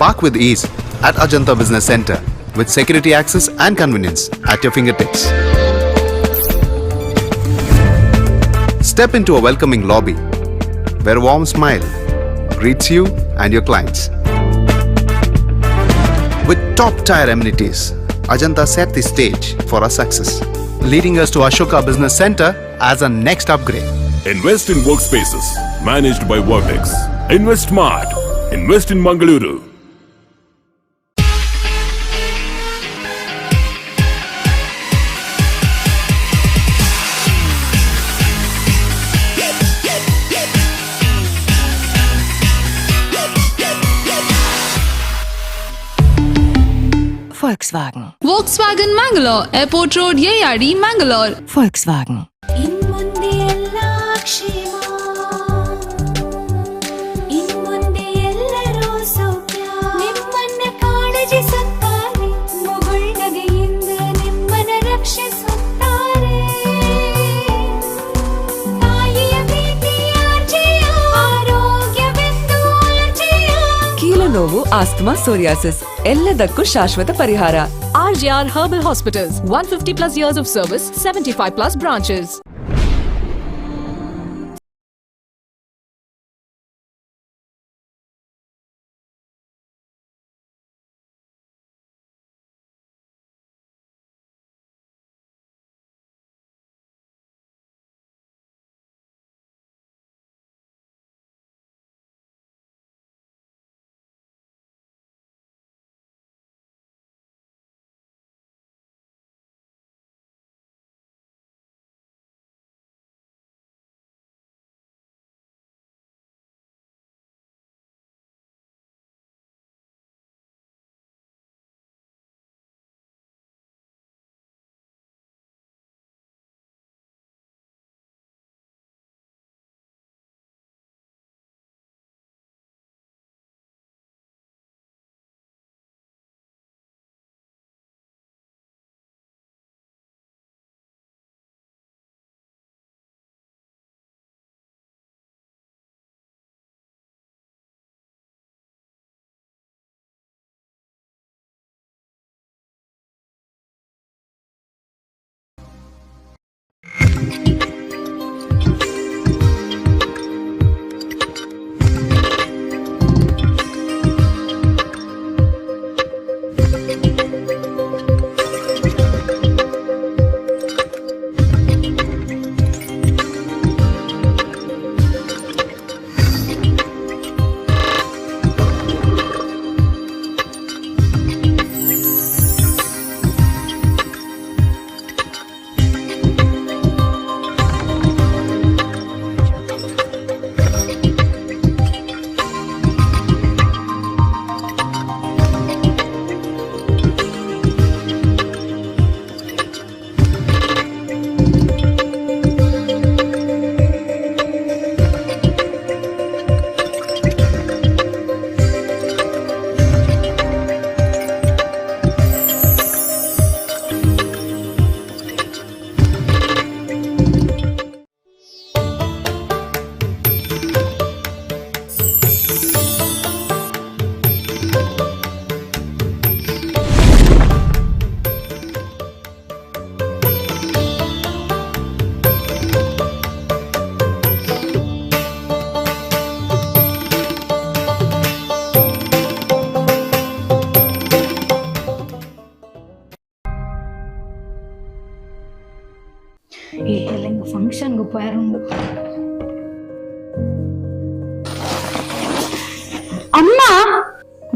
Embark with ease at Ajanta Business Center with security access and convenience at your fingertips. Step into a welcoming lobby where a warm smile greets you and your clients. With top-tier amenities, Ajanta set the stage for our success, leading us to Ashoka Business Center as a next upgrade. Invest in workspaces managed by Vertex. Invest Smart. Invest in Mangaluru. Volkswagen. Volkswagen Mangalore, Airport Road, Yeyadi, Mangalore. Volkswagen. ನೋವು asthma psoriasis ಎಲ್ಲದಕ್ಕೂ ಶಾಶ್ವತ ಪರಿಹಾರ. RJR Herbal Hospitals, 150 plus years of service, 75 plus branches. Function പോയാറുണ്ട് ಅಮ್ಮ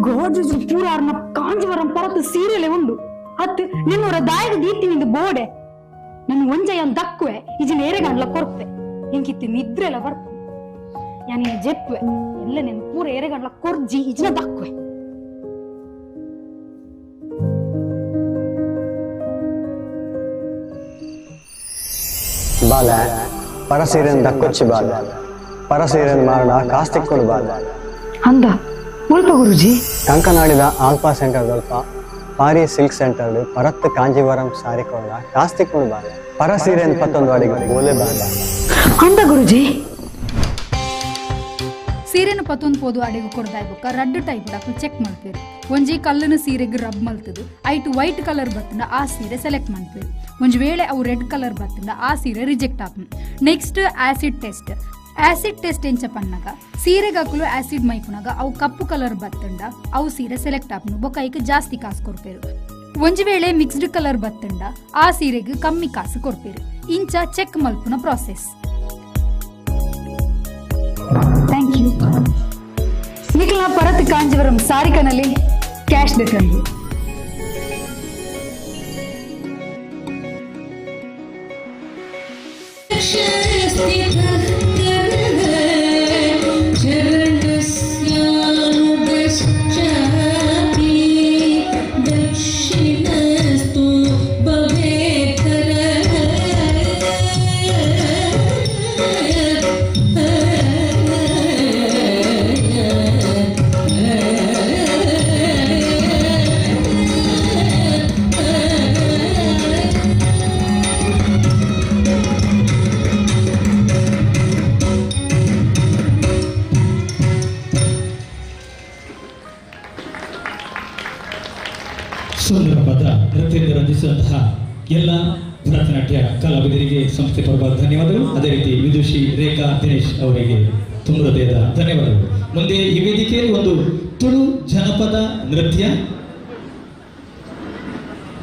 ಗೋಜು ಪೂರಾರ್ನ ಕಾಂಜೀವರಂ ಪರತು ಸೀರೆಲೆ ಉಂಡು ಅತ್ತು ನಿನ್ನೂರ ದಾಯದ ದೀತಿನಿಂದ ಬೋಡೆ ನನ್ನ ಒಂಜಯ ದಕ್ಕುವೆ ಇಜಿನ ಏರೆಗಂಡ್ಲ ಕೊರ್ಪೆ ಎಂಕಿತ್ತು ನಿದ್ರೆಲ್ಲ ಬರ್ಪು ಯಾನಿ ಜೆಪ್ಪೆ ಎಲ್ಲ ನೆನ್ ಪೂರ ಏರೆಗಂಡ್ಲ ಕೊರ್ಜಿ ಇಜಿನ ದಕ್ಕುವೆ ಬಾಲ ಪರಸೀರೆನ್ ದಕ್ಕೊಚ್ಚಿ ಬಾಲ ಪರಸೀರೆನ್ ಮಾರಣ ಕಾಸ್ತಿಕ್ಕೊಂಡು ಬಾಲ ಅಂದ ಮುಲ್ಪ ಗುರುಜಿ ಕಂಕನಾಡಿದ ಆಲ್ಪಾ ಸೆಂಟರ್ ದಲ್ಪ ಪಾರಿ ಸಿಲ್ಕ್ ಸೆಂಟರ್ ಪರತ್ ಕಾಂಜೀವರಂ ಸಾರಿಕೊಂಡ ಕಾಸ್ತಿಕ್ಕೊಂಡು ಬಾಲ ಪರಸೀರೆನ್ ಪತ್ತೊಂದು ಅಡಿಗೆ ಬೋಲೆ ಬಾಲ ಅಂದ ಗುರುಜಿ ಸೀರೆನ ಪತ್ತೊಂದು ಪೋದು ಅಡೆಗೆ ಕೊಡ್ದಾಯ್ಬೇಕ ರಡ್ಡು ಟೈಪ್ ಡಾಕ್ಟರ್ ಚೆಕ್ ಮಾಡ್ತೀರಿ. ಒಂಜಿ ಕಲ್ಲನ ಸೀರೆಗೆ ರಬ್ ಮಲ್ತದು ಐಟು ವೈಟ್ ಕಲರ್ ಬತ್ತಂಡ ಆ ಸೀರೆ ಸೆಲೆಕ್ಟ್ ಮಾಡ್ತೀರಿ. ಒಂಜಿ ವೇಳೆ ಅವು ರೆಡ್ ಕಲರ್ ಬತ್ತಂಡ ಆ ಸೀರೆ ರಿಜೆಕ್ಟ್ ಆಪುಂಡು. Next acid test. Acid test ಎಂಚ ಪನ್ನಗ ಸೀರೆಗೆ ಹಾಕಲು ಆಸಿಡ್ ಮೈಪುನಾಗ ಅವು ಕಪ್ಪು ಕಲರ್ ಬತ್ತಂಡ ಅವು ಸೀರೆ ಸೆಲೆಕ್ಟ್ ಆಪುಂಡು ಬೊಕ ಐಕ್ ಜಾಸ್ತಿ ಕಾಸು ಕೊಡ್ಪೇರು. ಒಂಜಿ ವೇಳೆ ಮಿಕ್ಸ್ಡ್ ಕಲರ್ ಬತ್ತಂಡ ಆ ಸೀರೆಗೆ ಕಮ್ಮಿ ಕಾಸು ಕೊಡ್ಪೇರು. ಇಂಚ ಚೆಕ್ ಮಲ್ಪುನ ಪ್ರಾಸೆಸ್. Thank you. ನಿಖಿಲ ಪರತ್ ಕಾಂಜೀವರಂ ಸಾರಿಕನಲ್ಲಿ ಕ್ಯಾಶ್ ಬೇಕಂದು. ಸುಂದರವಾದ ನೃತ್ಯದಿಂದ ರಂಜಿಸಿದಂತಹ ಎಲ್ಲ ಭರತನಾಟ್ಯ ಕಲಾವಿದರಿಗೆ ಸಂಸ್ಥೆ ಪರವಾದ ಧನ್ಯವಾದಗಳು. ಅದೇ ರೀತಿ ವಿದುಷಿ ರೇಖಾ ದಿನೇಶ್ ಅವರಿಗೆ ತುಂಬ ಹೃದಯದ ಧನ್ಯವಾದಗಳು. ಮುಂದೆ ಈ ವೇದಿಕೆಯಲ್ಲಿ ಒಂದು ತುಳು ಜನಪದ ನೃತ್ಯ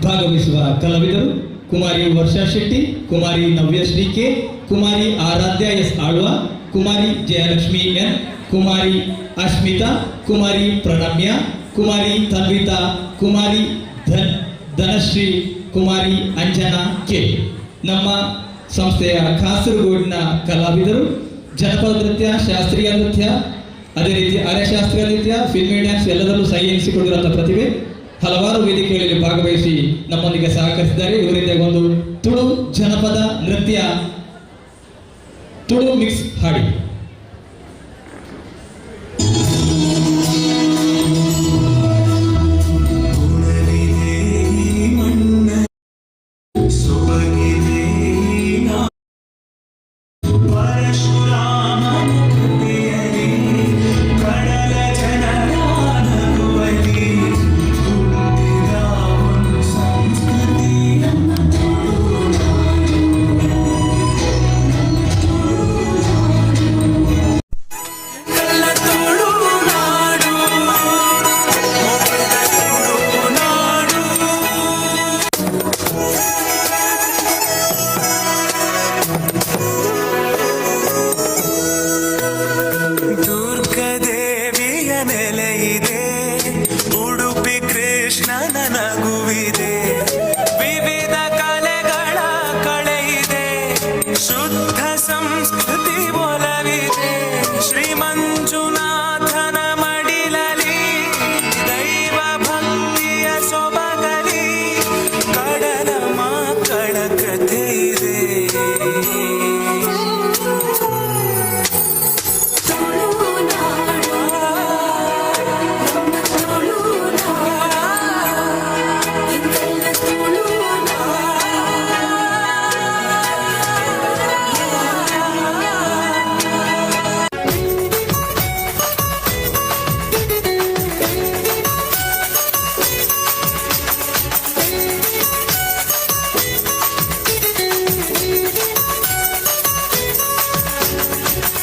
ಭಾಗವಹಿಸುವ ಕಲಾವಿದರು ಕುಮಾರಿ ವರ್ಷಾ ಶೆಟ್ಟಿ, ಕುಮಾರಿ ನವ್ಯ ಶ್ರೀಕೆ, ಕುಮಾರಿ ಆರಾಧ್ಯ ಎಸ್ ಆಳ್ವ, ಕುಮಾರಿ ಜಯಲಕ್ಷ್ಮಿ ಎನ್, ಕುಮಾರಿ ಅಶ್ಮಿತಾ, ಕುಮಾರಿ ಪ್ರಣಮ್ಯ, ಕುಮಾರಿ ತನ್ವಿತಾ, ಕುಮಾರಿ ಧನಶ್ರೀ, ಕುಮಾರಿ ಅಂಜನಾ ಕೆ. ನಮ್ಮ ಸಂಸ್ಥೆಯ ಕಾಸರಗೋಡಿನ ಕಲಾವಿದರು ಜನಪದ ನೃತ್ಯ, ಶಾಸ್ತ್ರೀಯ ನೃತ್ಯ, ಅದೇ ರೀತಿ ಅರೆಶಾಸ್ತ್ರೀಯ ನೃತ್ಯ, ಫಿಲ್ಮಿ ಡ್ಯಾನ್ಸ್ ಎಲ್ಲದರಲ್ಲೂ ಸೈ ಎನಿಸಿಕೊಂಡಿರುವಂತಹ ಪ್ರತಿಭೆ. ಹಲವಾರು ವೇದಿಕೆಗಳಲ್ಲಿ ಭಾಗವಹಿಸಿ ನಮ್ಮೊಂದಿಗೆ ಸಹಕರಿಸಿದ್ದಾರೆ. ಇವರಿಂದ ಒಂದು ತುಳು ಜನಪದ ನೃತ್ಯ ತುಳು ಮಿಕ್ಸ್ ಹಾಡಿ.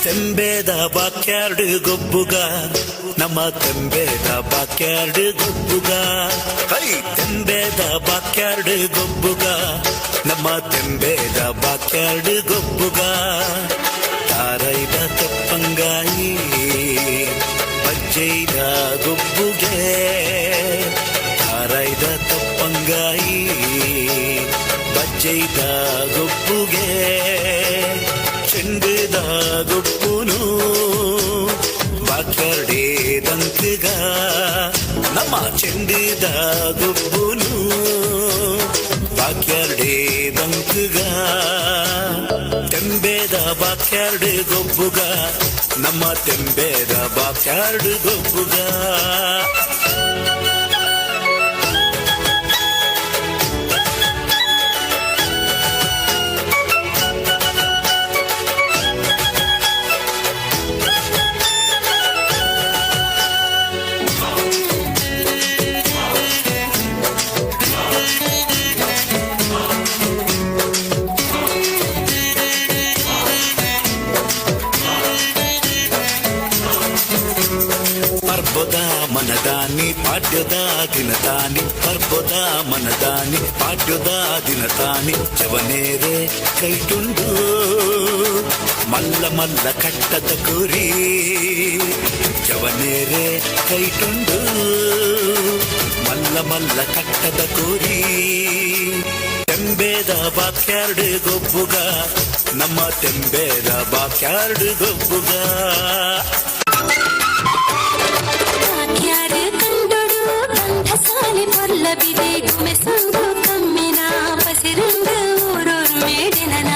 ತೆಂಬೇದ ಬಾಕ್ಯಾರ್ಡ್ ಗೊಬ್ಬುಗ ನಮ್ಮ ತೆಂಬೇದ ಬಾಕ್ಯಾರ್ಡ್ ಗೊಬ್ಬುಗ, ಹೈ ತೆಂಬೇದ ಬಾಕ್ಯಾರ್ಡ್ ಗೊಬ್ಬುಗ ನಮ್ಮ ತೆಂಬೇದ ಬಾಕ್ಯಾರ್ಡ್ ಗೊಬ್ಬುಗ. ತಾರೈದ ತೆಪ್ಪಂಗಾಯಿ ಬಜ್ಜೈದ ಗೊಬ್ಬುಗೆ, ತಾರೈದ ತೆಪ್ಪಂಗಾಯಿ ಬಜ್ಜೈದ ಗೊಬ್ಬುಗೆ. ಚೆಂಡದ ಗೊಬ್ಬುನು ಬಾಕ್ಯಾರ್ಡೆ ದಂಕಗ ನಮ್ಮ ಚೆಂಡದ ಗೊಬ್ಬುನು ಬಾಕ್ಯಾರ್ಡೆ ದಂಕಗ. ತೆಂಬೇದ ಬಾಕ್ಯಾರ್ಡ್ ಗೊಬ್ಬುಗ ನಮ್ಮ ತೆಂಬೇದ ಬಾಕ್ಯಾರ್ಡ್ ಗೊಬ್ಬುಗ. ದಿನತಾನಿ ಪಾಡ್ಯದ ದಿನತಾನಿ ಪರ್ಪದ ಮನದಾನಿ ಪಾಡ್ಯದ ದಿನತಾನಿ ಜವನೇರೆ ಕೈಟುಂಡು ಮಲ್ಲ ಮಲ್ಲ ಕಟ್ಟದ ಕುರಿ ಜವನೇರೆ ಕೈಟುಂಡು ಮಲ್ಲ ಮಲ್ಲ ಕಟ್ಟದ ಕುರಿ ತೆಂಬೇದ ಬಾಕ್ಯಾರ್ಡ್ ಗೊಬ್ಬುಗ ನಮ್ಮ ತೆಂಬೇದ ಬಾಕ್ಯಾರ್ಡ್ ಗೊಬ್ಬುಗ ಸಾಲಿ ಪಲ್ಲವಿದೆ ಗುಮೆಸೊಂದು ಕಮ್ಮಿನ ಪಸಿರಂಗ ಊರೂರ್ ಮೇಡೆನನ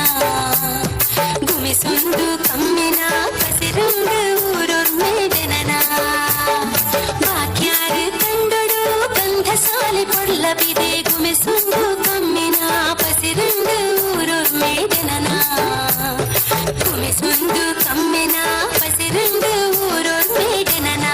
ಗುಮೆಸೊಂದು ಕಮ್ಮಿನ ಪಸಿರಂಗ ಊರೂರ್ ಮೇಡೆನನ ಬಾಕ್ಯಾರ ಕಂಡಡು ಗಂಧ ಸಾಲಿ ಪಲ್ಲವಿದೆ ಗುಮೆಸೊಂದು ಕಮ್ಮಿನ ಪಸಿರಂಗ ಊರೂರ್ ಮೇಡೆನನ ಗುಮೆಸೊಂದು ಕಮ್ಮಿನ ಪಸಿರಂಗ ಊರೂರ್ ಮೇಡೆನನ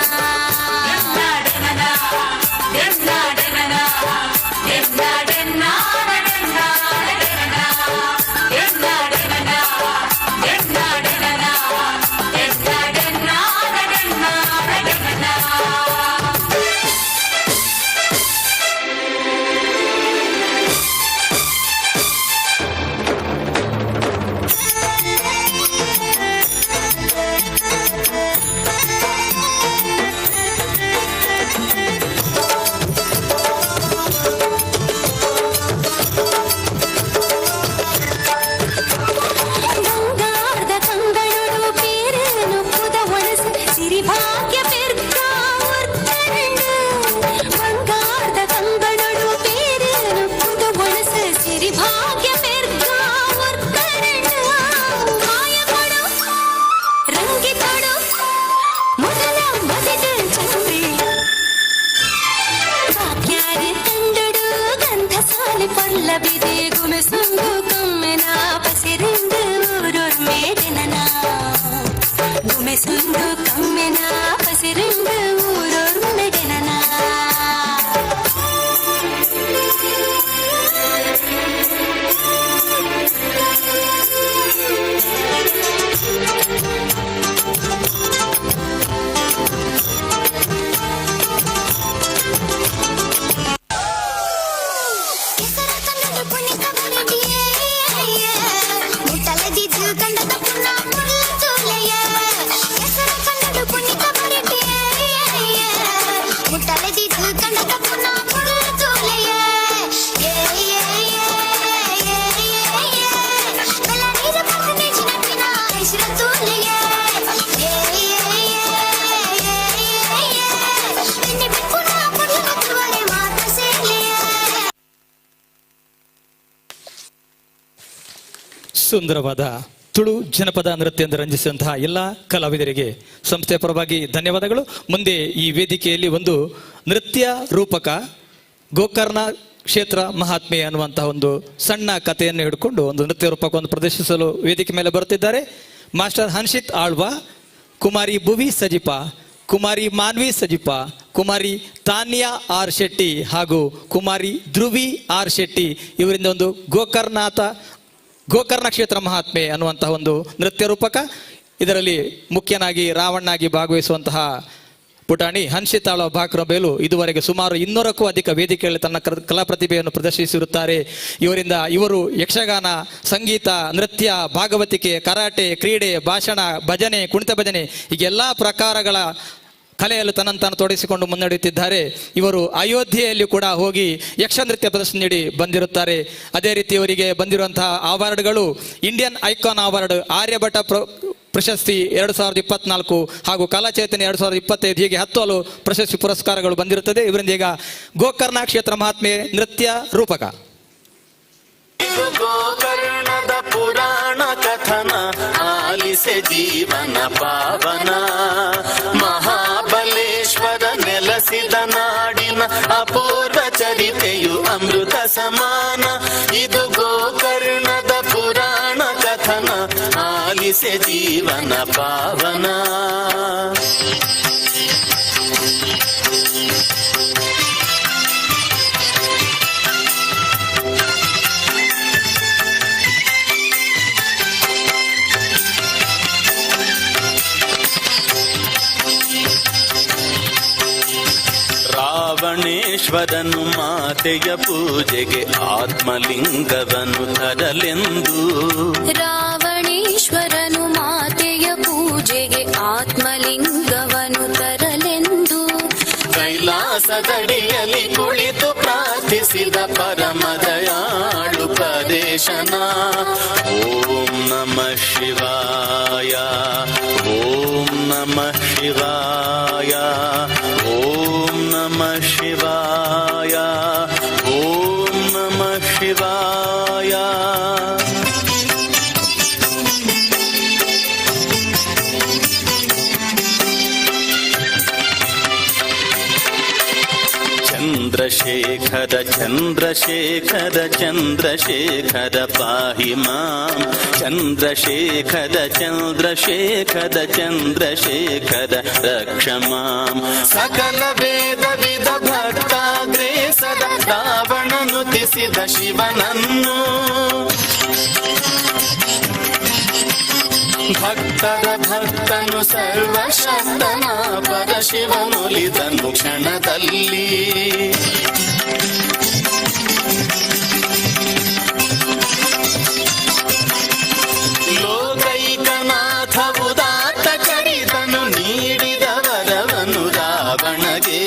ಪಲ್ಲವಿದೆ ಗುಮೆಸೊಂದು ಕಮ್ಮೆನ ಪಸಿರಿಂದ ಊರೂರ್ ಮೇಡೆನನ ಗುಮೆಸೊಂದು ಕಮ್ಮೆನ ಪಸಿರಿಂದ ಊರೂರ್ ಮೇಡೆನನ ಸುಂದರವಾದ ತುಳು ಜನಪದ ನೃತ್ಯದಿಂದ ರಂಜಿಸಿದಂತಹ ಎಲ್ಲ ಕಲಾವಿದರಿಗೆ ಸಂಸ್ಥೆಯ ಪರವಾಗಿ ಧನ್ಯವಾದಗಳು. ಮುಂದೆ ಈ ವೇದಿಕೆಯಲ್ಲಿ ಒಂದು ನೃತ್ಯ ರೂಪಕ ಗೋಕರ್ಣ ಕ್ಷೇತ್ರ ಮಹಾತ್ಮೆ ಅನ್ನುವಂತಹ ಒಂದು ಸಣ್ಣ ಕಥೆಯನ್ನು ಹಿಡ್ಕೊಂಡು ಒಂದು ನೃತ್ಯ ರೂಪಕವನ್ನು ಪ್ರದರ್ಶಿಸಲು ವೇದಿಕೆ ಮೇಲೆ ಬರುತ್ತಿದ್ದಾರೆ ಮಾಸ್ಟರ್ ಹನ್ಷಿತ್ ಆಳ್ವಾ, ಕುಮಾರಿ ಭುವಿ ಸಜಿಪ, ಕುಮಾರಿ ಮಾನ್ವಿ ಸಜಿಪ, ಕುಮಾರಿ ತಾನ್ಯಾ ಆರ್ ಶೆಟ್ಟಿ ಹಾಗೂ ಕುಮಾರಿ ಧ್ರುವಿ ಆರ್ ಶೆಟ್ಟಿ ಇವರಿಂದ ಒಂದು ಗೋಕರ್ಣ ಕ್ಷೇತ್ರ ಮಹಾತ್ಮೆ ಅನ್ನುವಂತಹ ಒಂದು ನೃತ್ಯ ರೂಪಕ. ಇದರಲ್ಲಿ ಮುಖ್ಯನಾಗಿ ರಾವಣನಾಗಿ ಭಾಗವಹಿಸುವಂತಹ ಪುಟಾಣಿ ಹನ್ಷಿತ್ ಆಳ್ವ ಬಾಕ್ರಬೇಲು ಇದುವರೆಗೆ ಸುಮಾರು 200ಕ್ಕೂ ಅಧಿಕ ವೇದಿಕೆಯಲ್ಲಿ ತನ್ನ ಕಲಾ ಪ್ರತಿಭೆಯನ್ನು ಪ್ರದರ್ಶಿಸಿರುತ್ತಾರೆ. ಇವರು ಯಕ್ಷಗಾನ, ಸಂಗೀತ, ನೃತ್ಯ, ಭಾಗವತಿಕೆ, ಕರಾಟೆ, ಕ್ರೀಡೆ, ಭಾಷಣ, ಭಜನೆ, ಕುಣಿತ ಭಜನೆ ಹೀಗೆಲ್ಲ ಪ್ರಕಾರಗಳ ಕಲೆಯಲ್ಲೂ ತನ್ನಂತಾನು ತೊಡಗಿಸಿಕೊಂಡು ಮುನ್ನಡೆಯುತ್ತಿದ್ದಾರೆ. ಇವರು ಅಯೋಧ್ಯೆಯಲ್ಲಿ ಕೂಡ ಹೋಗಿ ಯಕ್ಷ ನೃತ್ಯ ಪ್ರದರ್ಶನ ನೀಡಿ ಬಂದಿರುತ್ತಾರೆ. ಅದೇ ರೀತಿ ಇವರಿಗೆ ಬಂದಿರುವಂತಹ ಅವಾರ್ಡ್ಗಳು ಇಂಡಿಯನ್ ಐಕಾನ್ ಅವಾರ್ಡ್, ಆರ್ಯಭಟ ಪ್ರಶಸ್ತಿ 2024 ಹಾಗೂ ಕಲಾಚೈತನ್ಯ 2025 ಹೀಗೆ 10 ಹಲವು ಪ್ರಶಸ್ತಿ ಪುರಸ್ಕಾರಗಳು ಬಂದಿರುತ್ತದೆ. ಇವರಿಂದ ಈಗ ಗೋಕರ್ಣ ಕ್ಷೇತ್ರ ಮಹಾತ್ಮೆ ನೃತ್ಯ ರೂಪಕ. ಗೋಕರ್ಣದ ಪುರಾಣ ಕಥನ ಆಲಿಸೆ ಜೀವನ ಪಾವನ, ಮಹಾಬಲೇಶ್ವರ ನೆಲೆಸಿದ ನಾಡಿನ ಅಪೂರ್ವ ಚರಿತೆಯು ಅಮೃತ ಸಮಾನ. ಇದು ಗೋಕರ್ಣದ ಪುರಾಣ ಕಥನ ಆಲಿಸೆ ಜೀವನ ಪಾವನ. ರಾವಣೇಶ್ವರನು ಮಾತೆಯ ಪೂಜೆಗೆ ಆತ್ಮಲಿಂಗವನ್ನು ತರಲೆಂದು. ರಾವಣೇಶ್ವರನು ಮಾತೆಯ ಪೂಜೆಗೆ ಆತ್ಮಲಿಂಗವನ್ನು ತರಲೆಂದು. ಕೈಲಾಸದಡಿಯಲ್ಲಿ ಕುಳಿತು ಪ್ರಾರ್ಥಿಸಿದ ಪರಮದಯಾಳು ಪ್ರದೇಶನ. ಓಂ ನಮಃ ಶಿವಾಯ, ಓಂ ನಮಃ ಶಿವಾಯ, ಓಂ ನಮಃ ಶಿವಾಯ, ಓಂ ನಮಃ ಶಿವಾಯ. ಚಂದ್ರಶೇಖರ ಚಂದ್ರಶೇಖರ ಚಂದ್ರಶೇಖರ ಪಾಹಿ ಮಾಂ. ಚಂದ್ರಶೇಖರ ಚಂದ್ರಶೇಖರ ಚಂದ್ರಶೇಖರ ರಕ್ಷ ಮಾಂ. ಸಕಲ ವೇದ ವಿಧ ಭಕ್ತಾಗ್ರೇಸದ ರಾವಣನು ತಿಸಿದ ಶಿವನನ್ನು. ಭಕ್ತರ ಭಕ್ತನು ಸರ್ವಶಕ್ತನ ಪರಶಿವನುಲಿದನು ಕ್ಷಣದಲ್ಲಿ. ಲೋಕೈಕನಾಥ ಉದಾತ್ತ ಕರಿದನು ನೀಡಿದ ವರವನು ರಾವಣಗೆ.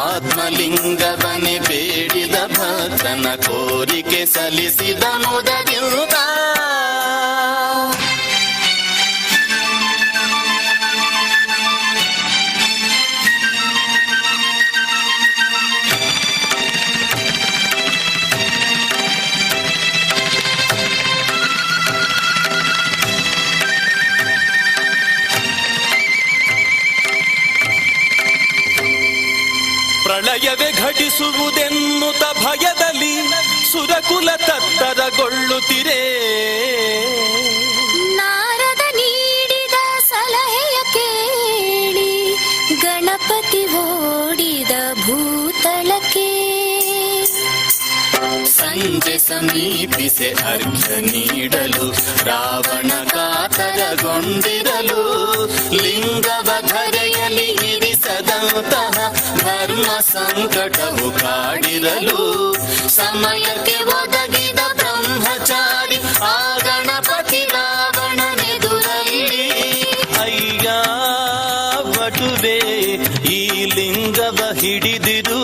ಆತ್ಮಲಿಂಗವನೆ ಬೇಡಿದ ಭಕ್ತನ ಕೋರಿಕೆ ಸಲ್ಲಿಸಿದನು ದಗಿರುತ್ತ. ಪ್ರಳಯವೇ ಘಟಿಸುವುದೆನ್ನುತ್ತ ಭಯದಲ್ಲಿ ಸುರಕುಲ ತತ್ತರಗೊಳ್ಳುತ್ತಿರೇ. ನಾರದ ನೀಡಿದ ಸಲಹೆಯ ಕೇಳಿ ಗಣಪತಿ ಓಡಿದ ಭೂತಳಕ್ಕೆ. ಸಂಜೆ ಸಮೀಪಿಸೆ ಅರ್ಘ್ಯ ನೀಡಲು ರಾವಣ ಕಾತರಗೊಂಡಿರಲು. ಲಿಂಗವ ಧರೆಯಲ್ಲಿ ಇರಿಸದಂತಹ ಧರ್ಮ ಸಂಕಟವು ಕಾಡಿರಲು. ಸಮಯಕ್ಕೆ ಒದಗಿದ ಬ್ರಹ್ಮಚಾರಿ ಆ ಗಣಪತಿ ರಾವಣನೆದುರಲ್ಲಿ. ಅಯ್ಯ ಬಟುವೆ ಈ ಲಿಂಗವ ಹಿಡಿದಿರು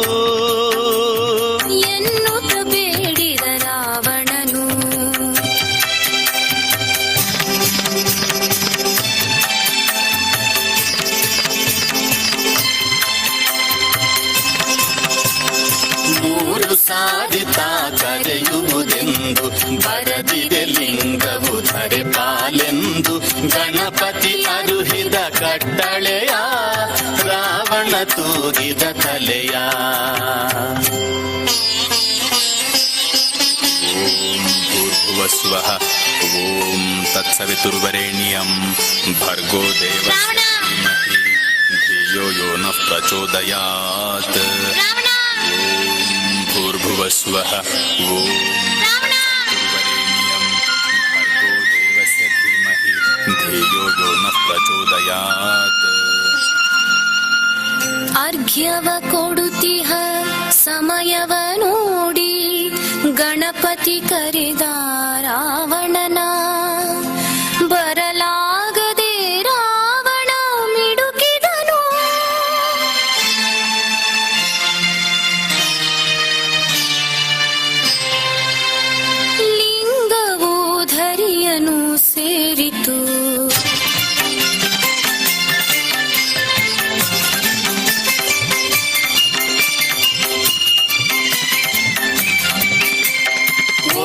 ಎನ್ನುತ್ತ ಬೇಡಿದ ರಾವಣನು. ಮೂರು ಸಾರಿತ ಕರೆಯುವುದೆಂದು ಬರದಿದೆ ಲಿಂಗವು ಧರೆ ಪಾಲೆಂದು. ಗಣಪತಿ ಅರುಹಿದ ಕಟ್ಟಳೆಯ ರಾವಣ ತೂಗಿದ ತಲೆಯ. ಭೂರ್ಭುವಸ್ವಃ ಓಂ ತತ್ಸವಿತುರ್ವರೆಣ್ಯಂ ಭರ್ಗೋ ದೇವಸ್ಯ ಧೀಮಹಿ ಧಿಯೋ ಯೋ ನಃ ಪ್ರಚೋದಯಾತ್. ಭೂರ್ಭುವಸ್ವಃ ಓಂ ತತ್ಸವಿತುರ್ವರೆಣ್ಯಂ ಭರ್ಗೋ ದೇವಸ್ಯ ಧೀಮಹಿ ಧಿಯೋ ಯೋ ನಃ ಪ್ರಚೋದಯಾತ್. ಅರ್ಘ್ಯವ ಕೊಡುತ್ತಿಹ ಸಮಯವ ನೋಡಿ ಗಣಪತಿ ಕರೆದ ರಾವಣನ. ಬರಲಾಗದೆ ರಾವಣ ಮಿಡುಕಿದನು. ಲಿಂಗವು ಧರಿಯನು ಸೇರಿತು.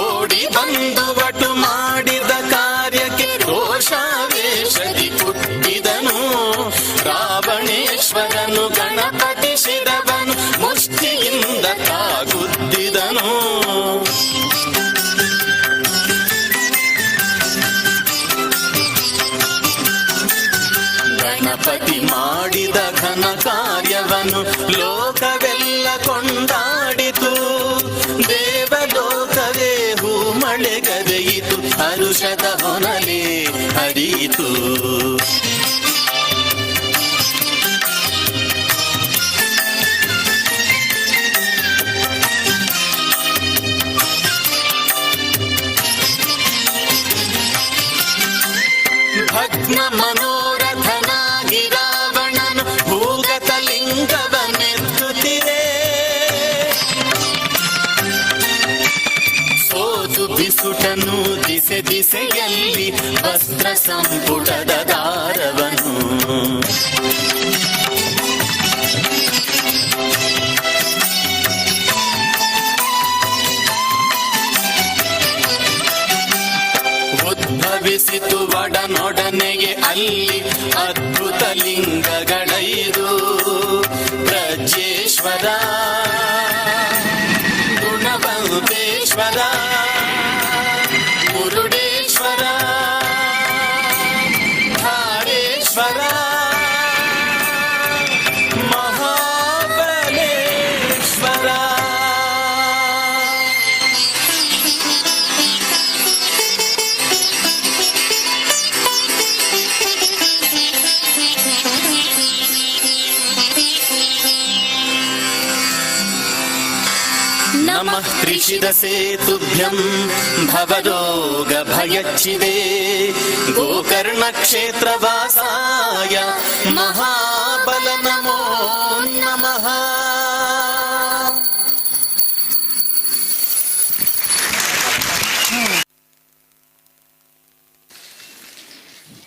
ಓಡಿ ಬಂದು ವಟು ಮಾಡಿದ ಕಾರ್ಯಕ್ಕೆ ರೋಷಾವೇಶದಿ ಹುಟ್ಟಿದನು. ರಾವಣೇಶ್ವರನು ಗಣಪತಿ ಶಿರವನು ಮುಷ್ಟಿಯಿಂದ ತಾಗುತ್ತಿದನು. ಗಣಪತಿ ಮಾಡಿದ ಘನ ಕಾರ್ಯವನ್ನು ಲೋಕವೆಲ್ಲ ಕೊಂಡಾಡಿತು. ದೇವಲೋಕವೇ ಹೂ ಮಳೆಗರೆಯಿತು, ಹರುಷದ ಹೊನಲೆ ಹರಿಯಿತು. ವಿಸುಟನು ದಿಸೆ ದಿಸೆಯಲ್ಲಿ ವಸ್ತ್ರ ಸಂಪುಟದ ದಾರವನು ಉದ್ಭವಿಸಿತು ಒಡನೊಡನೆಗೆ ಅಲ್ಲಿ ಅದ್ಭುತ ಲಿಂಗಗಳೈದು ಪ್ರಜ್ಯೇಶ್ವರ ಗುಣವಂತೇಶ್ವರ ಮುರುಡೇಶ್ವರ ಧಾರೇಶ್ವರ ಮಹಾಬಲೇಶ್ವರ. ನಮಃ ತ್ರಿಶಿರಸೇತುಭ್ಯಂ ಭವರೋಗ ಭಯಚ್ಛಿದೆ ಗೋಕರ್ಣ ಕ್ಷೇತ್ರವಾಸಾಯ ಮಹಾಬಲ ನಮೋ ನಮಃ.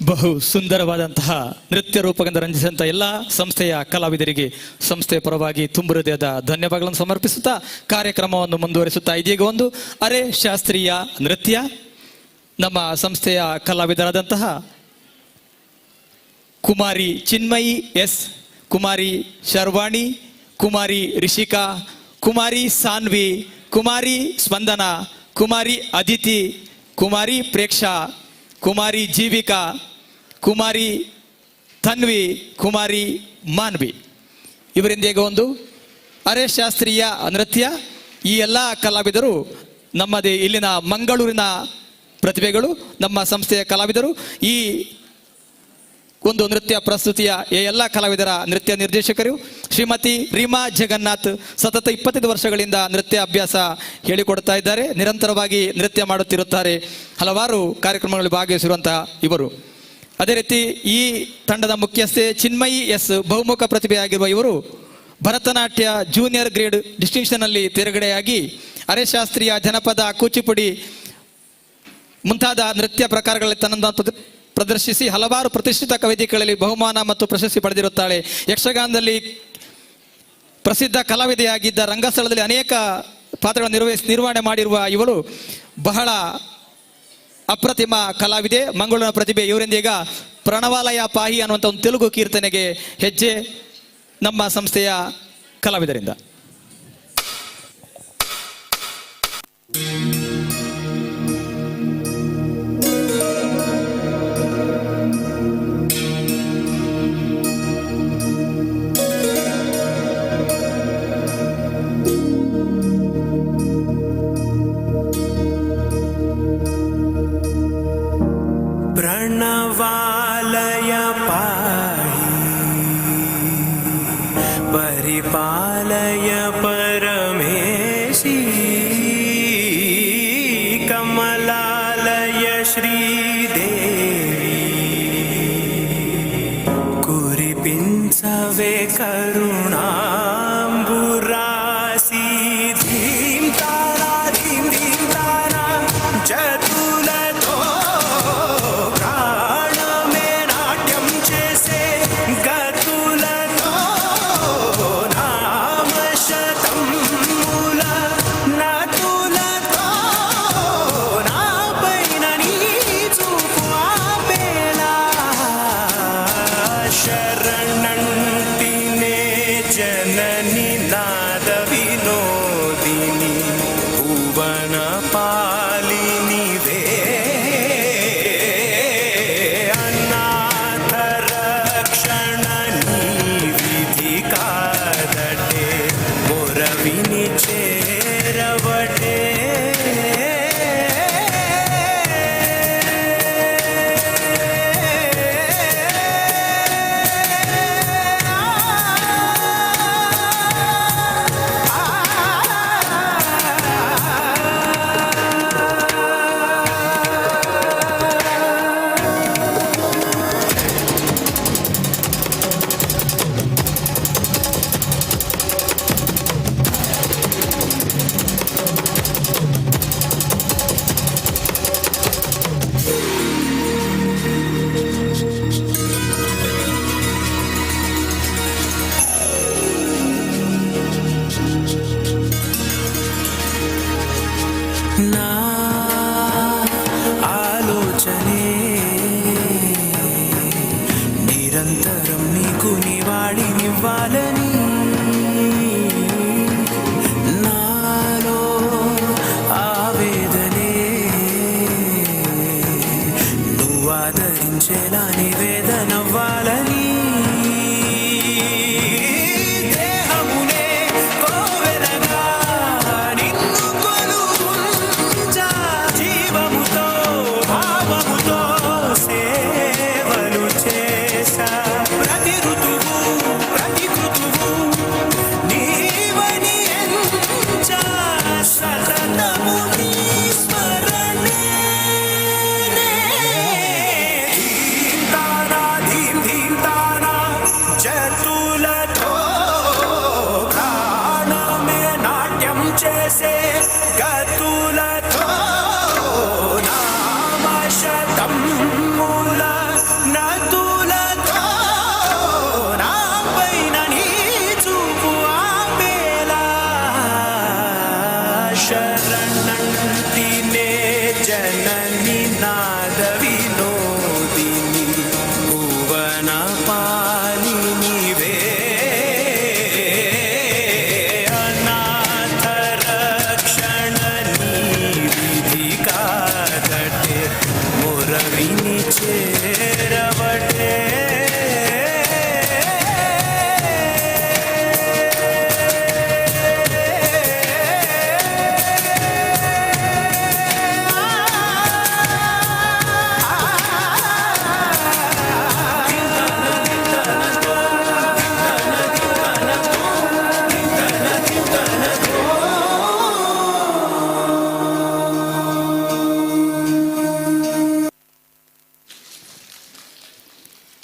ಬಹು ಸುಂದರವಾದಂತಹ ನೃತ್ಯ ರೂಪದಿಂದ ರಂಜಿಸಿದಂಥ ಎಲ್ಲ ಸಂಸ್ಥೆಯ ಕಲಾವಿದರಿಗೆ ಸಂಸ್ಥೆಯ ಪರವಾಗಿ ತುಂಬು ಹೃದಯದ ಧನ್ಯವಾದಗಳನ್ನು ಸಮರ್ಪಿಸುತ್ತಾ ಕಾರ್ಯಕ್ರಮವನ್ನು ಮುಂದುವರಿಸುತ್ತಾ ಇದೀಗ ಒಂದು ಅರೆ ಶಾಸ್ತ್ರೀಯ ನೃತ್ಯ ನಮ್ಮ ಸಂಸ್ಥೆಯ ಕಲಾವಿದರಾದಂತಹ ಕುಮಾರಿ ಚಿನ್ಮಯಿ ಎಸ್, ಕುಮಾರಿ ಶರ್ವಾಣಿ, ಕುಮಾರಿ ರಿಷಿಕಾ, ಕುಮಾರಿ ಸಾನ್ವಿ, ಕುಮಾರಿ ಸ್ಪಂದನ, ಕುಮಾರಿ ಅದಿತಿ, ಕುಮಾರಿ ಪ್ರೇಕ್ಷಾ, ಕುಮಾರಿ ಜೀವಿಕಾ, ಕುಮಾರಿ ತನ್ವಿ, ಕುಮಾರಿ ಮಾನ್ವಿ ಇವರಿಂದ ಈಗ ಒಂದು ಅರೆ ಶಾಸ್ತ್ರೀಯ ನೃತ್ಯ. ಈ ಎಲ್ಲ ಕಲಾವಿದರು ನಮ್ಮದೇ ಇಲ್ಲಿನ ಮಂಗಳೂರಿನ ಪ್ರತಿಭೆಗಳು, ನಮ್ಮ ಸಂಸ್ಥೆಯ ಕಲಾವಿದರು. ಈ ಒಂದು ನೃತ್ಯ ಪ್ರಸ್ತುತಿಯ ಎಲ್ಲ ಕಲಾವಿದರ ನೃತ್ಯ ನಿರ್ದೇಶಕರು ಶ್ರೀಮತಿ ರೀಮಾ ಜಗನ್ನಾಥ್ ಸತತ 25 ವರ್ಷಗಳಿಂದ ನೃತ್ಯ ಅಭ್ಯಾಸ ಹೇಳಿಕೊಡ್ತಾ ಇದ್ದಾರೆ. ನಿರಂತರವಾಗಿ ನೃತ್ಯ ಮಾಡುತ್ತಿರುತ್ತಾರೆ. ಹಲವಾರು ಕಾರ್ಯಕ್ರಮಗಳಲ್ಲಿ ಭಾಗವಹಿಸಿರುವಂತಹ ಇವರು. ಅದೇ ರೀತಿ ಈ ತಂಡದ ಮುಖ್ಯಸ್ಥೆ ಚಿನ್ಮಯಿ ಎಸ್, ಬಹುಮುಖ ಪ್ರತಿಭೆಯಾಗಿರುವ ಇವರು ಭರತನಾಟ್ಯ ಜೂನಿಯರ್ ಗ್ರೇಡ್ ಡಿಸ್ಟಿಂಕ್ಷನ್ ಅಲ್ಲಿ ತೇರ್ಗಡೆಯಾಗಿ ಅರೆಶಾಸ್ತ್ರೀಯ, ಜನಪದ, ಕೂಚಿಪುಡಿ ಮುಂತಾದ ನೃತ್ಯ ಪ್ರಕಾರಗಳಲ್ಲಿ ತನ್ನನ್ನು ಪ್ರದರ್ಶಿಸಿ ಹಲವಾರು ಪ್ರತಿಷ್ಠಿತ ವೇದಿಕೆಗಳಲ್ಲಿ ಬಹುಮಾನ ಮತ್ತು ಪ್ರಶಸ್ತಿ ಪಡೆದಿರುತ್ತಾಳೆ. ಯಕ್ಷಗಾನದಲ್ಲಿ ಪ್ರಸಿದ್ಧ ಕಲಾವಿದೆಯಾಗಿದ್ದ, ರಂಗಸ್ಥಳದಲ್ಲಿ ಅನೇಕ ಪಾತ್ರಗಳನ್ನು ನಿರ್ವಹಣೆ ಮಾಡಿರುವ ಇವಳು ಬಹಳ ಅಪ್ರತಿಮ ಕಲಾವಿದೆ, ಮಂಗಳೂರಿನ ಪ್ರತಿಭೆ. ಇವರಿಂದ ಈಗ ಪ್ರಣವಾಲಯ ಪಾಹಿ ಅನ್ನುವಂಥ ಒಂದು ತೆಲುಗು ಕೀರ್ತನೆಗೆ ಹೆಜ್ಜೆ ನಮ್ಮ ಸಂಸ್ಥೆಯ ಕಲಾವಿದರಿಂದ. प्रणवालय पाहि परिपालय परमेशी कमलालय श्रीदेवी कुरिपिंसवे करुणाम्बुरासी धीं तारा धीं धीं तारा जतुलतो जननी नाद विनोदिनी भुवन पालिनी वे अनाथ रक्षणनी विधि कादटे मोरविनी चेरवटे పాడినివ్వాలని నాలో ఆవేదనే నువ్వు ఆదరించేలా నివేదనవ్వాలని దేహమునే కోవెలగా నిన్ను కొలువుంచా జీవముతో భావముతో సేవలు చేశా ప్రతి ఋతువు ప్రతి ఋతువు నీవని ఎంచా సతతము నీ స్మరణే ధీంతానా చతులతో ప్రాణమే నాట్యం చేసే గతులతో నామశతమ్ముల నతులతో నాపైన నీ చూపు ఆపేలా శరణంటినే జనని నాద వినోదిని భువన పాలినివే అనాథ రక్షణ నీ విధి కాదటే మురవిని చేరవటే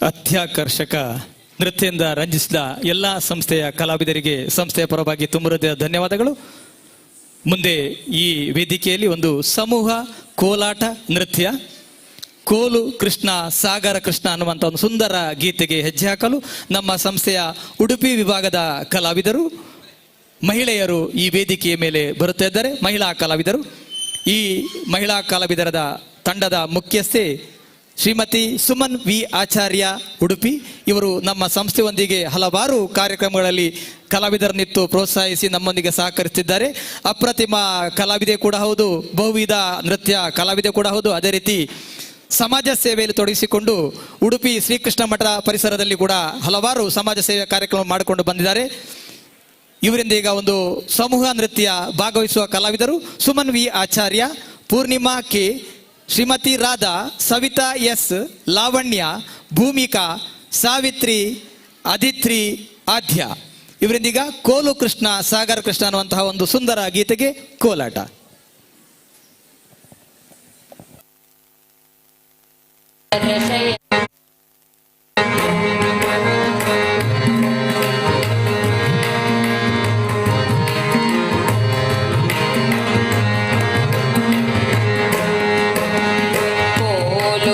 ಅತ್ಯಾಕರ್ಷಕ ನೃತ್ಯದಿಂದ ರಂಜಿಸಿದ ಎಲ್ಲ ಸಂಸ್ಥೆಯ ಕಲಾವಿದರಿಗೆ ಸಂಸ್ಥೆಯ ಪರವಾಗಿ ತುಂಬ ಹೃದಯ ಧನ್ಯವಾದಗಳು. ಮುಂದೆ ಈ ವೇದಿಕೆಯಲ್ಲಿ ಒಂದು ಸಮೂಹ ಕೋಲಾಟ ನೃತ್ಯ ಕೋಲು ಕೃಷ್ಣ ಸಾಗರ ಕೃಷ್ಣ ಅನ್ನುವಂಥ ಒಂದು ಸುಂದರ ಗೀತೆಗೆ ಹೆಜ್ಜೆ ಹಾಕಲು ನಮ್ಮ ಸಂಸ್ಥೆಯ ಉಡುಪಿ ವಿಭಾಗದ ಕಲಾವಿದರು ಮಹಿಳೆಯರು ಈ ವೇದಿಕೆಯ ಮೇಲೆ ಬರುತ್ತಾ ಇದ್ದಾರೆ. ಮಹಿಳಾ ಕಲಾವಿದರು, ಈ ಮಹಿಳಾ ಕಲಾವಿದರದ ತಂಡದ ಮುಖ್ಯಸ್ಥೆ ಶ್ರೀಮತಿ ಸುಮನ್ ವಿ ಆಚಾರ್ಯ ಉಡುಪಿ. ಇವರು ನಮ್ಮ ಸಂಸ್ಥೆಯೊಂದಿಗೆ ಹಲವಾರು ಕಾರ್ಯಕ್ರಮಗಳಲ್ಲಿ ಕಲಾವಿದರನ್ನಿತ್ತು ಪ್ರೋತ್ಸಾಹಿಸಿ ನಮ್ಮೊಂದಿಗೆ ಸಹಕರಿಸುತ್ತಿದ್ದಾರೆ. ಅಪ್ರತಿಮ ಕಲಾವಿದೆ ಕೂಡ ಹೌದು, ಬಹುವಿಧ ನೃತ್ಯ ಕಲಾವಿದೆ ಕೂಡ ಹೌದು. ಅದೇ ರೀತಿ ಸಮಾಜ ಸೇವೆಯಲ್ಲಿ ತೊಡಗಿಸಿಕೊಂಡು ಉಡುಪಿ ಶ್ರೀಕೃಷ್ಣ ಮಠ ಪರಿಸರದಲ್ಲಿ ಕೂಡ ಹಲವಾರು ಸಮಾಜ ಸೇವೆ ಕಾರ್ಯಕ್ರಮ ಮಾಡಿಕೊಂಡು ಬಂದಿದ್ದಾರೆ. ಇವರಿಂದ ಈಗ ಒಂದು ಸಮೂಹ ನೃತ್ಯ ಭಾಗವಹಿಸುವ ಕಲಾವಿದರು ಸುಮನ್ ವಿ ಆಚಾರ್ಯ, ಪೂರ್ಣಿಮಾ ಕೆ, ಶ್ರೀಮತಿ ರಾಧಾ, ಸವಿತಾ ಎಸ್, ಲಾವಣ್ಯ, ಭೂಮಿಕಾ, ಸಾವಿತ್ರಿ, ಅದಿತ್ರಿ, ಆದ್ಯ. ಇವರಿಂದೀಗ ಕೋಲು ಕೃಷ್ಣ ಸಾಗರ ಕೃಷ್ಣ ಅನ್ನುವಂತಹ ಒಂದು ಸುಂದರ ಗೀತೆಗೆ ಕೋಲಾಟ.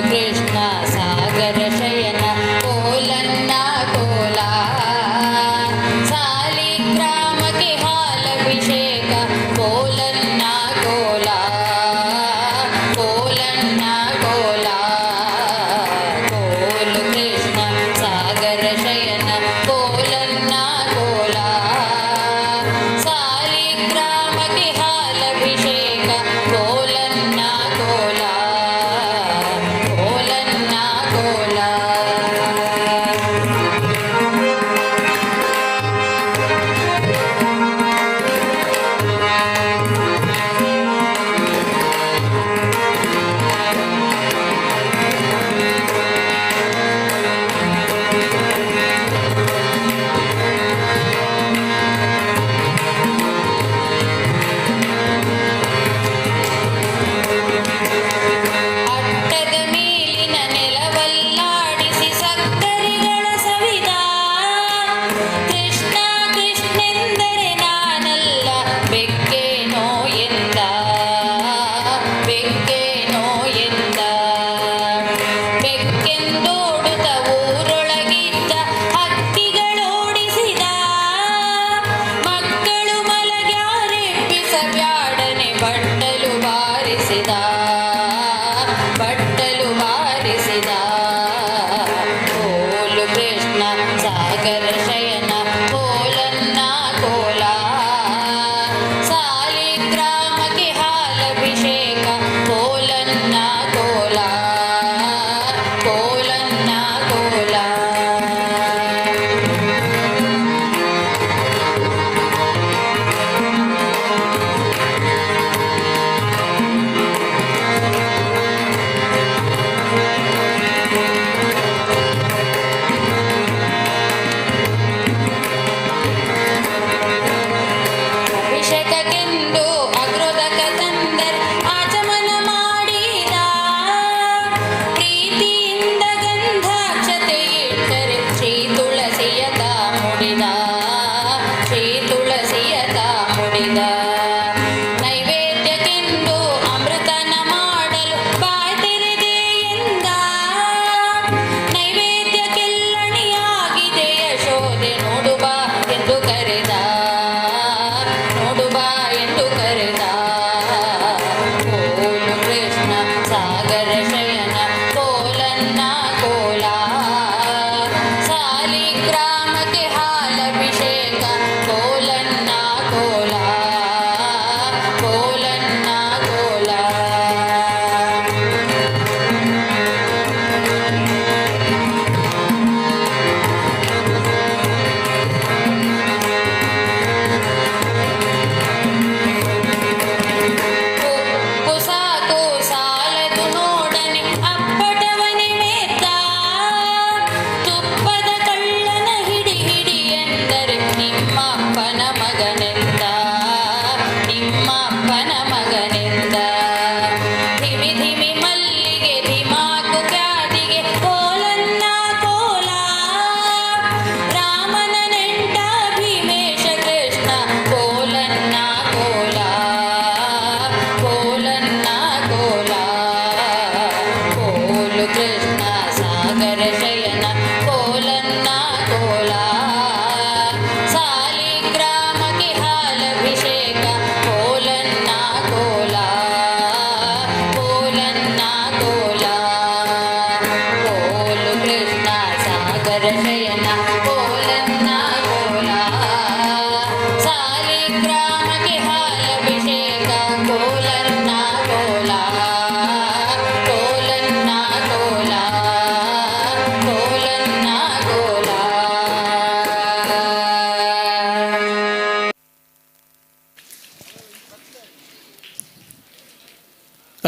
ಕೃಷ್ಣ ಸಾಗರ ಶಯನ ಕೋಲನ್ನ ಕೋಲ ಸಾಲಿಗ್ರಾಮಕ್ಕೆ ಹಾಲಭಿಷೇಕ ಕೋಲನ್ನ ಕೋಲ ಕೋಲನ್ನ ಕೋಲ ಕೋಲು ಕೃಷ್ಣ ಸಾಗರ ಶಯನ ಕೋಲನ್ನ ಕೋಲ ಸಾಲಿಗ್ರಾಮಕ್ಕೆ ಹಾಲಭಿಷೇಕ ಕೋಲನ್ನ ಕೋಲ ಕೋಲನ್ನ ಕೋಲ ಅಟ್ಟದ ಮೇಲಿನ ನೆಲವಲ್ಲಾಡಿಸಿ ಸಕ್ಕರೆಗಳ ಸವಿದ ಕೃಷ್ಣ ಕೃಷ್ಣೆಂದರೆ ನಾನಲ್ಲ ಬೆಕ್ಕೇನೋ ಎಂದ ಬೆಕ್ಕೇನೋ ಎಂದ ಬೆಕ್ಕೆಂದೋಡುತ್ತ ಊರೊಳಗಿದ್ದ ಹಕ್ಕಿಗಳೋಡಿಸಿದ ಮಕ್ಕಳು ಮಲಗ್ಯಾರೆಬ್ಬಿಸಬ್ಯಾಡನೆ ಬಟ್ಟಲು ಬಾರಿಸಿದ ಬಟ್ಟಲು ಬಾರಿಸಿದ ಕೋಲು ಕೃಷ್ಣ ಸಾಗರ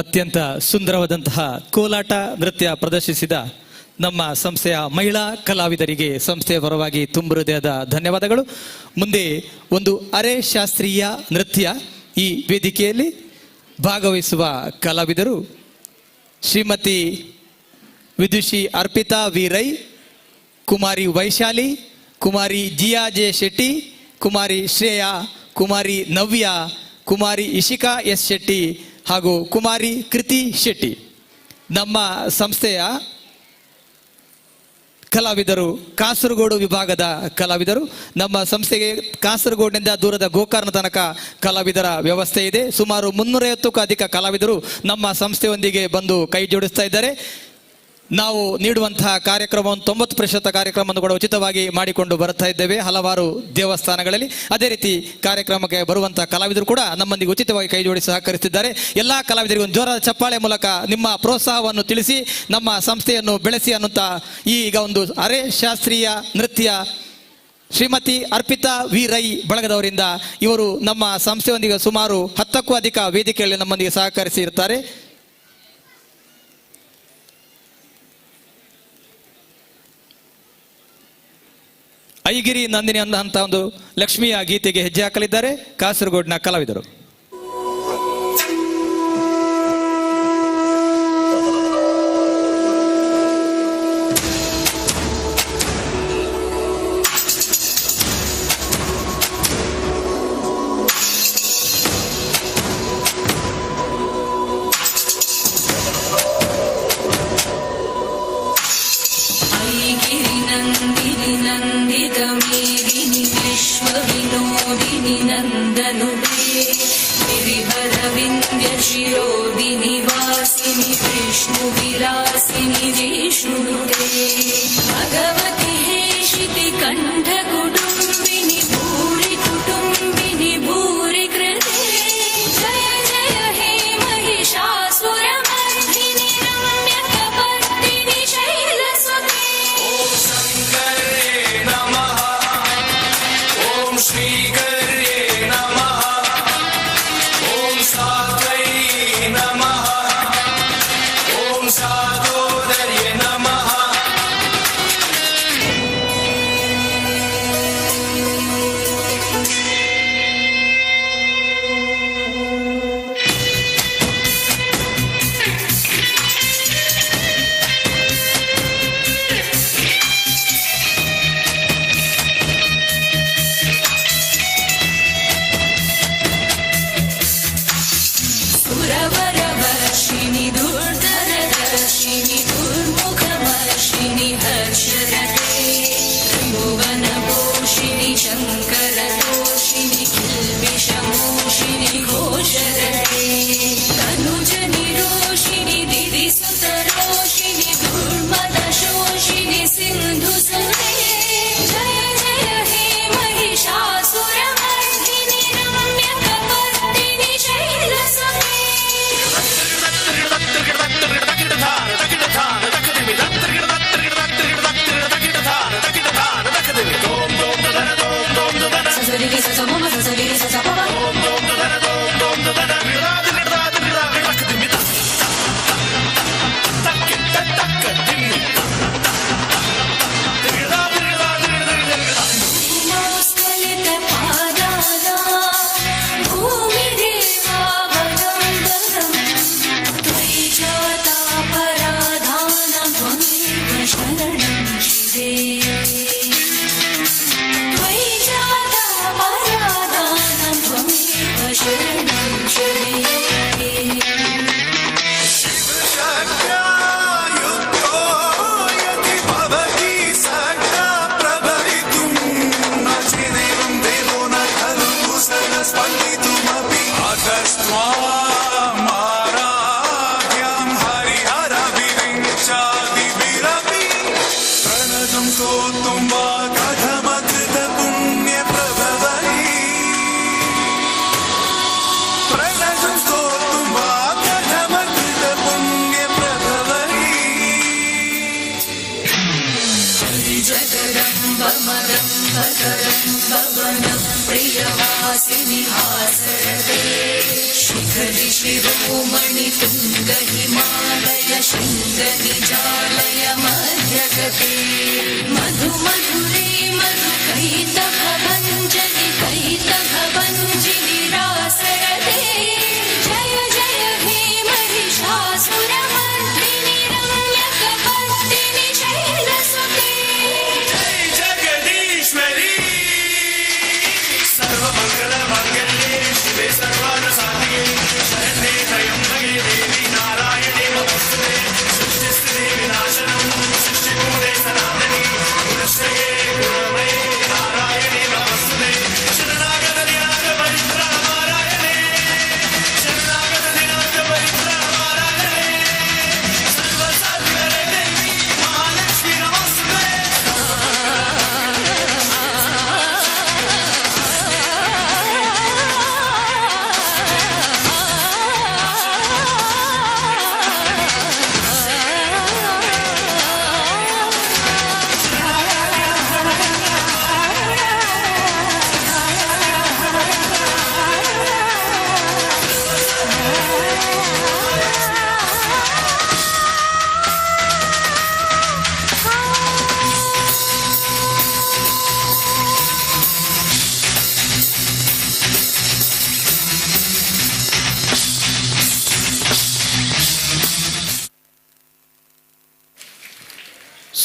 ಅತ್ಯಂತ ಸುಂದರವಾದಂತಹ ಕೋಲಾಟ ನೃತ್ಯ ಪ್ರದರ್ಶಿಸಿದ ನಮ್ಮ ಸಂಸ್ಥೆಯ ಮಹಿಳಾ ಕಲಾವಿದರಿಗೆ ಸಂಸ್ಥೆಯ ಪರವಾಗಿ ತುಂಬ ಹೃದಯದ ಧನ್ಯವಾದಗಳು. ಮುಂದೆ ಒಂದು ಅರೆ ಶಾಸ್ತ್ರೀಯ ನೃತ್ಯ ಈ ವೇದಿಕೆಯಲ್ಲಿ ಭಾಗವಹಿಸುವ ಕಲಾವಿದರು ಶ್ರೀಮತಿ ವಿದುಷಿ ಅರ್ಪಿತಾ ವಿ ರೈ, ಕುಮಾರಿ ವೈಶಾಲಿ, ಕುಮಾರಿ ಜಿಯಾ ಜೆ ಶೆಟ್ಟಿ, ಕುಮಾರಿ ಶ್ರೇಯಾ, ಕುಮಾರಿ ನವ್ಯ, ಕುಮಾರಿ ಇಶಿಕಾ ಎಸ್ ಶೆಟ್ಟಿ ಹಾಗೂ ಕುಮಾರಿ ಕೃತಿ ಶೆಟ್ಟಿ. ನಮ್ಮ ಸಂಸ್ಥೆಯ ಕಲಾವಿದರು ಕಾಸರಗೋಡು ವಿಭಾಗದ ಕಲಾವಿದರು. ನಮ್ಮ ಸಂಸ್ಥೆಗೆ ಕಾಸರಗೋಡಿನಿಂದ ದೂರದ ಗೋಕರ್ಣ ತನಕ ಕಲಾವಿದರ ವ್ಯವಸ್ಥೆ ಇದೆ. ಸುಮಾರು 350ಕ್ಕೂ ಅಧಿಕ ಕಲಾವಿದರು ನಮ್ಮ ಸಂಸ್ಥೆಯೊಂದಿಗೆ ಬಂದು ಕೈ ಜೋಡಿಸ್ತಾ ಇದ್ದಾರೆ. ನಾವು ನೀಡುವಂತಹ ಕಾರ್ಯಕ್ರಮವನ್ನು 90% ಕಾರ್ಯಕ್ರಮವನ್ನು ಕೂಡ ಉಚಿತವಾಗಿ ಮಾಡಿಕೊಂಡು ಬರ್ತಾ ಇದ್ದೇವೆ ಹಲವಾರು ದೇವಸ್ಥಾನಗಳಲ್ಲಿ. ಅದೇ ರೀತಿ ಕಾರ್ಯಕ್ರಮಕ್ಕೆ ಬರುವಂತಹ ಕಲಾವಿದರು ಕೂಡ ನಮ್ಮೊಂದಿಗೆ ಉಚಿತವಾಗಿ ಕೈ ಜೋಡಿಸಿ ಸಹಕರಿಸುತ್ತಿದ್ದಾರೆ. ಎಲ್ಲ ಕಲಾವಿದರಿಗೂ ಒಂದು ಜೋರಾದ ಚಪ್ಪಾಳೆ ಮೂಲಕ ನಿಮ್ಮ ಪ್ರೋತ್ಸಾಹವನ್ನು ತಿಳಿಸಿ ನಮ್ಮ ಸಂಸ್ಥೆಯನ್ನು ಬೆಳೆಸಿ ಅನ್ನುತ್ತಾ ಈಗ ಒಂದು ಅರೆ ಶಾಸ್ತ್ರೀಯ ನೃತ್ಯ ಶ್ರೀಮತಿ ಅರ್ಪಿತಾ ವಿ ರೈ ಬಳಗದವರಿಂದ ಇವರು ನಮ್ಮ ಸಂಸ್ಥೆಯೊಂದಿಗೆ ಸುಮಾರು 10ಕ್ಕೂ ಅಧಿಕ ವೇದಿಕೆಯಲ್ಲಿ ನಮ್ಮೊಂದಿಗೆ ಸಹಕರಿಸಿ ಇರ್ತಾರೆ. ಐಗಿರಿ ನಂದಿನಿ ಅಂತ ಒಂದು ಲಕ್ಷ್ಮಿಯ ಗೀತೆಗೆ ಹೆಜ್ಜೆ ಹಾಕಲಿದ್ದಾರೆ ಕಾಸರಗೋಡಿನ ಕಲಾವಿದರು. नंदितमेदिनि विश्वविनोदिनि नन्दनुते गिरिवरविन्द्य शिरोदिनि वासिनि विष्णुविलासिनि विष्णुनुते भगवति हेशिति कण्ठकुटुम्बिनि भूरि कुटुम्बिनि भूरि कृते जय जय हे महिषासुरमर्दिनि रम्यकपर्दिनि शैलसुते श्रीकर्ये नमः, ॐ सात्वै नमः, ॐ सातोदर्ये नमः. सुरवरवर्षिणि दुर्धरदर्शिनि दुर्मुखवर्षिणि हर्षरते त्रिभुवनपोषिणि शङ्करतोषिणि किल्बिषमोषिणि घोषरते तनुजनिरोषिणि दिदिसुतरोषिणि दुर्मदशोषिणि सिन्धुसुते जय जय हे महिषासुरमर्दिनि रम्यकपर्दिनि शैलसुते प्रियवासिनि हासरते शिखरि शिरो मणितुङ्ग हिमालय शृङ्ग निजालय मध्यगते मधु मधुरे मधु कैतभ भञ्जनि कैतभ भञ्जिनि रासरते जय जय हे महिषासुरमर्दिनि रम्यकपर्दिनि शैलसुते जय जगदीश्वरी सर्वमङ्गलमाङ्गल्ये शिवे सर्वार्थसाधिके शरण्ये त्र्यम्बके देवी नारायणे नमोस्तुते सृष्टिस्थिति विनाशनं सृष्टिमूले सनातनी गुरुश्रये गुरुमये नारायणे नमोस्तुते शरणागत दिनाथ परित्राणारायणे शरणागत दिनाथ परित्राणारायणे सर्वसात्वरे देवी महालक्ष्मी नमोस्तुते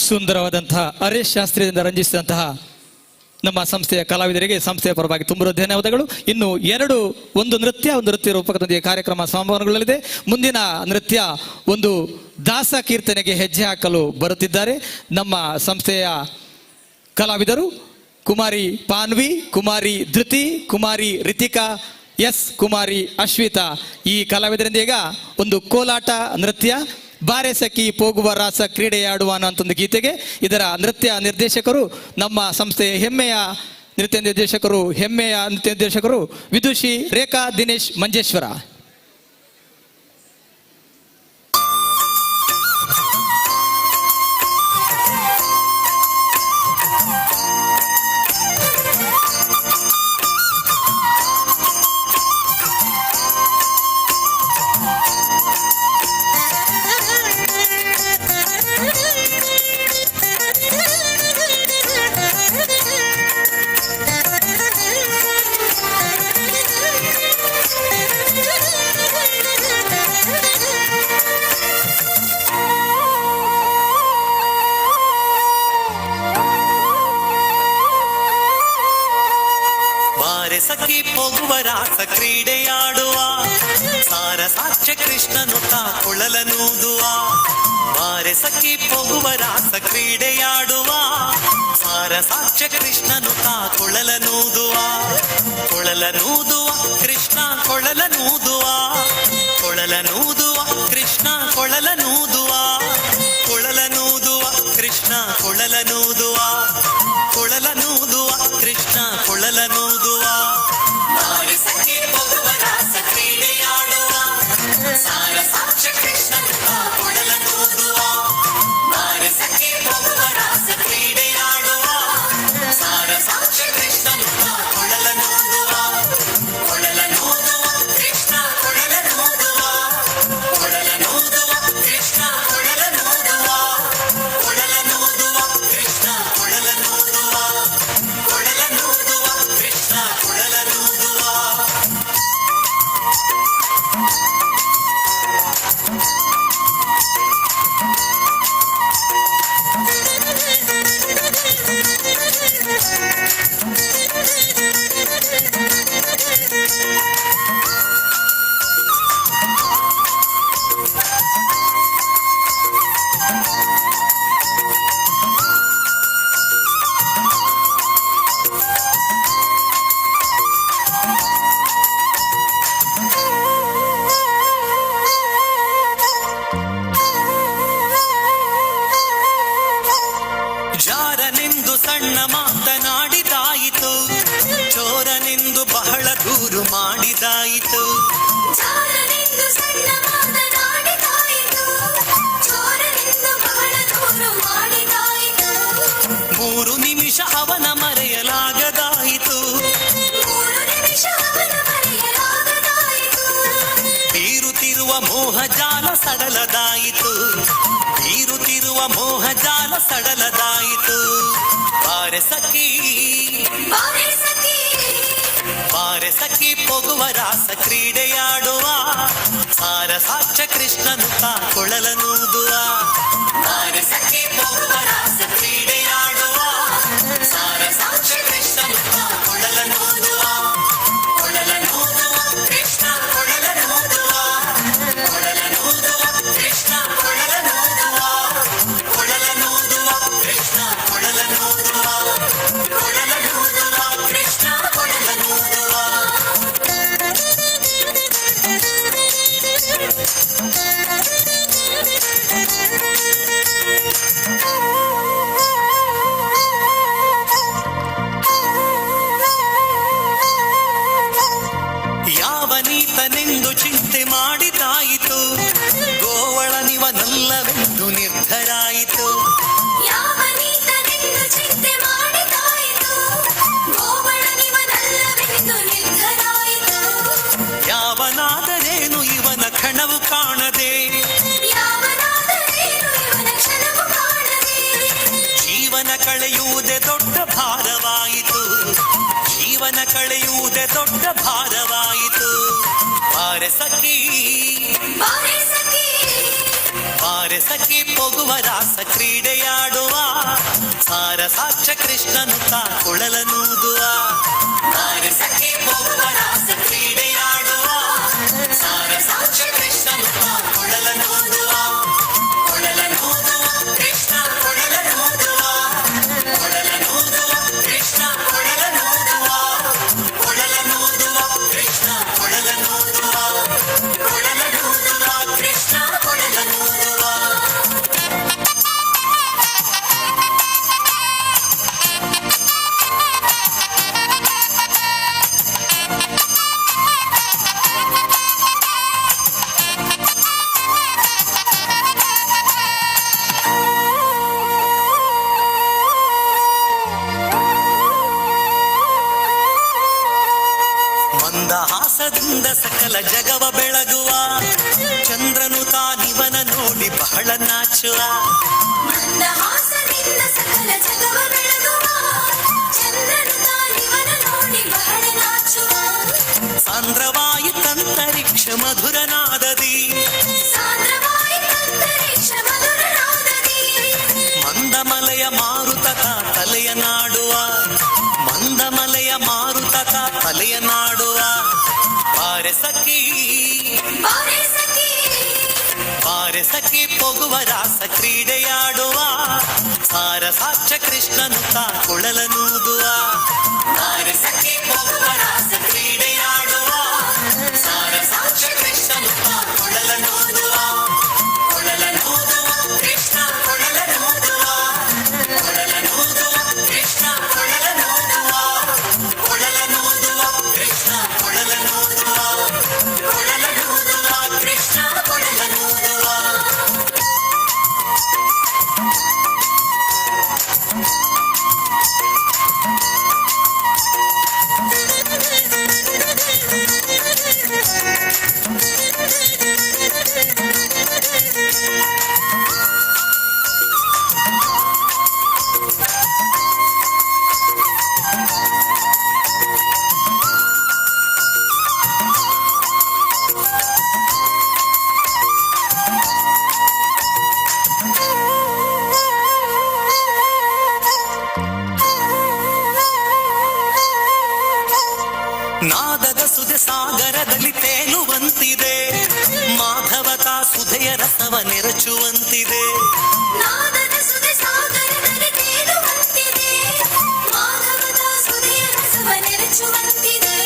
ಸುಂದರವಾದಂತಹ ಹರೀಶ್ ಶಾಸ್ತ್ರಿಯಿಂದ ರಂಜಿಸಿದಂತಹ ನಮ್ಮ ಸಂಸ್ಥೆಯ ಕಲಾವಿದರಿಗೆ ಸಂಸ್ಥೆಯ ಪರವಾಗಿ ತುಂಬ ಧನ್ಯವಾದಗಳು. ಇನ್ನು ಒಂದು ನೃತ್ಯ ರೂಪಕದೊಂದಿಗೆ ಕಾರ್ಯಕ್ರಮ ಸಂಭವನಗೊಳ್ಳಲಿದೆ. ಮುಂದಿನ ನೃತ್ಯ ಒಂದು ದಾಸ ಕೀರ್ತನೆಗೆ ಹೆಜ್ಜೆ ಹಾಕಲು ಬರುತ್ತಿದ್ದಾರೆ ನಮ್ಮ ಸಂಸ್ಥೆಯ ಕಲಾವಿದರು ಕುಮಾರಿ ಪಾನ್ವಿ, ಕುಮಾರಿ ಧೃತಿ, ಕುಮಾರಿ ರಿತಿಕಾ ಎಸ್, ಕುಮಾರಿ ಅಶ್ವಿತಾ. ಈ ಕಲಾವಿದರಿಂದ ಈಗ ಒಂದು ಕೋಲಾಟ ನೃತ್ಯ ಬಾರೆ ಸಖಿ ಹೋಗುವ ರಾಸ ಕ್ರೀಡೆಯಾಡುವ ಅನ್ನೋ ಒಂದು ಗೀತೆಗೆ ಇದರ ನೃತ್ಯ ನಿರ್ದೇಶಕರು ನಮ್ಮ ಸಂಸ್ಥೆಯ ಹೆಮ್ಮೆಯ ನೃತ್ಯ ನಿರ್ದೇಶಕರು ವಿದುಷಿ ರೇಖಾ ದಿನೇಶ್ ಮಂಜೇಶ್ವರ. ಸಖಿ ಹೋಗುವ ರಾಸ ಕ್ರೀಡೆಯಾಡುವ ಸಾರ ಸಾಕ್ಷ್ಯ ಕೃಷ್ಣನು ಕೊಳಲನೂದುವ ಬಾರೆ ಸಖಿ ಹೋಗುವ ರಾಸ ಕ್ರೀಡೆಯಾಡುವ ಸಾರ ಸಾಕ್ಷ್ಯ ಕೃಷ್ಣನು ಕೊಳಲನೂದುವ ಕೃಷ್ಣ ಕೊಳಲನೂದುವ ಕೃಷ್ಣ ಕೊಳಲನೂದುವ ಕೃಷ್ಣ ಕೊಳಲನೂದುವ ಕೃಷ್ಣ ಕೊಳಲನೂದುವ ಬಾರೆ ಸಖಿ ಹೋಗುವ ರಾಸ ಕ್ರೀಡೆಯಾಡುವ ಸಾರ ಸಾಕ್ಷ್ಯ ಕೃಷ್ಣನು ಕೊಳಲನೂದುವ ಬಾರೆ ಸಖಿ ಹೋಗುವ ರಾಸ ಕ್ರೀಡೆಯಾಡುವ ಸಾರ ಸಾಕ್ಷ್ಯ ಕೃಷ್ಣನು ಕೊಳಲನೂದುವ ಕೃಷ್ಣ ಕೊಳಲನೂದುವ ಕೃಷ್ಣ ಕೊಳಲನೂದುವ ಕೃಷ್ಣ ಕೊಳಲನೂದುವ ಬೀರುತ್ತಿರುವ ಮೋಹಜಾಲ ಸಡಲದಾಯಿತು, ಬೀರುತ್ತಿರುವ ಮೋಹಜಾಲ ಸಡಲದಾಯಿತು. ಬಾರೆ ಸಖಿ ಬಾರೆ ಸಖಿ ಬಾರೆ ಸಖಿ ಪೊಗುವ ರಾಸ ಕ್ರೀಡೆಯಾಡುವ, ಸಾರ ಸಾಕ್ಷ್ಯ ಕೃಷ್ಣನು ಕೊಳಲನೂದುವ. ಬಾರೆ ಸಖಿ ಪೊಗುವ ರಾಸ ಕ್ರೀಡೆಯಾಡುವ, ಸಾರ ಸಾಕ್ಷ್ಯ ಕೃಷ್ಣನು ಕೊಳಲನೂದುವ. ಕೊಳಲನೂದುವ ಕೃಷ್ಣ ಕೊಳಲನೂದುವ, ಕೊಳಲನೂದುವ ಕೃಷ್ಣ ಕೊಳಲನೂದುವ, ಕೊಳಲನೂದುವ ಕೃಷ್ಣ ಕೊಳಲನೂದುವ, ಕೊಳಲನೂದುವ ಕೃಷ್ಣ ಕೊಳಲನೂದುವ. ಯಾವನೀತನೆಂದು ಚಿಂತೆ ಮಾಡಿದಾಯಿತು, ಗೋವಳನಿವನಲ್ಲವೆಂದು ನಿರ್ಧರಾಯಿತು. ಯಾವನೀತನೆಂದು ಚಿಂತೆ ಮಾಡಿದಾಯಿತು, ಗೋವಳನಿವನಲ್ಲವೆಂದು ನಿರ್ಧರಾಯಿತು. ಯಾವನಾದರೇನು ಇವನ ಕಣವು ಕಾಣದೆ, ಯಾವನಾದರೇನು ಇವನ ಕ್ಷಣವು ಕಾಣದೆ, ಜೀವನ ಕಳೆಯುವುದೇ ದೊಡ್ಡ ಭಾರವಾಯಿತು, ಜೀವನ ಕಳೆಯುವುದೇ ದೊಡ್ಡ ಭಾರವಾಯಿತು. ಬಾರೆ ಸಖಿ ಬಾರೆ ಸಖಿ ಬಾರೆ ಸಖಿ ಪೊಗುವ ರಾಸ ಕ್ರೀಡೆಯಾಡುವ, ಸಾರ ಸಾಕ್ಷ್ಯ ಕೃಷ್ಣನು ಕೊಳಲನೂದುವ. ಬಾರೆ ಸಖಿ ಪೊಗುವ ರಾಸ ಕ್ರೀಡೆಯಾಡುವ, ಸಾರ ಸಾಕ್ಷ್ಯ ಕೃಷ್ಣನು ಕೊಳಲನೂದುವ. ಕೊಳಲನೂದುವ ಕೃಷ್ಣ ಕೊಳಲನೂದುವ, ಕೊಳಲನೂದುವ ಕೃಷ್ಣ ಕೊಳಲನೂದುವ, ಕೊಳಲನೂದುವ ಕೃಷ್ಣ ಕೊಳಲನೂದುವ, ಕೊಳಲನೂದುವ ಕೃಷ್ಣ ಕೊಳಲನೂದುವ. ಮಂದಹಾಸದಿಂದ ಸಕಲ ಜಗವ ಬೆಳಗುವ, ಚಂದ್ರನು ತಾನಿವನ ನೋಡಿ ಬಹಳ ನಾಚುವ. ಮಂದಹಾಸದಿಂದ ಸಕಲ ಜಗವ ಬೆಳಗುವ, ಚಂದ್ರನು ತಾನಿವನ ನೋಡಿ ಬಹಳ ನಾಚುವ. ಸಾಂದ್ರವಾಯಿತಂತರಿಕ್ಷ ಮಧುರನಾದದಿ, ಸಾಂದ್ರವಾಯಿತಂತರಿಕ್ಷ ಮಧುರನಾದದಿ, ಮಂದಮಲೆಯ ಮಾರುತಕ ತಲೆಯ ನಾಡುವ, ಮಂದಮಲೆಯ ಮಾರುತಕ ತಲೆಯ ನಾಡುವ. ಬಾರೆ ಸಖಿ ಬಾರೆ ಸಖಿ ಬಾರೆ ಸಖಿ ಪೊಗುವ ರಾಸ ಕ್ರೀಡೆಯಾಡುವ, ಸಾರ ಸಾಕ್ಷ್ಯ ಕೃಷ್ಣನು ಕೊಳಲನೂದುವ. ಬಾರೆ ಸಖಿ ಪೊಗುವ ರಾಸ ಕ್ರೀಡೆಯಾಡುವ, ಸಾರ ಸಾಕ್ಷ್ಯ ಕೃಷ್ಣನು ಕೊಳಲನೂದುವ. ಕೊಳಲನೂದುವ ಕೃಷ್ಣ ಕೊಳಲನೂದುವ, ಕೊಳಲನೂದುವ ಕೃಷ್ಣ ಕೊಳಲನೂದುವ, ಕೊಳಲನೂದುವ ಕೃಷ್ಣ ಕೊಳಲನೂದುವ, ಕೊಳಲನೂದುವ ಕೃಷ್ಣ ಕೊಳಲನೂದುವ. ನಾದದ ಸುದೆ ಸಾಗರದಲ್ಲಿ ತೇಲುವಂತಿದೆ, ಮಾಧವತಾ ಸುಧೆಯ ರಸವ ನೆರಚುವಂತಿದೆ. ನಾದದ ಸುದೆ ಸಾಗರದಲ್ಲಿ ತೇಲುವಂತಿದೆ, ಮಾಧವದ ಸುದೆಯ ರಸವ ನೆರಚುವಂತಿದೆ.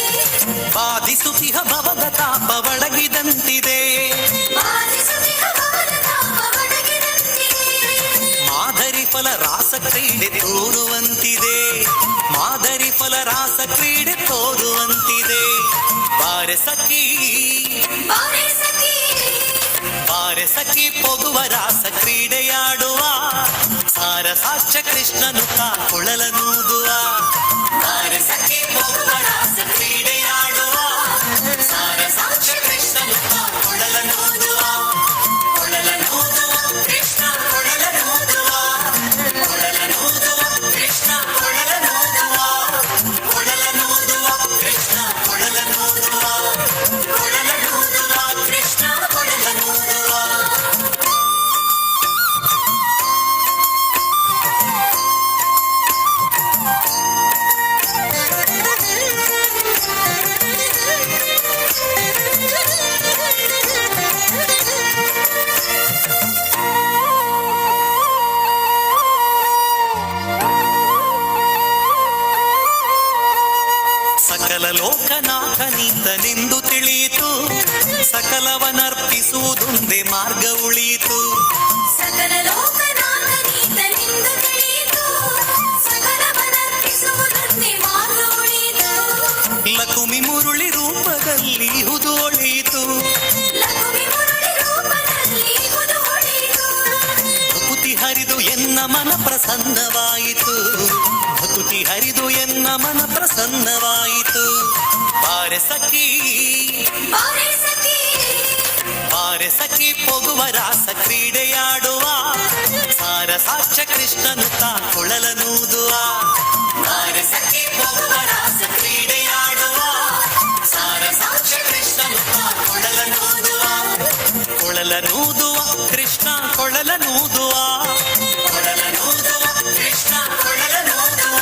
ಬಾಧಿಸುತಿಹ ಭವದ ತಾಪ ಒಡಗಿದಂತಿದೆ, ಬಾಧಿಸುತ್ತಿಹ ಭವದ ತಾಪ ಒಡಗಿದಂತಿದೆ. ಮಾದರಿ ಫಲ ರಾಸ ಕ್ರೀಡೆ ತೋರುವಂತಿದೆ, ಮಾದರಿ ಫಲ ರಾಸ ಕ್ರೀಡೆ ತೋರುವಂತಿದೆ. ಬಾರೆ ಸಖಿ ಬಾರೆ ಸಖಿ ಬಾರೆ ಸಖಿ ಪೊಗುವ ರಾಸ ಕ್ರೀಡೆಯಾಡುವ, ಸಾರ ಸಾಕ್ಷ್ಯ ಕೃಷ್ಣನು ಕೊಳಲನೂದುವ. ಬಾರೆ ಸಖಿ ಪೊಗುವ ರಾಸ ಕ್ರೀಡೆಯಾಡುವ, ಸಾರ ಸಾಕ್ಷ್ಯ ಕೃಷ್ಣನು ಕೊಳಲನೂದುವ. ನೀತನೆಂದು ತಿಳಿಯಿತು, ಸಕಲವನರ್ಪಿಸುವುದೊಂದೇ ಮಾರ್ಗ ಉಳಿಯಿತು. ಸಕಲ ಲೋಕನಾಥ ನೀತನೆಂದು ತಿಳಿಯಿತು, ಸಕಲವನರ್ಪಿಸುವುದೊಂದೇ ಮಾರ್ಗ ಉಳಿಯಿತು. ಲಕುಮಿ ಮುರುಳಿ ರೂಪದಲ್ಲಿ ಹುದು ಒಳಿಯಿತು, ಲಕುಮಿ ಮುರಳಿ ರೂಪದಲ್ಲಿ ಹುದು ಹೊಳೆಯಿತು. ಭಕುತಿ ಹರಿದು ಎನ್ನ ಮನ ಪ್ರಸನ್ನವಾಯಿತು, ಭಕುತಿ ಹರಿದು ಎನ್ನ ಮನ ಪ್ರಸನ್ನವಾಯಿತು. ಬಾರೆ ಸಖಿ ಬಾರೆ ಸಖಿ ಬಾರೆ ಸಖಿ ಪೊಗುವ ರಾಸ ಕ್ರೀಡೆಯಾಡುವ, ಸಾರ ಸಾಕ್ಷ ಕೃಷ್ಣನು ತಾ ಕೊಳಲನೂದುವ. ಬಾರೆ ಸಖಿ ಪೊಗುವ ರಾಸ ಕ್ರೀಡೆಯಾಡುವ, ಸಾರ ಸಾಕ್ಷ ಕೃಷ್ಣನು ತಾ ಕೊಳಲನೂದುವ. ಕೊಳಲನೂದುವ ಕೃಷ್ಣ ಕೊಳಲನೂದುವ, ಕೊಳಲನೂದುವ ಕೃಷ್ಣ ಕೊಳಲನೂದುವ,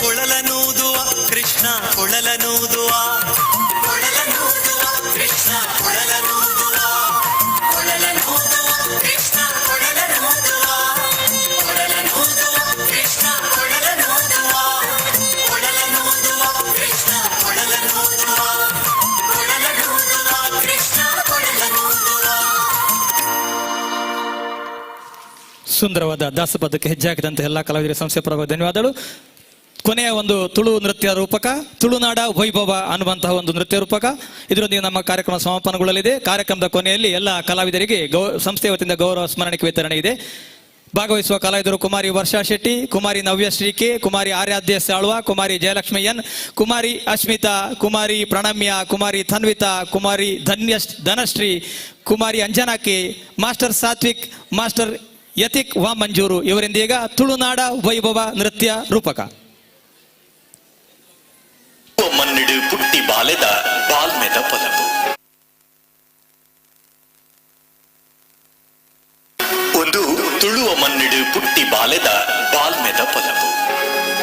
ಕೊಳಲನೂದುವ ಕೃಷ್ಣ ಕೊಳಲನೂದುವ, ಕೊಳಲನೂದುವ ಕೃಷ್ಣ ಕೊಳಲನೂದುವ, ಕೊಳಲನೂದುವ ಕೃಷ್ಣ ಕೊಳಲನೂದುವ, ಕೊಳಲನೂದುವ ಕೃಷ್ಣ ಕೊಳಲನೂದುವ, ಕೊಳಲನೂದುವ ಕೃಷ್ಣ ಕೊಳಲನೂದುವ, ಕೊಳಲನೂದುವ ಕೃಷ್ಣ ಕೊಳಲನೂದುವ. ಸುಂದರವಾದ ದಾಸಪದಕ್ಕೆ ಹೆಜ್ಜೆ ಹಾಕಿದಂತೆ ಎಲ್ಲ ಕಲಾವಿದರ ಸಂಸ್ಥೆ ಪರವಾಗಿ ಧನ್ಯವಾದಗಳು. ಕೊನೆಯ ಒಂದು ತುಳು ನೃತ್ಯ ರೂಪಕ, ತುಳುನಾಡ ವೈಭವ ಅನ್ನುವಂತಹ ಒಂದು ನೃತ್ಯ ರೂಪಕ. ಇದರೊಂದಿಗೆ ನಮ್ಮ ಕಾರ್ಯಕ್ರಮ ಸಮಾಪನಗೊಳ್ಳಲಿದೆ. ಕಾರ್ಯಕ್ರಮದ ಕೊನೆಯಲ್ಲಿ ಎಲ್ಲ ಕಲಾವಿದರಿಗೆ ಸಂಸ್ಥೆಯ ವತಿಯಿಂದ ಗೌರವ ಸ್ಮರಣೆ ವಿತರಣೆ ಇದೆ. ಭಾಗವಹಿಸುವ ಕಲಾವಿದರು ಕುಮಾರಿ ವರ್ಷಾ ಶೆಟ್ಟಿ, ಕುಮಾರಿ ನವ್ಯಶ್ರೀ ಕೆ, ಕುಮಾರಿ ಆರಾಧ್ಯ ಸಾಳ್ವ, ಕುಮಾರಿ ಜಯಲಕ್ಷ್ಮಿ ಎನ್, ಕುಮಾರಿ ಅಶ್ಮಿತಾ, ಕುಮಾರಿ ಪ್ರಣಮ್ಯ, ಕುಮಾರಿ ತನ್ವಿತಾ, ಕುಮಾರಿ ಧನಶ್ರೀ, ಕುಮಾರಿ Anjana K, master Satvik, master Yathik ವಾ ಮಂಜೂರು ಇವರಿಂದ ಈಗ ತುಳುನಾಡ ವೈಭವ ನೃತ್ಯ ರೂಪಕ. ಮನ್ನಿಡು ಪುಟ್ಟಿ ಬಾಲೆದ ಬಾಲ್ಮೆದ ಪೊಲಪು, ಒಂದು ತುಳುವ ಮನ್ನಿಡು ಪುಟ್ಟಿ ಬಾಲೆದ ಬಾಲ್ಮೆದ ಪೊಲಪು.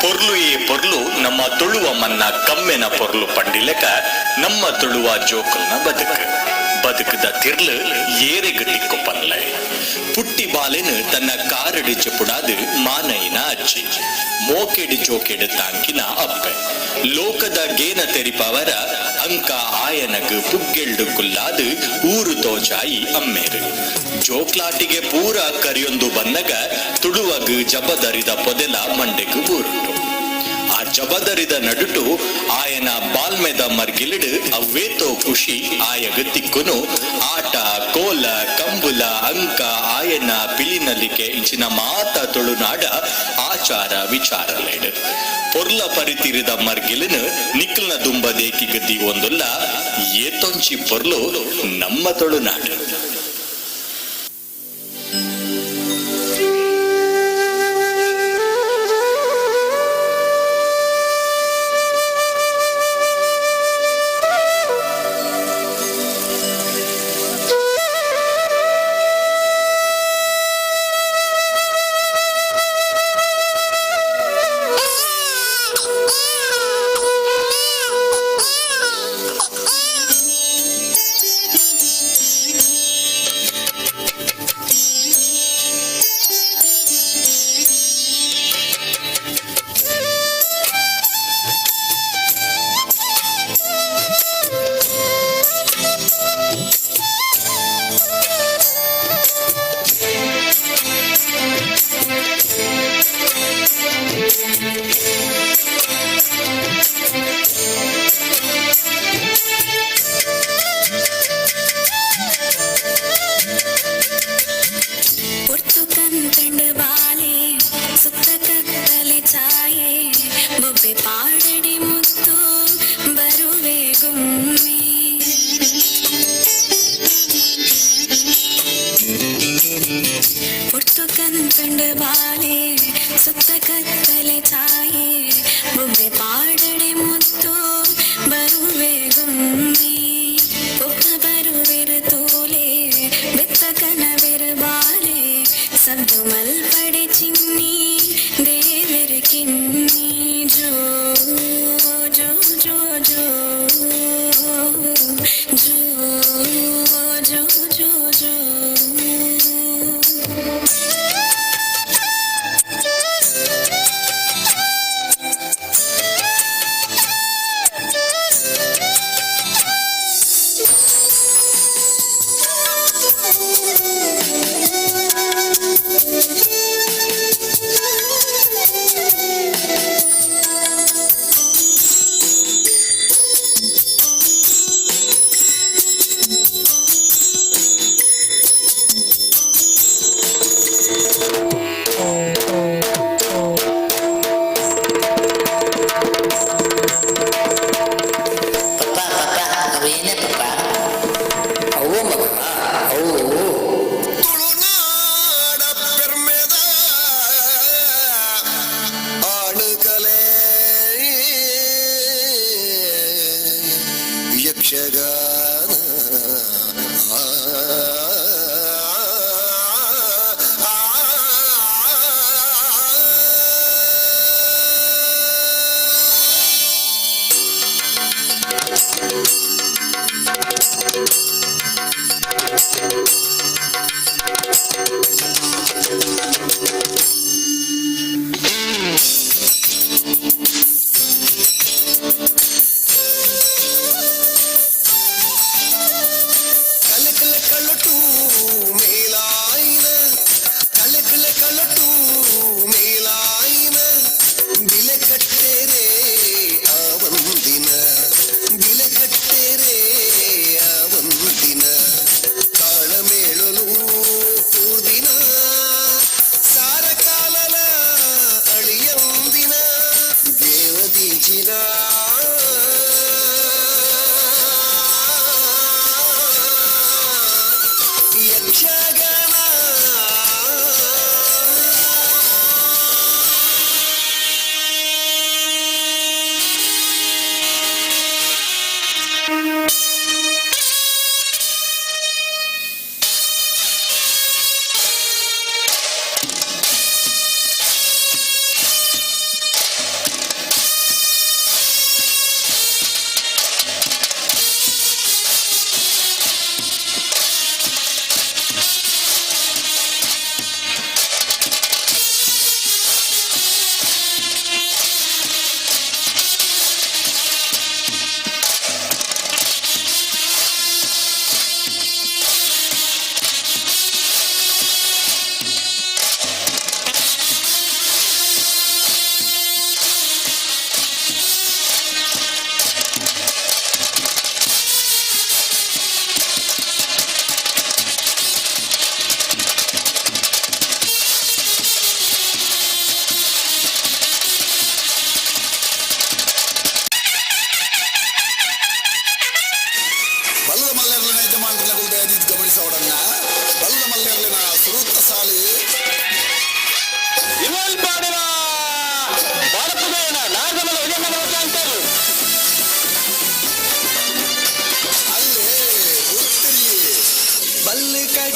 ಪೊರ್ಲು ಏ ಪೊರ್ಲು ನಮ್ಮ ತುಳುವ ಮನ್ನ ಕಮ್ಮೆನ ಪೊರ್ಲು ಪಂಡಿಲೆಕ ನಮ್ಮ ತುಳುವ ಜೋಕಲ್ನ ಬದುಕು ಬದುಕದ ತಿರ್ಲು ಏರೆಗಟ್ಟಿಕ್ಕು ಪನ್ಲೆ. ಪುಟ್ಟಿ ಬಾಲೆನು ತನ್ನ ಕಾರಡು ಚೆಪುಡಾದು ಮಾನೈನ ಅಚ್ಚಿ, ಮೋಕೆಡು ಜೋಕೆಡು ತಾಂಕಿನ ಅಪ್ಪೆ. ಲೋಕದ ಗೇನ ತೆರಿಪವರ ಅಂಕ ಆಯನಗು ಪುಗ್ಗೆಳ್ಡು ಕುಲ್ಲಾದು ಊರು ತೋಚಾಯಿ ಅಮ್ಮೇರು. ಜೋಕ್ಲಾಟಿಗೆ ಪೂರ ಕರಿಯೊಂದು ಬನ್ನಗ ತುಳುವಗು ಜಬದರಿದ ಪೊದೆಲ ಮಂಡೆಗು ಊರುಟು. ಆ ಜಬದರಿದ ನಡುಟು ಆಯನ ಬಾಲ್ಮೆದ ಮರ್ಗಿಲಿಡು ಅವ್ವೇತೋ ಖುಷಿ ಆಯಗ ತಿಕ್ಕುನು. ಆಟ ಕೋಲ ಕಂಬುಲ ಅಂಕ ಆಯನ ಪಿಲಿನಲಿಕೆ ಇಂಚಿನ ಮಾತ ತುಳುನಾಡ ಆಚಾರ ವಿಚಾರಲೇಡು. ಪೊರ್ಲ ಪರಿತಿರಿದ ಮರ್ಗಿಲಿನ ನಿಕ್ಲನ ದುಂಬ ದೇಕಿಗದ್ದಿ ಒಂದುಲ್ಲ ಏತೊಂಚಿ ಪೊರ್ಲು ನಮ್ಮ ತುಳುನಾಡು.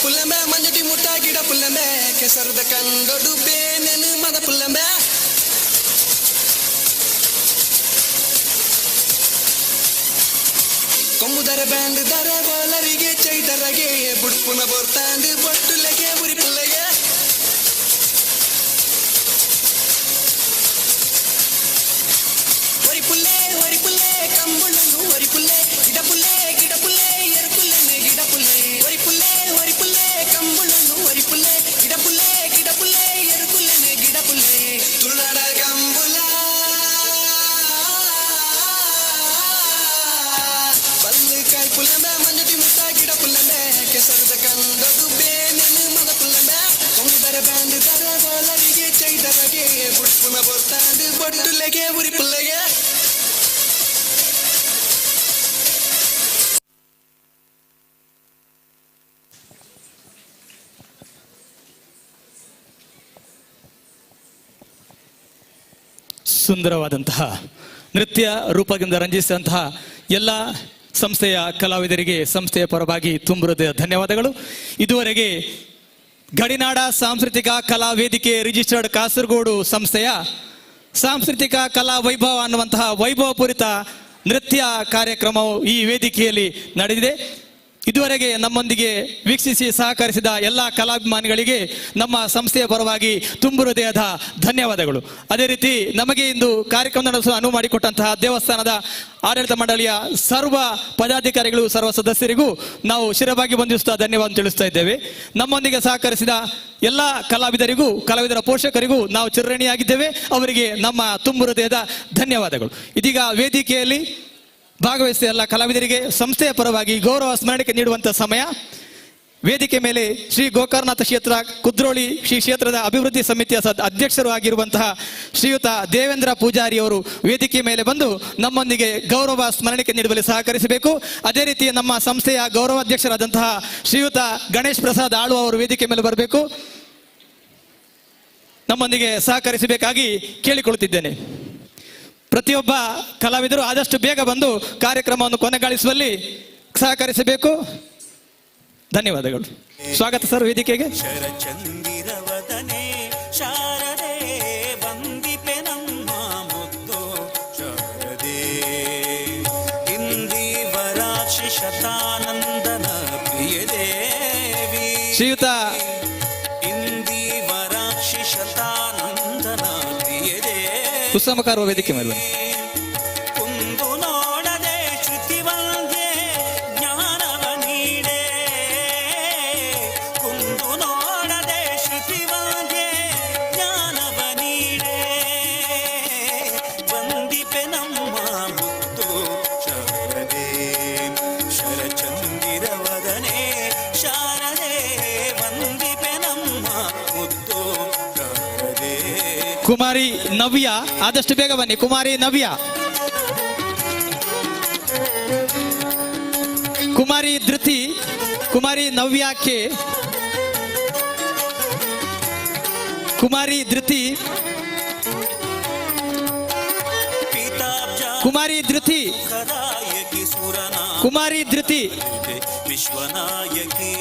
ಪುಲ್ಲಂಬೆ ಮಂಜಟಿ ಮುಟ್ಟ ಗಿಡ ಪುಲ್ಲಂಬೆ ಕೆಸರದ ಕಂಡೊಡು ಬೇನೆನು ಮದ ಪುಲ್ಲಂಬೆ ಕೊಮ್ಮುದರ ಬ್ಯಾಂಡ್ ದರ ಬೋಲರಿಗೆ ಚೈತರಗೆ ಬುಡ್ಪುನ ಬೋರ್ತಾಂದು ಬೊಟ್ಟುಲೆಗೆ ಉರಿ ಪುಲ್ಲೆಗೆ ಒರಿ ಪುಲ್ಲೆ ಕಂಬುಳ್ಳನು ಒರಿ ಪುಲ್ಲೆ ಗಿಡ ಪುಲ್ಲೆ ಎರು ಪುಲ್ಲೆನು ಗಿಡ ಪುಲ್ಲೆ ಒರಿ ಪುಲ್ಲೆ ಕಂಬುಳ್ಳನು ಒರಿ ಪುಲ್ಲೆ ಗಿಡ ಪುಲ್ಲೆ ಎರು ಪುಲ್ಲೆನು ಗಿಡ ಪುಲ್ಲೆ ತುಳುನಾಡ ಕಂಬುಲ ಬಲ್ಲುಕಾಯಿ ಪುಲ್ಲಂಬೆ ಮಂಜಟಿ ಮುಟ್ಟ ಗಿಡ ಪುಲ್ಲಂಬೆ ಕೆಸರದ ಕಂಡದು ಬೇನೆನು ಮದ ಪುಲ್ಲಂಬೆ ಕೊಮ್ಮುದರ ಬ್ಯಾಂಡ್ ದರ ಬೋಲರಿಗೆ ಚೈತರಗೆ ಬುಡ್ಪುನ ಬೋರ್ತಾಂದು ಬೊಟ್ಟುಲೆಗೆ ಉರಿ ಪುಲ್ಲೆಗೆ ಸುಂದರವಾದಂತಹ ನೃತ್ಯ ರೂಪದಿಂದ ರಂಜಿಸಿದಂತಹ ಎಲ್ಲ ಸಂಸ್ಥೆಯ ಕಲಾವಿದರಿಗೆ ಸಂಸ್ಥೆಯ ಪರವಾಗಿ ತುಂಬ ಹೃದಯ ಧನ್ಯವಾದಗಳು. ಇದುವರೆಗೆ ಗಡಿನಾಡ ಸಾಂಸ್ಕೃತಿಕ ಕಲಾ ವೇದಿಕೆ ರಿಜಿಸ್ಟರ್ಡ್ ಕಾಸರಗೋಡು ಸಂಸ್ಥೆಯ ಸಾಂಸ್ಕೃತಿಕ ಕಲಾ ವೈಭವ ಅನ್ನುವಂತಹ ವೈಭವಪೂರಿತ ನೃತ್ಯ ಕಾರ್ಯಕ್ರಮವು ಈ ವೇದಿಕೆಯಲ್ಲಿ ನಡೆದಿದೆ. ಇದುವರೆಗೆ ನಮ್ಮೊಂದಿಗೆ ವೀಕ್ಷಿಸಿ ಸಹಕರಿಸಿದ ಎಲ್ಲ ಕಲಾಭಿಮಾನಿಗಳಿಗೆ ನಮ್ಮ ಸಂಸ್ಥೆಯ ಪರವಾಗಿ ತುಂಬ ಹೃದಯದ ಧನ್ಯವಾದಗಳು. ಅದೇ ರೀತಿ ನಮಗೆ ಇಂದು ಕಾರ್ಯಕ್ರಮ ನಡೆಸಲು ಅನುವು ಮಾಡಿಕೊಟ್ಟಂತಹ ದೇವಸ್ಥಾನದ ಆಡಳಿತ ಮಂಡಳಿಯ ಸರ್ವ ಪದಾಧಿಕಾರಿಗಳು ಸರ್ವ ಸದಸ್ಯರಿಗೂ ನಾವು ಶಿರವಾಗಿ ವಂದಿಸುತ್ತಾ ಧನ್ಯವಾದ ತಿಳಿಸ್ತಾ ಇದ್ದೇವೆ. ನಮ್ಮೊಂದಿಗೆ ಸಹಕರಿಸಿದ ಎಲ್ಲ ಕಲಾವಿದರಿಗೂ ಕಲಾವಿದರ ಪೋಷಕರಿಗೂ ನಾವು ಚಿರಋಣಿಯಾಗಿದ್ದೇವೆ. ಅವರಿಗೆ ನಮ್ಮ ತುಂಬ ಹೃದಯದ ಧನ್ಯವಾದಗಳು. ಇದೀಗ ವೇದಿಕೆಯಲ್ಲಿ ಭಾಗವಹಿಸಿದ ಎಲ್ಲ ಕಲಾವಿದರಿಗೆ ಸಂಸ್ಥೆಯ ಪರವಾಗಿ ಗೌರವ ಸ್ಮರಣೆ ನೀಡುವಂತಹ ಸಮಯ. ವೇದಿಕೆ ಮೇಲೆ ಶ್ರೀ ಗೋಕರ್ಣನಾಥ ಕ್ಷೇತ್ರ ಕುದ್ರೋಳಿ ಶ್ರೀ ಕ್ಷೇತ್ರದ ಅಭಿವೃದ್ಧಿ ಸಮಿತಿಯ ಅಧ್ಯಕ್ಷರು ಆಗಿರುವಂತಹ ಶ್ರೀಯುತ ದೇವೇಂದ್ರ ಪೂಜಾರಿ ಅವರು ವೇದಿಕೆ ಮೇಲೆ ಬಂದು ನಮ್ಮೊಂದಿಗೆ ಗೌರವ ಸ್ಮರಣೆ ನೀಡುವಲ್ಲಿ ಸಹಕರಿಸಬೇಕು. ಅದೇ ರೀತಿ ನಮ್ಮ ಸಂಸ್ಥೆಯ ಗೌರವಾಧ್ಯಕ್ಷರಾದಂತಹ ಶ್ರೀಯುತ ಗಣೇಶ್ ಪ್ರಸಾದ್ ಆಳ್ವ ಅವರು ವೇದಿಕೆ ಮೇಲೆ ಬರಬೇಕು, ನಮ್ಮೊಂದಿಗೆ ಸಹಕರಿಸಬೇಕಾಗಿ ಕೇಳಿಕೊಳ್ಳುತ್ತಿದ್ದೇನೆ. ಪ್ರತಿಯೊಬ್ಬ ಕಲಾವಿದರು ಆದಷ್ಟು ಬೇಗ ಬಂದು ಕಾರ್ಯಕ್ರಮವನ್ನು ಕೊನೆಗಾಣಿಸುವಲ್ಲಿ ಸಹಕರಿಸಬೇಕು. ಧನ್ಯವಾದಗಳು. ಸ್ವಾಗತ ಸರ್ ವೇದಿಕೆಗೆ. ಶರಚಂದಿರವದನೆ ಶಾರದೆ ಬಂದಿಪೆ ನಮ್ಮ ಮುದ್ದು ಶಾರದೆ ಇಂದಿವರಾಕ್ಷಿ ಶತಾನಂದನ ಪ್ರಿಯದೇ ದೇವಿ ಶ್ರೀಯುತ ಇಂದಿವರಾಕ್ಷಿ ಶತಾನಂದನ ಪ್ರಿಯ ದೇವಿ ಕುಸುಮಕಾರ ವೇದಿಕೆ ಮೇಲೆ ಬನ್ನಿ. ಕುಂದು ನೋಡದೆ ಶ್ರುತಿವಂಗೆ ಜ್ಞಾನವ ನೀಡೆ ಕುಂದು ನೋಡದೆ ಶ್ರುತಿವಂಗೆ ಜ್ಞಾನವ ನೀಡೆ ವಂದಿಪೆ ನಮ್ಮ ಮುತ್ತು ಶಾರದೆ ಶರಚಂದಿರವದನೆ ಶಾರದೆ ವಂದಿಪೆ ನಮ್ಮ ಮುತ್ತು ಶಾರದೆ. ಕುಮಾರಿ ನವ್ಯ ಆದಷ್ಟು ಬೇಗ ಬನ್ನಿ. ಕುಮಾರಿ ನವ್ಯ, ಕುಮಾರಿ ಧೃತಿ, ಕುಮಾರಿ ನವ್ಯಕ್ಕೆ, ಕುಮಾರಿ ಧೃತಿ, ಪೀತಾಬ್ಜ ಕುಮಾರಿ ಧೃತಿ, ಕದಾಯಕಿ ಸುರನಾ ಕುಮಾರಿ ಧೃತಿ, ವಿಶ್ವನಾಯಕಿ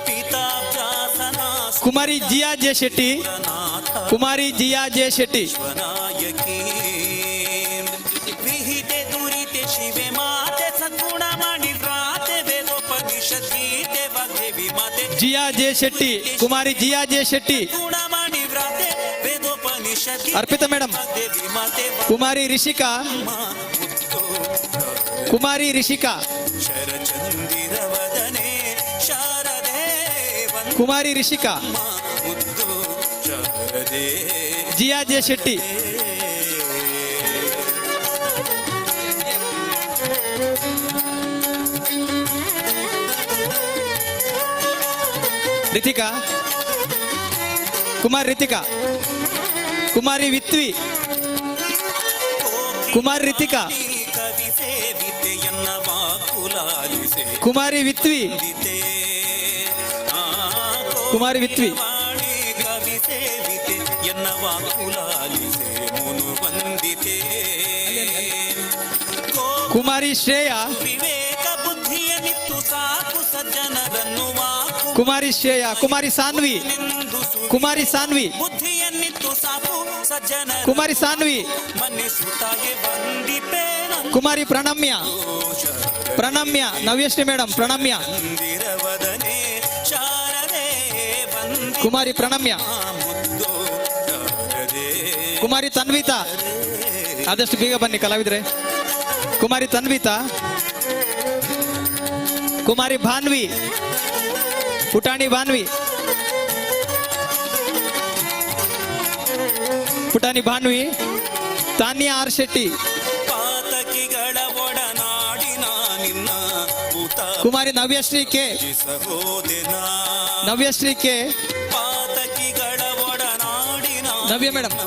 ಪೀತಾಬ್ಜಾಸನ ಕುಮಾರಿ ಜಿಯಾ ಜೆ ಶೆಟ್ಟಿ, ಸುರನಾಥ ಕುಮಾರಿ ಜಿಯಾ ಜೆ ಶೆಟ್ಟಿ, ವಿಶ್ವನಾಯಕಿ ವಿಹಿತೆ ದುರಿತೆ ಶಿವೆ ಮಾತೆ ಸದ್ಗುಣ ಮಾಡಿ ವ್ರಾತೆ ವೇದೋಪನಿಷತ್ ಗೀತೆ ವಾಗ್ದೇವಿ ಮಾತೆ ಜಿಯಾ ಜೆ ಶೆಟ್ಟಿ, ಕುಮಾರಿ ಜಿಯಾ ಜೆ ಶೆಟ್ಟಿ, ಗುಣ ಮಾಡಿ ವ್ರಾತೆ ವೇದೋಪನಿಷತ್ ಅರ್ಪಿತಾ ಮೇಡಮ್, ವಾಗ್ದೇವಿ ಮಾತೆ ಕುಮಾರಿ ರಿಷಿಕಾ, ಕುಮಾರಿ ರಿಷಿಕಾ, ಶರಚಂದಿರವದನೆ ಶಾರದೆ ಕುಮಾರಿ ರಿಷಿಕಾ, ಮುದ್ದು ಶಾರದೆ ಜಿಯಾ ಜೆ ಶೆಟ್ಟಿ, ರಿತಿಕಾ, ಕುಮಾರಿ ರಿತಿಕಾ, ಕುಮಾರಿ ವಿತ್ವಿ, ಕುಮಾರಿ ರಿತಿಕಾ, ಕವಿ ಸೇವಿತೆಯನ್ನ ವಾಕುಲಾಲಿಸೆ ಕುಮಾರಿ ವಿತ್ವಿ, ಕುಮಾರಿ ವಿತ್ವಿ, ವಾಣಿ ಕವಿ ಸೇವಿತೆ ಎನ್ನ ವಾಕುಲಾಲಿಸೆ ಮುನು ವಂದಿತೆ ಕುಮಾರಿ ಶ್ರೇಯಾ, ವಿವೇಕ ಬುದ್ಧಿಯ ನಿತ್ತು ಸಾಕು ಸಜ್ಜನರನ್ನು ವಾಕು ಕುಮಾರಿ ಶ್ರೇಯಾ, ಕುಮಾರಿ ಸಾನ್ವಿ, ನಿಂದು ಕುಮಾರಿ ಸಾನ್ವಿ, ಬುದ್ಧಿಯನ್ನಿತ್ತು ಸಾಕು ಸಜ್ಜನ ಕುಮಾರಿ ಸಾನ್ವಿ, ಮನ್ನಿಸುತ್ತಾಗೆ ವಂದಿಪೆ ಕುಮಾರಿ ಪ್ರಣಮ್ಯ, ಪ್ರಣಮ್ಯ, ನವ್ಯಶ್ರೀ ಮೇಡಮ್, ಪ್ರಣಮ್ಯ, ನಂದಿರವದನೆ ಶಾರದೆ ವಂದಿ ಕುಮಾರಿ ಪ್ರಣಮ್ಯ, ಮುದ್ದು ಶಾರದೆ ಕುಮಾರಿ ತನ್ವಿತಾ, ಆದಷ್ಟು ಬೇಗ ಬನ್ನಿ ಕಲಾವಿದ್ರೆ. ಕುಮಾರಿ ತನ್ವಿತಾ, ಕುಮಾರಿ ಭಾನ್ವಿ, ಪುಟಾಣಿ ಭಾನ್ವಿ, ಪುಟಾಣಿ ಭಾನ್ವಿ, ತಾನ್ಯಾ ಆರ್ ಶೆಟ್ಟಿ, ಪಾತಕಿಗಳ ಒಡನಾಡಿನ ನಿನ್ನ ಪುತ ಕುಮಾರಿ ನವ್ಯಶ್ರೀ ಕೆ, ಸಹೋದನ ನವ್ಯಶ್ರೀ ಕೆ, ಪಾತಕಿಗಳ ಒಡನಾಡಿನ ನವ್ಯ ಮೇಡಮ್,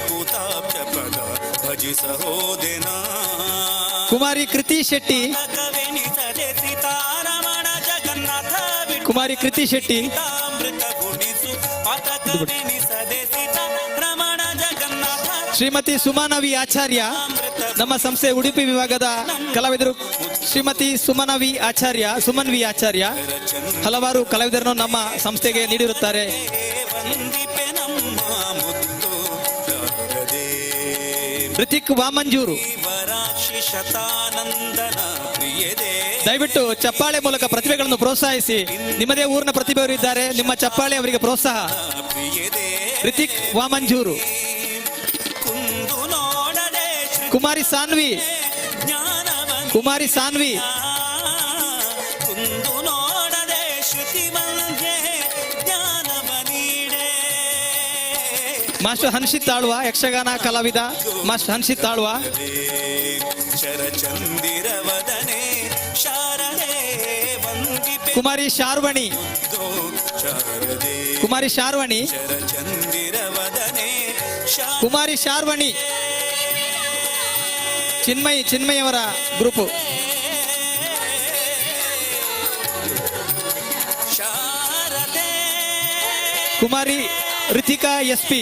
ಪುತಾಬ್ಜ ಪದ ಭಜಿ ಸಹೋದನ ಕುಮಾರಿ ಕೃತಿ ಶೆಟ್ಟಿ, ಕವೆನಿಸದೆ ಸೀತಾರಮಣ ಜಗನ್ನಾಥ ಕುಮಾರಿ ಕೃತಿ ಶೆಟ್ಟಿ, ಅಮೃತ ಗುಣಿಸು ಪಾತಕವೆನಿಸದೆ ಸೀತಾರಮಣ ಜಗನ್ನಾಥ ಶ್ರೀಮತಿ ಸುಮನವಿ ಆಚಾರ್ಯ, ನಮ್ಮ ಸಂಸ್ಥೆ ಉಡುಪಿ ವಿಭಾಗದ ಕಲಾವಿದರು. ಶ್ರೀಮತಿ ಸುಮನವಿ ಆಚಾರ್ಯ, ಸುಮನ್ ವಿ ಆಚಾರ್ಯ ಹಲವಾರು ಕಲಾವಿದರನ್ನು ನಮ್ಮ ಸಂಸ್ಥೆಗೆ ನೀಡಿರುತ್ತಾರೆ. ವಂದಿಪೆ ನಮ್ಮ ಮುದ್ದು ಶಾರದೆ ಋತಿಕ್ ವಾಮಂಜೂರು, ವರಾಕ್ಷಿ ಶತಾನಂದನ ಪ್ರಿಯದೇ ದಯವಿಟ್ಟು ಚಪ್ಪಾಳೆ ಮೂಲಕ ಪ್ರತಿಭೆಗಳನ್ನು ಪ್ರೋತ್ಸಾಹಿಸಿ. ನಿಮ್ಮದೇ ಊರಿನ ಪ್ರತಿಭೆಯವರು ಇದ್ದಾರೆ, ನಿಮ್ಮ ಚಪ್ಪಾಳೆ ಅವರಿಗೆ ಪ್ರೋತ್ಸಾಹ. ಪ್ರಿಯದೇ ಋತಿಕ್ ವಾಮಂಜೂರು, ಕುಂದು ನೋಡದೆ ಕುಮಾರಿ ಸಾನ್ವಿ, ಜ್ಞಾನವನ್ನು ಕುಮಾರಿ ಸಾನ್ವಿ, ಕುಂದು ನೋಡದೆ ಶ್ರುತಿ ಬಂದೆ ಜ್ಞಾನವ ನೀಡೆ ಮಾಸ್ಟರ್ ಹನ್ಷಿತ್ ತಾಳ್ವ, ಯಕ್ಷಗಾನ ಕಲಾವಿದ ಮಾಸ್ಟರ್ ಹನ್ಷಿತ್ ತಾಳ್ವ, ಶರಚಂದಿರವದನೆ ಶಾರದೆ ವಂದಿಪೆ ಕುಮಾರಿ ಶಾರ್ವಣಿ, ಶಾರದೆ ಕುಮಾರಿ ಶಾರ್ವಣಿ, ಶರಚಂದಿರವದನೆ ಕುಮಾರಿ ಶಾರ್ವಣಿ, ಚಿನ್ಮಯವರ ಗ್ರೂಪು, ಶಾರದೆ ಕುಮಾರಿ Ritika S P,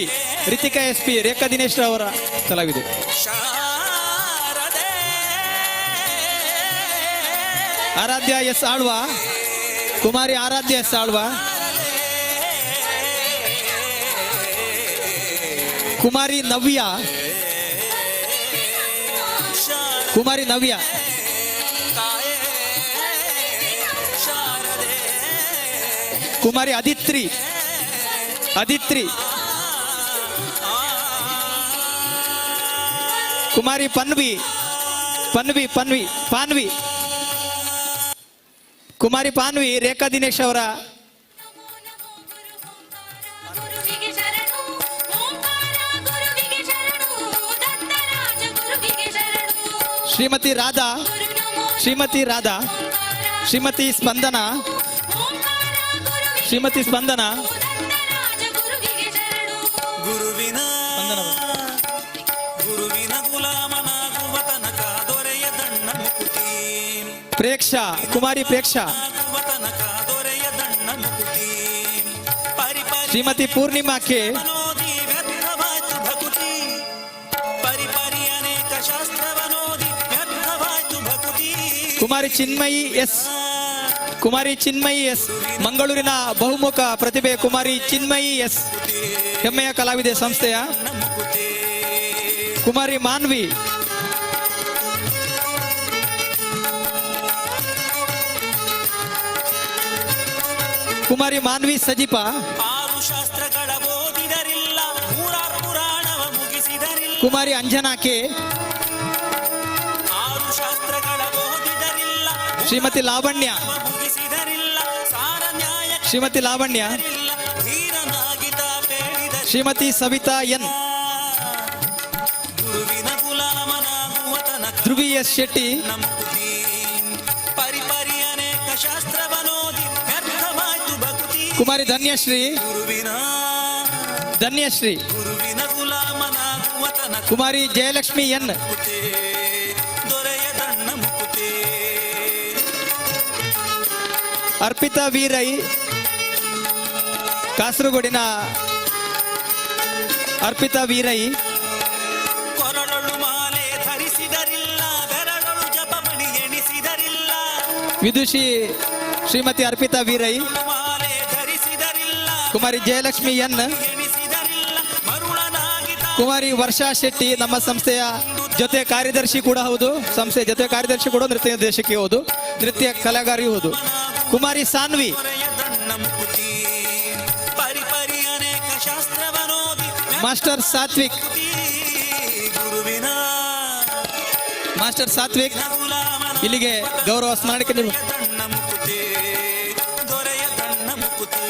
Ritika S P, Rekha Dinesh ಅವರ ಕಲಾವಿದೆ. ಶಾರದೆ ಆರಾಧ್ಯ ಎಸ್ ಆಳ್ವ, ಕುಮಾರಿ ಆರಾಧ್ಯ ಎಸ್ ಆಳ್ವ, ಕುಮಾರಿ ನವ್ಯ, ಕುಮಾರಿ ನವ್ಯ, ಶಾರದೆ ಕುಮಾರಿ ಅದಿತ್ರಿ ಕುಮಾರಿ ಪಾನ್ವಿ ಕುಮಾರಿ ಪಾನ್ವಿ ರೇಖಾ ದಿನೇಶ್ ಅವರ ಗುರುವಿಗೆ ಶರಣು ಓಂಕಾರ ಗುರುವಿಗೆ ಶರಣು ದತ್ತರಾಜ ಗುರುವಿಗೆ ಶರಣು ಶ್ರೀಮತಿ ರಾಧಾ ಗುರು ನಮೋ ಶ್ರೀಮತಿ ಸ್ಪಂದನ ದತ್ತರಾಜ ಗುರುವಿಗೆ ಶರಣು ಗುರುವಿನ ಗುಲಾಮನಾಗುವ ತನಕ ದೊರೆಯ ದಣ್ಣ ಮುಕುತಿ ಕುಮಾರಿ ಪ್ರೇಕ್ಷಾ ತನಕ ದೊರೆಯ ದಣ್ಣ ಮುಕುತಿ ಶ್ರೀಮತಿ ಪೂರ್ಣಿಮಾ ಕೆ ಪರಿಪರಿವನೋದಿ ವ್ಯರ್ಥವಾಯ್ತು ಭಕುತಿ ಪರಿಪರಿ ಅನೇಕ ಶಾಸ್ತ್ರವನೋದಿ ವ್ಯರ್ಥವಾಯ್ತು ಭಕುತಿ ಕುಮಾರಿ ಚಿನ್ಮಯಿ ಎಸ್ ಮಂಗಳೂರಿನ ಬಹುಮುಖ ಪ್ರತಿಭೆ ಕುಮಾರಿ ಚಿನ್ಮಯಿ ಎಸ್ ಹೆಮ್ಮೆಯ ಕಲಾವಿದೆ ಸಂಸ್ಥೆಯ ಕುಮಾರಿ ಮಾನ್ವಿ ಸಜಿಪ ಆರು ಶಾಸ್ತ್ರಗಳ ಓದಿದರಿಲ್ಲ ನೂರಾರು ಪುರಾಣವ ಮುಗಿಸಿದರಿಲ್ಲ ಕುಮಾರಿ ಅಂಜನಾ ಕೆ ಆರು ಶಾಸ್ತ್ರಗಳ ಓದಿದರಿಲ್ಲ ಶ್ರೀಮತಿ ಲಾವಣ್ಯ ಧೀರನಾಗಿದ್ದ ಬೇಡಿದ ಶ್ರೀಮತಿ ಸವಿತಾ ಎನ್ ಗುರುವಿನ ಗುಲಾಮನಾಗುವ ತನಕ ಧ್ರುವಿ ಎಸ್ ಶೆಟ್ಟಿ ಮುಕುತಿ ಪರಿಪರಿ ಅನೇಕ ಶಾಸ್ತ್ರವನೋದಿ ವ್ಯರ್ಥವಾಯ್ತು ಭಕ್ತಿ ಕುಮಾರಿ ಧನ್ಯಶ್ರೀ ಗುರುವಿನ ಗುಲಾಮನಾಗುವ ತನಕ ಕುಮಾರಿ ಜಯಲಕ್ಷ್ಮಿ ಎನ್ ದೊರೆಯ ದಣ್ಣ ಮುಕುತಿ ಅರ್ಪಿತಾ ವೀರೈ ಕಾಸರಗೋಡಿನ ಅರ್ಪಿತಾ ವೀರೈ ಕೊರಳೊಳು ಮಾಲೆ ಧರಿಸಿದರಿಲ್ಲ ಬೆರಳೊಳು ಜಪಮಣಿ ಎಣಿಸಿದರಿಲ್ಲ ವಿದುಷಿ ಶ್ರೀಮತಿ ಅರ್ಪಿತಾ ವೀರೈ ಮಾಲೆ ಧರಿಸಿದರಿಲ್ಲ ಕುಮಾರಿ ಜಯಲಕ್ಷ್ಮಿ ಎನ್ ಎಣಿಸಿದರಿಲ್ಲ ಮರುಳನಾಗಿದ್ದ ಕುಮಾರಿ ವರ್ಷಾ ಶೆಟ್ಟಿ ನಮ್ಮ ಸಂಸ್ಥೆಯ ಜೊತೆ ಕಾರ್ಯದರ್ಶಿ ಕೂಡ ಹೌದು ನೃತ್ಯ ನಿರ್ದೇಶಕಿ ಹೌದು ನೃತ್ಯ ಕಲಾಕಾರಿ ಹೌದು ಕುಮಾರಿ ಸಾನ್ವಿ ದಣ್ಣ ಮುಕುತಿ ಪರಿಪರಿ ಅನೇಕ ಶಾಸ್ತ್ರವನೋದಿ ಮಾಸ್ಟರ್ ಸಾತ್ವಿಕ್ ಗುರುವಿನ ಇಲ್ಲಿಗೆ ಗೌರವ ಸ್ಮರಣಕ್ಕೆ ದಣ್ಣ ಮುಕುತಿ ದೊರೆಯ ದಣ್ಣ ಮುಕುತಿ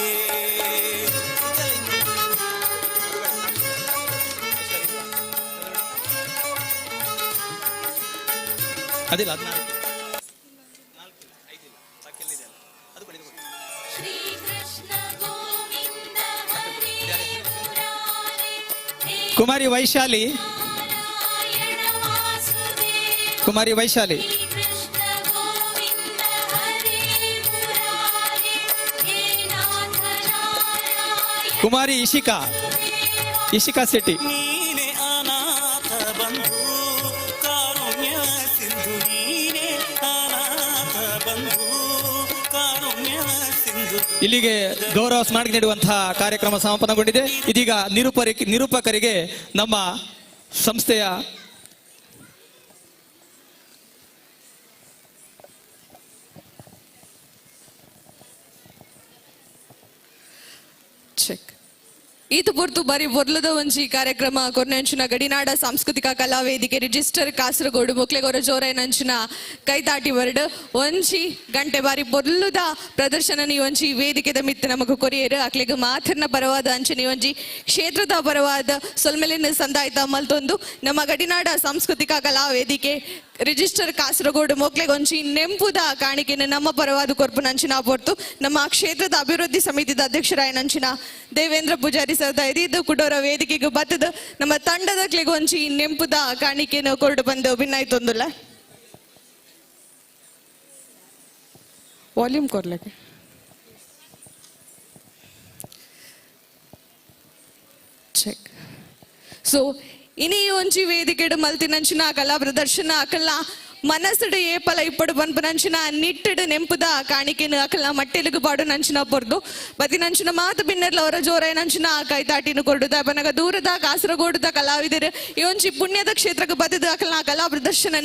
ಅದಿಲ್ಲ ಶ್ರೀ ಕೃಷ್ಣ ಗೋವಿಂದ ಹರಿ ಮುರಾರಿ ಕುಮಾರಿ ವೈಶಾಲಿ ನಾರಾಯಣ ವಾಸುದೇವ ಕುಮಾರಿ ವೈಶಾಲಿ ಶ್ರೀ ಕೃಷ್ಣ ಗೋವಿಂದ ಹರಿ ಮುರಾರಿ ಹೇ ನಾಥ ನಾರಾಯಣ ಕುಮಾರಿ ಇಶಿಕಾ ಶೆಟ್ಟಿ ನೀನೆ ಅನಾಥ ಬಂಧು ಕಾರುಣ್ಯ ಸಿಂಧು ನೀನೆ ಅನಾಥ ಬಂಧು ಕಾರುಣ್ಯ ಸಿಂಧು ಇಲ್ಲಿಗೆ ಗೌರವ ಸ್ಮರಣೆ ನೀಡುವಂತಹ ಕಾರ್ಯಕ್ರಮ ಸಮಾಪನಗೊಂಡಿದೆ. ಇದೀಗ ನಿರೂಪಕರಿಗೆ ನಮ್ಮ ಸಂಸ್ಥೆಯ ಈತ ಪೊರ್ತು ಬಾರಿ ಬೊರ್ಲದ ಒಂಜಿ ಕಾರ್ಯಕ್ರಮ ಕೊರ್ನಂಚಿನ ಗಡಿನಾಡ ಸಾಂಸ್ಕೃತಿಕ ಕಲಾ ವೇದಿಕೆ ರಿಜಿಸ್ಟರ್ ಕಾಸರಗೋಡು ಮೊಕ್ಲೆಗೊರ ಜೋರೈನಂಚಿನ ಕೈತಾಟಿ ವರ್ಡ್ ಒಂಜಿ ಗಂಟೆ ಬಾರಿ ಬೊರ್ಲುದ ಪ್ರದರ್ಶನ ನೀ ಒಂಜಿ ವೇದಿಕೆದ ಮಿತ್ತ ನಮಗ ಕೊರಿಯರು ಅಕ್ಲೆಗ್ ಮಾತಿನ ಪರವಾದ ಅಂಚನೆ ಒಂಜಿ ಕ್ಷೇತ್ರದ ಪರವಾದ ಸೊಲ್ಮೆಲಿನ ಸಂದಾಯಿತ ಮಲ್ತೊಂದು ನಮ್ಮ ಗಡಿನಾಡ ಸಾಂಸ್ಕೃತಿಕ ಕಲಾ ವೇದಿಕೆ ರಿಜಿಸ್ಟರ್ ಕಾಸರಗೋಡು ಮೊಕ್ಲೆಗೊಂಚಿ ನೆಂಪುದ ಕಾಣಿಕೆನ ನಮ್ಮ ಪರವಾದ ಕೊರ್ಪು ನಂಚಿನ ಪೊರ್ತು ನಮ್ಮ ಕ್ಷೇತ್ರದ ಅಭಿವೃದ್ಧಿ ಸಮಿತಿದ ಅಧ್ಯಕ್ಷರಾಯ ನಂಚಿನ ದೇವೇಂದ್ರ ಪೂಜಾರಿ ಸರ್ದ ಇದಿದ್ದು ಕುಡೋರ ವೇದಿಕೆಗೆ ಬತ್ತದ ನಮ್ಮ ತಂಡದ ಕ್ಲೆಗೊಂಚಿ ನೆಂಪುದ ಕಾಣಿಕೆನ ಕೊರಡು ಬಂದು ಭಿನ್ನಾಯ್ತೊಂದುಲ್ಲ ವಾಲ್ಯೂಮ್ ಕೊರ್ಲಕ್ಕೆ ಚೆಕ್ ಸೊ ಇನಿ ಒಂಜಿ ವೇದಿಕೆಡು ಮಲ್ತಿನಂಚಿನ ಕಲಾ ಪ್ರದರ್ಶನ ಅಕಲ್ನ ಮನಸ್ಸುಡು ಏಪಲ ಇಪ್ಪಡು ಪನ್ಪು ನಂಚಿನ ನಿಟ್ಟಡು ನೆಂಪುದ ಕಾಣಿಕೆನು ಅಕಲ್ನ ಮಟ್ಟೆಲಿಗು ಪಾಡು ನಂಚಿನ ಪೊರ್ದು ಬತಿ ನಂಚಿನ ಮಾತು ಬಿನ್ನೆರ್ಲ ಅವರ ಜೋರ ನಂಚಿನ ಕೈತಾಟಿನ ಕೊಡುದ ಬನಗ ದೂರದ ಕಾಸರಗೋಡುದ ಕಲಾವಿದರು ಈ ಒಂಜಿ ಪುಣ್ಯದ ಕ್ಷೇತ್ರಕ್ಕೆ ಬದದು ಅಕಲ್ನ ಕಲಾ ಪ್ರದರ್ಶನ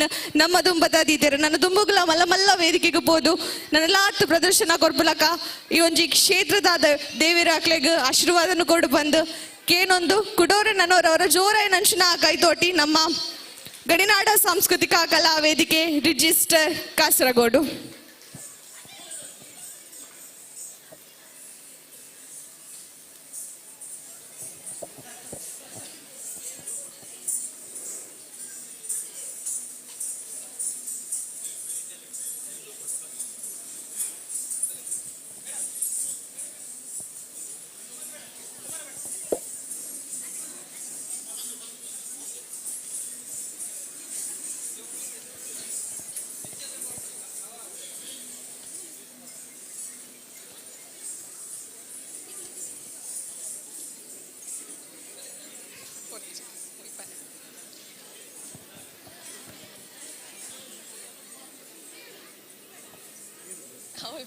ನಮ್ಮ ದುಂಬದೀತೆರು ನನ್ನ ದುಂಬುಗಳ ಮಲ್ಲ ಮಲ್ಲ ವೇದಿಕೆಗೆ ಬೋದು ನನ್ನ ಲಾತ್ ಪ್ರದರ್ಶನ ಕೊರ್ಬಲಕ ಈ ಒಂಜಿ ಕ್ಷೇತ್ರದ ದೇವಿರ ಅಕ್ಲೆಗ್ ಆಶೀರ್ವಾದನು ಕೊಡು ಬಂದು ಕೇನೊಂದು ಕುಡೋರ ನನ್ನೋರವರ ಜೋರ ನಂಚಿನ ಕೈತೋಟಿ ನಮ್ಮ ಗಡಿನಾಡ ಸಾಂಸ್ಕೃತಿಕ ಕಲಾ ವೇದಿಕೆ ರಿಜಿಸ್ಟರ್ ಕಾಸರಗೋಡು.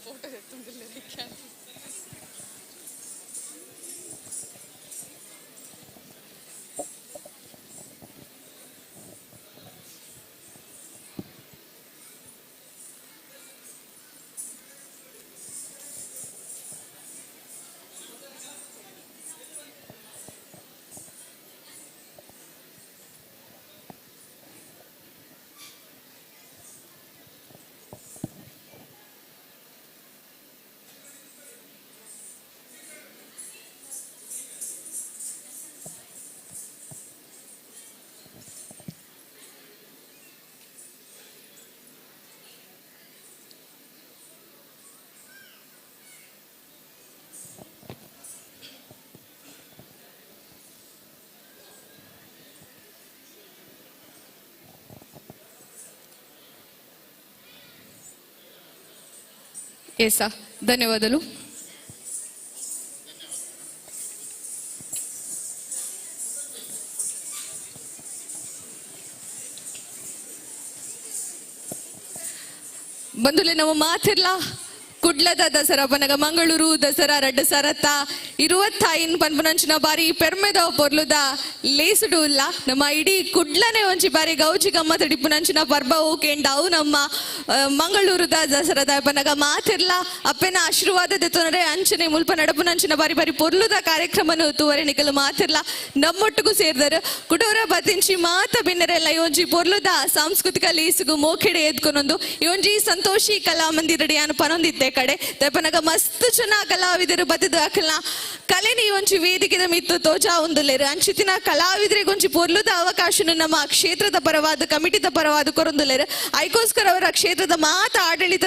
ಫೋಟೋ ಎತ್ತುವುದಿಲ್ಲ. ఏసా ధన్యవాదాలు. ಬಂಧುಲೆ ನಮ್ಮ ಮಾತಿರ್ಲ ಕುಡ್ಲದ ದಸರಾ ಪನಗ ಮಂಗಳೂರು ದಸರಾ ರಡ್ಡು ಸರತ್ತ 25 ಪನ್ಪುನಂಚಿನ ಬಾರಿ ಪೆರ್ಮೆದ ಪೊರ್ಲುದ ಲೇಸುಡು ಇಲ್ಲ ನಮ್ಮ ಇಡೀ ಕುಡ್ಲನೆ ಒಂಚಿ ಬಾರಿ ಗೌಜಿ ಗಮ್ಮತ್ ಡಿಪ್ಪುನಂಚಿನ ಪರ್ಬವು ಕೆಂಡವು ನಮ್ಮ ಮಂಗಳೂರುದ ದಸರಾದ ಪನಗ ಮಾತಿರ್ಲ ಅಪ್ಪನ ಆಶೀರ್ವಾದ ದೆತ್ತೊನರೆ ಅಂಚನೆ ಮುಲ್ಪ ನಡಪುನಂಚಿನ ಬಾರಿ ಬಾರಿ ಪೊರ್ಲುದ ಕಾರ್ಯಕ್ರಮನು ತೂವರೆ ನಿಕಲು ಮಾತಿರ್ಲ ನಮ್ಮೊಟ್ಟಿಗೂ ಸೇರಿದರು ಕುಟೋರ ಬತಿಂಚಿ ಮಾತ ಬಿನ್ನರೆಲ್ಲ ಒಂಜಿ ಪೊರ್ಲುದ ಸಾಂಸ್ಕೃತಿಕ ಲೀಸುಗು ಮೋಕೆಡೆ ಎದ್ಕೊನೊಂದು ಒಂಜಿ ಸಂತೋಷಿ ಕಲಾ ಮಂದಿರಡಿ ಅನು ಪನೊಂದಿದ್ದೆ ಕಡೆ ದೆಪ್ಪನಗ ಮಸ್ತ್ ಜನ ಕಲಾವಿದರು ಬದಿದ ಅಕಲ್ನ ಕಲೆನಿ ಒಂಚಿ ವೇದಿಕೆದ ಮಿತ್ತು ತೋಜಾ ಒಂದುಲ್ಲೇರು ಅಂಚಿತಿನ ಕಲಾವಿದರಿಗೆ ಒಂಚಿ ಪೊರ್ಲುದ ಅವಕಾಶನು ನಮ್ಮ ಕ್ಷೇತ್ರದ ಪರವಾದ ಕಮಿಟಿದ ಪರವಾದ ಕೊರೊಂದುಲ್ಲೇರು ಐಕೋಸ್ಕರ ಅವರ ಕ್ಷೇತ್ರದ ಮಾತ ಆಡಳಿತ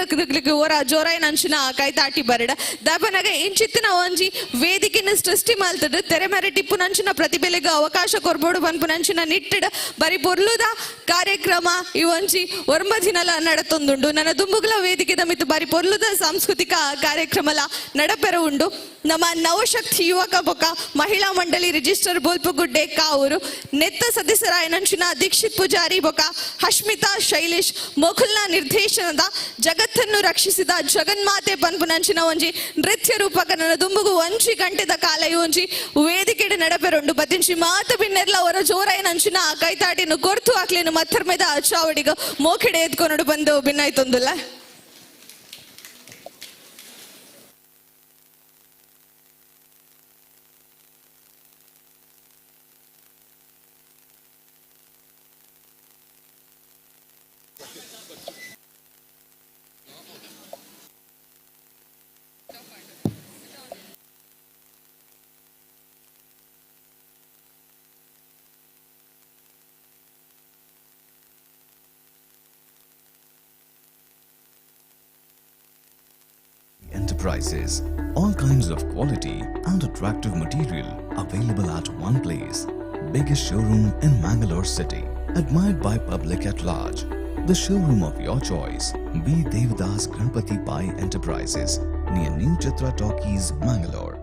ಓರ ಜೋರಾಯನ ಅಂಚಿನ ಕೈತಾಟಿ ಬರಡ ದೆಪ್ಪನಗ ಇಂಚಿತ್ತಿನ ಒಂಜಿ ವೇದಿಕೆನ ಸೃಷ್ಟಿ ಮಲ್ತಡು ತೆರೆ ಮರೆ ಟಿಪ್ಪು ನಂಚಿನ ಪ್ರತಿಭೆಲೆಗೆ ಅವಕಾಶ ಕೊರ್ಬೋಡು ಪನ್ಪು ನಂಚಿನ ನಿಟ್ಟಿಡ ಬರಿ ಪೊರ್ಲುದ ಕಾರ್ಯಕ್ರಮ ಈ ಒಂಜಿ ಒರ್ಮದಿನಲ ನಡತೊಂದುಂಡು ನನ್ನ ದುಂಬುಗಳ ವೇದಿಕೆದ ಮಿತ್ತು ಬಾರಿ ಪೊರ್ಲುದ ಸಾಂಸ್ಕೃತಿಕ ಕಾರ್ಯಕ್ರಮಲ ನಡಪೆರ ಉಂಡು ನಮ್ಮ ನವಶಕ್ತಿ ಯುವಕ ಬೊಕ್ಕ ಮಹಿಳಾ ಮಂಡಳಿ ರಿಜಿಸ್ಟರ್ ಬೋಲ್ಪುಗುಡ್ಡೆ ಕಾವೂರು ನೆತ್ತ ಸದಸ್ಯರಾಯನಂಚಿನ ದೀಕ್ಷಿತ್ ಪೂಜಾರಿ ಬೊಕ್ಕ ಹಶ್ಮಿತಾ ಶೈಲೇಶ್ ಮೊಘಲ್ನ ನಿರ್ದೇಶನದ ಜಗತ್ತನ್ನು ರಕ್ಷಿಸಿದ ಜಗನ್ಮಾತೆ ಪನ್ಪುನಂಚಿನ ಒಂಜಿ ನೃತ್ಯ ರೂಪಕ ನನ್ನ ದುಂಬುಗು ಒಂಜಿ ಗಂಟೆದ ಕಾಲ ಒಂಜಿ ವೇದಿಕೆಡೆ ನಡಪೆರುಂಡು ಬತ್ತಿಂಚಿ ಮಾತು ಬಿನ್ನೆರ್ಲ ಅವರ ಜೋರಾಯನಂಚಿನ ಕೈತಾಟಿನ ಕೊರ್ತು ಹಾಕ್ಲೇನು ಮತ್ತರ್ಮೆದ ಚಾವಡಿಗ ಮೋಕೆಡೆ ಎದ್ಕೊಂಡು ಬಂದು ಭಿನ್ನಾಯ್ತೊಂದುಲ್ಲ. Enterprises. All kinds of quality and attractive material available at one place. Biggest showroom in Mangalore city. Admired by public at large. The showroom of your choice. B. Devadas Ganpati Pai Enterprises. Near New Chitra Talkies, Mangalore.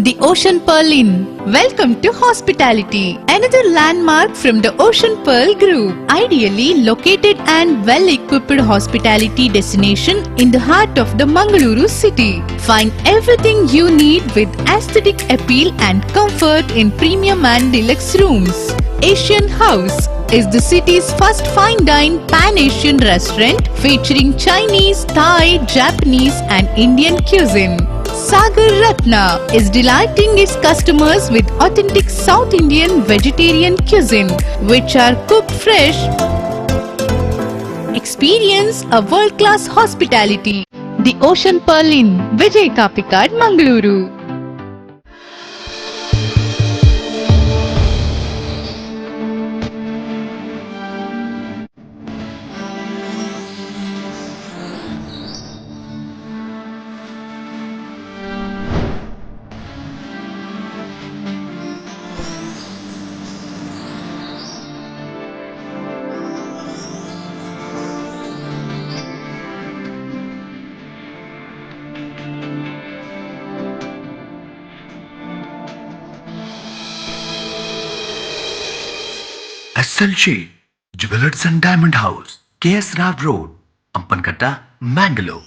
The Ocean Pearl Inn. Welcome to hospitality. Another landmark from the Ocean Pearl Group. Ideally located and well-equipped hospitality destination in the heart of the Mangaluru city. Find everything you need with aesthetic appeal and comfort in premium and deluxe rooms. Asian House is the city's first fine dine pan-Asian restaurant featuring Chinese, Thai, Japanese and Indian cuisine. Sagar Ratna is delighting its customers with authentic South Indian vegetarian cuisine which are cooked fresh. Experience a world-class hospitality. The Ocean Pearl Inn, Vijay Kapikad, Mangaluru. SLJ Jewelers and Diamond House, KS Rao Road, Ampankatta, Mangalore.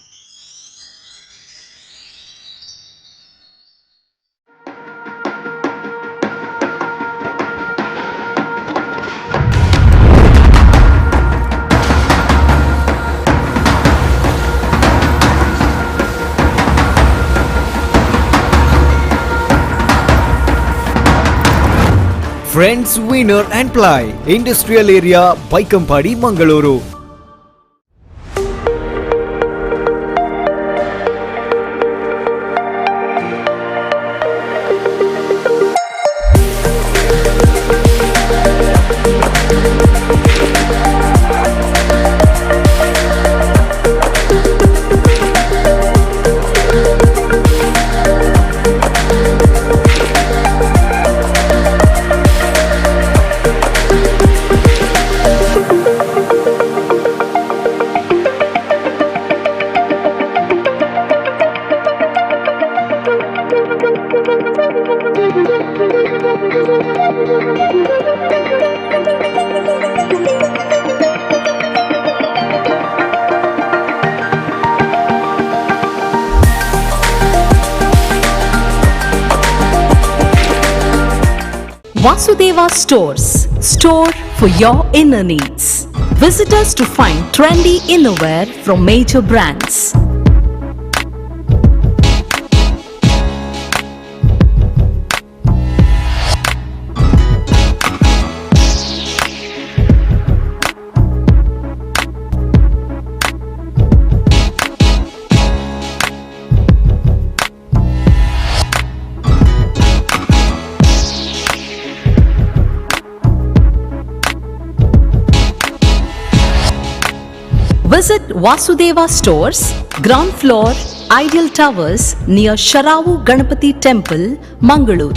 Friends Winner and Ply, Industrial Area, Baikampadi, Mangaluru. Vasudeva Stores, store for your inner needs. Visit us to find trendy innerwear from major brands. Visit Vasudeva Stores, ground floor, Ideal Towers near Sharavu Ganapati Temple, Mangaluru.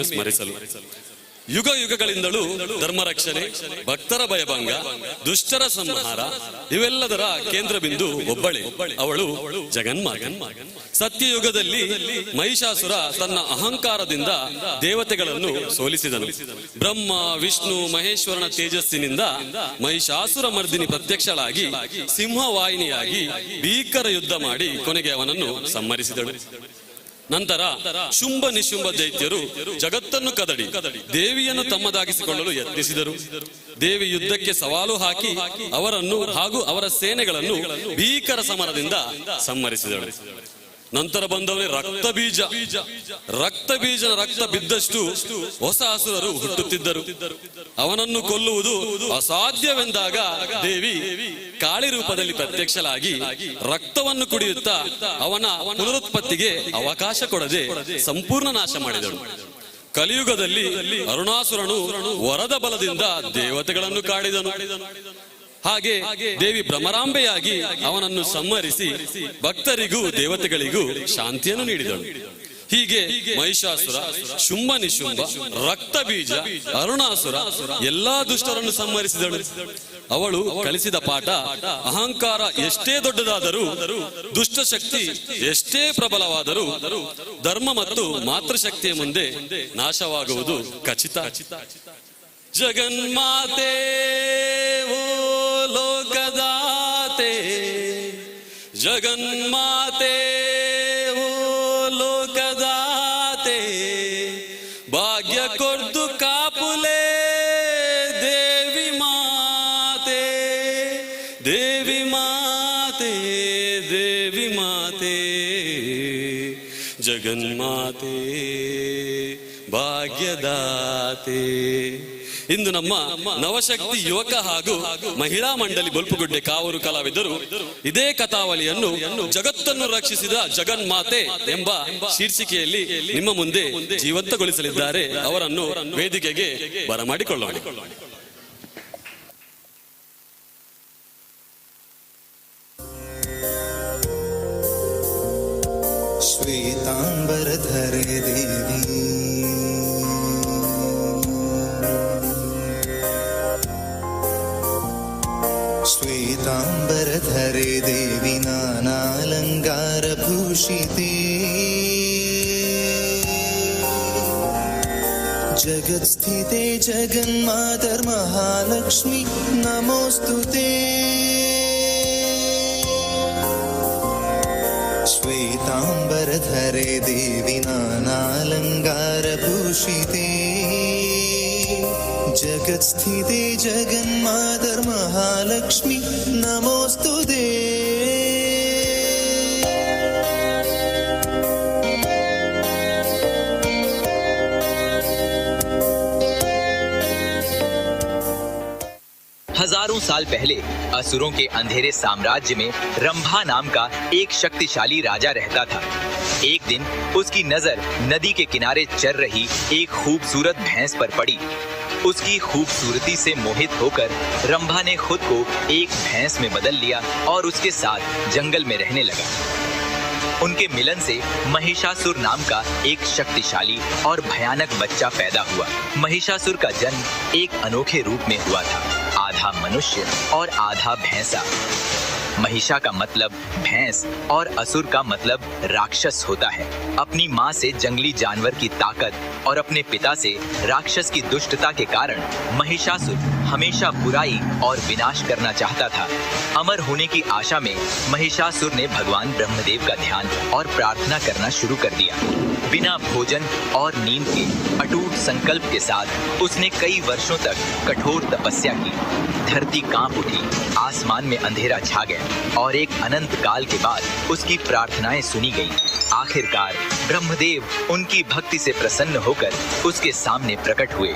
ಸ್ಮರಿಸಲು ಯುಗ ಯುಗಗಳಿಂದಲೂ ಧರ್ಮ ರಕ್ಷಣೆ, ಭಕ್ತರ ಭಯಭಂಗ, ದುಷ್ಟರ ಸಂಹಾರ ಇವೆಲ್ಲದರ ಕೇಂದ್ರ ಬಿಂದು ಒಬ್ಬಳೆ, ಅವಳು ಜಗನ್ಮಾತೆ. ಸತ್ಯಯುಗದಲ್ಲಿ ಮಹಿಷಾಸುರ ತನ್ನ ಅಹಂಕಾರದಿಂದ ದೇವತೆಗಳನ್ನು ಸೋಲಿಸಿದನು. ಬ್ರಹ್ಮ ವಿಷ್ಣು ಮಹೇಶ್ವರನ ತೇಜಸ್ಸಿನಿಂದ ಮಹಿಷಾಸುರ ಮರ್ದಿನಿ ಪ್ರತ್ಯಕ್ಷಳಾಗಿ ಸಿಂಹವಾಹಿನಿಯಾಗಿ ಭೀಕರ ಯುದ್ಧ ಮಾಡಿ ಕೊನೆಗೆ ಅವನನ್ನು ಸಂಹರಿಸಿದಳು. ನಂತರ ಶುಂಭ ನಿಶುಂಭ ದೈತ್ಯರು ಜಗತ್ತನ್ನು ಕದಡಿ ದೇವಿಯನ್ನು ತಮ್ಮದಾಗಿಸಿಕೊಳ್ಳಲು ಯತ್ನಿಸಿದರು. ದೇವಿ ಯುದ್ಧಕ್ಕೆ ಸವಾಲು ಹಾಕಿ ಅವರನ್ನು ಹಾಗೂ ಅವರ ಸೇನೆಗಳನ್ನು ಭೀಕರ ಸಮರದಿಂದ ಸಂಹರಿಸಿದಳು. ನಂತರ ಬಂದವನೇ ರಕ್ತ ಬೀಜನ ರಕ್ತ ಬಿದ್ದಷ್ಟು ಹೊಸ ಅಸುರರು ಹುಟ್ಟುತ್ತಿದ್ದರು. ಅವನನ್ನು ಕೊಲ್ಲುವುದು ಅಸಾಧ್ಯವೆಂದಾಗ ದೇವಿ ಕಾಳಿ ರೂಪದಲ್ಲಿ ಪ್ರತ್ಯಕ್ಷಳಾಗಿ ರಕ್ತವನ್ನು ಕುಡಿಯುತ್ತಾ ಅವನ ಪುನರುತ್ಪತ್ತಿಗೆ ಅವಕಾಶ ಕೊಡದೆ ಸಂಪೂರ್ಣ ನಾಶ ಮಾಡಿದಳು. ಕಲಿಯುಗದಲ್ಲಿ ಅರುಣಾಸುರನು ವರದ ಬಲದಿಂದ ದೇವತೆಗಳನ್ನು ಕಾಡಿದನು. ಹಾಗೆ ದೇವಿ ಭ್ರಮರಾಂಬೆಯಾಗಿ ಅವನನ್ನು ಸಂಹರಿಸಿ ಭಕ್ತರಿಗೂ ದೇವತೆಗಳಿಗೂ ಶಾಂತಿಯನ್ನು ನೀಡಿದಳು. ಹೀಗೆ ಮಹಿಷಾಸುರ, ಶುಂಭ ನಿಶುಂಭ, ರಕ್ತ ಬೀಜ, ಅರುಣಾಸುರ ಎಲ್ಲಾ ದುಷ್ಟರನ್ನು ಸಂಹರಿಸಿದಳು. ಅವಳು ಕಲಿಸಿದ ಪಾಠ ಅಹಂಕಾರ ಎಷ್ಟೇ ದೊಡ್ಡದಾದರೂ, ದುಷ್ಟಶಕ್ತಿ ಎಷ್ಟೇ ಪ್ರಬಲವಾದರೂ ಧರ್ಮ ಮತ್ತು ಮಾತೃಶಕ್ತಿಯ ಮುಂದೆ ನಾಶವಾಗುವುದು ಖಚಿತ. ಜಗನ್ಮಾತೆ ಓ ಲೋಕದಾತೆ, ಜಗನ್ಮಾತೆ ಓ ಲೋಕದಾತೆ, ಭಾಗ್ಯ ಕೊರ್ದು ಕಾಪುಲೆ ದೇವಿ ಮಾತೆ, ದೇವಿ ಮಾತೆ, ದೇವಿ ಮಾತೆ, ಜಗನ್ಮಾತೆ ಭಾಗ್ಯದಾತೆ. ಇಂದು ನಮ್ಮ ನವಶಕ್ತಿ ಯುವಕ ಹಾಗೂ ಮಹಿಳಾ ಮಂಡಳಿ ಬೊಲ್ಪುಗುಡ್ಡೆ ಕಾವೂರು ಕಲಾವಿದರು ಇದೇ ಕಥಾವಳಿಯನ್ನು ಜಗತ್ತನ್ನು ರಕ್ಷಿಸಿದ ಜಗನ್ಮಾತೆ ಎಂಬ ಶೀರ್ಷಿಕೆಯಲ್ಲಿ ನಿಮ್ಮ ಮುಂದೆ ಜೀವಂತಗೊಳಿಸಲಿದ್ದಾರೆ. ಅವರನ್ನು ವೇದಿಕೆಗೆ ಬರಮಾಡಿಕೊಳ್ಳೋಣ. ಶ್ವೇತಾಂಬರಧರೆ ದೇವಿ, ಶ್ವೇತಾಂಬರಧರೆ ದೇವಿ ನಾನಾಲಂಕಾರ ಭೂಷಿತೆ, ಜಗತ್ಸ್ಥಿತೆ ಜಗನ್ಮಾತರ್ ಮಹಾಲಕ್ಷ್ಮಿ ನಮೋಸ್ತುತೆ. ಶ್ವೇತಾಂಬರಧರೆ ದೇವಿ ನಾನಾಲಂಕಾರ ಭೂಷಿತೆ, ಜಗತ್ಸ್ಥಿತೆ ಜಗನ್ಮಾತರ್ ಮಹಾಲಕ್ಷ್ಮಿ ನಮೋಸ್ತುತೆ. हजारों साल पहले असुरों के अंधेरे साम्राज्य में रंभा नाम का एक शक्तिशाली राजा रहता था। एक दिन उसकी नजर नदी के किनारे चर रही एक खूबसूरत भैंस पर पड़ी। उसकी खूबसूरती से मोहित होकर रंभा ने खुद को एक भैंस में बदल लिया और उसके साथ जंगल में रहने लगा। उनके मिलन से महिषासुर नाम का एक शक्तिशाली और भयानक बच्चा पैदा हुआ। महिषासुर का जन्म एक अनोखे रूप में हुआ था, आधा मनुष्य और आधा भैंसा। महिषा का मतलब भैंस और असुर का मतलब राक्षस होता है। अपनी माँ से जंगली जानवर की ताकत और अपने पिता से राक्षस की दुष्टता के कारण महिषासुर हमेशा बुराई और विनाश करना चाहता था। अमर होने की आशा में महिषासुर ने भगवान ब्रह्मदेव का ध्यान और प्रार्थना करना शुरू कर दिया। बिना भोजन और नींद के अटूट संकल्प के साथ उसने कई वर्षों तक कठोर तपस्या की। धरती कांप उठी, आसमान में अंधेरा छा गया और एक अनंत काल के बाद उसकी प्रार्थनाएं सुनी गई। आखिरकार ब्रह्मदेव उनकी भक्ति से प्रसन्न होकर उसके सामने प्रकट हुए।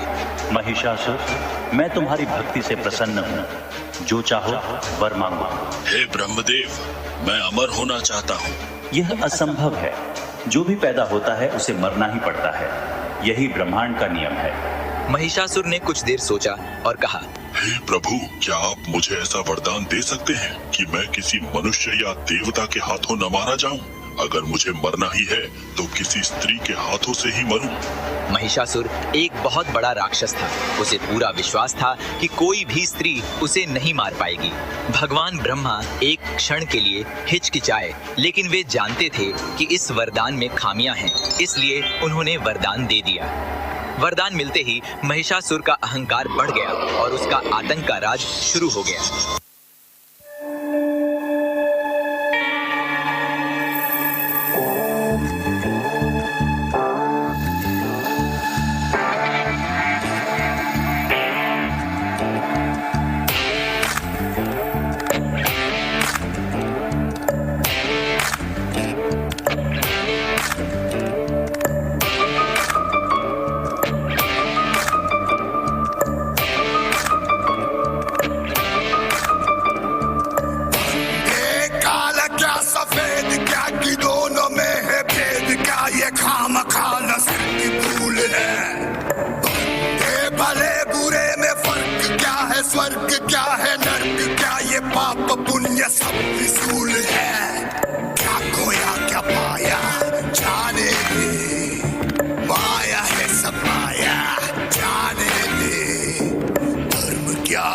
महिषासुर, मैं तुम्हारी भक्ति से प्रसन्न हूँ, जो चाहो वर मांगो। हे ब्रह्मदेव, मैं अमर होना चाहता हूँ। यह असंभव है, जो भी पैदा होता है उसे मरना ही पड़ता है, यही ब्रह्मांड का नियम है। महिषासुर ने कुछ देर सोचा और कहा, हे प्रभु, क्या आप मुझे ऐसा वरदान दे सकते हैं कि मैं किसी मनुष्य या देवता के हाथों न मारा जाऊं? अगर मुझे मरना ही है तो किसी स्त्री के हाथों से ही मरूं। महिषासुर एक बहुत बड़ा राक्षस था। उसे पूरा विश्वास था कि कोई भी स्त्री उसे नहीं मार पाएगी। भगवान ब्रह्मा एक क्षण के लिए हिचकिचाए, लेकिन वे जानते थे कि इस वरदान में खामियां हैं, इसलिए उन्होंने वरदान दे दिया। वरदान मिलते ही महिषासुर का अहंकार बढ़ गया और उसका आतंक का राज शुरू हो गया। स्वर्ग क्या है, नर्क क्या, ये पाप पुण्य सब विसूल है। क्या खोया क्या पाया जाने दे, माया है सब माया जाने दे। धर्म क्या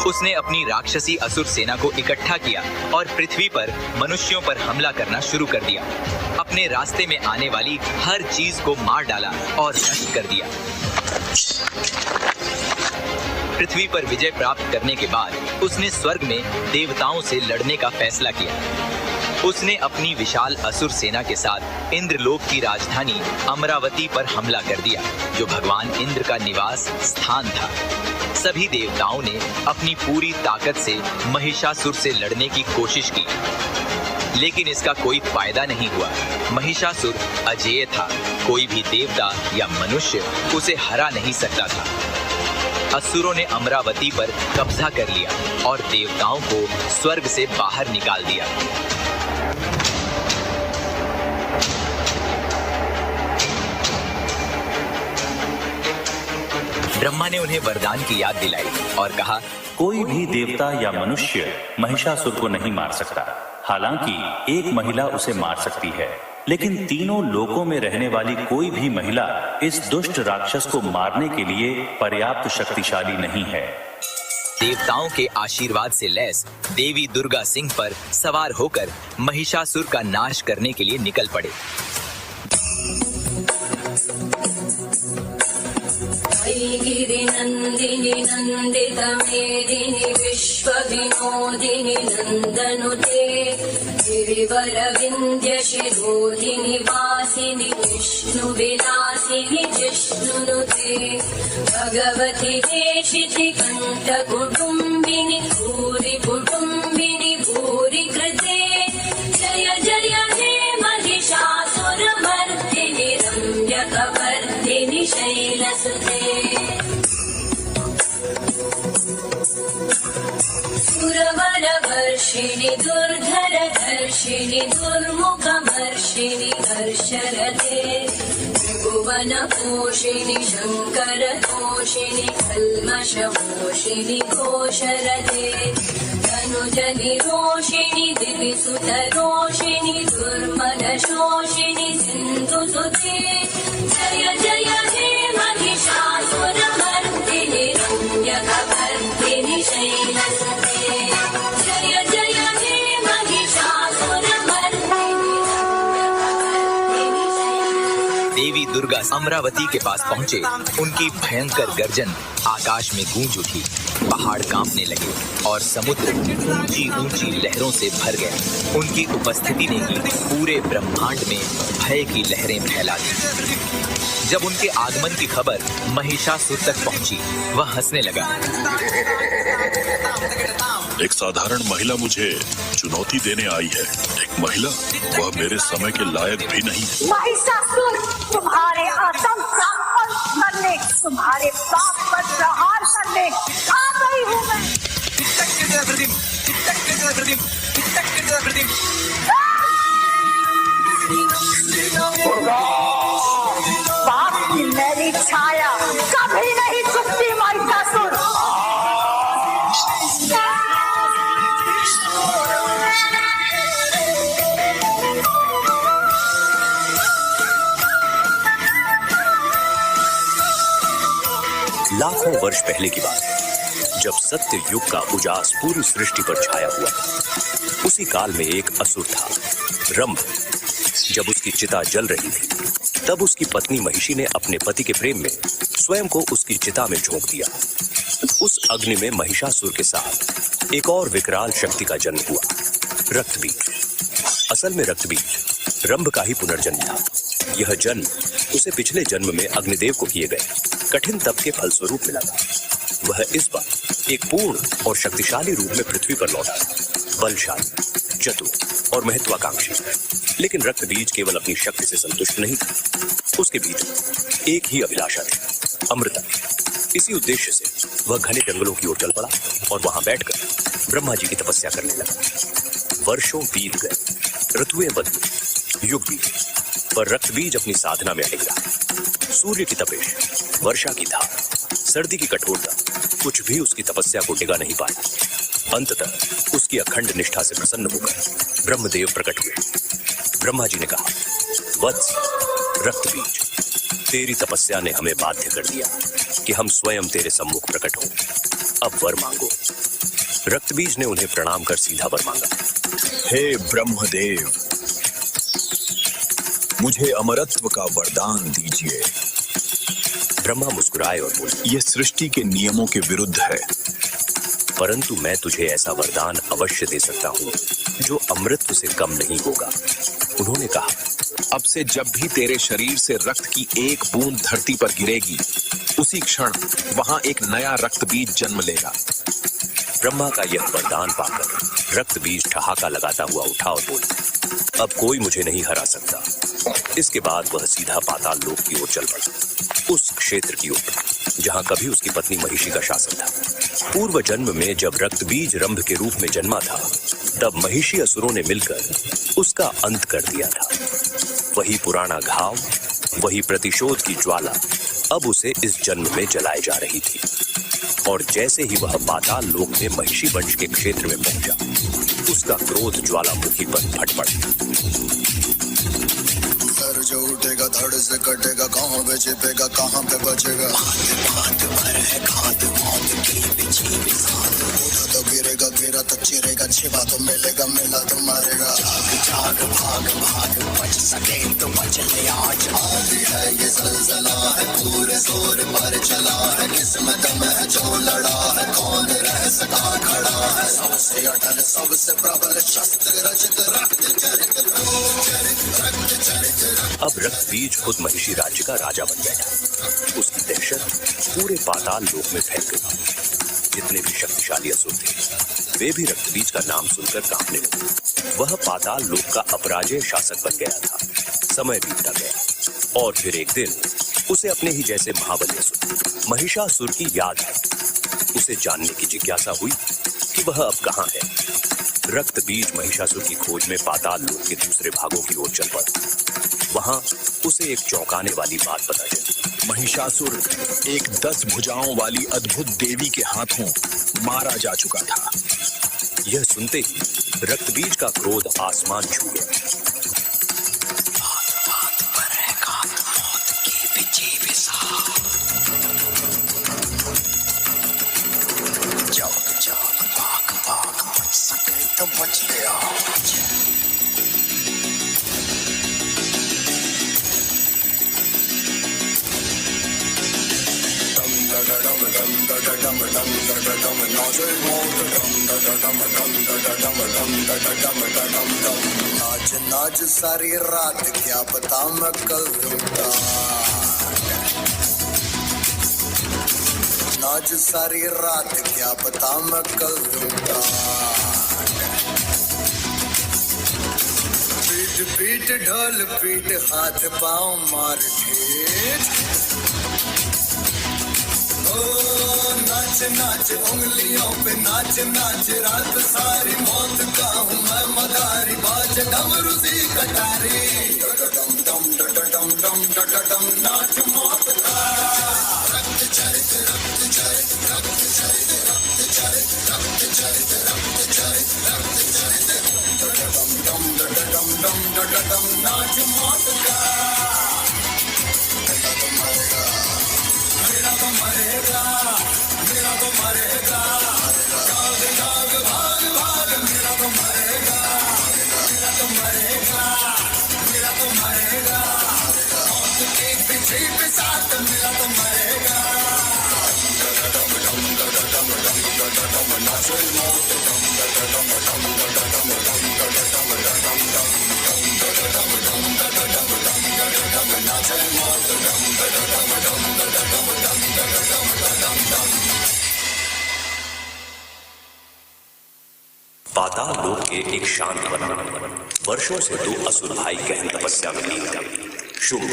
उसने अपनी राक्षसी असुर सेना को इकट्ठा किया और पृथ्वी पर मनुष्यों पर हमला करना शुरू कर दिया। अपने रास्ते में आने वाली हर चीज को मार डाला और नष्ट कर दिया। पृथ्वी पर विजय प्राप्त करने के बाद उसने स्वर्ग में देवताओं से लड़ने का फैसला किया। उसने अपनी विशाल असुर सेना के साथ इंद्रलोक की राजधानी अमरावती पर हमला कर दिया, जो भगवान इंद्र का निवास स्थान था। सभी देवताओं ने अपनी पूरी ताकत से महिषासुर से लड़ने की कोशिश की, लेकिन इसका कोई फायदा नहीं हुआ। महिषासुर अजेय था, कोई भी देवता या मनुष्य उसे हरा नहीं सकता था। असुरों ने अमरावती पर कब्जा कर लिया और देवताओं को स्वर्ग से बाहर निकाल दिया। ब्रह्मा ने उन्हें वरदान की याद दिलाई और कहा, कोई भी देवता या मनुष्य महिषासुर को नहीं मार सकता। हालांकि एक महिला उसे मार सकती है, लेकिन तीनों लोकों में रहने वाली कोई भी महिला इस दुष्ट राक्षस को मारने के लिए पर्याप्त शक्तिशाली नहीं है। देवताओं के आशीर्वाद से लैस देवी दुर्गा सिंह पर सवार होकर महिषासुर का नाश करने के लिए निकल पड़े। गिरिनन्दिनि नन्दितमेदिनि विश्वविनोदिनि नन्दनुते गिरिवरविन्द्यशिरोधिनि वासिनि विष्णुविलासिनि जिष्णुनुते भगवति देशिति कण्ठकुटुम्बिनि भूरि कुटुम्बिनि भूरि कृते जय जय हे महिषासुरमर्दिनि रम्यकवर्दिनि शैलसुते सुरवरवर्षिणि दुर्धरधर्षिणि दुर्मुखमर्षिणि हर्षरते त्रिभुवनपोषिणि शङ्करतोषिणि कल्मषमोषिणि घोषरते तनुजनिरोषिणि दिविसुतरोषिणि दुर्मदशोषिणि सिन्धुसुते जय जय हे महिषासुरमर्दिनि रम्यकवर्दिनि शैलसुते जय जय हे महिषासुरमर्दिनि देवी दुर्गा अमरावती के पास पहुंचे। उनकी भयंकर गर्जन आकाश में गूंज उठी, पहाड़ कांपने लगे और समुद्र ऊंची ऊंची लहरों से भर गया। उनकी उपस्थिति ने ही पूरे ब्रह्मांड में भय की लहरें फैला दी। जब उनके आगमन की खबर महिषासुर तक पहुंची, वह हंसने लगा। एक साधारण महिला मुझे चुनौती देने आई है। एक महिला, वह मेरे समय के लायक भी नहीं। महिषासुर, तुम्हारे आतंक का अंत करने, तुम्हारे पाप पर प्रहार करने आ गई हूँ मैं। पाप की मेरी छाया कभी नहीं चुकती महिषासुर। लाखों वर्ष पहले की बात, जब सत्य युग का उजास पूरी सृष्टि पर छाया हुआ, उसी काल में एक असुर था, रंभ। जब उसकी चिता जल रही थी, तब उसकी पत्नी महिषी ने अपने पति के प्रेम में स्वयं को उसकी चिता में झोंक दिया। उस अग्नि में महिषासुर के साथ एक और विकराल शक्ति का जन्म हुआ, रक्तबीज। असल में रक्तबीज रंभ का ही पुनर्जन्म था। यह जन्म उसे पिछले जन्म में अग्निदेव को किए गए कठिन तप के फलस्वरूप मिला था। वह इस बार एक पूर्ण और शक्तिशाली रूप में पृथ्वी पर लौटा, बलशाली, चतुर और महत्वाकांक्षी। लेकिन रक्तबीज केवल अपनी शक्ति से संतुष्ट नहीं था, उसके भीतर एक ही अभिलाषा थी, अमृता। इसी उद्देश्य से वह घने जंगलों की ओर चल पड़ा और वहां बैठकर ब्रह्मा जी की तपस्या करने लगा। वर्षों बीत गए, ऋतुएं बदली, युग बीते, पर रक्तबीज अपनी साधना में अड़िग रहा। सूर्य की तपिश, वर्षा की धार, सर्दी की कठोरता, कुछ भी उसकी तपस्या को डिगा नहीं पाया। अंततः उसकी अखंड निष्ठा से प्रसन्न होकर ब्रह्मदेव प्रकट हुए। ब्रह्मा जी ने कहा, वत्स रक्तबीज, तेरी तपस्या ने हमें बाध्य कर दिया कि हम स्वयं तेरे सम्मुख प्रकट हों। अब वर मांगो। रक्तबीज ने उन्हें प्रणाम कर सीधा वर मांगा। हे ब्रह्मदेव, मुझे अमरत्व का वरदान दीजिए। ब्रह्मा मुस्कुराए और बोले, यह सृष्टि के नियमों के विरुद्ध है, परंतु मैं तुझे ऐसा वरदान अवश्य दे सकता हूँ जो अमृत से कम नहीं होगा। उन्होंने कहा, अब से जब भी तेरे शरीर से रक्त की एक बूंद धरती पर गिरेगी, उसी क्षण वहां एक नया रक्त बीज जन्म लेगा। ब्रह्मा का यह वरदान पाकर रक्त बीज ठहाका लगाता हुआ उठा और बोला, अब कोई मुझे नहीं हरा सकता। इसके बाद वह सीधा पाताल लोक की ओर चल पड़ा, उस क्षेत्र की ओर जहां कभी उसकी पत्नी महिषी का शासन था। पूर्व जन्म में जब रक्त बीज रंभ के रूप में जन्मा था, तब महिषी असुरों ने मिलकर उसका अंत कर दिया था। वही पुराना घाव, वही प्रतिशोध की ज्वाला अब उसे इस जन्म में जलाए जा रही थी। और जैसे ही वह पाताल लोक में महिषी वंश के क्षेत्र में पहुंचा, उसका क्रोध ज्वालामुखी पर फट पड़ा। सर जो उठेगा धड़ से कटेगा, कहाँ पे छिपेगा कहाँ पे बचेगा। हाथ पर है घात मौत की बिछी साथ, उठा तो गिरेगा गिरा तो चिरेगा, छिपा तो मिलेगा मिला तो मारेगा। जाग जाग भाग भाग, बच सके तो बच ले आज। आंधी है ये ज़लज़ला है, पूरे जोर पर चला है, किस्मत में है जो लड़ा है, कौन रह सका खड़ा है। सबसे अटल सबसे प्रबल शस्त्र रचित रक्त चरित रक्त चरित। अब रक्त बीज खुद महिषी राज्य का राजा बन गया। उसकी दहशत पूरे पाताल लोक में फैल गई। जितने भी शक्तिशाली असुर थे, वे भी रक्त बीज का नाम सुनकर कांपने लगे। वह पाताल लोक का अपराजय शासक बन गया था। समय बीतता गया और फिर एक दिन उसे अपने ही जैसे महाबली असुर महिषासुर की याद आई। उसे जानने की जिज्ञासा हुई कि वह अब कहाँ है। रक्त बीज महिषासुर की खोज में पाताल लोक के दूसरे भागों की ओर चल पड़ा। वहां उसे एक चौंकाने वाली बात पता चली। महिषासुर एक 10 भुजाओं वाली अद्भुत देवी के हाथों मारा जा चुका था। यह सुनते ही रक्तबीज का क्रोध आसमान छू गया। तो बच गया। नाच नाच सारी रात, क्या पता मैं कल दूंगा। नाच सारी रात, क्या पता मैं कल दूंगा। पीट पीट ढोल पीट, हाथ पाँव मार ठेठ। ओ नाच नाच उंगलियों पे नाच नाच, रात सारी मौत का हूँ मैं मदारी, बाज डमरू सी कटारी। डम डम डम डम डम नाच मौत का। रक्त चरित रक्त चरित रक्त चरित रक्त चरित रक्त चरित रक्त चरित रक्त चरित। डम डम डम डम नाच मौत का। मेरा तो मरेगा, मेरा तो मरेगा, मेरा तो मरेगा। जाग जाग भाग भाग, मेरा तो मरेगा, मेरा तो मरेगा, मेरा तो मरेगा। मौत के पीछे पे साथ, मेरा तो मरेगा। डम डम डम डम नाच मौत। पाताल लोक के एक शांत वन में वर्षों से 2 असुर भाई गहन तपस्या में लीन थे, शुंभ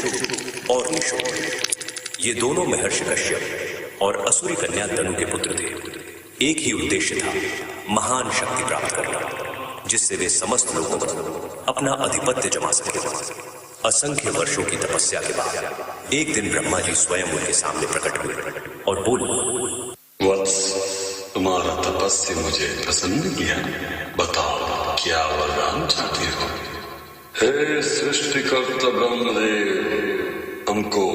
और निशुंभ। ये दोनों महर्षि कश्यप और असुरी कन्या तनु के पुत्र थे। एक ही उद्देश्य था, महान शक्ति प्राप्त करना, जिससे वे समस्त लोगों पर अपना आधिपत्य जमा सके। असंख्य वर्षों की तपस्या के बाद एक दिन ब्रह्मा जी स्वयं उनके सामने प्रकट हुए और बोले, वत्स, तुम्हारा तपस्या बात से मुझे प्रसन्न किया। बताओ क्या वरदान चाहते हो? हे सृष्टिकर्ता ब्रह्मदेव, हमको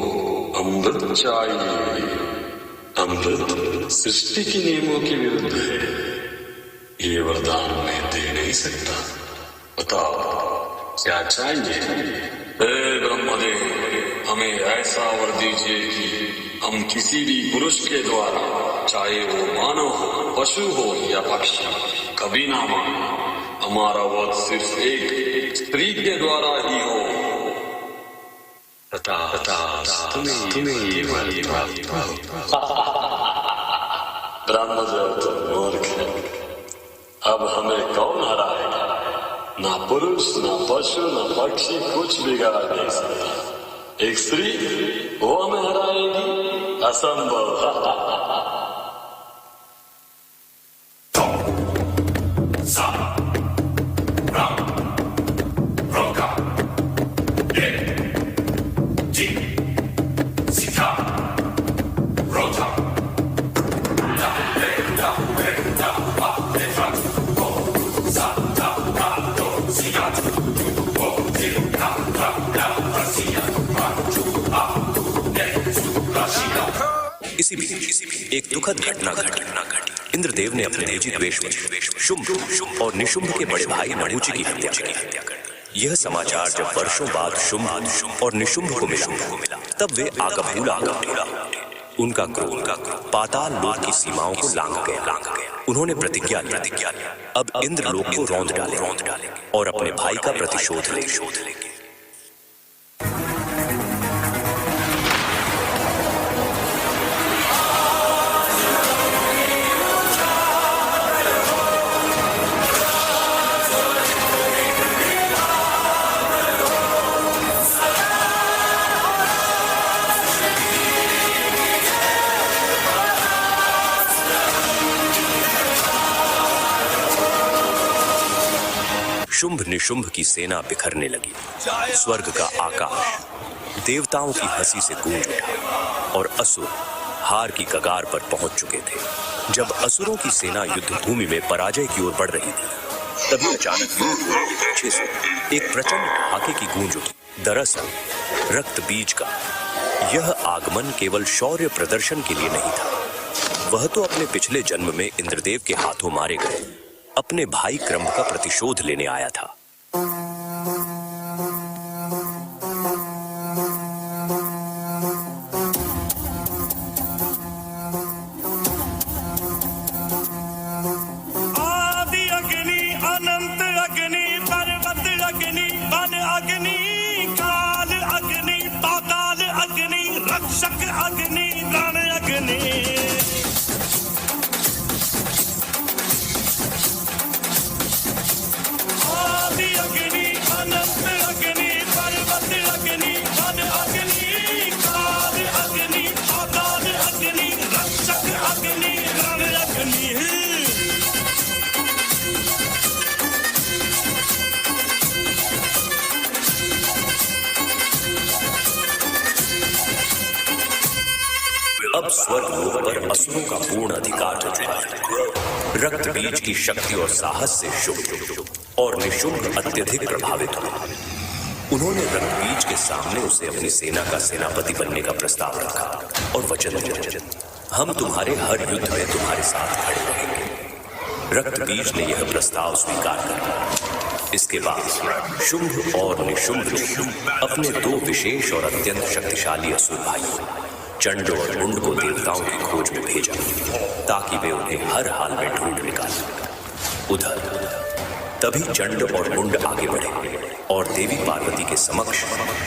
अमृत चाहिए। अमृत सृष्टि के नियमों के विरुद्ध है, ये वरदान मैं दे नहीं सकता। बताओ क्या चाहिए? हे ब्रह्मदेव, हमें ऐसा वर दीजिए कि हम किसी भी पुरुष के द्वारा, चाहे वो मानव हो, पशु हो या पक्षी, कभी ना मानो। हमारा वध सिर्फ एक स्त्री के द्वारा ही हो। तुम्हें ये वाली ब्रह्मदेव तो मूर्ख है। अब हमें कौन हराएगा? ना पुरुष, ना पशु, ना पक्षी कुछ बिगाड़ नहीं सकता। एक स्त्री, वो हमें हराएगी? असंभव। इसी बीच एक दुखद घटना घटी। इंद्रदेव ने अपने निजी द्वेष शुंभ और निशुंभ के बड़े भाई नहुची की हत्या कर दी। यह समाचार जब वर्षों बाद शुंभ और निशुंभ को मिला, तब वे आगभूला उनका क्रोध पाताल लोक की सीमाओं को लांघ गया। उन्होंने प्रतिज्ञा ली, अब इंद्र लोक को रौंद डाले और अपने भाई का प्रतिशोध लेंगे। शुंभ निशुंभ की सेना बिखरने लगी। स्वर्ग का आकाश देवताओं की हंसी से गूंज उठा और असुर हार की कगार पर पहुंच चुके थे। जब असुरों की सेना युद्ध भूमि में पराजय की ओर बढ़ रही थी, तभी अचानक पीछे से एक प्रचंड ढाके की गूंज उठी। दरअसल रक्त बीज का यह आगमन केवल शौर्य प्रदर्शन के लिए नहीं था। वह तो अपने पिछले जन्म में इंद्रदेव के हाथों मारे गए अपने भाई क्रम्भ का प्रतिशोध लेने आया था। आदि अग्नि, अनंत अग्नि, पर्वत अग्नि, वन अग्नि, काल अग्नि, पाताल अग्नि, रक्षक अग्नि, रण अग्नि। अब स्वर्ग लोक पर असुरों का पूर्ण अधिकार हो चुका है। रक्त बीज की शक्ति और साहस से शुंभ और निशुंभ अत्यधिक प्रभावित हुए। उन्होंने रक्त बीज के सामने उसे अपनी सेना का सेनापति बनने का प्रस्ताव रखा और वचन दिया, हम तुम्हारे हर युद्ध में तुम्हारे साथ खड़े रहेंगे। रक्त बीज ने यह प्रस्ताव स्वीकार कर लिया। इसके बाद शुंभ और निशुंभ ने अपने दो विशेष और अत्यंत शक्तिशाली असुर भाइयों चंड और मुंड को देवताओं की खोज में भेजा ताकि वे उन्हें हर हाल में ढूंढ निकालें। उधर तभी चंड और मुंड आगे बढ़े और देवी पार्वती के समक्ष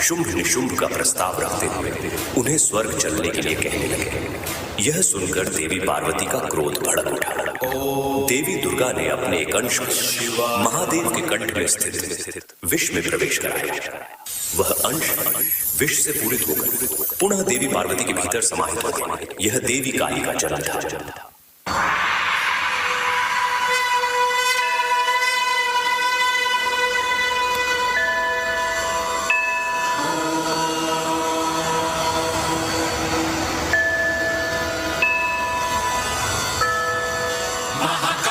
शुंभ निशुंभ का प्रस्ताव रखते हुए उन्हें स्वर्ग चलने के लिए कहने लगे। यह सुनकर देवी पार्वती का क्रोध भड़क उठा। देवी दुर्गा ने अपने एक अंश को महादेव के कंठ में स्थित विष में प्रवेश कराया। वह अंश विष से पूरित होकर पुनः देवी पार्वती के भीतर समाहित हो गया। यह देवी काली का जन्म था। महाकाल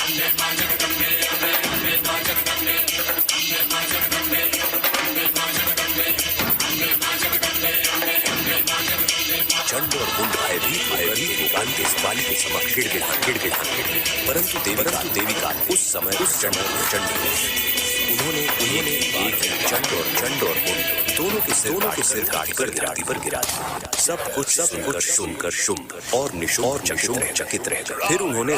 चंड और मुंड भयभीत बांधे बाली के समक्ष गिड़गिड़ा परंतु देवी का उस समय उस चंड उन्होंने एक चंड और मुंड दोनों के सिर काटकर धरती पर गिरा दिया। सब कुछ सुनकर शुंभ और निशुंभ चकित रह गए। फिर उन्होंने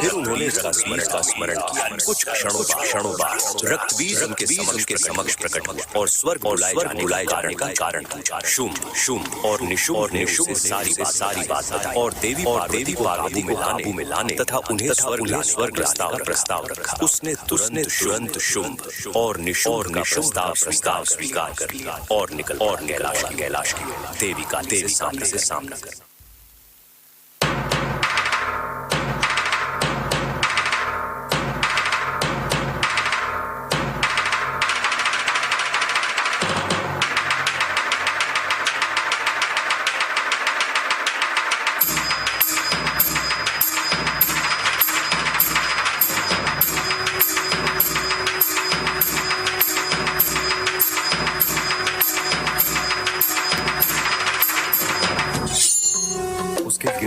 इसका स्मरण किया। कुछ क्षणों बाद रक्त बीज उनके समक्ष प्रकट हुआ और स्वर्ग बुलाए जाने का कारण पूछा। शुंभ और निशुंभ से सारी बात बताई और देवी पार्वती को काबू में लाने तथा उन्हें स्वर्ग प्रस्ताव रखा। उसने तुरंत शुंभ और निशुंभ का प्रस्ताव स्वीकार कर लिया और कैलाश की देवी का सामना कर।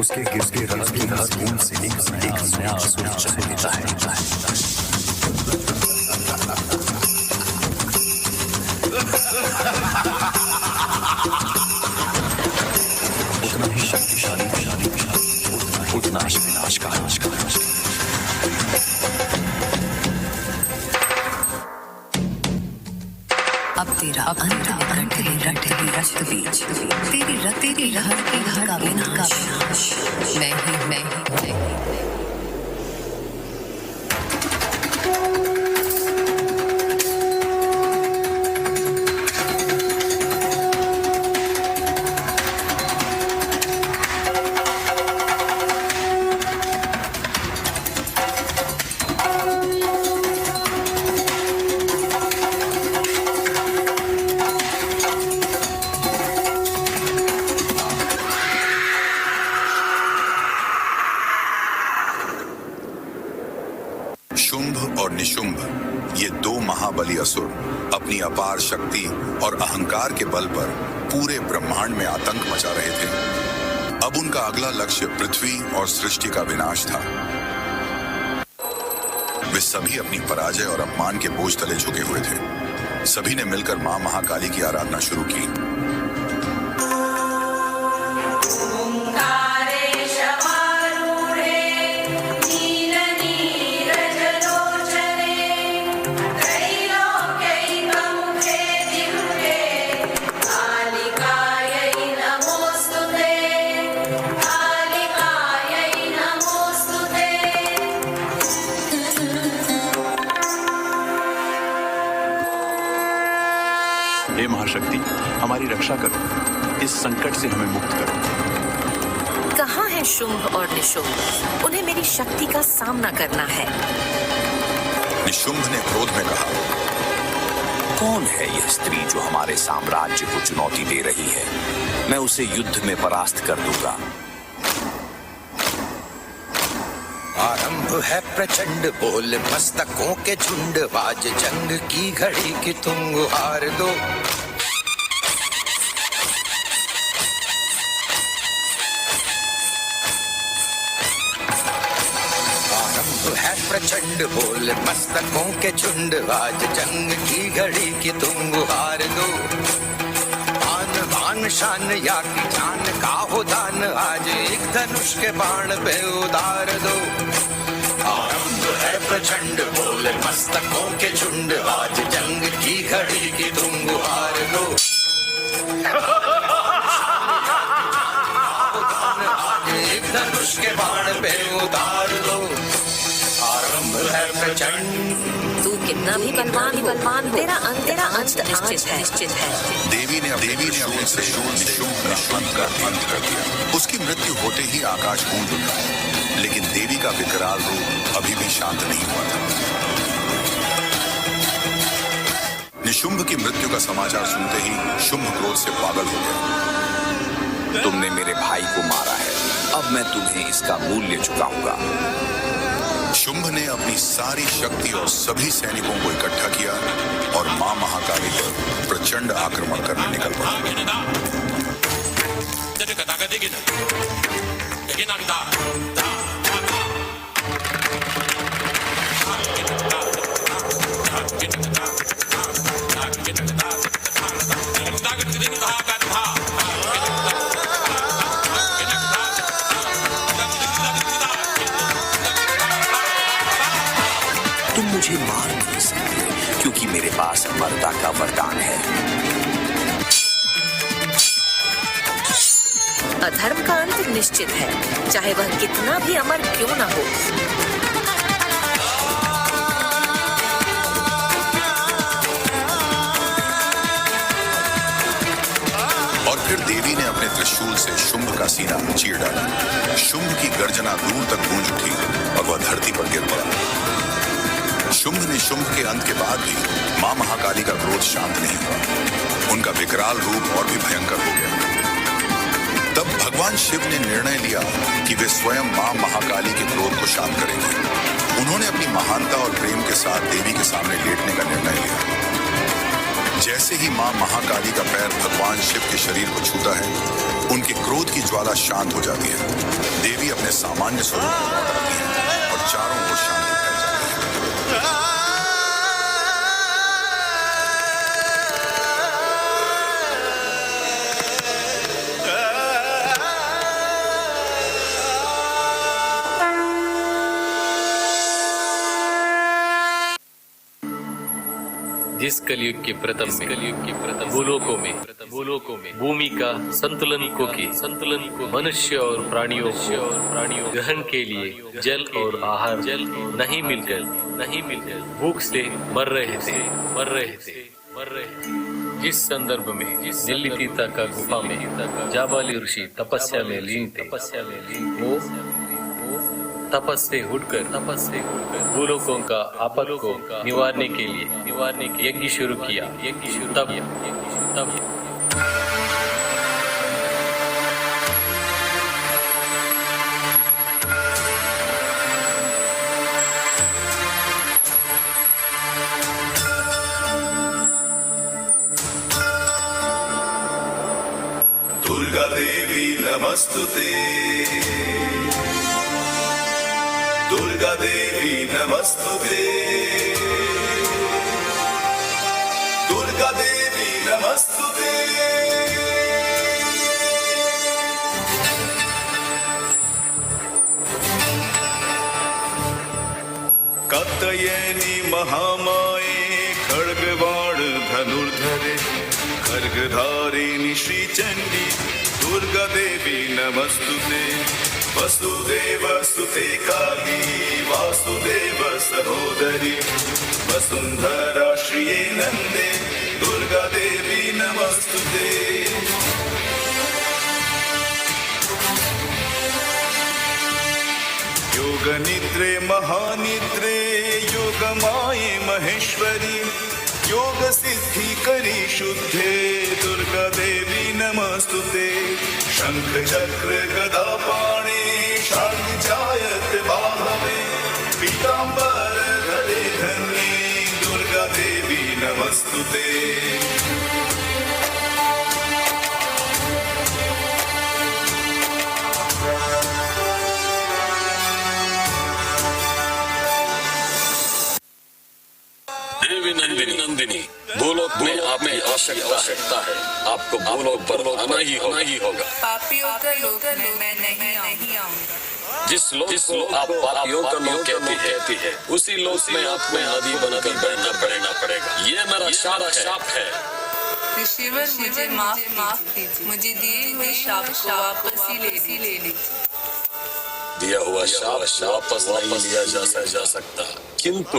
उसके रस की बूंद से एक नया सुर चलता है। उतना ही शक्तिशाली उतना ही विनाशकारी। अब तेरा अंत निकट रक्त बीज तेरी लहर का विनाश मैं ही शुंभ और निशुंभ ये दो महाबली असुर अपनी अपार शक्ति और अहंकार के बल पर पूरे ब्रह्मांड में आतंक मचा रहे थे। अब उनका अगला लक्ष्य पृथ्वी और सृष्टि का विनाश था। वे सभी अपनी पराजय और अपमान के बोझ तले झुके हुए थे। सभी ने मिलकर मां महाकाली की आराधना शुरू की। हे महाशक्ति, हमारी रक्षा करो, इस संकट से हमें मुक्त करो। कहाँ है शुंभ और निशुंभ? उन्हें मेरी शक्ति का सामना करना है। निशुंभ ने क्रोध में कहा, कौन है यह स्त्री जो हमारे साम्राज्य को चुनौती दे रही है? मैं उसे युद्ध में परास्त कर दूंगा। आरंभ है प्रचंड बोल मस्तकों के झुंड, बाज जंग की घड़ी की तुम गुहार दो। आरंभ है प्रचंड बोल मस्तकों के झुंड, बाज जंग की घड़ी की तुम गुहार दो। आन शान या की जान का हो दान, आज एक धनुष के बाण पे उतार दो। आरंभ है प्रचंड बोल मस्तकों के झुंड, आज जंग की घड़ी की तुम गुहार दो। आज एक धनुष के बाण पे उतार दो। आरंभ है प्रचंड। तू कितना भी बलवान हो, तेरा अंत निश्चित है। देवी ने अपने निशुंभ का अंत कर दिया। उसकी मृत्यु होते ही आकाश गूंज उठा, लेकिन देवी का विकराल रूप अभी भी शांत नहीं हुआ था। निशुंभ की मृत्यु का समाचार सुनते ही शुंभ क्रोध से पागल हो गया। तुमने मेरे भाई को मारा है, अब मैं तुम्हें इसका मूल्य चुकाऊंगा। शुंभ ने अपनी सारी शक्ति और सभी सैनिकों को इकट्ठा किया और मां महाकाली पर प्रचंड आक्रमण करने निकल पड़ा। तुम मुझे मार नहीं सकते क्योंकि मेरे पास अमरता का वरदान है। अधर्म का अंत निश्चित है, चाहे वह कितना भी अमर क्यों न हो। और फिर देवी ने अपने त्रिशूल से शुंभ का सीना चीर डाला। शुंभ की गर्जना दूर तक गूंज उठी और वह धरती पर गिर पड़ा। शुंभ ने शुंभ के अंत के बाद भी मां महाकाली का क्रोध शांत नहीं हुआ। उनका विकराल रूप और भी भयंकर हो गया। तब भगवान शिव ने निर्णय लिया कि वे स्वयं मां महाकाली के क्रोध को शांत करेंगे। उन्होंने अपनी महानता और प्रेम के साथ देवी के सामने लेटने का निर्णय लिया। जैसे ही मां महाकाली का पैर भगवान शिव के शरीर को छूता है, उनके क्रोध की ज्वाला शांत हो जाती है। देवी अपने सामान्य स्वरूप में लौट आती है और चारों ओर शांति फैल जाती है। जिस कलयुग के प्रथम भूलोकों में भूमि का संतुलन को मनुष्य और प्राणियों ग्रहण के लिए जल और आहार नहीं मिलकर भूख से मर रहे थे। जिस संदर्भ में नीलितीता का गुफा में जाबाली ऋषि तपस्या में लीन थे, वो तपस से उठकर भूलोकों का आपद को निवारने के लिए यज्ञ शुरू किया। तब दुर्गा देवी नमस्तुते, दुर्गा देवी नमस्तुते, दुर्गा देवी नमस्तुते। कात्यायनी महामाये खड्गबाण धनुर्धरे, खड्गधारिणी श्रीचंडी दुर्गा देवी नमस्तुते। वसुदेव सुते काली वासुदेव सहोदरी, वसुंधरा श्रिये नंदे दुर्गा देवी नमस्तुते। योग निद्रे महानिद्रे योग माये महेश्वरी, योग सिद्धि करी शुद्धे दुर्गा देवी नमस्तुते। शंख चक्र गदा पाणे शांति जायत बाहवे, पीतांबर धरे धन्ये दुर्गा देवी नमस्तुते। देवी नंदिनी भूलोक में आप में आवश्यकता है। आपको भूलोक पर आना ही होगा। पापियों का लोक में मैं नहीं आऊंगा। जिस लोक को आप पापियों का लोक कहती है, उसी लोक में आपको नदी बनकर बहना पड़ेगा। ये मेरा शाप है। ऋषिवर मुझे माफ कीजिए, मुझे दिए हुए शाप को वापस ही ले लीजिए। दिया हुआ शाप वापस नहीं लिया जा सकता, किंतु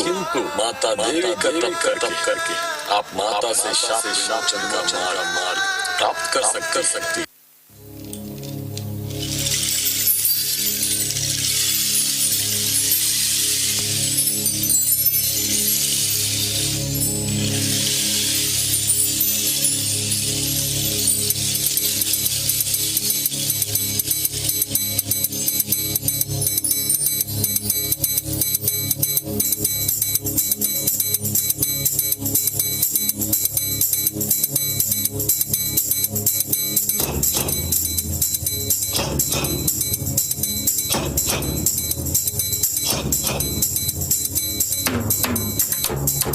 माता देवी का तप करके आप माता से शाप का मार्ग प्राप्त कर सकती। तेरी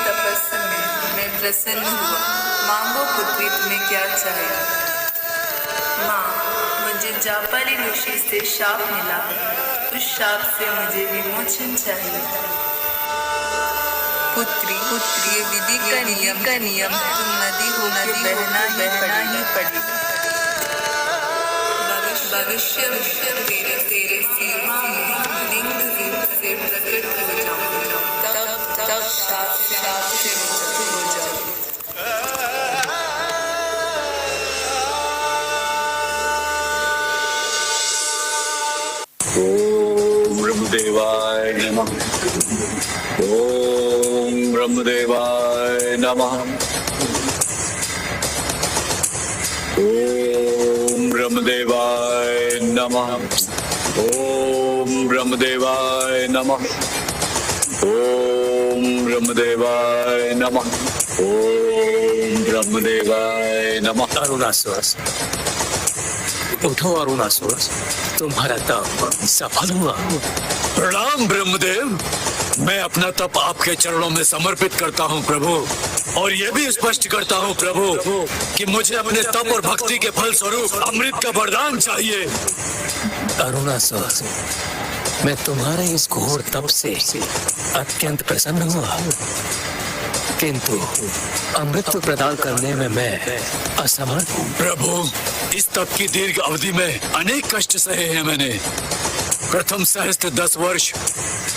तपस्या में मैं प्रसन्न हुआ। मांगो पुत्री, तुम्हें क्या चाहिए? माँ, मुझे जापाली ऋषि से शाप मिला है। उस शाप से मुझे विमोचन चाहिए। पुत्री, ये विधि का नियम है। तुम नदी हो बहना ही पड़ेगा। भविष्य तेरे सीमा में लिंग रूप से प्रकट हो जाऊंगा। तब शाप से मुक्त हो जाओ। ओम ब्रह्मदेवाय नमः। ओम ब्रह्मदेवाय नमः। ओम ब्रह्मदेवाय नमः। ओम ब्रह्मदेवाय नमः। ओम ब्रह्मदेवाय नमः। ओम ब्रह्मदेवाय नमः। अरुणासुर, उठो अरुणासुर, तुम्हारा तप सफल हुआ। प्रणाम ब्रह्मदेव। मैं अपना तप आपके चरणों में समर्पित करता हूँ प्रभु, और ये भी स्पष्ट करता हूँ प्रभु कि मुझे अपने तप और भक्ति के फल स्वरूप अमृत का वरदान चाहिए। अरुणासुर, मैं तुम्हारे इस घोर तप से अत्यंत प्रसन्न हुआ, किंतु अमृत प्रदान करने में मैं असमर्थ हूँ। प्रभु, इस तप की दीर्घ अवधि में अनेक कष्ट सहे हैं मैंने। प्रथम सहस्त्र 10 वर्ष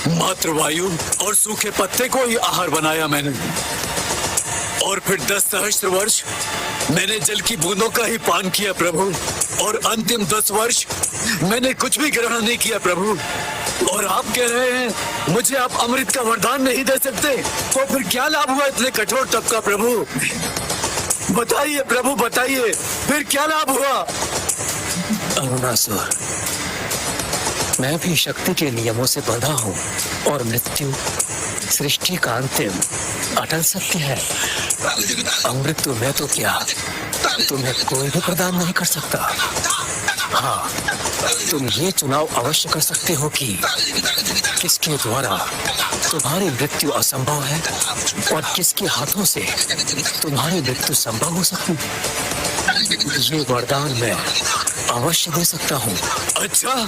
मात्र वायु और सूखे पत्ते को ही आहार बनाया मैंने, और फिर 10 सहस्त्र वर्ष मैंने जल की बूंदों का ही पान किया प्रभु, और अंतिम 10 वर्ष मैंने कुछ भी ग्रहण नहीं किया प्रभु। और आप कह रहे हैं मुझे आप अमृत का वरदान नहीं दे सकते, तो फिर क्या लाभ हुआ इतने कठोर तप का प्रभु? बताइए प्रभु, बताइए, फिर क्या लाभ हुआ? अरुणासुर, मैं भी शक्ति के नियमों से बंधा हूँ, और मृत्यु सृष्टि का अंतिम अटल सत्य है। अमृत मैं तो क्या, तुम्हें कोई भी प्रदान नहीं कर सकता। हाँ, तुम ये चुनाव अवश्य कर सकते हो कि किसके द्वारा तुम्हारी मृत्यु असंभव है और किसके हाथों से तुम्हारी मृत्यु संभव हो सकती है। ये वरदान मैं अवश्य दे सकता हूँ। अच्छा,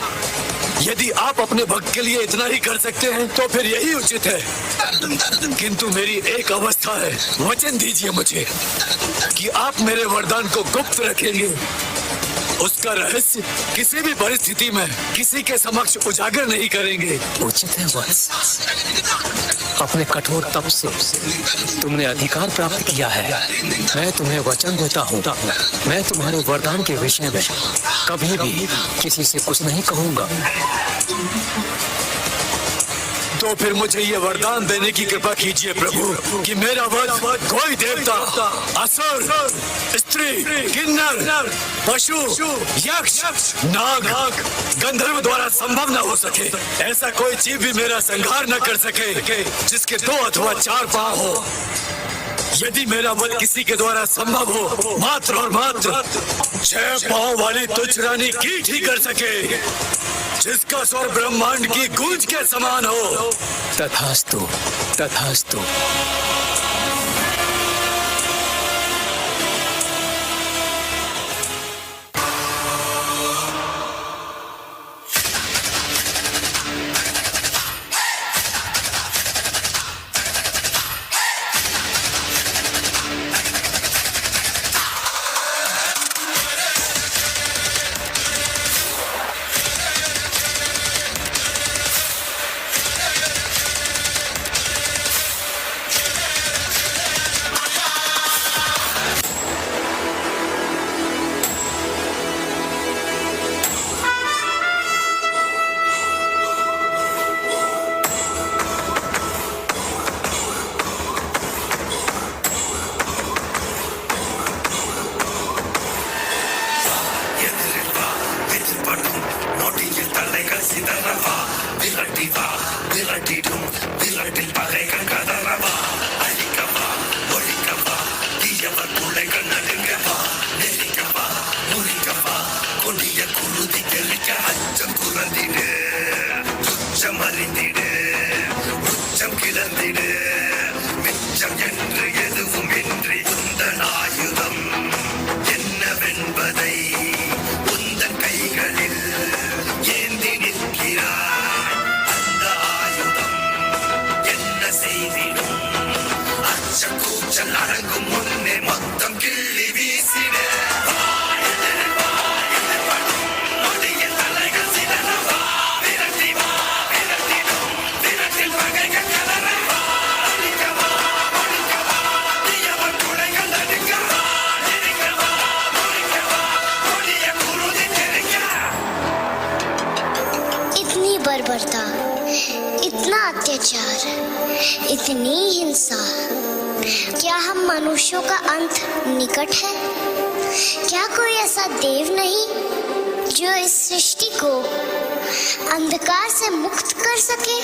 यदि आप अपने भक्त के लिए इतना ही कर सकते हैं तो फिर यही उचित है, किंतु मेरी एक अवस्था है। वचन दीजिए मुझे कि आप मेरे वरदान को गुप्त रखेंगे, उसका रहस्य किसी भी परिस्थिति में किसी के समक्ष उजागर नहीं करेंगे। उचित है वत्स, अपने कठोर तप से तुमने अधिकार प्राप्त किया है। मैं तुम्हें वचन देता हूँ, मैं तुम्हारे वरदान के विषय में कभी भी किसी से कुछ नहीं कहूँगा। तो फिर मुझे ये वरदान देने की कृपा कीजिए प्रभु कि मेरा वध कोई देवता, असुर, स्त्री, किन्नर, पशु, यक्ष, नाग, गंधर्व द्वारा संभव न हो सके। ऐसा कोई जीव भी मेरा संहार न कर सके जिसके 2 अथवा 4 पांव हो। यदि मेरा वध किसी के द्वारा संभव हो, मात्र और मात्र 6 पांव वाली तुझ रानी कीट ही कर सके, जिसका स्वर ब्रह्मांड की गूंज के समान हो। तथास्तु, तथास्तु। बर्बरता, इतना अत्याचार, इतनी हिंसा, क्या हम मनुष्यों का अंत निकट है? क्या कोई ऐसा देव नहीं जो इस सृष्टि को अंधकार से मुक्त कर सके?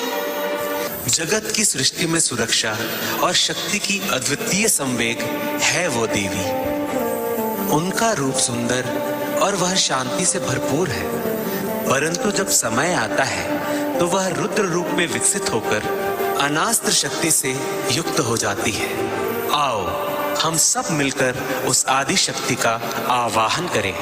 जगत की सृष्टि में सुरक्षा और शक्ति की अद्वितीय संवेग है वो देवी। उनका रूप सुंदर और वह शांति से भरपूर है, परंतु जब समय आता है तो वह रुद्र रूप में विकसित होकर अनास्त्र शक्ति से युक्त हो जाती है। आओ हम सब मिलकर उस आदि शक्ति का आवाहन करें।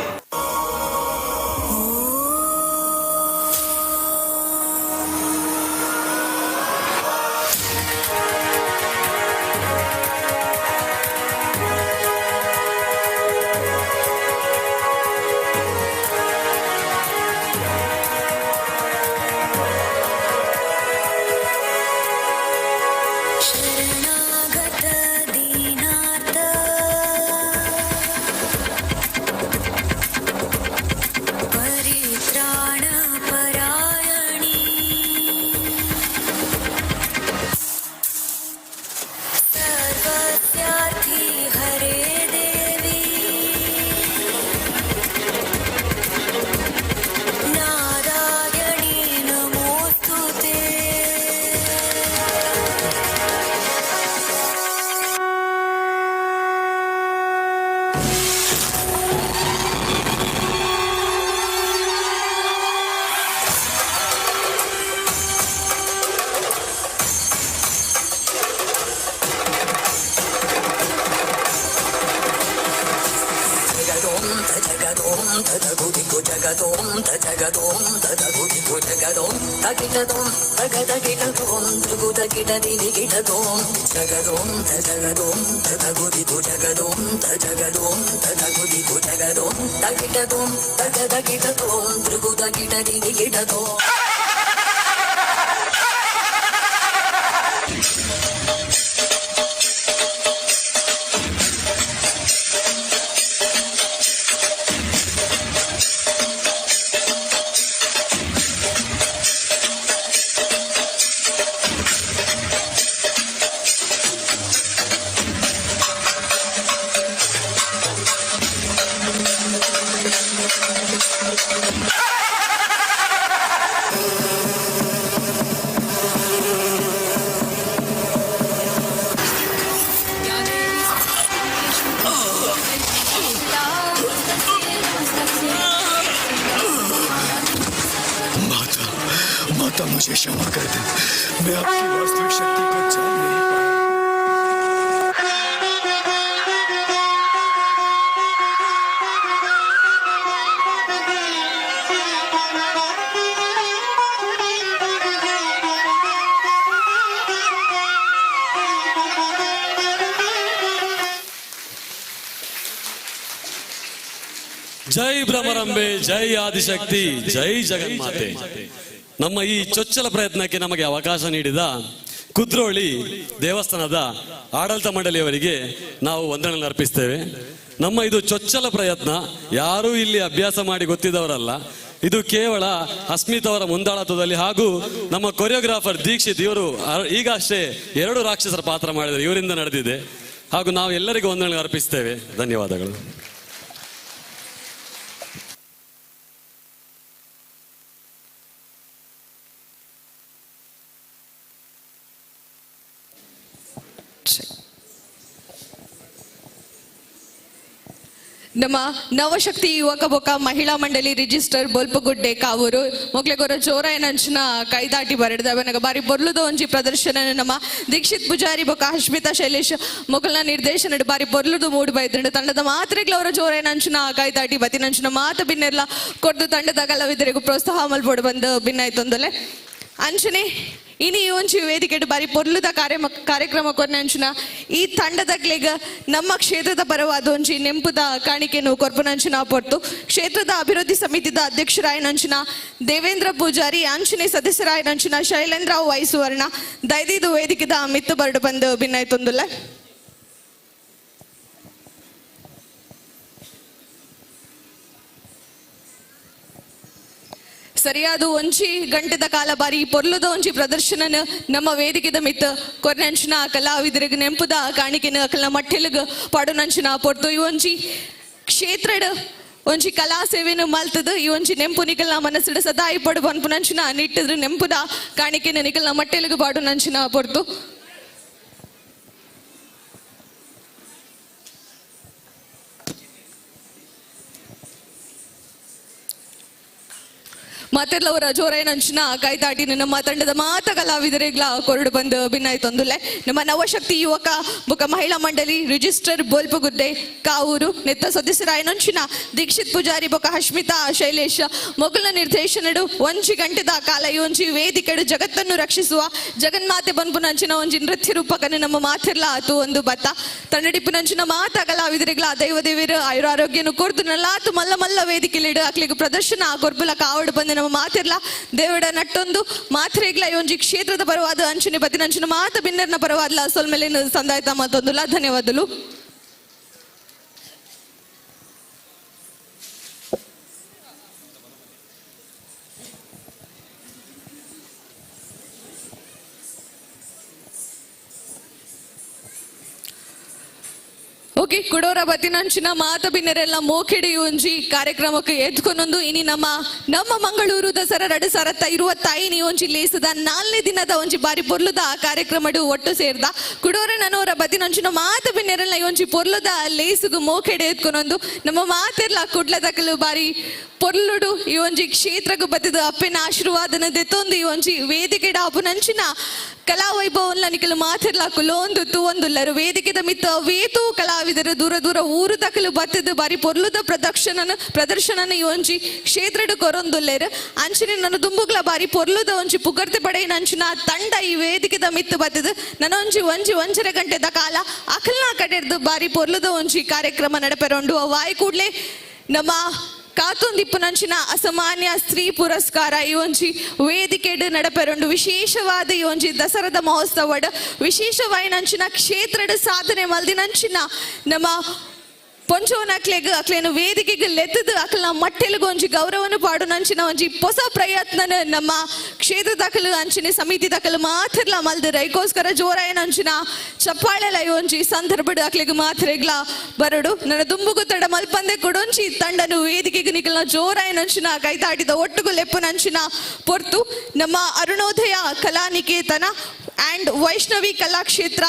मुझे क्षमा कर दे, मैं आपकी वास्तविक शक्ति को जान नहीं पाया। ಜೈ ಭ್ರಮರಂಬೆ, ಜೈ ಆದಿಶಕ್ತಿ, ಜೈ ಜಗನ್ಮಾತೆ. ನಮ್ಮ ಈ ಚೊಚ್ಚಲ ಪ್ರಯತ್ನಕ್ಕೆ ನಮಗೆ ಅವಕಾಶ ನೀಡಿದ ಕುದ್ರೋಳಿ ದೇವಸ್ಥಾನದ ಆಡಳಿತ ಮಂಡಳಿಯವರಿಗೆ ನಾವು ವಂದನೆ ಅರ್ಪಿಸ್ತೇವೆ. ನಮ್ಮ ಇದು ಚೊಚ್ಚಲ ಪ್ರಯತ್ನ, ಯಾರೂ ಇಲ್ಲಿ ಅಭ್ಯಾಸ ಮಾಡಿ ಗೊತ್ತಿದ್ದವರಲ್ಲ. ಇದು ಕೇವಲ ಅಸ್ಮಿತ್ ಅವರ ಮುಂದಾಳತ್ವದಲ್ಲಿ ಹಾಗೂ ನಮ್ಮ ಕೊರಿಯೋಗ್ರಾಫರ್ ದೀಕ್ಷಿತ್ ಇವರು ಈಗ ಅಷ್ಟೇ 2 ರಾಕ್ಷಸರ ಪಾತ್ರ ಮಾಡಿದರು, ಇವರಿಂದ ನಡೆದಿದೆ. ಹಾಗೂ ನಾವು ಎಲ್ಲರಿಗೂ ವಂದನೆ ಅರ್ಪಿಸ್ತೇವೆ. ಧನ್ಯವಾದಗಳು. ನಮ್ಮ ನವಶಕ್ತಿ ಯುವಕ ಬೊಕ ಮಹಿಳಾ ಮಂಡಳಿ ರಿಜಿಸ್ಟರ್ ಬೊಲ್ಪಗುಡ್ಡೆ ಕಾವೂರು ಮೊಕ್ಲೆಗೊರ ಜೋರಾಯನಂಚಿನ ಕೈದಾಟಿ ಬರೆದವನಗ ಬಾರಿ ಬೊರ್ಲುದ ಒಂಜಿ ಪ್ರದರ್ಶನ ನಮ್ಮ ದೀಕ್ಷಿತ್ ಪೂಜಾರಿ ಬೊಕ ಹಶ್ಮಿತಾ ಶೈಲೇಶ್ ಮೊಕಲ್ನ ನಿರ್ದೇಶನ ಬಾರಿ ಬೊರ್ಲುದು ಮೂಡು ಬೈದ್ರಂಡು ತಂಡದ ಮಾತ್ರೆಗ್ಲ ಅವರ ಜೋರಾಯನಂಚಿನ ಕೈದಾಟಿ ಬತ್ತಿನಂಚಿನ ಮಾತ ಬಿನ್ನೆರ್ಲ ಕೊರ್ದು ತಂಡದ ಕಲಾವಿದರಿಗೂ ಪ್ರೋತ್ಸಾಹ ಮಲ್ಬೋಡು ಬಂದು ಭಿನ್ನಾಯ್ತೊಂದಲೆ ಅಂಚನೆ ಇನಿ ಒಂಚಿ ವೇದಿಕೆ ಬಾರಿ ಪೊರ್ಲುದ ಕಾರ್ಯಕ್ರಮ ಕೊರ್ನಂಚಿನ ಈ ತಂಡದಗ್ಲೆಗ ನಮ್ಮ ಕ್ಷೇತ್ರದ ಪರವಾದ ಒಂಚಿ ನೆಂಪುದ ಕಾಣಿಕೆನು ಕೊರ್ಪುನಂಚಿನ ಪೊರ್ತು ಕ್ಷೇತ್ರದ ಅಭಿವೃದ್ಧಿ ಸಮಿತಿದ ಅಧ್ಯಕ್ಷರಾಯನಂಚಿನ ದೇವೇಂದ್ರ ಪೂಜಾರಿ ಅಂಚನೆ ಸದಸ್ಯರಾಯನಂಚಿನ ಶೈಲೇಂದ್ರ ವೈಸುವರ್ಣ ದೈದಿದು ವೇದಿಕೆದ ಮಿತ್ತು ಬರ್ಡು ಬಂದು ಭಿನ್ನಾಯ್ತೊಂದುಲ್ಲ ಸರಿಯಾದ ಒಂಚಿ ಗಂಟೆದ ಕಾಲ ಬಾರಿ ಪೊರ್ಲುದ ಒಂಚಿ ಪ್ರದರ್ಶನ ನಮ್ಮ ವೇದಿಕೆದ ಮಿತ್ತ ಕೊರ್ನಂಚಿನ ಕಲಾವಿದರಿಗೆ ನೆಂಪುದ ಕಾಣಿಕೆನ ಅಕಲ್ನ ಮಟ್ಟೆಲಗ ಪಾಡುನಂಚಿನ ಪೊರ್ತು ಈ ಒಂಚಿ ಕ್ಷೇತ್ರಡ್ ಒಂಚಿ ಕಲಾ ಸೇವೆನು ಮಲ್ತದ ಈ ಒಂಚಿ ನೆಂಪು ನಿಕಲ್ನ ಮನಸ್ಸಿಡ ಸದಾಯಿ ಪಡು ಬನ್ಪುನಂಚಿನ ನಿಟ್ಟಿದ್ರ ನೆಂಪುದ ಕಾಣಿಕೆನ ನಿಕಲ್ನ ಮಟ್ಟೆಲಗ ಪಾಡುನಂಚಿನ ಪೊರ್ತು ಮಾತೆರ್ಲವರ ಜೋರಾಯನಂಚಿನ ಕೈದಾಟಿ ನಮ್ಮ ತಂಡದ ಮಾತ ಕಲಾವಿದರಿಗ್ಲ ಕೊರಡು ಬಂದು ಭಿನ್ನಾಯ್ತೊಂದುಲ್ಲೆ ನಮ್ಮ ನವಶಕ್ತಿ ಯುವಕ ಬೊಕ ಮಹಿಳಾ ಮಂಡಳಿ ರಿಜಿಸ್ಟರ್ ಬೋಲ್ಪುಗುಡ್ಡೆ ಕಾವೂರು ನೆತ್ತ ಸದಸ್ಯರಾಯನಂಚಿನ ದೀಕ್ಷಿತ್ ಪೂಜಾರಿ ಬೊಕ ಹಶ್ಮಿತಾ ಶೈಲೇಶ್ ಮೊಗಲ್ನ ನಿರ್ದೇಶನಡು ಒಂಜಿ ಗಂಟೆದ ಕಾಲ ಈ ಒಂಜಿ ವೇದಿಕೆಡು ಜಗತ್ತನ್ನು ರಕ್ಷಿಸುವ ಜಗನ್ಮಾತೆ ಬನ್ಪುನಂಚಿನ ಒಂಜಿ ನೃತ್ಯ ರೂಪಕನ್ನು ನಮ್ಮ ಮಾತೆರ್ಲ ಆತು ಒಂದು ಬತ್ತ ತಂಡಡಿಪ್ಪುನಂಚಿನ ಮಾತ ಕಲಾವಿದರಿಗ್ಲ ದೈವದೇವಿರು ಆಯುರಾರೋಗ್ಯನು ಕೊರ್ದು ನಲ್ಲಾತು ಮಲ್ಲ ಮಲ್ಲ ವೇದಿಕೆಲಿಡು ಅಕ್ಲಿಗೆ ಪ್ರದರ್ಶನ ಕೊರ್ಬುಲ ಕಾವಡು ಬಂದು ನಮ್ಮ ಮಾತಿರ್ಲ ದೇವಡ ನಟ್ಟೊಂದು ಮಾತ್ರೆಗ್ಲ ಒಂಜಿ ಕ್ಷೇತ್ರದ ಪರವಾದ ಅಂಚನೆ ಬತ್ತಿನಂಚಿನ ಮಾತ ಬಿನ್ನರ್ನ ಪರವಾದ್ಲ ಸೊಲ್ಮೆಲಿನ ಸಂದಾಯ್ತ ಮತ್ತೊಂದುಲ್ಲ ಧನ್ಯವಾದಗಳು. ಓಕೆ ಕುಡೋರ ಬತ್ತಿನಂಚಿನ ಮಾತ ಬಿನ್ನರೆಲ್ಲ ಮೋಕೆಡಿ ಒಂಜಿ ಕಾರ್ಯಕ್ರಮಕ್ಕೆ ಎದ್ಕೊಂಡೊಂದು ಇನಿ ನಮ್ಮ ಮಂಗಳೂರು ದಸರಾ 2025 ಒಂಜಿ ಲೇಸದ 4ನೇ ದಿನದ ಒಂಜಿ ಬಾರಿ ಪೊರ್ಲುದ ಕಾರ್ಯಕ್ರಮಡು ಒಟ್ಟು ಸೇರ್ದ ಕುಡೋರ ನನೋರ ಬತ್ತಿನಂಚಿನ ಮಾತ ಬಿನ್ನರೆಲ್ಲ ಒಂಜಿ ಪೊರ್ಲುದ ಲೇಸುಗು ಮೋಕೆಡೆ ಎದ್ಕೊಂಡೊಂದು ನಮ್ಮ ಮಾತೆರ್ಲ ಕುಡ್ಲದಕಲು ಬಾರಿ ಪೊರ್ಲುಡು ಈ ಒಂಜಿ ಕ್ಷೇತ್ರಗೂ ಬತ್ತಿದ ಅಪ್ಪನ ಆಶೀರ್ವಾದನ ದೆತ್ತೊಂದು ಈ ಒಂಜಿ ವೇದಿಕೆಡ ಅಪುನಂಚಿನ ಕಲಾ ವೈಭವನ್ಲ ನಿಕಲು ಮಾತೆರ್ಲ ಕುಲೊಂದು ತೂವೊಂದುಲ್ಲರು ವೇದಿಕೆದ ಮಿತ್ತ ವೇತು ಕಲಾವಿದರು ದೂರ ದೂರ ಊರು ತಕಲು ಬತ್ತದ ಬಾರಿ ಪೊರ್ಲುದ ಪ್ರದರ್ಶನ ಈ ಒಂಜಿ ಕ್ಷೇತ್ರಡು ಕೊರೊಂದುಲ್ಲೆರು ಅಂಚಿನ ನನ್ನ ದುಂಬುಗ್ಲ ಬಾರಿ ಪೊರ್ಲುದ ಒಂಜಿ ಪುಗರ್ತೆ ಪಡೆಯಿನ ಅಂಚಿನ ತಂಡ ಈ ವೇದಿಕೆದ ಮಿತ್ತು ಬತ್ತದ ನನೊಂಜಿ ಒಂಚರ ಗಂಟೆದ ಕಾಲ ಅಕಲ್ನ ಕಡೆರ್ದು ಬಾರಿ ಪೊರ್ಲುದ ಒಂಜಿ ಕಾರ್ಯಕ್ರಮ ನಡಪೆರೊಂಡು ವಾಯ್ ಕೂಡ್ಲೆ ನಮ್ಮ ಕಾತೊಂದಿಪ್ಪುನಂಚಿನ ಅಸಾಮಾನ್ಯ ಸ್ತ್ರೀ ಪುರಸ್ಕಾರ ಈ ಒಂಜಿ ವೇದಿಕೆಡ್ ನಡಪೆರೊಂಡು ವಿಶೇಷವಾದ ಈ ಒಂಜಿ ದಸರಾದ ಮಹೋತ್ಸವಡ್ ವಿಶೇಷವಾಯಿನಂಚಿನ ಕ್ಷೇತ್ರಡ್ ಸಾಧನೆ ಮಲ್ದಿನಂಚಿನ ನಮ್ಮ ಪೊಂಚೋನಕ್ಲೆಗ್ ಅಕ್ಲೇನು ವೇದಿಕೆಗೆ ಲೆತ್ತದ ಅಕ್ಲ ಮಟ್ಟೆಲ್ಗು ಒಂಜಿ ಗೌರವನು ಪಾಡುನಂಚಿನ ಒಂಜಿ ಹೊಸ ಪ್ರಯತ್ನನ ನಮ್ಮ ಕ್ಷೇತ್ರದಕಲು ಅಂಚಿನ ಸಮಿತಿ ದಕಲು ಮಾತಿರ್ಲ ಮಲ್ದಿರ ಐಕೋಸ್ಕರ ಜೋರಾಯನಂಚಿನ ಚಪ್ಪಾಳೆಲ ಒಂಜಿ ಸಂದರ್ಭಡ್ ಅಕ್ಲೆಗ್ ಮಾತ್ರೆಗ್ಲ ಬರಡು ನನ್ನ ದುಂಬುಗು ತಡ ಮಲ್ಪಂದೆ ಕೊಡೊಂಚಿ ತಂಡನು ವೇದಿಕೆಗೆ ನಿಕಲ್ನ ಜೋರಾಯನಂಚಿನ ಕೈತಾಟಿದ ಒಟ್ಟುಗು ಲೆಪ್ಪುನಂಚಿನ ಪೊರ್ತು ನಮ್ಮ ಅರುಣೋದಯ ಕಲಾನಿಕೇತನ ಅಂಡ್ ವೈಷ್ಣವಿ ಕಲಾಕ್ಷೇತ್ರ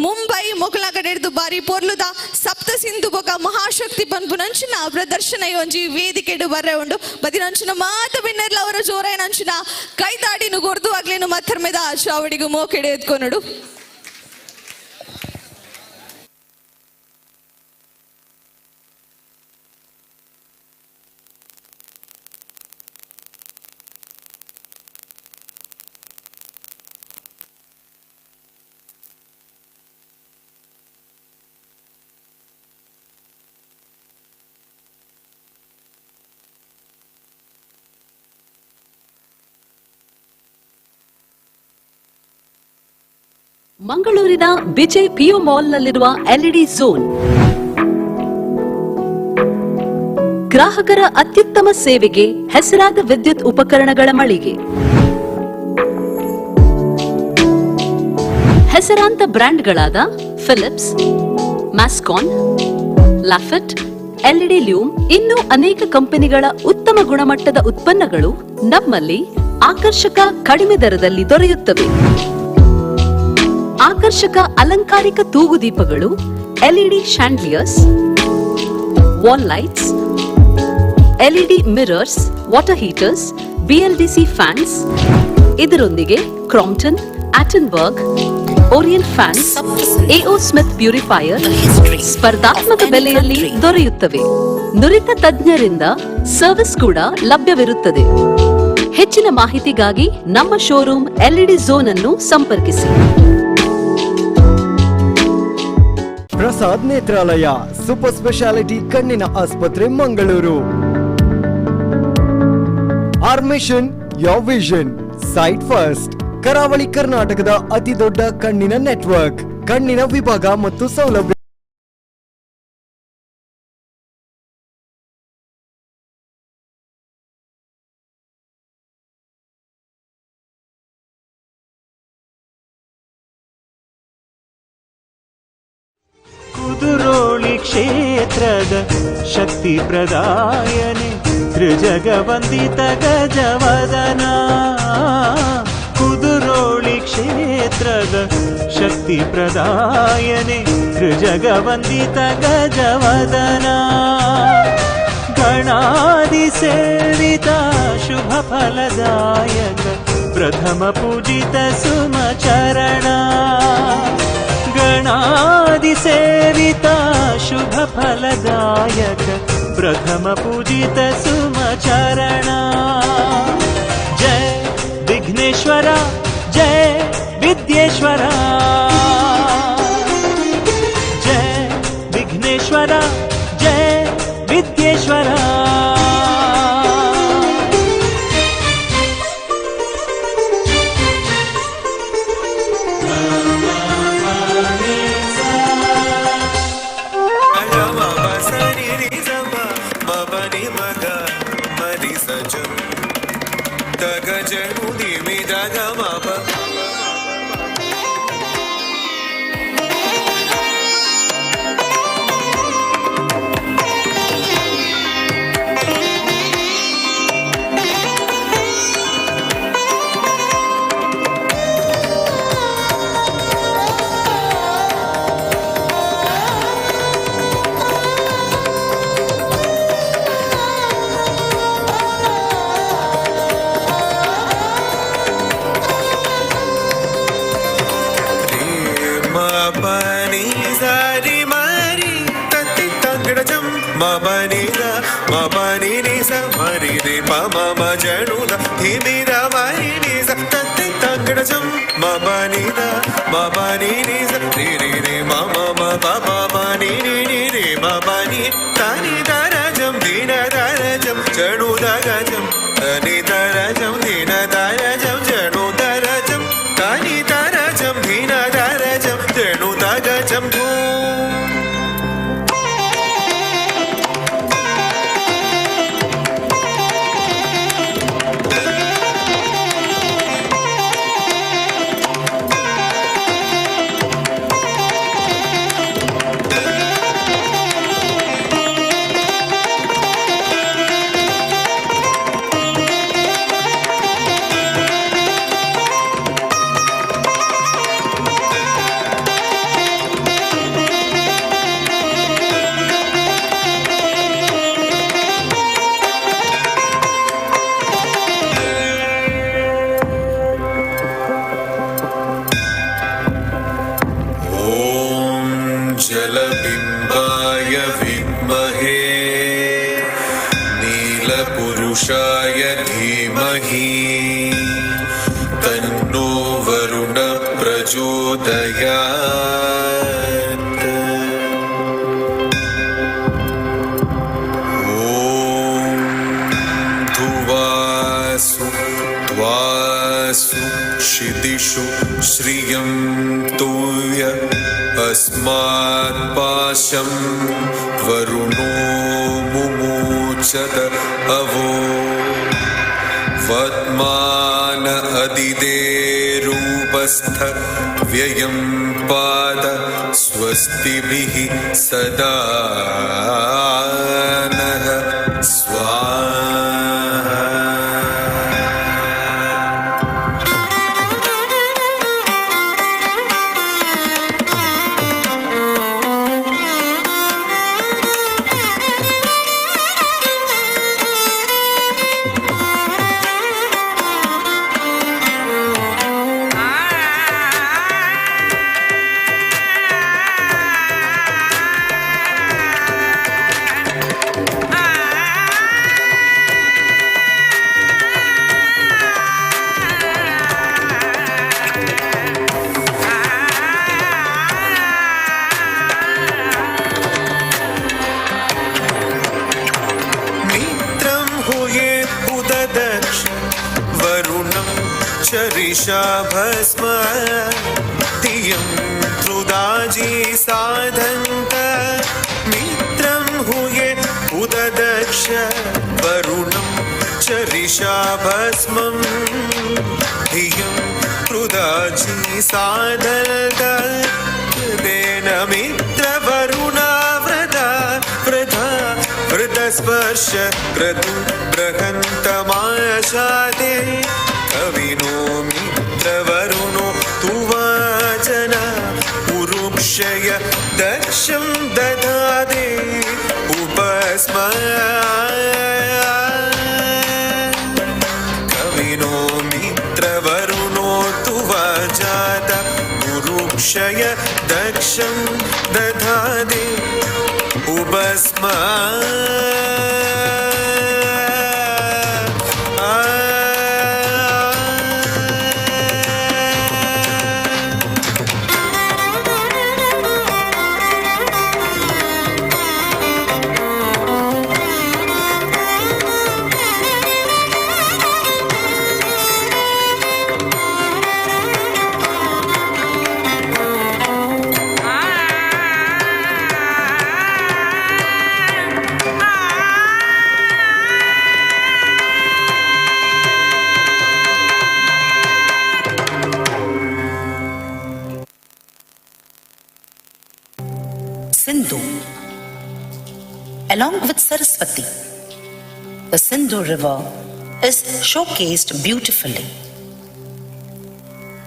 ಮುಂಬೈ ಮೊಕಲ ಕಡೆರ್ದು ಬಾರಿ ಪೊರ್ಲುದ ಸಪ್ತ ಸಿಂಧು ಬೊಕ ಮಹಾಶಕ್ತಿ ಪನ್ಪುನಂಚಿನ ಪ್ರದರ್ಶನ ಒಂಜಿ ವೇದಿಕೆಡು ಬರ್ರೆ ಉಂಡು ಬದಿನಂಚಿನ ಮಾತ ಬಿನ್ನರ್ಲ ಅವರ ಜೋರಾಯನಂಚಿನ ಕೈದಾಡಿನು ಗೊರ್ದು ಆಗ್ಲೇನು ಮತ್ತರ್ಮೆದ ಚಾವಡಿಗೂ ಮೋಕೆಡೆ ಎತ್ಕೊನಡು. ಮಂಗಳೂರಿನ ವಿಜಯ್ ಪಿಯು ಮಾಲ್ನಲ್ಲಿರುವ ಎಲ್ಇಡಿ ಝೋನ್ ಗ್ರಾಹಕರ ಅತ್ಯುತ್ತಮ ಸೇವೆಗೆ ಹೆಸರಾದ ವಿದ್ಯುತ್ ಉಪಕರಣಗಳ ಮಳಿಗೆ. ಹೆಸರಾಂತ ಬ್ರ್ಯಾಂಡ್ಗಳಾದ ಫಿಲಿಪ್ಸ್, ಮ್ಯಾಸ್ಕಾನ್, ಲಾಫೆಟ್, ಎಲ್ಇಡಿ ಲ್ಯೂಮ್ ಇನ್ನೂ ಅನೇಕ ಕಂಪನಿಗಳ ಉತ್ತಮ ಗುಣಮಟ್ಟದ ಉತ್ಪನ್ನಗಳು ನಮ್ಮಲ್ಲಿ ಆಕರ್ಷಕ ಕಡಿಮೆ ದರದಲ್ಲಿ ದೊರೆಯುತ್ತವೆ. ಆಕರ್ಷಕ ಅಲಂಕಾರಿಕ ತೂಗುದೀಪಗಳು, LED chandeliers, wall lights, LED mirrors, water heaters, BLDC fans, ಇದರೊಂದಿಗೆ Crompton, Atomberg, Orient fans, AO Smith purifier ಸ್ಪರ್ಧಾತ್ಮಕ ಬೆಲೆಯಲ್ಲಿ ದೊರೆಯುತ್ತವೆ. ನುರಿತ ತಜ್ಞರಿಂದ ಸರ್ವಿಸ್ ಕೂಡ ಲಭ್ಯವಿರುತ್ತದೆ. ಹೆಚ್ಚಿನ ಮಾಹಿತಿಗಾಗಿ ನಮ್ಮ ಶೋರೂಮ್ ಎಲ್ಇಡಿ ಝೋನ್ ಅನ್ನು ಸಂಪರ್ಕಿಸಿ. ಪ್ರಸಾದ್ ನೇತ್ರಾಲಯ ಸೂಪರ್ ಸ್ಪೆಷಾಲಿಟಿ ಕಣ್ಣಿನ ಆಸ್ಪತ್ರೆ Mangaluru. Our mission your vision sight first. ಕರಾವಳಿ ಕರ್ನಾಟಕದ ಅತಿ ದೊಡ್ಡ ಕಣ್ಣಿನ ನೆಟ್ವರ್ಕ್. ಕಣ್ಣಿನ ವಿಭಾಗ ಮತ್ತು ಸೌಲಭ್ಯ ಕುದುರೋಳಿ ಕ್ಷೇತ್ರದ ಶಕ್ತಿ ಪ್ರದಾಯನೆ ತ್ರಿಜಗವಂದಿತ ಗಜವದನ. ಕುದುರೋಳಿ ಕ್ಷೇತ್ರದ ಶಕ್ತಿ ಪ್ರದಾಯನೆ ತ್ರಿಜಗವಂದಿತ ಗಜವದನ. ಗಣಾದಿ ಸೇವಿತ ಶುಭ ಫಲದಾಯಕ ಪ್ರಥಮ ಪೂಜಿತ ಸುಮಚರಣ. ಗಣಾದಿ ಸೇವಿತ ಶುಭ ಫಲದಾಯಕ ಪ್ರಥಮ ಪೂಜಿತ ಸುಮಚರಣ. ಜಯ ವಿಘ್ನೇಶ್ವರ ಜಯ ವಿದ್ಯೇಶ್ವರ. ಜಯ ವಿಘ್ನೇಶ್ವರ ಜಯ ವಿದ್ಯೇಶ್ವರ. पुरुषाय धीमहि तन्नो वरुण प्रचोदयात्। ॐ धुवासु त्वासु क्षितिषु श्रियं तूय अस्मात् पाशं वरुणो मुमोचत अवो वत्मान अदिदेरूपस्थ व्ययं पाद स्वस्तिभिः सदा नः स्वाहा। भस्म तियं त्रुदाजी साधन्त मित्रं हुये उददक्ष वरुणं चरिषा भस्मं धियं त्रुदाजी साधन्त तेन मित्र वरुणाव्रता व्रता व्रतस्पर्श क्रतु बृहन्तमाशादे कविनो मित्रवरुणो तुवाचन उरुक्षय दक्षं ददादे उपस्मा कविनो मित्रवरुणो तुवाचात उरुक्षय दक्षं ददादे उपस्मा। Sindhu. Along with Saraswati, the Sindhu river is showcased beautifully.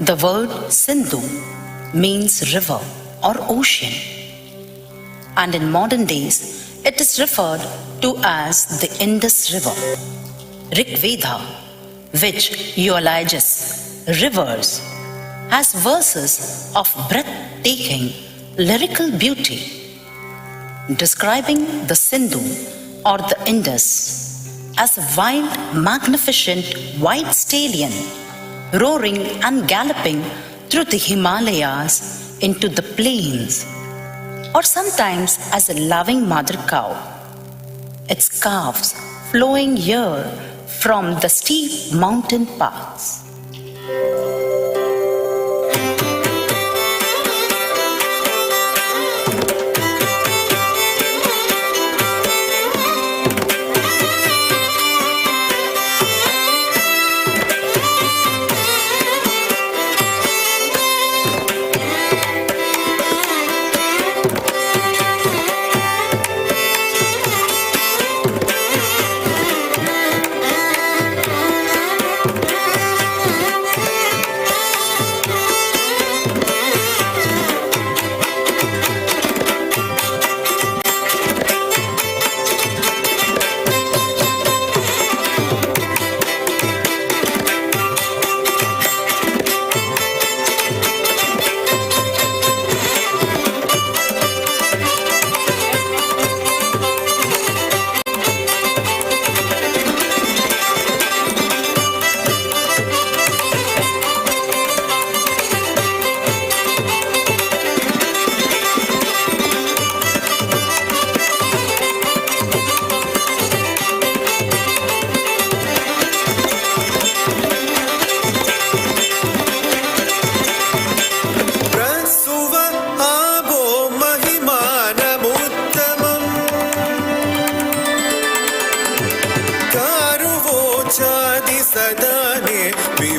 The word Sindhu means river or ocean, and in modern days it is referred to as the Indus River. Rig Veda, which eulogies rivers, has verses of breathtaking lyrical beauty describing the Sindhu or the Indus as a wild, magnificent white stallion roaring and galloping through the Himalayas into the plains, or sometimes as a loving mother cow, its calves flowing here from the steep mountain paths.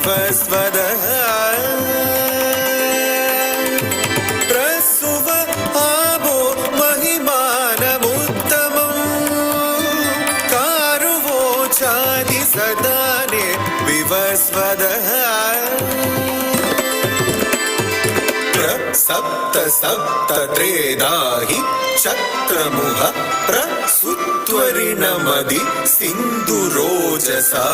विवस्वदः प्रसुव आभो महिमानमुत्तमम् कारुवोचादि सदाने विवस्वदः सप्त सप्त त्रेदाहि चक्रमुह प्रसुत्वरिणमदि सिन्धुरोजसा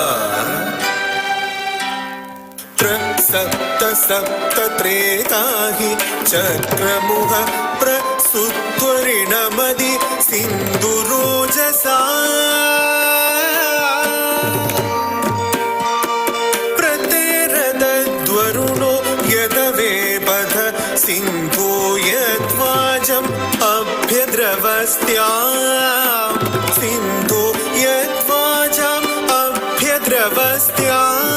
सप्त सप्त त्रेदाहि चक्रमुह प्रसुत्वरिणमदि सिन्धुरोजसा प्रतेरदद्वरुणो यदवेपथ सिन्धो यद्वाजम् अभ्यद्रवस्त्याम् सिन्धो यद्वाजम् अभ्यद्रवस्त्याम्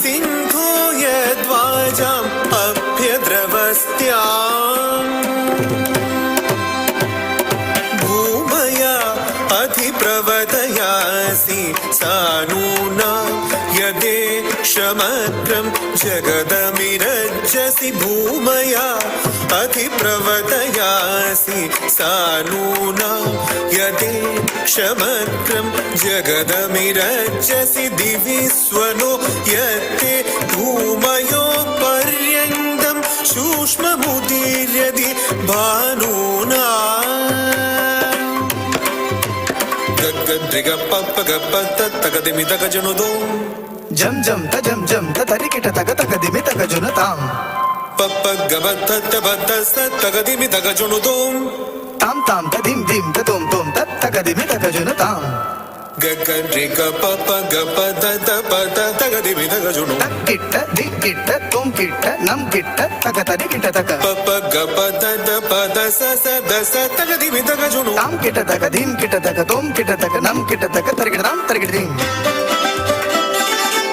सिन्धो यद्वाजम् अभ्यद्रवस्त्याम् भूमया अधिप्रवदयासि सानूना यदेशमग्रं जगदमिरज्जसि भूमया अधिप्रवदयासि सानूना यदेशमग्रं जगदमिरज्जसि दिवि स्वनो यत्ते भूमयो पर्यन्तं सूक्ष्ममुदीर्यदि भानूना गद्गद्रिगप्पगप्पतगदिमितगजनुदो जम जम तजम जम तरिकिट तग तगदिमितगजुनताम पप्पगबत्तबत्तगदिमितगजुनुदो ताम ताम तदिम दिम ततोम तोम तगदिमितगजुनताम गगगद्रिगप्पगप्पतगदिमितगजुनु किट्ट दिक्किट्ट तुम किट्ट नम किट्ट तग तरिकिट तग पप्पगपतगपदससदसतगदिमितगजुनु ताम किट्ट तग दिम किट्ट तग तुम किट्ट तग नम किट्ट तग तरिकिटताम तरिकिटदिम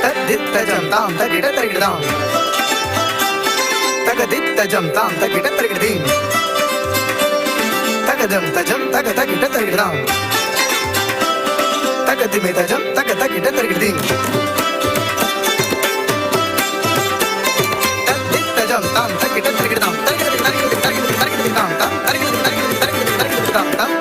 तद्दित्तजम ताम तगिट तरिकिटताम तगदित्तजम ताम तगिट तरिकिटदिम तगदम तजम तग तगिट तरिकिटताम तगदिमितजम तग तगिट तरिकिटदिम तद्दित्तजम ताम तगिट तरिकिटताम तरिकिटताम ताम तरिकिटताम ताम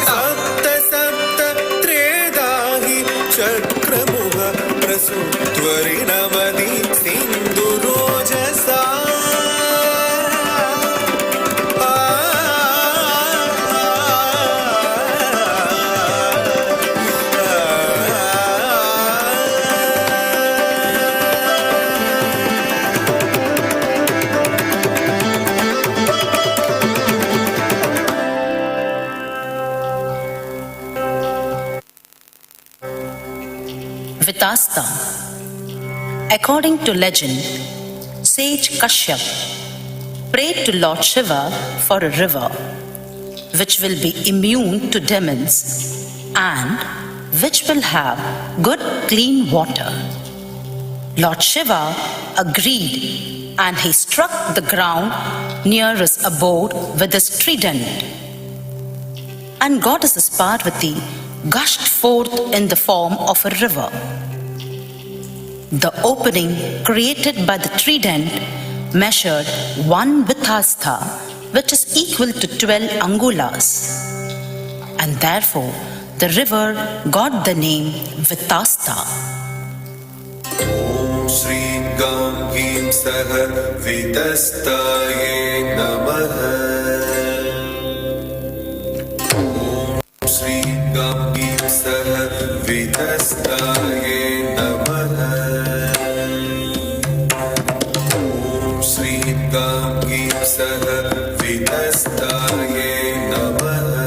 सप्त सप्त त्रेदाहि चक्रमुह प्रसुत्वरिणमदि सिन्धुरोजसा Vitasta. According to legend, sage Kashyap prayed to Lord Shiva for a river which will be immune to demons and which will have good clean water. Lord Shiva agreed and he struck the ground near his abode with his trident. And goddess Parvati gushed forth in the form of a river. The opening created by the trident measured 1 Vitasta, which is equal to 12 angulas. And therefore, the river got the name Vitasta. Shri Gam Gim Saha Vitastaye Namaha. Shri Gam Gim Saha Vitastaye Namaha. Shri Gam Gim Saha Vitastaye Namaha.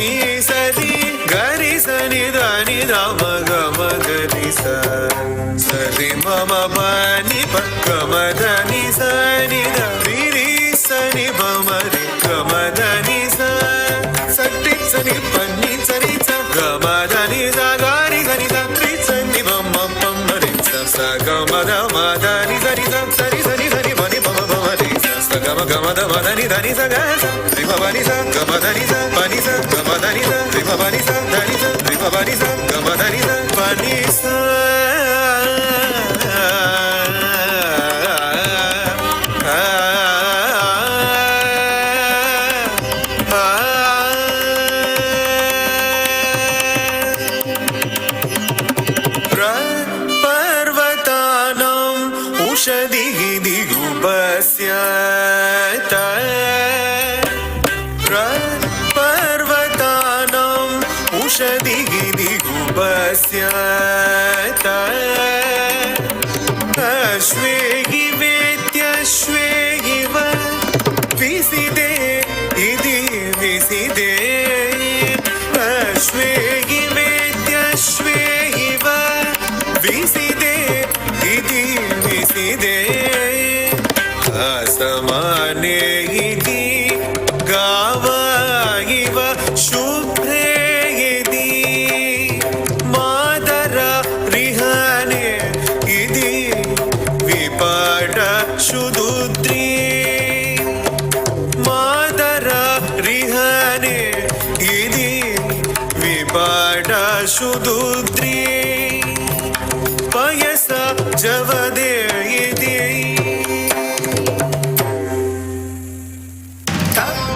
ನೀ ಸರಿ ಗರಿ ಸನಿ ಧನಿ ಧಮ ಗಮ ಗರಿ ಸರಿ ಮಮ ಪನಿ ಪ ಗಮ ಧನಿ ಸನಿ ಧರಿ ಸನಿ ಬಮ ರಿ ಗಮ ಧನಿ ಸಟ್ಟಿ ಸನಿ ಪನ್ನಿ ಸರಿ ಸ ಗಮ ಧನಿ ಸ ಗಾರಿ ಸನಿ ಧರಿ ಸನಿ ಬಮ ಪಮ್ಮ ರಿ ಸ ಗಮ ಧ ಮ ಧನಿ ಸರಿ ಸ ಸರಿ ಸನಿ ಸನಿ ಬನಿ ಬಮ ಬಮ ರಿ ಸ ಗಮ ಗಮ ಧ ಮ ಧನಿ ಧನಿ ಸ ಗ ಸ ರಿ ಮ ಬನಿ ಸ ಗಮ ಧನಿ ಸ ಪನಿ ಸ ಗಮ ಧನಿ ಸ ರಿ ಮ ಬನಿ ಸ ಧನಿ ಸ ರಿ ಮ ಬನಿ ಸ ಗಮ ಧನಿ ಸ ಪನಿ ಸ ಅಶ್ವೇಗಿ ವೇದ್ಯಶ್ವೇಗಿ ವಿಸಿದೆ ಇದಿ ವಿಸಿದೆ ಅಶ್ವೇಗಿ ವೇದ್ಯಶ್ವೇಗಿ ವಿಸಿದೆ ಇದಿ ವಿಸಿದೆ ಅಸಮಾನೆ ಇದಿ ಗಾವ ಇವ ಶುಭ್ರೇ ಇದಿ ಮಾದರ ರಿಹನೆ ಇದಿ ವಿಪಾಟ ಶುದುದ್ರಿ ಮಾದರ ರಿಹನೆ ಇದಿ ವಿಪಾಟ ಶುದುದ್ರಿ ಪಯಸ ಜವದೆ ಇದಿ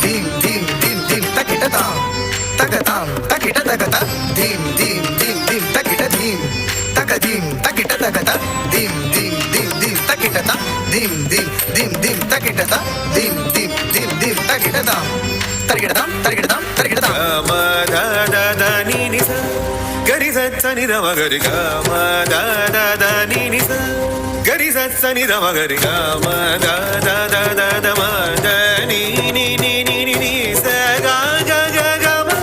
ಧೀಂ ಧೀಂ ಧೀಂ ಧೀಂ ತಕಿಟತಾಂ ತಕತಾಂ ತಕಿಟ ತಕತ ಧೀಂ ಧೀಂ ಧೀಂ ಧೀಂ ತಕಿಟ ಧೀಂ ತಕ ಧೀಂ ತಕಿಟ ತಕತ ಧೀಂ ಧೀಂ ಧೀಂ ಧೀಂ ತಕಿಟತ ಧೀಂ ಧೀಂ ಧೀಂ ಧೀಂ ತಕಿಟತ ಧೀಂ ಧೀಂ ಧೀಂ ಧೀಂ ತಕಿಟತಾಂ ತರಿಗಿಡತಾಂ ತರಿಗಿಡತಾಂ ತರಿಗಿಡತಾಂ ಮ ದ ದ ದ ನಿ ನಿ ಸ ಗರಿ ಸ ಸ ನಿ ದ ಮ ಗರಿ ಗ ಮ ದ ದ ದ ನಿ ನಿ ಸ ಗರಿ ಸ ಸ ನಿ ದ ಮ ಗರಿ ಗ ಮ the the the the the ಮ ದ ನಿ ನಿ ನಿ ನಿ ನಿ ನಿ ಸ ಗ ಗ ಗ ಗ ಮ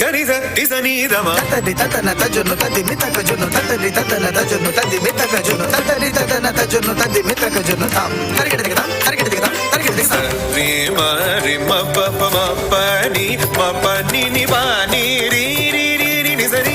ಗರಿ ಸ ಟಿ ಸ ನಿ ದ ಮ ತತರಿ ತತನ ತಜುನು ತದಿ ಮಿತಕ ಜುನು ತತರಿ ತತನ ತಜುನು ತದಿ ಮಿತಕ ಜುನು ತತರಿ ತತನ ತಜುನು ತದಿ ಮಿತಕ ಜುನು ತಾಂ ತರಿಗಿಡತಾಂ ತರಿಗಿಡತಾಂ ತರಿಗಿಡತಾಂ ರಿ ಮ ರಿ ಮ ಪ ಪ ಮ ಪ ನಿ ಮ ಪ ನಿ ನಿ ಮ ನಿ ರಿ ರಿ ರಿ ರಿ ನಿ ಸ ರಿ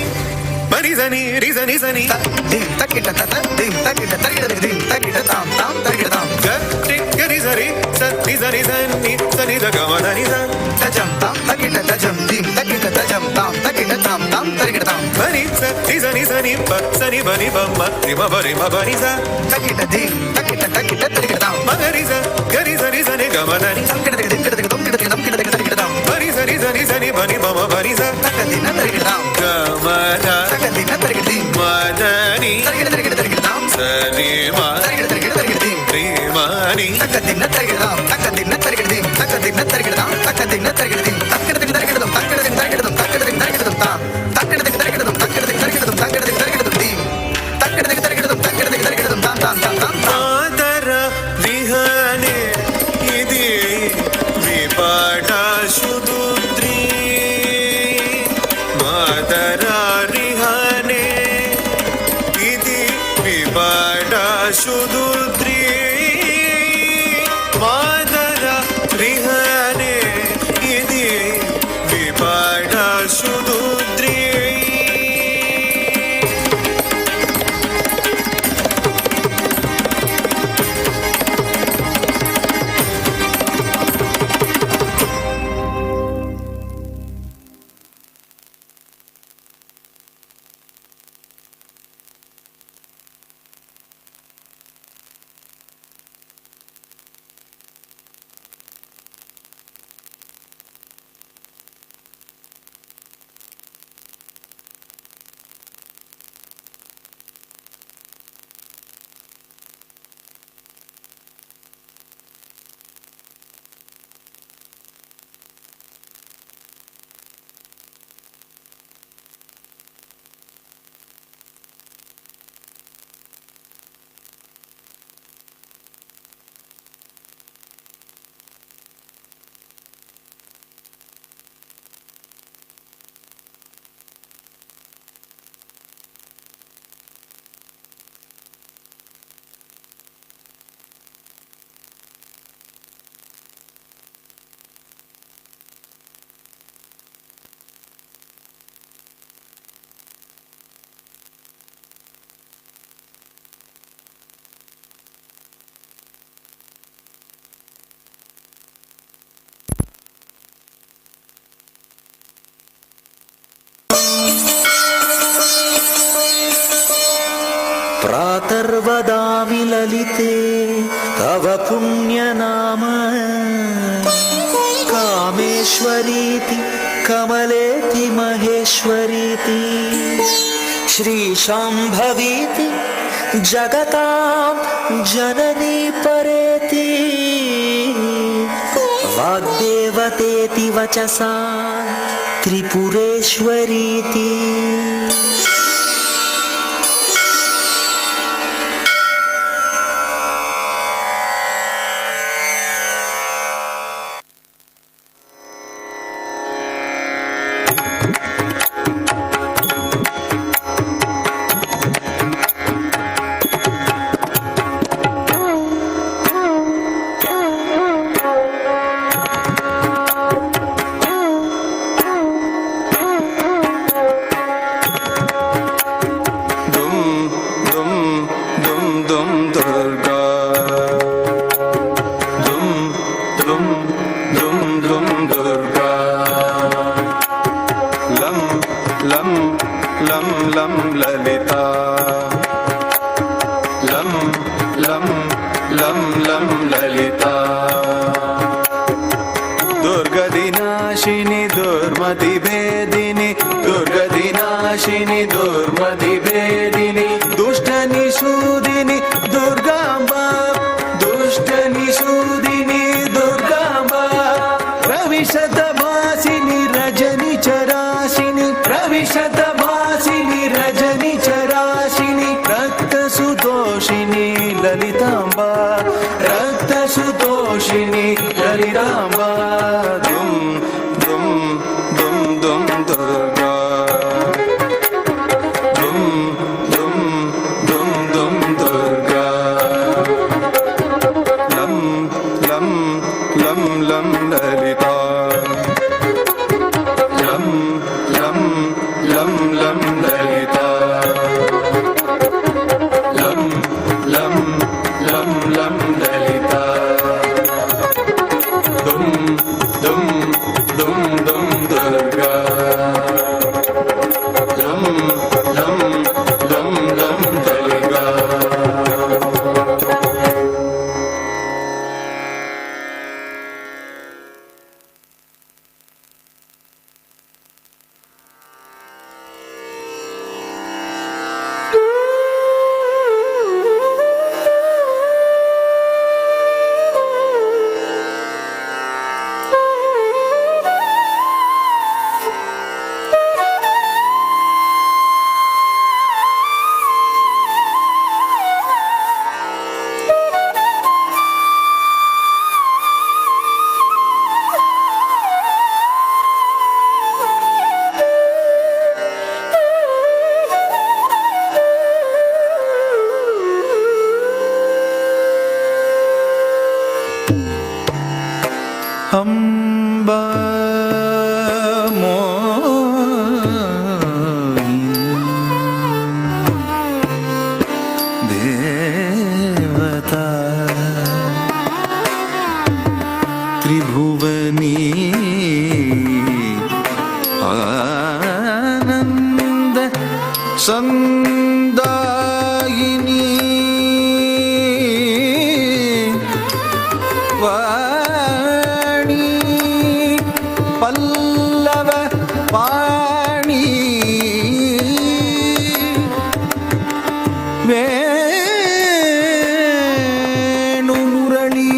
ಬರಿ ಸ ನಿ ರಿ ಸ ನಿ ಸ ನಿ ಧೀಂ ತಕಿಟ ತತ ಧೀಂ ತಕಿಟ ತರಿಗಿಡ ಧೀಂ ತಕಿಟ ತಾಂ ತಾಂ ತರಿಗಿಡತಾಂ ಗ ಟಿ ಗ ರಿ ಸ ರಿ ಸ ನಿ ಸ ನಿ ಸ ನಿ ಸ ನಿ ದ ಗ ಮ ದ ನಿ ಸ ತಜಂ ತಾಂ ತಕಿಟ ತಜಂ ಧೀಂ ತಕಿಟ ತಜಂ ತಾಂ ತಕಿಟ ತಾಂ ತಾಂ ತರಿಗಿಡತಾಂ ಬರಿ ಸ ನಿ ಸ ನಿ ಸ ನಿ ಪ ಸ ನಿ ಬ ನಿ ಬ ಮ ರಿ ಮ ಬ ರಿ ಮ ಬ ನಿ ಸ ತಕಿಟ ಧೀಂ ತಕಿಟ ತಕಿಟ ತರಿಗಿಡತಾಂ ಮ ಗ ರಿ ಸ ಗ ರಿ ಸ ನಿ ಸ ನಿ ಗ ಮ ದ ನಿ ತಂ ಕಿಡ ಧೀಂ ಕಿಡ ಧೀಂ ಕಿಡ ಧೀಂ ಕಿಡ ಧೀಂ ತರಿಗಿಡತಾಂ ಬರಿ ಸ ನಿ ಸ ನಿ ಸ ನಿ ಬ ನಿ ಬ ಮ ಬ ನಿ ಸ ತಕ ದಿನ ತರಿಗಿಡತಾಂ ಗ ಮ ದ ತಕ ದಿನ ತರಿಗಿಡ ಧೀಂ ಮ ದ ನಿ ತರಿಗಿಡ ತರಿಗಿಡ ತರಿಗಿಡತಾಂ ಸ ನಿ ಮ ತರಿಗಿಡ ತರಿಗಿಡ ತರಿಗಿಡ ಧೀಂ ರಿ ಮ ನಿ ತಕ ದಿನ ತರಿಗಿಡತಾಂ ತಕ ದಿನ ತರಿಗಿಡ ಧೀಂ ತಕ ದಿನ ತರಿಗಿಡತಾಂ ತಕ ದಿನ ತರಿಗಿಡ ಧೀಂ ತಕ್ಕಿಡ ದಿನ ತರಿಗಿಡತಾಂ ತಕ್ಕಿಡ ದಿನ ತರಿಗಿಡತಾಂ ತಕ್ಕಿಡ ದಿನ ತರಿಗಿಡತಾಂ ತಾಂ ತಕ್ಕಿಡ ದಿನ ತರಿಗಿಡತಾಂ ತಕ್ಕಿಡ ದಿನ ತರಿಗಿಡತಾಂ ತಕ್ಕಿಡ ದಿನ ತರಿಗಿಡತಾಂ ಧೀಂ ತಕ್ಕಿಡ ದಿನ ತರಿಗಿಡತಾಂ ತಕ್ಕಿಡ ದಿನ ತರಿಗಿಡತಾಂ ತಾಂ ತಾಂ ತಾಂ ತಾಂ ಮಾದರ ವಿಹನೆ ಇದಿ प्रातर्वदामि ललिते तव पुण्यनाम कामेश्वरीति कमलेति महेश्वरीति श्रीशाम्भवीति जगतां जननी परेति वाग्देवतेति वचसा त्रिपुरेश्वरीति दुर्गदिनाशिनि दुर्मतिभेदिनि दुर्गदिनाशिनि दुर्मतिभेदिनि दुष्टनिषूदिनि दुर्गाम्बा दुष्टनिषूदिनि दुर्गाम्बा प्रविशतभासिनि रजनिचराशिनि प्रविशतभासिनि रजनिचराशिनि रक्तसुदोषिनि ललिताम्बा रक्तसुदोषिनि ललिताम्बा दुम दुम दुम दुम दुर्गा दुम दुम दुम दुम दुर्गा लं लं लं लं ललिता लं लं लं लं ललिता लं लं लं लं ललिता दुम दुम दुम दुम दुर्गा लं लं लं लं दुर्गा अम्बा देवता त्रिभुवनी आनंद संदायिनी पल्लव पाणी वेणु मुरली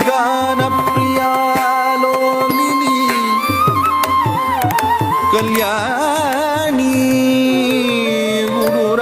गान प्रियालोलिनी कल्याणी गुरुर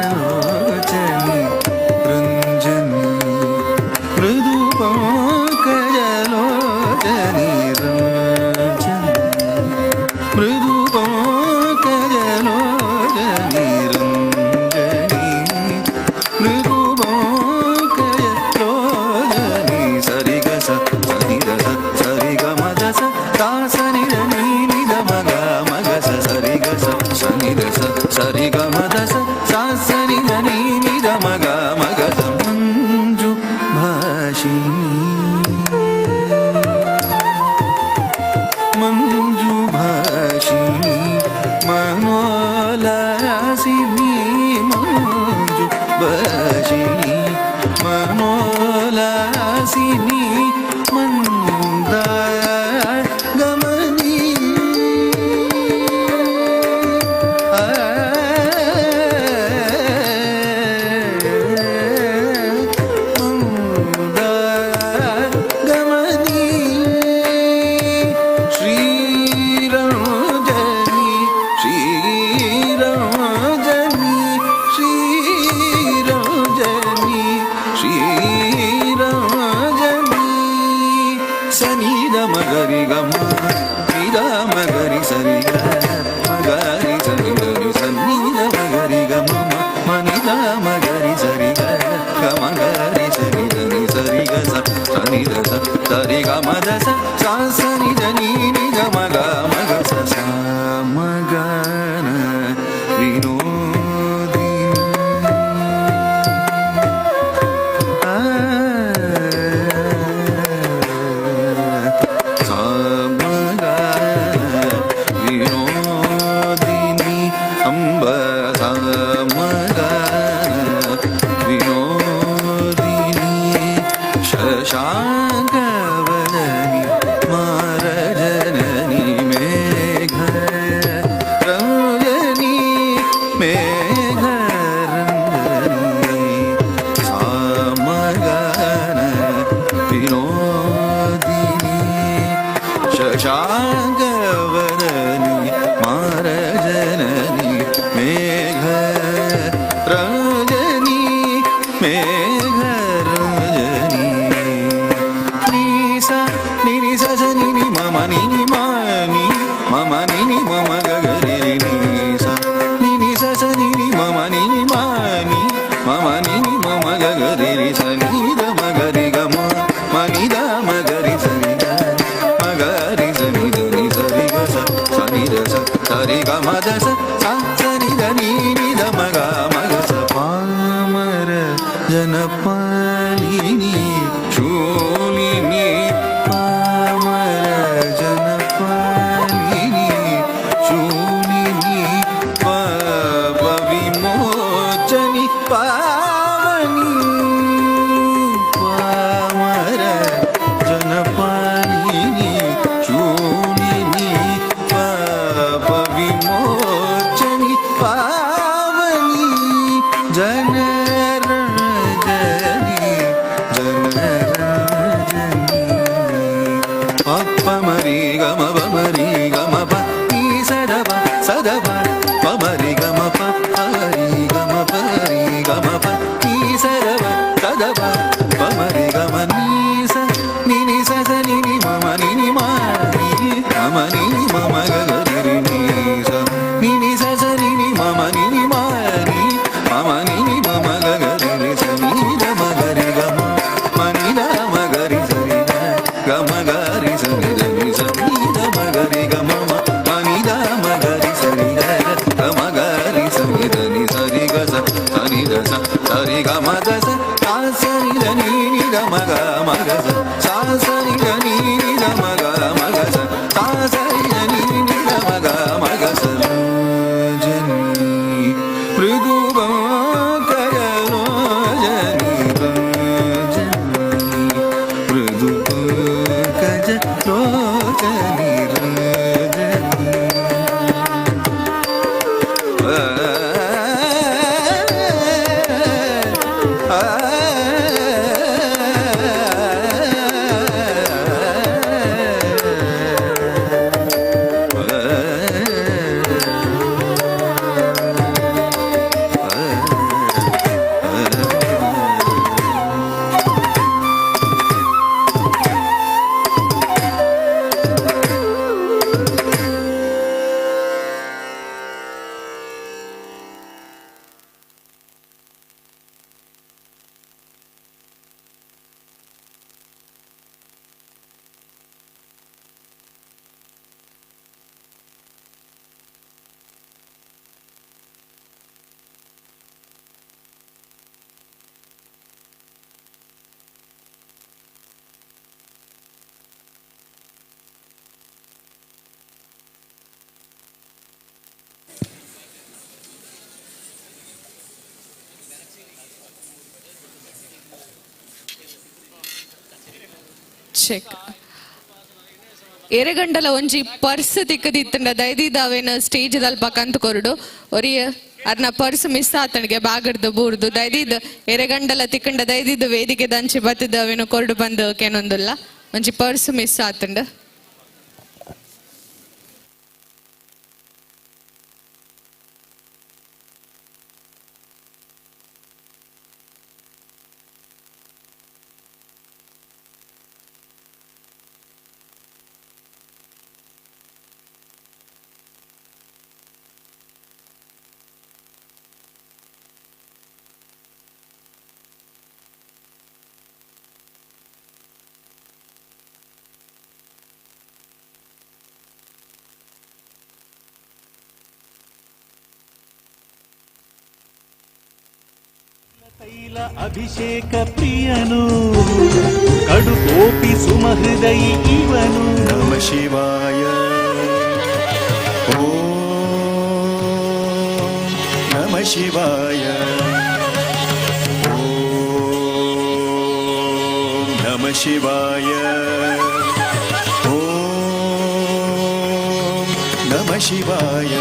पङ्कजलोचनी रञ्जनी मृदु पङ्कजलोचनी रञ्जनी मृदु पङ्कजलोचनी रञ्जनी मृदु पङ्कजलोचनी सरि ग स सनि द स सरि ग म द स ता स नि द नि नि द म ग म ग स सरि ग स सनि द स सरि ग म द स सा स नि द नि नि द म ग म ग स मंजु भाषिणी मंजु भाषिणी मनोलासिनी मंजु भाषिणी मनोलासिनी मंदागमनी मंदागमनी श्रीरञ्जनी श्रीरञ्जनी श्रीरञ्जनी श्रीरञ्जनी सनि द मगरि ग म नि द मगरि सरि ग मगरि सरि ग सनि द मगरि ग म म नि द मगरि सरि ग ग मगरि सरि ग नि सरि ग स सनि द स सरि ग म द स सा सनि द नि नि द म ग म ग स सा म ग न विनोदिनी सा म ग न विनोदिनी अम्ब सा म ग न विनोदिनी शशाङ्कवदनी मारजननी मेघ रञ्जनी मेघरञ्जनी सा म ग न विनोदिनी शशाङ्कवदनी मारजननी मेघ रञ्जनी मेघरञ्जनी निसा निनि स स निनि मम निनि मानि मम निनि मम गगरि निसा निनि स स निनि मम निनि मानि मम निनि मम गगरि स नि द मगरि ग म नि द मगरि स नि द मगरि स नि द नि स रि ग स स नि द स स रि ग म द स सा स नि द नि नि द म ग स पामर जनपालिनी शूलिनी पामर जनपालिनी शूलिनी पाप विमोचनी पावनी पामर जनपालिनी शूलिनी पाप विमोचनी पावनी जनरञ्जनी जनरञ्जनी पप्प मरि ग म प मरि ग म प नि स द प प मरि ग म प हरि ग म प रि ग म प नि स द प मरि ग म नि स नि नि स स नि नि म म नि नि म नि म नि नि म म ग ग रि नि स नि नि स स नि नि म म नि नि म नि म म नि नि म म ग ग रि स नि द म ग रि ग म नि द म ग रि स रि ग म ग रि स नि द नि स नि द म ग रि ग म म नि द म ग रि स रि ग म ग रि स नि द नि स रि ग स नि द स रि ग म द स सा स नि द नि नि द म ग स सा स नि द नि नि द म ग स सा स नि द नि नि द म ग स रञ्जनी मृदु पङ्कजलोचनी रञ्जनी मृदु पङ्कजलोचनी रञ्जनी आ ಚೆಕ್. ಎರೆಗಂಡಲ ಒಂಜಿ ಪರ್ಸ್ ತಿಕ್ಕದಿತ್ತಂಡ ದಯದಿದ್ದಾವೇನ ಸ್ಟೇಜ್ ದಲ್ಪ ಕಂತು ಕೊರಡು ಒರಿಯ ಅರ್ನ ಪರ್ಸ್ ಮಿಸ್ ಆತನಿಗೆ ಬಾಗಡ್ದು ಬೂರ್ದು ದಯದಿದ್ದು ಎರೆಗಂಡಲ ತಿಕ್ಕಂಡ ದಯದಿದ್ದು ವೇದಿಕೆ ದಂಚಿ ಬತ್ತಿದ್ದಾವೇನೋ ಕೊರಡು ಬಂದು ಕೇನೊಂದುಲ್ಲ ಒಂಜಿ ಪರ್ಸ್ ಮಿಸ್ ಆತಂಡ. ತೈಲ ಅಭಿಷೇಕ ಪ್ರಿಯನು ಕಡು ಕೋಪಿ ಸುಮಹೃದಯಿ ಇವನು. ನಮ ಶಿವಾಯ ಓ ನಮ ಶಿವಾಯ ಓ ನಮ ಶಿವಾಯ ಓ ನಮ ಶಿವಾಯ.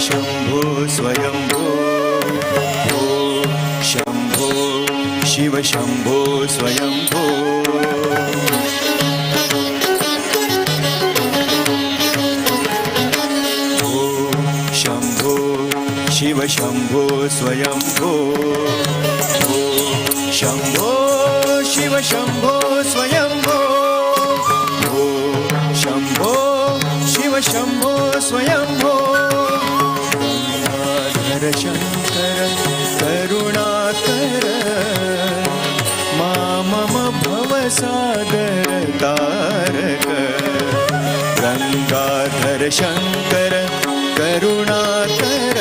शंभो स्वयंभो ओ शंभो शिव शंभो स्वयंभो ओ शंभो शिव शंभो स्वयंभो ओ शंभो शिव शंभो स्वयंभो ओ शंभो शिव शंभो स्वयंभो. शंकर करुणाकर मम भवसागर तारक. गंगाधर शंकर करुणाकर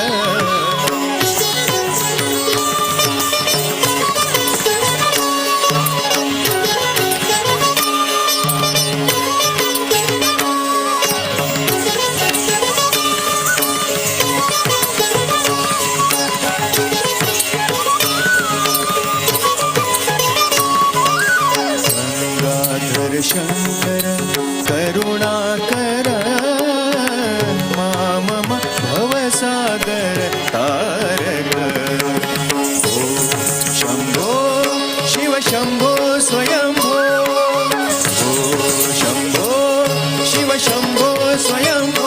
शंकर करुणाकर मम भवसागर तारक. ओ शंभो शिव शंभो स्वयंभो ओ शंभो शिव शंभो स्वयंभो.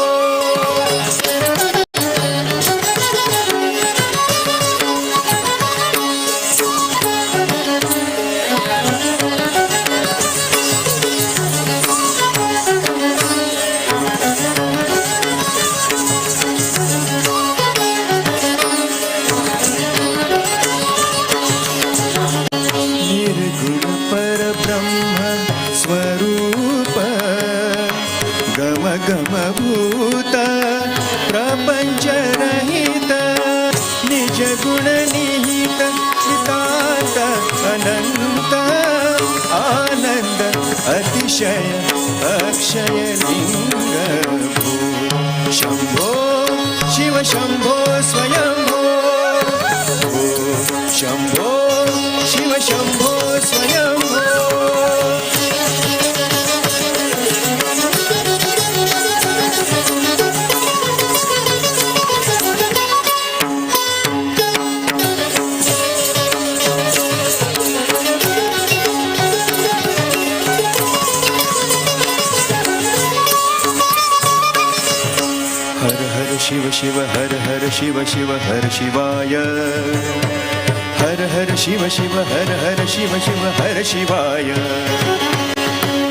स्वरूप गम गम भूत प्रपंच रहित निज गुण निहित वितात अनंत आनंद अतिशय अक्षय लिंग भू. शंभो शिव शंभो स्वयंभो ओ शंभो शिव शंभो स्वयंभो. शिव शिव हर हर शिव शिव हर शिवाय हर हर शिव शिव हर हर शिव शिव हर शिवाय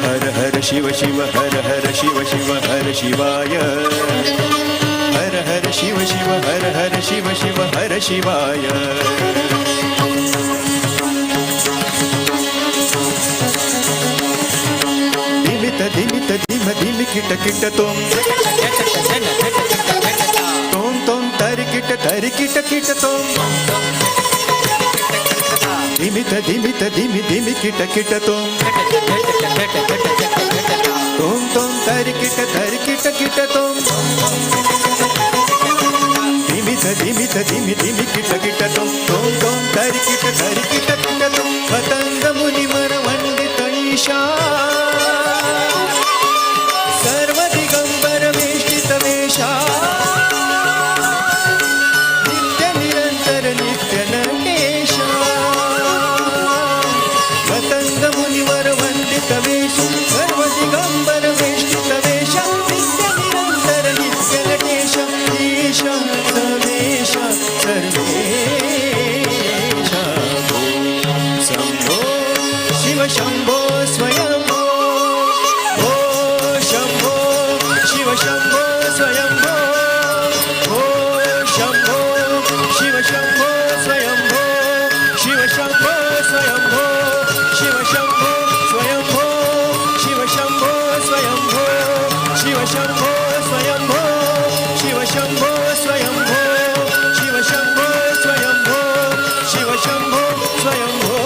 हर हर शिव शिव हर हर शिव शिव हर शिवाय हर हर शिव शिव हर हर शिव शिव हर शिवाय दिमित दिमित दिम दिम किट किट तोम तोम तोम तरि किट किट तोम दिमित दिमित दिमि दिमि किट किट तोम तोम तोम तरि किट किट तोम दिमित दिमित दिमि दिमि किट किट तोम तोम तोम तरि किट किट तोम पतंग मुनि मर वंदित ईशा सर्व दिगंबर वेष्टित वेशा नित्य निरंतर नित्य नटेशा पतंग मुनिवर वंदित वेश सर्व दिगंबर वेष्टित वेशा नित्य निरंतर नित्य नटेशा ईशा सर्वेशा सर्वेशा शंभो शिव शंभो स्वयंभो शंभो शिव शंभो स्वयंभो शंभो शिव शंभो स्वयंभो शिव शंभो स्वयंभो शिव शंभो स्वयंभो शिव शंभो स्वयंभो शिव शंभो स्वयंभो शिव शंभो स्वयंभो शिव शंभो स्वयंभो शिव शंभो स्वयंभो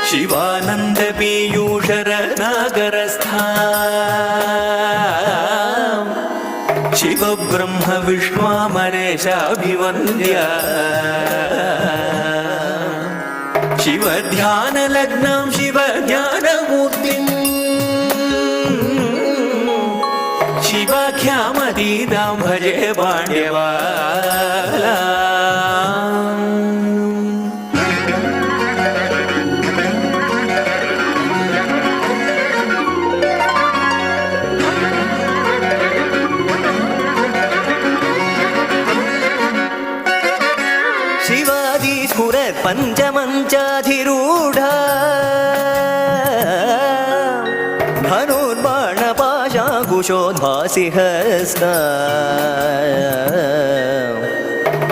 शिवानंद पीयूषर नागरस्था शिव ब्रह्म विष्णुमरेशाभिवन्द्या शिव ध्यान लग्नं शिव ज्ञानमूर्तिम् शिवाख्यामतीतां भजे पाण्ड्यवाला पंचमंचाधिरूढ़ा धनुर्बाणपाशाकुशोद्भासि हस्ता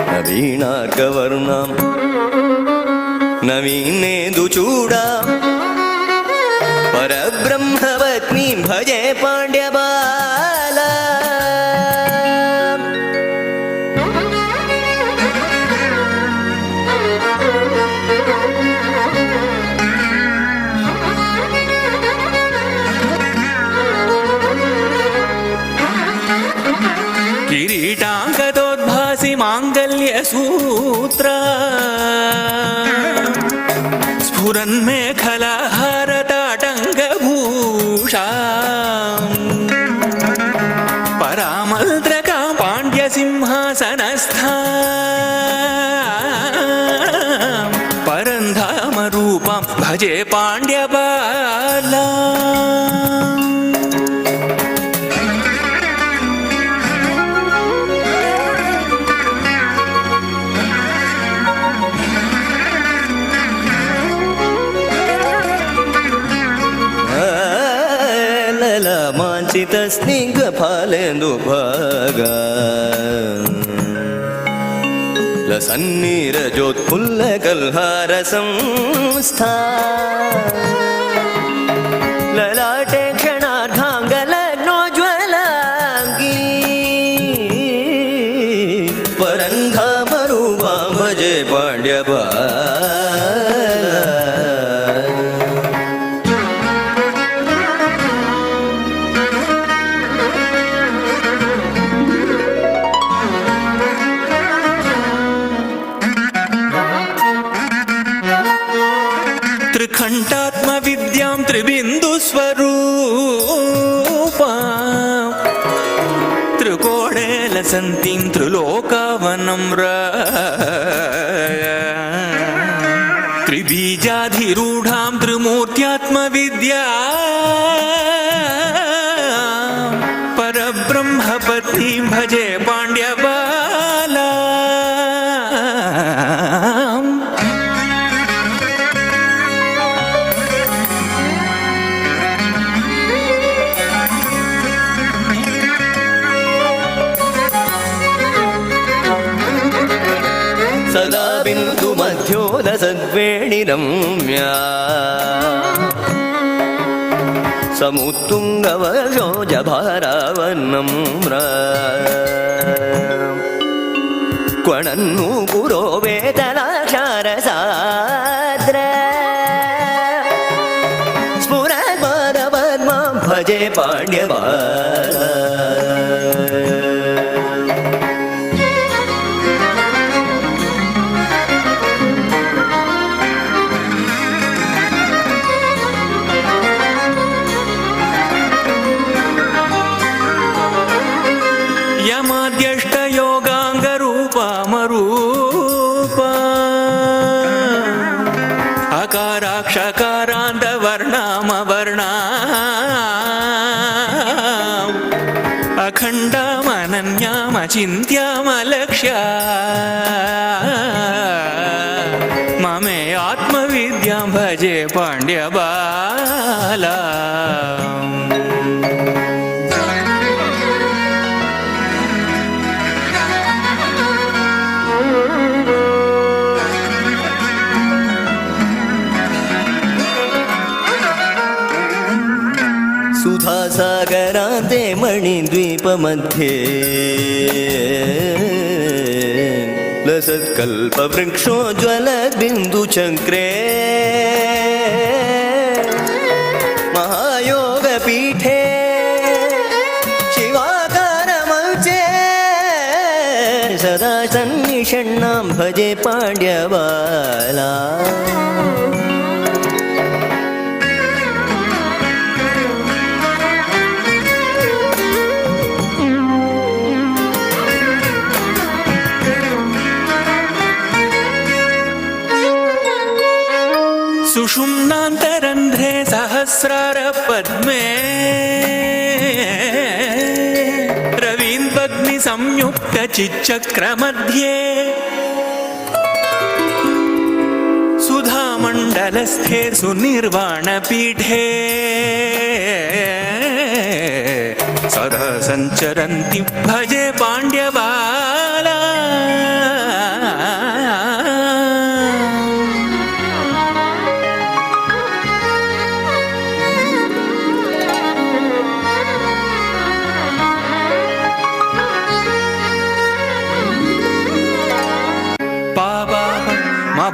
नवीनार्कवर्णं नवीनेन्दुचूडा परब्रह्मपत्नीं भजे पाण्ड्यबाला किरीटाङ्गदोद्भासि माङ्गल्यसूत्रा स्फुरन्मेखलाहारताटङ्गभूषा परामल्त्रका पाण्ड्यसिंहासनस्था परन्धामरूपां भजे पाण्ड्यबाला स्निग्धफालेन्दुभागा लसन्निरजोत्फुल्लकल्हारसंस्था ललाटे क्षणार्धाङ्गलग्नोज्ज्वलाङ्गी परन्धामरूपां भजे पाण्ड्यबाला त्रिखण्डात्मविद्यां त्रिबिन्दुस्वरूपा त्रिकोणेलसन्तीं त्रिलोकावनम्रा त्रिबीजाधिरूढां त्रिमूर्त्यात्मविद्या परब्रह्मपत्नीं भजे पाण्ड्यबाला सदा बिन्दुमध्योदसद्वेणिरम्या समुत्तुङ्गवशोजभारावन्नम्रा क्वणन्नु पुरो वेदनाक्षारसाद्र स्फुरद्पादपद्मां भजे पाण्ड्यबाला यमाद्यष्टयोगाङ्गरूपामरूपा अकाराक्षकारान्तवर्णामवर्णा अखण्डामनन्यामचिन्त्यामलक्ष्या ममे आत्मविद्यां भजे पाण्ड्यबाला सुधासागरान्ते मणिद्वीपमध्ये लसत्कल्पवृक्षोज्ज्वलबिन्दुचक्रे महायोगपीठे शिवाकारमञ्चे सदा सन्निषण्णां भजे पाण्ड्यबाला सुषुम्नान्तरन्ध्रे सहस्रारपद्मे रवीन्द्वग्निसंयुक्तचिच्चक्रमध्ये सुधामण्डलस्थे सुनिर्वाणपीठे सदा सञ्चरन्ति भजे पाण्ड्यबाला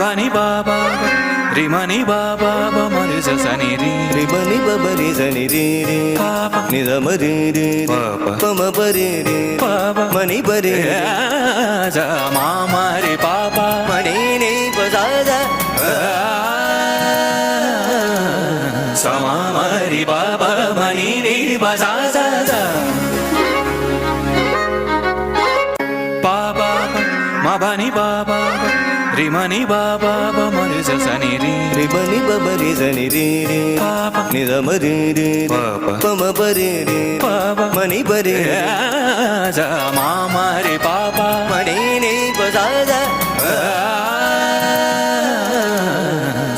Bani Baba, Rimani Baba, Mari ಸ ಸ ನಿ ರಿ ರಿ ಬ ನಿ ಬ ಬ ರಿ ಸ ನಿ ರಿ ರಿ ನಿ ದ ಮ ರಿ ರಿ ಪ ಮ ಬ ರಿ ರಿ ಮ ನಿ ಬ ರಿ ಸ ಮ ಮ ರಿ ಪ ಪ ಮ ನಿ ನಿ ಪ ಸ ಸ ಸ ಮ ಮ ರಿ ಪ ಪ ಮ ನಿ ನಿ ಪ ಸ ಸ ಸ ಪ ಪ ಮ ಬ ನಿ ಪ ಪ ರಿ ಮ ನಿ ಬ ಬ ಬ ಮ ರಿ ಸ ಸ ನಿ ರಿ ರಿ ಬ ನಿ ಬ ಬ ರಿ ಸ ನಿ ರಿ ರಿ ನಿ ದ ಮ ರಿ ರಿ ಪ ಮ ಬ ರಿ ರಿ ಮ ನಿ ಬ ರಿ ಸ ಮ ಮ ರಿ ಪ ಪ ಮ ನಿ ನಿ ಪ ಸ ಸ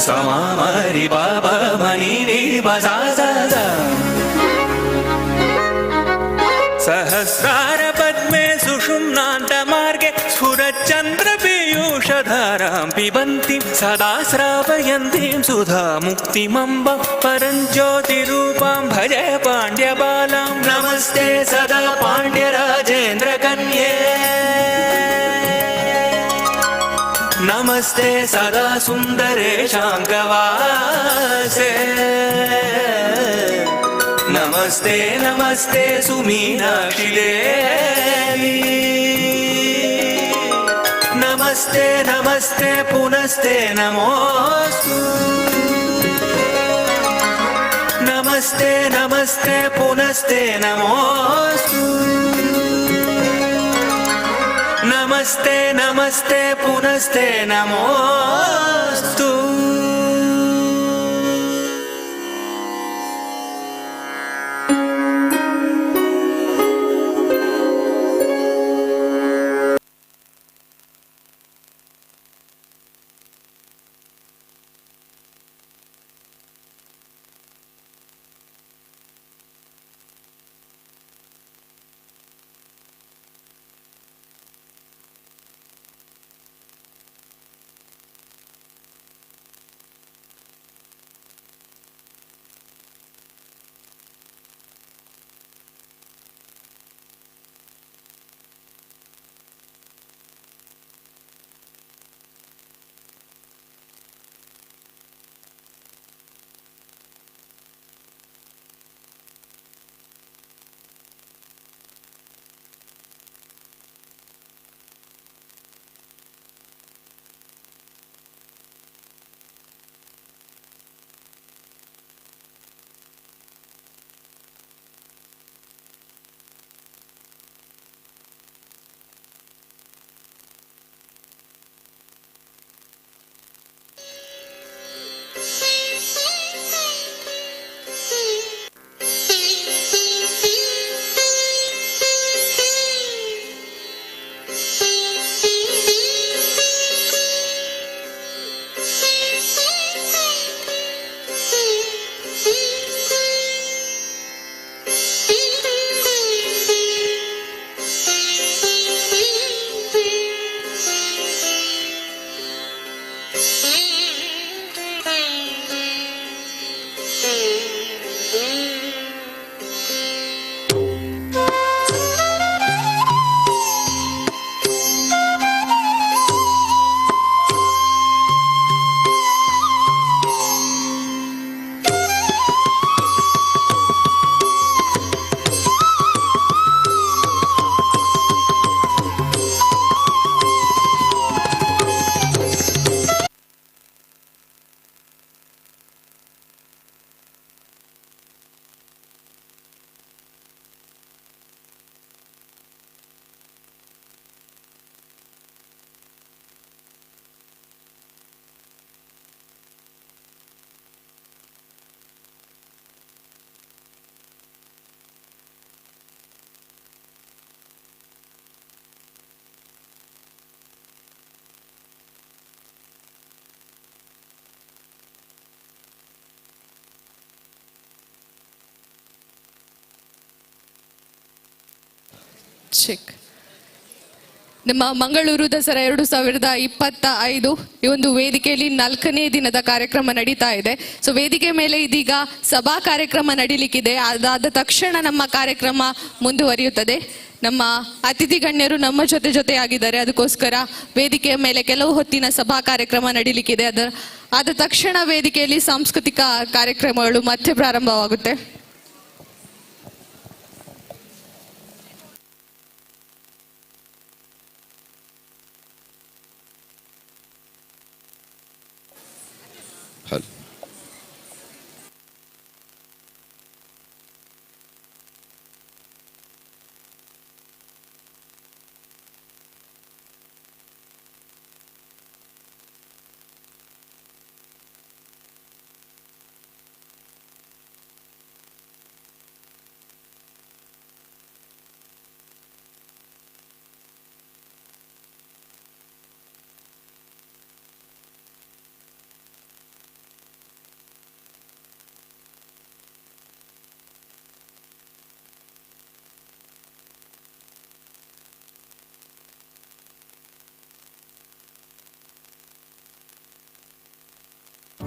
ಸ ಮ ಮ ರಿ ಪ ಪ ಮ ನಿ ನಿ ಪ ಸ ಸ ಸ सहस्रार पद्मे सुषुम्नान्त मार्गे स्फुरच्चन्द्र पीयूषधारां पिबन्तीं सदा श्रावयन्तीं सुधा मुक्तिमम्ब परञ्ज्योतिरूपां भजे पाण्ड्यबालां नमस्ते सदा पाण्ड्यराजेन्द्र कन्ये नमस्ते सदा सुन्दरेशाङ्कवासे नमस्ते नमस्ते सुमीनाक्षि देवी नमस्ते नमस्ते पुनस्ते नमोस्तु नमस्ते नमस्ते पुनस्ते नमोस्तु नमस्ते नमस्ते पुनस्ते नमोस्तु ಚೆಕ್. ನಮ್ಮ ಮಂಗಳೂರು ದಸರಾ 2025 ಈ ಒಂದು ವೇದಿಕೆಯಲ್ಲಿ 4ನೇ ದಿನದ ಕಾರ್ಯಕ್ರಮ ನಡೀತಾ ಇದೆ. ಸೊ ವೇದಿಕೆ ಮೇಲೆ ಇದೀಗ ಸಭಾ ಕಾರ್ಯಕ್ರಮ ನಡೀಲಿಕ್ಕಿದೆ. ಅದಾದ ತಕ್ಷಣ ನಮ್ಮ ಕಾರ್ಯಕ್ರಮ ಮುಂದುವರಿಯುತ್ತದೆ. ನಮ್ಮ ಅತಿಥಿ ಗಣ್ಯರು ನಮ್ಮ ಜೊತೆಯಾಗಿದ್ದಾರೆ. ಅದಕ್ಕೋಸ್ಕರ ವೇದಿಕೆಯ ಮೇಲೆ ಕೆಲವು ಹೊತ್ತಿನ ಸಭಾ ಕಾರ್ಯಕ್ರಮ ನಡೀಲಿಕ್ಕಿದೆ. ಆದ ತಕ್ಷಣ ವೇದಿಕೆಯಲ್ಲಿ ಸಾಂಸ್ಕೃತಿಕ ಕಾರ್ಯಕ್ರಮಗಳು ಮತ್ತೆ ಪ್ರಾರಂಭವಾಗುತ್ತೆ.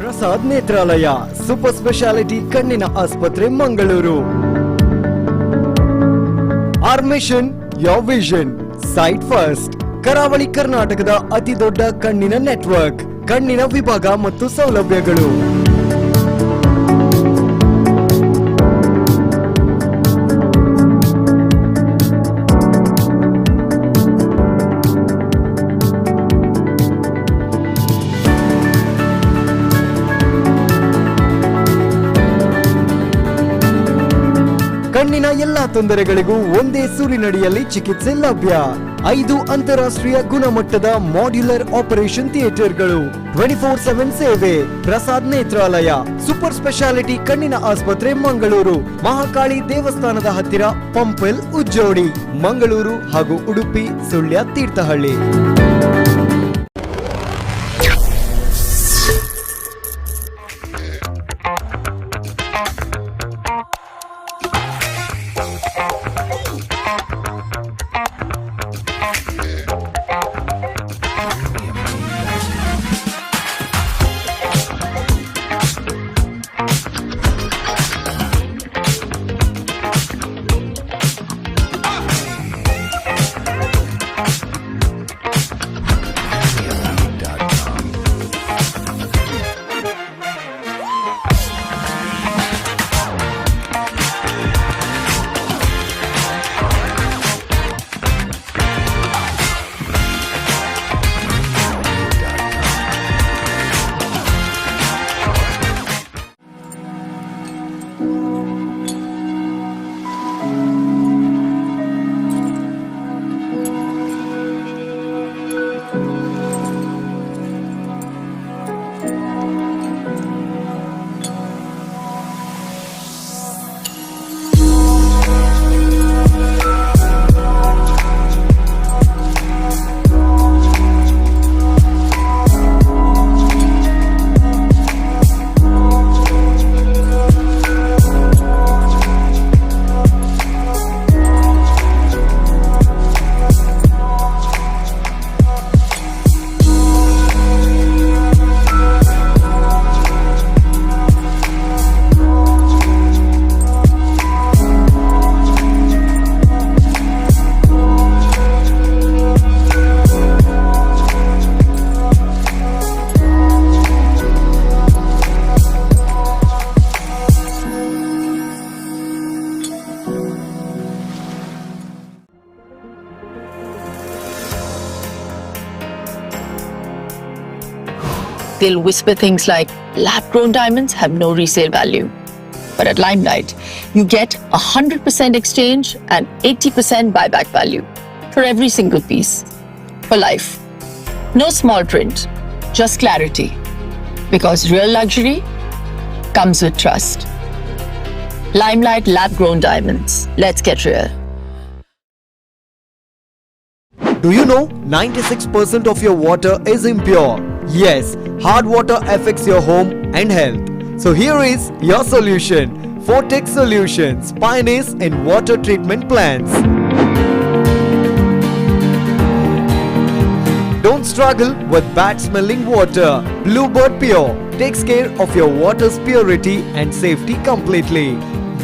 ಪ್ರಸಾದ್ ನೇತ್ರಾಲಯ ಸೂಪರ್ ಸ್ಪೆಷಾಲಿಟಿ ಕಣ್ಣಿನ ಆಸ್ಪತ್ರೆ Mangaluru. Our mission your vision sight first. ಕರಾವಳಿ ಕರ್ನಾಟಕದ ಅತಿ ದೊಡ್ಡ ಕಣ್ಣಿನ ನೆಟ್ವರ್ಕ್. ಕಣ್ಣಿನ ವಿಭಾಗ ಮತ್ತು ಸೌಲಭ್ಯಗಳು. ಕಣ್ಣಿನ ಎಲ್ಲಾ ತೊಂದರೆಗಳಿಗೂ ಒಂದೇ ಸೂರಿನಡಿಯಲ್ಲಿ ಚಿಕಿತ್ಸೆ ಲಭ್ಯ. 5 ಅಂತಾರಾಷ್ಟ್ರೀಯ ಗುಣಮಟ್ಟದ ಮಾಡ್ಯುಲರ್ ಆಪರೇಷನ್ ಥಿಯೇಟರ್ಗಳು. 24/7 ಸೇವೆ. ಪ್ರಸಾದ್ ನೇತ್ರಾಲಯ ಸೂಪರ್ ಸ್ಪೆಷಾಲಿಟಿ ಕಣ್ಣಿನ ಆಸ್ಪತ್ರೆ ಮಂಗಳೂರು. ಮಹಾಕಾಳಿ ದೇವಸ್ಥಾನದ ಹತ್ತಿರ ಪಂಪೆಲ್ ಉಜ್ಜೋಡಿ. ಮಂಗಳೂರು ಹಾಗೂ Udupi Sullia Thirthahalli. They'll whisper things like, lab-grown diamonds have no resale value. But at Limelight, you get 100% exchange and 80% buyback value for every single piece. For life. No small print, just clarity. Because real luxury comes with trust. Limelight lab-grown diamonds. Let's get real. Do you know 96% of your water is impure? Yes, hard water affects your home and health. So here is your solution. Fortex Solutions, pioneers in water treatment plants. Don't struggle with bad smelling water. Bluebird Pure takes care of your water's purity and safety completely.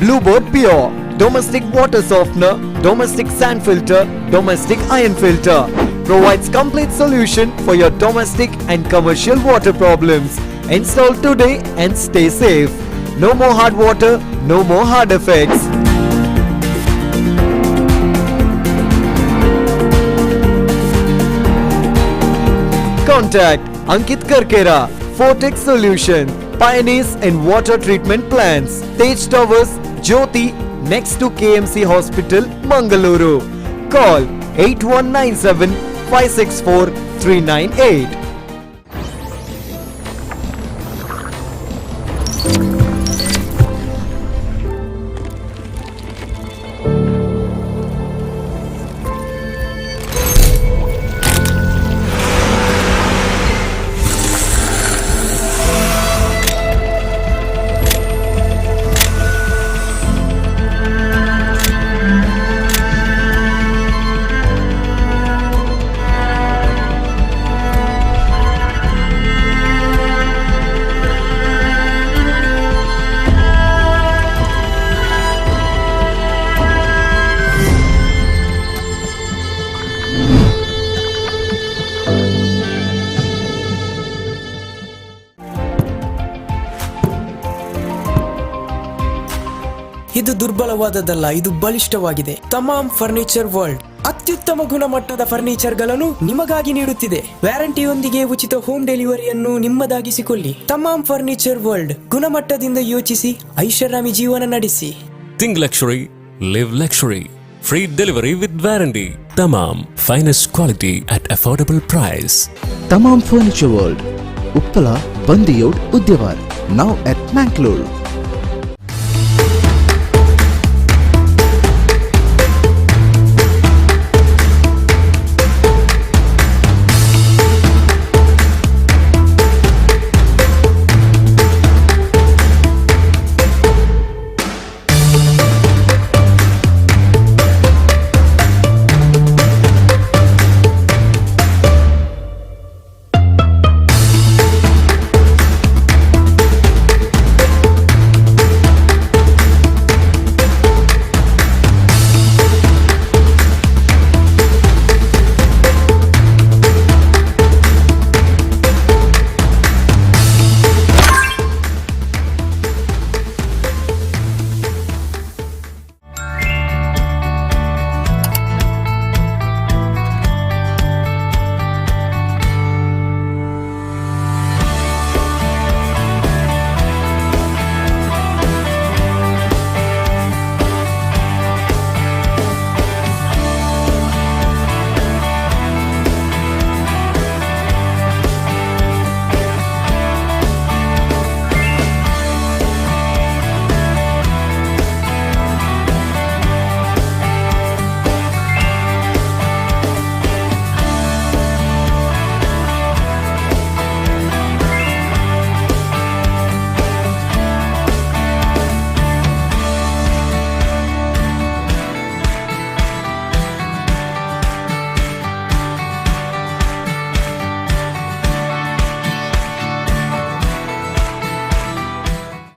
Bluebird Pure, domestic water softener, domestic sand filter, domestic iron filter. Provides complete solution for your domestic and commercial water problems. Install today and stay safe. No more hard water, no more hard effects. Contact Ankit Karkera, Fortex Solution, pioneers in water treatment plants. Tej Towers, Jyoti, next to KMC Hospital, Mangaluru. Call 8197 564 398. ಇದು ದುರ್ಬಲವಾದದ್ದಲ್ಲ, ಇದು ಬಲಿಷ್ಠವಾಗಿದೆ. ತಮಾಮ್ furniture world ಅತ್ಯುತ್ತಮ ಗುಣಮಟ್ಟದ furniture ಗಳನ್ನು ನಿಮಗಾಗಿ ನೀಡುತ್ತಿದೆ. ವ್ಯಾರಂಟಿಯೊಂದಿಗೆ ಉಚಿತ home ಡೆಲಿವರಿಯನ್ನು ನಿಮ್ಮದಾಗಿಸಿಕೊಳ್ಳಿ. ತಮಾಮ್ furniture world, ಗುಣಮಟ್ಟದಿಂದ ಯೋಚಿಸಿ ಐಷಾರಾಮಿ ಜೀವನ ನಡೆಸಿ. Think luxury, live luxury. Free delivery with warranty. Tamam, finest quality at affordable price. Tamam Furniture World, Uppala, Bandiyod, Udyavar. Now at Mangalore.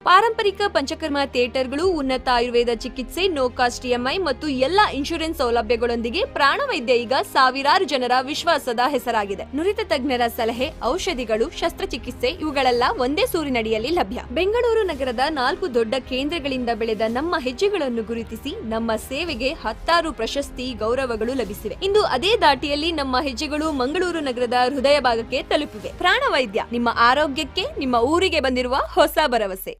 ಪಾರಂಪರಿಕ ಪಂಚಕರ್ಮ ಥಿಯೇಟರ್ಗಳು, ಉನ್ನತ ಆಯುರ್ವೇದ ಚಿಕಿತ್ಸೆ, ನೋ ಕಾಸ್ಟ್ ಇಎಂಐ ಮತ್ತು ಎಲ್ಲಾ ಇನ್ಶೂರೆನ್ಸ್ ಸೌಲಭ್ಯಗಳೊಂದಿಗೆ ಪ್ರಾಣವೈದ್ಯ ಈಗ ಸಾವಿರಾರು ಜನರ ವಿಶ್ವಾಸದ ಹೆಸರಾಗಿದೆ. ನುರಿತ ತಜ್ಞರ ಸಲಹೆ, ಔಷಧಿಗಳು, ಶಸ್ತ್ರಚಿಕಿತ್ಸೆ ಇವುಗಳೆಲ್ಲ ಒಂದೇ ಸೂರಿನಡಿಯಲ್ಲಿ ಲಭ್ಯ. ಬೆಂಗಳೂರು ನಗರದ 4 ದೊಡ್ಡ ಕೇಂದ್ರಗಳಿಂದ ಬೆಳೆದ ನಮ್ಮ ಹೆಜ್ಜೆಗಳನ್ನು ಗುರುತಿಸಿ ನಮ್ಮ ಸೇವೆಗೆ 10 ಪ್ರಶಸ್ತಿ, ಗೌರವಗಳು ಲಭಿಸಿವೆ. ಇಂದು ಅದೇ ದಾಟಿಯಲ್ಲಿ ನಮ್ಮ ಹೆಜ್ಜೆಗಳು ಮಂಗಳೂರು ನಗರದ ಹೃದಯ ಭಾಗಕ್ಕೆ ತಲುಪಿವೆ. ಪ್ರಾಣವೈದ್ಯ, ನಿಮ್ಮ ಆರೋಗ್ಯಕ್ಕೆ, ನಿಮ್ಮ ಊರಿಗೆ ಬಂದಿರುವ ಹೊಸ ಭರವಸೆ.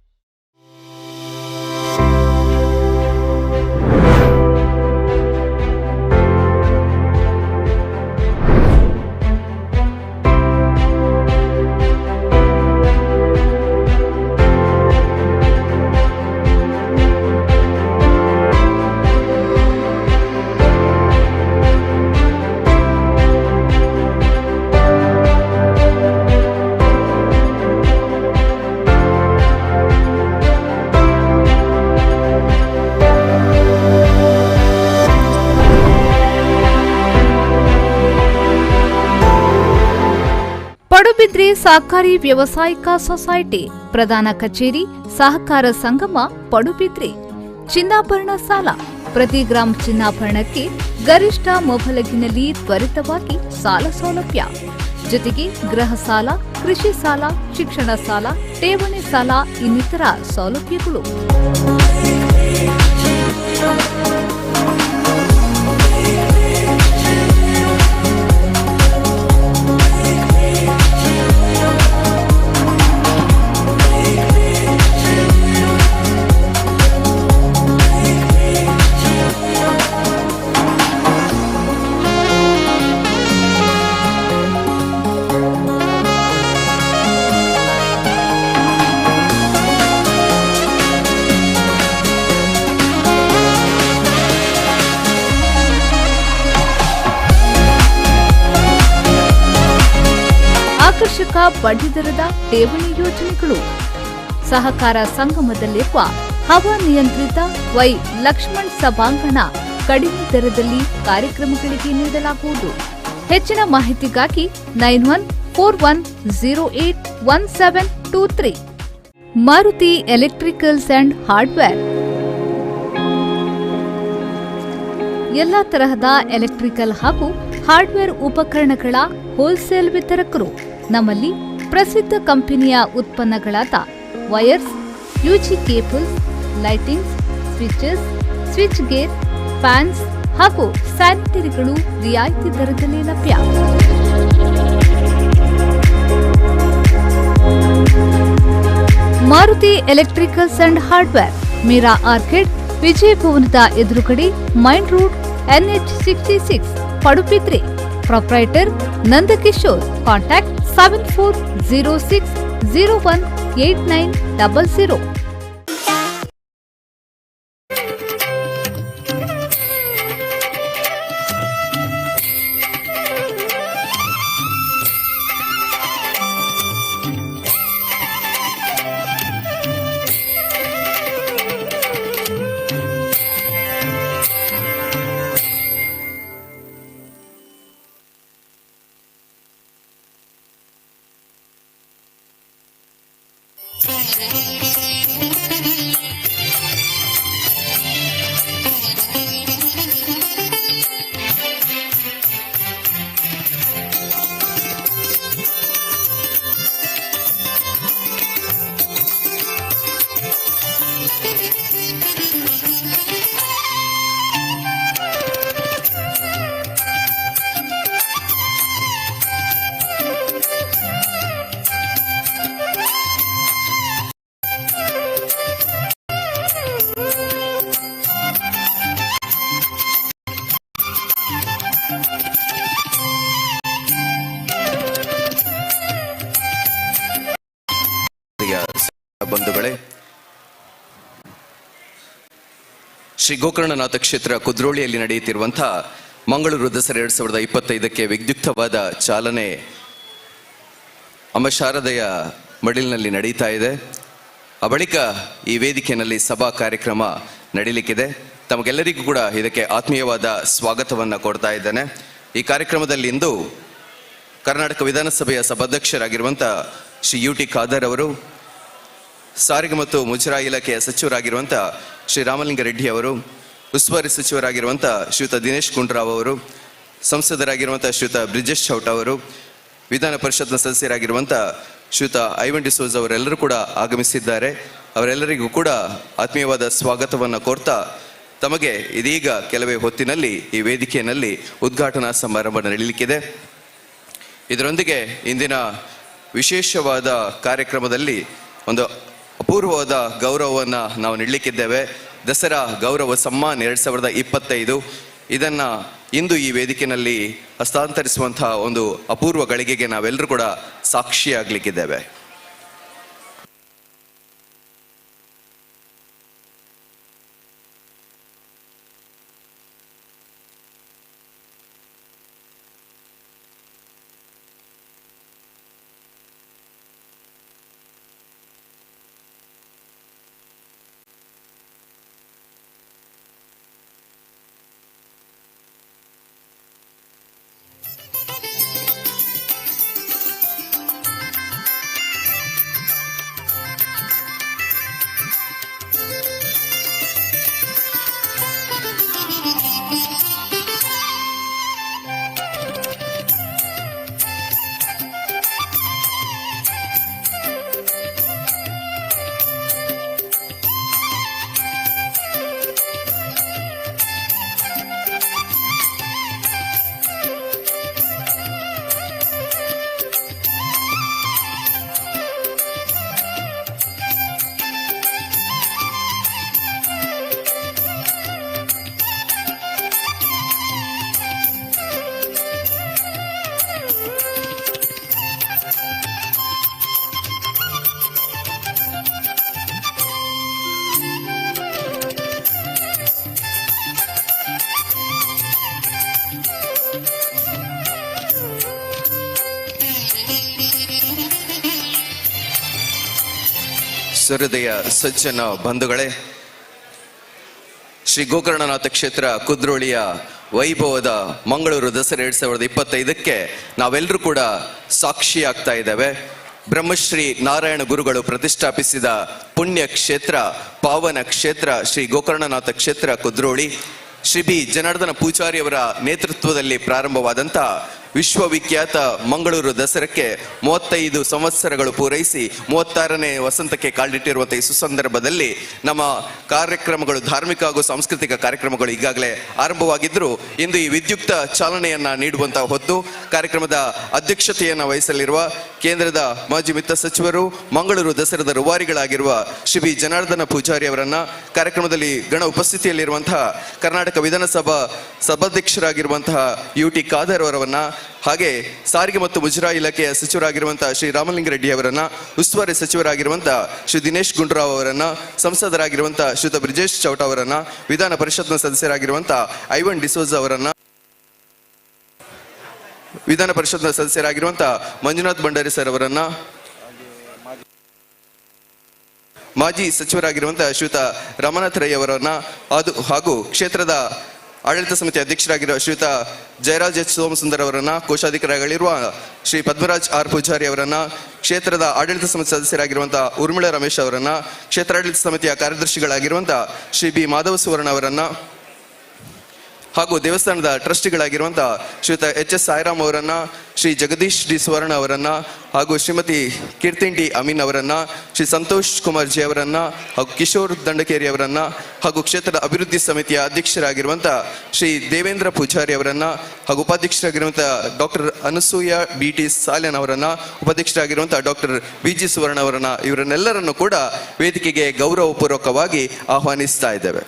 ಪಡುಬಿದ್ರೆ ಸಹಕಾರಿ ವ್ಯವಸಾಯಿಕ ಸೊಸೈಟಿ ಪ್ರಧಾನ ಕಚೇರಿ ಸಹಕಾರ ಸಂಗಮ ಪಡುಬಿದ್ರೆ. ಚಿನ್ನಾಭರಣ ಸಾಲ. ಪ್ರತಿ ಗ್ರಾಂ ಚಿನ್ನಾಭರಣಕ್ಕೆ ಗರಿಷ್ಠ ಮೊಬಲಗಿನಲ್ಲಿ ತ್ವರಿತವಾಗಿ ಸಾಲ ಸೌಲಭ್ಯ. ಜೊತೆಗೆ ಗೃಹ ಸಾಲ, ಕೃಷಿ ಸಾಲ, ಶಿಕ್ಷಣ ಸಾಲ, ಠೇವಣಿ ಸಾಲ ಇನ್ನಿತರ ಸೌಲಭ್ಯಗಳು. ಆಕರ್ಷಕ ಬಡ್ಡಿದರದ ಠೇವಣಿ ಯೋಜನೆಗಳು. ಸಹಕಾರ ಸಂಗಮದಲ್ಲಿರುವ ಹವಾನಿಯಂತ್ರಿತ ವೈ ಲಕ್ಷ್ಮಣ್ ಸಭಾಂಗಣ ಕಡಿಮೆ ದರದಲ್ಲಿ ಕಾರ್ಯಕ್ರಮಗಳಿಗೆ ನೀಡಲಾಗುವುದು. ಹೆಚ್ಚಿನ ಮಾಹಿತಿಗಾಗಿ 9141081723. Maruti electricals and hardware. ಎಲ್ಲಾ ತರಹದ ಎಲೆಕ್ಟ್ರಿಕಲ್ ಹಾಗೂ ಹಾರ್ಡ್ವೇರ್ ಉಪಕರಣಗಳ ಹೋಲ್ಸೇಲ್ ವಿತರಕರು. ನಮ್ಮಲ್ಲಿ ಪ್ರಸಿದ್ಧ ಕಂಪನಿಯ ಉತ್ಪನ್ನಗಳಾದ wires, UG cables, lightings, switches, switch gear, fans ಹಾಗೂ ಸ್ಯಾನಿಟರಿಗಳು ರಿಯಾಯಿತಿ ದರದಲ್ಲಿ ಲಭ್ಯ. Maruti electricals and hardware, Meera orchid, Vijaya ಭವನದ ಎದುರುಗಡೆ, main road, NH66, Padubidri. Proprietor Nandakishore. Contact 7406018900. ಬಂಧುಗಳೇ, ಶ್ರೀ ಗೋಕರ್ಣನಾಥ ಕ್ಷೇತ್ರ ಕುದ್ರೋಳಿಯಲ್ಲಿ ನಡೆಯುತ್ತಿರುವಂತಹ ಮಂಗಳೂರು ದಸರಾ 2025ಕ್ಕೆ ವಿದ್ಯುಕ್ತವಾದ ಚಾಲನೆ ಅಮ್ಮ ಶಾರದೆಯ ಮಡಿಲಿನಲ್ಲಿ ನಡೀತಾ ಇದೆ. ಆ ಬಳಿಕ ಈ ವೇದಿಕೆಯಲ್ಲಿ ಸಭಾ ಕಾರ್ಯಕ್ರಮ ನಡೀಲಿಕ್ಕಿದೆ. ತಮಗೆಲ್ಲರಿಗೂ ಕೂಡ ಇದಕ್ಕೆ ಆತ್ಮೀಯವಾದ ಸ್ವಾಗತವನ್ನು ಕೊಡ್ತಾ ಇದ್ದೇನೆ. ಈ ಕಾರ್ಯಕ್ರಮದಲ್ಲಿ ಇಂದು ಕರ್ನಾಟಕ ವಿಧಾನಸಭೆಯ ಸಭಾಧ್ಯಕ್ಷರಾಗಿರುವಂಥ ಶ್ರೀ UT ಖಾದರ್ ಅವರು, ಸಾರಿಗೆ ಮತ್ತು ಮುಜರಾಯಿ ಇಲಾಖೆಯ ಸಚಿವರಾಗಿರುವಂಥ ಶ್ರೀ ರಾಮಲಿಂಗಾರೆಡ್ಡಿ ಅವರು, ಉಸ್ತುವಾರಿ ಸಚಿವರಾಗಿರುವಂಥ ಶ್ರೀಯುತ ದಿನೇಶ್ ಗುಂಡೂರಾವ್ ಅವರು, ಸಂಸದರಾಗಿರುವಂಥ ಶ್ರೀಯುತ ಬ್ರಿಜೇಶ್ ಚೌಟ ಅವರು, ವಿಧಾನ ಪರಿಷತ್ನ ಸದಸ್ಯರಾಗಿರುವಂಥ ಶ್ರೀಯುತ ಐವನ್ ಡಿಸೋಜ್ ಅವರೆಲ್ಲರೂ ಕೂಡ ಆಗಮಿಸಿದ್ದಾರೆ. ಅವರೆಲ್ಲರಿಗೂ ಕೂಡ ಆತ್ಮೀಯವಾದ ಸ್ವಾಗತವನ್ನು ಕೋರ್ತಾ ತಮಗೆ ಇದೀಗ ಕೆಲವೇ ಹೊತ್ತಿನಲ್ಲಿ ಈ ವೇದಿಕೆಯಲ್ಲಿ ಉದ್ಘಾಟನಾ ಸಮಾರಂಭ ನಡೆಯಲಿಕ್ಕಿದೆ. ಇದರೊಂದಿಗೆ ಇಂದಿನ ವಿಶೇಷವಾದ ಕಾರ್ಯಕ್ರಮದಲ್ಲಿ ಒಂದು ಅಪೂರ್ವವಾದ ಗೌರವವನ್ನು ನಾವು ನೀಡಲಿಕ್ಕಿದ್ದೇವೆ. ದಸರಾ ಗೌರವ ಸಮ್ಮಾನ್ 2025 ಇದನ್ನು ಇಂದು ಈ ವೇದಿಕೆಯಲ್ಲಿ ಹಸ್ತಾಂತರಿಸುವಂತಹ ಒಂದು ಅಪೂರ್ವ ಗಳಿಗೆಗೆ ನಾವೆಲ್ಲರೂ ಕೂಡ ಸಾಕ್ಷಿಯಾಗಲಿಕ್ಕಿದ್ದೇವೆ. ಸುಹೃದಯ ಸಜ್ಜನ ಬಂಧುಗಳೇ, ಶ್ರೀ ಗೋಕರ್ಣನಾಥ ಕ್ಷೇತ್ರ ಕುದ್ರೋಳಿಯ ವೈಭವದ ಮಂಗಳೂರು ದಸರಾ 2025ಕ್ಕೆ ನಾವೆಲ್ಲರೂ ಕೂಡ ಸಾಕ್ಷಿ ಆಗ್ತಾ ಇದ್ದೇವೆ. ಬ್ರಹ್ಮಶ್ರೀ ನಾರಾಯಣ ಗುರುಗಳು ಪ್ರತಿಷ್ಠಾಪಿಸಿದ ಪುಣ್ಯ ಕ್ಷೇತ್ರ, ಪಾವನ ಕ್ಷೇತ್ರ ಶ್ರೀ ಗೋಕರ್ಣನಾಥ ಕ್ಷೇತ್ರ ಕುದ್ರೋಳಿ. ಶ್ರೀ ಬಿ ಜನಾರ್ದನ ಪೂಜಾರಿಯವರ ನೇತೃತ್ವದಲ್ಲಿ ಪ್ರಾರಂಭವಾದಂಥ ವಿಶ್ವವಿಖ್ಯಾತ ಮಂಗಳೂರು ದಸರಕ್ಕೆ 35 ಸಂವತ್ಸರಗಳು ಪೂರೈಸಿ 36ನೇ ವಸಂತಕ್ಕೆ ಕಾಲಿಟ್ಟಿರುವಂತಹ ಈ ಸುಸಂದರ್ಭದಲ್ಲಿ ನಮ್ಮ ಕಾರ್ಯಕ್ರಮಗಳು, ಧಾರ್ಮಿಕ ಹಾಗೂ ಸಾಂಸ್ಕೃತಿಕ ಕಾರ್ಯಕ್ರಮಗಳು ಈಗಾಗಲೇ ಆರಂಭವಾಗಿದ್ದರೂ ಇಂದು ಈ ವಿದ್ಯುಕ್ತ ಚಾಲನೆಯನ್ನ ನೀಡುವಂತಹ ಹೊತ್ತು ಕಾರ್ಯಕ್ರಮದ ಅಧ್ಯಕ್ಷತೆಯನ್ನು ವಹಿಸಲಿರುವ ಕೇಂದ್ರದ ಮಾಜಿ ವಿತ್ತ ಸಚಿವರು, ಮಂಗಳೂರು ದಸರಾದ ರೂವಾರಿಗಳಾಗಿರುವ ಶ್ರೀ ಬಿ ಜನಾರ್ದನ ಪೂಜಾರಿ ಅವರನ್ನ, ಕಾರ್ಯಕ್ರಮದಲ್ಲಿ ಗಣ ಉಪಸ್ಥಿತಿಯಲ್ಲಿರುವಂತಹ ಕರ್ನಾಟಕ ವಿಧಾನಸಭಾ ಸಭಾಧ್ಯಕ್ಷರಾಗಿರುವಂತಹ UT ಖಾದರ್ ಅವರನ್ನ, ಹಾಗೆ ಸಾರಿಗೆ ಮತ್ತು ಮುಜರಾಯಿ ಇಲಾಖೆಯ ಸಚಿವರಾಗಿರುವಂತಹ ಶ್ರೀ ರಾಮಲಿಂಗರೆಡ್ಡಿ ಅವರನ್ನ, ಉಸ್ತುವಾರಿ ಸಚಿವರಾಗಿರುವಂತಹ ಶ್ರೀ ದಿನೇಶ್ ಗುಂಡೂರಾವ್ ಅವರನ್ನ, ಸಂಸದರಾಗಿರುವಂತಹ ಶ್ರೀಯುತ ಬ್ರಿಜೇಶ್ ಚೌಟ ಅವರನ್ನ, ವಿಧಾನ ಪರಿಷತ್ನ ಸದಸ್ಯರಾಗಿರುವಂತಹ ಐವನ್ ಡಿಸೋಜ್ ಅವರನ್ನ, ವಿಧಾನ ಪರಿಷತ್ನ ಸದಸ್ಯರಾಗಿರುವಂತಹ ಮಂಜುನಾಥ್ ಭಂಡಾರಿ ಸರ್ ಅವರನ್ನ, ಮಾಜಿ ಸಚಿವರಾಗಿರುವಂತಹ ಶ್ರೀಯುತ ರಮನಾಥ್ ರೈ ಅವರನ್ನ, ಹಾಗೂ ಕ್ಷೇತ್ರದ ಆಡಳಿತ ಸಮಿತಿ ಅಧ್ಯಕ್ಷರಾಗಿರುವ ಶ್ರೀಯುತ ಜಯರಾಜ್ ಎಚ್ ಸೋಮಸುಂದರ್ ಅವರನ್ನ, ಕೋಶಾಧಿಕಾರಿಗಳಿರುವ ಶ್ರೀ ಪದ್ಮರಾಜ್ ಆರ್ ಪೂಜಾರಿ ಅವರನ್ನ, ಕ್ಷೇತ್ರದ ಆಡಳಿತ ಸಮಿತಿ ಸದಸ್ಯರಾಗಿರುವಂತಹ ಉರ್ಮಿಳಾ ರಮೇಶ್ ಅವರನ್ನ, ಕ್ಷೇತ್ರಾಡಳಿತ ಸಮಿತಿಯ ಕಾರ್ಯದರ್ಶಿಗಳಾಗಿರುವಂತಹ ಶ್ರೀ ಬಿ ಮಾಧವ ಸುವರ್ಣ ಅವರನ್ನ, ಹಾಗೂ ದೇವಸ್ಥಾನದ ಟ್ರಸ್ಟಿಗಳಾಗಿರುವಂತಹ ಶ್ರೀಯುತ HS ಸಾಯಿರಾಮ್ ಅವರನ್ನ, ಶ್ರೀ ಜಗದೀಶ್ ಡಿ ಸುವರ್ಣ ಅವರನ್ನ, ಹಾಗೂ ಶ್ರೀಮತಿ ಕೀರ್ತಿನ್ ಡಿ ಅಮೀನ್ ಅವರನ್ನ, ಶ್ರೀ ಸಂತೋಷ್ ಕುಮಾರ್ ಜಿ ಅವರನ್ನ, ಹಾಗೂ ಕಿಶೋರ್ ದಂಡಕೇರಿ ಅವರನ್ನ, ಹಾಗೂ ಕ್ಷೇತ್ರದ ಅಭಿವೃದ್ಧಿ ಸಮಿತಿಯ ಅಧ್ಯಕ್ಷರಾಗಿರುವಂತಹ ಶ್ರೀ ದೇವೇಂದ್ರ ಪೂಜಾರಿ ಅವರನ್ನ, ಹಾಗೂ ಉಪಾಧ್ಯಕ್ಷರಾಗಿರುವಂತಹ ಡಾಕ್ಟರ್ ಅನಸೂಯ BT ಸಾಲೆನ್ ಅವರನ್ನ, ಉಪಾಧ್ಯಕ್ಷರಾಗಿರುವಂತಹ ಡಾಕ್ಟರ್ VG ಸುವರ್ಣ ಅವರನ್ನ, ಇವರನ್ನೆಲ್ಲರನ್ನು ಕೂಡ ವೇದಿಕೆಗೆ ಗೌರವಪೂರ್ವಕವಾಗಿ ಆಹ್ವಾನಿಸ್ತಾ ಇದ್ದೇವೆ.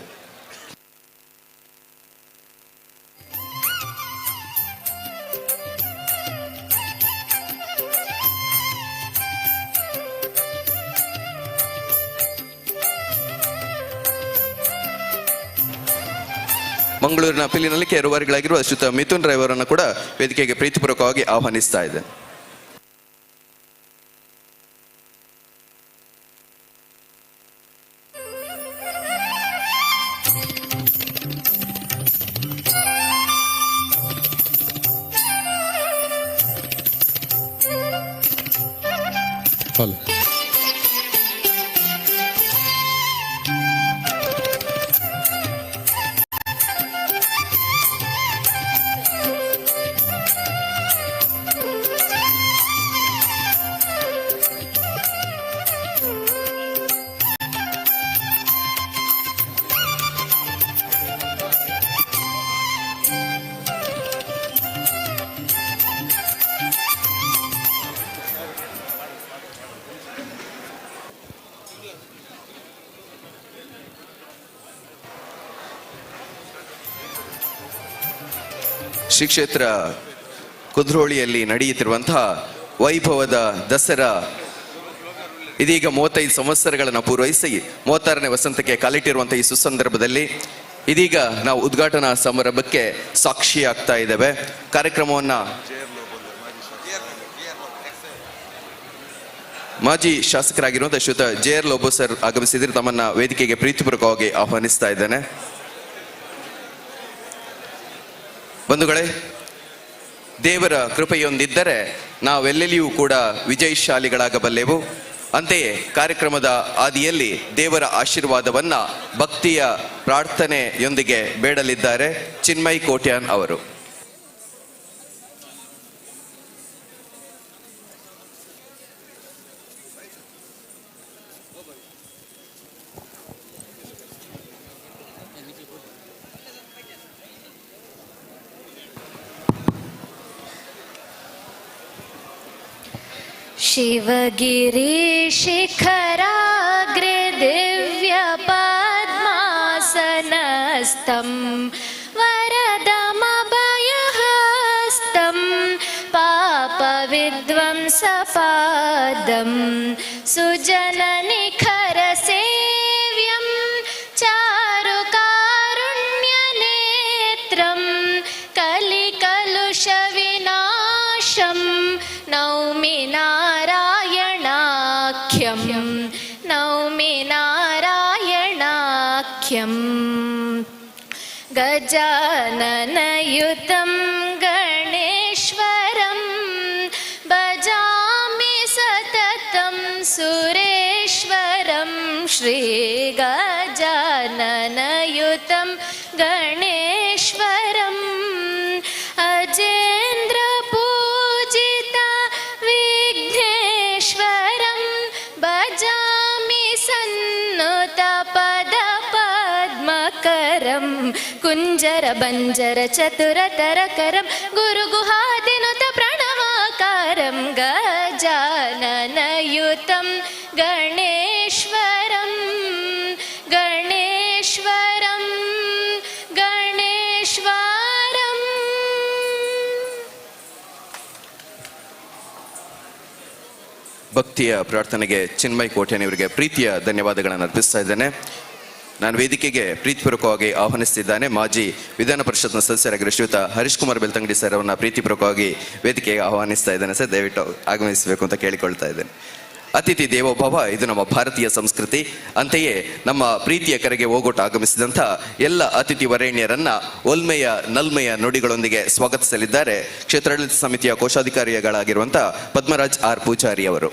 ಮಂಗಳೂರಿನ ಪಿಲ್ಲಿನಲ್ಲಿಕೆ ರೂವಾರಿಗಳಾಗಿರುವ ಶ್ರೀಯುತ ಮಿಥುನ್ ರೈ ಅವರನ್ನು ಕೂಡ ವೇದಿಕೆಗೆ ಪ್ರೀತಿಪೂರ್ವಕವಾಗಿ ಆಹ್ವಾನಿಸ್ತಾ ಇದೆ. ಶ್ರೀ ಕ್ಷೇತ್ರ ಕುದ್ರೋಳಿಯಲ್ಲಿ ನಡೆಯುತ್ತಿರುವಂತಹ ವೈಭವದ ದಸರಾ ಇದೀಗ 35 ಸಂವತ್ಸರಗಳನ್ನು ಪೂರೈಸಿ 36ನೇ ವಸಂತಕ್ಕೆ ಕಾಲಿಟ್ಟಿರುವಂತಹ ಈ ಸುಸಂದರ್ಭದಲ್ಲಿ ಇದೀಗ ನಾವು ಉದ್ಘಾಟನಾ ಸಮಾರಂಭಕ್ಕೆ ಸಾಕ್ಷಿಯಾಗ್ತಾ ಇದ್ದೇವೆ. ಕಾರ್ಯಕ್ರಮವನ್ನ ಮಾಜಿ ಶಾಸಕರಾಗಿರುವಂತಹ ಶ್ರೀಯುತ JR ಲೋಬೋ ಸರ್ ಆಗಮಿಸಿದ್ರೆ ತಮ್ಮನ್ನ ವೇದಿಕೆಗೆ ಪ್ರೀತಿಪೂರ್ವಕವಾಗಿ ಆಹ್ವಾನಿಸ್ತಾ ಇದ್ದೇನೆ. ಬಂಧುಗಳೇ, ದೇವರ ಕೃಪೆಯೊಂದಿದ್ದರೆ ನಾವೆಲ್ಲೆಲ್ಲಿಯೂ ಕೂಡ ವಿಜಯಶಾಲಿಗಳಾಗಬಲ್ಲೆವು. ಅಂತೆಯೇ ಕಾರ್ಯಕ್ರಮದ ಆದಿಯಲ್ಲಿ ದೇವರ ಆಶೀರ್ವಾದವನ್ನ ಭಕ್ತಿಯ ಪ್ರಾರ್ಥನೆಯೊಂದಿಗೆ ಬೇಡಲಿದ್ದಾರೆ ಚಿನ್ಮಯ್ ಕೋಟ್ಯಾನ್ ಅವರು. शिवगिरिशिखराग्रे दिव्यपद्मासनस्थं वरदमभयहस्तं पापविध्वंसपादं सुजननिखरसेव्यं चारुकारुण्यनेत्रं कलिकलुषविनाशं नौमि नारायणाख्यं नौमि वाक्यम् गजाननयुतं गणेश्वरं भजामि सततं सुरेश्वरं श्रीगजाननयुतं गणेश्वरम् अजेन्द्रपूजिता विघ्नेश्वरं भजामि सन्नुतपदपद्मकरं कुञ्जरबञ्जरचतुरतरकरं गुरुगुहादिनुत प्रणवाकारं गजाननयुतं गणेश्वरं गणेश्वरं गणेश्वरम्. ಭಕ್ತಿಯ ಪ್ರಾರ್ಥನೆಗೆ ಚಿನ್ಮಯ್ ಕೋಟ್ಯಾನಿಯವರಿಗೆ ಪ್ರೀತಿಯ ಧನ್ಯವಾದಗಳನ್ನು ಅರ್ಪಿಸ್ತಾ ಇದ್ದೇನೆ. ನಾನು ವೇದಿಕೆಗೆ ಪ್ರೀತಿಪೂರ್ವಕವಾಗಿ ಆಹ್ವಾನಿಸ್ತಿದ್ದಾನೆ ಮಾಜಿ ವಿಧಾನ ಪರಿಷತ್ನ ಸದಸ್ಯರಾಗಿರುವ ಶ್ರೀಯುತ ಹರೀಶ್ ಕುಮಾರ್ ಬೆಳ್ತಂಗಡಿ ಸರ್ ಅವರನ್ನ ಪ್ರೀತಿಪೂರ್ವಕವಾಗಿ ವೇದಿಕೆಗೆ ಆಹ್ವಾನಿಸ್ತಾ ಇದ್ದೇನೆ. ಸರ್, ದಯವಿಟ್ಟು ಆಗಮಿಸಬೇಕು ಅಂತ ಕೇಳಿಕೊಳ್ತಾ ಇದ್ದೇನೆ. ಅತಿಥಿ ದೇವೋಭವ, ಇದು ನಮ್ಮ ಭಾರತೀಯ ಸಂಸ್ಕೃತಿ. ಅಂತೆಯೇ ನಮ್ಮ ಪ್ರೀತಿಯ ಕರೆಗೆ ಹೋಗೋಟ ಆಗಮಿಸಿದಂಥ ಎಲ್ಲ ಅತಿಥಿ ವರೇಣ್ಯರನ್ನ ಒಲ್ಮೆಯ ನಲ್ಮೆಯ ನುಡಿಗಳೊಂದಿಗೆ ಸ್ವಾಗತಿಸಲಿದ್ದಾರೆ ಕ್ಷೇತ್ರಾಡಳಿತ ಸಮಿತಿಯ ಕೋಶಾಧಿಕಾರಿಗಳಾಗಿರುವಂಥ ಪದ್ಮರಾಜ್ ಆರ್ ಪೂಜಾರಿ ಅವರು.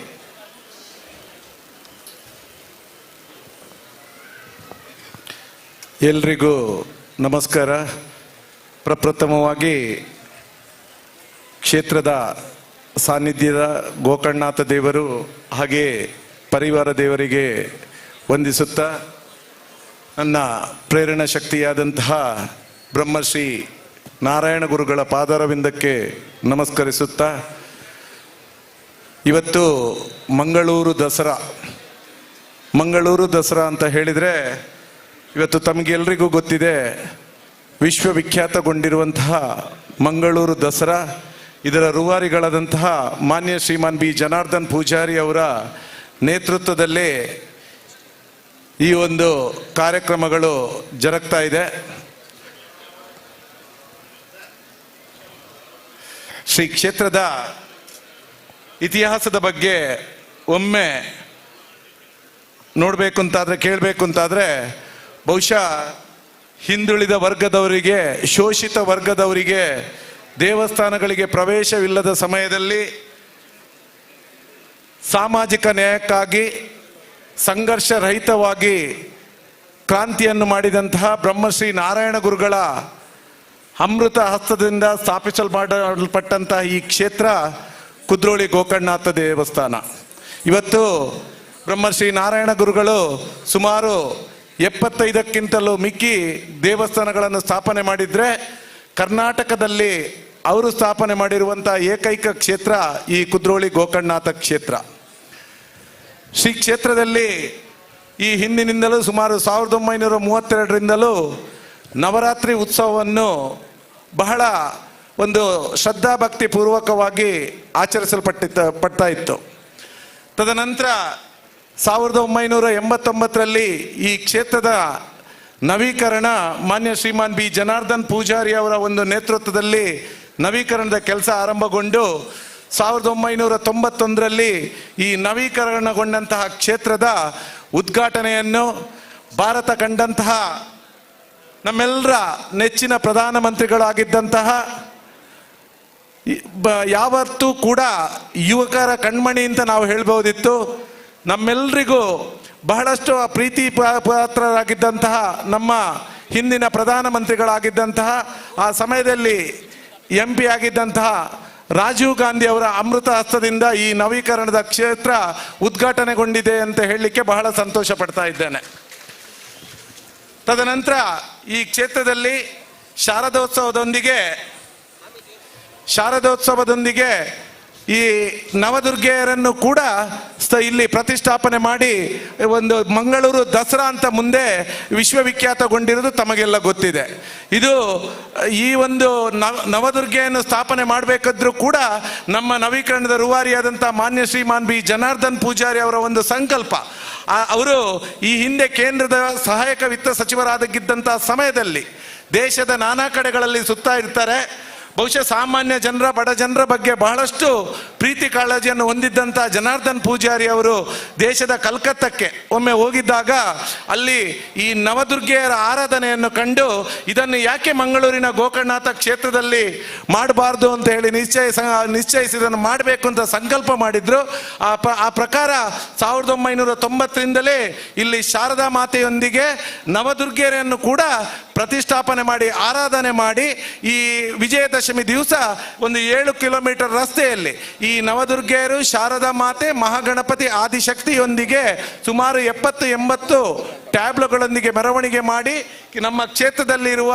ಎಲ್ರಿಗೂ ನಮಸ್ಕಾರ. ಪ್ರಪ್ರಥಮವಾಗಿ ಕ್ಷೇತ್ರದ ಸಾನ್ನಿಧ್ಯದ ಗೋಕರ್ಣನಾಥ ದೇವರು ಹಾಗೆ ಪರಿವಾರ ದೇವರಿಗೆ ವಂದಿಸುತ್ತಾ, ನನ್ನ ಪ್ರೇರಣಾ ಶಕ್ತಿಯಾದಂತಹ ಬ್ರಹ್ಮಶ್ರೀ ನಾರಾಯಣ ಗುರುಗಳ ಪಾದಾರವಿಂದಕ್ಕೆ ನಮಸ್ಕರಿಸುತ್ತಾ, ಇವತ್ತು ಮಂಗಳೂರು ದಸರಾ ಅಂತ ಹೇಳಿದರೆ ಇವತ್ತು ತಮಗೆಲ್ಲರಿಗೂ ಗೊತ್ತಿದೆ, ವಿಶ್ವವಿಖ್ಯಾತಗೊಂಡಿರುವಂತಹ ಮಂಗಳೂರು ದಸರಾ. ಇದರ ರೂವಾರಿಗಳಾದಂತಹ ಮಾನ್ಯ ಶ್ರೀಮಾನ್ ಬಿ ಜನಾರ್ದನ್ ಪೂಜಾರಿ ಅವರ ನೇತೃತ್ವದಲ್ಲಿ ಈ ಒಂದು ಕಾರ್ಯಕ್ರಮಗಳು ಜರುಗ್ತಾ ಇದೆ. ಶ್ರೀ ಕ್ಷೇತ್ರದ ಇತಿಹಾಸದ ಬಗ್ಗೆ ಒಮ್ಮೆ ನೋಡಬೇಕು ಅಂತಾದರೆ, ಕೇಳಬೇಕು ಅಂತಾದರೆ, ಬಹುಶಃ ಹಿಂದುಳಿದ ವರ್ಗದವರಿಗೆ, ಶೋಷಿತ ವರ್ಗದವರಿಗೆ ದೇವಸ್ಥಾನಗಳಿಗೆ ಪ್ರವೇಶವಿಲ್ಲದ ಸಮಯದಲ್ಲಿ ಸಾಮಾಜಿಕ ನ್ಯಾಯಕ್ಕಾಗಿ ಸಂಘರ್ಷರಹಿತವಾಗಿ ಕ್ರಾಂತಿಯನ್ನು ಮಾಡಿದಂತಹ ಬ್ರಹ್ಮಶ್ರೀ ನಾರಾಯಣ ಗುರುಗಳ ಅಮೃತ ಹಸ್ತದಿಂದ ಸ್ಥಾಪಿಸಲ್ಪಟ್ಟಂತಹ ಈ ಕ್ಷೇತ್ರ ಕುದ್ರೋಳಿ ಗೋಕರ್ಣನಾಥ ದೇವಸ್ಥಾನ. ಇವತ್ತು ಬ್ರಹ್ಮಶ್ರೀ ನಾರಾಯಣ ಗುರುಗಳು ಸುಮಾರು 75ಕ್ಕಿಂತಲೂ ಮಿಕ್ಕಿ ದೇವಸ್ಥಾನಗಳನ್ನು ಸ್ಥಾಪನೆ ಮಾಡಿದರೆ, ಕರ್ನಾಟಕದಲ್ಲಿ ಅವರು ಸ್ಥಾಪನೆ ಮಾಡಿರುವಂಥ ಏಕೈಕ ಕ್ಷೇತ್ರ ಈ ಕುದ್ರೋಳಿ ಗೋಕರ್ಣನಾಥ ಕ್ಷೇತ್ರ. ಶ್ರೀ ಕ್ಷೇತ್ರದಲ್ಲಿ ಈ ಹಿಂದಿನಿಂದಲೂ ಸುಮಾರು 1932ರಿಂದಲೂ ನವರಾತ್ರಿ ಉತ್ಸವವನ್ನು ಬಹಳ ಒಂದು ಶ್ರದ್ಧಾಭಕ್ತಿ ಪೂರ್ವಕವಾಗಿ ಆಚರಿಸಲ್ಪಡ್ತಾ ಇತ್ತು. ತದನಂತರ 1989ರಲ್ಲಿ ಈ ಕ್ಷೇತ್ರದ ನವೀಕರಣ ಮಾನ್ಯ ಶ್ರೀಮಾನ್ ಬಿ ಜನಾರ್ದನ್ ಪೂಜಾರಿ ಅವರ ಒಂದು ನೇತೃತ್ವದಲ್ಲಿ ನವೀಕರಣದ ಕೆಲಸ ಆರಂಭಗೊಂಡು 1991ರಲ್ಲಿ ಈ ನವೀಕರಣಗೊಂಡಂತಹ ಕ್ಷೇತ್ರದ ಉದ್ಘಾಟನೆಯನ್ನು ಭಾರತ ಕಂಡಂತಹ ನಮ್ಮೆಲ್ಲರ ನೆಚ್ಚಿನ ಪ್ರಧಾನಮಂತ್ರಿಗಳಾಗಿದ್ದಂತಹ, ಯಾವತ್ತೂ ಕೂಡ ಯುವಕರ ಕಣ್ಮಣಿ ಅಂತ ನಾವು ಹೇಳ್ಬೋದಿತ್ತು, ನಮ್ಮೆಲ್ಲರಿಗೂ ಬಹಳಷ್ಟು ಪ್ರೀತಿ ಪಾತ್ರರಾಗಿದ್ದಂತಹ ನಮ್ಮ ಹಿಂದಿನ ಪ್ರಧಾನಮಂತ್ರಿಗಳಾಗಿದ್ದಂತಹ, ಆ ಸಮಯದಲ್ಲಿ MP ಆಗಿದ್ದಂತಹ ರಾಜೀವ್ ಗಾಂಧಿ ಅವರ ಅಮೃತ ಹಸ್ತದಿಂದ ಈ ನವೀಕರಣದ ಕ್ಷೇತ್ರ ಉದ್ಘಾಟನೆಗೊಂಡಿದೆ ಅಂತ ಹೇಳಲಿಕ್ಕೆ ಬಹಳ ಸಂತೋಷ ಪಡ್ತಾ ಇದ್ದೇನೆ. ತದನಂತರ ಈ ಕ್ಷೇತ್ರದಲ್ಲಿ ಶಾರದೋತ್ಸವದೊಂದಿಗೆ ಈ ನವದುರ್ಗೆಯರನ್ನು ಕೂಡ ಇಲ್ಲಿ ಪ್ರತಿಷ್ಠಾಪನೆ ಮಾಡಿ ಒಂದು ಮಂಗಳೂರು ದಸರಾ ಅಂತ ಮುಂದೆ ವಿಶ್ವವಿಖ್ಯಾತಗೊಂಡಿರೋದು ತಮಗೆಲ್ಲ ಗೊತ್ತಿದೆ. ಇದು ಈ ಒಂದು ನವದುರ್ಗೆಯನ್ನು ಸ್ಥಾಪನೆ ಮಾಡಬೇಕಾದ್ರೂ ಕೂಡ ನಮ್ಮ ನವೀಕರಣದ ರೂವಾರಿಯಾದಂಥ ಮಾನ್ಯ ಶ್ರೀಮಾನ್ ಬಿ ಜನಾರ್ದನ್ ಪೂಜಾರಿ ಅವರ ಒಂದು ಸಂಕಲ್ಪ. ಅವರು ಈ ಹಿಂದೆ ಕೇಂದ್ರದ ಸಹಾಯಕ ವಿತ್ತ ಸಚಿವರಾಗಿದ್ದಂಥ ಸಮಯದಲ್ಲಿ ದೇಶದ ನಾನಾ ಕಡೆಗಳಲ್ಲಿ ಸುತ್ತಾ ಇರ್ತಾರೆ. ಬಹುಶಃ ಸಾಮಾನ್ಯ ಜನರ, ಬಡ ಜನರ ಬಗ್ಗೆ ಬಹಳಷ್ಟು ಪ್ರೀತಿ ಕಾಳಜಿಯನ್ನು ಹೊಂದಿದ್ದಂಥ ಜನಾರ್ದನ್ ಪೂಜಾರಿ ಅವರು ದೇಶದ ಕಲ್ಕತ್ತಕ್ಕೆ ಒಮ್ಮೆ ಹೋಗಿದ್ದಾಗ ಅಲ್ಲಿ ಈ ನವದುರ್ಗೆಯರ ಆರಾಧನೆಯನ್ನು ಕಂಡು ಇದನ್ನು ಯಾಕೆ ಮಂಗಳೂರಿನ ಗೋಕರ್ಣನಾಥ ಕ್ಷೇತ್ರದಲ್ಲಿ ಮಾಡಬಾರ್ದು ಅಂತ ಹೇಳಿ ನಿಶ್ಚಯಿಸಿದನ್ನು ಮಾಡಬೇಕು ಅಂತ ಸಂಕಲ್ಪ ಮಾಡಿದ್ರು. ಆ ಪ್ರಕಾರ 1990ರಿಂದಲೇ ಇಲ್ಲಿ ಶಾರದಾ ಮಾತೆಯೊಂದಿಗೆ ನವದುರ್ಗೆಯರನ್ನು ಕೂಡ ಪ್ರತಿಷ್ಠಾಪನೆ ಮಾಡಿ ಆರಾಧನೆ ಮಾಡಿ ಈ ವಿಜಯದಶಮಿ ದಿವಸ ಒಂದು 7 ಕಿಲೋಮೀಟರ್ ರಸ್ತೆಯಲ್ಲಿ ಈ ನವದುರ್ಗೆಯರು, ಶಾರದಾ ಮಾತೆ, ಮಹಾಗಣಪತಿ, ಆದಿಶಕ್ತಿಯೊಂದಿಗೆ ಸುಮಾರು 70-80 ಟ್ಯಾಬ್ಲೋಗಳೊಂದಿಗೆ ಮೆರವಣಿಗೆ ಮಾಡಿ ನಮ್ಮ ಕ್ಷೇತ್ರದಲ್ಲಿರುವ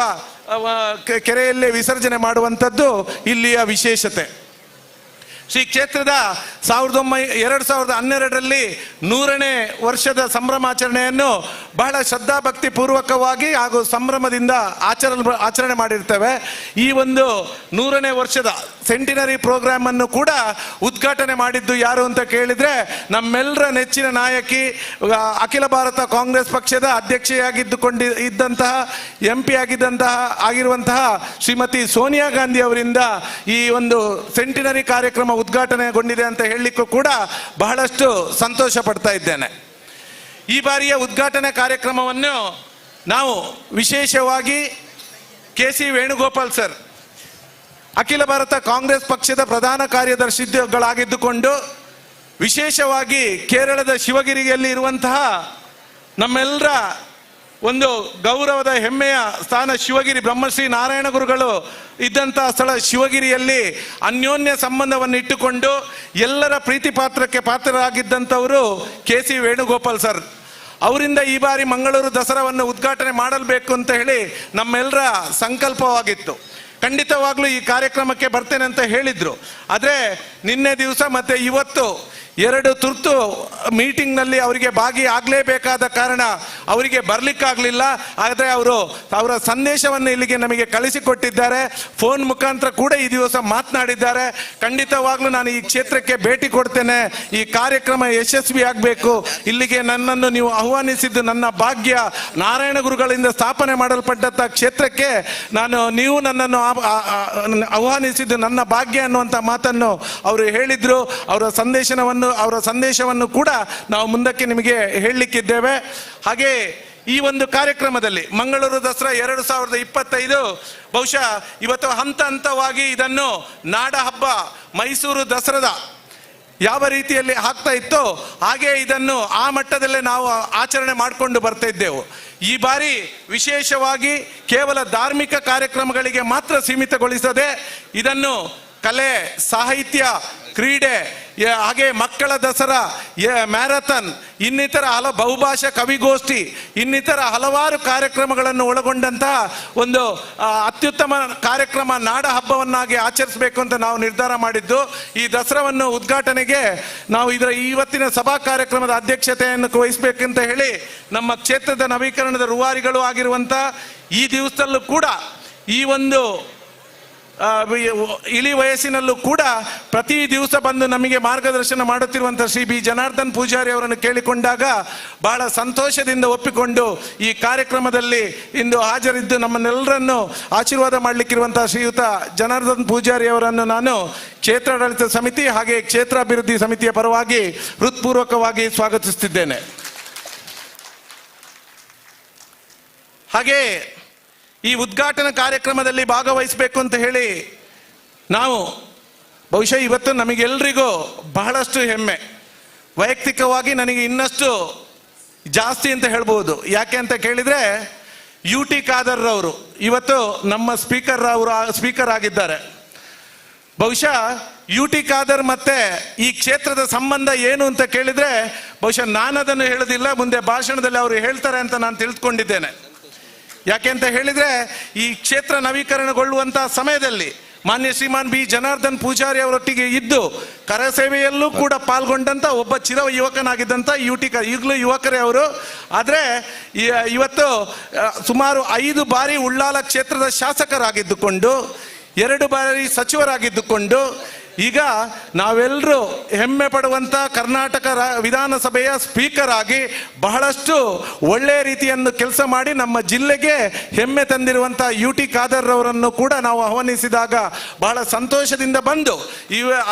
ಕೆರೆಯಲ್ಲೇ ವಿಸರ್ಜನೆ ಮಾಡುವಂಥದ್ದು ಇಲ್ಲಿಯ ವಿಶೇಷತೆ. ಶ್ರೀ ಕ್ಷೇತ್ರದ 2012ರಲ್ಲಿ 100ನೇ ವರ್ಷದ ಸಂಭ್ರಮಾಚರಣೆಯನ್ನು ಬಹಳ ಶ್ರದ್ಧಾಭಕ್ತಿ ಪೂರ್ವಕವಾಗಿ ಹಾಗೂ ಸಂಭ್ರಮದಿಂದ ಆಚರಣೆ ಮಾಡಿರ್ತೇವೆ. ಈ ಒಂದು 100ನೇ ವರ್ಷದ ಸೆಂಟಿನರಿ ಪ್ರೋಗ್ರಾಮ್ ಅನ್ನು ಕೂಡ ಉದ್ಘಾಟನೆ ಮಾಡಿದ್ದು ಯಾರು ಅಂತ ಕೇಳಿದ್ರೆ ನಮ್ಮೆಲ್ಲರ ನೆಚ್ಚಿನ ನಾಯಕಿ, ಅಖಿಲ ಭಾರತ ಕಾಂಗ್ರೆಸ್ ಪಕ್ಷದ ಇದ್ದಂತಹ MP ಆಗಿರುವಂತಹ ಶ್ರೀಮತಿ ಸೋನಿಯಾ ಗಾಂಧಿ ಅವರಿಂದ ಈ ಒಂದು ಸೆಂಟಿನರಿ ಕಾರ್ಯಕ್ರಮ ಉದ್ಘಾಟನೆಗೊಂಡಿದೆ ಅಂತ ಹೇಳಲಿಕ್ಕೂ ಕೂಡ ಬಹಳಷ್ಟು ಸಂತೋಷ ಪಡ್ತಾ ಇದ್ದೇನೆ. ಈ ಬಾರಿಯ ಉದ್ಘಾಟನೆ ಕಾರ್ಯಕ್ರಮವನ್ನು ನಾವು ವಿಶೇಷವಾಗಿ KC ವೇಣುಗೋಪಾಲ್ ಸರ್, ಅಖಿಲ ಭಾರತ ಕಾಂಗ್ರೆಸ್ ಪಕ್ಷದ ಪ್ರಧಾನ ಕಾರ್ಯದರ್ಶಿಗಳಾಗಿದ್ದುಕೊಂಡು ವಿಶೇಷವಾಗಿ ಕೇರಳದ ಶಿವಗಿರಿಯಲ್ಲಿ ಇರುವಂತಹ ನಮ್ಮೆಲ್ಲರ ಒಂದು ಗೌರವದ ಹೆಮ್ಮೆಯ ಸ್ಥಾನ ಶಿವಗಿರಿ, ಬ್ರಹ್ಮಶ್ರೀ ನಾರಾಯಣ ಗುರುಗಳು ಇದ್ದಂತಹ ಸ್ಥಳ ಶಿವಗಿರಿಯಲ್ಲಿ ಅನ್ಯೋನ್ಯ ಸಂಬಂಧವನ್ನು ಇಟ್ಟುಕೊಂಡು ಎಲ್ಲರ ಪ್ರೀತಿ ಪಾತ್ರರಾಗಿದ್ದಂಥವರು KC ವೇಣುಗೋಪಾಲ್ ಸರ್. ಅವರಿಂದ ಈ ಬಾರಿ ಮಂಗಳೂರು ದಸರಾವನ್ನು ಉದ್ಘಾಟನೆ ಮಾಡಬೇಕು ಅಂತ ಹೇಳಿ ನಮ್ಮೆಲ್ಲರ ಸಂಕಲ್ಪವಾಗಿತ್ತು. ಖಂಡಿತವಾಗ್ಲೂ ಈ ಕಾರ್ಯಕ್ರಮಕ್ಕೆ ಬರ್ತೇನೆ ಅಂತ ಹೇಳಿದ್ರು. ಆದರೆ ನಿನ್ನೆ ದಿವಸ ಮತ್ತೆ ಇವತ್ತು 2 ತುರ್ತು ಮೀಟಿಂಗ್ನಲ್ಲಿ ಅವರಿಗೆ ಭಾಗಿಯಾಗಲೇಬೇಕಾದ ಕಾರಣ ಅವರಿಗೆ ಬರಲಿಕ್ಕಾಗಲಿಲ್ಲ. ಆದರೆ ಅವರ ಸಂದೇಶವನ್ನು ಇಲ್ಲಿಗೆ ನಮಗೆ ಕಳಿಸಿಕೊಟ್ಟಿದ್ದಾರೆ. ಫೋನ್ ಮುಖಾಂತರ ಕೂಡ ಈ ದಿವಸ ಮಾತನಾಡಿದ್ದಾರೆ. ಖಂಡಿತವಾಗ್ಲೂ ನಾನು ಈ ಕ್ಷೇತ್ರಕ್ಕೆ ಭೇಟಿ ಕೊಡ್ತೇನೆ, ಈ ಕಾರ್ಯಕ್ರಮ ಯಶಸ್ವಿ ಆಗಬೇಕು, ಇಲ್ಲಿಗೆ ನನ್ನನ್ನು ನೀವು ಆಹ್ವಾನಿಸಿದ್ದು ನನ್ನ ಭಾಗ್ಯ, ನಾರಾಯಣ ಗುರುಗಳಿಂದ ಸ್ಥಾಪನೆ ಮಾಡಲ್ಪಟ್ಟಂಥ ಕ್ಷೇತ್ರಕ್ಕೆ ನೀವು ನನ್ನನ್ನು ಆಹ್ವಾನಿಸಿದ್ದು ನನ್ನ ಭಾಗ್ಯ ಅನ್ನುವಂಥ ಮಾತನ್ನು ಅವರು ಹೇಳಿದ್ರು. ಅವರ ಸಂದೇಶವನ್ನು ಕೂಡ ನಾವು ಮುಂದಕ್ಕೆ ನಿಮಗೆ ಹೇಳಲಿಕ್ಕಿದ್ದೇವೆ. ಹಾಗೆ ಈ ಒಂದು ಕಾರ್ಯಕ್ರಮದಲ್ಲಿ ಮಂಗಳೂರು ದಸರಾ 2025 ಬಹುಶಃ ಇವತ್ತು ಹಂತವಾಗಿ ಇದನ್ನು ನಾಡ ಹಬ್ಬ ಮೈಸೂರು ದಸರಾದ ಯಾವ ರೀತಿಯಲ್ಲಿ ಆಗ್ತಾ ಇತ್ತೋ ಹಾಗೆ ಇದನ್ನು ಆ ಮಟ್ಟದಲ್ಲೇ ನಾವು ಆಚರಣೆ ಮಾಡಿಕೊಂಡು ಬರ್ತಾ ಇದ್ದೆವು. ಈ ಬಾರಿ ವಿಶೇಷವಾಗಿ ಕೇವಲ ಧಾರ್ಮಿಕ ಕಾರ್ಯಕ್ರಮಗಳಿಗೆ ಮಾತ್ರ ಸೀಮಿತಗೊಳಿಸದೆ ಇದನ್ನು ಕಲೆ, ಸಾಹಿತ್ಯ, ಕ್ರೀಡೆ, ಹಾಗೆ ಮಕ್ಕಳ ದಸರಾ, ಮ್ಯಾರಥಾನ್, ಇನ್ನಿತರ ಬಹುಭಾಷಾ ಕವಿಗೋಷ್ಠಿ, ಇನ್ನಿತರ ಹಲವಾರು ಕಾರ್ಯಕ್ರಮಗಳನ್ನು ಒಳಗೊಂಡಂತಹ ಒಂದು ಅತ್ಯುತ್ತಮ ಕಾರ್ಯಕ್ರಮ ನಾಡ ಹಬ್ಬವನ್ನಾಗಿ ಆಚರಿಸಬೇಕು ಅಂತ ನಾವು ನಿರ್ಧಾರ ಮಾಡಿದ್ದು. ಈ ದಸರಾವನ್ನು ಉದ್ಘಾಟನೆಗೆ ನಾವು ಇವತ್ತಿನ ಸಭಾ ಕಾರ್ಯಕ್ರಮದ ಅಧ್ಯಕ್ಷತೆಯನ್ನು ವಹಿಸಬೇಕಂತ ಹೇಳಿ ನಮ್ಮ ಕ್ಷೇತ್ರದ ನವೀಕರಣದ ರೂವಾರಿಗಳು ಆಗಿರುವಂಥ ಈ ದಿವಸದಲ್ಲೂ ಕೂಡ ಈ ಒಂದು ಇಳಿ ವಯಸ್ಸಿನಲ್ಲೂ ಕೂಡ ಪ್ರತಿ ದಿವಸ ಬಂದು ನಮಗೆ ಮಾರ್ಗದರ್ಶನ ಮಾಡುತ್ತಿರುವಂಥ ಶ್ರೀ ಬಿ ಜನಾರ್ದನ್ ಪೂಜಾರಿ ಅವರನ್ನು ಕೇಳಿಕೊಂಡಾಗ ಬಹಳ ಸಂತೋಷದಿಂದ ಒಪ್ಪಿಕೊಂಡು ಈ ಕಾರ್ಯಕ್ರಮದಲ್ಲಿ ಇಂದು ಹಾಜರಿದ್ದು ನಮ್ಮನ್ನೆಲ್ಲರನ್ನು ಆಶೀರ್ವಾದ ಮಾಡಲಿಕ್ಕಿರುವಂಥ ಶ್ರೀಯುತ ಜನಾರ್ದನ್ ಪೂಜಾರಿ ಅವರನ್ನು ನಾನು ಕ್ಷೇತ್ರಾಡಳಿತ ಸಮಿತಿ ಹಾಗೆ ಕ್ಷೇತ್ರಾಭಿವೃದ್ಧಿ ಸಮಿತಿಯ ಪರವಾಗಿ ಹೃತ್ಪೂರ್ವಕವಾಗಿ ಸ್ವಾಗತಿಸುತ್ತಿದ್ದೇನೆ. ಹಾಗೆ ಈ ಉದ್ಘಾಟನಾ ಕಾರ್ಯಕ್ರಮದಲ್ಲಿ ಭಾಗವಹಿಸಬೇಕು ಅಂತ ಹೇಳಿ ನಾವು ಬಹುಶಃ ಇವತ್ತು ನಮಗೆಲ್ಲರಿಗೂ ಬಹಳಷ್ಟು ಹೆಮ್ಮೆ. ವೈಯಕ್ತಿಕವಾಗಿ ನನಗೆ ಇನ್ನಷ್ಟು ಜಾಸ್ತಿ ಅಂತ ಹೇಳ್ಬೋದು. ಯಾಕೆ ಅಂತ ಕೇಳಿದರೆ UT ಖಾದರ್ ಅವರು ಇವತ್ತು ನಮ್ಮ ಸ್ಪೀಕರ್ ಆಗಿದ್ದಾರೆ. ಬಹುಶಃ UT ಖಾದರ್ ಮತ್ತೆ ಈ ಕ್ಷೇತ್ರದ ಸಂಬಂಧ ಏನು ಅಂತ ಕೇಳಿದರೆ ಬಹುಶಃ ನಾನು ಅದನ್ನು ಹೇಳೋದಿಲ್ಲ, ಮುಂದೆ ಭಾಷಣದಲ್ಲಿ ಅವರು ಹೇಳ್ತಾರೆ ಅಂತ ನಾನು ತಿಳಿದುಕೊಂಡಿದ್ದೇನೆ. ಯಾಕೆ ಅಂತ ಹೇಳಿದ್ರೆ ಈ ಕ್ಷೇತ್ರ ನವೀಕರಣಗೊಳ್ಳುವಂತಹ ಸಮಯದಲ್ಲಿ ಮಾನ್ಯ ಶ್ರೀಮಾನ್ ಬಿ ಜನಾರ್ದನ್ ಪೂಜಾರಿ ಅವರೊಟ್ಟಿಗೆ ಇದ್ದು ಕರಸೇವೆಯಲ್ಲೂ ಕೂಡ ಪಾಲ್ಗೊಂಡಂತ ಒಬ್ಬ ಚಿರ ಯುವಕನಾಗಿದ್ದಂಥ UT ಈಗಲೂ ಯುವಕರೇ ಅವರು. ಆದರೆ ಇವತ್ತು ಸುಮಾರು 5 ಬಾರಿ ಉಳ್ಳಾಲ ಕ್ಷೇತ್ರದ ಶಾಸಕರಾಗಿದ್ದುಕೊಂಡು 2 ಬಾರಿ ಸಚಿವರಾಗಿದ್ದುಕೊಂಡು ಈಗ ನಾವೆಲ್ಲರೂ ಹೆಮ್ಮೆ ಪಡುವಂಥ ಕರ್ನಾಟಕ ವಿಧಾನಸಭೆಯ ಸ್ಪೀಕರ್ ಆಗಿ ಬಹಳಷ್ಟು ಒಳ್ಳೆಯ ರೀತಿಯನ್ನು ಕೆಲಸ ಮಾಡಿ ನಮ್ಮ ಜಿಲ್ಲೆಗೆ ಹೆಮ್ಮೆ ತಂದಿರುವಂಥ UT ಖಾದರ್ ಅವರನ್ನು ಕೂಡ ನಾವು ಆಹ್ವಾನಿಸಿದಾಗ ಬಹಳ ಸಂತೋಷದಿಂದ ಬಂದು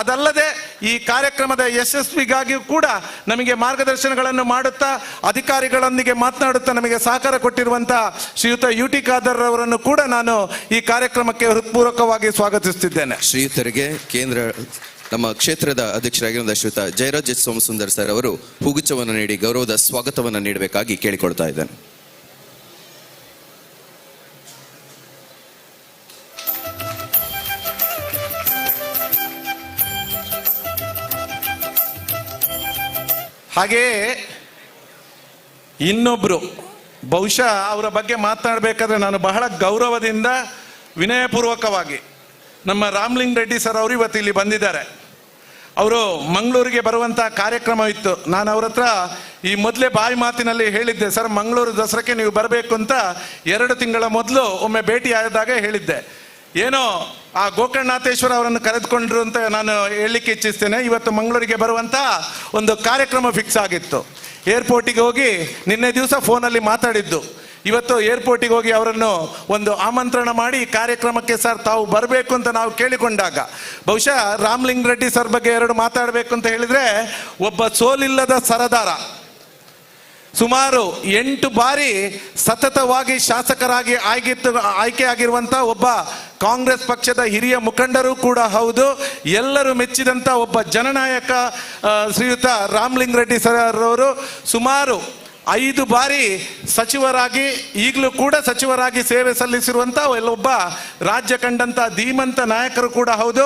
ಅದಲ್ಲದೆ ಈ ಕಾರ್ಯಕ್ರಮದ ಯಶಸ್ವಿಗಾಗಿ ಕೂಡ ನಮಗೆ ಮಾರ್ಗದರ್ಶನಗಳನ್ನು ಮಾಡುತ್ತಾ ಅಧಿಕಾರಿಗಳೊಂದಿಗೆ ಮಾತನಾಡುತ್ತಾ ನಮಗೆ ಸಹಕಾರ ಕೊಟ್ಟಿರುವಂಥ ಶ್ರೀಯುತ UT ಖಾದರ್ ಅವರನ್ನು ಕೂಡ ನಾನು ಈ ಕಾರ್ಯಕ್ರಮಕ್ಕೆ ಹೃತ್ಪೂರ್ವಕವಾಗಿ ಸ್ವಾಗತಿಸುತ್ತಿದ್ದೇನೆ. ಶ್ರೀಯುತರಿಗೆ ಕೇಂದ್ರ ನಮ್ಮ ಕ್ಷೇತ್ರದ ಅಧ್ಯಕ್ಷರಾಗಿರುವ ಶ್ರೀಯುತ ಜಯರಾಜ್ ಎಚ್ ಸೋಮಸುಂದರ್ ಸರ್ ಅವರು ಹೂಗುಚ್ಛವನ್ನು ನೀಡಿ ಗೌರವದ ಸ್ವಾಗತವನ್ನು ನೀಡಬೇಕಾಗಿ ಕೇಳಿಕೊಳ್ತಾ ಇದ್ದೇನೆ. ಹಾಗೆಯೇ ಇನ್ನೊಬ್ರು ಬಹುಶಃ ಅವರ ಬಗ್ಗೆ ಮಾತನಾಡಬೇಕಾದ್ರೆ ನಾನು ಬಹಳ ಗೌರವದಿಂದ ವಿನಯಪೂರ್ವಕವಾಗಿ ನಮ್ಮ ರಾಮಲಿಂಗ ರೆಡ್ಡಿ ಸರ್ ಅವರು ಇವತ್ತು ಇಲ್ಲಿ ಬಂದಿದ್ದಾರೆ. ಅವರು ಮಂಗಳೂರಿಗೆ ಬರುವಂಥ ಕಾರ್ಯಕ್ರಮ ಇತ್ತು. ನಾನು ಅವ್ರ ಹತ್ರ ಈ ಮೊದಲೇ ಬಾಯಿ ಮಾತಿನಲ್ಲಿ ಹೇಳಿದ್ದೆ, ಸರ್ ಮಂಗಳೂರು ದಸರಾಕ್ಕೆ ನೀವು ಬರಬೇಕು ಅಂತ 2 ತಿಂಗಳ ಮೊದಲು ಒಮ್ಮೆ ಭೇಟಿ ಆದಾಗ ಹೇಳಿದ್ದೆ. ಏನೋ ಆ ಗೋಕರ್ಣನಾಥೇಶ್ವರ ಅವರನ್ನು ಕರೆದುಕೊಂಡ್ರು ಅಂತ ನಾನು ಹೇಳಲಿಕ್ಕೆ ಇಚ್ಛಿಸ್ತೇನೆ. ಇವತ್ತು ಮಂಗಳೂರಿಗೆ ಬರುವಂಥ ಒಂದು ಕಾರ್ಯಕ್ರಮ ಫಿಕ್ಸ್ ಆಗಿತ್ತು. ಏರ್ಪೋರ್ಟಿಗೆ ಹೋಗಿ ನಿನ್ನೆ ದಿವಸ ಫೋನಲ್ಲಿ ಮಾತಾಡಿದ್ದು. ಇವತ್ತು ಏರ್ಪೋರ್ಟಿಗೆ ಹೋಗಿ ಅವರನ್ನು ಒಂದು ಆಮಂತ್ರಣ ಮಾಡಿ ಕಾರ್ಯಕ್ರಮಕ್ಕೆ ಸರ್ ತಾವು ಬರಬೇಕು ಅಂತ ನಾವು ಕೇಳಿಕೊಂಡಾಗ ಬಹುಶಃ ರಾಮಲಿಂಗ ರೆಡ್ಡಿ ಸರ್ ಬಗ್ಗೆ 2 ಮಾತಾಡಬೇಕು ಅಂತ ಹೇಳಿದರೆ, ಒಬ್ಬ ಸೋಲಿಲ್ಲದ ಸರದಾರ, ಸುಮಾರು 8 ಬಾರಿ ಸತತವಾಗಿ ಶಾಸಕರಾಗಿ ಆಯ್ಕೆಯಾಗಿರುವಂಥ ಒಬ್ಬ ಕಾಂಗ್ರೆಸ್ ಪಕ್ಷದ ಹಿರಿಯ ಮುಖಂಡರು ಕೂಡ ಹೌದು. ಎಲ್ಲರೂ ಮೆಚ್ಚಿದಂಥ ಒಬ್ಬ ಜನನಾಯಕ ಶ್ರೀಯುತ ರಾಮಲಿಂಗ ರೆಡ್ಡಿ ಸರ್ ಅವರು ಸುಮಾರು 5 ಬಾರಿ ಸಚಿವರಾಗಿ ಈಗಲೂ ಕೂಡ ಸಚಿವರಾಗಿ ಸೇವೆ ಸಲ್ಲಿಸಿರುವಂಥ ಒಬ್ಬ ರಾಜ್ಯ ಕಂಡಂಥ ಧೀಮಂತ ನಾಯಕರು ಕೂಡ ಹೌದು.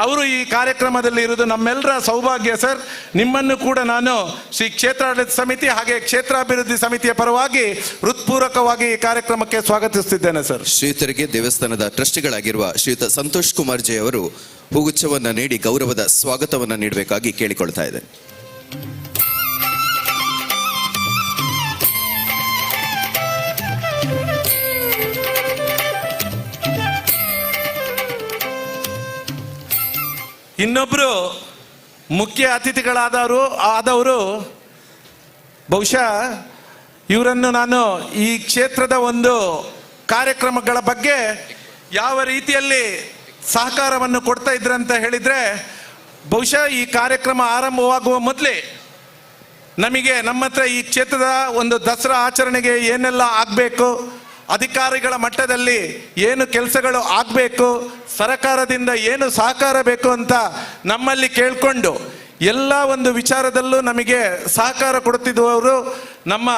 ಅವರು ಈ ಕಾರ್ಯಕ್ರಮದಲ್ಲಿ ಇರುವುದು ನಮ್ಮೆಲ್ಲರ ಸೌಭಾಗ್ಯ ಸರ್. ನಿಮ್ಮನ್ನು ಕೂಡ ನಾನು ಶ್ರೀ ಕ್ಷೇತ್ರಾಡಳಿತ ಸಮಿತಿ ಹಾಗೆ ಕ್ಷೇತ್ರಾಭಿವೃದ್ಧಿ ಸಮಿತಿಯ ಪರವಾಗಿ ಹೃತ್ಪೂರ್ವಕವಾಗಿ ಈ ಕಾರ್ಯಕ್ರಮಕ್ಕೆ ಸ್ವಾಗತಿಸುತ್ತಿದ್ದೇನೆ ಸರ್. ಶ್ರೀಯುತರಿಗೆ ದೇವಸ್ಥಾನದ ಟ್ರಸ್ಟಿಗಳಾಗಿರುವ ಶ್ರೀಯುತ ಸಂತೋಷ್ ಕುಮಾರ್ ಜೆ ಅವರು ಹೂಗುಚ್ಛವನ್ನು ನೀಡಿ ಗೌರವದ ಸ್ವಾಗತವನ್ನು ನೀಡಬೇಕಾಗಿ ಕೇಳಿಕೊಳ್ತಾ ಇದೆ. ಇನ್ನೊಬ್ಬರು ಮುಖ್ಯ ಆದವರು ಬಹುಶಃ ಇವರನ್ನು ನಾನು ಈ ಕ್ಷೇತ್ರದ ಒಂದು ಕಾರ್ಯಕ್ರಮಗಳ ಬಗ್ಗೆ ಯಾವ ರೀತಿಯಲ್ಲಿ ಸಹಕಾರವನ್ನು ಕೊಡ್ತಾ ಇದ್ರಂತ ಹೇಳಿದರೆ, ಬಹುಶಃ ಈ ಕಾರ್ಯಕ್ರಮ ಆರಂಭವಾಗುವ ಮೊದಲೇ ನಮಗೆ ನಮ್ಮ ಹತ್ರ ಈ ಕ್ಷೇತ್ರದ ಒಂದು ದಸರಾ ಆಚರಣೆಗೆ ಏನೆಲ್ಲ ಆಗಬೇಕು, ಅಧಿಕಾರಿಗಳ ಮಟ್ಟದಲ್ಲಿ ಏನು ಕೆಲಸಗಳು ಆಗಬೇಕು, ಸರಕಾರದಿಂದ ಏನು ಸಹಕಾರ ಬೇಕು ಅಂತ ನಮ್ಮಲ್ಲಿ ಕೇಳಿಕೊಂಡು ಎಲ್ಲ ಒಂದು ವಿಚಾರದಲ್ಲೂ ನಮಗೆ ಸಹಕಾರ ಕೊಡುತ್ತಿದ್ದವರು ನಮ್ಮ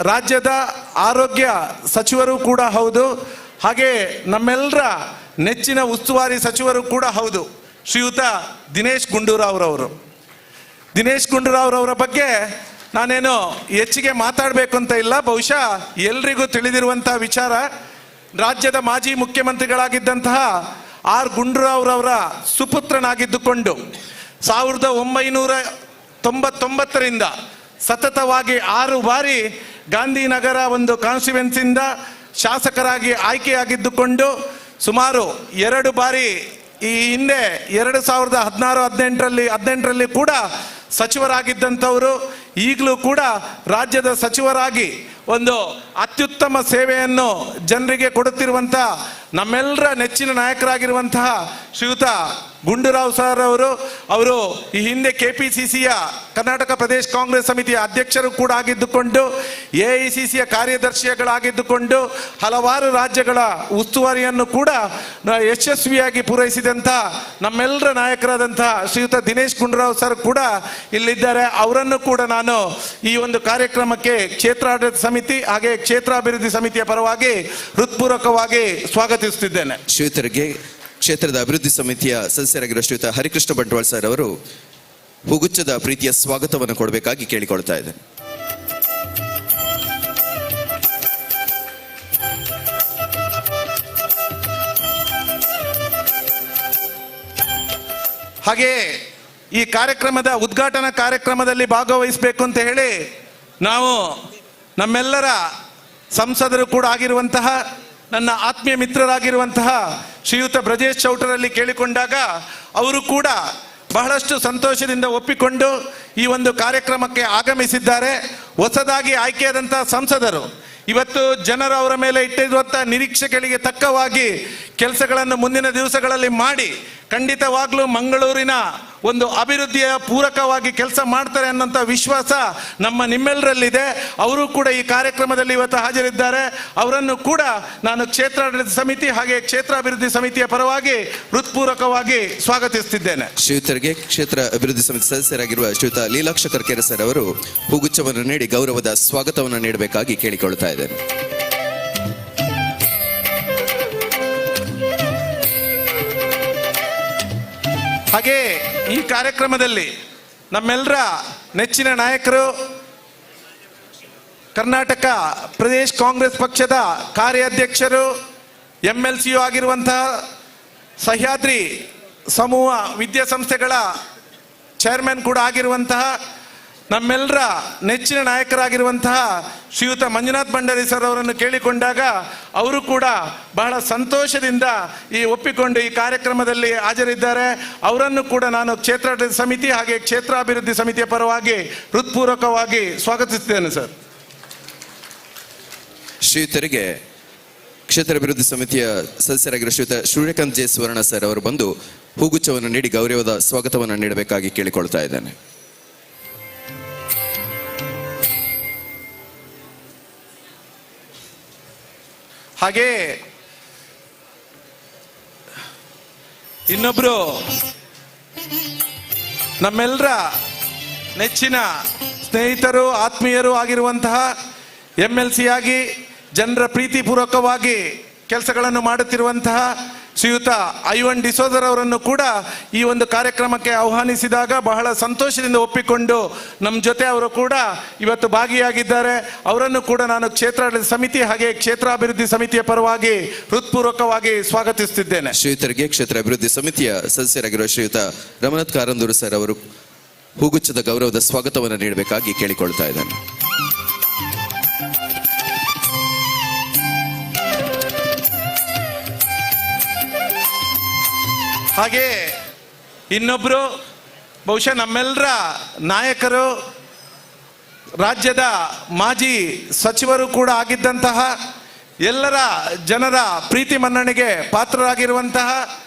ರಾಜ್ಯದ ಆರೋಗ್ಯ ಸಚಿವರು ಕೂಡ ಹೌದು. ಹಾಗೆ ನಮ್ಮೆಲ್ಲರ ನೆಚ್ಚಿನ ಉಸ್ತುವಾರಿ ಸಚಿವರು ಕೂಡ ಹೌದು ಶ್ರೀಯುತ ದಿನೇಶ್ ಗುಂಡೂರಾವ್ರವರು. ದಿನೇಶ್ ಗುಂಡೂರಾವ್ರವರ ಬಗ್ಗೆ ನಾನೇನು ಹೆಚ್ಚಿಗೆ ಮಾತಾಡಬೇಕು ಅಂತ ಇಲ್ಲ. ಬಹುಶಃ ಎಲ್ರಿಗೂ ತಿಳಿದಿರುವಂತಹ ವಿಚಾರ, ರಾಜ್ಯದ ಮಾಜಿ ಮುಖ್ಯಮಂತ್ರಿಗಳಾಗಿದ್ದಂತಹ ಆರ್ ಗುಂಡೂರಾವ್ರವರ ಸುಪುತ್ರನಾಗಿದ್ದುಕೊಂಡು 1999ರಿಂದ ಸತತವಾಗಿ 6 ಬಾರಿ ಗಾಂಧಿನಗರ ಒಂದು ಕಾನ್ಸ್ಟಿಟ್ಯೂನ್ಸಿಯಿಂದ ಶಾಸಕರಾಗಿ ಆಯ್ಕೆಯಾಗಿದ್ದುಕೊಂಡು ಸುಮಾರು 2 ಬಾರಿ ಈ ಹಿಂದೆ 2016-18ರಲ್ಲಿ ಕೂಡ ಸಚಿವರಾಗಿದ್ದಂಥವರು. ಈಗಲೂ ಕೂಡ ರಾಜ್ಯದ ಸಚಿವರಾಗಿ ಒಂದು ಅತ್ಯುತ್ತಮ ಸೇವೆಯನ್ನು ಜನರಿಗೆ ಕೊಡುತ್ತಿರುವಂಥ ನಮ್ಮೆಲ್ಲರ ನೆಚ್ಚಿನ ನಾಯಕರಾಗಿರುವಂತಹ ಶ್ರೀಯುತ ಗುಂಡೂರಾವ್ ಸರ್ ಅವರು ಈ ಹಿಂದೆ KPCCಯ ಕರ್ನಾಟಕ ಪ್ರದೇಶ ಕಾಂಗ್ರೆಸ್ ಸಮಿತಿಯ ಅಧ್ಯಕ್ಷರು ಕೂಡ ಆಗಿದ್ದುಕೊಂಡು AICCಯ ಕಾರ್ಯದರ್ಶಿಗಳಾಗಿದ್ದುಕೊಂಡು ಹಲವಾರು ರಾಜ್ಯಗಳ ಉಸ್ತುವಾರಿಯನ್ನು ಕೂಡ ಯಶಸ್ವಿಯಾಗಿ ಪೂರೈಸಿದಂಥ ನಮ್ಮೆಲ್ಲರ ನಾಯಕರಾದಂತಹ ಶ್ರೀಯುತ ದಿನೇಶ್ ಗುಂಡೂರಾವ್ ಸರ್ ಕೂಡ ಇಲ್ಲಿದ್ದಾರೆ. ಅವರನ್ನು ಕೂಡ ನಾನು ಈ ಒಂದು ಕಾರ್ಯಕ್ರಮಕ್ಕೆ ಕ್ಷೇತ್ರಾಡಳಿತ ಸಮಿತಿ ಹಾಗೆ ಕ್ಷೇತ್ರಾಭಿವೃದ್ಧಿ ಸಮಿತಿಯ ಪರವಾಗಿ ಹೃತ್ಪೂರ್ವಕವಾಗಿ ಸ್ವಾಗತಿಸುತ್ತಿದ್ದೇನೆ. ಶ್ರೀಯುತರಿಗೆ ಕ್ಷೇತ್ರದ ಅಭಿವೃದ್ಧಿ ಸಮಿತಿಯ ಸದಸ್ಯರಾಗಿರುವ ಶ್ರೀಯುತ ಹರಿಕೃಷ್ಣ ಬಂಟ್ವಾಳ ಸರ್ ಅವರು ಹೂಗುಚ್ಛದ ಪ್ರೀತಿಯ ಸ್ವಾಗತವನ್ನು ಕೊಡಬೇಕಾಗಿ ಕೇಳಿಕೊಳ್ತಾ ಇದೆ. ಹಾಗೆ ಈ ಕಾರ್ಯಕ್ರಮದ ಉದ್ಘಾಟನಾ ಕಾರ್ಯಕ್ರಮದಲ್ಲಿ ಭಾಗವಹಿಸಬೇಕು ಅಂತ ಹೇಳಿ ನಾವು ನಮ್ಮೆಲ್ಲರ ಸಂಸದರು ಕೂಡ ಆಗಿರುವಂತಹ ನನ್ನ ಆತ್ಮೀಯ ಮಿತ್ರರಾಗಿರುವಂತಹ ಶ್ರೀಯುತ ಬ್ರಜೇಶ್ ಚೌಟರಲ್ಲಿ ಕೇಳಿಕೊಂಡಾಗ ಅವರು ಕೂಡ ಬಹಳಷ್ಟು ಸಂತೋಷದಿಂದ ಒಪ್ಪಿಕೊಂಡು ಈ ಒಂದು ಕಾರ್ಯಕ್ರಮಕ್ಕೆ ಆಗಮಿಸಿದ್ದಾರೆ. ಹೊಸದಾಗಿ ಆಯ್ಕೆಯಾದಂಥ ಸಂಸದರು ಇವತ್ತು ಜನರು ಅವರ ಮೇಲೆ ಇಟ್ಟಿರುವಂಥ ನಿರೀಕ್ಷೆಗಳಿಗೆ ತಕ್ಕವಾಗಿ ಕೆಲಸಗಳನ್ನು ಮುಂದಿನ ದಿವಸಗಳಲ್ಲಿ ಮಾಡಿ ಖಂಡಿತವಾಗ್ಲೂ ಮಂಗಳೂರಿನ ಒಂದು ಅಭಿವೃದ್ಧಿಯ ಪೂರಕವಾಗಿ ಕೆಲಸ ಮಾಡ್ತಾರೆ ಅನ್ನೋಂಥ ವಿಶ್ವಾಸ ನಮ್ಮ ನಿಮ್ಮೆಲ್ಲರಲ್ಲಿದೆ. ಅವರು ಕೂಡ ಈ ಕಾರ್ಯಕ್ರಮದಲ್ಲಿ ಇವತ್ತು ಹಾಜರಿದ್ದಾರೆ. ಅವರನ್ನು ಕೂಡ ನಾನು ಕ್ಷೇತ್ರಾಡಳಿತ ಸಮಿತಿ ಹಾಗೆ ಕ್ಷೇತ್ರಾಭಿವೃದ್ಧಿ ಸಮಿತಿಯ ಪರವಾಗಿ ಹೃತ್ಪೂರ್ವಕವಾಗಿ ಸ್ವಾಗತಿಸುತ್ತಿದ್ದೇನೆ. ಶ್ರೀಯುತರಿಗೆ ಕ್ಷೇತ್ರ ಅಭಿವೃದ್ಧಿ ಸಮಿತಿ ಸದಸ್ಯರಾಗಿರುವ ಶ್ರೀಯುತ ಲೀಲಾಕ್ಷ ಕರ್ಕೆರೆ ಸರ್ ಅವರು ಹೂಗುಚ್ಛವನ್ನು ನೀಡಿ ಗೌರವದ ಸ್ವಾಗತವನ್ನು ನೀಡಬೇಕಾಗಿ ಕೇಳಿಕೊಳ್ತಾ ಇದ್ದೇನೆ. ಹಾಗೆ ಈ ಕಾರ್ಯಕ್ರಮದಲ್ಲಿ ನಮ್ಮೆಲ್ಲರ ನೆಚ್ಚಿನ ನಾಯಕರು ಕರ್ನಾಟಕ ಪ್ರದೇಶ್ ಕಾಂಗ್ರೆಸ್ ಪಕ್ಷದ ಕಾರ್ಯಾಧ್ಯಕ್ಷರು MLCU ಆಗಿರುವಂತಹ ಸಹ್ಯಾದ್ರಿ ಸಮೂಹ ವಿದ್ಯಾಸಂಸ್ಥೆಗಳ ಚೇರ್ಮನ್ ಕೂಡ ಆಗಿರುವಂತಹ ನಮ್ಮೆಲ್ಲರ ನೆಚ್ಚಿನ ನಾಯಕರಾಗಿರುವಂತಹ ಶ್ರೀಯುತ ಮಂಜುನಾಥ್ ಭಂಡಾರಿ ಸರ್ ಅವರನ್ನು ಕೇಳಿಕೊಂಡಾಗ ಅವರು ಕೂಡ ಬಹಳ ಸಂತೋಷದಿಂದ ಒಪ್ಪಿಕೊಂಡು ಈ ಕಾರ್ಯಕ್ರಮದಲ್ಲಿ ಹಾಜರಿದ್ದಾರೆ. ಅವರನ್ನು ಕೂಡ ನಾನು ಕ್ಷೇತ್ರಾಡಳಿತ ಸಮಿತಿ ಹಾಗೆ ಕ್ಷೇತ್ರಾಭಿವೃದ್ಧಿ ಸಮಿತಿಯ ಪರವಾಗಿ ಹೃತ್ಪೂರ್ವಕವಾಗಿ ಸ್ವಾಗತಿಸುತ್ತೇನೆ ಸರ್. ಶ್ರೀಯುತರಿಗೆ ಕ್ಷೇತ್ರಾಭಿವೃದ್ಧಿ ಸಮಿತಿಯ ಸದಸ್ಯರಾಗಿರುವ ಶ್ರೀಯುತ ಸೂರ್ಯಕಾಂತ್ ಜೆ ಸುವರ್ಣ ಸರ್ ಅವರು ಬಂದು ಹೂಗುಚ್ಛವನ್ನು ನೀಡಿ ಗೌರವದ ಸ್ವಾಗತವನ್ನು ನೀಡಬೇಕಾಗಿ ಕೇಳಿಕೊಳ್ತಾ ಇದ್ದೇನೆ. ಹಾಗೆ ಇನ್ನೊಬ್ರು ನಮ್ಮೆಲ್ಲರ ನೆಚ್ಚಿನ ಸ್ನೇಹಿತರು ಆತ್ಮೀಯರು ಆಗಿರುವಂತಹ MLC ಆಗಿ ಜನರ ಪ್ರೀತಿಪೂರ್ವಕವಾಗಿ ಕೆಲಸಗಳನ್ನು ಮಾಡುತ್ತಿರುವಂತಹ ಶ್ರೀಯುತ ಐವನ್ ಡಿಸೋಜರ್ ಅವರನ್ನು ಕೂಡ ಈ ಒಂದು ಕಾರ್ಯಕ್ರಮಕ್ಕೆ ಆಹ್ವಾನಿಸಿದಾಗ ಬಹಳ ಸಂತೋಷದಿಂದ ಒಪ್ಪಿಕೊಂಡು ನಮ್ಮ ಜೊತೆ ಅವರು ಕೂಡ ಇವತ್ತು ಭಾಗಿಯಾಗಿದ್ದಾರೆ. ಅವರನ್ನು ಕೂಡ ನಾನು ಕ್ಷೇತ್ರಾಡಳಿತ ಸಮಿತಿ ಹಾಗೆ ಕ್ಷೇತ್ರಾಭಿವೃದ್ಧಿ ಸಮಿತಿಯ ಪರವಾಗಿ ಹೃತ್ಪೂರ್ವಕವಾಗಿ ಸ್ವಾಗತಿಸುತ್ತಿದ್ದೇನೆ. ಶ್ರೀಯುತರಿಗೆ ಕ್ಷೇತ್ರ ಅಭಿವೃದ್ಧಿ ಸಮಿತಿಯ ಸದಸ್ಯರಾಗಿರುವ ಶ್ರೀಯುತ ರಮನಾಥ್ ಕಾರಂದೂರು ಸರ್ ಅವರು ಹೂಗುಚ್ಛದ ಗೌರವದ ಸ್ವಾಗತವನ್ನು ನೀಡಬೇಕಾಗಿ ಕೇಳಿಕೊಳ್ತಾ ಇದ್ದೇನೆ. ಹಾಗೆ ಇನ್ನೊಬ್ರು ಬಹುಶಃ ನಮ್ಮೆಲ್ಲರ ನಾಯಕರು ರಾಜ್ಯದ ಮಾಜಿ ಸಚಿವರು ಕೂಡ ಆಗಿದ್ದಂತಹ ಎಲ್ಲರ ಜನರ ಪ್ರೀತಿ ಮನ್ನಣೆಗೆ ಪಾತ್ರರಾಗಿರುವಂತಹ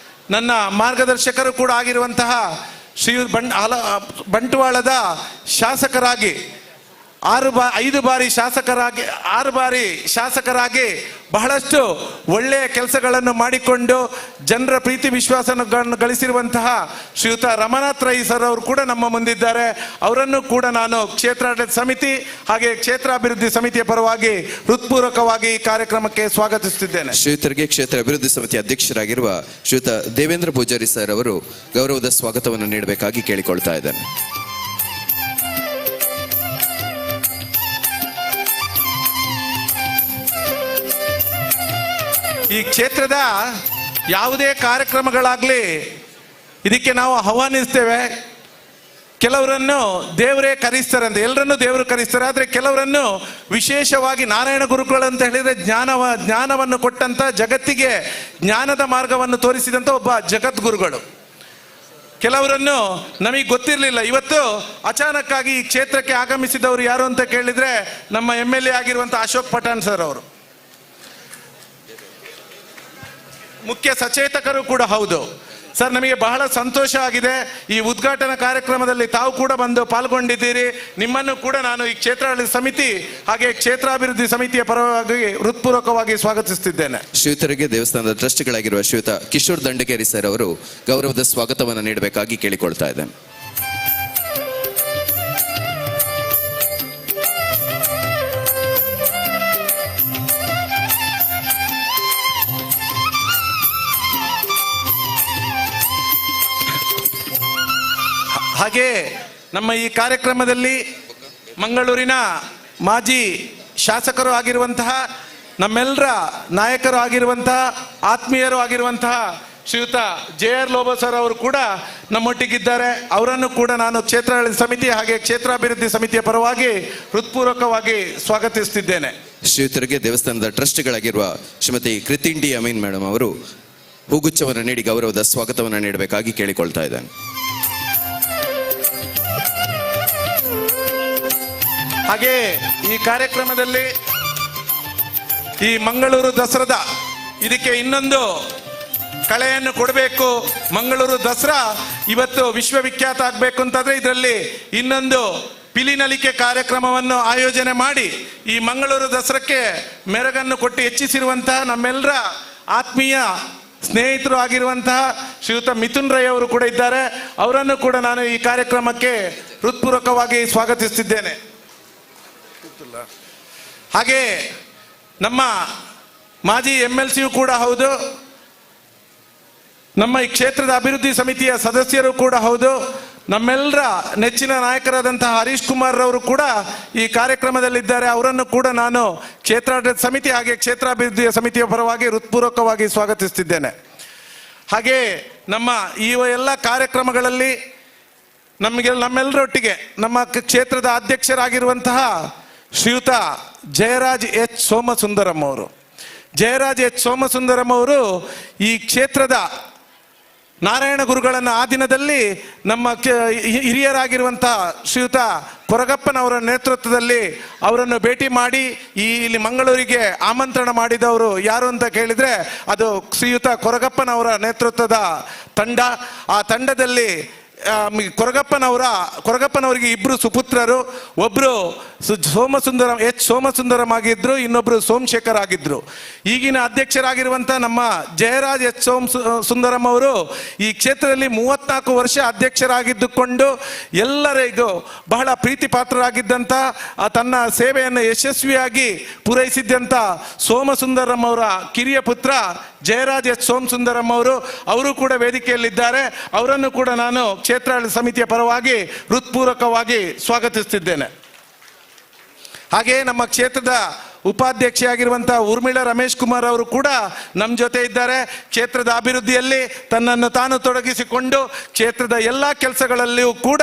ನನ್ನ ಮಾರ್ಗದರ್ಶಕರು ಕೂಡ ಆಗಿರುವಂತಹ ಶ್ರೀ ಬಂಟ್ವಾಳದ ಶಾಸಕರಾಗಿ 6 ಬಾರಿ ಶಾಸಕರಾಗಿ ಬಹಳಷ್ಟು ಒಳ್ಳೆಯ ಕೆಲಸಗಳನ್ನು ಮಾಡಿಕೊಂಡು ಜನರ ಪ್ರೀತಿ ವಿಶ್ವಾಸವನ್ನು ಗಳಿಸಿರುವಂತಹ ಶ್ರೀಯುತ ರಮನಾಥ್ ರೈ ಸರ್ ಅವರು ಕೂಡ ನಮ್ಮ ಮುಂದಿದ್ದಾರೆ. ಅವರನ್ನು ಕೂಡ ನಾನು ಕ್ಷೇತ್ರಾಡಳಿತ ಸಮಿತಿ ಹಾಗೆ ಕ್ಷೇತ್ರಾಭಿವೃದ್ಧಿ ಸಮಿತಿಯ ಪರವಾಗಿ ಹೃತ್ಪೂರ್ವಕವಾಗಿ ಈ ಕಾರ್ಯಕ್ರಮಕ್ಕೆ ಸ್ವಾಗತಿಸುತ್ತಿದ್ದೇನೆ. ಶ್ರೀಯುತರಿಗೆ ಕ್ಷೇತ್ರ ಅಭಿವೃದ್ಧಿ ಸಮಿತಿ ಅಧ್ಯಕ್ಷರಾಗಿರುವ ಶ್ರೀಯುತ ದೇವೇಂದ್ರ ಪೂಜಾರಿ ಸರ್ ಅವರು ಗೌರವದ ಸ್ವಾಗತವನ್ನು ನೀಡಬೇಕಾಗಿ ಕೇಳಿಕೊಳ್ತಾ ಇದ್ದೇನೆ. ಈ ಕ್ಷೇತ್ರದ ಯಾವುದೇ ಕಾರ್ಯಕ್ರಮಗಳಾಗಲಿ ಇದಕ್ಕೆ ನಾವು ಆಹ್ವಾನಿಸ್ತೇವೆ. ಕೆಲವರನ್ನು ದೇವರೇ ಕರೆಸ್ತಾರೆ ಅಂತ, ಎಲ್ಲರನ್ನು ದೇವರು ಕರೆಸ್ತಾರೆ. ಆದರೆ ಕೆಲವರನ್ನು ವಿಶೇಷವಾಗಿ ನಾರಾಯಣ ಗುರುಗಳು ಅಂತ ಹೇಳಿದರೆ ಜ್ಞಾನವನ್ನು ಕೊಟ್ಟಂತ, ಜಗತ್ತಿಗೆ ಜ್ಞಾನದ ಮಾರ್ಗವನ್ನು ತೋರಿಸಿದಂಥ ಒಬ್ಬ ಜಗದ್ಗುರುಗಳು. ಕೆಲವರನ್ನು ನಮಗೆ ಗೊತ್ತಿರಲಿಲ್ಲ. ಇವತ್ತು ಅಚಾನಕ್ಕಾಗಿ ಈ ಕ್ಷೇತ್ರಕ್ಕೆ ಆಗಮಿಸಿದವರು ಯಾರು ಅಂತ ಕೇಳಿದರೆ ನಮ್ಮ MLA ಆಗಿರುವಂಥ ಅಶೋಕ್ ಪಠಾಣ್ ಸರ್ ಅವರು ಮುಖ್ಯ ಸಚೇತಕರು ಕೂಡ ಹೌದು. ಸರ್, ನಮಗೆ ಬಹಳ ಸಂತೋಷ ಆಗಿದೆ. ಈ ಉದ್ಘಾಟನಾ ಕಾರ್ಯಕ್ರಮದಲ್ಲಿ ತಾವು ಕೂಡ ಬಂದು ಪಾಲ್ಗೊಂಡಿದ್ದೀರಿ. ನಿಮ್ಮನ್ನು ಕೂಡ ನಾನು ಈ ಕ್ಷೇತ್ರಾಡಳಿತ ಸಮಿತಿ ಹಾಗೆ ಕ್ಷೇತ್ರಾಭಿವೃದ್ಧಿ ಸಮಿತಿಯ ಪರವಾಗಿ ಹೃತ್ಪೂರ್ವಕವಾಗಿ ಸ್ವಾಗತಿಸುತ್ತಿದ್ದೇನೆ. ಶ್ರೀಯುತರಿಗೆ ದೇವಸ್ಥಾನದ ಟ್ರಸ್ಟಿಗಳಾಗಿರುವ ಶ್ರೀಯುತ ಕಿಶೋರ್ ದಂಡಕೇರಿ ಸರ್ ಅವರು ಗೌರವದ ಸ್ವಾಗತವನ್ನು ನೀಡಬೇಕಾಗಿ ಕೇಳಿಕೊಳ್ತಾ ಇದ್ದೇನೆ. ಹಾಗೆ ನಮ್ಮ ಈ ಕಾರ್ಯಕ್ರಮದಲ್ಲಿ ಮಂಗಳೂರಿನ ಮಾಜಿ ಶಾಸಕರು ಆಗಿರುವಂತಹ ನಮ್ಮೆಲ್ಲರ ನಾಯಕರು ಆಗಿರುವಂತಹ ಆತ್ಮೀಯರು ಆಗಿರುವಂತಹ ಶ್ರೀಯುತ JR ಲೋಬೋ ಸರ್ ಅವರು ಕೂಡ ನಮ್ಮೊಟ್ಟಿಗಿದ್ದಾರೆ. ಅವರನ್ನು ಕೂಡ ನಾನು ಕ್ಷೇತ್ರಾಡಳಿತ ಸಮಿತಿ ಹಾಗೆ ಕ್ಷೇತ್ರಾಭಿವೃದ್ಧಿ ಸಮಿತಿಯ ಪರವಾಗಿ ಹೃತ್ಪೂರ್ವಕವಾಗಿ ಸ್ವಾಗತಿಸುತ್ತಿದ್ದೇನೆ. ಶ್ರೀಯುತರಿಗೆ ದೇವಸ್ಥಾನದ ಟ್ರಸ್ಟಿಗಳಾಗಿರುವ ಶ್ರೀಮತಿ ಕೃತಿಂಡಿ ಅಮೀನ್ ಮೇಡಮ್ ಅವರು ಹೂಗುಚ್ಛವನ್ನು ನೀಡಿ ಗೌರವದ ಸ್ವಾಗತವನ್ನು ನೀಡಬೇಕಾಗಿ ಕೇಳಿಕೊಳ್ತಾ ಇದ್ದೇನೆ. ಹಾಗೆ ಈ ಕಾರ್ಯಕ್ರಮದಲ್ಲಿ ಈ ಮಂಗಳೂರು ದಸರಾದ ಇದಕ್ಕೆ ಇನ್ನೊಂದು ಕಳೆಯನ್ನು ಕೊಡಬೇಕು. ಮಂಗಳೂರು ದಸರಾ ಇವತ್ತು ವಿಶ್ವವಿಖ್ಯಾತ ಆಗಬೇಕು ಅಂತಂದ್ರೆ ಇದರಲ್ಲಿ ಇನ್ನೊಂದು ಪಿಲಿನಲಿಕೆ ಕಾರ್ಯಕ್ರಮವನ್ನು ಆಯೋಜನೆ ಮಾಡಿ ಈ ಮಂಗಳೂರು ದಸರಾಕ್ಕೆ ಮೆರುಗನ್ನು ಕೊಟ್ಟು ಹೆಚ್ಚಿಸಿರುವಂತಹ ನಮ್ಮೆಲ್ಲರ ಆತ್ಮೀಯ ಸ್ನೇಹಿತರು ಆಗಿರುವಂತಹ ಶ್ರೀಯುತ ಮಿಥುನ್ ರೈ ಅವರು ಕೂಡ ಇದ್ದಾರೆ. ಅವರನ್ನು ಕೂಡ ನಾನು ಈ ಕಾರ್ಯಕ್ರಮಕ್ಕೆ ಹೃತ್ಪೂರ್ವಕವಾಗಿ ಸ್ವಾಗತಿಸುತ್ತಿದ್ದೇನೆ. ಹಾಗೆ ನಮ್ಮ ಮಾಜಿ MLCಯೂ ಕೂಡ ಹೌದು, ನಮ್ಮ ಈ ಕ್ಷೇತ್ರದ ಅಭಿವೃದ್ಧಿ ಸಮಿತಿಯ ಸದಸ್ಯರು ಕೂಡ ಹೌದು, ನಮ್ಮೆಲ್ಲರ ನೆಚ್ಚಿನ ನಾಯಕರಾದಂತಹ ಹರೀಶ್ ಕುಮಾರ್ ರವರು ಕೂಡ ಈ ಕಾರ್ಯಕ್ರಮದಲ್ಲಿದ್ದಾರೆ. ಅವರನ್ನು ಕೂಡ ನಾನು ಕ್ಷೇತ್ರಾಡಳಿತ ಸಮಿತಿ ಹಾಗೆ ಕ್ಷೇತ್ರಾಭಿವೃದ್ಧಿ ಸಮಿತಿಯ ಪರವಾಗಿ ಹೃತ್ಪೂರ್ವಕವಾಗಿ ಸ್ವಾಗತಿಸುತ್ತಿದ್ದೇನೆ. ಹಾಗೆ ನಮ್ಮ ಈ ಎಲ್ಲ ಕಾರ್ಯಕ್ರಮಗಳಲ್ಲಿ ನಮ್ಮೆಲ್ಲರೊಟ್ಟಿಗೆ ನಮ್ಮ ಕ್ಷೇತ್ರದ ಅಧ್ಯಕ್ಷರಾಗಿರುವಂತಹ ಶ್ರೀಯುತ ಜಯರಾಜ್ H. ಸೋಮಸುಂದರಂ ಅವರು. ಜಯರಾಜ್ H. ಸೋಮಸುಂದರಂ ಅವರು ಈ ಕ್ಷೇತ್ರದ ನಾರಾಯಣ ಗುರುಗಳನ್ನು ಆ ದಿನದಲ್ಲಿ ನಮ್ಮ ಹಿರಿಯರಾಗಿರುವಂತಹ ಶ್ರೀಯುತ ಕೊರಗಪ್ಪನವರ ನೇತೃತ್ವದಲ್ಲಿ ಅವರನ್ನು ಭೇಟಿ ಮಾಡಿ ಇಲ್ಲಿ ಮಂಗಳೂರಿಗೆ ಆಮಂತ್ರಣ ಮಾಡಿದವರು ಯಾರು ಅಂತ ಕೇಳಿದರೆ ಅದು ಶ್ರೀಯುತ ಕೊರಗಪ್ಪನವರ ನೇತೃತ್ವದ ತಂಡ. ಆ ತಂಡದಲ್ಲಿ ಕೊರಗಪ್ಪನವರಿಗೆ ಇಬ್ಬರು ಸುಪುತ್ರರು, ಒಬ್ಬರು ಸೋಮಸುಂದರಂ H. ಸೋಮಸುಂದರಂ ಆಗಿದ್ರು, ಇನ್ನೊಬ್ಬರು ಸೋಮಶೇಖರ್ ಆಗಿದ್ರು. ಈಗಿನ ಅಧ್ಯಕ್ಷರಾಗಿರುವಂಥ ನಮ್ಮ ಜಯರಾಜ್ H. ಸುಂದರಂ ಅವರು ಈ ಕ್ಷೇತ್ರದಲ್ಲಿ 34 ವರ್ಷ ಅಧ್ಯಕ್ಷರಾಗಿದ್ದುಕೊಂಡು ಎಲ್ಲರಿಗೂ ಬಹಳ ಪ್ರೀತಿ ಪಾತ್ರರಾಗಿದ್ದಂಥ ತನ್ನ ಸೇವೆಯನ್ನು ಯಶಸ್ವಿಯಾಗಿ ಪೂರೈಸಿದ್ದಂಥ ಸೋಮಸುಂದರಂ ಅವರ ಕಿರಿಯ ಪುತ್ರ ಜಯರಾಜ್ H. ಸೋಮಸುಂದರಂ ಅವರು ಕೂಡ ವೇದಿಕೆಯಲ್ಲಿದ್ದಾರೆ. ಅವರನ್ನು ಕೂಡ ನಾನು ಕ್ಷೇತ್ರಾಡಳಿತ ಸಮಿತಿಯ ಪರವಾಗಿ ಹೃತ್ಪೂರ್ವಕವಾಗಿ ಸ್ವಾಗತಿಸುತ್ತಿದ್ದೇನೆ. ಹಾಗೆ ನಮ್ಮ ಕ್ಷೇತ್ರದ ಉಪಾಧ್ಯಕ್ಷೆಯಾಗಿರುವಂತಹ ಊರ್ಮಿಳಾ ರಮೇಶ್ ಕುಮಾರ್ ಅವರು ಕೂಡ ನಮ್ಮ ಜೊತೆ ಇದ್ದಾರೆ. ಕ್ಷೇತ್ರದ ಅಭಿವೃದ್ಧಿಯಲ್ಲಿ ತನ್ನನ್ನು ತಾನು ತೊಡಗಿಸಿಕೊಂಡು ಕ್ಷೇತ್ರದ ಎಲ್ಲ ಕೆಲಸಗಳಲ್ಲಿಯೂ ಕೂಡ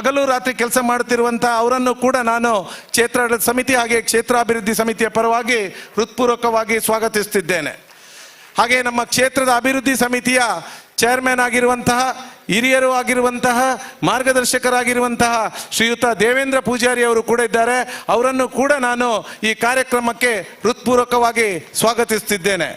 ಹಗಲು ರಾತ್ರಿ ಕೆಲಸ ಮಾಡುತ್ತಿರುವಂತಹ ಅವರನ್ನು ಕೂಡ ನಾನು ಕ್ಷೇತ್ರಾಡಳಿತ ಸಮಿತಿ ಹಾಗೆ ಕ್ಷೇತ್ರಾಭಿವೃದ್ಧಿ ಸಮಿತಿಯ ಪರವಾಗಿ ಹೃತ್ಪೂರ್ವಕವಾಗಿ ಸ್ವಾಗತಿಸುತ್ತಿದ್ದೇನೆ. ಹಾಗೆ ನಮ್ಮ ಕ್ಷೇತ್ರದ ಅಭಿವೃದ್ಧಿ ಸಮಿತಿಯ ಚೇರ್ಮನ್ ಆಗಿರುವಂತಹ ಹಿರಿಯರು ಆಗಿರುವಂತಹ ಮಾರ್ಗದರ್ಶಕರಾಗಿರುವಂತಹ ಶ್ರೀಯುತ ದೇವೇಂದ್ರ ಪೂಜಾರಿ ಅವರು ಕೂಡ ಇದ್ದಾರೆ. ಅವರನ್ನು ಕೂಡ ನಾನು ಈ ಕಾರ್ಯಕ್ರಮಕ್ಕೆ ಹೃತ್ಪೂರ್ವಕವಾಗಿ ಸ್ವಾಗತಿಸುತ್ತಿದ್ದೇನೆ.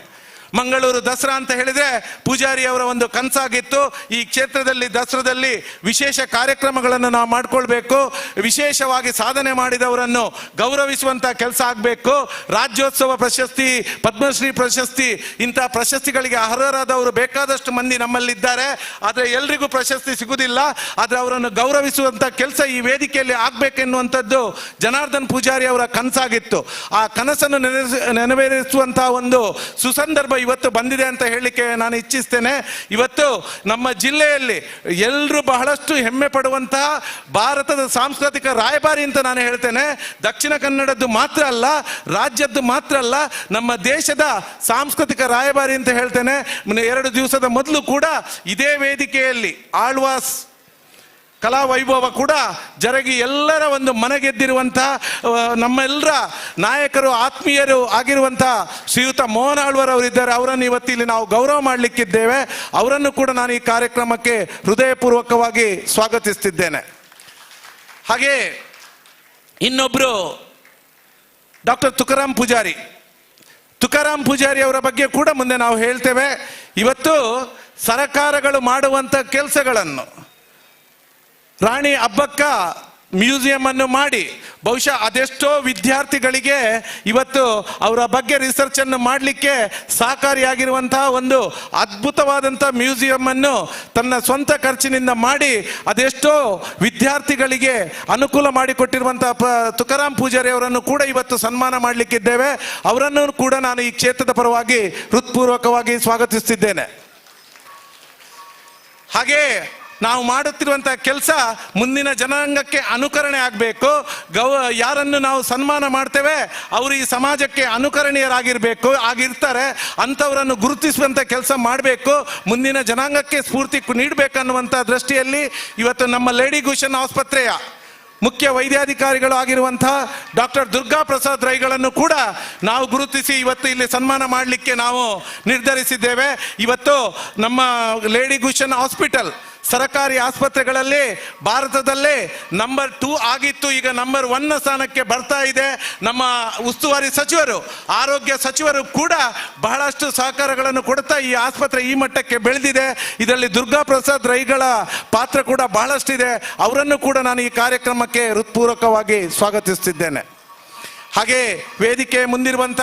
ಮಂಗಳೂರು ದಸರಾ ಅಂತ ಹೇಳಿದ್ರೆ ಪೂಜಾರಿ ಅವರ ಒಂದು ಕನಸಾಗಿತ್ತು. ಈ ಕ್ಷೇತ್ರದಲ್ಲಿ ದಸರಾದಲ್ಲಿ ವಿಶೇಷ ಕಾರ್ಯಕ್ರಮಗಳನ್ನು ನಾವು ಮಾಡ್ಕೊಳ್ಬೇಕು, ವಿಶೇಷವಾಗಿ ಸಾಧನೆ ಮಾಡಿದವರನ್ನು ಗೌರವಿಸುವಂತ ಕೆಲಸ ಆಗಬೇಕು. ರಾಜ್ಯೋತ್ಸವ ಪ್ರಶಸ್ತಿ, ಪದ್ಮಶ್ರೀ ಪ್ರಶಸ್ತಿ, ಇಂಥ ಪ್ರಶಸ್ತಿಗಳಿಗೆ ಅರ್ಹರಾದವರು ಬೇಕಾದಷ್ಟು ಮಂದಿ ನಮ್ಮಲ್ಲಿದ್ದಾರೆ. ಆದರೆ ಎಲ್ರಿಗೂ ಪ್ರಶಸ್ತಿ ಸಿಗುವುದಿಲ್ಲ. ಆದರೆ ಅವರನ್ನು ಗೌರವಿಸುವಂತ ಕೆಲಸ ಈ ವೇದಿಕೆಯಲ್ಲಿ ಆಗ್ಬೇಕೆನ್ನುವಂಥದ್ದು ಜನಾರ್ದನ್ ಪೂಜಾರಿ ಅವರ ಕನಸಾಗಿತ್ತು. ಆ ಕನಸನ್ನು ನೆರವೇರಿಸುವಂತಹ ಒಂದು ಸುಸಂದರ್ಭ ಇವತ್ತು ಬಂದಿದೆ ಅಂತ ಹೇಳಲಿಕ್ಕೆ ನಾನು ಇಚ್ಛಿಸ್ತೇನೆ. ಇವತ್ತು ನಮ್ಮ ಜಿಲ್ಲೆಯಲ್ಲಿ ಎಲ್ಲರೂ ಬಹಳಷ್ಟು ಹೆಮ್ಮೆ ಪಡುವಂತಹ ಭಾರತದ ಸಾಂಸ್ಕೃತಿಕ ರಾಯಭಾರಿ ಅಂತ ನಾನು ಹೇಳ್ತೇನೆ. ದಕ್ಷಿಣ ಕನ್ನಡದ್ದು ಮಾತ್ರ ಅಲ್ಲ, ರಾಜ್ಯದ್ದು ಮಾತ್ರ ಅಲ್ಲ, ನಮ್ಮ ದೇಶದ ಸಾಂಸ್ಕೃತಿಕ ರಾಯಭಾರಿ ಅಂತ ಹೇಳ್ತೇನೆ. 2 ದಿವಸದ ಮೊದಲು ಕೂಡ ಇದೇ ವೇದಿಕೆಯಲ್ಲಿ ಆಳ್ವಾಸ್ ಕಲಾ ವೈಭವ ಕೂಡ ಜರುಗಿ ಎಲ್ಲರ ಒಂದು ಮನಗೆದ್ದಿರುವಂತಹ ನಮ್ಮೆಲ್ಲರ ನಾಯಕರು ಆತ್ಮೀಯರು ಆಗಿರುವಂತಹ ಶ್ರೀಯುತ ಮೋಹನ್ ಆಳ್ವರ್ ಅವರಿದ್ದಾರೆ. ಅವರನ್ನು ಇವತ್ತಿಲ್ಲಿ ನಾವು ಗೌರವ ಮಾಡಲಿಕ್ಕಿದ್ದೇವೆ. ಅವರನ್ನು ಕೂಡ ನಾನು ಈ ಕಾರ್ಯಕ್ರಮಕ್ಕೆ ಹೃದಯಪೂರ್ವಕವಾಗಿ ಸ್ವಾಗತಿಸುತ್ತಿದ್ದೇನೆ. ಹಾಗೆ ಇನ್ನೊಬ್ಬರು ಡಾಕ್ಟರ್ ತುಕಾರಾಮ್ ಪೂಜಾರಿ ಅವರ ಬಗ್ಗೆ ಕೂಡ ಮುಂದೆ ನಾವು ಹೇಳ್ತೇವೆ. ಇವತ್ತು ಸರ್ಕಾರಗಳು ಮಾಡುವಂಥ ಕೆಲಸಗಳನ್ನು ರಾಣಿ ಅಬ್ಬಕ್ಕ ಮ್ಯೂಸಿಯಂ ಅನ್ನು ಮಾಡಿ ಬಹುಶಃ ಅದೆಷ್ಟೋ ವಿದ್ಯಾರ್ಥಿಗಳಿಗೆ ಇವತ್ತು ಅವರ ಬಗ್ಗೆ ರಿಸರ್ಚ್ ಅನ್ನು ಮಾಡಲಿಕ್ಕೆ ಸಹಕಾರಿಯಾಗಿರುವಂತಹ ಒಂದು ಅದ್ಭುತವಾದಂಥ ಮ್ಯೂಸಿಯಂ ಅನ್ನು ತನ್ನ ಸ್ವಂತ ಖರ್ಚಿನಿಂದ ಮಾಡಿ ಅದೆಷ್ಟೋ ವಿದ್ಯಾರ್ಥಿಗಳಿಗೆ ಅನುಕೂಲ ಮಾಡಿಕೊಟ್ಟಿರುವಂತಹ ತುಕಾರಾಮ್ ಪೂಜಾರಿ ಅವರನ್ನು ಕೂಡ ಇವತ್ತು ಸನ್ಮಾನ ಮಾಡಲಿಕ್ಕಿದ್ದೇವೆ. ಅವರನ್ನು ಕೂಡ ನಾನು ಈ ಕ್ಷೇತ್ರದ ಪರವಾಗಿ ಹೃತ್ಪೂರ್ವಕವಾಗಿ ಸ್ವಾಗತಿಸುತ್ತಿದ್ದೇನೆ. ಹಾಗೆ ನಾವು ಮಾಡುತ್ತಿರುವಂತಹ ಕೆಲಸ ಮುಂದಿನ ಜನಾಂಗಕ್ಕೆ ಅನುಕರಣೆ ಆಗಬೇಕು. ಯಾರನ್ನು ನಾವು ಸನ್ಮಾನ ಮಾಡ್ತೇವೆ ಅವರು ಈ ಸಮಾಜಕ್ಕೆ ಅನುಕರಣೀಯರಾಗಿರ್ಬೇಕು, ಆಗಿರ್ತಾರೆ. ಅಂಥವರನ್ನು ಗುರುತಿಸುವಂಥ ಕೆಲಸ ಮಾಡಬೇಕು, ಮುಂದಿನ ಜನಾಂಗಕ್ಕೆ ಸ್ಫೂರ್ತಿ ನೀಡಬೇಕನ್ನುವಂಥ ದೃಷ್ಟಿಯಲ್ಲಿ ಇವತ್ತು ನಮ್ಮ ಲೇಡಿ ಗುಷನ್ ಆಸ್ಪತ್ರೆಯ ಮುಖ್ಯ ವೈದ್ಯಾಧಿಕಾರಿಗಳು ಆಗಿರುವಂತಹ ಡಾಕ್ಟರ್ ದುರ್ಗಾ ಪ್ರಸಾದ್ ರೈಗಳನ್ನು ಕೂಡ ನಾವು ಗುರುತಿಸಿ ಇವತ್ತು ಇಲ್ಲಿ ಸನ್ಮಾನ ಮಾಡಲಿಕ್ಕೆ ನಾವು ನಿರ್ಧರಿಸಿದ್ದೇವೆ. ಇವತ್ತು ನಮ್ಮ ಲೇಡಿ ಗುಷನ್ ಹಾಸ್ಪಿಟಲ್ ಸರಕಾರಿ ಆಸ್ಪತ್ರೆಗಳಲ್ಲಿ ಭಾರತದಲ್ಲೇ ನಂಬರ್ 2 ಆಗಿತ್ತು, ಈಗ ನಂಬರ್ 1 ಸ್ಥಾನಕ್ಕೆ ಬರ್ತಾ ಇದೆ. ನಮ್ಮ ಉಸ್ತುವಾರಿ ಸಚಿವರು, ಆರೋಗ್ಯ ಸಚಿವರು ಕೂಡ ಬಹಳಷ್ಟು ಸಹಕಾರಗಳನ್ನು ಕೊಡ್ತಾ ಈ ಆಸ್ಪತ್ರೆ ಈ ಮಟ್ಟಕ್ಕೆ ಬೆಳೆದಿದೆ. ಇದರಲ್ಲಿ ದುರ್ಗಾ ಪ್ರಸಾದ್ ರೈಗಳ ಪಾತ್ರ ಕೂಡ ಬಹಳಷ್ಟಿದೆ. ಅವರನ್ನು ಕೂಡ ನಾನು ಈ ಕಾರ್ಯಕ್ರಮಕ್ಕೆ ಹೃತ್ಪೂರ್ವಕವಾಗಿ ಸ್ವಾಗತಿಸುತ್ತಿದ್ದೇನೆ. ಹಾಗೆ ವೇದಿಕೆ ಮುಂದಿರುವಂಥ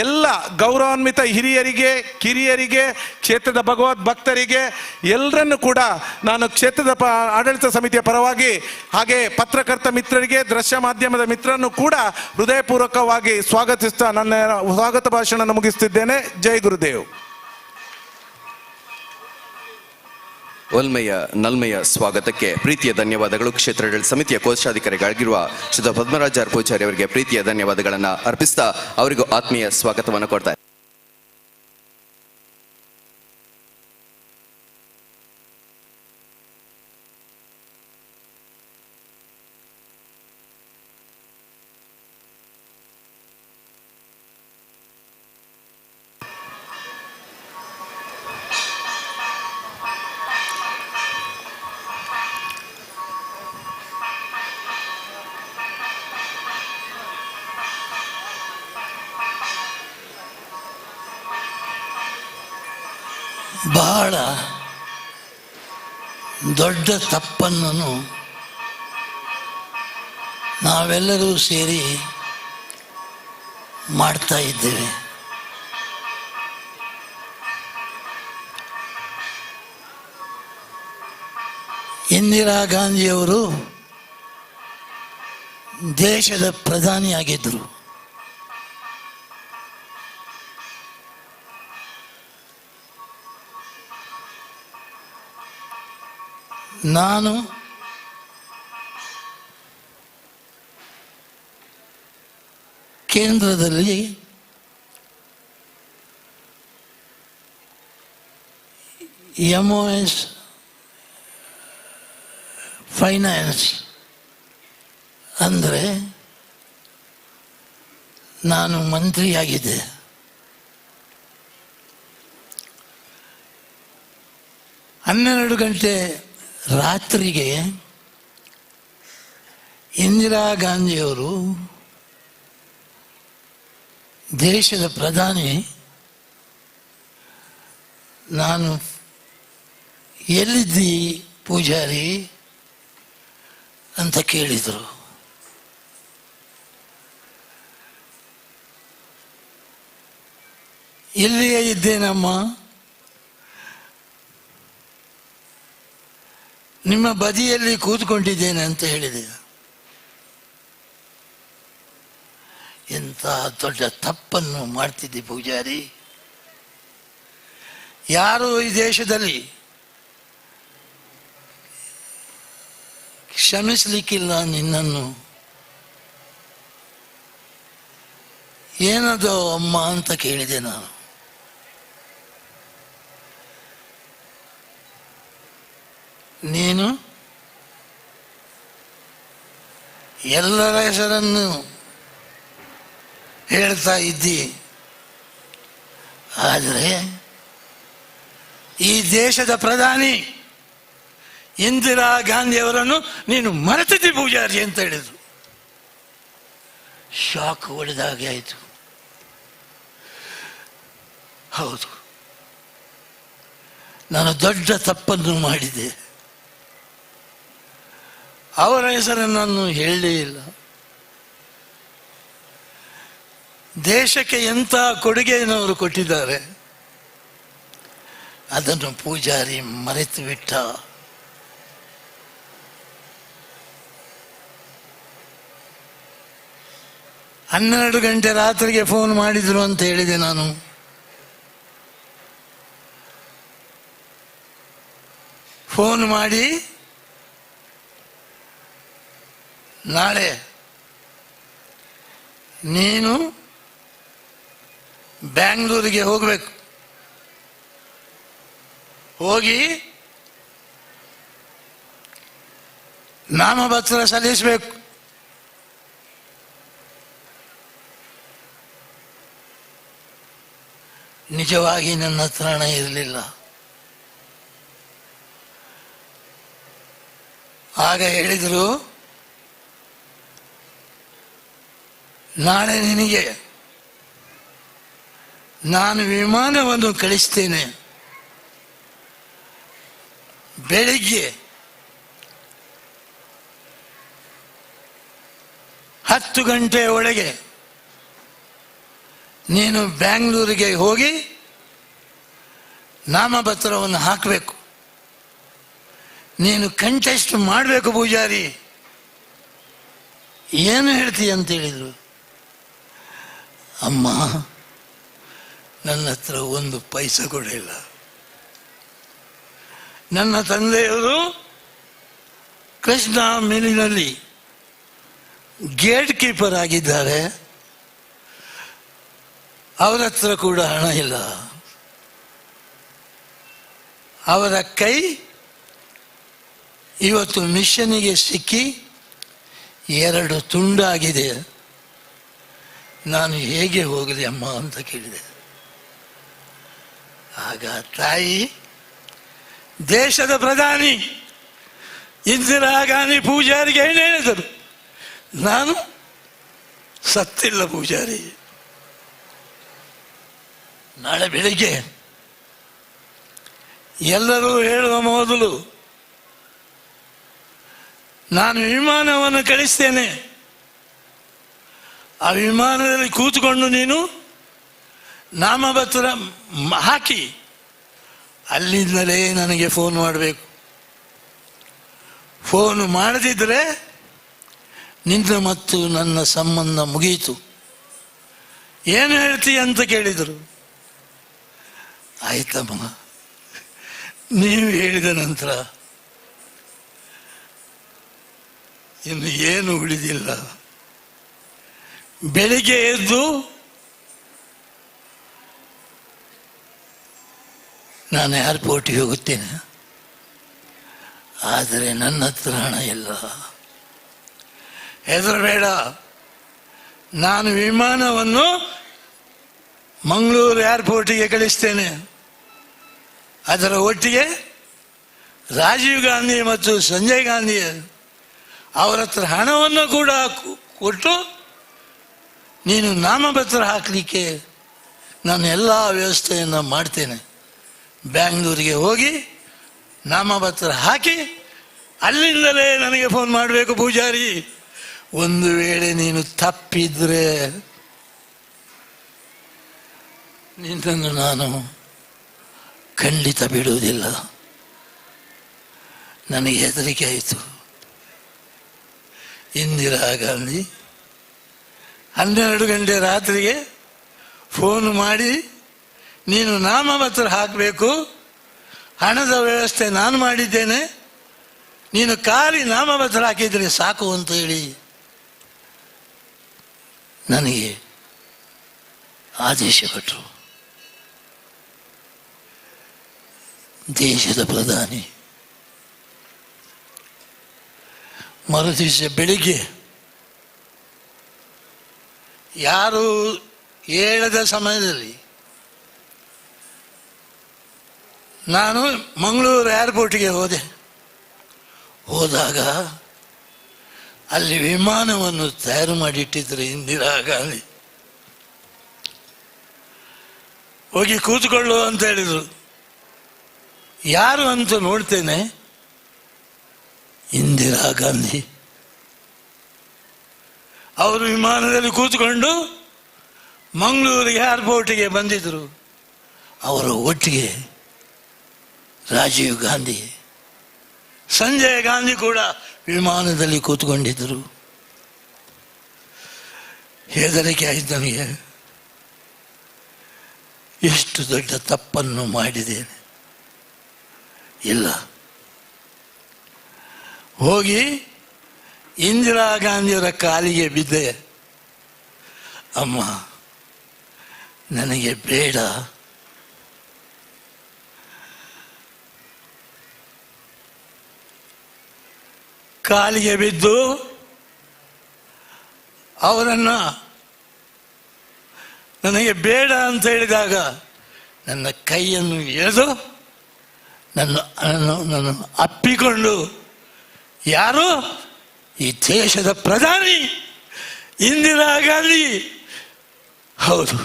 ಎಲ್ಲ ಗೌರವಾನ್ವಿತ ಹಿರಿಯರಿಗೆ, ಕಿರಿಯರಿಗೆ, ಕ್ಷೇತ್ರದ ಭಗವದ್ ಭಕ್ತರಿಗೆ ಎಲ್ಲರನ್ನು ಕೂಡ ನಾನು ಕ್ಷೇತ್ರದ ಆಡಳಿತ ಸಮಿತಿಯ ಪರವಾಗಿ, ಹಾಗೆ ಪತ್ರಕರ್ತ ಮಿತ್ರರಿಗೆ, ದೃಶ್ಯ ಮಾಧ್ಯಮದ ಮಿತ್ರರನ್ನು ಕೂಡ ಹೃದಯಪೂರ್ವಕವಾಗಿ ಸ್ವಾಗತಿಸ್ತಾ ನನ್ನ ಸ್ವಾಗತ ಭಾಷಣ ಮುಗಿಸುತ್ತಿದ್ದೇನೆ. ಜೈ ಗುರುದೇವ್. ಒಲ್ಮೆಯ ನಲ್ಮೆಯ ಸ್ವಾಗತಕ್ಕೆ ಪ್ರೀತಿಯ ಧನ್ಯವಾದಗಳು. ಕ್ಷೇತ್ರಾಡಳಿತ ಸಮಿತಿಯ ಕೋಶಾಧಿಕಾರಿಗಳಾಗಿರುವ ಶ್ರೀ ಪದ್ಮರಾಜ ಪೂಜಾರಿ ಅವರಿಗೆ ಪ್ರೀತಿಯ ಧನ್ಯವಾದಗಳನ್ನು ಅರ್ಪಿಸ್ತಾ ಅವರಿಗೂ ಆತ್ಮೀಯ ಸ್ವಾಗತವನ್ನು ಕೊಡ್ತಾ ಇದ್ದಾರೆ. ಬಹಳ ದೊಡ್ಡ ತಪ್ಪನ್ನು ನಾವೆಲ್ಲರೂ ಸೇರಿ ಮಾಡ್ತಾ ಇದ್ದೇವೆ. ಇಂದಿರಾ ಗಾಂಧಿಯವರು ದೇಶದ ಪ್ರಧಾನಿಯಾಗಿದ್ದರು. ನಾನು ಕೇಂದ್ರದಲ್ಲಿ MOS ಫೈನಾನ್ಸ್ ಅಂದರೆ ನಾನು ಮಂತ್ರಿಯಾಗಿದ್ದೆ. ಹನ್ನೆರಡು ಗಂಟೆ ರಾತ್ರಿಗೆ ಇಂದಿರಾ ಗಾಂಧಿಯವರು ದೇಶದ ಪ್ರಧಾನಿ, ನಾನು ಎಲ್ಲಿದ್ದಿ ಪೂಜಾರಿ ಅಂತ ಕೇಳಿದರು. ಇಲ್ಲಿಯೇ ಇದ್ದೇನಮ್ಮ, ನಿಮ್ಮ ಬದಿಯಲ್ಲಿ ಕೂತ್ಕೊಂಡಿದ್ದೇನೆ ಅಂತ ಹೇಳಿದೆ. ಎಂಥ ದೊಡ್ಡ ತಪ್ಪನ್ನು ಮಾಡ್ತಿದ್ದೆ ಪೂಜಾರಿ. ಯಾರೂ ಈ ದೇಶದಲ್ಲಿ ಕ್ಷಮಿಸಲಿಕ್ಕಿಲ್ಲ ನಿನ್ನನ್ನು. ಏನದು ಅಮ್ಮ ಅಂತ ಕೇಳಿದೆ ನಾನು. ನೀನು ಎಲ್ಲರ ಹೆಸರನ್ನು ಹೇಳ್ತಾ ಇದ್ದಿ, ಆದರೆ ಈ ದೇಶದ ಪ್ರಧಾನಿ ಇಂದಿರಾ ಗಾಂಧಿಯವರನ್ನು ನೀನು ಮರೆತಿದ್ದಿ ಪೂಜಾರಿ ಅಂತ ಹೇಳಿದರು. ಶಾಕ್ ಹೊಡೆದಾಗೆ ಆಯಿತು. ಹೌದು, ನಾನು ದೊಡ್ಡ ತಪ್ಪನ್ನು ಮಾಡಿದೆ. ಅವರ ಹೆಸರನ್ನು ನಾನು ಹೇಳಲೇ ಇಲ್ಲ. ದೇಶಕ್ಕೆ ಎಂಥ ಕೊಡುಗೆಯನ್ನು ಅವರು ಕೊಟ್ಟಿದ್ದಾರೆ ಅದನ್ನು ಪೂಜಾರಿ ಮರೆತು ಬಿಟ್ಟ. ಹನ್ನೆರಡು ಗಂಟೆ ರಾತ್ರಿಗೆ ಫೋನ್ ಮಾಡಿದ್ರು ಅಂತ ಹೇಳಿದೆ ನಾನು. ಫೋನ್ ಮಾಡಿ ನಾಳೆ ನೀನು ಬ್ಯಾಂಗ್ಳೂರಿಗೆ ಹೋಗಬೇಕು, ಹೋಗಿ ನಾಮಪತ್ರ ಸಲ್ಲಿಸಬೇಕು. ನಿಜವಾಗಿ ನನ್ನ ಹತ್ರ ಹಣ ಇರಲಿಲ್ಲ. ಆಗ ಹೇಳಿದರು, ನಾಳೆ ನಿನಗೆ ನಾನು ವಿಮಾನವನ್ನು ಕಳಿಸ್ತೇನೆ. ಬೆಳಿಗ್ಗೆ 10 ಗಂಟೆಯ ಒಳಗೆ ನೀನು ಬ್ಯಾಂಗ್ಳೂರಿಗೆ ಹೋಗಿ ನಾಮಪತ್ರವನ್ನು ಹಾಕಬೇಕು. ನೀನು ಕಂಟೆಸ್ಟ್ ಮಾಡಬೇಕು ಪೂಜಾರಿ. ಏನು ಹೇಳ್ತೀಯ ಅಂತ ಹೇಳಿದರು. ಅಮ್ಮ, ನನ್ನ ಹತ್ರ 1 ಪೈಸೆ ಕೂಡ ಇಲ್ಲ. ನನ್ನ ತಂದೆಯವರು ಕೃಷ್ಣ ಮಿಲ್ಲಿನಲ್ಲಿ ಗೇಟ್ ಕೀಪರ್ ಆಗಿದ್ದಾರೆ. ಅವರ ಹತ್ರ ಕೂಡ ಹಣ ಇಲ್ಲ. ಅವರ ಕೈ ಇವತ್ತು ಮಿಷನಿಗೆ ಸಿಕ್ಕಿ 2 ತುಂಡಾಗಿದೆ. ನಾನು ಹೇಗೆ ಹೋಗಲಿ ಅಮ್ಮ ಅಂತ ಕೇಳಿದೆ. ಆಗ ತಾಯಿ, ದೇಶದ ಪ್ರಧಾನಿ ಇಂದಿರಾ ಗಾಂಧಿ ಪೂಜಾರಿಗೆ ಏನು ಹೇಳಿದರು? ನಾನು ಸತ್ತಿಲ್ಲ ಪೂಜಾರಿ. ನಾಳೆ ಬೆಳಿಗ್ಗೆ ಎಲ್ಲರೂ ಹೇಳುವ ಮೊದಲು ನಾನು ವಿಮಾನವನ್ನು ಕಳಿಸ್ತೇನೆ. ಆ ವಿಮಾನದಲ್ಲಿ ಕೂತ್ಕೊಂಡು ನೀನು ನಾಮಪತ್ರ ಹಾಕಿ ಅಲ್ಲಿಂದಲೇ ನನಗೆ ಫೋನ್ ಮಾಡಬೇಕು. ಫೋನ್ ಮಾಡದಿದ್ದರೆ ನಿನ್ನ ಮತ್ತು ನನ್ನ ಸಂಬಂಧ ಮುಗಿಯಿತು. ಏನು ಹೇಳ್ತೀಯ ಅಂತ ಕೇಳಿದರು. ಆಯ್ತಮ್ಮ, ನೀವು ಹೇಳಿದ ನಂತರ ಇನ್ನು ಏನು ಉಳಿದಿಲ್ಲ. ಬೆಳಿಗ್ಗೆ ಎದ್ದು ನಾನು ಏರ್ಪೋರ್ಟಿಗೆ ಹೋಗುತ್ತೇನೆ, ಆದರೆ ನನ್ನ ಹತ್ರ ಹಣ ಇಲ್ಲ. ಹೆದರಬೇಡ, ನಾನು ವಿಮಾನವನ್ನು ಮಂಗಳೂರು ಏರ್ಪೋರ್ಟಿಗೆ ಕಳಿಸ್ತೇನೆ. ಅದರ ಒಟ್ಟಿಗೆ ರಾಜೀವ್ ಗಾಂಧಿ ಮತ್ತು ಸಂಜಯ್ ಗಾಂಧಿ ಅವರ ಹತ್ರ ಹಣವನ್ನು ಕೂಡ ಕೊಟ್ಟು ನೀನು ನಾಮಪತ್ರ ಹಾಕಲಿಕ್ಕೆ ನಾನು ಎಲ್ಲ ವ್ಯವಸ್ಥೆಯನ್ನು ಮಾಡ್ತೇನೆ. ಬ್ಯಾಂಗ್ಳೂರಿಗೆ ಹೋಗಿ ನಾಮಪತ್ರ ಹಾಕಿ ಅಲ್ಲಿಂದಲೇ ನನಗೆ ಫೋನ್ ಮಾಡಬೇಕು ಪೂಜಾರಿ. ಒಂದು ವೇಳೆ ನೀನು ತಪ್ಪಿದ್ರೆ ನಿನ್ನನ್ನು ನಾನು ಖಂಡಿತ ಬಿಡುವುದಿಲ್ಲ. ನನಗೆ ಹೆದರಿಕೆ ಆಯಿತು. ಇಂದಿರಾ ಗಾಂಧಿ 12 ಗಂಟೆ ರಾತ್ರಿಗೆ ಫೋನ್ ಮಾಡಿ, ನೀನು ನಾಮಪತ್ರ ಹಾಕಬೇಕು, ಹಣದ ವ್ಯವಸ್ಥೆ ನಾನು ಮಾಡಿದ್ದೇನೆ, ನೀನು ಖಾಲಿ ನಾಮಪತ್ರ ಹಾಕಿದರೆ ಸಾಕು ಅಂತ ಹೇಳಿ ನನಗೆ ಆದೇಶ ಕೊಟ್ಟರು. ದೇಶದ ಪ್ರಧಾನಿ ಮರುದಿವಸ ಬೆಳಿಗ್ಗೆ ಯಾರು ಹೇಳದ ಸಮಯದಲ್ಲಿ ನಾನು ಮಂಗಳೂರು ಏರ್ಪೋರ್ಟಿಗೆ ಹೋದಾಗ ಅಲ್ಲಿ ವಿಮಾನವನ್ನು ತಯಾರು ಮಾಡಿಟ್ಟಿದ್ರು ಇಂದಿರಾ ಗಾಂಧಿ. ಹೋಗಿ ಕೂತ್ಕೊಳ್ಳು ಅಂತ ಹೇಳಿದರು. ಯಾರು ಅಂತ ನೋಡ್ತೇನೆ, ಇಂದಿರಾ ಗಾಂಧಿ. ಅವರು ವಿಮಾನದಲ್ಲಿ ಕೂತ್ಕೊಂಡು ಮಂಗಳೂರು ಏರ್ಪೋರ್ಟಿಗೆ ಬಂದಿದ್ದರು. ಅವರ ಒಟ್ಟಿಗೆ ರಾಜೀವ್ ಗಾಂಧಿ, ಸಂಜಯ್ ಗಾಂಧಿ ಕೂಡ ವಿಮಾನದಲ್ಲಿ ಕೂತ್ಕೊಂಡಿದ್ದರು. ಹೆದರಿಕೆ ಆಯಿತು ನನಗೆ. ಎಷ್ಟು ದೊಡ್ಡ ತಪ್ಪನ್ನು ಮಾಡಿದ್ದೇನೆ. ಇಲ್ಲ, ಹೋಗಿ ಇಂದಿರಾ ಗಾಂಧಿಯವರ ಕಾಲಿಗೆ ಬಿದ್ದೆ. ಅಮ್ಮ, ನನಗೆ ಬೇಡ, ಕಾಲಿಗೆ ಬಿದ್ದು ಅವರನ್ನು ನನಗೆ ಬೇಡ ಅಂತ ಹೇಳಿದಾಗ ನನ್ನ ಕೈಯನ್ನು ಎಳೆದು ನನ್ನ ಅಪ್ಪಿಕೊಂಡು ಯಾರು? ಈ ದೇಶದ ಪ್ರಧಾನಿ ಇಂದಿರಾ ಗಾಂಧಿ. ಹೌದು,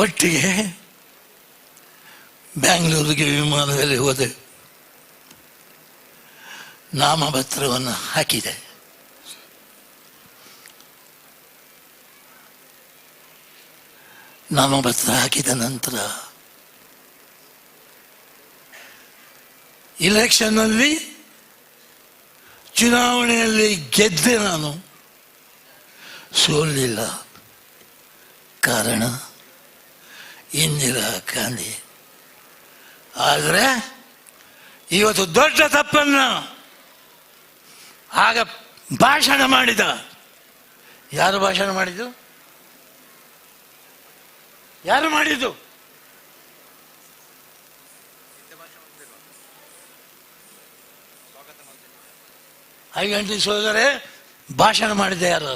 ಒಟ್ಟಿಗೆ ಬ್ಯಾಂಗ್ಳೂರಿಗೆ ವಿಮಾನದಲ್ಲಿ ಹೋದೆ. ನಾಮಪತ್ರವನ್ನು ಹಾಕಿದೆ. ನಾಮಪತ್ರ ಹಾಕಿದ ನಂತರ ಇಲೆಕ್ಷನ್ನಲ್ಲಿ ಚುನಾವಣೆಯಲ್ಲಿ ಗೆದ್ದೆ. ನಾನು ಸೋಲಿಲ್ಲ. ಕಾರಣ ಇಂದಿರಾ ಗಾಂಧಿ. ಆದರೆ ಇವತ್ತು ದೊಡ್ಡ ತಪ್ಪನ್ನ ಆಗ ಭಾಷಣ ಮಾಡಿದ. ಯಾರು ಭಾಷಣ ಮಾಡಿದ್ದು? ಯಾರು ಮಾಡಿದ್ದು? ಐಗಂಟಿ ಸೋದರೇ ಭಾಷಣ ಮಾಡಿದ್ದೆ. ಯಾರು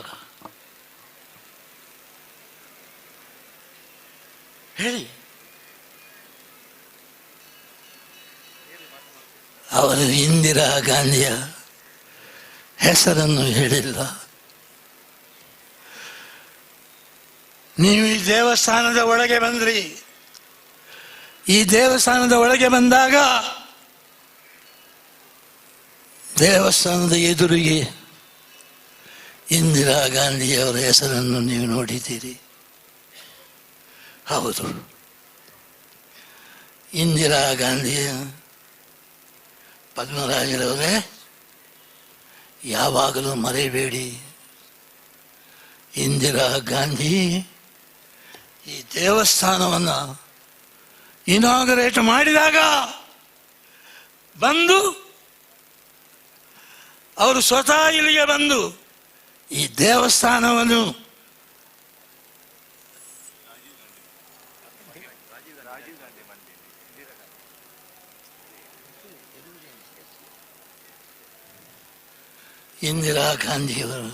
ಹೇಳಿ? ಅವರು ಇಂದಿರಾ ಗಾಂಧಿಯ ಹೆಸರನ್ನು ಹೇಳಿಲ್ಲ. ನೀವು ಈ ದೇವಸ್ಥಾನದ ಒಳಗೆ ಬಂದ್ರಿ. ಈ ದೇವಸ್ಥಾನದ ಒಳಗೆ ಬಂದಾಗ ದೇವಸ್ಥಾನದ ಎದುರಿಗೆ ಇಂದಿರಾ ಗಾಂಧಿಯವರ ಹೆಸರನ್ನು ನೀವು ನೋಡಿದ್ದೀರಿ. ಹೌದು, ಇಂದಿರಾ ಗಾಂಧಿಯ ಪದ್ಮರಾಜರವರೇ, ಯಾವಾಗಲೂ ಮರೆಯಬೇಡಿ, ಇಂದಿರಾ ಗಾಂಧಿ ಈ ದೇವಸ್ಥಾನವನ್ನು ಇನಾಗರೇಟ್ ಮಾಡಿದಾಗ ಬಂದು ಅವರು ಸ್ವತಃ ಇಲ್ಲಿಗೆ ಬಂದು ಈ ದೇವಸ್ಥಾನವನ್ನು ಇಂದಿರಾ ಗಾಂಧಿಯವರು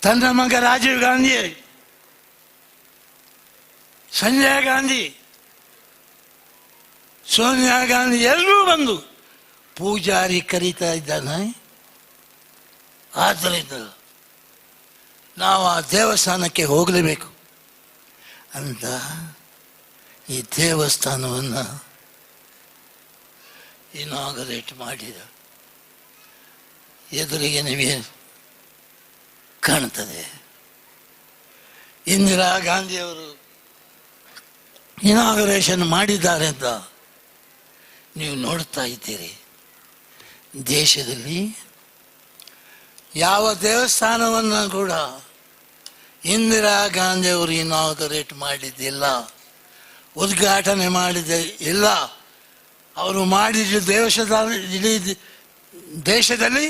ತನ್ನ ಮಗ ರಾಜೀವ್ ಗಾಂಧಿ, ಸಂಜಯ್ ಗಾಂಧಿ, ಸೋನಿಯಾ ಗಾಂಧಿ ಎಲ್ಲರೂ ಬಂದು ಪೂಜಾರಿ ಕರೀತಾ ಇದ್ದಾನೆ. ಆದ್ದರಿಂದ ನಾವು ಆ ದೇವಸ್ಥಾನಕ್ಕೆ ಹೋಗಲೇಬೇಕು ಅಂತ ಈ ದೇವಸ್ಥಾನವನ್ನು ಇನಾಗರೇಟ್ ಮಾಡಿದ. ಎದುರಿಗೆ ನಿಮಗೆ ಕಾಣ್ತದೆ ಇಂದಿರಾ ಗಾಂಧಿಯವರು ಇನಾಗರೇಷನ್ ಮಾಡಿದ್ದಾರೆ ಅಂತ ನೀವು ನೋಡ್ತಾ ಇದ್ದೀರಿ. ದೇಶದಲ್ಲಿ ಯಾವ ದೇವಸ್ಥಾನವನ್ನು ಕೂಡ ಇಂದಿರಾ ಗಾಂಧಿಯವರು ಇನಾಗರೇಟ್ ಮಾಡಿದ್ದಿಲ್ಲ, ಉದ್ಘಾಟನೆ ಮಾಡಿದ ಇಲ್ಲ. ಅವರು ಮಾಡಿದ ದೇಶದಲ್ಲಿ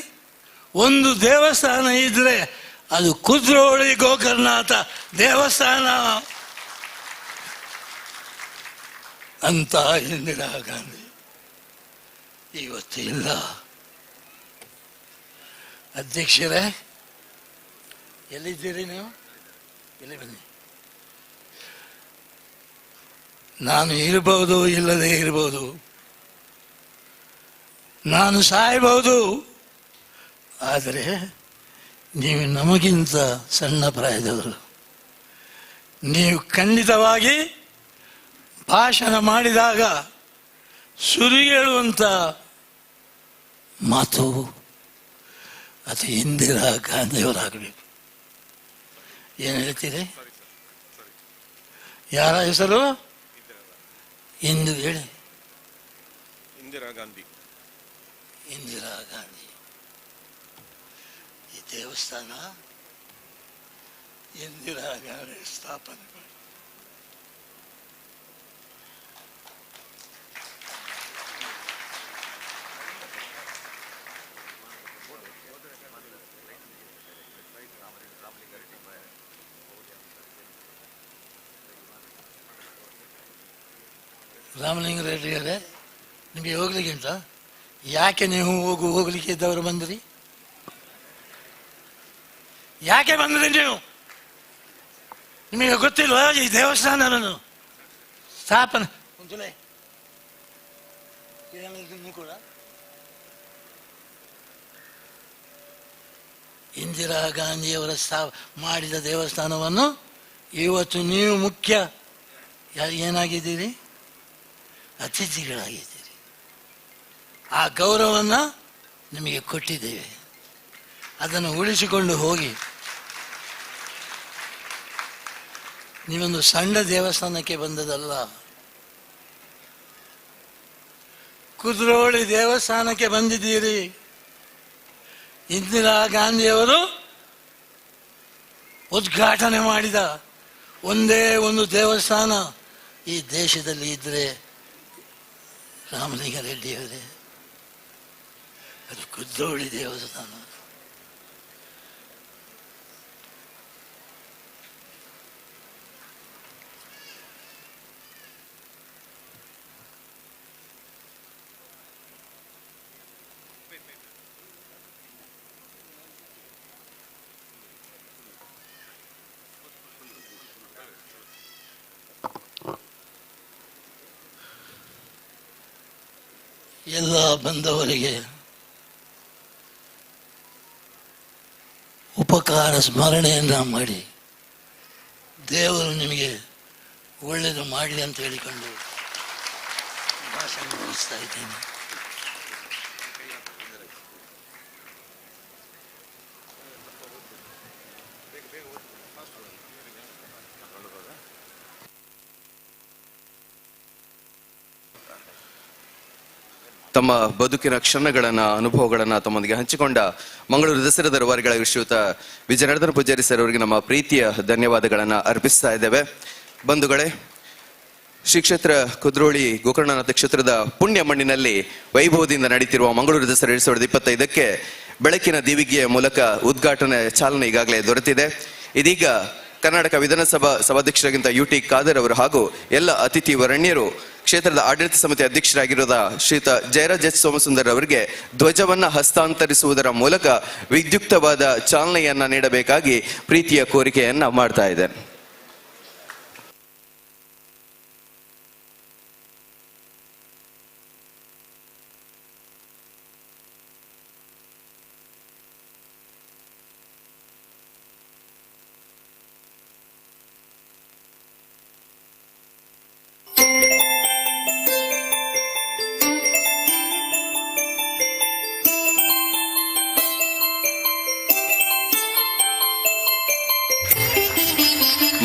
ಒಂದು ದೇವಸ್ಥಾನ ಇದ್ರೆ ಅದು ಕುದ್ರೋಳಿ ಗೋಕರ್ಣನಾಥ ದೇವಸ್ಥಾನ ಅಂತ ಇಂದಿರಾ ಗಾಂಧಿ ಇವತ್ತು ಇಲ್ಲ. ಅಧ್ಯಕ್ಷರೇ, ಎಲ್ಲಿದ್ದೀರಿ ನೀವು? ಇಲ್ಲಿ ಬನ್ನಿ. ನಾನು ಇರಬಹುದು, ಇಲ್ಲದೆ ಇರಬಹುದು, ನಾನು ಸಾಯಬಹುದು, ಆದರೆ ನೀವು ನಮಗಿಂತ ಸಣ್ಣ ಪ್ರಾಯದವರು. ನೀವು ಖಂಡಿತವಾಗಿ ಭಾಷಣ ಮಾಡಿದಾಗ ಸುರಿಗೇಳುವಂಥ ಮಾತು ಅದು ಇಂದಿರಾ ಗಾಂಧಿಯವರಾಗಬೇಕು. ಏನು ಹೇಳ್ತೀರಿ? ಯಾರ ಹೆಸರು? ಇಂದು ಹೇಳಿ. ಇಂದಿರಾ ಗಾಂಧಿ. ಇಂದಿರಾ ಗಾಂಧಿ ಈ ದೇವಸ್ಥಾನ ಇಂದಿರಾ ಗಾಂಧಿ ಸ್ಥಾಪನೆ ಮಾಡಿ. ರಾಮಲಿಂಗ ರೆಡ್ಡಿಯವರೇ, ನಿಮಗೆ ಹೋಗ್ಲಿಕ್ಕಿಂತ ಯಾಕೆ ನೀವು ಹೋಗ್ಲಿಕ್ಕೆ ಇದ್ದವರು ಬಂದ್ರಿ? ಯಾಕೆ ಬಂದ್ರಿ ನೀವು? ನಿಮಗೆ ಗೊತ್ತಿಲ್ವಾ ಈ ದೇವಸ್ಥಾನವನ್ನು ಸ್ಥಾಪನೆ ಕೂಡ ಇಂದಿರಾ ಗಾಂಧಿಯವರ ಮಾಡಿದ ದೇವಸ್ಥಾನವನ್ನು ಇವತ್ತು ನೀವು ಮುಖ್ಯ ಏನಾಗಿದ್ದೀರಿ, ಅತಿಥಿಗಳಾಗಿದ್ದೀರಿ. ಆ ಗೌರವವನ್ನು ನಿಮಗೆ ಕೊಟ್ಟಿದ್ದೇವೆ, ಅದನ್ನು ಉಳಿಸಿಕೊಂಡು ಹೋಗಿ. ನೀವೊಂದು ಸಣ್ಣ ದೇವಸ್ಥಾನಕ್ಕೆ ಬಂದದಲ್ಲ, ಕುದ್ರೋಳಿ ದೇವಸ್ಥಾನಕ್ಕೆ ಬಂದಿದ್ದೀರಿ. ಇಂದಿರಾ ಗಾಂಧಿಯವರು ಉದ್ಘಾಟನೆ ಮಾಡಿದ ಒಂದೇ ಒಂದು ದೇವಸ್ಥಾನ ಈ ದೇಶದಲ್ಲಿ ಇದ್ದರೆ ರಾಮಲಿಂಗಾರೆಡ್ಡಿಯವರೇ, ಅದು ಕುದ್ರೋಳಿ ದೇವಸ್ಥಾನ. ಎಲ್ಲ ಬಂದವರಿಗೆ ಉಪಕಾರ ಸ್ಮರಣೆಯನ್ನು ಮಾಡಿ ದೇವರು ನಿಮಗೆ ಒಳ್ಳೆಯದು ಮಾಡಲಿ ಅಂತ ಹೇಳಿಕೊಂಡು ಭಾಷಣ ಮುಗಿಸ್ತಾ ಇದ್ದೇನೆ. ತಮ್ಮ ಬದುಕಿನ ಕ್ಷಣಗಳನ್ನ ಅನುಭವಗಳನ್ನ ತಮ್ಮೊಂದಿಗೆ ಹಂಚಿಕೊಂಡ ಮಂಗಳೂರು ದಸರಾ ದರಬಾರಿಗಳ ಶ್ರೀಯುತ ವಿಜಯನರ್ದನ ಪೂಜಾರಿ ಸರ್ ಅವರಿಗೆ ನಮ್ಮ ಪ್ರೀತಿಯ ಧನ್ಯವಾದಗಳನ್ನ ಅರ್ಪಿಸ್ತಾ ಇದ್ದೇವೆ. ಬಂಧುಗಳೇ, ಶ್ರೀ ಕ್ಷೇತ್ರ ಕುದ್ರೋಳಿ ಗೋಕರ್ಣನಾಥ ಕ್ಷೇತ್ರದ ಪುಣ್ಯ ಮಣ್ಣಿನಲ್ಲಿ ವೈಭವದಿಂದ ನಡೀತಿರುವ ಮಂಗಳೂರು ದಸರಾ 2025ಕ್ಕೆ ಬೆಳಕಿನ ದೀವಿಗೆಯ ಮೂಲಕ ಉದ್ಘಾಟನೆ ಚಾಲನೆ ಈಗಾಗಲೇ ದೊರೆತಿದೆ. ಇದೀಗ ಕರ್ನಾಟಕ ವಿಧಾನಸಭಾ ಸಭಾಧ್ಯಕ್ಷರಾಗಿದ್ದ UT ಖಾದರ್ ಅವರು ಹಾಗೂ ಎಲ್ಲ ಅತಿಥಿ ವರಣ್ಯರು ಕ್ಷೇತ್ರದ ಆಡಳಿತ ಸಮಿತಿ ಅಧ್ಯಕ್ಷರಾಗಿರುವ ಶ್ರೀಯುತ ಜಯರಾಜ್ ಎಚ್ ಸೋಮಸುಂದರ್ ಅವರಿಗೆ ಧ್ವಜವನ್ನ ಹಸ್ತಾಂತರಿಸುವುದರ ಮೂಲಕ ವಿದ್ಯುಕ್ತವಾದ ಚಾಲನೆಯನ್ನ ನೀಡಬೇಕಾಗಿ ಪ್ರೀತಿಯ ಕೋರಿಕೆಯನ್ನ ಮಾಡ್ತಾ ಇದೆ.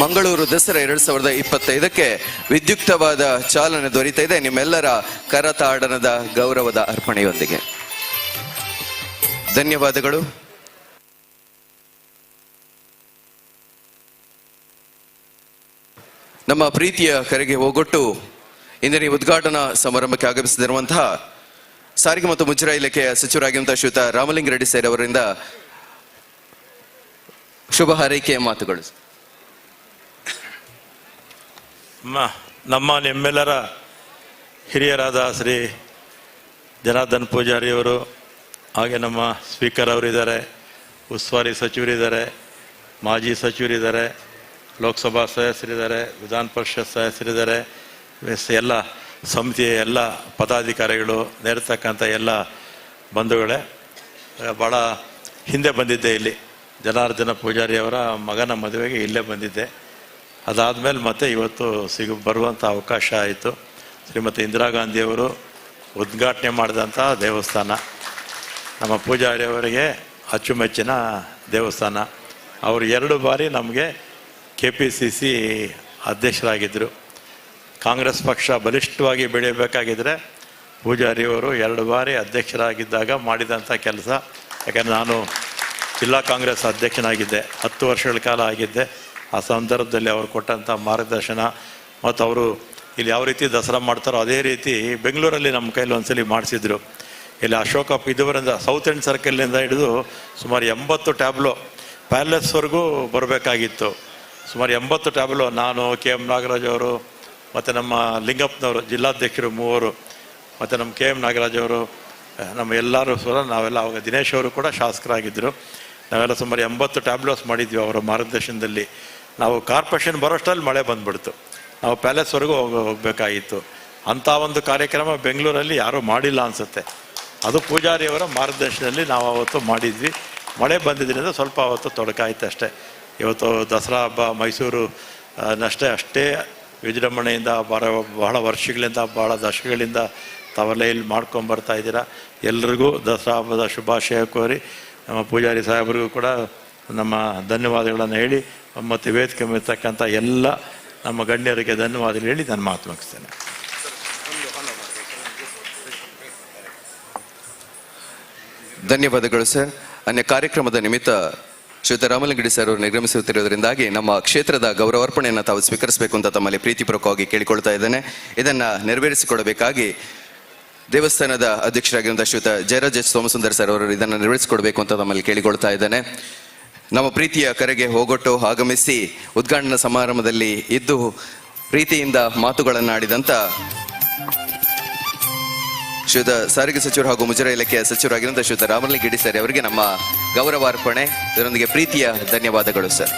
ಮಂಗಳೂರು ದಸರಾ 2025ಕ್ಕೆ ವಿದ್ಯುಕ್ತವಾದ ಚಾಲನೆ ದೊರೀತಾ ಇದೆ ನಿಮ್ಮೆಲ್ಲರ ಕರತಾಡನದ ಗೌರವದ ಅರ್ಪಣೆಯೊಂದಿಗೆ. ಧನ್ಯವಾದಗಳು. ನಮ್ಮ ಪ್ರೀತಿಯ ಕರೆಗೆ ಹೋಗೊಟ್ಟು ಇಂದಿನ ಉದ್ಘಾಟನಾ ಸಮಾರಂಭಕ್ಕೆ ಆಗಮಿಸಿರುವಂತಹ ಸಾರಿಗೆ ಮತ್ತು ಮುಜರಾಯಿ ಇಲಾಖೆಯ ಸಚಿವರಾಗಿರುವಂತಹ ಶ್ರೀಯುತ ರಾಮಲಿಂಗಾರೆಡ್ಡಿ ಸರ್ ಅವರಿಂದ ಶುಭ ಹಾರೈಕೆಯ ಮಾತುಗಳು. ನಮ್ಮ ನಿಮ್ಮೆಲ್ಲರ ಹಿರಿಯರಾದ ಶ್ರೀ ಜನಾರ್ದನ್ ಪೂಜಾರಿಯವರು, ಹಾಗೆ ನಮ್ಮ ಸ್ಪೀಕರ್ ಅವರಿದ್ದಾರೆ, ಉಸ್ತುವಾರಿ ಸಚಿವರಿದ್ದಾರೆ, ಮಾಜಿ ಸಚಿವರಿದ್ದಾರೆ, ಲೋಕಸಭಾ ಸದಸ್ಯರಿದ್ದಾರೆ, ವಿಧಾನ ಪರಿಷತ್ ಸದಸ್ಯರಿದ್ದಾರೆ, ಎಲ್ಲ ಸಮಿತಿಯ ಎಲ್ಲ ಪದಾಧಿಕಾರಿಗಳು, ನೇರ್ತಕ್ಕಂಥ ಎಲ್ಲ ಬಂಧುಗಳೇ, ಭಾಳ ಹಿಂದೆ ಬಂದಿದ್ದೆ ಇಲ್ಲಿ ಜನಾರ್ದನ ಪೂಜಾರಿಯವರ ಮಗನ ಮದುವೆಗೆ ಇಲ್ಲೇ ಬಂದಿದ್ದೆ. ಅದಾದಮೇಲೆ ಮತ್ತೆ ಇವತ್ತು ಬರುವಂಥ ಅವಕಾಶ ಆಯಿತು. ಶ್ರೀಮತಿ ಇಂದಿರಾ ಗಾಂಧಿಯವರು ಉದ್ಘಾಟನೆ ಮಾಡಿದಂಥ ದೇವಸ್ಥಾನ, ನಮ್ಮ ಪೂಜಾರಿಯವರಿಗೆ ಅಚ್ಚುಮೆಚ್ಚಿನ ದೇವಸ್ಥಾನ. ಅವರು 2 ಬಾರಿ ನಮಗೆ KPCC ಅಧ್ಯಕ್ಷರಾಗಿದ್ದರು. ಕಾಂಗ್ರೆಸ್ ಪಕ್ಷ ಬಲಿಷ್ಠವಾಗಿ ಬೆಳೆಯಬೇಕಾಗಿದ್ದರೆ ಪೂಜಾರಿಯವರು 2 ಬಾರಿ ಅಧ್ಯಕ್ಷರಾಗಿದ್ದಾಗ ಮಾಡಿದಂಥ ಕೆಲಸ. ಯಾಕಂದರೆ ನಾನು ಜಿಲ್ಲಾ ಕಾಂಗ್ರೆಸ್ ಅಧ್ಯಕ್ಷನಾಗಿದ್ದೆ, 10 ವರ್ಷಗಳ ಕಾಲ ಆಗಿದ್ದೆ. ಆ ಸಂದರ್ಭದಲ್ಲಿ ಅವರು ಕೊಟ್ಟಂಥ ಮಾರ್ಗದರ್ಶನ ಮತ್ತು ಅವರು ಇಲ್ಲಿ ಯಾವ ರೀತಿ ದಸರಾ ಮಾಡ್ತಾರೋ ಅದೇ ರೀತಿ ಬೆಂಗಳೂರಲ್ಲಿ ನಮ್ಮ ಕೈಲಿ ಒಂದ್ಸಲಿ ಮಾಡಿಸಿದ್ರು. ಇಲ್ಲಿ ಅಶೋಕ ಇದುವರಿಂದ ಸೌತ್ ಎಂಡ್ ಸರ್ಕಲ್ನಿಂದ ಹಿಡಿದು ಸುಮಾರು 80 ಟ್ಯಾಬ್ಲೋ ಪ್ಯಾಲೇಸ್ವರೆಗೂ ಬರಬೇಕಾಗಿತ್ತು. ಸುಮಾರು 80 ಟ್ಯಾಬ್ಲೋ ನಾನು, KM ನಾಗರಾಜ್ ಅವರು ಮತ್ತು ನಮ್ಮ ಲಿಂಗಪ್ಪನವರು ಜಿಲ್ಲಾಧ್ಯಕ್ಷರು 3, ಮತ್ತು ನಮ್ಮ KM ನಾಗರಾಜ್ ಅವರು, ನಮ್ಮ ಎಲ್ಲರೂ ನಾವೆಲ್ಲ ಅವಾಗ ದಿನೇಶ್ ಅವರು ಕೂಡ ಶಾಸಕರಾಗಿದ್ದರು. ನಾವೆಲ್ಲ ಸುಮಾರು 80 ಟ್ಯಾಬ್ಲೆಟ್ಸ್ ಮಾಡಿದ್ವಿ ಅವರ ಮಾರ್ಗದರ್ಶನದಲ್ಲಿ. ನಾವು ಕಾರ್ಪೊರೇಷನ್ ಬರೋಷ್ಟರಲ್ಲಿ ಮಳೆ ಬಂದ್ಬಿಡ್ತು, ನಾವು ಪ್ಯಾಲೇಸ್ವರೆಗೂ ಹೋಗಬೇಕಾಗಿತ್ತು. ಅಂಥ ಒಂದು ಕಾರ್ಯಕ್ರಮ ಬೆಂಗಳೂರಲ್ಲಿ ಯಾರೂ ಮಾಡಿಲ್ಲ ಅನಿಸುತ್ತೆ. ಅದು ಪೂಜಾರಿಯವರ ಮಾರ್ಗದರ್ಶನದಲ್ಲಿ ನಾವು ಅವತ್ತು ಮಾಡಿದ್ವಿ. ಮಳೆ ಬಂದಿದ್ದರಿಂದ ಸ್ವಲ್ಪ ಅವತ್ತು ತೊಡಕಾಯ್ತು ಅಷ್ಟೇ. ಇವತ್ತು ದಸರಾ ಹಬ್ಬ ಮೈಸೂರು ಅಷ್ಟೇ ವಿಜೃಂಭಣೆಯಿಂದ ಬಹಳ ವರ್ಷಗಳಿಂದ ಬಹಳ ದಶಕಗಳಿಂದ ತಾವೆಲ್ಲ ಇಲ್ಲಿ ಮಾಡ್ಕೊಂಬರ್ತಾ ಇದ್ದೀರಾ. ಎಲ್ರಿಗೂ ದಸರಾ ಹಬ್ಬದ ಶುಭಾಶಯ ಕೋರಿ ನಮ್ಮ ಪೂಜಾರಿ ಸಾಹೇಬರಿಗೂ ಕೂಡ ನಮ್ಮ ಧನ್ಯವಾದಗಳನ್ನು ಹೇಳಿ ಮತ್ತು ವೇದಿಕೆ ಮೇಲಿರ್ತಕ್ಕಂಥ ಎಲ್ಲ ನಮ್ಮ ಗಣ್ಯರಿಗೆ ಧನ್ಯವಾದಗಳು ಹೇಳಿ ನಾನು ಮಾತು ಮುಗಿಸ್ತೇನೆ. ಧನ್ಯವಾದಗಳು ಸರ್. ಅನ್ಯ ಕಾರ್ಯಕ್ರಮದ ನಿಮಿತ್ತ ಶ್ರೀಯುತ ರಾಮಲಿಂಗಡಿ ಸರ್ ಅವರು ನಿರ್ಗಮಿಸುತ್ತಿರುವುದರಿಂದಾಗಿ ನಮ್ಮ ಕ್ಷೇತ್ರದ ಗೌರವಾರ್ಪಣೆಯನ್ನು ತಾವು ಸ್ವೀಕರಿಸಬೇಕು ಅಂತ ತಮ್ಮಲ್ಲಿ ಪ್ರೀತಿಪೂರ್ವಕವಾಗಿ ಕೇಳಿಕೊಳ್ತಾ ಇದ್ದೇನೆ. ಇದನ್ನು ನೆರವೇರಿಸಿಕೊಡಬೇಕಾಗಿ ದೇವಸ್ಥಾನದ ಅಧ್ಯಕ್ಷರಾಗಿರುವಂಥ ಶ್ರೀಯುತ ಜಯರಾಜ್ ಎಚ್ ಸೋಮಸುಂದರ್ ಸರ್ ಅವರು ಇದನ್ನು ನೆರವೇರಿಸಿಕೊಡಬೇಕು ಅಂತ ತಮ್ಮಲ್ಲಿ ಕೇಳಿಕೊಳ್ತಾ ಇದ್ದೇನೆ. ನಮ್ಮ ಪ್ರೀತಿಯ ಕರೆಗೆ ಹೋಗೊಟ್ಟು ಆಗಮಿಸಿ ಉದ್ಘಾಟನಾ ಸಮಾರಂಭದಲ್ಲಿ ಇದ್ದು ಪ್ರೀತಿಯಿಂದ ಮಾತುಗಳನ್ನಾಡಿದಂಥ ಶ್ರೀಯುತ ಸಾರಿಗೆ ಸಚಿವರು ಹಾಗೂ ಮುಜರಾಯಿ ಇಲಾಖೆಯ ಸಚಿವರಾಗಿರುವಂಥ ಶ್ರೀಯುತ ರಾಮಲಿಂಗಡಿ ಸರ್ ಅವರಿಗೆ ನಮ್ಮ ಗೌರವಾರ್ಪಣೆ, ಇದರೊಂದಿಗೆ ಪ್ರೀತಿಯ ಧನ್ಯವಾದಗಳು ಸರ್.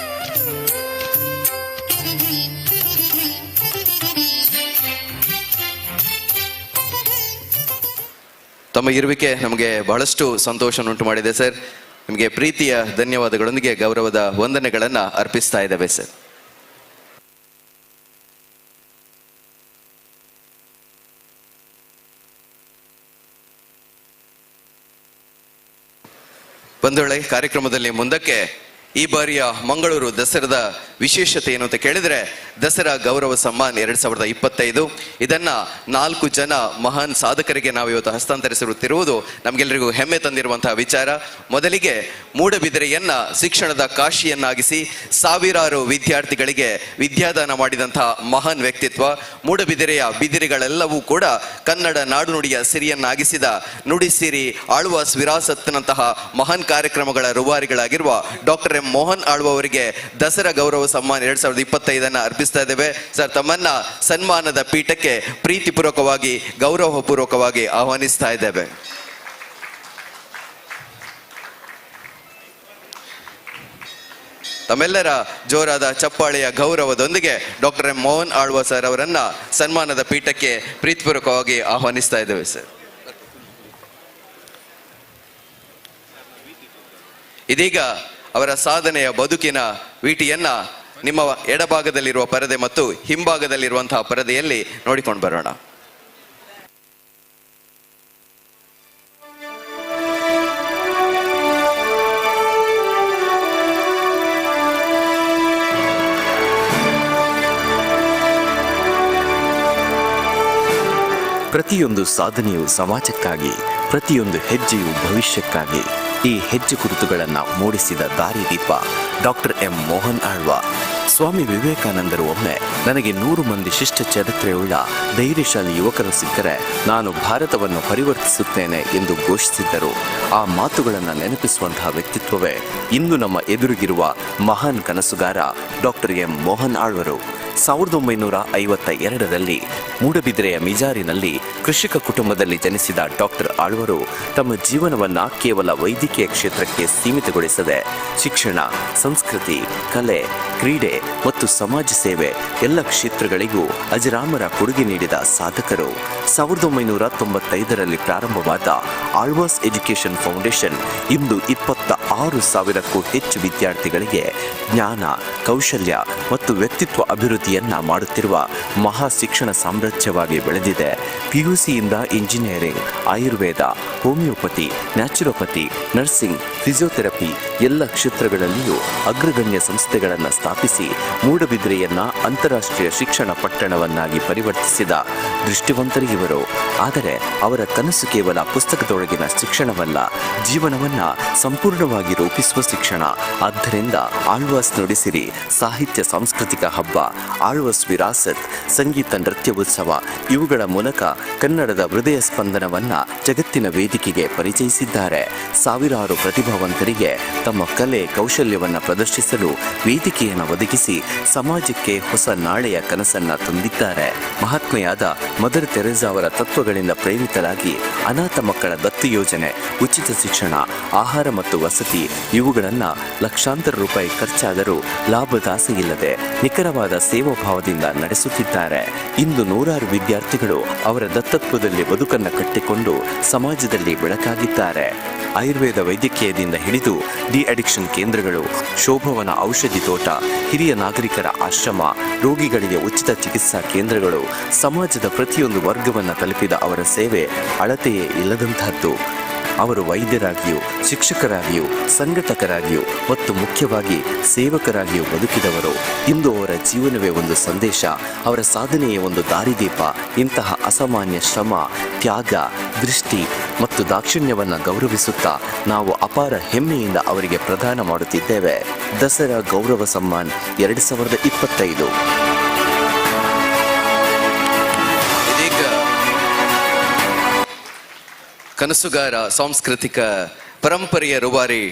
ತಮ್ಮ ಇರುವಿಕೆ ನಮಗೆ ಬಹಳಷ್ಟು ಸಂತೋಷವನ್ನುಂಟು ಮಾಡಿದೆ ಸರ್. ನಿಮಗೆ ಪ್ರೀತಿಯ ಧನ್ಯವಾದಗಳೊಂದಿಗೆ ಗೌರವದ ವಂದನೆಗಳನ್ನು ಅರ್ಪಿಸ್ತಾ ಇದ್ದೇವೆ ಸರ್. ಬಂಧುಗಳೇ, ಕಾರ್ಯಕ್ರಮದಲ್ಲಿ ಮುಂದಕ್ಕೆ ಈ ಬಾರಿಯ ಮಂಗಳೂರು ದಸರಾದ ವಿಶೇಷತೆ ಏನು ಅಂತ ಕೇಳಿದ್ರೆ, ದಸರಾ ಗೌರವ ಸಮ್ಮಾನ್ 2025 ಇದನ್ನ 4 ಜನ ಮಹಾನ್ ಸಾಧಕರಿಗೆ ನಾವು ಇವತ್ತು ಹಸ್ತಾಂತರಿಸಿರುತ್ತಿರುವುದು ನಮಗೆಲ್ಲರಿಗೂ ಹೆಮ್ಮೆ ತಂದಿರುವಂತಹ ವಿಚಾರ. ಮೊದಲಿಗೆ ಮೂಡಬಿದಿರೆಯನ್ನ ಶಿಕ್ಷಣದ ಕಾಶಿಯನ್ನಾಗಿಸಿ ಸಾವಿರಾರು ವಿದ್ಯಾರ್ಥಿಗಳಿಗೆ ವಿದ್ಯಾದಾನ ಮಾಡಿದಂತಹ ಮಹಾನ್ ವ್ಯಕ್ತಿತ್ವ. ಮೂಡಬಿದಿರೆಯ ಬಿದಿರೆಗಳೆಲ್ಲವೂ ಕೂಡ ಕನ್ನಡ ನಾಡುನುಡಿಯ ಸಿರಿಯನ್ನಾಗಿಸಿದ ನುಡಿಸಿರಿ ಆಳ್ವಾಸ್ ವಿರಾಸತ್ನಂತಹ ಮಹಾನ್ ಕಾರ್ಯಕ್ರಮಗಳ ರೂವಾರಿಗಳಾಗಿರುವ ಡಾಕ್ಟರ್ ಎಂ ಮೋಹನ್ ಆಳ್ವ ಅವರಿಗೆ ದಸರಾ ಗೌರವ ಸಮ್ಮಾನ್ 2025 ಅರ್ಪಿಸ್ತಾ ಇದ್ದೇವೆ. ಸರ್, ತಮ್ಮನ್ನ ಸನ್ಮಾನದ ಪೀಠಕ್ಕೆ ಪ್ರೀತಿಪೂರ್ವಕವಾಗಿ ಗೌರವಪೂರ್ವಕವಾಗಿ ಆಹ್ವಾನಿಸ್ತಾ ಇದ್ದೇವೆ. ತಮ್ಮೆಲ್ಲರ ಜೋರಾದ ಚಪ್ಪಾಳೆಯ ಗೌರವದೊಂದಿಗೆ doctor M Mohan Alva sir ಅವರನ್ನ ಸನ್ಮಾನದ ಪೀಠಕ್ಕೆ ಪ್ರೀತಿಪೂರ್ವಕವಾಗಿ ಆಹ್ವಾನಿಸ್ತಾ ಇದ್ದೇವೆ ಸರ್. ಇದೀಗ ಅವರ ಸಾಧನೆಯ ಬದುಕಿನ ವೀಟಿಯನ್ನ ನಿಮ್ಮ ಎಡಭಾಗದಲ್ಲಿರುವ ಪರದೆ ಮತ್ತು ಹಿಂಭಾಗದಲ್ಲಿರುವಂತಹ ಪರದೆಯಲ್ಲಿ ನೋಡಿಕೊಂಡು ಬರೋಣ. ಪ್ರತಿಯೊಂದು ಸಾಧನೆಯು ಸಮಾಜಕ್ಕಾಗಿ, ಪ್ರತಿಯೊಂದು ಹೆಜ್ಜೆಯು ಭವಿಷ್ಯಕ್ಕಾಗಿ. ಈ ಹೆಜ್ಜೆ ಗುರುತುಗಳನ್ನು ಮೂಡಿಸಿದ ದಾರಿದೀಪ ಡಾಕ್ಟರ್ ಎಂ ಮೋಹನ್ ಆಳ್ವ. ಸ್ವಾಮಿ ವಿವೇಕಾನಂದರು ಒಮ್ಮೆ ನನಗೆ 100 ಮಂದಿ ಶಿಷ್ಟ ಚರಿತ್ರೆಯುಳ್ಳ ಧೈರ್ಯಶಾಲಿ ಯುವಕರು ಸಿಕ್ಕರೆ ನಾನು ಭಾರತವನ್ನು ಪರಿವರ್ತಿಸುತ್ತೇನೆ ಎಂದು ಘೋಷಿಸಿದ್ದರು. ಆ ಮಾತುಗಳನ್ನು ನೆನಪಿಸುವಂತಹ ವ್ಯಕ್ತಿತ್ವವೇ ಇಂದು ನಮ್ಮ ಎದುರಿಗಿರುವ ಮಹಾನ್ ಕನಸುಗಾರ ಡಾಕ್ಟರ್ ಎಂ ಮೋಹನ್ ಆಳ್ವರು. 1952ರಲ್ಲಿ ಮೂಡಬಿದಿರೆಯ ಮಿಜಾರಿನಲ್ಲಿ ಕೃಷಿಕ ಕುಟುಂಬದಲ್ಲಿ ಜನಿಸಿದ ಡಾಕ್ಟರ್ ಆಳ್ವರು ತಮ್ಮ ಜೀವನವನ್ನ ಕೇವಲ ವೈದ್ಯಕೀಯ ಕ್ಷೇತ್ರಕ್ಕೆ ಸೀಮಿತಗೊಳಿಸದೆ ಶಿಕ್ಷಣ, ಸಂಸ್ಕೃತಿ, ಕಲೆ, ಕ್ರೀಡೆ ಮತ್ತು ಸಮಾಜ ಸೇವೆ ಎಲ್ಲ ಕ್ಷೇತ್ರಗಳಿಗೂ ಅಜರಾಮರ ಕೊಡುಗೆ ನೀಡಿದ ಸಾಧಕರು. 1995ರಲ್ಲಿ ಪ್ರಾರಂಭವಾದ ಆಳ್ವಾಸ್ ಎಜುಕೇಷನ್ ಫೌಂಡೇಶನ್ ಇಂದು 26,000ಕ್ಕೂ ಹೆಚ್ಚು ವಿದ್ಯಾರ್ಥಿಗಳಿಗೆ ಜ್ಞಾನ, ಕೌಶಲ್ಯ ಮತ್ತು ವ್ಯಕ್ತಿತ್ವ ಅಭಿವೃದ್ಧಿಯನ್ನ ಮಾಡುತ್ತಿರುವ ಮಹಾ ಶಿಕ್ಷಣ ಸಾಮ್ರಾಜ್ಯವಾಗಿ ಬೆಳೆದಿದೆ. PUCಯಿಂದ engineering, Ayurveda, homeopathy, naturopathy, nursing, physiotherapy ಎಲ್ಲ ಕ್ಷೇತ್ರಗಳಲ್ಲಿಯೂ ಅಗ್ರಗಣ್ಯ ಸಂಸ್ಥೆಗಳನ್ನು ಸ್ಥಾಪಿಸಿ ಮೂಡಬಿದಿರೆಯನ್ನ ಅಂತಾರಾಷ್ಟ್ರೀಯ ಶಿಕ್ಷಣ ಪಟ್ಟಣವನ್ನಾಗಿ ಪರಿವರ್ತಿಸಿದ ದೃಷ್ಟಿವಂತರಿಗಿವರು. ಆದರೆ ಅವರ ಕನಸು ಕೇವಲ ಪುಸ್ತಕದೊಳಗಿನ ಶಿಕ್ಷಣವಲ್ಲ, ಜೀವನವನ್ನ ಸಂಪೂರ್ಣವಾಗಿ ರೂಪಿಸುವ ಶಿಕ್ಷಣ. ಆದ್ದರಿಂದ ಆಳ್ವಾಸ್ ನುಡಿಸಿರಿ ಸಾಹಿತ್ಯ ಸಾಂಸ್ಕೃತಿಕ ಹಬ್ಬ, ಆಳ್ವಾಸ್ ವಿರಾಸತ್, ಸಂಗೀತ ನೃತ್ಯ ಉತ್ಸವ ಇವುಗಳ ಮೂಲಕ ಕನ್ನಡದ ಹೃದಯ ಸ್ಪಂದನವನ್ನ ಜಗತ್ತಿನ ವೇದಿಕೆಗೆ ಪರಿಚಯಿಸಿದ್ದಾರೆ. ಸಾವಿರಾರು ಪ್ರತಿಭಾವಂತರಿಗೆ ತಮ್ಮ ಕಲೆ ಕೌಶಲ್ಯವನ್ನು ಪ್ರದರ್ಶಿಸಲು ವೇದಿಕೆಯನ್ನು ಒದಗಿಸಿ ಸಮಾಜಕ್ಕೆ ಹೊಸ ನಾಳೆಯ ಕನಸನ್ನ ತುಂಬಿದ್ದಾರೆ. ಮಹಾತ್ಮೆಯಾದ ಮದರ್ ತೆರೆಸಾ ಅವರ ತತ್ವಗಳಿಂದ ಪ್ರೇರಿತರಾಗಿ ಅನಾಥ ಮಕ್ಕಳ ದತ್ತು ಯೋಜನೆ, ಉಚಿತ ಶಿಕ್ಷಣ, ಆಹಾರ ಮತ್ತು ವಸತಿ ಇವುಗಳನ್ನು ಲಕ್ಷಾಂತರ ರೂಪಾಯಿ ಖರ್ಚಾದರೂ ಲಾಭದಾಸೆ ಇಲ್ಲದೆ ನಿಖರವಾದ ಸೇವಾಭಾವದಿಂದ ನಡೆಸುತ್ತಿದ್ದಾರೆ. ಇಂದು ನೂರಾರು ವಿದ್ಯಾರ್ಥಿಗಳು ಅವರ ದತ್ತತ್ವದಲ್ಲಿ ಬದುಕನ್ನು ಕಟ್ಟಿಕೊಂಡು ಸಮಾಜದಲ್ಲಿ ಬೆಳಕಾಗಿದ್ದಾರೆ. ಆಯುರ್ವೇದ ವೈದ್ಯಕೀಯದಿಂದ ಹಿಡಿದು ಡಿ ಅಡಿಕ್ಷನ್ ಕೇಂದ್ರಗಳು, ಶೋಭವನ ಔಷಧಿ ತೋಟ, ಹಿರಿಯ ನಾಗರಿಕರ ಆಶ್ರಮ, ರೋಗಿಗಳಿಗೆ ಉಚಿತ ಚಿಕಿತ್ಸಾ ಕೇಂದ್ರಗಳು, ಸಮಾಜದ ಪ್ರತಿಯೊಂದು ವರ್ಗವನ್ನು ತಲುಪಿದ ಅವರ ಸೇವೆ ಅಳತೆಯೇ ಇಲ್ಲದಂತಹದ್ದು. ಅವರು ವೈದ್ಯರಾಗಿಯೂ, ಶಿಕ್ಷಕರಾಗಿಯೂ, ಸಂಘಟಕರಾಗಿಯೂ ಮತ್ತು ಮುಖ್ಯವಾಗಿ ಸೇವಕರಾಗಿಯೂ ಬದುಕಿದವರು. ಇಂದು ಅವರ ಜೀವನವೇ ಒಂದು ಸಂದೇಶ, ಅವರ ಸಾಧನೆಯೇ ಒಂದು ದಾರಿದೀಪ. ಇಂತಹ ಅಸಾಮಾನ್ಯ ಶ್ರಮ, ತ್ಯಾಗ, ದೃಷ್ಟಿ ಮತ್ತು ದಾಕ್ಷಿಣ್ಯವನ್ನು ಗೌರವಿಸುತ್ತಾ ನಾವು ಅಪಾರ ಹೆಮ್ಮೆಯಿಂದ ಅವರಿಗೆ ಪ್ರದಾನ ಮಾಡುತ್ತಿದ್ದೇವೆ ದಸರಾ ಗೌರವ ಸಮ್ಮಾನ್ 2025. ಕನಸುಗಾರ ಸಾಂಸ್ಕೃತಿಕ ಪರಂಪರೆಯ ರೂವಾರಿ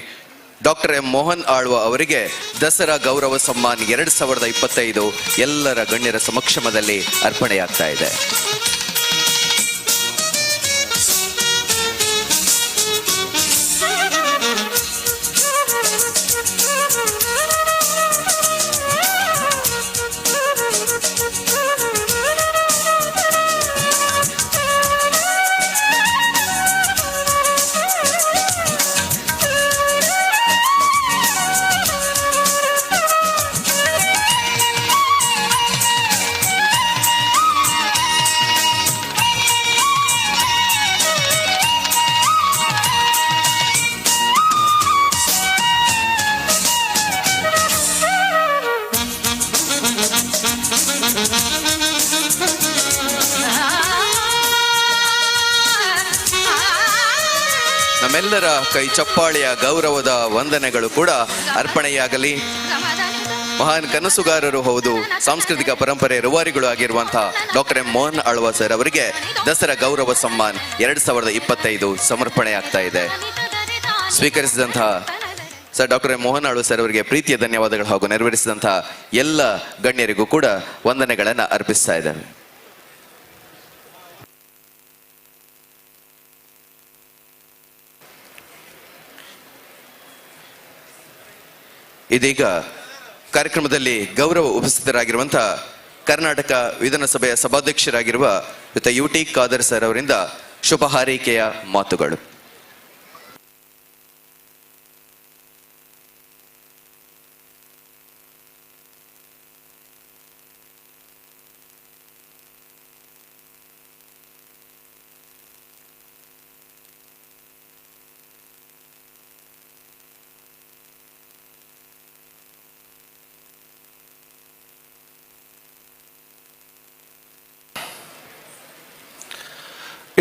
ಡಾಕ್ಟರ್ ಎಂ ಮೋಹನ್ ಆಳ್ವ ಅವರಿಗೆ ದಸರಾ ಗೌರವ ಸಮ್ಮಾನ್ 2025 ಎಲ್ಲರ ಗಣ್ಯರ ಸಮಕ್ಷಮದಲ್ಲಿ ಅರ್ಪಣೆಯಾಗ್ತಾ ಇದೆ. ನಮ್ಮೆಲ್ಲರ ಕೈ ಚಪ್ಪಾಳೆಯ ಗೌರವದ ವಂದನೆಗಳು ಕೂಡ ಅರ್ಪಣೆಯಾಗಲಿ. ಮಹಾನ್ ಕನಸುಗಾರರು ಹೌದು, ಸಾಂಸ್ಕೃತಿಕ ಪರಂಪರೆ ರೂವಾರಿಗಳು ಆಗಿರುವಂತಹ doctor M Mohan Alva sir ಅವರಿಗೆ ದಸರಾ ಗೌರವ ಸಮ್ಮಾನ್ 2025 ಸಮರ್ಪಣೆಯಾಗ್ತಾ ಇದೆ. ಸ್ವೀಕರಿಸಿದಂತಹ sir doctor M Mohan Alva sir ಅವರಿಗೆ ಪ್ರೀತಿಯ ಧನ್ಯವಾದಗಳು ಹಾಗೂ ನೆರವೇರಿಸಿದಂತಹ ಎಲ್ಲ ಗಣ್ಯರಿಗೂ ಕೂಡ ವಂದನೆಗಳನ್ನು ಅರ್ಪಿಸ್ತಾ ಇದ್ದಾರೆ. ಇದೀಗ ಕಾರ್ಯಕ್ರಮದಲ್ಲಿ ಗೌರವ ಉಪಸ್ಥಿತರಾಗಿರುವಂತಹ ಕರ್ನಾಟಕ ವಿಧಾನಸಭೆಯ ಸಭಾಧ್ಯಕ್ಷರಾಗಿರುವ ಯುಟಿ ಖಾದರ್ ಸರ್ ಅವರಿಂದ ಶುಭ ಹಾರೈಕೆಯ ಮಾತುಗಳು.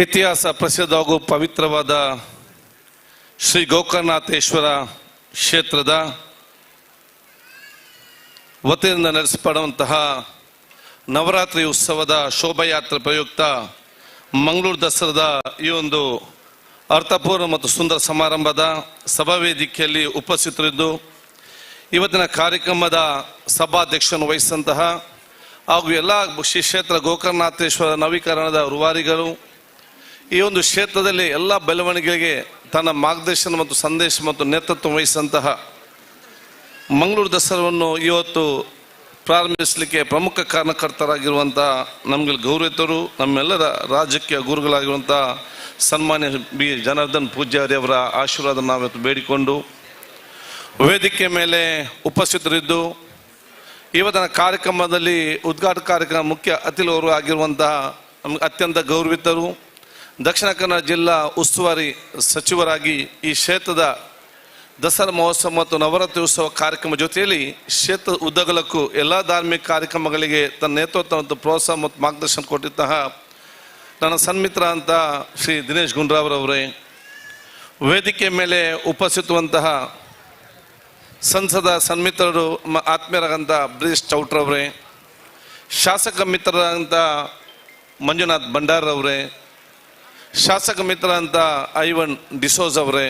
ಇತಿಹಾಸ ಪ್ರಸಿದ್ಧ ಹಾಗೂ ಪವಿತ್ರವಾದ ಶ್ರೀ ಗೋಕರ್ಣನಾಥೇಶ್ವರ ಕ್ಷೇತ್ರದ ವತಿಯಿಂದ ನಡೆಸಲ್ಪಡುವಂತಹ ನವರಾತ್ರಿ ಉತ್ಸವದ ಶೋಭಾಯಾತ್ರೆ ಪ್ರಯುಕ್ತ ಮಂಗಳೂರು ದಸರಾದ ಈ ಒಂದು ಅರ್ಥಪೂರ್ಣ ಮತ್ತು ಸುಂದರ ಸಮಾರಂಭದ ಸಭಾವೇದಿಕೆಯಲ್ಲಿ ಉಪಸ್ಥಿತರಿದ್ದು ಇವತ್ತಿನ ಕಾರ್ಯಕ್ರಮದ ಸಭಾಧ್ಯಕ್ಷವನ್ನು ವಹಿಸಿದಂತಹ ಹಾಗೂ ಎಲ್ಲ ಶ್ರೀ ಕ್ಷೇತ್ರ ಗೋಕರ್ಣನಾಥೇಶ್ವರ ನವೀಕರಣದ ರೂವಾರಿಗಳು, ಈ ಒಂದು ಕ್ಷೇತ್ರದಲ್ಲಿ ಎಲ್ಲ ಬೆಳವಣಿಗೆಗೆ ತನ್ನ ಮಾರ್ಗದರ್ಶನ ಮತ್ತು ಸಂದೇಶ ಮತ್ತು ನೇತೃತ್ವ ವಹಿಸಿದಂತಹ ಮಂಗಳೂರು ದಸರಾವನ್ನು ಇವತ್ತು ಪ್ರಾರಂಭಿಸಲಿಕ್ಕೆ ಪ್ರಮುಖ ಕಾರಣಕರ್ತರಾಗಿರುವಂಥ ನಮಗೆ ಗೌರವಿತರು, ನಮ್ಮೆಲ್ಲರ ರಾಜಕೀಯ ಗುರುಗಳಾಗಿರುವಂಥ ಸನ್ಮಾನ್ಯ ಬಿ ಜನಾರ್ದನ್ ಪೂಜಾರಿ ಅವರ ಆಶೀರ್ವಾದ ನಾವಿವತ್ತು ಬೇಡಿಕೊಂಡು ವೇದಿಕೆ ಮೇಲೆ ಉಪಸ್ಥಿತರಿದ್ದು ಇವತ್ತಿನ ಕಾರ್ಯಕ್ರಮದಲ್ಲಿ ಉದ್ಘಾಟನಾ ಕಾರ್ಯಕ್ರಮ ಮುಖ್ಯ ಅತಿಥಿಗಳು ಆಗಿರುವಂತಹ ನಮಗೆ ಅತ್ಯಂತ ಗೌರವಿತರು, ದಕ್ಷಿಣ ಕನ್ನಡ ಜಿಲ್ಲಾ ಉಸ್ತುವಾರಿ ಸಚಿವರಾಗಿ ಈ ಕ್ಷೇತ್ರದ ದಸರಾ ಮಹೋತ್ಸವ ಮತ್ತು ನವರಾತ್ರಿ ಉತ್ಸವ ಕಾರ್ಯಕ್ರಮ ಜೊತೆಯಲ್ಲಿ ಕ್ಷೇತ್ರ ಉದ್ದಗಲಕ್ಕೂ ಎಲ್ಲ ಧಾರ್ಮಿಕ ಕಾರ್ಯಕ್ರಮಗಳಿಗೆ ತನ್ನ ನೇತೃತ್ವ ಮತ್ತು ಪ್ರೋತ್ಸಾಹ ಮತ್ತು ಮಾರ್ಗದರ್ಶನ ಕೊಟ್ಟಿದ್ದಂತಹ ನನ್ನ ಸನ್ಮಿತ್ರ ಅಂತ ಶ್ರೀ ದಿನೇಶ್ ಗುಂಡ್ರಾವ್ರವರೇ, ವೇದಿಕೆ ಮೇಲೆ ಉಪಸ್ಥಿತವಂತಹ ಸಂಸದ ಸನ್ಮಿತ್ರರು ಆತ್ಮೀಯರಾದಂಥ ಬ್ರೀಶ್ ಚೌಟ್ರವರೇ, ಶಾಸಕ ಮಿತ್ರರಾದಂಥ ಮಂಜುನಾಥ್ ಭಂಡಾರವರೇ, ಶಾಸಕ ಮಿತ್ರ ಅಂತ ಐವನ್ ಡಿಸೋಜ್ ಅವರೇ,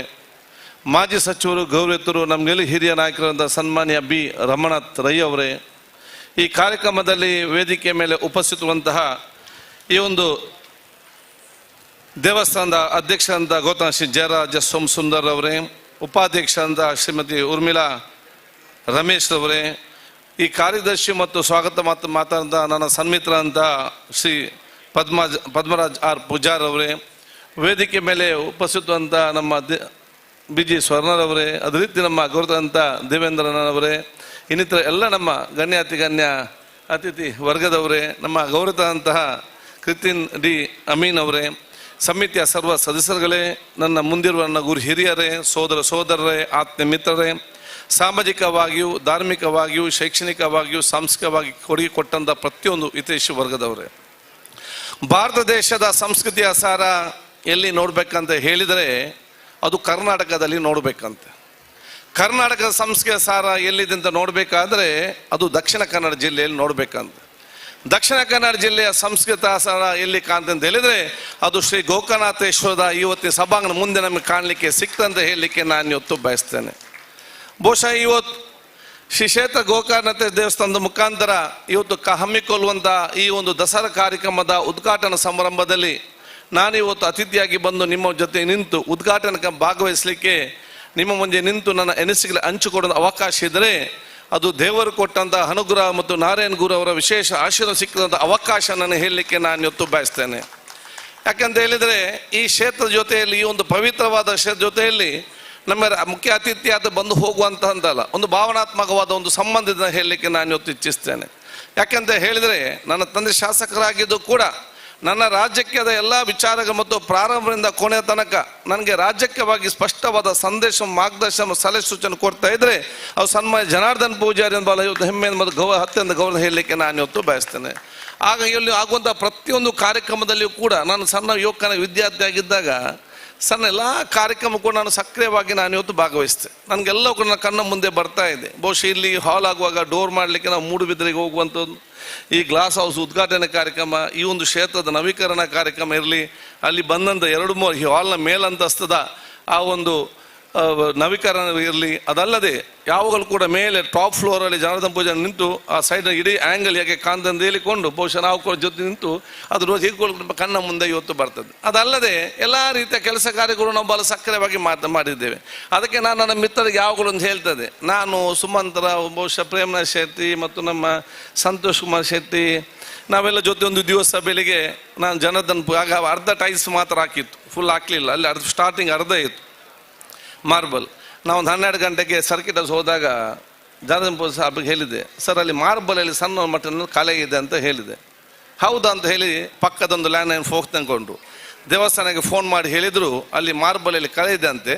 ಮಾಜಿ ಸಚಿವರು ಗೌರವಿತರು, ನಮಗೆಲ್ಲ ಹಿರಿಯ ನಾಯಕರಾದ ಸನ್ಮಾನ್ಯ ಬಿ ರಮಣನಾಥ್ ರೈ ಅವರೇ, ಈ ಕಾರ್ಯಕ್ರಮದಲ್ಲಿ ವೇದಿಕೆ ಮೇಲೆ ಉಪಸ್ಥಿತವಂತಹ ಈ ಒಂದು ದೇವಸ್ಥಾನದ ಅಧ್ಯಕ್ಷರಾದ ಗೌತಮ್ ಶ್ರೀ ಜಯರಾಜ ಸೋಮಸುಂದರ್ ಅವರೇ, ಉಪಾಧ್ಯಕ್ಷರಾದ ಶ್ರೀಮತಿ ಉರ್ಮಿಳಾ ರಮೇಶ್ ಅವರೇ, ಈ ಕಾರ್ಯದರ್ಶಿ ಮತ್ತು ಸ್ವಾಗತ ಮಾತಾಡಿದ ನನ್ನ ಸನ್ಮಿತ್ರ ಅಂತ ಶ್ರೀ ಪದ್ಮರಾಜ್ ಆರ್ ಪೂಜಾರ್ ಅವರೇ, ವೇದಿಕೆ ಮೇಲೆ ಉಪಸ್ಥಿತವಂತ ನಮ್ಮ BG ಸ್ವರ್ಣರವರೇ, ಅದೇ ರೀತಿ ನಮ್ಮ ಗೌರವಂತ ದೇವೇಂದ್ರನವರೇ, ಇನ್ನಿತರ ಎಲ್ಲ ನಮ್ಮ ಗಣ್ಯ ಅತಿಥಿ ವರ್ಗದವರೇ, ನಮ್ಮ ಗೌರವಂತಹ ಕೃತಿನ್ ಡಿ ಅಮೀನ್ ಅವರೇ, ಸಮಿತಿಯ ಸರ್ವ ಸದಸ್ಯರುಗಳೇ, ನನ್ನ ಮುಂದಿರುವ ನನ್ನ ಗುರು ಹಿರಿಯರೇ, ಸೋದರರೇ, ಆತ್ಮೀಯ ಮಿತ್ರರೇ, ಸಾಮಾಜಿಕವಾಗಿಯೂ ಧಾರ್ಮಿಕವಾಗಿಯೂ ಶೈಕ್ಷಣಿಕವಾಗಿಯೂ ಸಾಂಸ್ಕೃತಿಕವಾಗಿ ಕೊಡುಗೆ ಕೊಟ್ಟಂಥ ಪ್ರತಿಯೊಂದು ಹಿತೈಷಿ ವರ್ಗದವರೇ, ಭಾರತ ದೇಶದ ಸಂಸ್ಕೃತಿಯ ಸಾರ ಎಲ್ಲಿ ನೋಡ್ಬೇಕಂತ ಹೇಳಿದರೆ ಅದು ಕರ್ನಾಟಕದಲ್ಲಿ ನೋಡ್ಬೇಕಂತೆ. ಕರ್ನಾಟಕದ ಸಂಸ್ಕೃತಿಯ ಸಾರ ಎಲ್ಲಿದೆ ಅಂತ ನೋಡಬೇಕಾದ್ರೆ ಅದು ದಕ್ಷಿಣ ಕನ್ನಡ ಜಿಲ್ಲೆಯಲ್ಲಿ ನೋಡ್ಬೇಕಂತ. ದಕ್ಷಿಣ ಕನ್ನಡ ಜಿಲ್ಲೆಯ ಸಂಸ್ಕೃತ ಸಾರ ಎಲ್ಲಿ ಕಾಣ್ತಂತ ಅಂತ ಹೇಳಿದ್ರೆ ಅದು ಶ್ರೀ ಗೋಕರ್ಣನಾಥೇಶ್ವರದ ಇವತ್ತಿನ ಸಭಾಂಗಣ ಮುಂದೆ ನಮಗೆ ಕಾಣಲಿಕ್ಕೆ ಸಿಕ್ತಂತ ಹೇಳಲಿಕ್ಕೆ ನಾನು ಇವತ್ತು ಬಯಸ್ತೇನೆ. ಬಹುಶಃ ಇವತ್ತು ಶ್ರೀ ಕ್ಷೇತ್ರ ಗೋಕರ್ಣನಾಥ ದೇವಸ್ಥಾನದ ಮುಖಾಂತರ ಇವತ್ತು ಹಮ್ಮಿಕೊಳ್ಳುವಂಥ ಈ ಒಂದು ದಸರಾ ಕಾರ್ಯಕ್ರಮದ ಉದ್ಘಾಟನಾ ಸಮಾರಂಭದಲ್ಲಿ ನಾನಿವತ್ತು ಅತಿಥಿಯಾಗಿ ಬಂದು ನಿಮ್ಮ ಜೊತೆ ನಿಂತು ಉದ್ಘಾಟನೆಗೆ ಭಾಗವಹಿಸಲಿಕ್ಕೆ ನಿಮ್ಮ ಮುಂದೆ ನಿಂತು ನನ್ನ ಅನಿಸಿಕೆ ಹಂಚಿಕೊಡೋ ಅವಕಾಶ ಇದ್ದರೆ ಅದು ದೇವರು ಕೊಟ್ಟಂಥ ಅನುಗ್ರಹ ಮತ್ತು ನಾರಾಯಣ ಗುರು ಅವರ ವಿಶೇಷ ಆಶೀರ್ವಾದ ಸಿಕ್ಕಿದಂಥ ಅವಕಾಶ ನಾನು ಹೇಳಲಿಕ್ಕೆ ನಾನು ಇವತ್ತು ಬಯಸ್ತೇನೆ. ಯಾಕಂತ ಹೇಳಿದರೆ ಈ ಕ್ಷೇತ್ರದ ಜೊತೆಯಲ್ಲಿ ಈ ಒಂದು ಪವಿತ್ರವಾದ ಕ್ಷೇತ್ರದ ಜೊತೆಯಲ್ಲಿ ನಮ್ಮ ಮುಖ್ಯ ಅತಿಥಿಯಾದ ಬಂದು ಹೋಗುವಂತಹದ್ದಲ್ಲ, ಒಂದು ಭಾವನಾತ್ಮಕವಾದ ಒಂದು ಸಂಬಂಧದಿಂದ ಹೇಳಲಿಕ್ಕೆ ನಾನು ಇವತ್ತು ಇಚ್ಛಿಸ್ತೇನೆ. ಯಾಕಂತ ಹೇಳಿದರೆ ನನ್ನ ತಂದೆ ಶಾಸಕರಾಗಿದ್ದು ಕೂಡ ನನ್ನ ರಾಜ್ಯಕ್ಕೆ ಎಲ್ಲ ವಿಚಾರಗಳು ಮತ್ತು ಪ್ರಾರಂಭದಿಂದ ಕೊನೆಯ ತನಕ ನನಗೆ ರಾಜ್ಯಕ್ಕವಾಗಿ ಸ್ಪಷ್ಟವಾದ ಸಂದೇಶ ಮಾರ್ಗದರ್ಶನ ಸಲಹೆ ಸೂಚನೆ ಕೊಡ್ತಾ ಇದ್ರೆ ಅವು ಸನ್ಮಾನ್ಯ ಜನಾರ್ದನ್ ಪೂಜಾರಿ ಎಂಬ ಇವತ್ತು ಹೆಮ್ಮೆ ಮತ್ತು ಅತ್ಯಂತ ಗೌರವ ಹೇಳಲಿಕ್ಕೆ ನಾನು ಇವತ್ತು ಬಯಸ್ತೇನೆ. ಆಗ ಇಲ್ಲಿ ಆಗುವಂಥ ಪ್ರತಿಯೊಂದು ಕಾರ್ಯಕ್ರಮದಲ್ಲಿಯೂ ಕೂಡ ನಾನು ಸಣ್ಣ ಯುವಕನ ವಿದ್ಯಾರ್ಥಿಯಾಗಿದ್ದಾಗ ಸಣ್ಣ ಎಲ್ಲ ಕಾರ್ಯಕ್ರಮ ಕೂಡ ನಾನು ಸಕ್ರಿಯವಾಗಿ ನಾನು ಇವತ್ತು ಭಾಗವಹಿಸಿದೆ. ನನಗೆಲ್ಲವೂ ಕೂಡ ನನ್ನ ಕಣ್ಣ ಮುಂದೆ ಬರ್ತಾ ಇದೆ. ಬಹುಶಃ ಇಲ್ಲಿ ಹಾಲ್ ಆಗುವಾಗ ಡೋರ್ ಮಾಡಲಿಕ್ಕೆ ನಾವು ಮೂಡುಬಿದ್ರೆಗೆ ಹೋಗುವಂಥದ್ದು, ಈ ಗ್ಲಾಸ್ ಹೌಸ್ ಉದ್ಘಾಟನೆ ಕಾರ್ಯಕ್ರಮ, ಈ ಒಂದು ಕ್ಷೇತ್ರದ ನವೀಕರಣ ಕಾರ್ಯಕ್ರಮ ಇರಲಿ, ಅಲ್ಲಿ ಬಂದಂಥ 2-3 ಈ ಹಾಲ್ನ ಮೇಲಂತಸ್ತದ ಆ ಒಂದು ನವೀಕರಣ ಇರಲಿ, ಅದಲ್ಲದೆ ಯಾವಾಗಲೂ ಕೂಡ ಮೇಲೆ ಟಾಪ್ ಫ್ಲೋರಲ್ಲಿ ಜನಾರ್ದನ್ ಪೂಜೆ ನಿಂತು ಆ ಸೈಡ್ ಇಡೀ ಆ್ಯಂಗಲ್ ಯಾಕೆ ಕಾಂತಂದು ಹೇಳಿಕೊಂಡು ಬಹುಶಃ ನಾವು ಕೂಡ ಜೊತೆ ನಿಂತು ಅದು ರೋಜ್ ಹೀಗೆ ಕಣ್ಣ ಮುಂದೆ ಇವತ್ತು ಬರ್ತದೆ. ಅದಲ್ಲದೆ ಎಲ್ಲ ರೀತಿಯ ಕೆಲಸ ಕಾರ್ಯಗಳು ನಾವು ಬಹಳ ಸಕ್ರಿಯವಾಗಿ ಮಾಡಿದ್ದೇವೆ. ಅದಕ್ಕೆ ನಾನು ನನ್ನ ಮಿತ್ರರಿಗೆ ಯಾವಾಗಲೊಂದು ಹೇಳ್ತದೆ, ನಾನು ಸುಮಂತರ, ಬಹುಶಃ ಪ್ರೇಮನಾಥ್ ಶೆಟ್ಟಿ ಮತ್ತು ನಮ್ಮ ಸಂತೋಷ್ ಕುಮಾರ್ ಶೆಟ್ಟಿ ನಾವೆಲ್ಲ ಜೊತೆ ಒಂದು ದಿವಸ ಬೆಳಿಗ್ಗೆ ನಾನು ಜನಾರ್ದನ್ ಆಗ ಅರ್ಧ ಟೈಲ್ಸ್ ಮಾತ್ರ ಹಾಕಿತ್ತು, ಫುಲ್ ಹಾಕಲಿಲ್ಲ, ಅಲ್ಲಿ ಸ್ಟಾರ್ಟಿಂಗ್ ಅರ್ಧ ಇತ್ತು ಮಾರ್ಬಲ್. ನಾವೊಂದು 12 ಗಂಟೆಗೆ ಸರ್ಕಿಟ್ ಹೌಸ್ ಹೋದಾಗ ಜನಾರ್ದನ್ ಪೂಜೆ ಸಾಹೇಬ್ಗೆ ಹೇಳಿದೆ, ಸರ್ ಅಲ್ಲಿ ಮಾರ್ಬಲಲ್ಲಿ ಸಣ್ಣ ಮಟ್ಟದಲ್ಲಿ ಖಾಲಿ ಇದೆ ಅಂತ ಹೇಳಿದೆ. ಹೌದಾ ಅಂತ ಹೇಳಿ ಪಕ್ಕದೊಂದು ಲ್ಯಾಂಡ್ಲೈನ್ ಫೋನ್ ತಂಗೊಂಡು ದೇವಸ್ಥಾನಕ್ಕೆ ಫೋನ್ ಮಾಡಿ ಹೇಳಿದರು ಅಲ್ಲಿ ಮಾರ್ಬಲಲ್ಲಿ ಕಳೆ ಇದೆ ಅಂತೆ.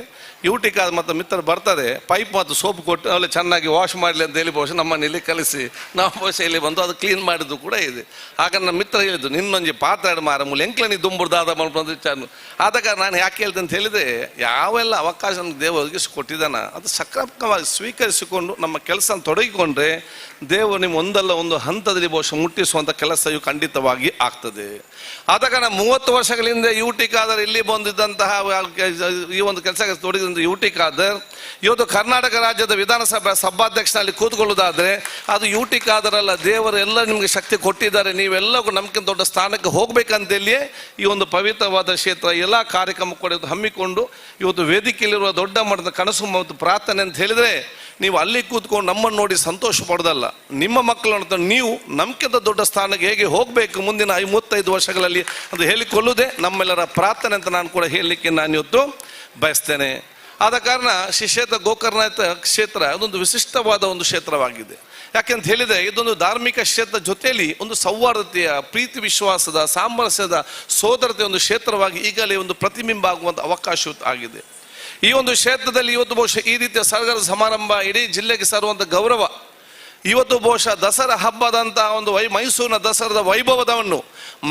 ಯೂಟಿಕ್ ಆದ ಮತ್ತು ಮಿತ್ರರು ಬರ್ತಾರೆ, ಪೈಪ್ ಮತ್ತು ಸೋಪ್ ಕೊಟ್ಟು ಅಲ್ಲಿ ಚೆನ್ನಾಗಿ ವಾಶ್ ಮಾಡಲಿ ಅಂತ ಹೇಳಿ ಬಹುಶಃ ನಮ್ಮನ್ನು ಇಲ್ಲಿ ಕಲಿಸಿ ನಾವು ಬಹುಶಃ ಇಲ್ಲಿ ಬಂದು ಅದು ಕ್ಲೀನ್ ಮಾಡಿದ್ದು ಕೂಡ ಇದೆ. ಆಗ ನನ್ನ ಮಿತ್ರ ಹೇಳಿದ್ದು, ನಿನ್ನೊಂಜಿ ಪಾತ್ರಾಡು ಮಾರ ಮೂಲ ಎಂಕ್ಲ ನೀ ದುಂಬುರ್ದಾದ ಮಾಡ್ಬಂದು ವಿಚಾರ. ಆದ ಕಾರಣ ನಾನು ಯಾಕೆ ಹೇಳ್ದೆ ಅಂತ ಹೇಳಿದೆ, ಯಾವೆಲ್ಲ ಅವಕಾಶ ದೇವರು ಒದಗಿಸಿಕೊಟ್ಟಿದ್ದಾನ ಅದು ಸಕಾರಾತ್ಮಕವಾಗಿ ಸ್ವೀಕರಿಸಿಕೊಂಡು ನಮ್ಮ ಕೆಲಸ ತೊಡಗಿಕೊಂಡ್ರೆ ದೇವರು ನಿಮ್ಮ ಒಂದಲ್ಲ ಒಂದು ಹಂತದಲ್ಲಿ ಬಹುಶಃ ಮುಟ್ಟಿಸುವಂಥ ಕೆಲಸವು ಖಂಡಿತವಾಗಿ ಆಗ್ತದೆ. ಆದ ಕಾರಣ 30 ವರ್ಷಗಳಿಂದ ಯೂಟಿಕ್ ಆದರ್ ಇಲ್ಲಿ ಬಂದಿದ್ದಂತಹ ಈ ಒಂದು ಕೆಲಸ ತೊಡಗಿದಂಥ ಯೂಟಿಕ್ ಆದರ್ ಇವತ್ತು ಕರ್ನಾಟಕ ರಾಜ್ಯದ ವಿಧಾನಸಭೆ ಸಭಾಧ್ಯಕ್ಷನಲ್ಲಿ ಕೂತ್ಕೊಳ್ಳೋದಾದ್ರೆ ಅದು ಯೂಟಿಕ್ ಆದರಲ್ಲ, ದೇವರು ಎಲ್ಲ ನಿಮಗೆ ಶಕ್ತಿ ಕೊಟ್ಟಿದ್ದಾರೆ, ನೀವೆಲ್ಲಗೂ ನಮ್ಗಿಂತ ದೊಡ್ಡ ಸ್ಥಾನಕ್ಕೆ ಹೋಗ್ಬೇಕಂತೇಳಿಯೇ ಈ ಒಂದು ಪವಿತ್ರವಾದ ಕ್ಷೇತ್ರ ಎಲ್ಲ ಕಾರ್ಯಕ್ರಮ ಕೂಡ ಹಮ್ಮಿಕೊಂಡು ಇವತ್ತು ವೇದಿಕೆಯಲ್ಲಿರುವ ದೊಡ್ಡ ಮಟ್ಟದ ಕನಸು ಮತ್ತು ಪ್ರಾರ್ಥನೆ ಅಂತ ಹೇಳಿದ್ರೆ ನೀವು ಅಲ್ಲಿ ಕೂತ್ಕೊಂಡು ನಮ್ಮನ್ನು ನೋಡಿ ಸಂತೋಷ ಪಡೋದಲ್ಲ, ನಿಮ್ಮ ಮಕ್ಕಳನ್ನು ನೀವು ನಮ್ಗಿಂತ ದೊಡ್ಡ ಸ್ಥಾನಕ್ಕೆ ಹೇಗೆ ಹೋಗಬೇಕು ಮುಂದಿನ 35 ವರ್ಷಗಳಲ್ಲಿ ಅದು ಹೇಳಿಕೊಳ್ಳುವುದೇ ನಮ್ಮೆಲ್ಲರ ಪ್ರಾರ್ಥನೆ ಅಂತ ನಾನು ಕೂಡ ಹೇಳಲಿಕ್ಕೆ ನಾನು ಇವತ್ತು ಬಯಸ್ತೇನೆ. ಆದ ಕಾರಣ ಶ್ರೀ ಕ್ಷೇತ್ರ ಗೋಕರ್ಣನಾಥ ಕ್ಷೇತ್ರ ಅದೊಂದು ವಿಶಿಷ್ಟವಾದ ಒಂದು ಕ್ಷೇತ್ರವಾಗಿದೆ. ಯಾಕೆಂತ ಹೇಳಿದರೆ ಇದೊಂದು ಧಾರ್ಮಿಕ ಕ್ಷೇತ್ರ ಜೊತೆಯಲ್ಲಿ ಒಂದು ಸೌಹಾರ್ದತೆಯ, ಪ್ರೀತಿ ವಿಶ್ವಾಸದ, ಸಾಮರಸ್ಯದ, ಸೋದರತೆಯ ಒಂದು ಕ್ಷೇತ್ರವಾಗಿ ಈಗಲೇ ಒಂದು ಪ್ರತಿಬಿಂಬ ಆಗುವಂಥ ಅವಕಾಶ ಆಗಿದೆ. ಈ ಒಂದು ಕ್ಷೇತ್ರದಲ್ಲಿ ಇವತ್ತು ಬಹುಶಃ ಈ ರೀತಿಯ ಸಡಗರ ಸಮಾರಂಭ ಇಡೀ ಜಿಲ್ಲೆಗೆ ಸರುವಂಥ ಗೌರವ ಇವತ್ತು ಬಹುಶಃ ದಸರಾ ಹಬ್ಬದಂಥ ಒಂದು ಮೈಸೂರಿನ ದಸರಾದ ವೈಭವದವನ್ನು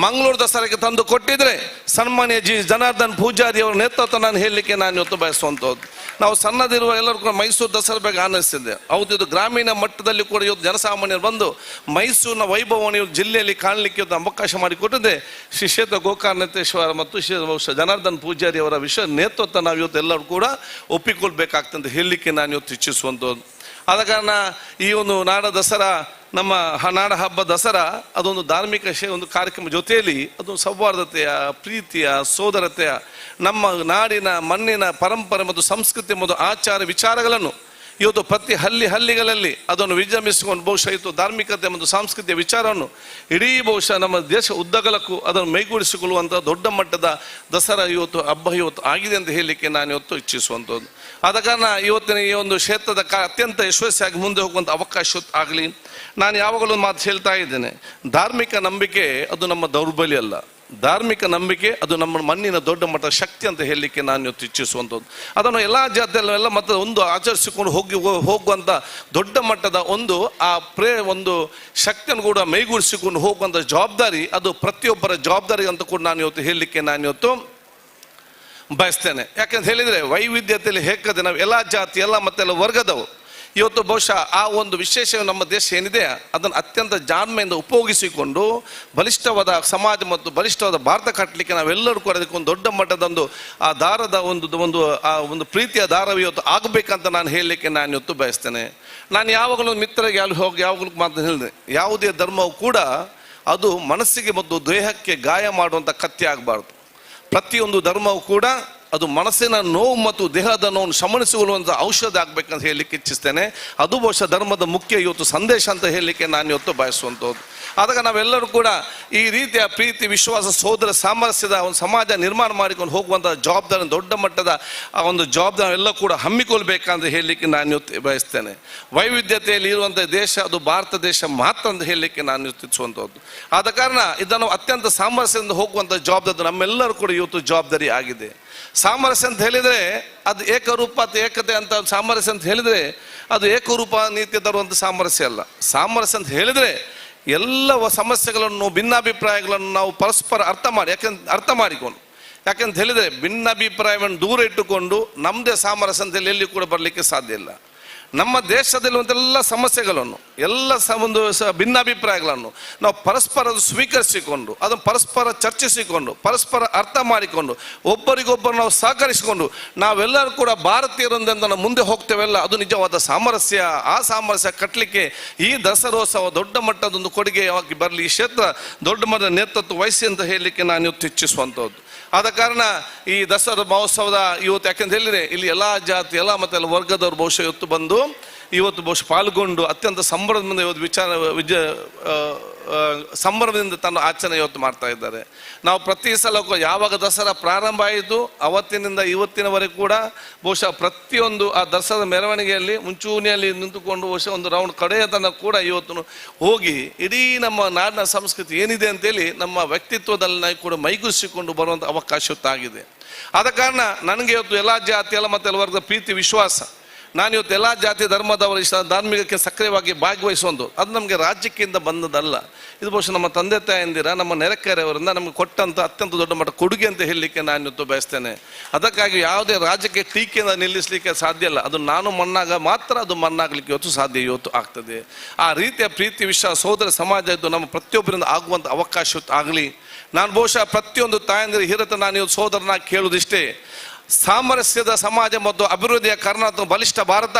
ಮಂಗಳೂರು ದಸರಾಕ್ಕೆ ತಂದು ಕೊಟ್ಟಿದ್ರೆ ಸನ್ಮಾನ್ಯ ಜನಾರ್ದನ್ ಪೂಜಾರಿ ಅವರ ನೇತೃತ್ವ ನಾನು ಹೇಳಲಿಕ್ಕೆ ನಾನು ಇವತ್ತು ಬಯಸುವಂಥದ್ದು. ನಾವು ಸಣ್ಣದಿರುವ ಎಲ್ಲರೂ ಕೂಡ ಮೈಸೂರು ದಸರಾ ಬಗ್ಗೆ ಆನಂದಿಸಿದ್ದೆ. ಹೌದು, ಇದು ಗ್ರಾಮೀಣ ಮಟ್ಟದಲ್ಲಿ ಕೂಡ ಇವತ್ತು ಜನಸಾಮಾನ್ಯರು ಬಂದು ಮೈಸೂರಿನ ವೈಭವವನ್ನು ಇವತ್ತು ಜಿಲ್ಲೆಯಲ್ಲಿ ಕಾಣಲಿಕ್ಕೆ ಇವತ್ತು ಅವಕಾಶ ಮಾಡಿಕೊಟ್ಟಿದೆ ಶ್ರೀ ಕ್ಷೇತ್ರ ಗೋಕರ್ಣೇಶ್ವರ ಮತ್ತು ಬಹುಶಃ ಜನಾರ್ದನ್ ಪೂಜಾರಿ ಅವರ ನೇತೃತ್ವ ನಾವು ಇವತ್ತು ಎಲ್ಲರೂ ಕೂಡ ಒಪ್ಪಿಕೊಳ್ಬೇಕಾಗ್ತಂತ ಹೇಳಲಿಕ್ಕೆ ನಾನು ಇವತ್ತು ಇಚ್ಛಿಸುವಂಥದ್ದು. ಆದ ಕಾರಣ ಈ ಒಂದು ನಾಡ ದಸರಾ, ನಮ್ಮ ನಾಡ ಹಬ್ಬ ದಸರಾ ಅದೊಂದು ಧಾರ್ಮಿಕ ಒಂದು ಕಾರ್ಯಕ್ರಮ ಜೊತೆಯಲ್ಲಿ ಅದು ಸೌಹಾರ್ದತೆಯ, ಪ್ರೀತಿಯ, ಸೋದರತೆಯ, ನಮ್ಮ ನಾಡಿನ ಮಣ್ಣಿನ ಪರಂಪರೆ ಮತ್ತು ಸಂಸ್ಕೃತಿ ಮತ್ತು ಆಚಾರ ವಿಚಾರಗಳನ್ನು ಇವತ್ತು ಪ್ರತಿ ಹಳ್ಳಿಗಳಲ್ಲಿ ಅದನ್ನು ವಿಜೃಂಭಿಸಿಕೊಂಡು ಬಹುಶಃ ಇವತ್ತು ಧಾರ್ಮಿಕತೆ ಮತ್ತು ಸಾಂಸ್ಕೃತಿಕ ವಿಚಾರವನ್ನು ಇಡೀ ಬಹುಶಃ ನಮ್ಮ ದೇಶ ಉದ್ದಗಲಕ್ಕೂ ಅದನ್ನು ಮೈಗೂಡಿಸಿಕೊಳ್ಳುವಂಥ ದೊಡ್ಡ ಮಟ್ಟದ ದಸರಾ ಹಬ್ಬ ಇವತ್ತು ಆಗಿದೆ ಅಂತ ಹೇಳಲಿಕ್ಕೆ ನಾನು ಇವತ್ತು ಇಚ್ಛಿಸುವಂಥದ್ದು. ಆದ ಕಾರಣ ಇವತ್ತಿನ ಈ ಒಂದು ಕ್ಷೇತ್ರದ ಅತ್ಯಂತ ಯಶಸ್ವಿಯಾಗಿ ಮುಂದೆ ಹೋಗುವಂಥ ಅವಕಾಶ ಆಗಲಿ. ನಾನು ಯಾವಾಗಲೂ ಒಂದು ಮಾತು ಹೇಳ್ತಾ ಇದ್ದೇನೆ, ಧಾರ್ಮಿಕ ನಂಬಿಕೆ ಅದು ನಮ್ಮ ದೌರ್ಬಲ್ಯ ಅಲ್ಲ, ಧಾರ್ಮಿಕ ನಂಬಿಕೆ ಅದು ನಮ್ಮ ಮಣ್ಣಿನ ದೊಡ್ಡ ಮಟ್ಟದ ಶಕ್ತಿ ಅಂತ ಹೇಳಲಿಕ್ಕೆ ನಾನು ಇವತ್ತು ಇಚ್ಛಿಸುವಂಥದ್ದು. ಅದನ್ನು ಎಲ್ಲ ಜಾತಿಯಲ್ಲೂ ಎಲ್ಲ ಮತ ಒಂದು ಆಚರಿಸಿಕೊಂಡು ಹೋಗುವಂಥ ದೊಡ್ಡ ಮಟ್ಟದ ಒಂದು ಶಕ್ತಿಯನ್ನು ಕೂಡ ಮೈಗೂಡಿಸಿಕೊಂಡು ಹೋಗುವಂಥ ಜವಾಬ್ದಾರಿ ಅದು ಪ್ರತಿಯೊಬ್ಬರ ಜವಾಬ್ದಾರಿ ಅಂತ ಕೂಡ ನಾನು ಇವತ್ತು ಹೇಳಲಿಕ್ಕೆ ನಾನು ಇವತ್ತು ಬಯಸ್ತೇನೆ. ಯಾಕಂತ ಹೇಳಿದರೆ ವೈವಿಧ್ಯತೆಯಲ್ಲಿ ಏಕತೆ, ನಾವು ಎಲ್ಲ ಜಾತಿ ಎಲ್ಲ ಮತ್ತೆಲ್ಲ ವರ್ಗದವು ಇವತ್ತು ಬಹುಶಃ ಆ ಒಂದು ವಿಶೇಷ ನಮ್ಮ ದೇಶ ಏನಿದೆ ಅದನ್ನು ಅತ್ಯಂತ ಜಾಣ್ಮೆಯಿಂದ ಉಪಯೋಗಿಸಿಕೊಂಡು ಬಲಿಷ್ಠವಾದ ಸಮಾಜ ಮತ್ತು ಬಲಿಷ್ಠವಾದ ಭಾರತ ಕಟ್ಟಲಿಕ್ಕೆ ನಾವೆಲ್ಲರೂ ಕೂಡ ಅದಕ್ಕೆ ಒಂದು ದೊಡ್ಡ ಮಟ್ಟದೊಂದು ಆ ದಾರದ ಒಂದು ಪ್ರೀತಿಯ ದಾರ ಇವತ್ತು ಆಗಬೇಕಂತ ನಾನು ಹೇಳಲಿಕ್ಕೆ ನಾನು ಇವತ್ತು ಬಯಸ್ತೇನೆ. ನಾನು ಯಾವಾಗಲೂ ಮಿತ್ರರಿಗೆ ಯಾವಾಗಲೂ ಮಾತು ಹೇಳಿದೆ, ಯಾವುದೇ ಧರ್ಮವು ಕೂಡ ಅದು ಮನಸ್ಸಿಗೆ ಮತ್ತು ದೇಹಕ್ಕೆ ಗಾಯ ಮಾಡುವಂಥ ಕತ್ತಿ ಆಗಬಾರ್ದು. ಪ್ರತಿಯೊಂದು ಧರ್ಮವು ಕೂಡ ಅದು ಮನಸ್ಸಿನ ನೋವು ಮತ್ತು ದೇಹದ ನೋವನ್ನು ಶಮನಿಸಿಕೊಳ್ಳುವಂಥ ಔಷಧ ಆಗಬೇಕಂತ ಹೇಳಲಿಕ್ಕೆ ಇಚ್ಛಿಸ್ತೇನೆ. ಅದು ಬಹುಶಃ ಧರ್ಮದ ಮುಖ್ಯ ಇವತ್ತು ಸಂದೇಶ ಅಂತ ಹೇಳಲಿಕ್ಕೆ ನಾನು ಇವತ್ತು ಬಯಸುವಂಥದ್ದು. ಆದಾಗ ನಾವೆಲ್ಲರೂ ಕೂಡ ಈ ರೀತಿಯ ಪ್ರೀತಿ, ವಿಶ್ವಾಸ, ಸೋದರ ಸಾಮರಸ್ಯದ ಒಂದು ಸಮಾಜ ನಿರ್ಮಾಣ ಮಾಡಿಕೊಂಡು ಹೋಗುವಂಥ ಜವಾಬ್ದಾರಿ, ದೊಡ್ಡ ಮಟ್ಟದ ಆ ಒಂದು ಜವಾಬ್ದಾರಿ ಎಲ್ಲ ಕೂಡ ಹಮ್ಮಿಕೊಳ್ಬೇಕಂತ ಹೇಳಲಿಕ್ಕೆ ನಾನು ಇವತ್ತು ಬಯಸ್ತೇನೆ. ವೈವಿಧ್ಯತೆಯಲ್ಲಿ ಇರುವಂಥ ದೇಶ ಅದು ಭಾರತ ದೇಶ ಮಾತ್ರ ಅಂತ ಹೇಳಲಿಕ್ಕೆ ನಾನು ಯೋಚಿಸುವಂಥದ್ದು. ಆದ ಕಾರಣ ಇದನ್ನು ಅತ್ಯಂತ ಸಾಮರಸ್ಯದಿಂದ ಹೋಗುವಂಥ ಜವಾಬ್ದಾರಿ ನಮ್ಮೆಲ್ಲರೂ ಕೂಡ ಇವತ್ತು ಜವಾಬ್ದಾರಿ ಆಗಿದೆ. ಸಾಮರಸ್ಯ ಅಂತ ಹೇಳಿದರೆ ಅದು ಏಕರೂಪ ಏಕತೆ ಅಂತ ಸಾಮರಸ್ಯ ಅಂತ ಹೇಳಿದರೆ ಅದು ಏಕರೂಪ ನೀತಿ ತರುವಂಥ ಸಾಮರಸ್ಯ ಅಲ್ಲ. ಸಾಮರಸ್ಯ ಅಂತ ಹೇಳಿದರೆ ಎಲ್ಲ ಸಮಸ್ಯೆಗಳನ್ನು, ಭಿನ್ನಾಭಿಪ್ರಾಯಗಳನ್ನು ನಾವು ಪರಸ್ಪರ ಅರ್ಥ ಮಾಡಿಕೊಂಡು, ಯಾಕೆಂತ ಹೇಳಿದರೆ ಭಿನ್ನಾಭಿಪ್ರಾಯವನ್ನು ದೂರ ಇಟ್ಟುಕೊಂಡು ನಮ್ಮದೇ ಸಾಮರಸ್ಯ ಅಂತ ಎಲ್ಲಿ ಕೂಡ ಬರಲಿಕ್ಕೆ ಸಾಧ್ಯ ಇಲ್ಲ. ನಮ್ಮ ದೇಶದಲ್ಲಿರುವಂತೆಲ್ಲ ಸಮಸ್ಯೆಗಳನ್ನು, ಎಲ್ಲ ಭಿನ್ನಾಭಿಪ್ರಾಯಗಳನ್ನು ನಾವು ಪರಸ್ಪರ ಸ್ವೀಕರಿಸಿಕೊಂಡು, ಅದನ್ನು ಪರಸ್ಪರ ಚರ್ಚಿಸಿಕೊಂಡು, ಪರಸ್ಪರ ಅರ್ಥ ಮಾಡಿಕೊಂಡು, ಒಬ್ಬರಿಗೊಬ್ಬರು ನಾವು ಸಹಕರಿಸಿಕೊಂಡು ನಾವೆಲ್ಲರೂ ಕೂಡ ಭಾರತೀಯರೊಂದಿಗೆ ನಾವು ಮುಂದೆ ಹೋಗ್ತೇವೆಲ್ಲ, ಅದು ನಿಜವಾದ ಸಾಮರಸ್ಯ. ಆ ಸಾಮರಸ್ಯ ಕಟ್ಟಲಿಕ್ಕೆ ಈ ದಸರೋತ್ಸವ ದೊಡ್ಡ ಮಟ್ಟದೊಂದು ಕೊಡುಗೆಯಾಗಿ ಬರಲಿ, ಈ ಕ್ಷೇತ್ರ ದೊಡ್ಡ ಮಟ್ಟದ ನೇತೃತ್ವ ವಹಿಸಿ ಅಂತ ಹೇಳಲಿಕ್ಕೆ ನಾನು ಇವತ್ತು ಇಚ್ಛಿಸುವಂಥದ್ದು. ಆದ ಕಾರಣ ಈ ದಸರಾ ಮಹೋತ್ಸವದ ಇವತ್ತು ಯಾಕೆಂತ ಹೇಳಿದರೆ ಇಲ್ಲಿ ಎಲ್ಲ ಜಾತಿ, ಎಲ್ಲ ಮತ್ತೆಲ್ಲ ವರ್ಗದವರು ಬಹುಶಃ ಇವತ್ತು ಬಂದು ಇವತ್ತು ಬಹುಶಃ ಪಾಲ್ಗೊಂಡು ಅತ್ಯಂತ ಸಂಭ್ರಮದಿಂದ ಇವತ್ತು ಸಂಭ್ರಮದಿಂದ ತನ್ನ ಆಚರಣೆ ಇವತ್ತು ಮಾಡ್ತಾ ಇದ್ದಾರೆ. ನಾವು ಪ್ರತಿ ಸಲ ಯಾವಾಗ ದಸರಾ ಪ್ರಾರಂಭ ಆಯಿತು ಅವತ್ತಿನಿಂದ ಇವತ್ತಿನವರೆಗೂ ಕೂಡ ಬಹುಶಃ ಪ್ರತಿಯೊಂದು ಆ ದಸರಾ ಮೆರವಣಿಗೆಯಲ್ಲಿ ಮುಂಚೂಣಿಯಲ್ಲಿ ನಿಂತುಕೊಂಡು ಬಹುಶಃ ಒಂದು ರೌಂಡ್ ಕಡೆಯ ತನಕ ಕೂಡ ಇವತ್ತು ಹೋಗಿ ಇಡೀ ನಮ್ಮ ನಾಡಿನ ಸಂಸ್ಕೃತಿ ಏನಿದೆ ಅಂತೇಳಿ ನಮ್ಮ ವ್ಯಕ್ತಿತ್ವದಲ್ಲಿ ನಾವು ಕೂಡ ಮೈಗೂಡಿಸಿಕೊಂಡು ಬರುವಂಥ ಅವಕಾಶ ಆಗಿದೆ. ಆದ ಕಾರಣ ನನಗೆ ಇವತ್ತು ಎಲ್ಲ ಜಾತಿ, ಎಲ್ಲ ಮತ್ತೆಲ್ಲ ವರ್ಗದ ಪ್ರೀತಿ, ವಿಶ್ವಾಸ, ನಾನು ಇವತ್ತು ಎಲ್ಲ ಜಾತಿ ಧರ್ಮದವರ ಧಾರ್ಮಿಕಕ್ಕೆ ಸಕ್ರಿಯವಾಗಿ ಭಾಗವಹಿಸುವುದು ಅದು ನಮಗೆ ರಾಜ್ಯಕ್ಕಿಂತ ಬಂದದಲ್ಲ. ಇದು ಬಹುಶಃ ನಮ್ಮ ತಂದೆ ತಾಯಂದಿರ, ನಮ್ಮ ನೆರೆಕೆರೆಯವರಿಂದ ನಮಗೆ ಕೊಟ್ಟಂಥ ಅತ್ಯಂತ ದೊಡ್ಡ ಮಟ್ಟ ಕೊಡುಗೆ ಅಂತ ಹೇಳಲಿಕ್ಕೆ ನಾನು ಇವತ್ತು ಬಯಸ್ತೇನೆ. ಅದಕ್ಕಾಗಿ ಯಾವುದೇ ರಾಜ್ಯಕ್ಕೆ ಟೀಕೆಯಿಂದ ನಿಲ್ಲಿಸಲಿಕ್ಕೆ ಸಾಧ್ಯ ಇಲ್ಲ. ಅದು ನಾನು ಮಣ್ಣಾಗ ಮಾತ್ರ ಅದು ಮಣ್ಣಾಗಲಿಕ್ಕೆ ಇವತ್ತು ಸಾಧ್ಯ ಇವತ್ತು ಆಗ್ತದೆ. ಆ ರೀತಿಯ ಪ್ರೀತಿ, ವಿಶ್ವಾಸ, ಸೋದರ ಸಮಾಜ ಇದು ನಮ್ಮ ಪ್ರತಿಯೊಬ್ಬರಿಂದ ಆಗುವಂಥ ಅವಕಾಶ ಆಗಲಿ. ನಾನು ಬಹುಶಃ ಪ್ರತಿಯೊಂದು ತಾಯಂದಿರ ಹಿರತ ನಾನು ಇವತ್ತು ಸೋದರನಾಗಿ ಕೇಳುವುದಿಷ್ಟೇ, ಸಾಮರಸ್ಯದ ಸಮಾಜ ಮತ್ತು ಅಭಿವೃದ್ಧಿಯ ಕರ್ನಾಟಕ ಬಲಿಷ್ಠ ಭಾರತ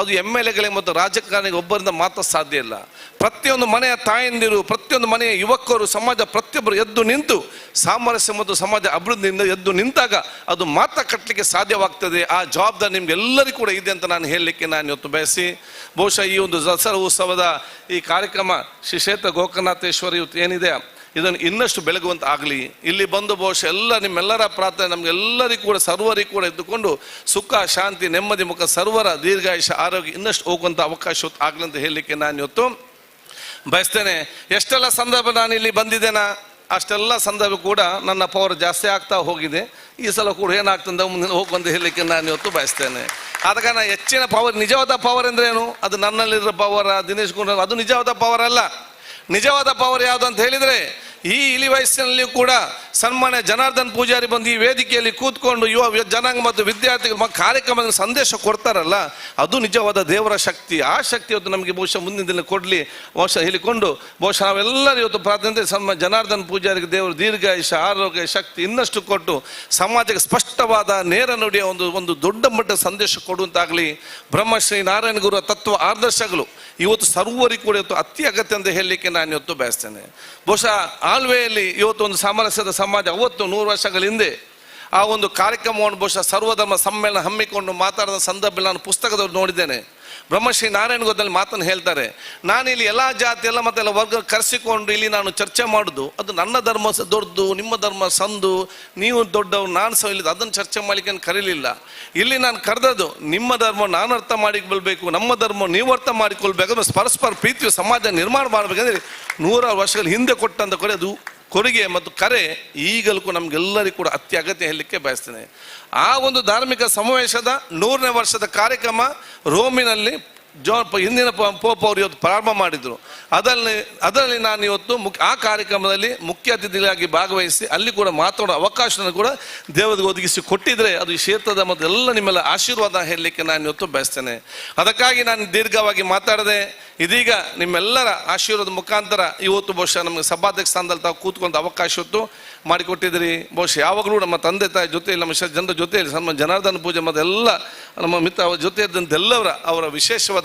ಅದು MLAಗಳಿಗೆ ಮತ್ತು ರಾಜಕಾರಣಿಗೆ ಒಬ್ಬರಿಂದ ಮಾತ್ರ ಸಾಧ್ಯ ಇಲ್ಲ. ಪ್ರತಿಯೊಂದು ಮನೆಯ ತಾಯಂದಿರು, ಪ್ರತಿಯೊಂದು ಮನೆಯ ಯುವಕರು, ಸಮಾಜ ಪ್ರತಿಯೊಬ್ಬರು ಎದ್ದು ನಿಂತು ಸಾಮರಸ್ಯ ಮತ್ತು ಸಮಾಜ ಅಭಿವೃದ್ಧಿಯಿಂದ ಎದ್ದು ನಿಂತಾಗ ಅದು ಮಾತ್ರ ಕಟ್ಟಲಿಕ್ಕೆ ಸಾಧ್ಯವಾಗ್ತದೆ. ಆ ಜವಾಬ್ದಾರಿ ನಿಮ್ಗೆಲ್ಲರಿಗೂ ಕೂಡ ಇದೆ ಅಂತ ನಾನು ಹೇಳಲಿಕ್ಕೆ ನಾನು ಇವತ್ತು ಬಯಸಿ, ಬಹುಶಃ ಈ ಒಂದು ದಸರಾ ಉತ್ಸವದ ಈ ಕಾರ್ಯಕ್ರಮ ಶ್ರೀ ಕ್ಷೇತ್ರ ಗೋಕರ್ಣನಾಥೇಶ್ವರಿ ಇವತ್ತು ಏನಿದೆ ಇದನ್ನು ಇನ್ನಷ್ಟು ಬೆಳಗುವಂತ ಆಗಲಿ. ಇಲ್ಲಿ ಬಂದು ಬಹುಶಃ ನಿಮ್ಮೆಲ್ಲರ ಪ್ರಾರ್ಥನೆ ನಮಗೆಲ್ಲರಿಗೂ ಕೂಡ ಸರ್ವರಿಗೂ ಕೂಡ ಇದ್ದುಕೊಂಡು ಸುಖ, ಶಾಂತಿ, ನೆಮ್ಮದಿ, ಮುಖ ಸರ್ವರ ದೀರ್ಘಾಯುಷ, ಆರೋಗ್ಯ ಇನ್ನಷ್ಟು ಹೋಗುವಂಥ ಅವಕಾಶ ಆಗಲಿ ಅಂತ ಹೇಳಲಿಕ್ಕೆ ನಾನು ಇವತ್ತು ಬಯಸ್ತೇನೆ. ಎಷ್ಟೆಲ್ಲ ಸಂದರ್ಭ ನಾನು ಇಲ್ಲಿ ಬಂದಿದ್ದೇನಾ ಅಷ್ಟೆಲ್ಲ ಸಂದರ್ಭ ಕೂಡ ನನ್ನ ಪವರ್ ಜಾಸ್ತಿ ಆಗ್ತಾ ಹೋಗಿದೆ. ಈ ಸಲ ಕೂಡ ಏನಾಗ್ತದೆ ಮುಂದೆ ಹೋಗುವಂತ ಹೇಳಲಿಕ್ಕೆ ನಾನು ಇವತ್ತು ಬಯಸ್ತೇನೆ. ಆದ ಕಾರಣ ಹೆಚ್ಚಿನ ಪವರ್, ನಿಜವಾದ ಪವರ್ ಅಂದ್ರೇನು? ಅದು ನನ್ನಲ್ಲಿರೋ ಪವರ್, ದಿನೇಶ್ ಗುಂಡೂರಾವ್, ಅದು ನಿಜವಾದ ಪವರ್ ಅಲ್ಲ. ನಿಜವಾದ ಪವರ್ ಯಾವುದು ಅಂತ ಹೇಳಿದರೆ ಈ ಇಳಿ ವಯಸ್ಸಿನಲ್ಲಿಯೂ ಕೂಡ ಸನ್ಮಾನ್ಯ ಜನಾರ್ದನ್ ಪೂಜಾರಿ ಬಂದು ಈ ವೇದಿಕೆಯಲ್ಲಿ ಕೂತ್ಕೊಂಡು ಯುವ ಜನಾಂಗ ಮತ್ತು ವಿದ್ಯಾರ್ಥಿಗಳು ಕಾರ್ಯಕ್ರಮದ ಸಂದೇಶ ಕೊಡ್ತಾರಲ್ಲ, ಅದು ನಿಜವಾದ ದೇವರ ಶಕ್ತಿ. ಆ ಶಕ್ತಿ ಇವತ್ತು ನಮಗೆ ಬಹುಶಃ ಮುಂದಿನ ದಿನ ಕೊಡಲಿ ಬಹುಶಃ ಹೇಳಿಕೊಂಡು ಬಹುಶಃ ನಾವೆಲ್ಲರೂ ಇವತ್ತು ಪ್ರಾರ್ಥನೆ ಸನ್ಮಾನ್ಯ ಜನಾರ್ದನ್ ಪೂಜಾರಿಗೆ ದೇವರು ದೀರ್ಘಾಯುಷ, ಆರೋಗ್ಯ, ಶಕ್ತಿ ಇನ್ನಷ್ಟು ಕೊಟ್ಟು ಸಮಾಜಕ್ಕೆ ಸ್ಪಷ್ಟವಾದ ನೇರ ನುಡಿಯ ಒಂದು ದೊಡ್ಡ ಮಟ್ಟದ ಸಂದೇಶ ಕೊಡುವಂತಾಗಲಿ. ಬ್ರಹ್ಮಶ್ರೀ ನಾರಾಯಣ ಗುರು ತತ್ವ ಆದರ್ಶಗಳು ಇವತ್ತು ಸರ್ವರಿಗೂ ಕೂಡ ಇವತ್ತು ಅತಿ ಅಗತ್ಯ ಅಂತ ಹೇಳಲಿಕ್ಕೆ ನಾನು ಇವತ್ತು ಬಯಸ್ತೇನೆ. ಬಹುಶಃ ಆಳ್ವೆಯಲ್ಲಿ ಇವತ್ತು ಒಂದು ಸಾಮರಸ್ಯದ ಸಮಾಜ 100 ವರ್ಷಗಳ ಹಿಂದೆ ಆ ಒಂದು ಕಾರ್ಯಕ್ರಮವನ್ನು ಬಹುಶಃ ಸರ್ವಧರ್ಮ ಸಮ್ಮೇಳನ ಹಮ್ಮಿಕೊಂಡು ಮಾತಾಡಿದ ಸಂದರ್ಭದಲ್ಲಿ ನಾನು ಪುಸ್ತಕದವ್ರು ನೋಡಿದ್ದೇನೆ. ಬ್ರಹ್ಮಶ್ರೀ ನಾರಾಯಣ ಗುರುದಲ್ಲಿ ಮಾತನ್ನು ಹೇಳ್ತಾರೆ, ನಾನಿಲ್ಲಿ ಎಲ್ಲ ಜಾತಿ ಎಲ್ಲ ಮತ್ತೆಲ್ಲ ವರ್ಗ ಕರೆಸಿಕೊಂಡು ಇಲ್ಲಿ ನಾನು ಚರ್ಚೆ ಮಾಡೋದು, ಅದು ನನ್ನ ಧರ್ಮ ದೊಡ್ಡದು, ನಿಮ್ಮ ಧರ್ಮ ಸಂದು, ನೀವು ದೊಡ್ಡವರು ನಾನು ಸಹ ಇಲ್ಲಿ ಅದನ್ನು ಚರ್ಚೆ ಮಾಡಲಿಕ್ಕೆ ನಾನು ಕರೀಲಿಲ್ಲ. ಇಲ್ಲಿ ನಾನು ಕರೆದದ್ದು ನಿಮ್ಮ ಧರ್ಮ ನಾನು ಅರ್ಥ ಮಾಡಿಕೊಳ್ಬೇಕು, ನಮ್ಮ ಧರ್ಮ ನೀವು ಅರ್ಥ ಮಾಡಿಕೊಳ್ಬೇಕು, ಪರಸ್ಪರ ಪ್ರೀತಿಯು ಸಮಾಜ ನಿರ್ಮಾಣ ಮಾಡಬೇಕಂದ್ರೆ 100 ವರ್ಷಗಳ ಹಿಂದೆ ಕೊಟ್ಟಂತ ಕೊಡೆ ಅದು ಕೊಡುಗೆ ಮತ್ತು ಕರೆ ಈಗಲೂ ನಮಗೆಲ್ಲರಿಗೂ ಕೂಡ ಅತಿ ಅಗತ್ಯ ಹೇಳಲಿಕ್ಕೆ ಬಯಸ್ತೇನೆ. ಆ ಒಂದು ಧಾರ್ಮಿಕ ಸಮಾವೇಶದ 100ನೇ ವರ್ಷದ ಕಾರ್ಯಕ್ರಮ ರೋಮಿನಲ್ಲಿ ಹಿಂದಿನ ಪೋಪ್ ಅವರು ಇವತ್ತು ಪ್ರಾರಂಭ ಮಾಡಿದರು. ಅದರಲ್ಲಿ ನಾನು ಇವತ್ತು ಆ ಕಾರ್ಯಕ್ರಮದಲ್ಲಿ ಮುಖ್ಯ ಅತಿಥಿಗಳಾಗಿ ಭಾಗವಹಿಸಿ ಅಲ್ಲಿ ಕೂಡ ಮಾತಾಡೋ ಅವಕಾಶವನ್ನು ಕೂಡ ದೇವರಿಗೆ ಒದಗಿಸಿ ಕೊಟ್ಟಿದ್ರೆ ಅದು ಈ ಕ್ಷೇತ್ರದ ಮತ್ತು ಎಲ್ಲ ನಿಮ್ಮೆಲ್ಲ ಆಶೀರ್ವಾದ ಹೇಳಲಿಕ್ಕೆ ನಾನು ಇವತ್ತು ಬಯಸ್ತೇನೆ. ಅದಕ್ಕಾಗಿ ನಾನು ದೀರ್ಘವಾಗಿ ಮಾತಾಡದೆ ಇದೀಗ ನಿಮ್ಮೆಲ್ಲರ ಆಶೀರ್ವಾದ ಮುಖಾಂತರ ಇವತ್ತು ಬಹುಶಃ ನಮಗೆ ಸಭಾಧ್ಯಕ್ಷ ಸ್ಥಾನದಲ್ಲಿ ತಾವು ಕೂತ್ಕೊಂಡ ಅವಕಾಶ ಇವತ್ತು ಮಾಡಿಕೊಟ್ಟಿದ್ದೀರಿ. ಬಹುಶಃ ಯಾವಾಗಲೂ ನಮ್ಮ ತಂದೆ ತಾಯಿ ಜೊತೆಯಲ್ಲಿ ನಮ್ಮ ಜನರ ಜೊತೆಯಲ್ಲಿ ಸನ್ಮಾನ್ಯ ಜನಾರ್ದನ ಪೂಜೆ ಮತ್ತು ಎಲ್ಲ ನಮ್ಮ ಮಿತ್ರ ಅವರ ಜೊತೆ ಇದ್ದಂತೆಲ್ಲವರ ಅವರ ವಿಶೇಷವಾದ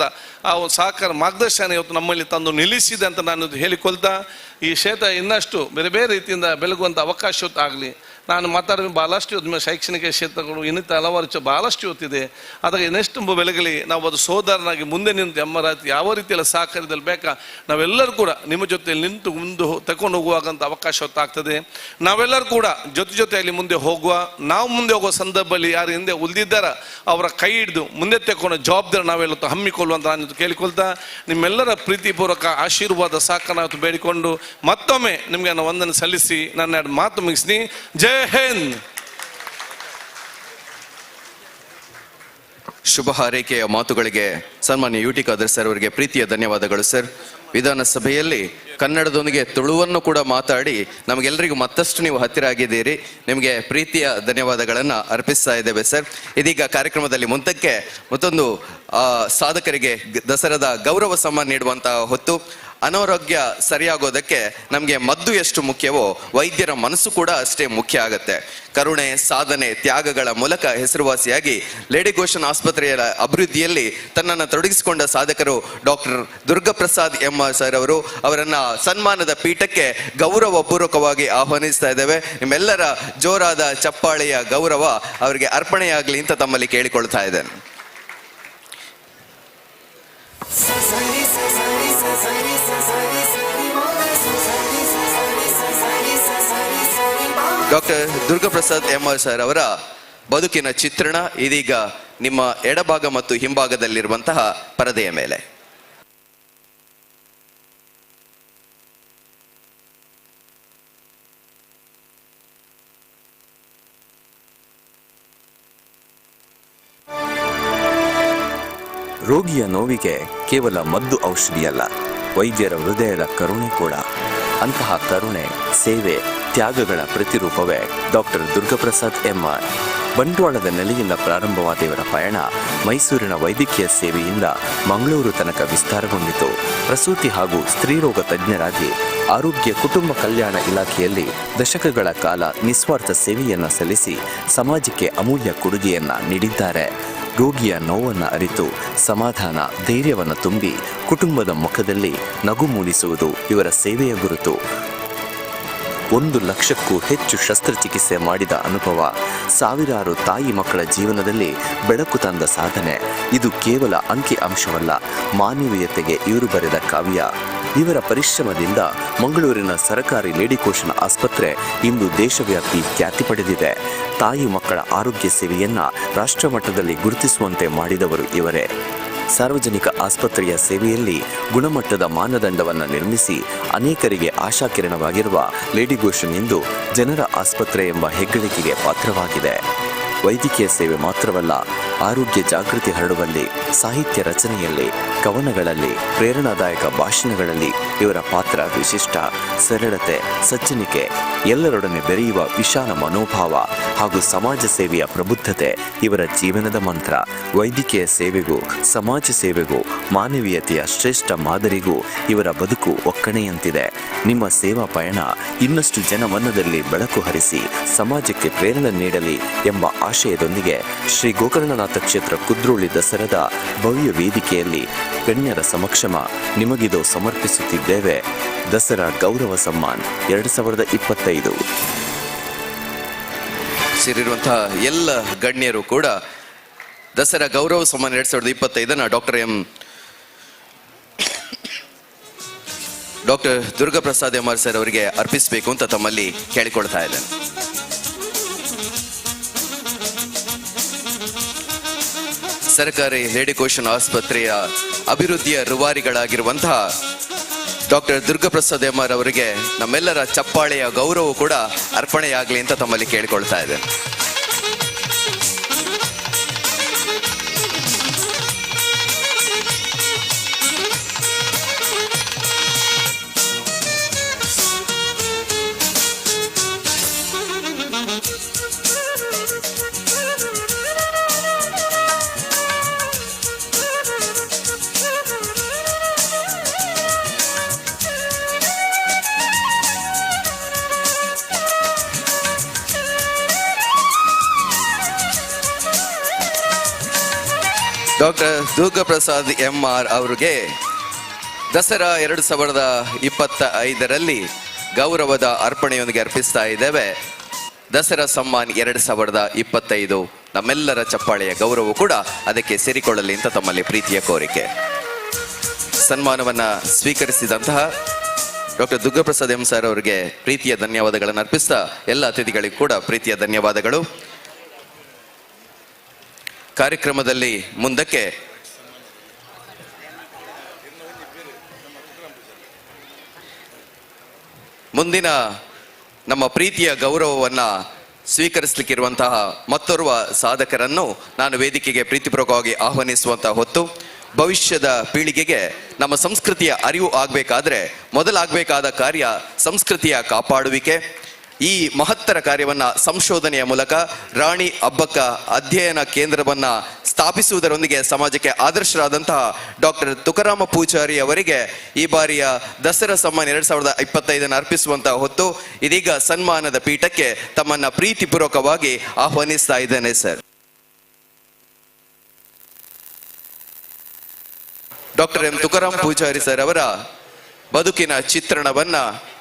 ಆ ಒಂದು ಸಹಕಾರ ಮಾರ್ಗದರ್ಶನ ಇವತ್ತು ನಮ್ಮಲ್ಲಿ ತಂದು ನಿಲ್ಲಿಸಿದೆ ಅಂತ ನಾನು ಹೇಳಿಕೊಳ್ತಾ ಈ ಕ್ಷೇತ್ರ ಇನ್ನಷ್ಟು ಬೇರೆ ಬೇರೆ ರೀತಿಯಿಂದ ಬೆಳಗುವಂಥ ಅವಕಾಶ ಇವತ್ತು ಆಗಲಿ. ನಾನು ಮಾತಾಡೋದು ಭಾಳಷ್ಟು ಇವತ್ತು ಶೈಕ್ಷಣಿಕ ಕ್ಷೇತ್ರಗಳು ಇನ್ನಿತ ಹಲವಾರು ಭಾಳಷ್ಟು ಇವತ್ತಿದೆ. ಅದಕ್ಕೆ ಇನ್ನೆಷ್ಟು ಬೆಳಗಲಿ ನಾವು ಅದು ಸೋದರನಾಗಿ ಮುಂದೆ ನಿಂತು ರಾತ್ರಿ ಯಾವ ರೀತಿಯಲ್ಲ ಸಹಕಾರದಲ್ಲಿ ಬೇಕಾ ನಾವೆಲ್ಲರೂ ಕೂಡ ನಿಮ್ಮ ಜೊತೆಯಲ್ಲಿ ನಿಂತು ಮುಂದೆ ತಗೊಂಡು ಹೋಗುವಾಗಂಥ ಅವಕಾಶ ಹೊತ್ತಾಗ್ತದೆ. ನಾವೆಲ್ಲರೂ ಕೂಡ ಜೊತೆಯಲ್ಲಿ ಮುಂದೆ ಹೋಗುವ, ನಾವು ಮುಂದೆ ಹೋಗುವ ಸಂದರ್ಭದಲ್ಲಿ ಯಾರು ಹಿಂದೆ ಉಳಿದಿದ್ದಾರ ಅವರ ಕೈ ಹಿಡಿದು ಮುಂದೆ ತೆಕ್ಕೊಂಡು ಜವಾಬ್ದಾರಿ ನಾವೆಲ್ಲ ಹಮ್ಮಿಕೊಳ್ಳುವಂತ ನಾನು ಕೇಳಿಕೊಳ್ತಾ ನಿಮ್ಮೆಲ್ಲರ ಪ್ರೀತಿಪೂರ್ವಕ ಆಶೀರ್ವಾದ ಸಹಕಾರ ನಾವು ಬೇಡಿಕೊಂಡು ಮತ್ತೊಮ್ಮೆ ನಿಮಗೆ ನಾನು ವಂದನೆ ಸಲ್ಲಿಸಿ ನನ್ನ 2 ಮಾತು ಮುಗಿಸ್ತೀನಿ. ಜೈ ಹಿಂದ್. ಶುಭ ಹಾರೈಕೆಯ ಮಾತುಗಳಿಗೆ ಸನ್ಮಾನ್ಯ UT ಖಾದರ್ ಸರ್ ಅವರಿಗೆ ಪ್ರೀತಿಯ ಧನ್ಯವಾದಗಳು ಸರ್. ವಿಧಾನಸಭೆಯಲ್ಲಿ ಕನ್ನಡದೊಂದಿಗೆ ತುಳುವನ್ನು ಕೂಡ ಮಾತಾಡಿ ನಮಗೆಲ್ಲರಿಗೂ ಮತ್ತಷ್ಟು ನೀವು ಹತ್ತಿರ ಆಗಿದ್ದೀರಿ. ನಿಮಗೆ ಪ್ರೀತಿಯ ಧನ್ಯವಾದಗಳನ್ನು ಅರ್ಪಿಸ್ತಾ ಇದ್ದೇವೆ ಸರ್. ಇದೀಗ ಕಾರ್ಯಕ್ರಮದಲ್ಲಿ ಮುಂದಕ್ಕೆ ಮತ್ತೊಂದು ಸಾಧಕರಿಗೆ ದಸರಾದ ಗೌರವ ಸಮ್ಮಾನ ನೀಡುವಂತಹ ಹೊತ್ತು. ಅನಾರೋಗ್ಯ ಸರಿಯಾಗೋದಕ್ಕೆ ನಮಗೆ ಮದ್ದು ಎಷ್ಟು ಮುಖ್ಯವೋ ವೈದ್ಯರ ಮನಸ್ಸು ಕೂಡ ಅಷ್ಟೇ ಮುಖ್ಯ ಆಗುತ್ತೆ. ಕರುಣೆ, ಸಾಧನೆ, ತ್ಯಾಗಗಳ ಮೂಲಕ ಹೆಸರುವಾಸಿಯಾಗಿ ಲೇಡಿ ಗೋಶನ್ ಆಸ್ಪತ್ರೆಯ ಅಭಿವೃದ್ಧಿಯಲ್ಲಿ ತನ್ನನ್ನು ತೊಡಗಿಸಿಕೊಂಡ ಸಾಧಕರು ಡಾಕ್ಟರ್ ದುರ್ಗಪ್ರಸಾದ್ ಎಂ ಸರ್ ಅವರು. ಅವರನ್ನ ಸನ್ಮಾನದ ಪೀಠಕ್ಕೆ ಗೌರವ ಪೂರ್ವಕವಾಗಿ ಆಹ್ವಾನಿಸ್ತಾ ಇದ್ದೇವೆ. ನಿಮ್ಮೆಲ್ಲರ ಜೋರಾದ ಚಪ್ಪಾಳೆಯ ಗೌರವ ಅವರಿಗೆ ಅರ್ಪಣೆಯಾಗಲಿ ಅಂತ ತಮ್ಮಲ್ಲಿ ಕೇಳಿಕೊಳ್ತಾ ಇದ್ದೇನೆ. ಡಾಕ್ಟರ್ ದುರ್ಗಪ್ರಸಾದ್ ಎಂ ಸರ್ ಅವರ ಬದುಕಿನ ಚಿತ್ರಣ ಇದೀಗ ನಿಮ್ಮ ಎಡಭಾಗ ಮತ್ತು ಹಿಂಭಾಗದಲ್ಲಿರುವಂತಹ ಪರದೆಯ ಮೇಲೆ. ರೋಗಿಯ ನೋವಿಗೆ ಕೇವಲ ಮದ್ದು ಔಷಧಿಯಲ್ಲ, ವೈದ್ಯರ ಹೃದಯದ ಕರುಣೆ ಕೂಡ. ಅಂತಹ ಕರುಣೆ, ಸೇವೆ, ತ್ಯಾಗಗಳ ಪ್ರತಿರೂಪವೇ ಡಾಕ್ಟರ್ ದುರ್ಗಪ್ರಸಾದ್ ಎಂ. ಬಂಟ್ವಾಳದ ನೆಲೆಯಿಂದ ಪ್ರಾರಂಭವಾದ ಇವರ ಪಯಣ ಮೈಸೂರಿನ ವೈದ್ಯಕೀಯ ಸೇವೆಯಿಂದ ಮಂಗಳೂರು ತನಕ ವಿಸ್ತಾರಗೊಂಡಿತು. ಪ್ರಸೂತಿ ಹಾಗೂ ಸ್ತ್ರೀರೋಗ ತಜ್ಞರಾಗಿ ಆರೋಗ್ಯ ಕುಟುಂಬ ಕಲ್ಯಾಣ ಇಲಾಖೆಯಲ್ಲಿ ದಶಕಗಳ ಕಾಲ ನಿಸ್ವಾರ್ಥ ಸೇವೆಯನ್ನು ಸಲ್ಲಿಸಿ ಸಮಾಜಕ್ಕೆ ಅಮೂಲ್ಯ ಕೊಡುಗೆಯನ್ನು ನೀಡಿದ್ದಾರೆ. ರೋಗಿಯ ನೋವನ್ನು ಅರಿತು ಸಮಾಧಾನ, ಧೈರ್ಯವನ್ನು ತುಂಬಿ ಕುಟುಂಬದ ಮುಖದಲ್ಲಿ ನಗು ಮೂಡಿಸುವುದು ಇವರ ಸೇವೆಯ ಗುರುತು. 1 ಲಕ್ಷಕ್ಕೂ ಹೆಚ್ಚು ಶಸ್ತ್ರಚಿಕಿತ್ಸೆ ಮಾಡಿದ ಅನುಭವ, ಸಾವಿರಾರು ತಾಯಿ ಮಕ್ಕಳ ಜೀವನದಲ್ಲಿ ಬೆಳಕು ತಂದ ಸಾಧನೆ. ಇದು ಕೇವಲ ಅಂಕಿ ಅಂಶವಲ್ಲ, ಮಾನವೀಯತೆಗೆ ಇವರು ಬರೆದ ಕಾವ್ಯ. ಇವರ ಪರಿಶ್ರಮದಿಂದ ಮಂಗಳೂರಿನ ಸರಕಾರಿ ಲೇಡಿ ಗೋಶನ್ ಆಸ್ಪತ್ರೆ ಇಂದು ದೇಶವ್ಯಾಪಿ ಖ್ಯಾತಿ ಪಡೆದಿದೆ. ತಾಯಿ ಮಕ್ಕಳ ಆರೋಗ್ಯ ಸೇವೆಯನ್ನ ರಾಷ್ಟ್ರಮಟ್ಟದಲ್ಲಿ ಗುರುತಿಸುವಂತೆ ಮಾಡಿದವರು ಇವರೇ. ಸಾರ್ವಜನಿಕ ಆಸ್ಪತ್ರೆಯ ಸೇವೆಯಲ್ಲಿ ಗುಣಮಟ್ಟದ ಮಾನದಂಡವನ್ನು ನಿರ್ಮಿಸಿ ಅನೇಕರಿಗೆ ಆಶಾಕಿರಣವಾಗಿರುವ ಲೇಡಿ ಗೋಶನ್ ಇಂದು ಜನರ ಆಸ್ಪತ್ರೆ ಎಂಬ ಹೆಗ್ಗಳಿಕೆಗೆ ಪಾತ್ರವಾಗಿದೆ. ವೈದ್ಯಕೀಯ ಸೇವೆ ಮಾತ್ರವಲ್ಲ, ಆರೋಗ್ಯ ಜಾಗೃತಿ ಹರಡುವಲ್ಲಿ, ಸಾಹಿತ್ಯ ರಚನೆಯಲ್ಲಿ, ಕವನಗಳಲ್ಲಿ, ಪ್ರೇರಣಾದಾಯಕ ಭಾಷಣಗಳಲ್ಲಿ ಇವರ ಪಾತ್ರ ವಿಶಿಷ್ಟ. ಸರಳತೆ, ಸಜ್ಜನಿಕೆ, ಎಲ್ಲರೊಡನೆ ಬೆರೆಯುವ ವಿಶಾಲ ಮನೋಭಾವ ಹಾಗೂ ಸಮಾಜ ಸೇವೆಯ ಪ್ರಬುದ್ಧತೆ ಇವರ ಜೀವನದ ಮಂತ್ರ. ವೈದ್ಯಕೀಯ ಸೇವೆಗೂ ಸಮಾಜ ಸೇವೆಗೂ ಮಾನವೀಯತೆಯ ಶ್ರೇಷ್ಠ ಮಾದರಿಗೂ ಇವರ ಬದುಕು ಒಕ್ಕಣೆಯಂತಿದೆ. ನಿಮ್ಮ ಸೇವಾ ಪಯಣ ಇನ್ನಷ್ಟು ಜನಮನದಲ್ಲಿ ಬೆಳಕು ಹರಿಸಿ ಸಮಾಜಕ್ಕೆ ಪ್ರೇರಣೆ ನೀಡಲಿ ಎಂಬ ಆಶಯದೊಂದಿಗೆ ಶ್ರೀ ಗೋಕರ್ಣನಾಥ ಕ್ಷೇತ್ರ ಕುದ್ರೋಳಿ ದಸರಾದ ಭವ್ಯ ವೇದಿಕೆಯಲ್ಲಿ ಗಣ್ಯರ ಸಮಕ್ಷಮ ನಿಮಗಿದು ಸಮರ್ಪಿಸುತ್ತಿದ್ದೇವೆ ದಸರಾ ಗೌರವ ಸಮ್ಮಾನ್ 2025. ಸೇರಿರುವಂತಹ ಎಲ್ಲ ಗಣ್ಯರು ಕೂಡ ದಸರಾ ಗೌರವ ಸಮ್ಮಾನ 2025 ಡಾಕ್ಟರ್ ದುರ್ಗಾಪ್ರಸಾದ್ ಎಂ.ಆರ್. ಸರ್ ಅವರಿಗೆ ಅರ್ಪಿಸಬೇಕು ಅಂತ ತಮ್ಮಲ್ಲಿ ಕೇಳಿಕೊಳ್ತಾ ಇದ್ದೇನೆ. ಸರ್ಕಾರಿ ರೇಡಿಕೋಷನ್ ಆಸ್ಪತ್ರೆಯ ಅಭಿವೃದ್ಧಿಯ ರೂವಾರಿಗಳಾಗಿರುವಂತಹ ಡಾಕ್ಟರ್ ದುರ್ಗಾಪ್ರಸಾದ್ ಎಂ.ಆರ್. ಅವರಿಗೆ ನಮ್ಮೆಲ್ಲರ ಚಪ್ಪಾಳೆಯ ಗೌರವ ಕೂಡ ಅರ್ಪಣೆಯಾಗಲಿ ಅಂತ ತಮ್ಮಲ್ಲಿ ಕೇಳಿಕೊಳ್ತಾ ಇದ್ದೇನೆ. Doctor Durgaprasad MR. ಅವರಿಗೆ ದಸರಾ 2025 ಗೌರವದ ಅರ್ಪಣೆಯೊಂದಿಗೆ ಅರ್ಪಿಸ್ತಾ ಇದ್ದೇವೆ ದಸರಾ ಸಮ್ಮಾನ್ 2025. ನಮ್ಮೆಲ್ಲರ ಚಪ್ಪಾಳೆಯ ಗೌರವ ಕೂಡ ಅದಕ್ಕೆ ಸೇರಿಕೊಳ್ಳಲಿ ಅಂತ ತಮ್ಮಲ್ಲಿ ಪ್ರೀತಿಯ ಕೋರಿಕೆ. ಸನ್ಮಾನವನ್ನ ಸ್ವೀಕರಿಸಿದಂತಹ ಡಾಕ್ಟರ್ ದುರ್ಗಾಪ್ರಸಾದ್ ಎಂ ಸರ್ ಅವರಿಗೆ ಪ್ರೀತಿಯ ಧನ್ಯವಾದಗಳನ್ನು ಅರ್ಪಿಸ್ತಾ ಎಲ್ಲ ಅತಿಥಿಗಳಿಗೂ ಕೂಡ ಪ್ರೀತಿಯ ಧನ್ಯವಾದಗಳು. ಕಾರ್ಯಕ್ರಮದಲ್ಲಿ ಮುಂದಕ್ಕೆ ಮುಂದಿನ ನಮ್ಮ ಪ್ರೀತಿಯ ಗೌರವವನ್ನ ಸ್ವೀಕರಿಸಲಿಕ್ಕಿರುವಂತಹ ಮತ್ತೋರ್ವ ಸಾಧಕರನ್ನು ನಾನು ವೇದಿಕೆಗೆ ಪ್ರೀತಿಪೂರ್ವಕವಾಗಿ ಆಹ್ವಾನಿಸುವಂತಹ ಹೊತ್ತು. ಭವಿಷ್ಯದ ಪೀಳಿಗೆಗೆ ನಮ್ಮ ಸಂಸ್ಕೃತಿಯ ಅರಿವು ಆಗಬೇಕಾದ್ರೆ ಮೊದಲಾಗಬೇಕಾದ ಕಾರ್ಯ ಸಂಸ್ಕೃತಿಯ ಕಾಪಾಡುವಿಕೆ. ಈ ಮಹತ್ತರ ಕಾರ್ಯವನ್ನ ಸಂಶೋಧನೆಯ ಮೂಲಕ ರಾಣಿ ಅಬ್ಬಕ್ಕ ಅಧ್ಯಯನ ಕೇಂದ್ರವನ್ನ ಸ್ಥಾಪಿಸುವುದರೊಂದಿಗೆ ಸಮಾಜಕ್ಕೆ ಆದರ್ಶರಾದಂತಹ ಡಾಕ್ಟರ್ ತುಕಾರಾಮ ಪೂಜಾರಿ ಅವರಿಗೆ ಈ ಬಾರಿಯ ದಸರಾ ಸಮ್ಮಾನ್ 2025 ಅರ್ಪಿಸುವಂತಹ ಹೊತ್ತು ಇದೀಗ ಸನ್ಮಾನದ ಪೀಠಕ್ಕೆ ತಮ್ಮನ್ನ ಪ್ರೀತಿಪೂರ್ವಕವಾಗಿ ಆಹ್ವಾನಿಸ್ತಾ ಇದ್ದೇನೆ sir. Doctor M Tukaram Pujari sir ಅವರ ಬದುಕಿನ ಚಿತ್ರಣವನ್ನ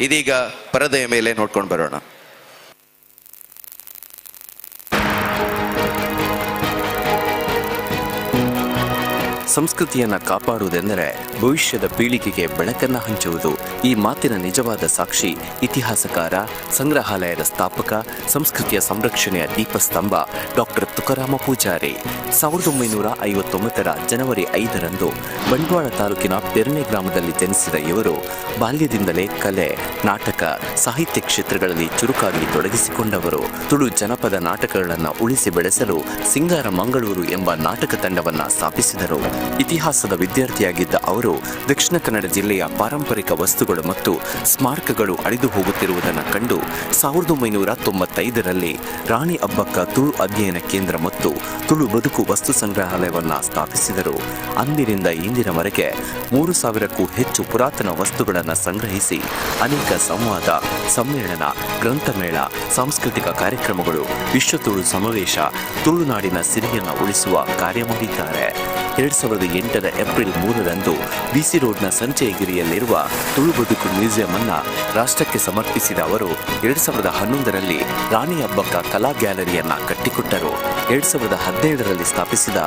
ಇದೀಗ ಪರದೆಯ ಮೇಲೆ ನೋಡ್ಕೊಂಡು ಬರೋಣ. ಸಂಸ್ಕೃತಿಯನ್ನು ಕಾಪಾಡುವುದೆಂದರೆ ಭವಿಷ್ಯದ ಪೀಳಿಗೆಗೆ ಬೆಳಕನ್ನು ಹಂಚುವುದು. ಈ ಮಾತಿನ ನಿಜವಾದ ಸಾಕ್ಷಿ ಇತಿಹಾಸಕಾರ, ಸಂಗ್ರಹಾಲಯದ ಸ್ಥಾಪಕ, ಸಂಸ್ಕೃತಿಯ ಸಂರಕ್ಷಣೆಯ ದೀಪಸ್ತಂಭ ಡಾಕ್ಟರ್ ತುಕಾರಾಮ ಪೂಜಾರಿ. 1959 ಜನವರಿ 5 ಬಂಟ್ವಾಳ ತಾಲೂಕಿನ ಪೆರ್ನೆ ಗ್ರಾಮದಲ್ಲಿ ಜನಿಸಿದ ಇವರು ಬಾಲ್ಯದಿಂದಲೇ ಕಲೆ, ನಾಟಕ, ಸಾಹಿತ್ಯ ಕ್ಷೇತ್ರಗಳಲ್ಲಿ ಚುರುಕಾಗಿ ತೊಡಗಿಸಿಕೊಂಡವರು. ತುಳು ಜನಪದ ನಾಟಕಗಳನ್ನು ಉಳಿಸಿ ಬೆಳೆಸಲು ಸಿಂಗಾರ ಮಂಗಳೂರು ಎಂಬ ನಾಟಕ ತಂಡವನ್ನು ಸ್ಥಾಪಿಸಿದರು. ಇತಿಹಾಸದ ವಿದ್ಯಾರ್ಥಿಯಾಗಿದ್ದ ಅವರು ದಕ್ಷಿಣ ಕನ್ನಡ ಜಿಲ್ಲೆಯ ಪಾರಂಪರಿಕ ವಸ್ತುಗಳು ಮತ್ತು ಸ್ಮಾರಕಗಳು ಅಳಿದು ಹೋಗುತ್ತಿರುವುದನ್ನು ಕಂಡು 1995 ರಾಣಿ ಅಬ್ಬಕ್ಕ ತುಳು ಅಧ್ಯಯನ ಕೇಂದ್ರ ಮತ್ತು ತುಳು ಬದುಕು ವಸ್ತು ಸಂಗ್ರಹಾಲಯವನ್ನು ಸ್ಥಾಪಿಸಿದರು. ಅಂದಿನಿಂದ ಇಂದಿನವರೆಗೆ 3000ಕ್ಕೂ ಹೆಚ್ಚು ಪುರಾತನ ವಸ್ತುಗಳನ್ನು ಸಂಗ್ರಹಿಸಿ ಅನೇಕ ಸಂವಾದ, ಸಮ್ಮೇಳನ, ಗ್ರಂಥಮೇಳ, ಸಾಂಸ್ಕೃತಿಕ ಕಾರ್ಯಕ್ರಮಗಳು, ವಿಶ್ವ ತುಳು ಸಮಾವೇಶ, ತುಳುನಾಡಿನ ಸಿರಿಯನ್ನು ಉಳಿಸುವ ಕಾರ್ಯ ಮಾಡಿದ್ದಾರೆ. 2008 ಏಪ್ರಿಲ್ 3 ಬಿಸಿ ರೋಡ್ನ ಸಂಚಯಗಿರಿಯಲ್ಲಿರುವ ತುಳು ಬದುಕು ಮ್ಯೂಸಿಯಂ ಅನ್ನು ರಾಷ್ಟ್ರಕ್ಕೆ ಸಮರ್ಪಿಸಿದ ಅವರು 2011 ರಾಣಿ ಅಬ್ಬಕ್ಕ ಕಲಾ ಗ್ಯಾಲರಿಯನ್ನ ಕಟ್ಟಿಕೊಟ್ಟರು. 2017 ಸ್ಥಾಪಿಸಿದ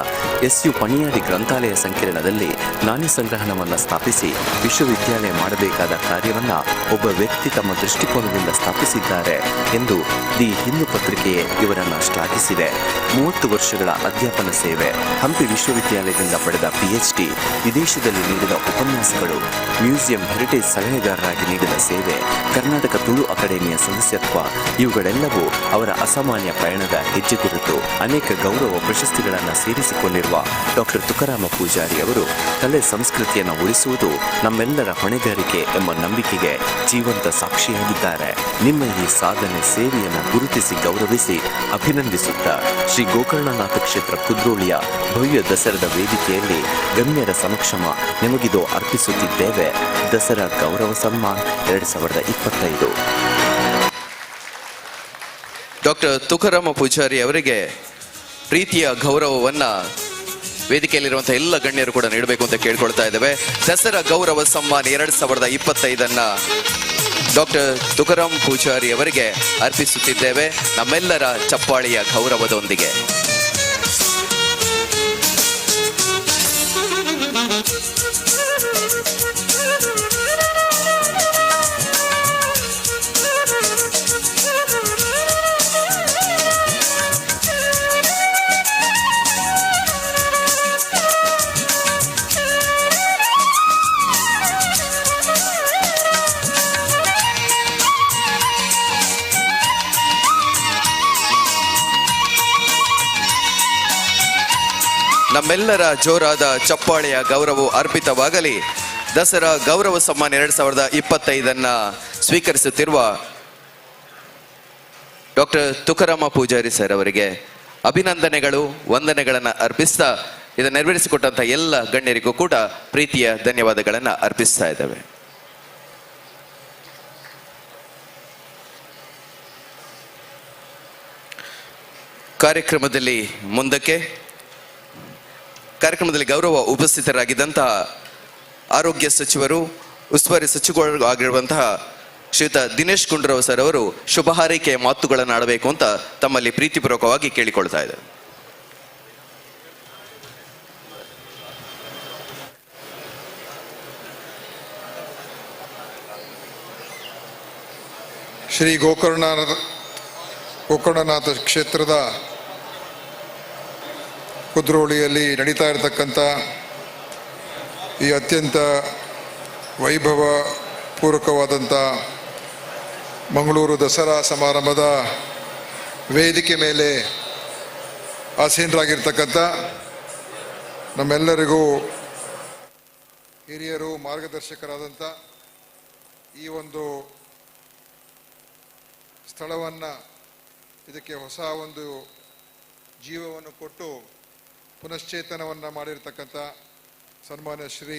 SU ಪಣಿಯಾಡಿ ಗ್ರಂಥಾಲಯ ಸಂಕೀರ್ಣದಲ್ಲಿ ನಾಣ್ಯ ಸಂಗ್ರಹಣವನ್ನು ಸ್ಥಾಪಿಸಿ ವಿಶ್ವವಿದ್ಯಾಲಯ ಮಾಡಬೇಕಾದ ಕಾರ್ಯವನ್ನ ಒಬ್ಬ ವ್ಯಕ್ತಿ ತಮ್ಮ ದೃಷ್ಟಿಕೋನದಿಂದ ಸ್ಥಾಪಿಸಿದ್ದಾರೆ ಎಂದು ದಿ ಹಿಂದೂ ಪತ್ರಿಕೆಯೇ ಇವರನ್ನು ಶ್ಲಾಘಿಸಿದೆ. 30 ವರ್ಷಗಳ ಅಧ್ಯಾಪನ ಸೇವೆ, ಹಂಪಿ ವಿಶ್ವವಿದ್ಯಾಲಯದಿಂದ ಪಡೆದ PhD, ವಿದೇಶದಲ್ಲಿ ನೀಡಿದ ಉಪನ್ಯಾಸಗಳು, ಮ್ಯೂಸಿಯಂ ಹೆರಿಟೇಜ್ ಸಲಹೆಗಾರರಾಗಿ ನೀಡಿದ ಸೇವೆ, ಕರ್ನಾಟಕ ತುಳು ಅಕಾಡೆಮಿಯ ಸದಸ್ಯತ್ವ ಇವುಗಳೆಲ್ಲವೂ ಅವರ ಅಸಾಮಾನ್ಯ ಪಯಣದ ಹೆಜ್ಜೆ ಹೆಜ್ಜೆ ಗುರುತು ಅನೇಕ ಗೌರವ ಪ್ರಶಸ್ತಿಗಳನ್ನು ಸೇರಿಸಿಕೊಂಡಿರುವ ಡಾಕ್ಟರ್ ತುಕಾರಾಮ ಪೂಜಾರಿ ಅವರು ಕಲೆ ಸಂಸ್ಕೃತಿಯನ್ನು ಉಳಿಸುವುದು ನಮ್ಮೆಲ್ಲರ ಹೊಣೆಗಾರಿಕೆ ಎಂಬ ನಂಬಿಕೆಗೆ ಜೀವಂತ ಸಾಕ್ಷಿಯಾಗಿದ್ದಾರೆ. ನಿಮ್ಮ ಈ ಸಾಧನೆ ಸೇವೆಯನ್ನು ಗುರುತಿಸಿ ಗೌರವಿಸಿ ಅಭಿನಂದಿಸುತ್ತಾ ಶ್ರೀ ಗೋಕರ್ಣನಾಥ ಕ್ಷೇತ್ರ ಕುದ್ರೋಳಿಯ ಭವ್ಯ ದಸರಾದ ವೇದಿಕೆಯಲ್ಲಿ ಗಣ್ಯರ ಸಮಕ್ಷಮ ನಿಮಗಿದು ಅರ್ಪಿಸುತ್ತಿದ್ದೇವೆ. ದಸರಾ ಗೌರವ ಸನ್ಮಾನ್ 2025. ಡಾಕ್ಟರ್ ತುಕಾರಾಮ ಪೂಜಾರಿ ಅವರಿಗೆ ಪ್ರೀತಿಯ ಗೌರವವನ್ನ ವೇದಿಕೆಯಲ್ಲಿರುವಂತಹ ಎಲ್ಲ ಗಣ್ಯರು ಕೂಡ ನೀಡಬೇಕು ಅಂತ ಕೇಳ್ಕೊಳ್ತಾ ಇದ್ದೇವೆ. ದಸರಾ ಗೌರವ ಸಮ್ಮಾನ್ 2025 ಡಾಕ್ಟರ್ ತುಕಾರಾಮ್ ಪೂಜಾರಿ ಅವರಿಗೆ ಅರ್ಪಿಸುತ್ತಿದ್ದೇವೆ ನಮ್ಮೆಲ್ಲರ ಚಪ್ಪಾಳಿಯ ಗೌರವದೊಂದಿಗೆ. ನಮ್ಮೆಲ್ಲರ ಜೋರಾದ ಚಪ್ಪಾಳೆಯ ಗೌರವ ಅರ್ಪಿತವಾಗಲಿ. ದಸರಾ ಗೌರವ ಸಮ್ಮಾನ್ 2025 ಸ್ವೀಕರಿಸುತ್ತಿರುವ ಡಾಕ್ಟರ್ ತುಕಾರಾಮ ಪೂಜಾರಿ ಸರ್ ಅವರಿಗೆ ಅಭಿನಂದನೆಗಳು, ವಂದನೆಗಳನ್ನು ಅರ್ಪಿಸ್ತಾ ಇದನ್ನು ನೆರವೇರಿಸಿಕೊಟ್ಟಂತಹ ಎಲ್ಲ ಗಣ್ಯರಿಗೂ ಕೂಡ ಪ್ರೀತಿಯ ಧನ್ಯವಾದಗಳನ್ನು ಅರ್ಪಿಸ್ತಾ ಇದ್ದೇವೆ. ಕಾರ್ಯಕ್ರಮದಲ್ಲಿ ಗೌರವ ಉಪಸ್ಥಿತರಾಗಿದ್ದಂತಹ ಆರೋಗ್ಯ ಸಚಿವರು, ಉಸ್ತುವಾರಿ ಸಚಿವರು ಆಗಿರುವಂತಹ ಶ್ರೀಯುತ ದಿನೇಶ್ ಗುಂಡೂರಾವ್ ಸರ್ ಅವರು ಶುಭ ಹಾರೈಕೆಯ ಮಾತುಗಳನ್ನು ಆಡಬೇಕು ಅಂತ ತಮ್ಮಲ್ಲಿ ಪ್ರೀತಿಪೂರ್ವಕವಾಗಿ ಕೇಳಿಕೊಳ್ತಾ ಇದ್ದಾರೆ. ಶ್ರೀ ಗೋಕರ್ಣನಾಥ ಕ್ಷೇತ್ರದ ಕುದ್ರೋಳಿಯಲ್ಲಿ ನಡೀತಾ ಇರತಕ್ಕಂಥ ಈ ಅತ್ಯಂತ ವೈಭವ ಪೂರ್ವಕವಾದಂಥ ಮಂಗಳೂರು ದಸರಾ ಸಮಾರಂಭದ ವೇದಿಕೆ ಮೇಲೆ ಆಸೀನರಾಗಿರ್ತಕ್ಕಂಥ ನಮ್ಮೆಲ್ಲರಿಗೂ ಹಿರಿಯರು, ಮಾರ್ಗದರ್ಶಕರಾದಂಥ ಈ ಒಂದು ಸ್ಥಳವನ್ನು, ಇದಕ್ಕೆ ಹೊಸ ಒಂದು ಜೀವವನ್ನು ಕೊಟ್ಟು ಪುನಶ್ಚೇತನವನ್ನು ಮಾಡಿರ್ತಕ್ಕಂಥ ಸನ್ಮಾನ್ಯ ಶ್ರೀ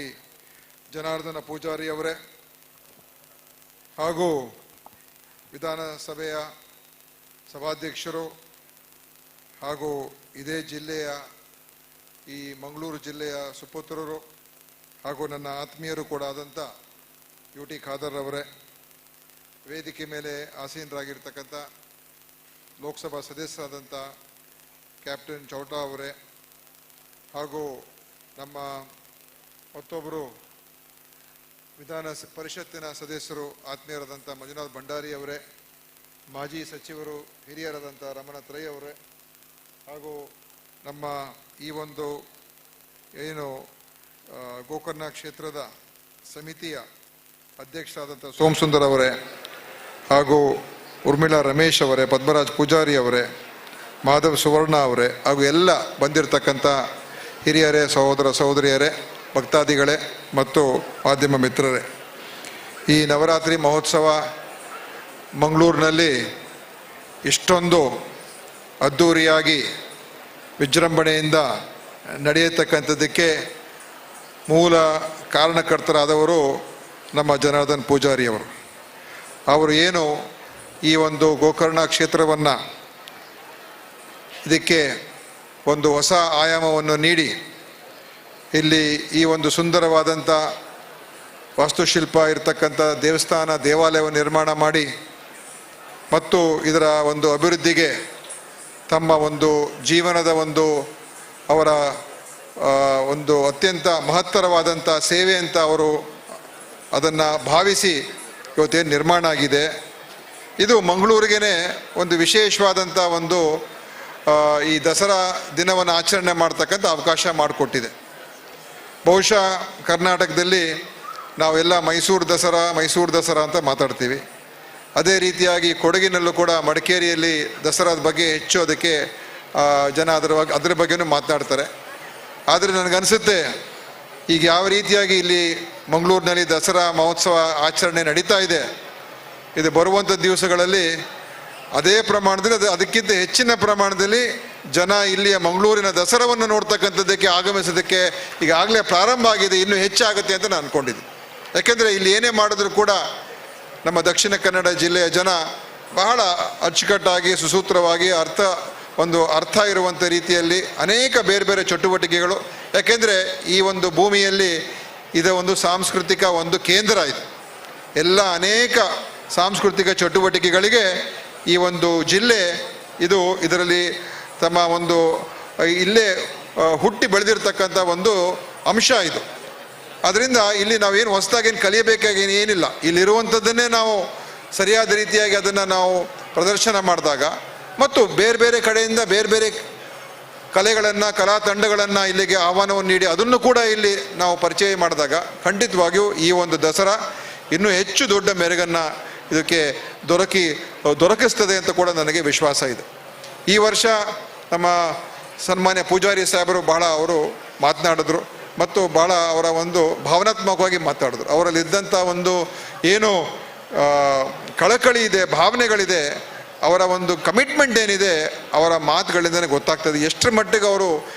ಜನಾರ್ದನ ಪೂಜಾರಿ ಅವರೇ, ಹಾಗೂ ವಿಧಾನಸಭೆಯ ಸಭಾಧ್ಯಕ್ಷರು ಹಾಗೂ ಇದೇ ಜಿಲ್ಲೆಯ, ಈ ಮಂಗಳೂರು ಜಿಲ್ಲೆಯ ಸುಪುತ್ರರು ಹಾಗೂ ನನ್ನ ಆತ್ಮೀಯರು ಕೂಡ ಆದಂಥ UT ಖಾದರ್ ಅವರೇ, ವೇದಿಕೆ ಮೇಲೆ ಆಸೀನರಾಗಿರ್ತಕ್ಕಂಥ ಲೋಕಸಭಾ ಸದಸ್ಯರಾದಂಥ ಕ್ಯಾಪ್ಟನ್ ಚೌಟಾ ಅವರೇ, ಹಾಗೂ ನಮ್ಮ ಮತ್ತೊಬ್ಬರು ವಿಧಾನ ಪರಿಷತ್ತಿನ ಸದಸ್ಯರು ಆತ್ಮೀಯರಾದಂಥ ಮಂಜುನಾಥ್ ಭಂಡಾರಿ ಅವರೇ, ಮಾಜಿ ಸಚಿವರು ಹಿರಿಯರಾದಂಥ ರಮನಾಥ್ ರೈ ಅವರೇ, ಹಾಗೂ ನಮ್ಮ ಈ ಒಂದು ಏನು ಗೋಕರ್ಣ ಕ್ಷೇತ್ರದ ಸಮಿತಿಯ ಅಧ್ಯಕ್ಷರಾದಂಥ ಸೋಮಸುಂದರ್ ಅವರೇ, ಹಾಗೂ ಉರ್ಮಿಳಾ ರಮೇಶ್ ಅವರೇ, ಪದ್ಮರಾಜ್ ಪೂಜಾರಿ ಅವರೇ, ಮಾಧವ್ ಸುವರ್ಣ ಅವರೇ, ಹಾಗೂ ಎಲ್ಲ ಬಂದಿರತಕ್ಕಂಥ ಹಿರಿಯರೇ, ಸಹೋದರ ಸಹೋದರಿಯರೇ, ಭಕ್ತಾದಿಗಳೇ ಮತ್ತು ಮಾಧ್ಯಮ ಮಿತ್ರರೇ, ಈ ನವರಾತ್ರಿ ಮಹೋತ್ಸವ ಮಂಗಳೂರಿನಲ್ಲಿ ಇಷ್ಟೊಂದು ಅದ್ಧೂರಿಯಾಗಿ ವಿಜೃಂಭಣೆಯಿಂದ ನಡೆಯತಕ್ಕಂಥದ್ದಕ್ಕೆ ಮೂಲ ಕಾರಣಕರ್ತರಾದವರು ನಮ್ಮ ಜನಾರ್ದನ್ ಪೂಜಾರಿಯವರು. ಅವರು ಏನು ಈ ಒಂದು ಗೋಕರ್ಣ ಕ್ಷೇತ್ರವನ್ನು ಇದಕ್ಕೆ ಒಂದು ಹೊಸ ಆಯಾಮವನ್ನು ನೀಡಿ ಇಲ್ಲಿ ಈ ಒಂದು ಸುಂದರವಾದಂಥ ವಾಸ್ತುಶಿಲ್ಪ ಇರತಕ್ಕಂಥ ದೇವಾಲಯವನ್ನು ನಿರ್ಮಾಣ ಮಾಡಿ ಮತ್ತು ಇದರ ಒಂದು ಅಭಿವೃದ್ಧಿಗೆ ತಮ್ಮ ಒಂದು ಜೀವನದ ಒಂದು ಅವರ ಒಂದು ಅತ್ಯಂತ ಮಹತ್ತರವಾದಂಥ ಸೇವೆ ಅಂತ ಅವರು ಅದನ್ನು ಭಾವಿಸಿ ಇವತ್ತೇನು ನಿರ್ಮಾಣ ಆಗಿದೆ, ಇದು ಮಂಗಳೂರಿಗೇ ಒಂದು ವಿಶೇಷವಾದಂಥ ಒಂದು ಈ ದಸರಾ ದಿನವನ್ನು ಆಚರಣೆ ಮಾಡ್ತಕ್ಕಂಥ ಅವಕಾಶ ಮಾಡಿಕೊಟ್ಟಿದೆ. ಬಹುಶಃ ಕರ್ನಾಟಕದಲ್ಲಿ ನಾವೆಲ್ಲ ಮೈಸೂರು ದಸರಾ ಅಂತ ಮಾತಾಡ್ತೀವಿ. ಅದೇ ರೀತಿಯಾಗಿ ಕೊಡಗಿನಲ್ಲೂ ಕೂಡ ಮಡಿಕೇರಿಯಲ್ಲಿ ದಸರಾದ ಬಗ್ಗೆ ಹೆಚ್ಚು ಅದಕ್ಕೆ ಜನ ಅದರ ಬಗ್ಗೆನೂ ಮಾತನಾಡ್ತಾರೆ. ಆದರೆ ನನಗನ್ಸುತ್ತೆ ಈಗ ಯಾವ ರೀತಿಯಾಗಿ ಇಲ್ಲಿ ಮಂಗಳೂರಿನಲ್ಲಿ ದಸರಾ ಮಹೋತ್ಸವ ಆಚರಣೆ ನಡೀತಾ ಇದೆ, ಇದು ಬರುವಂಥ ದಿವಸಗಳಲ್ಲಿ ಅದೇ ಪ್ರಮಾಣದಲ್ಲಿ ಅದಕ್ಕಿಂತ ಹೆಚ್ಚಿನ ಪ್ರಮಾಣದಲ್ಲಿ ಜನ ಇಲ್ಲಿಯ ಮಂಗಳೂರಿನ ದಸರಾವನ್ನು ನೋಡ್ತಕ್ಕಂಥದ್ದಕ್ಕೆ ಆಗಮಿಸೋದಕ್ಕೆ ಈಗಾಗಲೇ ಪ್ರಾರಂಭ ಆಗಿದೆ, ಇನ್ನೂ ಹೆಚ್ಚಾಗುತ್ತೆ ಅಂತ ನಾನು ಅಂದ್ಕೊಂಡಿದ್ದೆ. ಯಾಕೆಂದರೆ ಇಲ್ಲಿ ಏನೇ ಮಾಡಿದ್ರು ಕೂಡ ನಮ್ಮ ದಕ್ಷಿಣ ಕನ್ನಡ ಜಿಲ್ಲೆಯ ಜನ ಬಹಳ ಅಚ್ಚುಕಟ್ಟಾಗಿ ಸುಸೂತ್ರವಾಗಿ ಅರ್ಥ ಇರುವಂಥ ರೀತಿಯಲ್ಲಿ ಅನೇಕ ಬೇರೆ ಬೇರೆ ಚಟುವಟಿಕೆಗಳು, ಯಾಕೆಂದರೆ ಈ ಒಂದು ಭೂಮಿಯಲ್ಲಿ ಇದು ಒಂದು ಸಾಂಸ್ಕೃತಿಕ ಒಂದು ಕೇಂದ್ರ ಇದೆ. ಎಲ್ಲ ಅನೇಕ ಸಾಂಸ್ಕೃತಿಕ ಚಟುವಟಿಕೆಗಳಿಗೆ ಈ ಒಂದು ಜಿಲ್ಲೆ ಇದರಲ್ಲಿ ತಮ್ಮ ಒಂದು ಇಲ್ಲೇ ಹುಟ್ಟಿ ಬೆಳೆದಿರ್ತಕ್ಕಂಥ ಒಂದು ಅಂಶ ಇದು. ಅದರಿಂದ ಇಲ್ಲಿ ನಾವೇನು ಹೊಸದಾಗೇನು ಕಲಿಯಬೇಕಾಗಿ ಏನಿಲ್ಲ, ಇಲ್ಲಿರುವಂಥದ್ದನ್ನೇ ನಾವು ಸರಿಯಾದ ರೀತಿಯಾಗಿ ಅದನ್ನು ನಾವು ಪ್ರದರ್ಶನ ಮಾಡಿದಾಗ ಮತ್ತು ಬೇರೆ ಬೇರೆ ಕಡೆಯಿಂದ ಬೇರೆ ಬೇರೆ ಕಲೆಗಳನ್ನು ಕಲಾ ತಂಡಗಳನ್ನು ಇಲ್ಲಿಗೆ ಆಹ್ವಾನವನ್ನು ನೀಡಿ ಅದನ್ನು ಕೂಡ ಇಲ್ಲಿ ನಾವು ಪರಿಚಯ ಮಾಡಿದಾಗ ಖಂಡಿತವಾಗಿಯೂ ಈ ಒಂದು ದಸರಾ ಇನ್ನೂ ಹೆಚ್ಚು ದೊಡ್ಡ ಮೆರುಗನ್ನು ಇದಕ್ಕೆ ದೊರಕಿಸ್ತದೆ ಅಂತ ಕೂಡ ನನಗೆ ವಿಶ್ವಾಸ ಇದೆ. ಈ ವರ್ಷ ನಮ್ಮ ಸನ್ಮಾನ್ಯ ಪೂಜಾರಿ ಸಾಹೇಬರು ಅವರು ಮಾತನಾಡಿದ್ರು ಮತ್ತು ಅವರ ಒಂದು ಭಾವನಾತ್ಮಕವಾಗಿ ಮಾತಾಡಿದ್ರು. ಅವರಲ್ಲಿದ್ದಂಥ ಒಂದು ಏನು ಕಳಕಳಿ ಇದೆ, ಭಾವನೆಗಳಿದೆ, ಅವರ ಒಂದು ಕಮಿಟ್ಮೆಂಟ್ ಏನಿದೆ, ಅವರ ಮಾತುಗಳಿಂದಲೇ ಗೊತ್ತಾಗ್ತದೆ ಎಷ್ಟರ ಮಟ್ಟಿಗೆ ಅವರು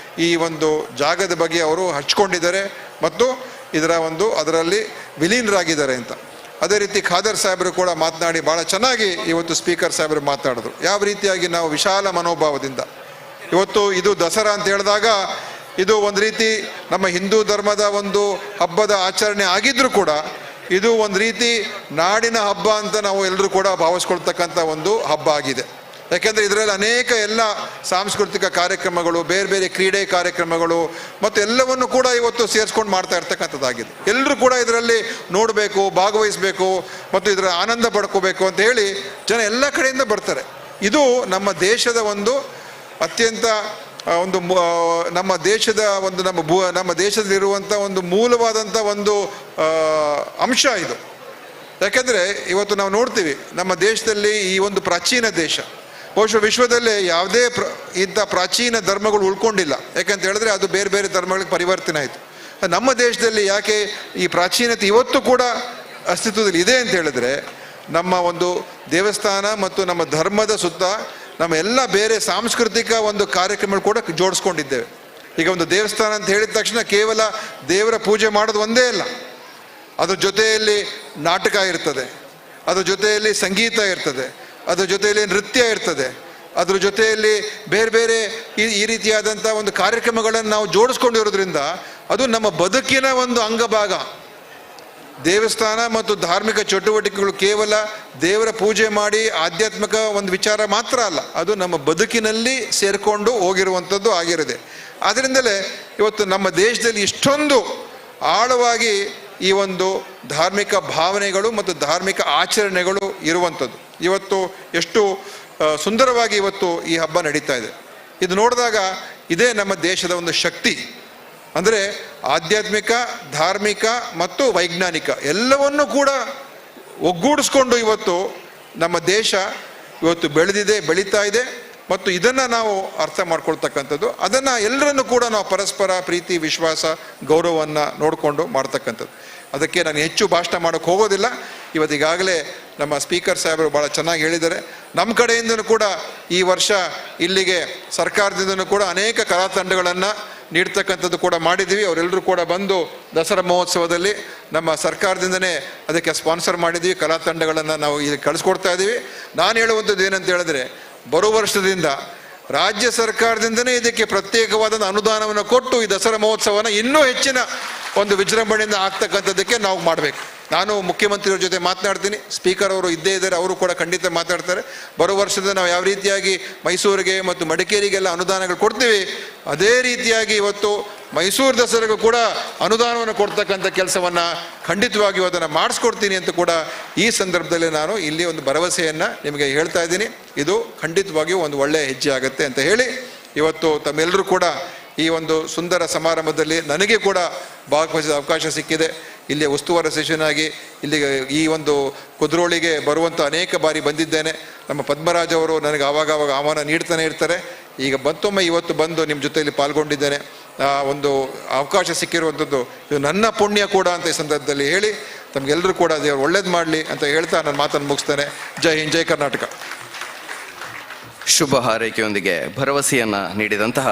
ಈ ಒಂದು ಜಾಗದ ಬಗ್ಗೆ ಅವರು ಹಚ್ಕೊಂಡಿದ್ದಾರೆ ಮತ್ತು ಅದರಲ್ಲಿ ವಿಲೀನರಾಗಿದ್ದಾರೆ ಅಂತ. ಅದೇ ರೀತಿ ಖಾದರ್ ಸಾಹೇಬರು ಕೂಡ ಮಾತನಾಡಿ ಭಾಳ ಚೆನ್ನಾಗಿ ಇವತ್ತು ಸ್ಪೀಕರ್ ಸಾಹೇಬರು ಮಾತನಾಡಿದ್ರು. ಯಾವ ರೀತಿಯಾಗಿ ನಾವು ವಿಶಾಲ ಮನೋಭಾವದಿಂದ ಇವತ್ತು ಇದು ದಸರಾ ಅಂತ ಹೇಳಿದಾಗ ಇದು ಒಂದು ರೀತಿ ನಮ್ಮ ಹಿಂದೂ ಧರ್ಮದ ಒಂದು ಹಬ್ಬದ ಆಚರಣೆ ಆಗಿದ್ರೂ ಕೂಡ ಇದು ಒಂದು ರೀತಿ ನಾಡಿನ ಹಬ್ಬ ಅಂತ ನಾವು ಎಲ್ಲರೂ ಕೂಡ ಭಾವಿಸ್ಕೊಳ್ತಕ್ಕಂಥ ಒಂದು ಹಬ್ಬ ಆಗಿದೆ. ಯಾಕೆಂದರೆ ಇದರಲ್ಲಿ ಅನೇಕ ಎಲ್ಲ ಸಾಂಸ್ಕೃತಿಕ ಕಾರ್ಯಕ್ರಮಗಳು, ಬೇರೆ ಬೇರೆ ಕ್ರೀಡೆ ಕಾರ್ಯಕ್ರಮಗಳು ಮತ್ತು ಎಲ್ಲವನ್ನು ಕೂಡ ಇವತ್ತು ಸೇರಿಸ್ಕೊಂಡು ಮಾಡ್ತಾ ಇರ್ತಕ್ಕಂಥದ್ದಾಗಿದೆ. ಎಲ್ಲರೂ ಕೂಡ ಇದರಲ್ಲಿ ನೋಡಬೇಕು, ಭಾಗವಹಿಸಬೇಕು ಮತ್ತು ಇದರ ಆನಂದ ಪಡ್ಕೋಬೇಕು ಅಂತ ಹೇಳಿ ಜನ ಎಲ್ಲ ಕಡೆಯಿಂದ ಬರ್ತಾರೆ. ಇದು ನಮ್ಮ ದೇಶದ ಒಂದು ಅತ್ಯಂತ ಒಂದು ನಮ್ಮ ದೇಶದ ಒಂದು ನಮ್ಮ ದೇಶದಲ್ಲಿರುವಂಥ ಒಂದು ಮೂಲವಾದಂಥ ಒಂದು ಅಂಶ ಇದು. ಯಾಕೆಂದರೆ ಇವತ್ತು ನಾವು ನೋಡ್ತೀವಿ ನಮ್ಮ ದೇಶದಲ್ಲಿ ಈ ಒಂದು ಪ್ರಾಚೀನ ದೇಶ, ಬಹುಶಃ ವಿಶ್ವದಲ್ಲೇ ಯಾವುದೇ ಇಂಥ ಪ್ರಾಚೀನ ಧರ್ಮಗಳು ಉಳ್ಕೊಂಡಿಲ್ಲ. ಯಾಕಂತ ಹೇಳಿದ್ರೆ ಅದು ಬೇರೆ ಬೇರೆ ಧರ್ಮಗಳಿಗೆ ಪರಿವರ್ತನೆ ಆಯಿತು. ನಮ್ಮ ದೇಶದಲ್ಲಿ ಯಾಕೆ ಈ ಪ್ರಾಚೀನತೆ ಇವತ್ತು ಕೂಡ ಅಸ್ತಿತ್ವದಲ್ಲಿ ಇದೆ ಅಂತ ಹೇಳಿದ್ರೆ ನಮ್ಮ ಒಂದು ದೇವಸ್ಥಾನ ಮತ್ತು ನಮ್ಮ ಧರ್ಮದ ಸುತ್ತ ನಮ್ಮ ಎಲ್ಲ ಬೇರೆ ಸಾಂಸ್ಕೃತಿಕ ಒಂದು ಕಾರ್ಯಕ್ರಮಗಳು ಕೂಡ ಜೋಡಿಸ್ಕೊಂಡಿದ್ದೇವೆ. ಈಗ ಒಂದು ದೇವಸ್ಥಾನ ಅಂತ ಹೇಳಿದ ತಕ್ಷಣ ಕೇವಲ ದೇವರ ಪೂಜೆ ಮಾಡೋದು ಒಂದೇ ಅಲ್ಲ, ಅದ್ರ ಜೊತೆಯಲ್ಲಿ ನಾಟಕ ಇರ್ತದೆ, ಅದ್ರ ಜೊತೆಯಲ್ಲಿ ಸಂಗೀತ ಇರ್ತದೆ, ಅದ್ರ ಜೊತೆಯಲ್ಲಿ ನೃತ್ಯ ಇರ್ತದೆ, ಅದ್ರ ಜೊತೆಯಲ್ಲಿ ಬೇರೆ ಬೇರೆ ಈ ರೀತಿಯಾದಂಥ ಒಂದು ಕಾರ್ಯಕ್ರಮಗಳನ್ನು ನಾವು ಜೋಡಿಸ್ಕೊಂಡಿರೋದ್ರಿಂದ ಅದು ನಮ್ಮ ಬದುಕಿನ ಒಂದು ಅಂಗಭಾಗ. ದೇವಸ್ಥಾನ ಮತ್ತು ಧಾರ್ಮಿಕ ಚಟುವಟಿಕೆಗಳು ಕೇವಲ ದೇವರ ಪೂಜೆ ಮಾಡಿ ಆಧ್ಯಾತ್ಮಿಕ ಒಂದು ವಿಚಾರ ಮಾತ್ರ ಅಲ್ಲ, ಅದು ನಮ್ಮ ಬದುಕಿನಲ್ಲಿ ಸೇರಿಕೊಂಡು ಹೋಗಿರುವಂಥದ್ದು ಆಗಿರುತ್ತೆ. ಆದ್ದರಿಂದಲೇ ಇವತ್ತು ನಮ್ಮ ದೇಶದಲ್ಲಿ ಇಷ್ಟೊಂದು ಆಳವಾಗಿ ಈ ಒಂದು ಧಾರ್ಮಿಕ ಭಾವನೆಗಳು ಮತ್ತು ಧಾರ್ಮಿಕ ಆಚರಣೆಗಳು ಇರುವಂಥದ್ದು. ಇವತ್ತು ಎಷ್ಟು ಸುಂದರವಾಗಿ ಇವತ್ತು ಈ ಹಬ್ಬ ನಡೀತಾ ಇದೆ. ಇದು ನೋಡಿದಾಗ ಇದೇ ನಮ್ಮ ದೇಶದ ಒಂದು ಶಕ್ತಿ. ಅಂದರೆ ಆಧ್ಯಾತ್ಮಿಕ, ಧಾರ್ಮಿಕ ಮತ್ತು ವೈಜ್ಞಾನಿಕ ಎಲ್ಲವನ್ನೂ ಕೂಡ ಒಗ್ಗೂಡಿಸ್ಕೊಂಡು ಇವತ್ತು ನಮ್ಮ ದೇಶ ಇವತ್ತು ಬೆಳೀತಾ ಇದೆ ಮತ್ತು ಇದನ್ನು ನಾವು ಅರ್ಥ ಮಾಡ್ಕೊಳ್ತಕ್ಕಂಥದ್ದು, ಅದನ್ನು ಎಲ್ಲರನ್ನು ಕೂಡ ನಾವು ಪರಸ್ಪರ ಪ್ರೀತಿ, ವಿಶ್ವಾಸ, ಗೌರವವನ್ನು ನೋಡಿಕೊಂಡು ಮಾಡ್ತಕ್ಕಂಥದ್ದು. ಅದಕ್ಕೆ ನಾನು ಹೆಚ್ಚು ಭಾಷಣ ಮಾಡೋಕ್ಕೆ ಹೋಗೋದಿಲ್ಲ. ಇವತ್ತಿಗಾಗಲೇ ನಮ್ಮ ಸ್ಪೀಕರ್ ಸಾಹೇಬರು ಭಾಳ ಚೆನ್ನಾಗಿ ಹೇಳಿದ್ದಾರೆ. ನಮ್ಮ ಕಡೆಯಿಂದನೂ ಕೂಡ ಈ ವರ್ಷ ಇಲ್ಲಿಗೆ ಸರ್ಕಾರದಿಂದನೂ ಕೂಡ ಅನೇಕ ಕಲಾ ತಂಡಗಳನ್ನು ನೀಡ್ತಕ್ಕಂಥದ್ದು ಕೂಡ ಮಾಡಿದ್ದೀವಿ. ಅವರೆಲ್ಲರೂ ಕೂಡ ಬಂದು ದಸರಾ ಮಹೋತ್ಸವದಲ್ಲಿ ನಮ್ಮ ಸರ್ಕಾರದಿಂದನೇ ಅದಕ್ಕೆ ಸ್ಪಾನ್ಸರ್ ಮಾಡಿದ್ದೀವಿ. ಕಲಾ ತಂಡಗಳನ್ನು ನಾವು ಇಲ್ಲಿ ಕಳಿಸ್ಕೊಡ್ತಾ ಇದ್ದೀವಿ. ನಾನು ಹೇಳುವಂಥದ್ದು ಏನಂತ ಹೇಳಿದ್ರೆ, ಬರೋ ವರ್ಷದಿಂದ ರಾಜ್ಯ ಸರ್ಕಾರದಿಂದನೇ ಇದಕ್ಕೆ ಪ್ರತ್ಯೇಕವಾದ ಅನುದಾನವನ್ನು ಕೊಟ್ಟು ಈ ದಸರಾ ಮಹೋತ್ಸವನ ಇನ್ನೂ ಹೆಚ್ಚಿನ ಒಂದು ವಿಜೃಂಭಣೆಯಿಂದ ಆಗ್ತಕ್ಕಂಥದ್ದಕ್ಕೆ ನಾವು ಮಾಡಬೇಕು. ನಾನು ಮುಖ್ಯಮಂತ್ರಿಯವ್ರ ಜೊತೆ ಮಾತನಾಡ್ತೀನಿ, ಸ್ಪೀಕರ್ ಅವರು ಇದ್ದೇ ಇದ್ದಾರೆ, ಅವರು ಕೂಡ ಖಂಡಿತ ಮಾತಾಡ್ತಾರೆ. ಬರೋ ವರ್ಷದ ನಾವು ಯಾವ ರೀತಿಯಾಗಿ ಮೈಸೂರಿಗೆ ಮತ್ತು ಮಡಿಕೇರಿಗೆಲ್ಲ ಅನುದಾನಗಳು ಕೊಡ್ತೀವಿ, ಅದೇ ರೀತಿಯಾಗಿ ಇವತ್ತು ಮೈಸೂರು ದಸರೆಗೂ ಕೂಡ ಅನುದಾನವನ್ನು ಕೊಡ್ತಕ್ಕಂಥ ಕೆಲಸವನ್ನು ಖಂಡಿತವಾಗಿಯೂ ಅದನ್ನು ಮಾಡಿಸ್ಕೊಡ್ತೀನಿ ಅಂತ ಕೂಡ ಈ ಸಂದರ್ಭದಲ್ಲಿ ನಾನು ಇಲ್ಲಿ ಒಂದು ಭರವಸೆಯನ್ನು ನಿಮಗೆ ಹೇಳ್ತಾ ಇದ್ದೀನಿ. ಇದು ಖಂಡಿತವಾಗಿಯೂ ಒಂದು ಒಳ್ಳೆಯ ಹೆಜ್ಜೆ ಆಗುತ್ತೆ ಅಂತ ಹೇಳಿ ಇವತ್ತು ತಮ್ಮೆಲ್ಲರೂ ಕೂಡ ಈ ಒಂದು ಸುಂದರ ಸಮಾರಂಭದಲ್ಲಿ ನನಗೆ ಕೂಡ ಭಾಗವಹಿಸಿದ ಅವಕಾಶ ಸಿಕ್ಕಿದೆ. ಇಲ್ಲಿ ಉಸ್ತುವಾರಿ ಸಚಿವನಾಗಿ ಇಲ್ಲಿಗೆ ಈ ಒಂದು ಕುದ್ರೋಳಿಗೆ ಬರುವಂಥ ಅನೇಕ ಬಾರಿ ಬಂದಿದ್ದೇನೆ. ನಮ್ಮ ಪದ್ಮರಾಜ್ ಅವರು ನನಗೆ ಆವಾಗ ಆಹ್ವಾನ ನೀಡ್ತಾನೆ ಇರ್ತಾರೆ. ಈಗ ಮತ್ತೊಮ್ಮೆ ಇವತ್ತು ಬಂದು ನಿಮ್ಮ ಜೊತೆಯಲ್ಲಿ ಪಾಲ್ಗೊಂಡಿದ್ದೇನೆ. ಒಂದು ಅವಕಾಶ ಸಿಕ್ಕಿರುವಂಥದ್ದು ಇದು ನನ್ನ ಪುಣ್ಯ ಕೂಡ ಅಂತ ಈ ಸಂದರ್ಭದಲ್ಲಿ ಹೇಳಿ ತಮಗೆಲ್ಲರೂ ಕೂಡ ದೇವರು ಒಳ್ಳೇದು ಮಾಡಲಿ ಅಂತ ಹೇಳ್ತಾ ನಾನು ಮಾತನ್ನು ಮುಗಿಸ್ತೇನೆ. ಜೈ ಹಿಂದ್, ಜೈ ಕರ್ನಾಟಕ. ಶುಭ ಹಾರೈಕೆಯೊಂದಿಗೆ ಭರವಸೆಯನ್ನ ನೀಡಿದಂತಹ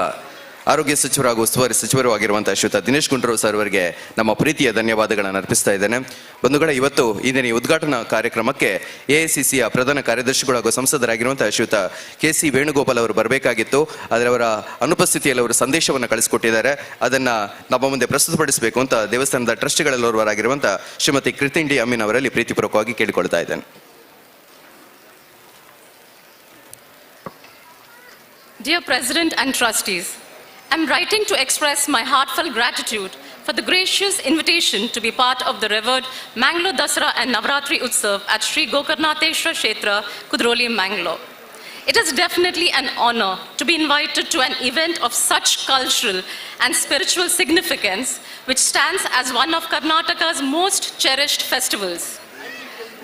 ಆರೋಗ್ಯ ಸಚಿವರು ಹಾಗೂ ಉಸ್ತುವಾರಿ ಸಚಿವರು ಆಗಿರುವಂತಹ ಶ್ರೀಯುತ ದಿನೇಶ್ ಗುಂಡೂರಾವ್ ಸರ್ ಅವರಿಗೆ ನಮ್ಮ ಪ್ರೀತಿಯ ಧನ್ಯವಾದಗಳನ್ನು ಅರ್ಪಿಸ್ತಾ ಇದ್ದೇನೆ. ಬಂಧುಗಳೇ, ಇವತ್ತು ಇಂದಿನ ಉದ್ಘಾಟನಾ ಕಾರ್ಯಕ್ರಮಕ್ಕೆ ಎಐಸಿಸಿಯ ಪ್ರಧಾನ ಕಾರ್ಯದರ್ಶಿಗಳು ಹಾಗೂ ಸಂಸದರಾಗಿರುವಂತಹ ಶ್ರೀಯುತ KC ವೇಣುಗೋಪಾಲ್ ಅವರು ಬರಬೇಕಾಗಿತ್ತು. ಆದರೆ ಅವರ ಅನುಪಸ್ಥಿತಿಯಲ್ಲಿ ಅವರು ಸಂದೇಶವನ್ನು ಕಳಿಸಿಕೊಟ್ಟಿದ್ದಾರೆ. ಅದನ್ನ ನಮ್ಮ ಮುಂದೆ ಪ್ರಸ್ತುತಪಡಿಸಬೇಕು ಅಂತ ದೇವಸ್ಥಾನದ ಟ್ರಸ್ಟಿಗಳಲ್ಲೋರ್ವರಾಗಿರುವಂತಹ ಶ್ರೀಮತಿ ಕೃತಿಂಡಿ ಅಮೀನ್ ಅವರಲ್ಲಿ ಪ್ರೀತಿಪೂರ್ವಕವಾಗಿ ಕೇಳಿಕೊಳ್ತಾ ಇದ್ದೇನೆ. Dear President and trustees, I'm writing to express my heartfelt gratitude for the gracious invitation to be part of the revered Mangalore Dasara and Navratri Utsav at Sri Gokarnatheshwar Kshetra, Kudroli, Mangalore. It is definitely an honor to be invited to an event of such cultural and spiritual significance, which stands as one of Karnataka's most cherished festivals.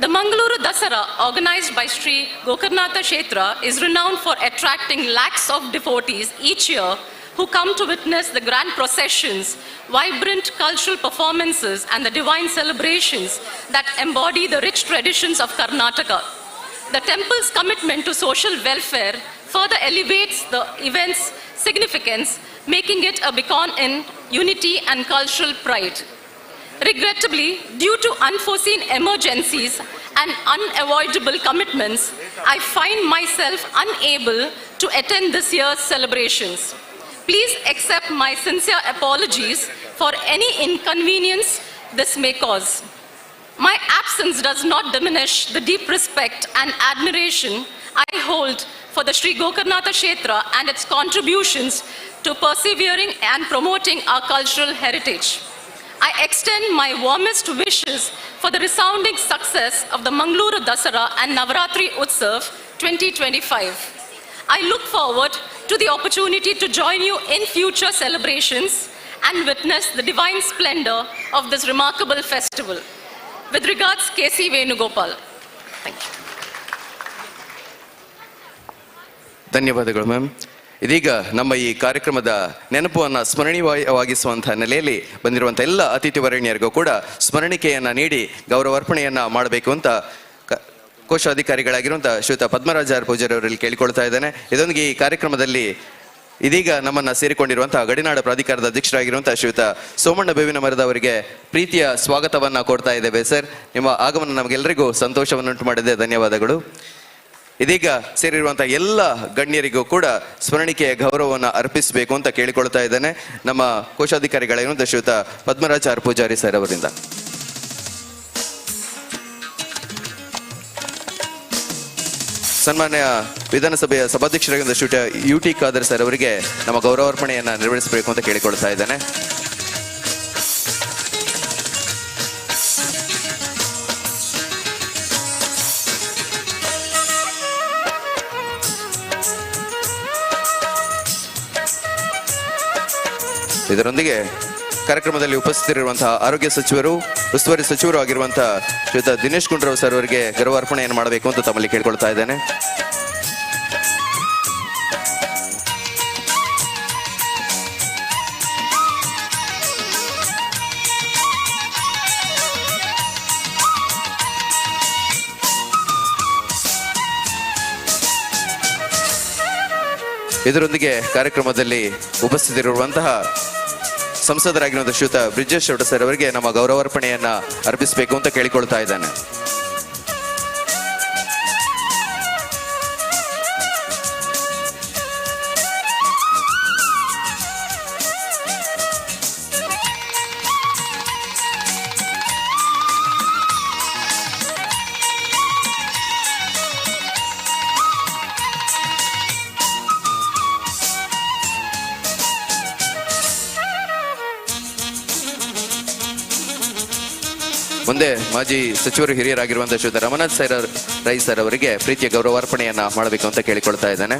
The Mangaluru Dasara, organized by Sri Gokarnatha Kshetra, is renowned for attracting lakhs of devotees each year who come to witness the grand processions, vibrant cultural performances, and the divine celebrations that embody the rich traditions of Karnataka. The temple's commitment to social welfare further elevates the event's significance, making it a beacon in unity and cultural pride. Regrettably, due to unforeseen emergencies and unavoidable commitments, I find myself unable to attend this year's celebrations. Please accept my sincere apologies for any inconvenience this may cause. My absence does not diminish the deep respect and admiration I hold for the Sri Gokarnatha Kshetra and its contributions to persevering and promoting our cultural heritage. I extend my warmest wishes for the resounding success of the Mangaluru Dasara and Navratri Utsav 2025. I look forward to the opportunity to join you in future celebrations and witness the divine splendor of this remarkable festival. With regards, KC Venugopal. Thank you. ಧನ್ಯವಾದಗಳು ma'am. ಇದೀಗ ನಮ್ಮ ಈ ಕಾರ್ಯಕ್ರಮದ ನೆನಪನ್ನು ಸ್ಮರಣೀಯವಾಗಿಸುವಂತಹ ನೆಲೆಯಲ್ಲಿ ಬಂದಿರುವಂಥ ಎಲ್ಲ ಅತಿಥಿ ವರೇಣ್ಯರಿಗೂ ಕೂಡ ಸ್ಮರಣಿಕೆಯನ್ನು ನೀಡಿ ಗೌರವಾರ್ಪಣೆಯನ್ನು ಮಾಡಬೇಕು ಅಂತ ಕೋಶಾಧಿಕಾರಿಗಳಾಗಿರುವಂಥ ಶ್ರೀಯುತ ಪದ್ಮರಾಜ ಪೂಜಾರಿ ಅವರಲ್ಲಿ ಕೇಳಿಕೊಳ್ತಾ ಇದ್ದೇನೆ. ಇದೊಂದಿಗೆ ಈ ಕಾರ್ಯಕ್ರಮದಲ್ಲಿ ಇದೀಗ ನಮ್ಮನ್ನು ಸೇರಿಕೊಂಡಿರುವಂತಹ ಗಡಿನಾಡ ಪ್ರಾಧಿಕಾರದ ಅಧ್ಯಕ್ಷರಾಗಿರುವಂತಹ ಶ್ರೀಯುತ ಸೋಮಣ್ಣ ಬೇವಿನ ಮರದ ಅವರಿಗೆ ಪ್ರೀತಿಯ ಸ್ವಾಗತವನ್ನು ಕೊಡ್ತಾ ಇದ್ದೇವೆ. ಸರ್, ನಿಮ್ಮ ಆಗಮನ ನಮಗೆಲ್ಲರಿಗೂ ಸಂತೋಷವನ್ನುಂಟು ಮಾಡಿದೆ. ಧನ್ಯವಾದಗಳು. ಇದೀಗ ಸೇರಿರುವಂತಹ ಎಲ್ಲ ಗಣ್ಯರಿಗೂ ಕೂಡ ಸ್ಮರಣಿಕೆಯ ಗೌರವವನ್ನು ಅರ್ಪಿಸಬೇಕು ಅಂತ ಕೇಳಿಕೊಳ್ತಾ ಇದ್ದೇನೆ ನಮ್ಮ ಕೋಶಾಧಿಕಾರಿಗಳಾಗಿರುವಂತಹ ಶ್ರೀಯುತ ಪದ್ಮರಾಜ ಪೂಜಾರಿ ಸರ್ ಅವರಿಂದ. ಸನ್ಮಾನ್ಯ ವಿಧಾನಸಭೆಯ ಸಭಾಧ್ಯಕ್ಷರಾಗಿರುವ ಶ್ರೀಯುತ UT ಖಾದರ್ ಸರ್ ಅವರಿಗೆ ನಮ್ಮ ಗೌರವಾರ್ಪಣೆಯನ್ನು ನೆರವೇರಿಸಬೇಕು ಅಂತ ಕೇಳಿಕೊಳ್ತಾ ಇದ್ದೇನೆ. ಇದರೊಂದಿಗೆ ಕಾರ್ಯಕ್ರಮದಲ್ಲಿ ಉಪಸ್ಥಿತರಿರುವಂತಹ ಆರೋಗ್ಯ ಸಚಿವರು, ಉಸ್ತುವಾರಿ ಸಚಿವರು ಆಗಿರುವಂತಹ ಶ್ರೀಯುತ ದಿನೇಶ್ ಗುಂಡೂರಾವ್ ಸರ್ ಅವರಿಗೆ ಗೌರವಾರ್ಪಣೆಯನ್ನು ಮಾಡಬೇಕು ಅಂತ ತಮ್ಮಲ್ಲಿ ಕೇಳ್ಕೊಳ್ತಾ ಇದ್ದೇನೆ. ಇದರೊಂದಿಗೆ ಕಾರ್ಯಕ್ರಮದಲ್ಲಿ ಉಪಸ್ಥಿತರಿರುವಂತಹ ಸಂಸದರಾಗಿರುವಂತಹ ಶ್ರೀಯುತ ಬ್ರಿಜೇಶ್ ಚೌಡ ಸರ್ ಅವರಿಗೆ ನಮ್ಮ ಗೌರವಾರ್ಪಣೆಯನ್ನ ಅರ್ಪಿಸಬೇಕು ಅಂತ ಕೇಳಿಕೊಳ್ತಾ ಇದ್ದಾನೆ. ಮುಂದೆ ಮಾಜಿ ಸಚಿವರು ಹಿರಿಯರಾಗಿರುವಂತಹ ಶ್ರೀಯುತ ರಮನಾಥ್ ರೈ ಸರ್ ಅವರಿಗೆ ಪ್ರೀತಿಯ ಗೌರವಾರ್ಪಣೆಯನ್ನ ಮಾಡಬೇಕು ಅಂತ ಕೇಳಿಕೊಳ್ತಾ ಇದ್ದಾನೆ.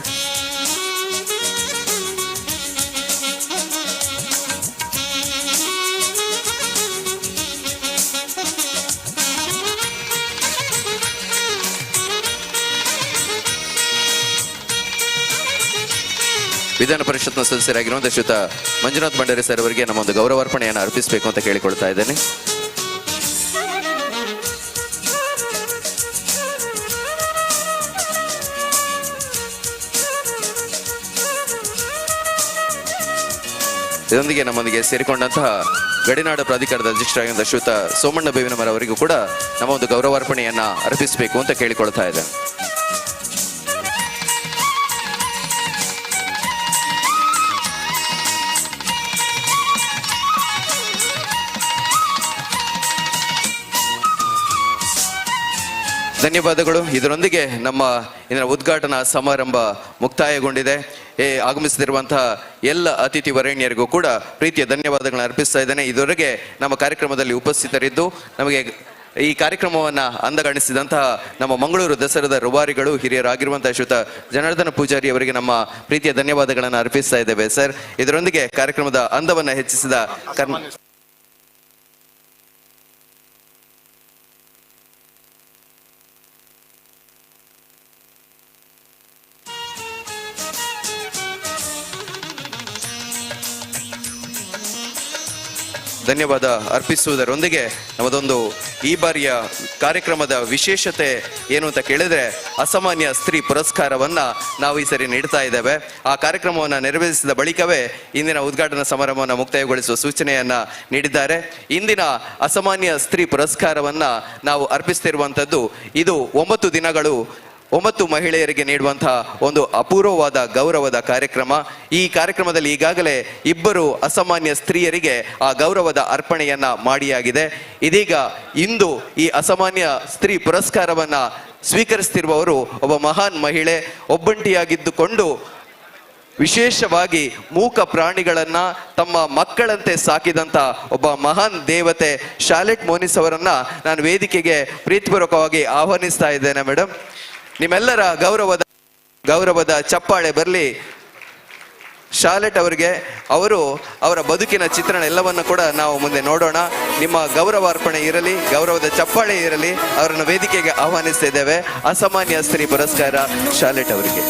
ವಿಧಾನ ಪರಿಷತ್ನ ಸದಸ್ಯರಾಗಿರುವಂತಹ ಶ್ರೀಯುತ ಮಂಜುನಾಥ್ ಭಂಡಾರಿ ಸರ್ ಅವರಿಗೆ ನಮ್ಮ ಒಂದು ಗೌರವಾರ್ಪಣೆಯನ್ನು ಅರ್ಪಿಸಬೇಕು ಅಂತ ಕೇಳಿಕೊಳ್ತಾ ಇದ್ದೇನೆ. ಇದರೊಂದಿಗೆ ನಮ್ಮೊಂದಿಗೆ ಸೇರಿಕೊಂಡಂತಹ ಗಡಿನಾಡ ಪ್ರಾಧಿಕಾರದ ಅಧ್ಯಕ್ಷರಾಗಿದ್ದ ಶ್ರೀಯುತ ಸೋಮಣ್ಣ ಬೇವಿನಮರ ಅವರಿಗೂ ಕೂಡ ನಮ್ಮ ಒಂದು ಗೌರವಾರ್ಪಣೆಯನ್ನ ಅರ್ಪಿಸಬೇಕು ಅಂತ ಕೇಳಿಕೊಳ್ತಾ ಇದೆ. ಧನ್ಯವಾದಗಳು. ಇದರೊಂದಿಗೆ ನಮ್ಮ ಇಂದಿನ ಉದ್ಘಾಟನಾ ಸಮಾರಂಭ ಮುಕ್ತಾಯಗೊಂಡಿದೆ. ಆಗಮಿಸುತ್ತಿರುವಂತಹ ಎಲ್ಲ ಅತಿಥಿ ವರೇಣ್ಯರಿಗೂ ಕೂಡ ಪ್ರೀತಿಯ ಧನ್ಯವಾದಗಳನ್ನು ಅರ್ಪಿಸ್ತಾ ಇದ್ದೇನೆ. ಇದುವರೆಗೆ ನಮ್ಮ ಕಾರ್ಯಕ್ರಮದಲ್ಲಿ ಉಪಸ್ಥಿತರಿದ್ದು ನಮಗೆ ಈ ಕಾರ್ಯಕ್ರಮವನ್ನು ಅಂದಗಾಣಿಸಿದಂತಹ ನಮ್ಮ ಮಂಗಳೂರು ದಸರಾದ ರೂವಾರಿಗಳು ಹಿರಿಯರಾಗಿರುವಂತಹ ಶ್ರೀಯುತ ಜನಾರ್ದನ ಪೂಜಾರಿ ಅವರಿಗೆ ನಮ್ಮ ಪ್ರೀತಿಯ ಧನ್ಯವಾದಗಳನ್ನು ಅರ್ಪಿಸ್ತಾ ಇದ್ದೇವೆ ಸರ್. ಇದರೊಂದಿಗೆ ಕಾರ್ಯಕ್ರಮದ ಅಂದವನ್ನು ಹೆಚ್ಚಿಸಿದ ಧನ್ಯವಾದ ಅರ್ಪಿಸುವುದರೊಂದಿಗೆ ನಮ್ಮದೊಂದು ಈ ಬಾರಿಯ ಕಾರ್ಯಕ್ರಮದ ವಿಶೇಷತೆ ಏನು ಅಂತ ಕೇಳಿದ್ರೆ ಅಸಾಮಾನ್ಯ ಸ್ತ್ರೀ ಪುರಸ್ಕಾರವನ್ನ ನಾವು ಈ ಸರಿ ನೀಡ್ತಾ ಇದ್ದೇವೆ. ಆ ಕಾರ್ಯಕ್ರಮವನ್ನು ನೆರವೇರಿಸಿದ ಬಳಿಕವೇ ಇಂದಿನ ಉದ್ಘಾಟನಾ ಸಮಾರಂಭವನ್ನು ಮುಕ್ತಾಯಗೊಳಿಸುವ ಸೂಚನೆಯನ್ನ ನೀಡಿದ್ದಾರೆ. ಇಂದಿನ ಅಸಾಮಾನ್ಯ ಸ್ತ್ರೀ ಪುರಸ್ಕಾರವನ್ನ ನಾವು ಅರ್ಪಿಸ್ತಿರುವಂತದ್ದು ಇದು 9 ದಿನಗಳು 9 ಮಹಿಳೆಯರಿಗೆ ನೀಡುವಂತಹ ಒಂದು ಅಪೂರ್ವವಾದ ಗೌರವದ ಕಾರ್ಯಕ್ರಮ. ಈ ಕಾರ್ಯಕ್ರಮದಲ್ಲಿ ಈಗಾಗಲೇ 2 ಅಸಾಮಾನ್ಯ ಸ್ತ್ರೀಯರಿಗೆ ಆ ಗೌರವದ ಅರ್ಪಣೆಯನ್ನ ಮಾಡಿಯಾಗಿದೆ. ಇದೀಗ ಇಂದು ಈ ಅಸಾಮಾನ್ಯ ಸ್ತ್ರೀ ಪುರಸ್ಕಾರವನ್ನ ಸ್ವೀಕರಿಸ್ತಿರುವವರು ಒಬ್ಬ ಮಹಾನ್ ಮಹಿಳೆ, ಒಬ್ಬಂಟಿಯಾಗಿದ್ದುಕೊಂಡು ವಿಶೇಷವಾಗಿ ಮೂಕ ಪ್ರಾಣಿಗಳನ್ನ ತಮ್ಮ ಮಕ್ಕಳಂತೆ ಸಾಕಿದಂತ ಒಬ್ಬ ಮಹಾನ್ ದೇವತೆ ಶಾಲೆಟ್ ಮೋನಿಸ್ ಅವರನ್ನ ನಾನು ವೇದಿಕೆಗೆ ಪ್ರೀತಿಪೂರ್ವಕವಾಗಿ ಆಹ್ವಾನಿಸ್ತಾ ಇದ್ದೇನೆ. ಮೇಡಮ್, ನಿಮ್ಮೆಲ್ಲರ ಗೌರವದ ಚಪ್ಪಾಳೆ ಬರಲಿ ಶಾಲೆಟ್ ಅವರಿಗೆ. ಅವರ ಬದುಕಿನ ಚಿತ್ರಣ ಎಲ್ಲವನ್ನು ಕೂಡ ನಾವು ಮುಂದೆ ನೋಡೋಣ. ನಿಮ್ಮ ಗೌರವಾರ್ಪಣೆ ಇರಲಿ, ಗೌರವದ ಚಪ್ಪಾಳೆ ಇರಲಿ. ಅವರನ್ನು ವೇದಿಕೆಗೆ ಆಹ್ವಾನಿಸ್ತಾ ಇದ್ದೇವೆ. ಅಸಾಮಾನ್ಯ ಸ್ತ್ರೀ ಪುರಸ್ಕಾರ ಶಾಲೆಟ್ ಅವರಿಗೆ.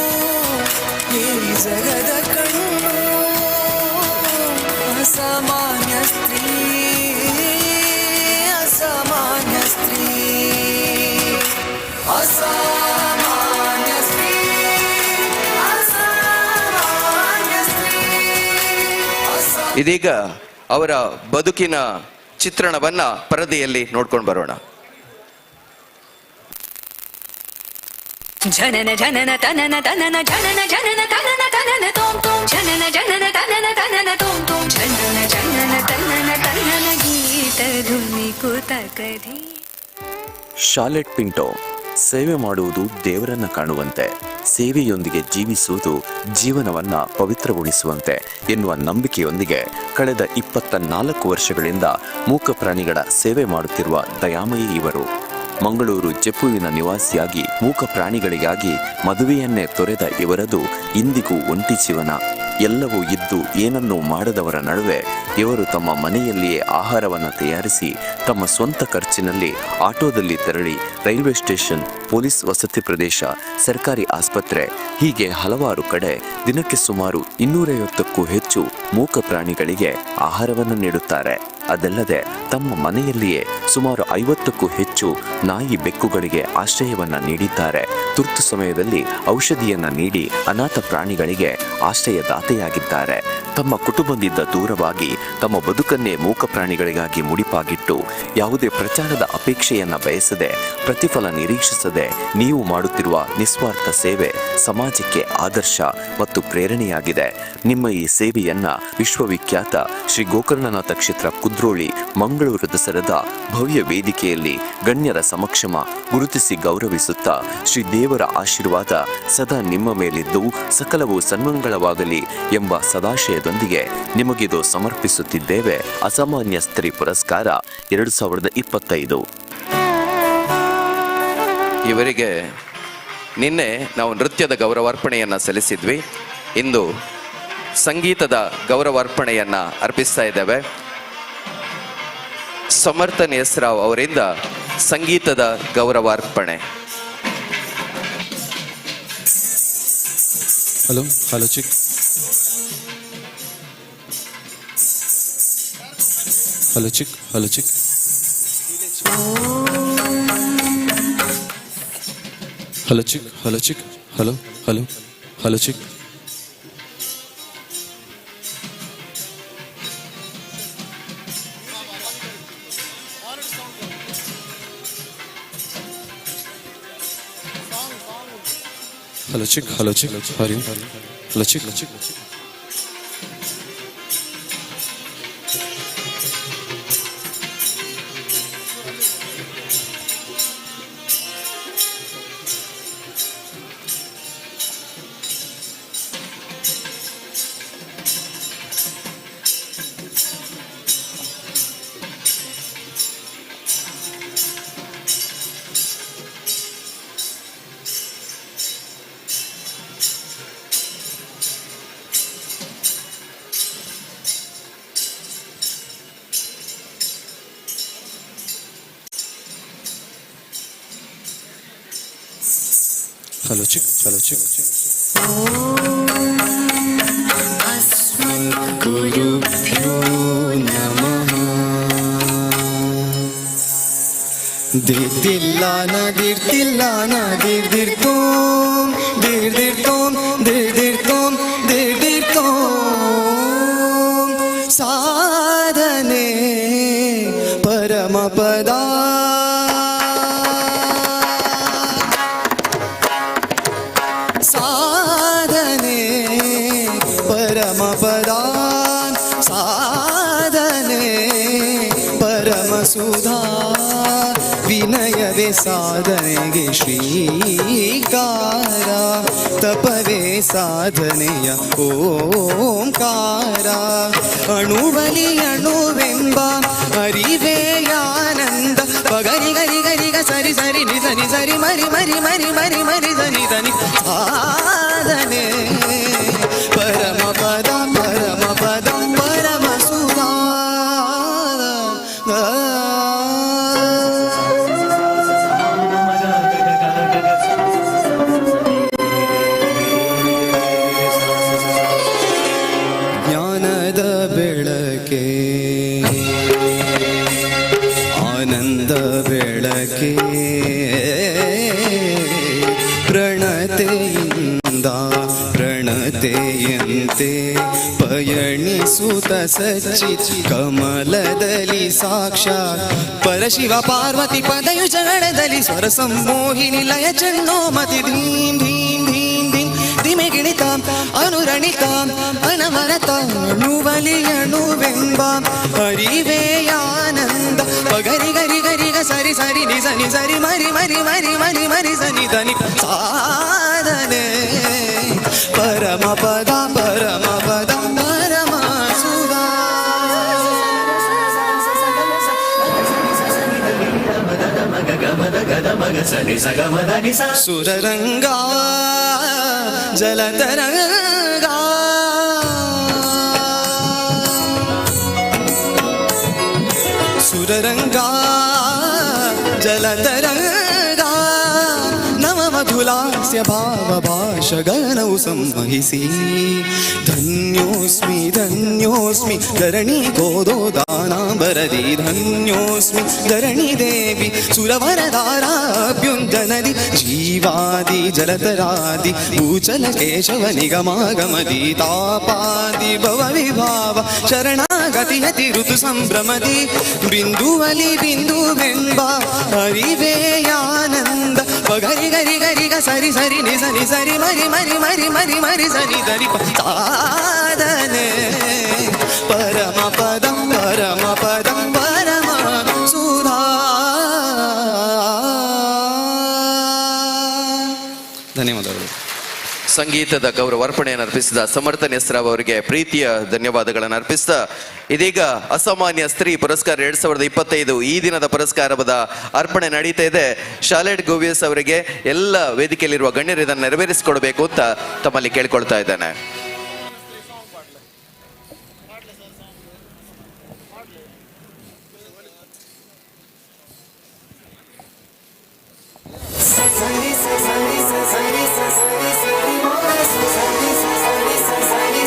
ಇದೀಗ ಅವರ ಬದುಕಿನ ಚಿತ್ರಣವನ್ನ ಪರದೆಯಲ್ಲಿ ನೋಡ್ಕೊಂಡು ಬರೋಣ. ಜನನ ಜನನ ತನನ ತನನ ಜನನ ಜನನ ತನನ ತನನ ತೋಂ ತೋಂ ಜನನ ಜನನ ತನನ ತನನ ತೋಂ ತೋಂ ಜನನ ಜನನ ತನನ ತನನ ಗೀತ ಧುನಿ ಕುತಕಧಿ. ಶಾಲೆಟ್ ಪಿಂಟೋ ಸೇವೆ ಮಾಡುವುದು ದೇವರನ್ನ ಕಾಣುವಂತೆ, ಸೇವೆಯೊಂದಿಗೆ ಜೀವಿಸುವುದು ಜೀವನವನ್ನ ಪವಿತ್ರಗೊಳಿಸುವಂತೆ ಎನ್ನುವ ನಂಬಿಕೆಯೊಂದಿಗೆ ಕಳೆದ 24 ವರ್ಷಗಳಿಂದ ಮೂಕ ಪ್ರಾಣಿಗಳ ಸೇವೆ ಮಾಡುತ್ತಿರುವ ದಯಾಮಯಿ ಇವರು. ಮಂಗಳೂರು ಜೆಪ್ಪುವಿನ ನಿವಾಸಿಯಾಗಿ ಮೂಕ ಪ್ರಾಣಿಗಳಿಗಾಗಿ ಮದುವೆಯನ್ನೇ ತೊರೆದ ಇವರದು ಇಂದಿಗೂ ಒಂಟಿ ಜೀವನ. ಎಲ್ಲವೂ ಇದ್ದು ಏನನ್ನೂ ಮಾಡದವರ ನಡುವೆ ಇವರು ತಮ್ಮ ಮನೆಯಲ್ಲಿಯೇ ಆಹಾರವನ್ನು ತಯಾರಿಸಿ ತಮ್ಮ ಸ್ವಂತ ಖರ್ಚಿನಲ್ಲಿ ಆಟೋದಲ್ಲಿ ತೆರಳಿ ರೈಲ್ವೆ ಸ್ಟೇಷನ್, ಪೊಲೀಸ್ ವಸತಿ ಪ್ರದೇಶ, ಸರ್ಕಾರಿ ಆಸ್ಪತ್ರೆ ಹೀಗೆ ಹಲವಾರು ಕಡೆ ದಿನಕ್ಕೆ ಸುಮಾರು 250ಕ್ಕೂ ಹೆಚ್ಚು ಮೂಕ ಪ್ರಾಣಿಗಳಿಗೆ ಆಹಾರವನ್ನು ನೀಡುತ್ತಾರೆ. ಅದಲ್ಲದೆ ತಮ್ಮ ಮನೆಯಲ್ಲಿಯೇ ಸುಮಾರು 50ಕ್ಕೂ ಹೆಚ್ಚು ನಾಯಿ ಬೆಕ್ಕುಗಳಿಗೆ ಆಶ್ರಯವನ್ನ ನೀಡಿದ್ದಾರೆ. ತುರ್ತು ಸಮಯದಲ್ಲಿ ಔಷಧಿಯನ್ನ ನೀಡಿ ಅನಾಥ ಪ್ರಾಣಿಗಳಿಗೆ ಆಶ್ರಯದಾತೆಯಾಗಿದ್ದಾರೆ. ತಮ್ಮ ಕುಟುಂಬದಿಂದ ದೂರವಾಗಿ ತಮ್ಮ ಬದುಕನ್ನೇ ಮೂಕ ಪ್ರಾಣಿಗಳಿಗಾಗಿ ಮುಡಿಪಾಗಿಟ್ಟು ಯಾವುದೇ ಪ್ರಚಾರದ ಅಪೇಕ್ಷೆಯನ್ನ ಬಯಸದೆ, ಪ್ರತಿಫಲ ನಿರೀಕ್ಷಿಸದೆ ನೀವು ಮಾಡುತ್ತಿರುವ ನಿಸ್ವಾರ್ಥ ಸೇವೆ ಸಮಾಜಕ್ಕೆ ಆದರ್ಶ ಮತ್ತು ಪ್ರೇರಣೆಯಾಗಿದೆ. ನಿಮ್ಮ ಈ ಸೇವೆಯನ್ನ ವಿಶ್ವವಿಖ್ಯಾತ ಶ್ರೀ ಗೋಕರ್ಣನಾಥ ಕ್ಷೇತ್ರ ಕುದ್ರೋಳಿ ಮಂಗಳೂರು ದಸರಾದ ಭವ್ಯ ವೇದಿಕೆಯಲ್ಲಿ ಗಣ್ಯರ ಸಮಕ್ಷಮ ಗುರುತಿಸಿ ಗೌರವಿಸುತ್ತಾ ಶ್ರೀ ದೇವರ ಆಶೀರ್ವಾದ ಸದಾ ನಿಮ್ಮ ಮೇಲಿದ್ದು ಸಕಲವೂ ಸನ್ಮಂಗಳವಾಗಲಿ ಎಂಬ ಸದಾಶಯದೊಂದಿಗೆ ನಿಮಗಿದು ಸಮರ್ಪಿಸುತ್ತಿದ್ದೇವೆ. ಅಸಾಮಾನ್ಯ ಸ್ತ್ರೀ ಪುರಸ್ಕಾರ 2025. ಇವರಿಗೆ ನಿನ್ನೆ ನಾವು ನೃತ್ಯದ ಗೌರವಾರ್ಪಣೆಯನ್ನ ಸಲ್ಲಿಸಿದ್ವಿ. ಇಂದು ಸಂಗೀತದ ಗೌರವಾರ್ಪಣೆಯನ್ನ ಅರ್ಪಿಸ್ತಾ ಇದ್ದೇವೆ. ಸಮರ್ಥನ್ ಎಸ್ ರಾವ್ ಅವರಿಂದ ಸಂಗೀತದ ಗೌರವಾರ್ಪಣೆ. Hello check. Hello check, hello check. Hello check, hello check, hello hello hello check. Hello check, hello check, ಹರಿ hello check. Hello check, hello check. ಗುರುಭ್ಯೋ ನಮಃ. ದಿರ್ದಿಲ್ಲ ನದಿರ್ತಿಲ್ಲ ನದಿರ್ದಿರ್ತೋಂ ದಿರ್ದಿರ್ತೋಂ ದಿರ್ದಿರ್ತೋಂ ದಿರ್ದಿರ್ತೋಂ. ಸಾಧನೆ ಪರಮಪದ ಪರಮಪದಾನ್ ಸಾಧನೆ ಪರಮಸುಧಾ ವಿನಯವೇ ಸಾಧನೆಗೆ ಶ್ರೀಕಾರ ತಪವೇ ಸಾಧನೆಯ ಓಂಕಾರ. ಅಣುವಲಿ ಅಣುವೆಂಬ ಅರಿವೇ ಆನಂದ ಪಗರಿ ಗರಿ ಗರಿಗ ಸರಿ ಸರಿ ನಿಜ ನಿಜರಿ ಮರಿ ಮರಿ ಮರಿ ಮರಿ ಮರಿ ಧನಿ ಧನಿ ಸಾಧನೆ ಪರಮ ಪದ ಪರಮ ಪದ ಪರಮ ಸುಧಾ. ಜ್ಞಾನದ ಬೆಳಕೆ ಆನಂದ ಬೆಳಕೆ ಪ್ರಣತೆಯಿಂದ ಪ್ರಣತೆಯಂತೆ ಪಯಣಿಸುತ್ತ ಸಚ್ಚಿತ್ ಕಮಲದಲ್ಲಿ ಸಾಕ್ಷಾತ್ ಪರಶಿವ ಪಾರ್ವತಿ ಪದಯುಜಗಣದಲ್ಲಿ ಸ್ವರ ಸಂಮೋಹಿನಿ ಲಯ ಚನ್ನೋಮತಿ ಧೀಂ ಧೀಂ ಧೀಂ ಧೀಂ ಧಿಮೆ ಗಿಣಿತ ಅನುರಣಿತ ಅನವರತ ಅಣುವಲಿ ಅಣುವೆಂಬ ಅರಿವೇ ಆನಂದ ಪಗರಿ ಗರಿ ಗರಿಗ ಸರಿ ಸರಿ ನಿಜ ನಿಜರಿ ಮರಿ ಮರಿ ಮರಿ ಮರಿ ಮರಿ ಸನಿ ಧನಿ ಸಾಧನೆ ಪರಮ ಪದ ಪರಮ ಪದ ಪರಮ ಸುಧಾ. ಸುರರಂಗ ಜಲತರಂಗ ಸುರರಂಗ ಜಲತರಂಗ ನವ ಮಧುಲಾಸ್ಯ ಭಾವ ಭಾಷಗಣವು ಸಂವಹಿಸಿ ಧನ್ಯೋಸ್ಮಿ ಧನ್ಯೋಸ್ಮಿ ಧರಣಿ ಗೋದೋದಾನಾಂಬರದಿ ಧನ್ಯೋಸ್ಮಿ ಧರಣಿ ದೇವಿ ಸುರವರದಾರಾಭ್ಯುಂಜನದಿ ಜೀವಾದಿ ಜಲತರಾದಿ ಭೂಚಲ ಕೇಶವ ನಿಗಮಾಗಮದಿ ತಾಪಾದಿ ಭವ ವಿಭಾವ ಶರಣಾಗತಿ ಯತಿ ಋತು ಸಂಭ್ರಮದಿ ಬಿಂದುವಲಿ ಬಿಂದುವೆಂಬ ಅರಿವೇ ಆನಂದ ಪಗರಿ ಗರಿ ಗರಿಗ ಸರಿ ಸರಿ ನಿಜ ನಿಸರಿ ಮರಿ ಮರಿ ಮರಿ ಮರಿ ಮರಿ ಸರಿ ಧರಿ ಸಾಧನೆ ಪರಮ ಪದಂ ಪರಮ ಪದಂ ಪರಮ ಸುಧಾ. ಧನ್ಯವಾದಗಳು. ಸಂಗೀತದ ಗೌರವಾರ್ಪಣೆಯನ್ನು ಅರ್ಪಿಸಿದ ಸಮರ್ಥ ನೆಸ್ರಾವ್ ಅವರಿಗೆ ಪ್ರೀತಿಯ ಧನ್ಯವಾದಗಳನ್ನು ಅರ್ಪಿಸಿದ ಇದೀಗ ಅಸಾಮಾನ್ಯ ಸ್ತ್ರೀ ಪುರಸ್ಕಾರ 2025 ಈ ದಿನದ ಪುರಸ್ಕಾರದ ಅರ್ಪಣೆ ನಡೀತಾ ಇದೆ. ಶಾಲೆಡ್ ಗೋವಿಯಸ್ ಅವರಿಗೆ ಎಲ್ಲ ವೇದಿಕೆಯಲ್ಲಿರುವ ಗಣ್ಯರು ಇದನ್ನು ನೆರವೇರಿಸಿಕೊಡಬೇಕು ಅಂತ ತಮ್ಮಲ್ಲಿ ಕೇಳ್ಕೊಳ್ತಾ ಇದ್ದೇನೆ. ಸರಿ ಸರಿ ಸರಿ ಸರಿ ಸರಿ ಸರಿ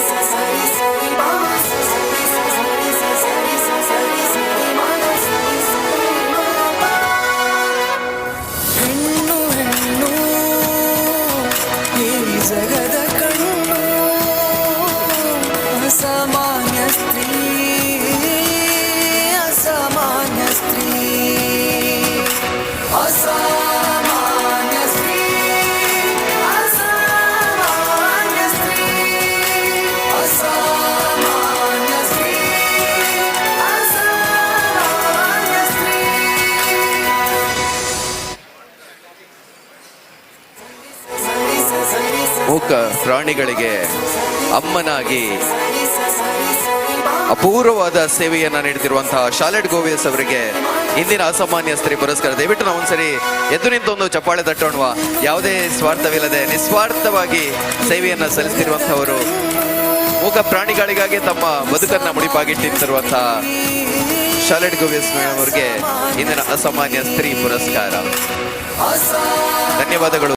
ಮೂಕ ಪ್ರಾಣಿಗಳಿಗೆ ಅಮ್ಮನಾಗಿ ಅಪೂರ್ವವಾದ ಸೇವೆಯನ್ನ ನೀಡುತ್ತಿರುವಂತಹ ಶಾಲೆಟ್ ಗೋವಿಯಸ್ ಅವರಿಗೆ ಇಂದಿನ ಅಸಾಮಾನ್ಯ ಸ್ತ್ರೀ ಪುರಸ್ಕಾರ. ದಯವಿಟ್ಟು ನಾವು ಒಂದ್ಸರಿ ಎದ್ದು ನಿಂತು ಒಂದು ಚಪ್ಪಾಳೆ ತಟ್ಟೋಣವಾ. ಯಾವುದೇ ಸ್ವಾರ್ಥವಿಲ್ಲದೆ ನಿಸ್ವಾರ್ಥವಾಗಿ ಸೇವೆಯನ್ನ ಸಲ್ಲಿಸ್ತಿರುವಂತಹವರು, ಮೂಕ ಪ್ರಾಣಿಗಳಿಗಾಗಿ ತಮ್ಮ ಬದುಕನ್ನ ಮುಡಿಪಾಗಿಟ್ಟಿರುವಂತಹ ಶಾಲೆಟ್ ಗೋವಿಯಸ್ ಮೇಡಮ್ ಅವರಿಗೆ ಇಂದಿನ ಅಸಾಮಾನ್ಯ ಸ್ತ್ರೀ ಪುರಸ್ಕಾರ. ಧನ್ಯವಾದಗಳು.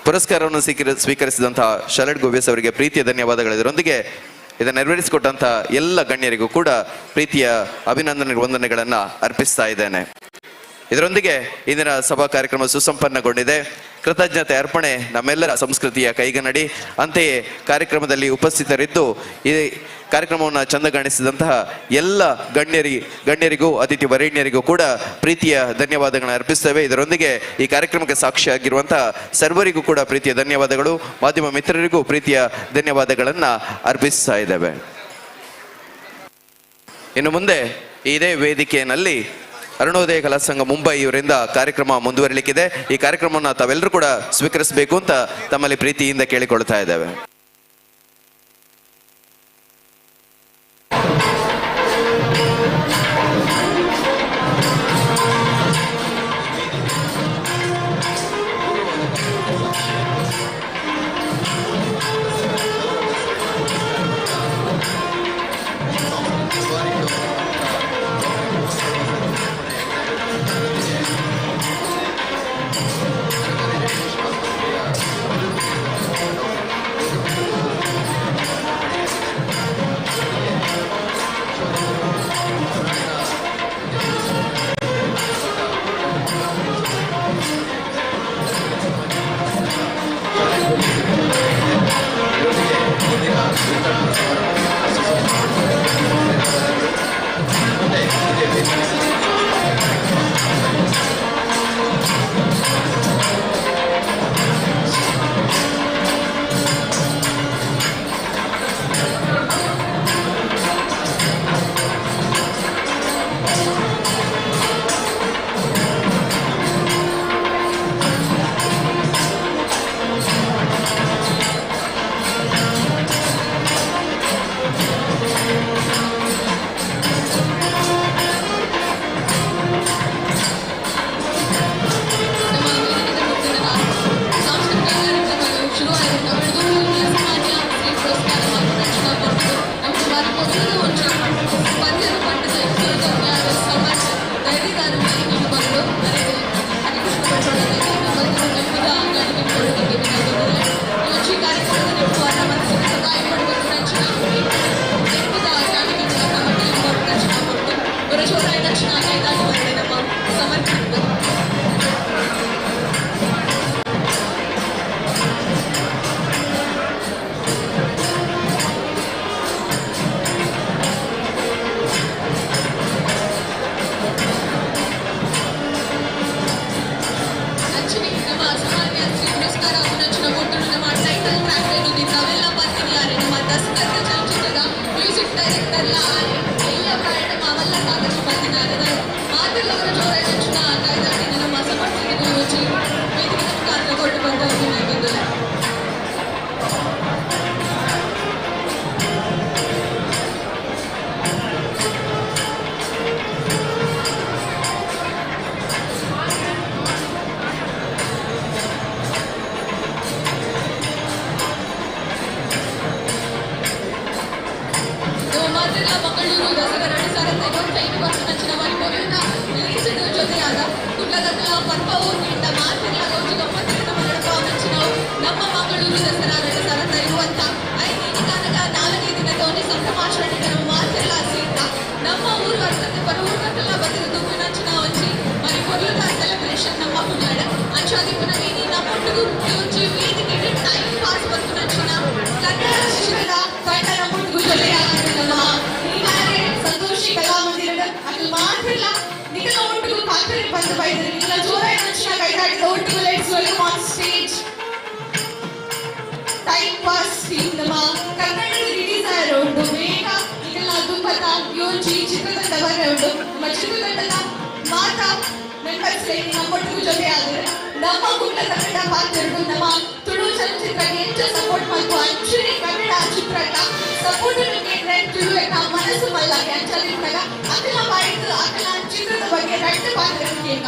ಪುರಸ್ಕಾರವನ್ನು ಸ್ವೀಕರಿಸಿದಂತಹ ಶಾಲೆಟ್ ಗೋವಿಯಸ್ ಅವರಿಗೆ ಪ್ರೀತಿಯ ಧನ್ಯವಾದಗಳು. ಇದರೊಂದಿಗೆ ಇದನ್ನು ನೆರವೇರಿಸಿಕೊಟ್ಟಂತಹ ಎಲ್ಲ ಗಣ್ಯರಿಗೂ ಕೂಡ ಪ್ರೀತಿಯ ಅಭಿನಂದನೆ ವಂದನೆಗಳನ್ನು ಅರ್ಪಿಸ್ತಾ ಇದ್ದೇನೆ. ಇದರೊಂದಿಗೆ ಇಂದಿನ ಸಭಾ ಕಾರ್ಯಕ್ರಮ ಸುಸಂಪನ್ನಗೊಂಡಿದೆ. ಕೃತಜ್ಞತೆ ಅರ್ಪಣೆ ನಮ್ಮೆಲ್ಲರ ಸಂಸ್ಕೃತಿಯ ಕೈಗನ್ನಡಿ. ಅಂತೆಯೇ ಕಾರ್ಯಕ್ರಮದಲ್ಲಿ ಉಪಸ್ಥಿತರಿದ್ದು ಈ ಕಾರ್ಯಕ್ರಮವನ್ನು ಚಂದಗಾಣಿಸಿದಂತಹ ಎಲ್ಲ ಗಣ್ಯರಿಗೂ ಅತಿಥಿ ವರೇಣ್ಯರಿಗೂ ಕೂಡ ಪ್ರೀತಿಯ ಧನ್ಯವಾದಗಳನ್ನು ಅರ್ಪಿಸ್ತೇವೆ. ಇದರೊಂದಿಗೆ ಈ ಕಾರ್ಯಕ್ರಮಕ್ಕೆ ಸಾಕ್ಷಿಯಾಗಿರುವಂತಹ ಸರ್ವರಿಗೂ ಕೂಡ ಪ್ರೀತಿಯ ಧನ್ಯವಾದಗಳು. ಮಾಧ್ಯಮ ಮಿತ್ರರಿಗೂ ಪ್ರೀತಿಯ ಧನ್ಯವಾದಗಳನ್ನು ಅರ್ಪಿಸ್ತಾ ಇದ್ದೇವೆ. ಇನ್ನು ಮುಂದೆ ಇದೇ ವೇದಿಕೆಯಲ್ಲಿ ಅರುಣೋದಯ ಕಲಾ ಸಂಘ ಮುಂಬೈ ಇವರಿಂದ ಕಾರ್ಯಕ್ರಮ ಮುಂದುವರಿಲಿಕ್ಕಿದೆ. ಈ ಕಾರ್ಯಕ್ರಮವನ್ನು ತಾವೆಲ್ಲರೂ ಕೂಡ ಸ್ವೀಕರಿಸಬೇಕು ಅಂತ ತಮ್ಮಲ್ಲಿ ಪ್ರೀತಿಯಿಂದ ಕೇಳಿಕೊಳ್ತಾ ಇದ್ದೇವೆ. ಚಿತ್ರತಂಡದ ಮಾತಾ ನನ್ನ ನಮ್ಮ ಒಟ್ಟಿಗೆ ಜೊತೆ ಆದರೆ ನಮ್ಮ ಕುಲ ಕನ್ನಡ ಮಾತಾಡು ನಮ್ಮ ತುಳು ಚಲನಚಿತ್ರಕ್ಕೆ ಹೆಚ್ಚು ಸಪೋರ್ಟ್ ಮತ್ತು ಅಂಚುರಿ ಕನ್ನಡ ಚಿತ್ರಕ ಸಪೋರ್ಟ್ ನೀಡಿದ್ರೆ ತುಳುವಿನ ಮನಸ್ಸು ಮಲ್ಲಾಗೆ ಅಂಚಲಿದ್ದಾಗ ಅಕಲ ಮಾಡಿದ್ದು ಅಕಲ ಚಿತ್ರದ ಬಗ್ಗೆ ರಟ್ಟು ಪಾತ್ರಕ್ಕೆ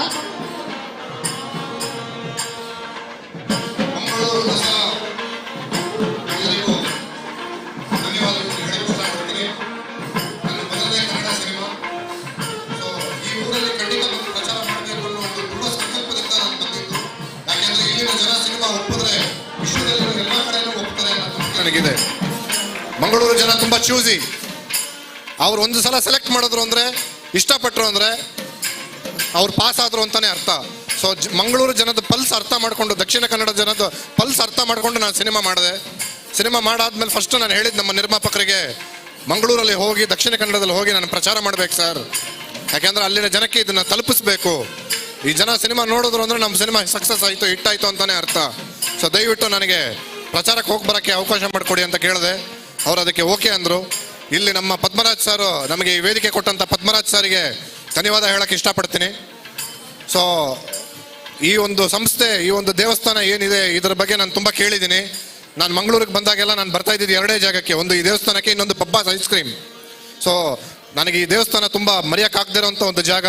ನನಗಿದೆ. ಮಂಗಳೂರು ಜನ ತುಂಬ ಚೂಸಿ. ಅವ್ರು ಒಂದು ಸಲ ಸೆಲೆಕ್ಟ್ ಮಾಡಿದ್ರು ಅಂದರೆ, ಇಷ್ಟಪಟ್ಟರು ಅಂದರೆ ಅವ್ರು ಪಾಸ್ ಆದರು ಅಂತಲೇ ಅರ್ಥ. ಸೊ ಮಂಗಳೂರು ಜನದ ಪಲ್ಸ್ ಅರ್ಥ ಮಾಡಿಕೊಂಡು, ದಕ್ಷಿಣ ಕನ್ನಡ ಜನದ ಪಲ್ಸ್ ಅರ್ಥ ಮಾಡಿಕೊಂಡು ನಾನು ಸಿನಿಮಾ ಮಾಡಿದೆ. ಸಿನಿಮಾ ಮಾಡಾದ್ಮೇಲೆ ಫಸ್ಟ್ ನಾನು ಹೇಳಿದ್ದು ನಮ್ಮ ನಿರ್ಮಾಪಕರಿಗೆ, ಮಂಗಳೂರಲ್ಲಿ ಹೋಗಿ ದಕ್ಷಿಣ ಕನ್ನಡದಲ್ಲಿ ಹೋಗಿ ನಾನು ಪ್ರಚಾರ ಮಾಡಬೇಕು ಸರ್, ಯಾಕೆಂದರೆ ಅಲ್ಲಿನ ಜನಕ್ಕೆ ಇದನ್ನು ತಲುಪಿಸ್ಬೇಕು. ಈ ಜನ ಸಿನಿಮಾ ನೋಡಿದ್ರು ಅಂದರೆ ನಮ್ಮ ಸಿನಿಮಾ ಸಕ್ಸಸ್ ಆಯಿತು, ಹಿಟ್ಟಾಯಿತು ಅಂತಲೇ ಅರ್ಥ. ಸೊ ದಯವಿಟ್ಟು ನನಗೆ ಪ್ರಚಾರಕ್ಕೆ ಹೋಗಿ ಬರೋಕ್ಕೆ ಅವಕಾಶ ಮಾಡಿಕೊಡಿ ಅಂತ ಕೇಳಿದೆ. ಅವರು ಅದಕ್ಕೆ ಓಕೆ ಅಂದರು. ಇಲ್ಲಿ ನಮ್ಮ ಪದ್ಮರಾಜ್ ಸರ್, ನಮಗೆ ಈ ವೇದಿಕೆ ಕೊಟ್ಟಂಥ ಪದ್ಮರಾಜ್ ಸರಿಗೆ ಧನ್ಯವಾದ ಹೇಳೋಕ್ಕೆ ಇಷ್ಟಪಡ್ತೀನಿ. ಸೊ ಈ ಒಂದು ಸಂಸ್ಥೆ, ಈ ಒಂದು ದೇವಸ್ಥಾನ ಏನಿದೆ ಇದರ ಬಗ್ಗೆ ನಾನು ತುಂಬ ಕೇಳಿದ್ದೀನಿ. ನಾನು ಮಂಗಳೂರಿಗೆ ಬಂದಾಗೆಲ್ಲ ನಾನು ಬರ್ತಾ ಇದ್ದಿದ್ದು ಎರಡೇ ಜಾಗಕ್ಕೆ, ಒಂದು ಈ ದೇವಸ್ಥಾನಕ್ಕೆ, ಇನ್ನೊಂದು ಪಬ್ಬಾಸ್ ಐಸ್ ಕ್ರೀಮ್. ಸೊ ನನಗೆ ಈ ದೇವಸ್ಥಾನ ತುಂಬ ಮರೆಯೋಕ್ಕಾಗದಿರೋಂಥ ಒಂದು ಜಾಗ.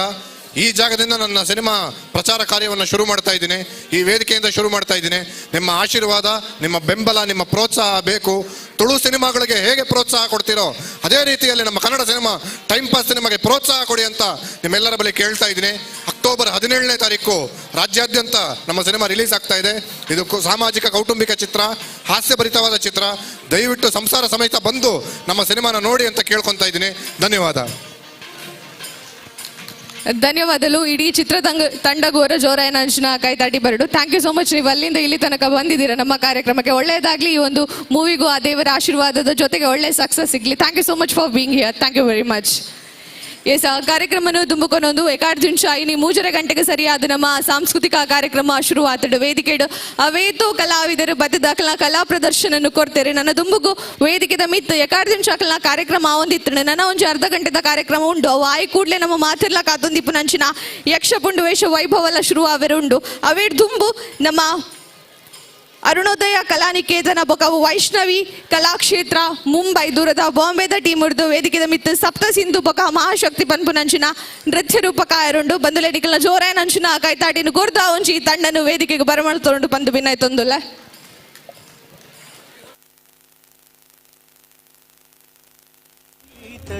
ಈ ಜಾಗದಿಂದ ನನ್ನ ಸಿನಿಮಾ ಪ್ರಚಾರ ಕಾರ್ಯವನ್ನು ಶುರು ಮಾಡ್ತಾ ಇದ್ದೀನಿ, ಈ ವೇದಿಕೆಯಿಂದ ಶುರು ಮಾಡ್ತಾ ಇದ್ದೀನಿ. ನಿಮ್ಮ ಆಶೀರ್ವಾದ, ನಿಮ್ಮ ಬೆಂಬಲ, ನಿಮ್ಮ ಪ್ರೋತ್ಸಾಹ ಬೇಕು. ತುಳು ಸಿನಿಮಾಗಳಿಗೆ ಹೇಗೆ ಪ್ರೋತ್ಸಾಹ ಕೊಡ್ತೀರೋ ಅದೇ ರೀತಿಯಲ್ಲಿ ನಮ್ಮ ಕನ್ನಡ ಸಿನಿಮಾ, ಟೈಮ್ ಪಾಸ್ ಸಿನಿಮಾಗೆ ಪ್ರೋತ್ಸಾಹ ಕೊಡಿ ಅಂತ ನಿಮ್ಮೆಲ್ಲರ ಬಳಿ ಕೇಳ್ತಾ ಇದ್ದೀನಿ. ಅಕ್ಟೋಬರ್ 17ನೇ ತಾರೀಕು ರಾಜ್ಯಾದ್ಯಂತ ನಮ್ಮ ಸಿನಿಮಾ ರಿಲೀಸ್ ಆಗ್ತಾ ಇದೆ. ಇದು ಸಾಮಾಜಿಕ ಕೌಟುಂಬಿಕ ಚಿತ್ರ, ಹಾಸ್ಯಭರಿತವಾದ ಚಿತ್ರ. ದಯವಿಟ್ಟು ಸಂಸಾರ ಸಮೇತ ಬಂದು ನಮ್ಮ ಸಿನಿಮಾನ ನೋಡಿ ಅಂತ ಕೇಳ್ಕೊತಾ ಇದ್ದೀನಿ. ಧನ್ಯವಾದ. ಧನ್ಯವಾದಗಳು. ಇಡೀ ತಂಡಗೋರ ಜೋರಾಯನ ಅಂಚನ ಕೈತಾಟಿ ಬರಡು. Thank you so much. ನೀವು ಅಲ್ಲಿಂದ ಇಲ್ಲಿ ತನಕ ಬಂದಿದ್ದೀರಾ ನಮ್ಮ ಕಾರ್ಯಕ್ರಮಕ್ಕೆ. ಒಳ್ಳೆಯದಾಗಲಿ. ಈ ಒಂದು ಮೂವಿಗೂ ಆ ದೇವರ ಆಶೀರ್ವಾದದ ಜೊತೆಗೆ ಒಳ್ಳೆ ಸಕ್ಸಸ್ ಸಿಗಲಿ. Thank you so much for being here. Thank you very much. Yes, ಕಾರ್ಯಕ್ರಮನು ತುಂಬುಕೊಂಡೊಂದು 1 ಇನಿ 3 ಗಂಟೆಗೆ ಸರಿಯಾದ ನಮ್ಮ ಸಾಂಸ್ಕೃತಿಕ ಕಾರ್ಯಕ್ರಮ ಶುರುವಾತಡು. ವೇದಿಕೆಡು ಅವೇತೋ ಕಲಾವಿದರು ಬದ್ದದ ಕಲಾ ಪ್ರದರ್ಶನ ಕೊಡ್ತಾರೆ. ನನ್ನ ದುಂಬುಗು ವೇದಿಕೆದ ಮಿತ್ 1 ಅಕಲ್ನ ಕಾರ್ಯಕ್ರಮ ಆವೊಂದಿತ್ತು. ನನ್ನ ಒಂಜಿ ಅರ್ಧ ಗಂಟೆದ ಕಾರ್ಯಕ್ರಮ ಉಂಡು. ಅವು ಆಯ್ ಕೂಡಲೇ ನಮ್ಮ ಮಾತಿರ್ಲ ಕಾತೊಂದಿಪ್ಪು ನಂಚಿನ ಯಕ್ಷ ಪುಂಡು ವೇಷ ವೈಭವಲ್ಲ ಶುರು ಉಂಡು. ಅವೇಡ್ ದುಂಬು ನಮ್ಮ ಅರುಣೋದಯ ಕಲಾನಿಕೇತನ ಬೊಕವು ವೈಷ್ಣವಿ ಕಲಾಕ್ಷೇತ್ರ ಮುಂಬೈ ದೂರದ ಬಾಂಬೆದ ಟೀಮ್ ಉರ್ದು ವೇದಿಕೆದ ಮಿತ್ತು ಸಪ್ತ ಸಿಂಧು ಬೊಕ ಮಹಾಶಕ್ತಿ ಪನ್ಪು ನಂಚಿನ ನೃತ್ಯ ರೂಪಕಾಯರುಂಡು. ಬಂದುಲೆಡಿಕಲ್ನ ಜೋರಾಯ ನಂಚಿನ ಕೈತಾಟಿನ ಗೊರ್ದ ಒಂಜಿ ತಂಡನು ವೇದಿಕೆಗೆ ಬರಮಳ್ತೊಂಡು ಬಂದು ಭಿನ್ನಾಯ್ತೊಂದುಲ್ಲ.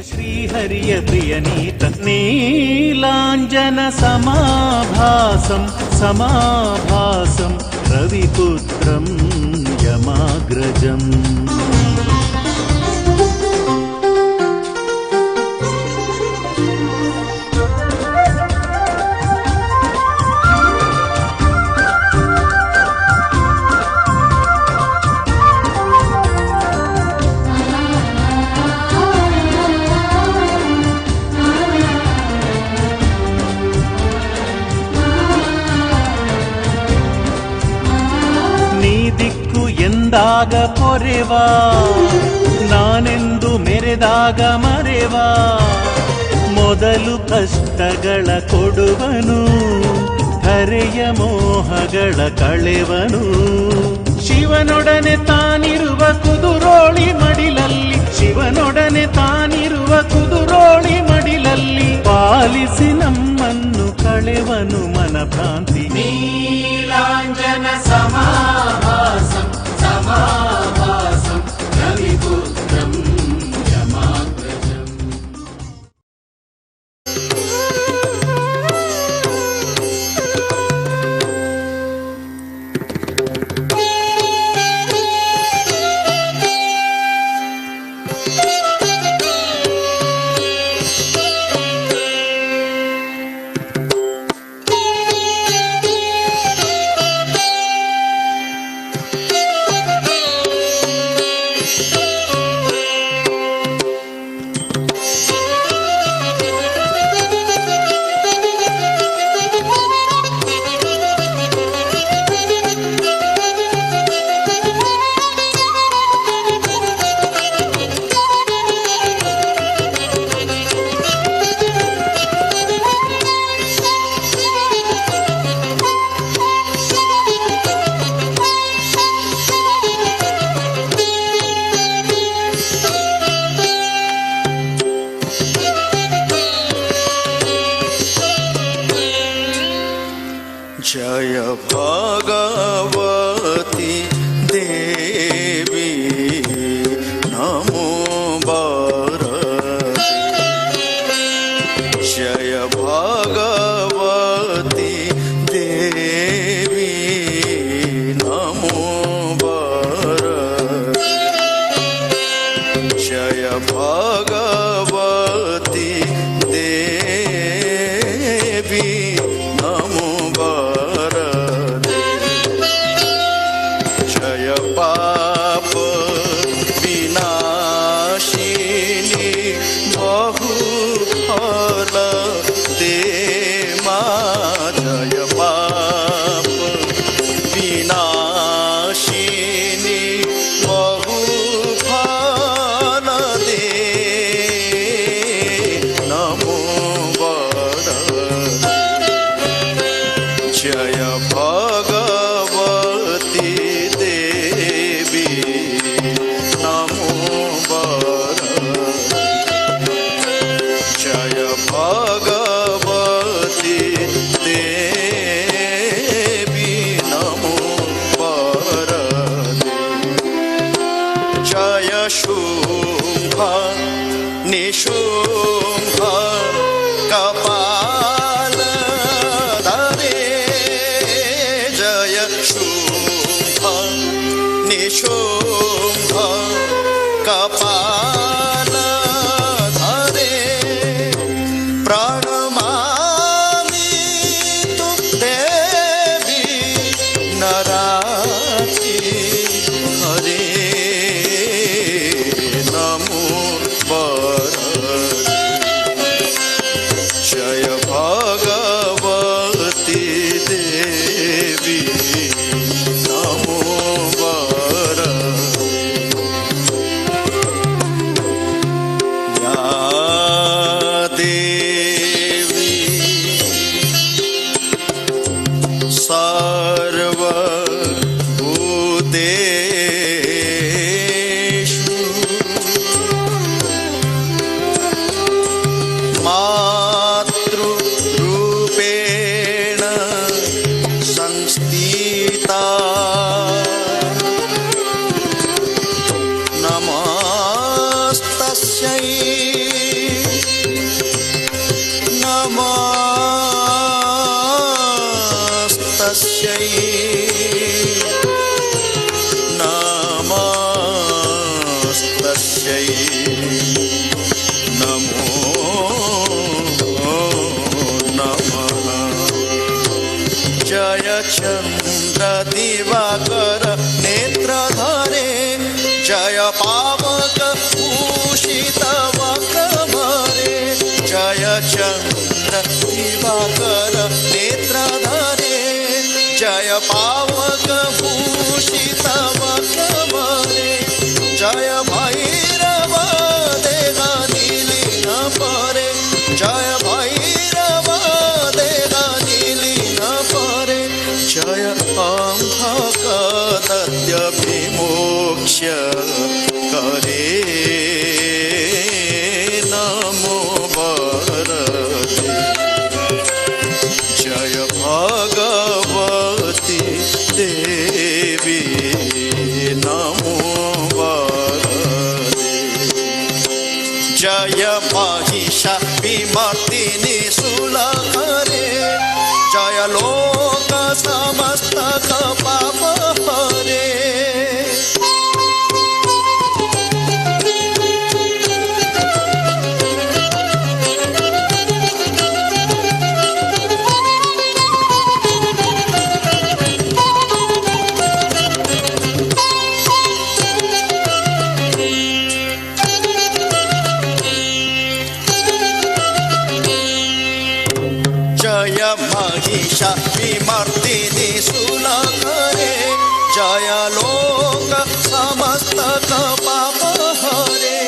ಶ್ರೀಹರಿಯ ಪ್ರಿಯನೀತ ನೀಲಾಂಜನ ಸಮಾಭಾಸಂ ಸಮಾಭಾಸಂ ರವಿಪುತ್ರಂ ಯಮಾಗ್ರಜಂ. ಎಂದಾಗ ಪೊರೆವಾ ನಾನೆಂದು ಮೆರೆದಾಗ ಮರೆವಾ. ಮೊದಲು ಕಷ್ಟಗಳ ಕೊಡುವನು, ಧರೆಯ ಮೋಹಗಳ ಕಳೆವನು. ಶಿವನೊಡನೆ ತಾನಿರುವ ಕುದುರೋಳಿ ಮಡಿಲಲ್ಲಿ, ಶಿವನೊಡನೆ ತಾನಿರುವ ಕುದುರೋಳಿ ಮಡಿಲಲ್ಲಿ ಪಾಲಿಸಿ ನಮ್ಮನ್ನು ಕಳೆವನು ಮನಭ್ರಾಂತಿ. ನೀಲಾಂಜನ ಸಮಾಭಾಸಂ ಸಮಾಭಾಸಂ ರವಿಪುತ್ರಂ ಯಮಾಗ್ರಜಂ. जय भगवती देवी नमो भारती जय भगवती देवी नमो भारती जय भगवती देवी नमो भारती जय पाप विनाशिनी बहु फल दे माँ जय पाप विनाशिनी बहु फल दे नमो भारती जय भगवती देवी नमो भारती जय भगवती देवी नमो भारती जय शुंभ निशुंभ कपाल धरे जय शुंभ निशुंभ कपाल धरे प्रणमामि तु देवी नराति हरे नमो भारती जय भगवती देवी नमो भारती या देवी सर्वभूतेषु मातृरूपेण संस्थिता नमस्तस्यै नमस्तस्यै नमस्तस्यै नमो नमः जय चन्द्र दिवाकर नेत्रधरे जय पावक भूषित वक्रमरे जय चन्द्र दिवाकर नेत्रधरे जय पावक भूषित वक्रमरे जय भैरव देगा नीलीन परे जय भैरव देगा नीलीन परे जय अंधक दत्य विमोक्ष करे नमो भारती जय भगवती देवी नमो भारती जय महिषा विमर्दिनी सुलहरे जय लोक समस्त पाप हरे जय महिषा विमर्दिनी सुलहरे जय लोक समस्त पाप हरे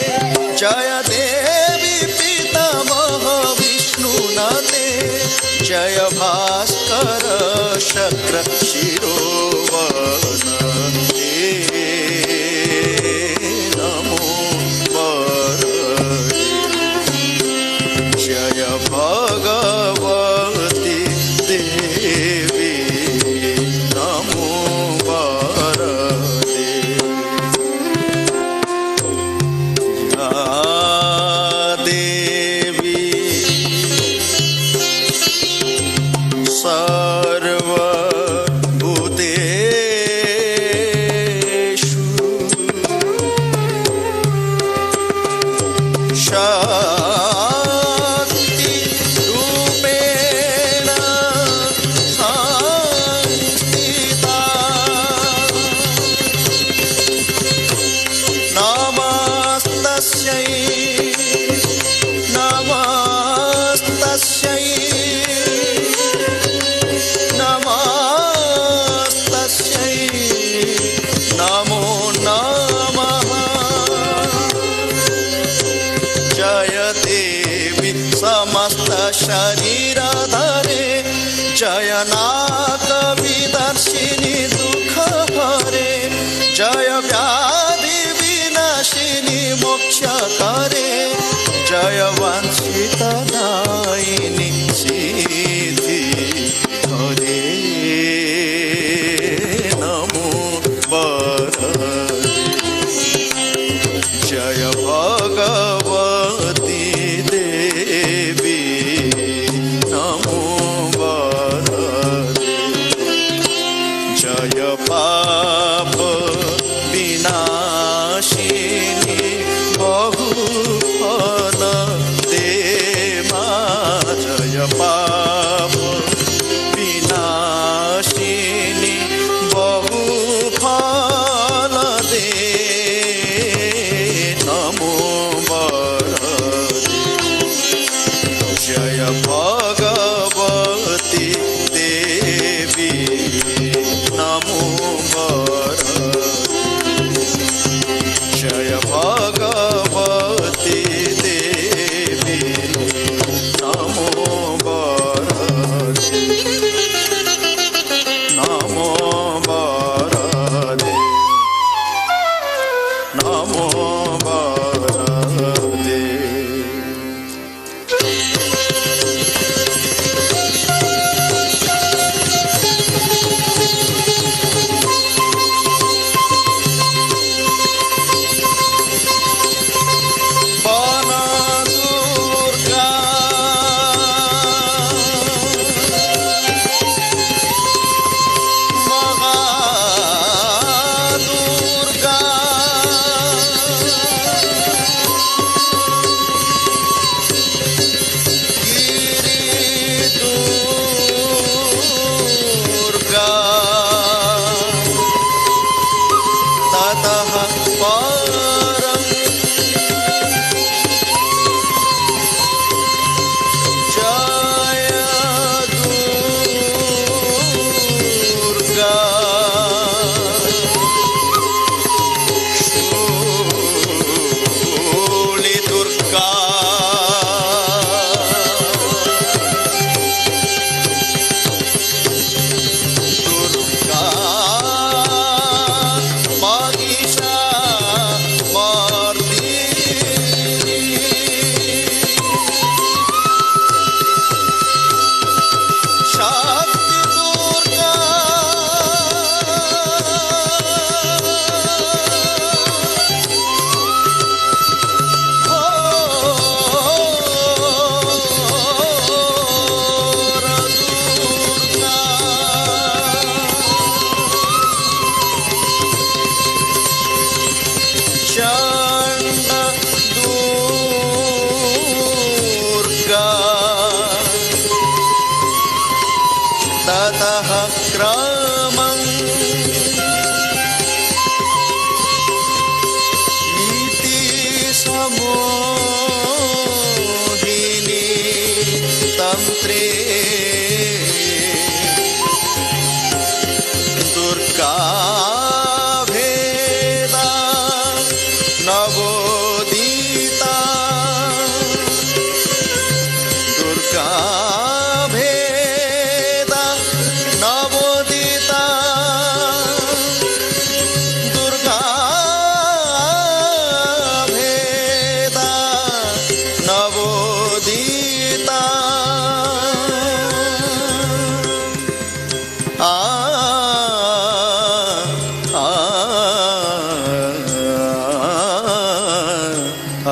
जय देवी पितामह विष्णुनते जय भास्कर शक्र शिरोवनते नमो भारती जय भगवती देवी महाकविदर्शिनी दुःख हरे जय व्याधि विनाशिनी मोक्ष करे जय वांछित दायिनी सिद्धि हरे नमो वरदे जय भगवती देवी नमो वरदे जय पाप विनाशिनी बहु फल दे माँ जय पाप विनाशिनी बहु फल दे नमो वरदे जय भगवती देवी नमो वरदे जय भगवती देवी नमो वरदे नमो वरदे नमो वरदे वन दुर्गा महादुर्गा गिरि दुर्गा ततः परम् जय दुर्गा शूली दुर्गा दुर्गा महिषा मर्दिनी शक्ति दुर्गा घोर दुर्गा चंड दुर्गा ततः क्रमं नीति समोहिनी तंत्रे दुर्गा भेदा नवोदिता दुर्गा भेदा नवोदिता दुर्गा भेदा नवोदिता आ आ आ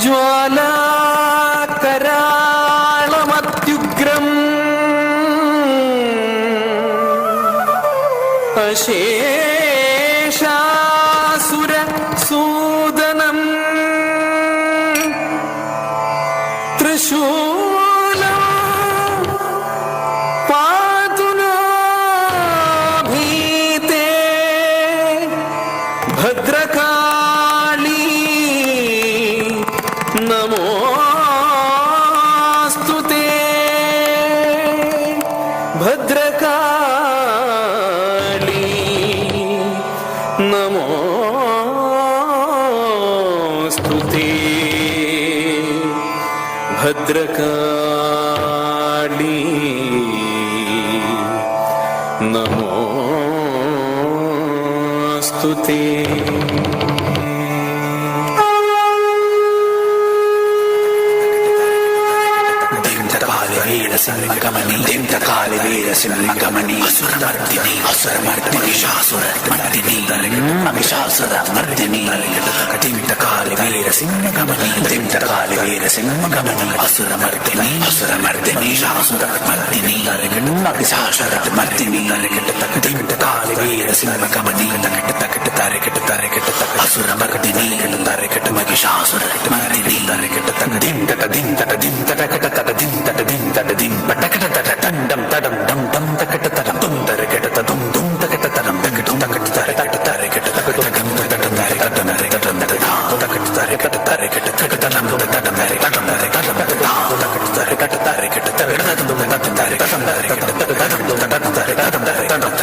ज्वालाकराळमत्युग्रम् अशेषासुरसूदनम् त्रिशूलम् पातु नो भीते भद्रकाली नमोऽस्तु ते भद्रकाली नमोऽस्तु ते भद्रकाली नमोऽस्तु ते। काले वीर सिंहगमनी असुरमर्दिनी असुरमर्दिनी शासुरमर्दिनी महिषासुरमर्दिनी दिंत काले वीर सिंहगमनी दिंत काले वीर सिंहगमनी असुरमर्दिनी असुरमर्दिनी शासुरमर्दिनी महिषासुरमर्दिनी दिंत काले वीर सिंहगमनी तकट तकट तारकट तारकट असुरमर्दिनी तारकट महिषासुरमर्दिनी तारकट तक दिंत दिंत दिंत तकट तक दिंत दिंत दिंत तकट तक तंडम तडम डम डम तकट तडम तुम तरकट तुम तुम तकट तडम तकट तकट तरकट तरकट तकट तडम तडम तरकट तडम तकट तरकट तरकट तकट तडम तडम तरकट तडम तकट तरकट तरकट तकट तडम तडम तरकट तडम तरकट तडम तडम तरकट तडम तकट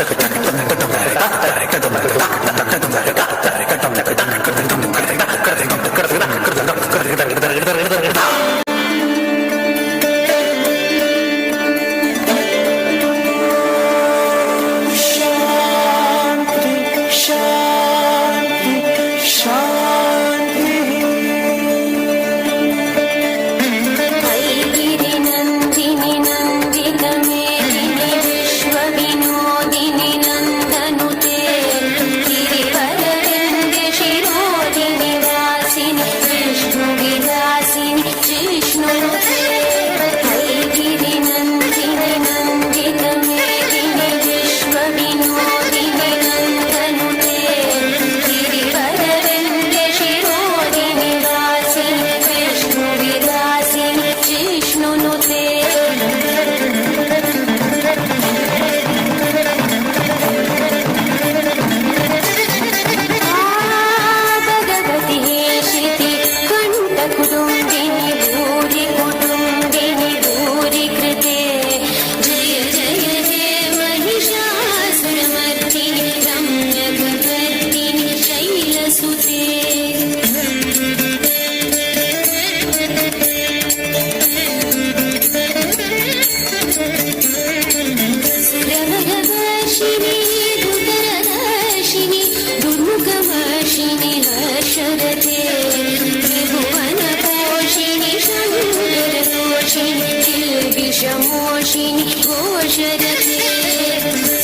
शमोषिनि घोषरते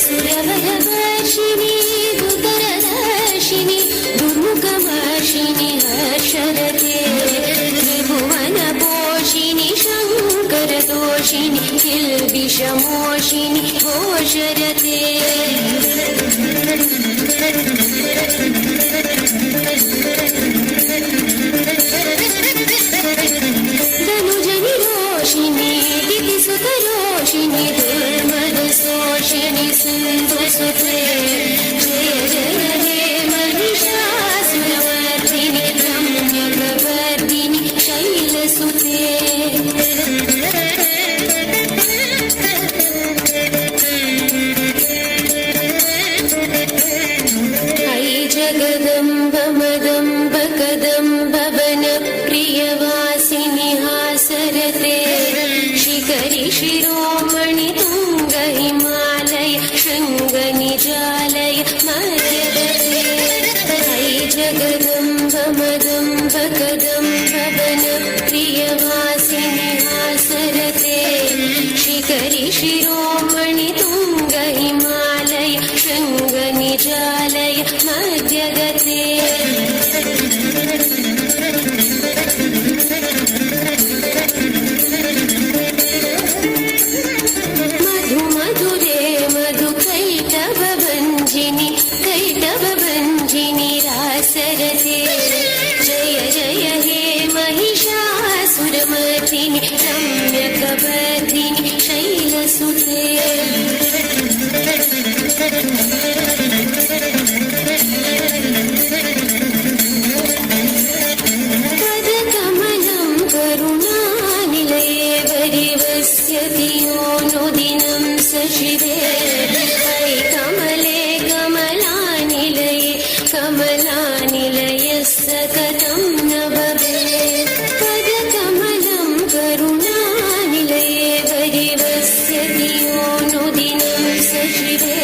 सुरवरवर्षिणि दुर्दरदर्शिनि दुर्मुखवर्षिणि हर्षरते त्रिभुवनपोषिणि शङ्करदोषिनि किल्बिषमोषिनि घोषरते धनुजनिरोषिनि दितिसुतरोषिनि दुर्मदशोषिनि सिन्धुसुते जय जय हे महिषासुरमर्दिनि रम्यकवर्दिनि शैलसुते जगदम्ब मदम्ब कदम्ब वन प्रियवासिनि हासरते शिखरि शिरोमणि तुङ्ग हिमालय शृङ्ग निजालय शिवे ऐ कमले कमलानिलये कमलानिलयस्य कथं न भवेत् पदकमलं करुणानिलये वरिवस्यति यो नु दिनं सचिवे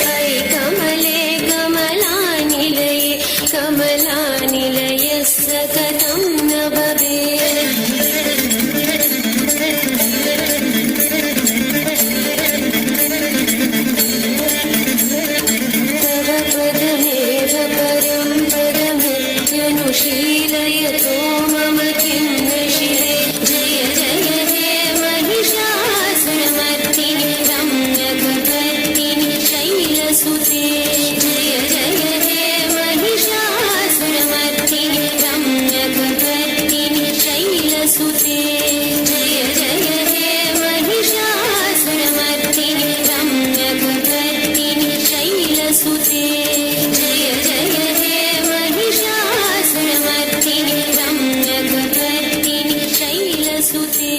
ऐ कमले कमलानिलये कमलानिलयस्य कथं न भवेत् शीलयतो मम किं न शिवे जय जय हे महिषासुरमर्दिनि रम्यकपर्दिनि शैलसुते जय जय हे महिषासुरमर्दिनि रम्यकपर्दिनि शैलसुते जय जय हे महिषासुरमर्दिनि रम्यकपर्दिनि शैलसुते जय जय हे महिषासुरमर्दिनि रम्यकपर्दिनि शैलसुते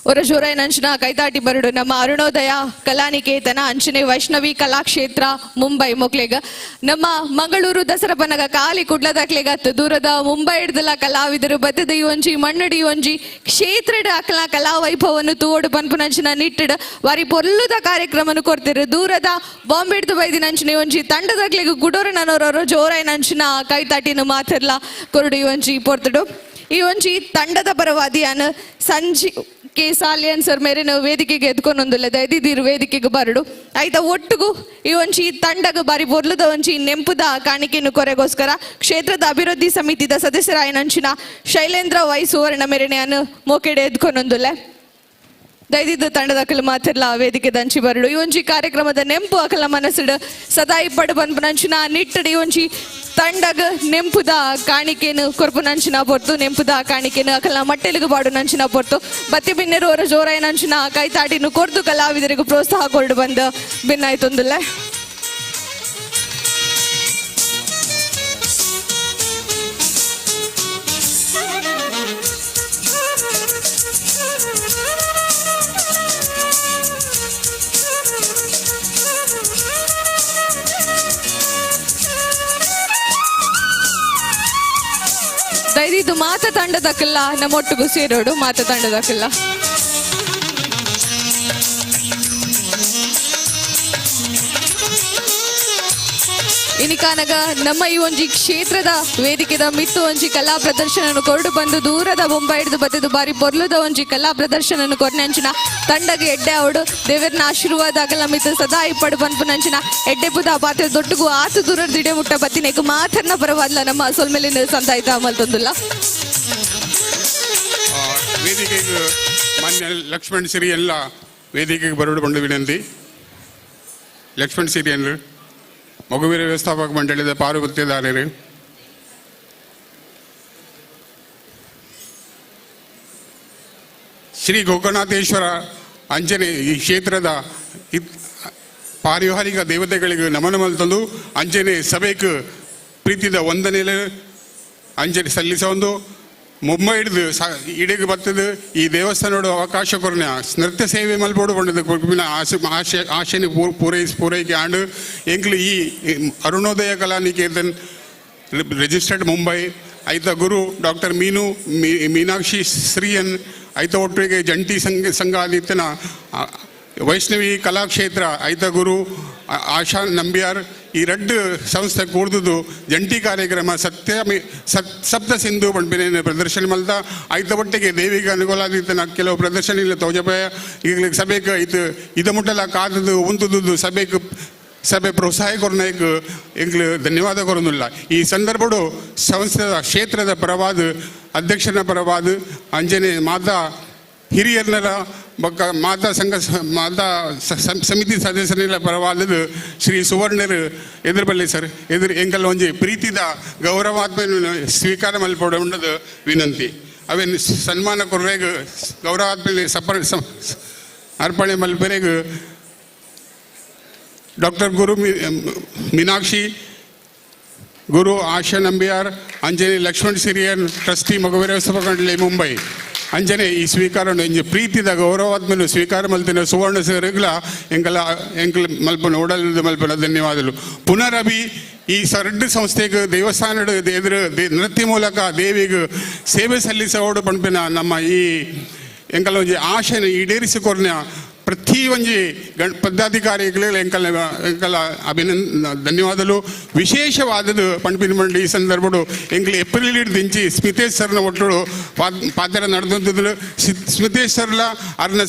ಅವರ ಜೋರಾಯಿನ ಅಂಚನ ಕೈತಾಟಿ ಬರಡು ನಮ್ಮ ಅರುಣೋದಯ ಕಲಾನಿಕೇತನ ಅಂಚನೆ ವೈಷ್ಣವಿ ಕಲಾಕ್ಷೇತ್ರ ಮುಂಬೈ ಮೊಕ್ಲೆಗ ನಮ್ಮ ಮಂಗಳೂರು ದಸರಾ ಪನ್ನಗ ಕಾಲಿ ಕುಡ್ಲದಾಕ್ಲೆಗ ದೂರದ ಮುಂಬೈ ಹಿಡ್ದಲ ಕಲಾವಿದರು ಬದ್ದದ ಒಂಜಿ ಮಣ್ಣಡಿ ಒಂಜಿ ಕ್ಷೇತ್ರದ ಅಕಲ ಕಲಾ ವೈಭವವನ್ನು ತೂವಡು ಪನ್ಪುನಂಚಿನ ನಿಟ್ಟಿಡ ವಾರಿ ಪೊರ್ಲುದ ಕಾರ್ಯಕ್ರಮವನ್ನು ಕೊಡ್ತಿರು ದೂರದ ಬಾಂಬೆ ಹಿಡ್ದು ಬೈದಿನ ಅಂಚನೆ ಒಂಜಿ ತಂಡದಾಕ್ಲೆಗ ಗುಡೋರನವರವರು ಜೋರಾಯಿನ ಅಂಚಿನ ಕೈತಾಟಿನ ಮಾತಿರ್ಲ ಕೊರಡು ಒಂಜಿ ಪೊರ್ತಡು ಈ ಒಂಜಿ ತಂಡದ ಪರವಾದಿಯಾನ ಸಂಜಿ ಕೆ ಸಾಲಿಯನ್ ಸರ್ ಮೇರೆ ನಾವು ವೇದಿಕೆಗೆ ಎದ್ಕೊಂಡೊಂದುಲ್ಲ ದಯದಿದ್ದೀರು ವೇದಿಕೆಗೆ ಬರಡು ಆಯ್ತಾ ಒಟ್ಟಿಗೂ ಈ ಒಂಜಿ ತಂಡಗ ಬಾರಿ ಬೊರ್ಲದ ಒಂಜಿ ನೆಂಪುದ ಕಾಣಿಕೆಯನ್ನು ಕೊರೆಗೋಸ್ಕರ ಕ್ಷೇತ್ರದ ಅಭಿವೃದ್ಧಿ ಸಮಿತಿದ ಸದಸ್ಯರಾಯನಂಚಿನ ಶೈಲೇಂದ್ರ ವೈ ಸುವರ್ಣ ಮೇರೆನೆಯನ್ನು ಮೋಕೆಡೆ ಎದ್ಕೊಂಡೊಂದುಲ್ಲೆ ದಯದಿದ್ದು ತಂಡದ ಅಕಲ ಮಾತಿರ್ಲ ವೇದಿಕೆ ದಂಚಿ ಬರಡು ಈ ಒಂಜಿ ಕಾರ್ಯಕ್ರಮದ ನೆಂಪು ಅಕಲ ಮನಸ್ಸಿಡು ಸದಾ ಇಪ್ಪಡು ಪನ್ಪುನಂಚಿನ ನಿಟ್ಟಡಿ ಒಂಜಿ ತಂಡಗ ನೆಂಪುದ ಕಾಣಿಕೆನು ಕೊರ್ಪು ನಂಚಿನ ಪೊರ್ತು ನೆಂಪುದ ಕಾಣಿಕೆನು ಅಕಲ್ನ ಮಟ್ಟೆಲಿಗೆ ಬಾಡು ನಂಚಿನ ಪೊರ್ತು ಬತ್ತಿ ಬಿನ್ನೆರು ಅವರ ಜೋರಾಯ ನಂಚಿನ ಕೈತಾಟಿನು ಕೊರ್ದು ಕಲಾವಿದರಿಗೂ ಪ್ರೋತ್ಸಾಹ ಕೊರಡು ಬಂದು ಭಿನ್ನಾಯ್ತೊಂದುಲ್ಲೆ ದಯದಿದ್ದು ಮಾತ ತಂಡದಕ್ಕೆಲ್ಲ ನಮ್ಮೊಟ್ಟಿಗೂ ಸೇರೋಡು ಮಾತ ತಂಡದಕ್ಕೆಲ್ಲ ಇನಿಕಾನಗ ನಮ್ಮ ಈ ಒಂಜಿ ಕ್ಷೇತ್ರದ ವೇದಿಕೆದ ಮಿತ್ತು ಒಂಜಿ ಕಲಾ ಪ್ರದರ್ಶನ ಕೊರಡು ಬಂದು ದೂರದ ಬೊಂಬೈ ಹಿಡಿದು ಬತ್ತದು ಬಾರಿ ಪೊರ್ಲುದ ಒಂಜಿ ಕಲಾ ಪ್ರದರ್ಶನ ಕೊರ್ನಂಚಿನ ತಂಡಗೆ ಎಡ್ಡೆ ಅವಡು ದೇವರನ ಆಶೀರ್ವಾದ ಅಗಲ ಮಿತ್ತು ಸದಾ ಇಪ್ಪಡು ಪನ್ಪು ನಂಚಿನ ಎಡ್ಡೆ ಬುದ ಪಾತ್ರ ದೊಡ್ಡಗೂ ಆತು ದೂರದ ದಿಡೆ ಮುಟ್ಟ ಬತ್ತಿನೇಕು ಮಾತನ್ನ ಪರವಾದ್ಲ ನಮ್ಮ ಸೊಲ್ಮೇಲಿನ ಸಂತಾಯ್ತ ಮಲ್ತೊಂದುಲ್ಲ ವೇದಿಕೆಗೆ ಮಾನ್ಯ ಲಕ್ಷ್ಮಣ್ ಸಿರಿ ಎಲ್ಲ ವೇದಿಕೆಗೆ ಬರಡು ಬಂದು ವಿನಂತಿ ಲಕ್ಷ್ಮಣ್ ಸಿರಿ ಅಂದ್ರೆ ಮಗುವೀರ ವ್ಯವಸ್ಥಾಪಕ ಮಂಡಳಿದ ಪಾರುಗುತ್ತಿದಾರರು ಶ್ರೀ ಗೋಕರ್ಣನಾಥೇಶ್ವರ ಅಂಜನೆ ಈ ಕ್ಷೇತ್ರದ ಪಾರಿವಾರಿಕ ದೇವತೆಗಳಿಗೆ ನಮನ ಮಲ್ತಂದು ಅಂಜನೆ ಸಭೆಗೆ ಪ್ರೀತಿದ ವಂದನೆಲೆ ಅಂಜನೆ ಸಲ್ಲಿಸೊಂದು ಮುಂಬೈ ಹಿಡಿದು ಇಡಿಗೆ ಬರ್ತದೆ ಈ ದೇವಸ್ಥಾನದ ಅವಕಾಶ ಕೊರನೆ ನೃತ್ಯ ಸೇವೆ ಮಲ್ಬೋಡು ಬಂಡದ ಆಶೆನೆ ಪೂರೈಕೆ ಆಂಡು ಎಂಕ್ಲು ಈ ಅರುಣೋದಯ ಕಲಾನಿಕೇತನ್ ರಿಜಿಸ್ಟರ್ಡ್ ಮುಂಬೈ ಐತ ಗುರು ಡಾಕ್ಟರ್ ಮೀನಾಕ್ಷಿ ಶ್ರೀಯನ್ ಐತ ಒಟ್ಟಿಗೆ ಜಂಟಿ ಸಂಘ ಆದಿತ್ಯನ ವೈಷ್ಣವಿ ಕಲಾಕ್ಷೇತ್ರ ಐತ ಗುರು ಆಶಾ ನಂಬ್ಯಾರ್ ಈ ಎರಡು ಸಂಸ್ಥೆ ಕೂಡ್ದು ಜಂಟಿ ಕಾರ್ಯಕ್ರಮ ಸಪ್ತ ಸಿಂಧು ಬಂಡ್ಬಿನ ಪ್ರದರ್ಶನ ಮಲ್ದ ಐತ ಒಟ್ಟಿಗೆ ದೇವಿಗೆ ಅನುಕೂಲಾದಿತ್ತನ ಕೆಲವು ಪ್ರದರ್ಶನ ಇಲ್ಲ ತೋಜಪಾಯ ಈಗ ಸಭೆಗೆ ಇದು ಮುಟ್ಟಲ ಕಾದದು ಉಂತುದು ಸಭೆ ಪ್ರೋತ್ಸಾಹ ಕೊರನಾಯ್ಕ ಎಂಗ್ಲು ಧನ್ಯವಾದ ಕೊರೊಂದಿಲ್ಲ ಈ ಸಂದರ್ಭಡು ಸಂಸ್ಥೆದ ಕ್ಷೇತ್ರದ ಪರವಾದ ಅಧ್ಯಕ್ಷನ ಪರವಾದ ಅಂಜನೆ ಮಾತಾ ಹಿರಿಯರ್ನರ ಬೊಕ್ಕ ಮಾತಾ ಸಂಘ ಮಾತಾ ಸಮಿತಿ ಸದಸ್ಯರ ಪರವಾದದ್ದು ಶ್ರೀ ಸುವರ್ಣರು ಎದುರು ಬಲ್ಲಿ ಸರ್ ಎದುರು ಎಂಕಲ್ ಒಂಜಿ ಪ್ರೀತಿದ ಗೌರವಾತ್ಮ ಸ್ವೀಕಾರ ಮಲ್ಪಡ ಉಂಡದು ವಿನಂತಿ ಅವೇನು ಸನ್ಮಾನ ಕೊರ್ವೆಗ್ ಗೌರವಾತ್ಮಕ ಅರ್ಪಣೆ ಮಲ್ಪೆರೆಗ್ ಡಾಕ್ಟರ್ ಗುರು ಮೀನಾಕ್ಷಿ, ಗುರು ಆಶಾ ನಂಬಿಯಾರ್, ಅಂಜನೆ ಲಕ್ಷ್ಮಣ್ ಸಿರಿಯನ್, ಟ್ರಸ್ಟಿ ಮಗುವೆರೆ ಸಭಾಮಂಡಳಿ ಮುಂಬೈ ಅಂಜನೆ ಈ ಸ್ವೀಕಾರ ಪ್ರೀತಿದ ಗೌರವಾತ್ಮನು ಸ್ವೀಕಾರ ಮಲ್ತಿನ ಸುವರ್ಣ ಸೇರಿಗ್ಲ ಎಂಕಲ ಮಲ್ಪನ ಓಡಲ್ ಮಲ್ಪನ ಧನ್ಯವಾದಗಳು. ಪುನರಭಿ ಈ ಸರಡ್ಡು ಸಂಸ್ಥೆಗೆ ದೇವಸ್ಥಾನದ ಎದುರು ನೃತ್ಯ ಮೂಲಕ ದೇವಿಗೆ ಸೇವೆ ಸಲ್ಲಿಸೋಡು ಪಂಪಿನ ನಮ್ಮ ಈ ಎಂಕಲ ಒಂಜಿ ಆಶೆನ ಈಡೇರಿಸಿಕೊರ್ನ ಪ್ರತಿ ಒಂಜಿ ಪದಾಧಿಕಾರಿಗಳಿಗೆ ಎಂಕಲ ಧನ್ಯವಾದಗಳು. ವಿಶೇಷವಾದದ್ದು ಪಂಪಿನ ಮಂಡಳಿ ಈ ಸಂದರ್ಭಡು ಎಂಕಲ್ ಏಪ್ರಿಲ್ ದಿಂಚಿ ಸ್ಮಿತೇಶ್ ಸರ್ನ ಒಟ್ಟು ಪಾತ್ರ ನಡೆದಿದ್ದರು. ಸ್ಮಿತೇಶ್ ಸರ್ಲ ಅರ್ನ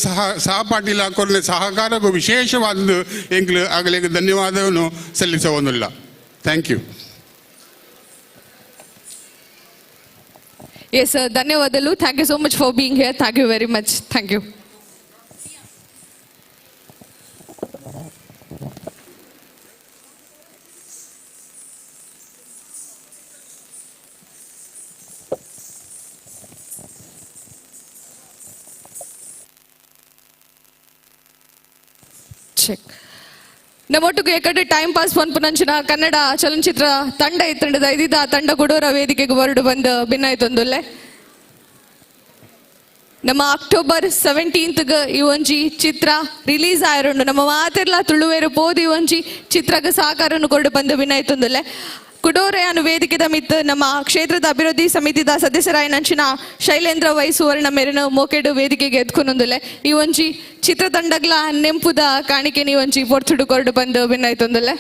ಸಹಪಾಠಿಲ ಕೊರ್ನ ಸಹಕಾರಕ್ಕೂ ವಿಶೇಷವಾದದ್ದು ಎಂಕಲ್ ಆಗಲಿಕ್ಕೆ ಧನ್ಯವಾದವನ್ನು ಸಲ್ಲಿಸೋದಿಲ್ಲ. Thank you. ಎಸ್ ಸರ್, ಧನ್ಯವಾದಗಳು. Thank you so much for being here. Thank you very much. Thank you. Check. ನಮ್ಮೊಟ್ಟಿಗೆ ಏಕಡೆ ಟೈಮ್ ಪಾಸ್ ಪನ್ಪುನಂಚಿನ ಕನ್ನಡ ಚಲನಚಿತ್ರ ತಂಡ ಇತ್ತಂಡದ ಐದಿದ ತಂಡ ಕೊಡೋರ ವೇದಿಕೆಗೆ ಹೊರಡು ಬಂದು ಭಿನ್ನಾಯ್ತೊಂದುಲ್ಲೆ ನಮ್ಮ ಅಕ್ಟೋಬರ್ 17ಗೆ ಈ ಒಂಜಿ ಚಿತ್ರ ರಿಲೀಸ್ ಆಯ್ರುಂಡು. ನಮ್ಮ ಮಾತೆರ್ಲ ತುಳುವೇರು ಪೋದು ಈ ಒಂಜಿ ಚಿತ್ರಕ್ಕೆ ಸಹಕಾರನ್ನು ಕೊರಡು ಬಂದು ಭಿನ್ನಾಯ್ತೊಂದುಲ್ಲೆ ಕುಡೋರೆಯನ್ನು ವೇದಿಕೆದ ಮಿತ್ ನಮ್ಮ ಕ್ಷೇತ್ರದ ಅಭಿವೃದ್ಧಿ ಸಮಿತಿದ ಸದಸ್ಯರಾಯನಂಚಿನ ಶೈಲೇಂದ್ರ ವೈ ಸುವರ್ಣ ಮೇರಿನ ಮೋಕೆಡು ವೇದಿಕೆಗೆ ಎತ್ಕೊಂಡೊಂದುಲೆ ಈ ಒಂಜಿ ಚಿತ್ರತಂಡಗ್ಲ ನೆಂಪುದ ಕಾಣಿಕೆ ನೀ ಒಂಜಿ ಪೊರ್ತುಡು ಕೊರಡು ಬಂದು ಭಿನ್ನಾಯ್ತೊಂದುಲ್ಲೆ.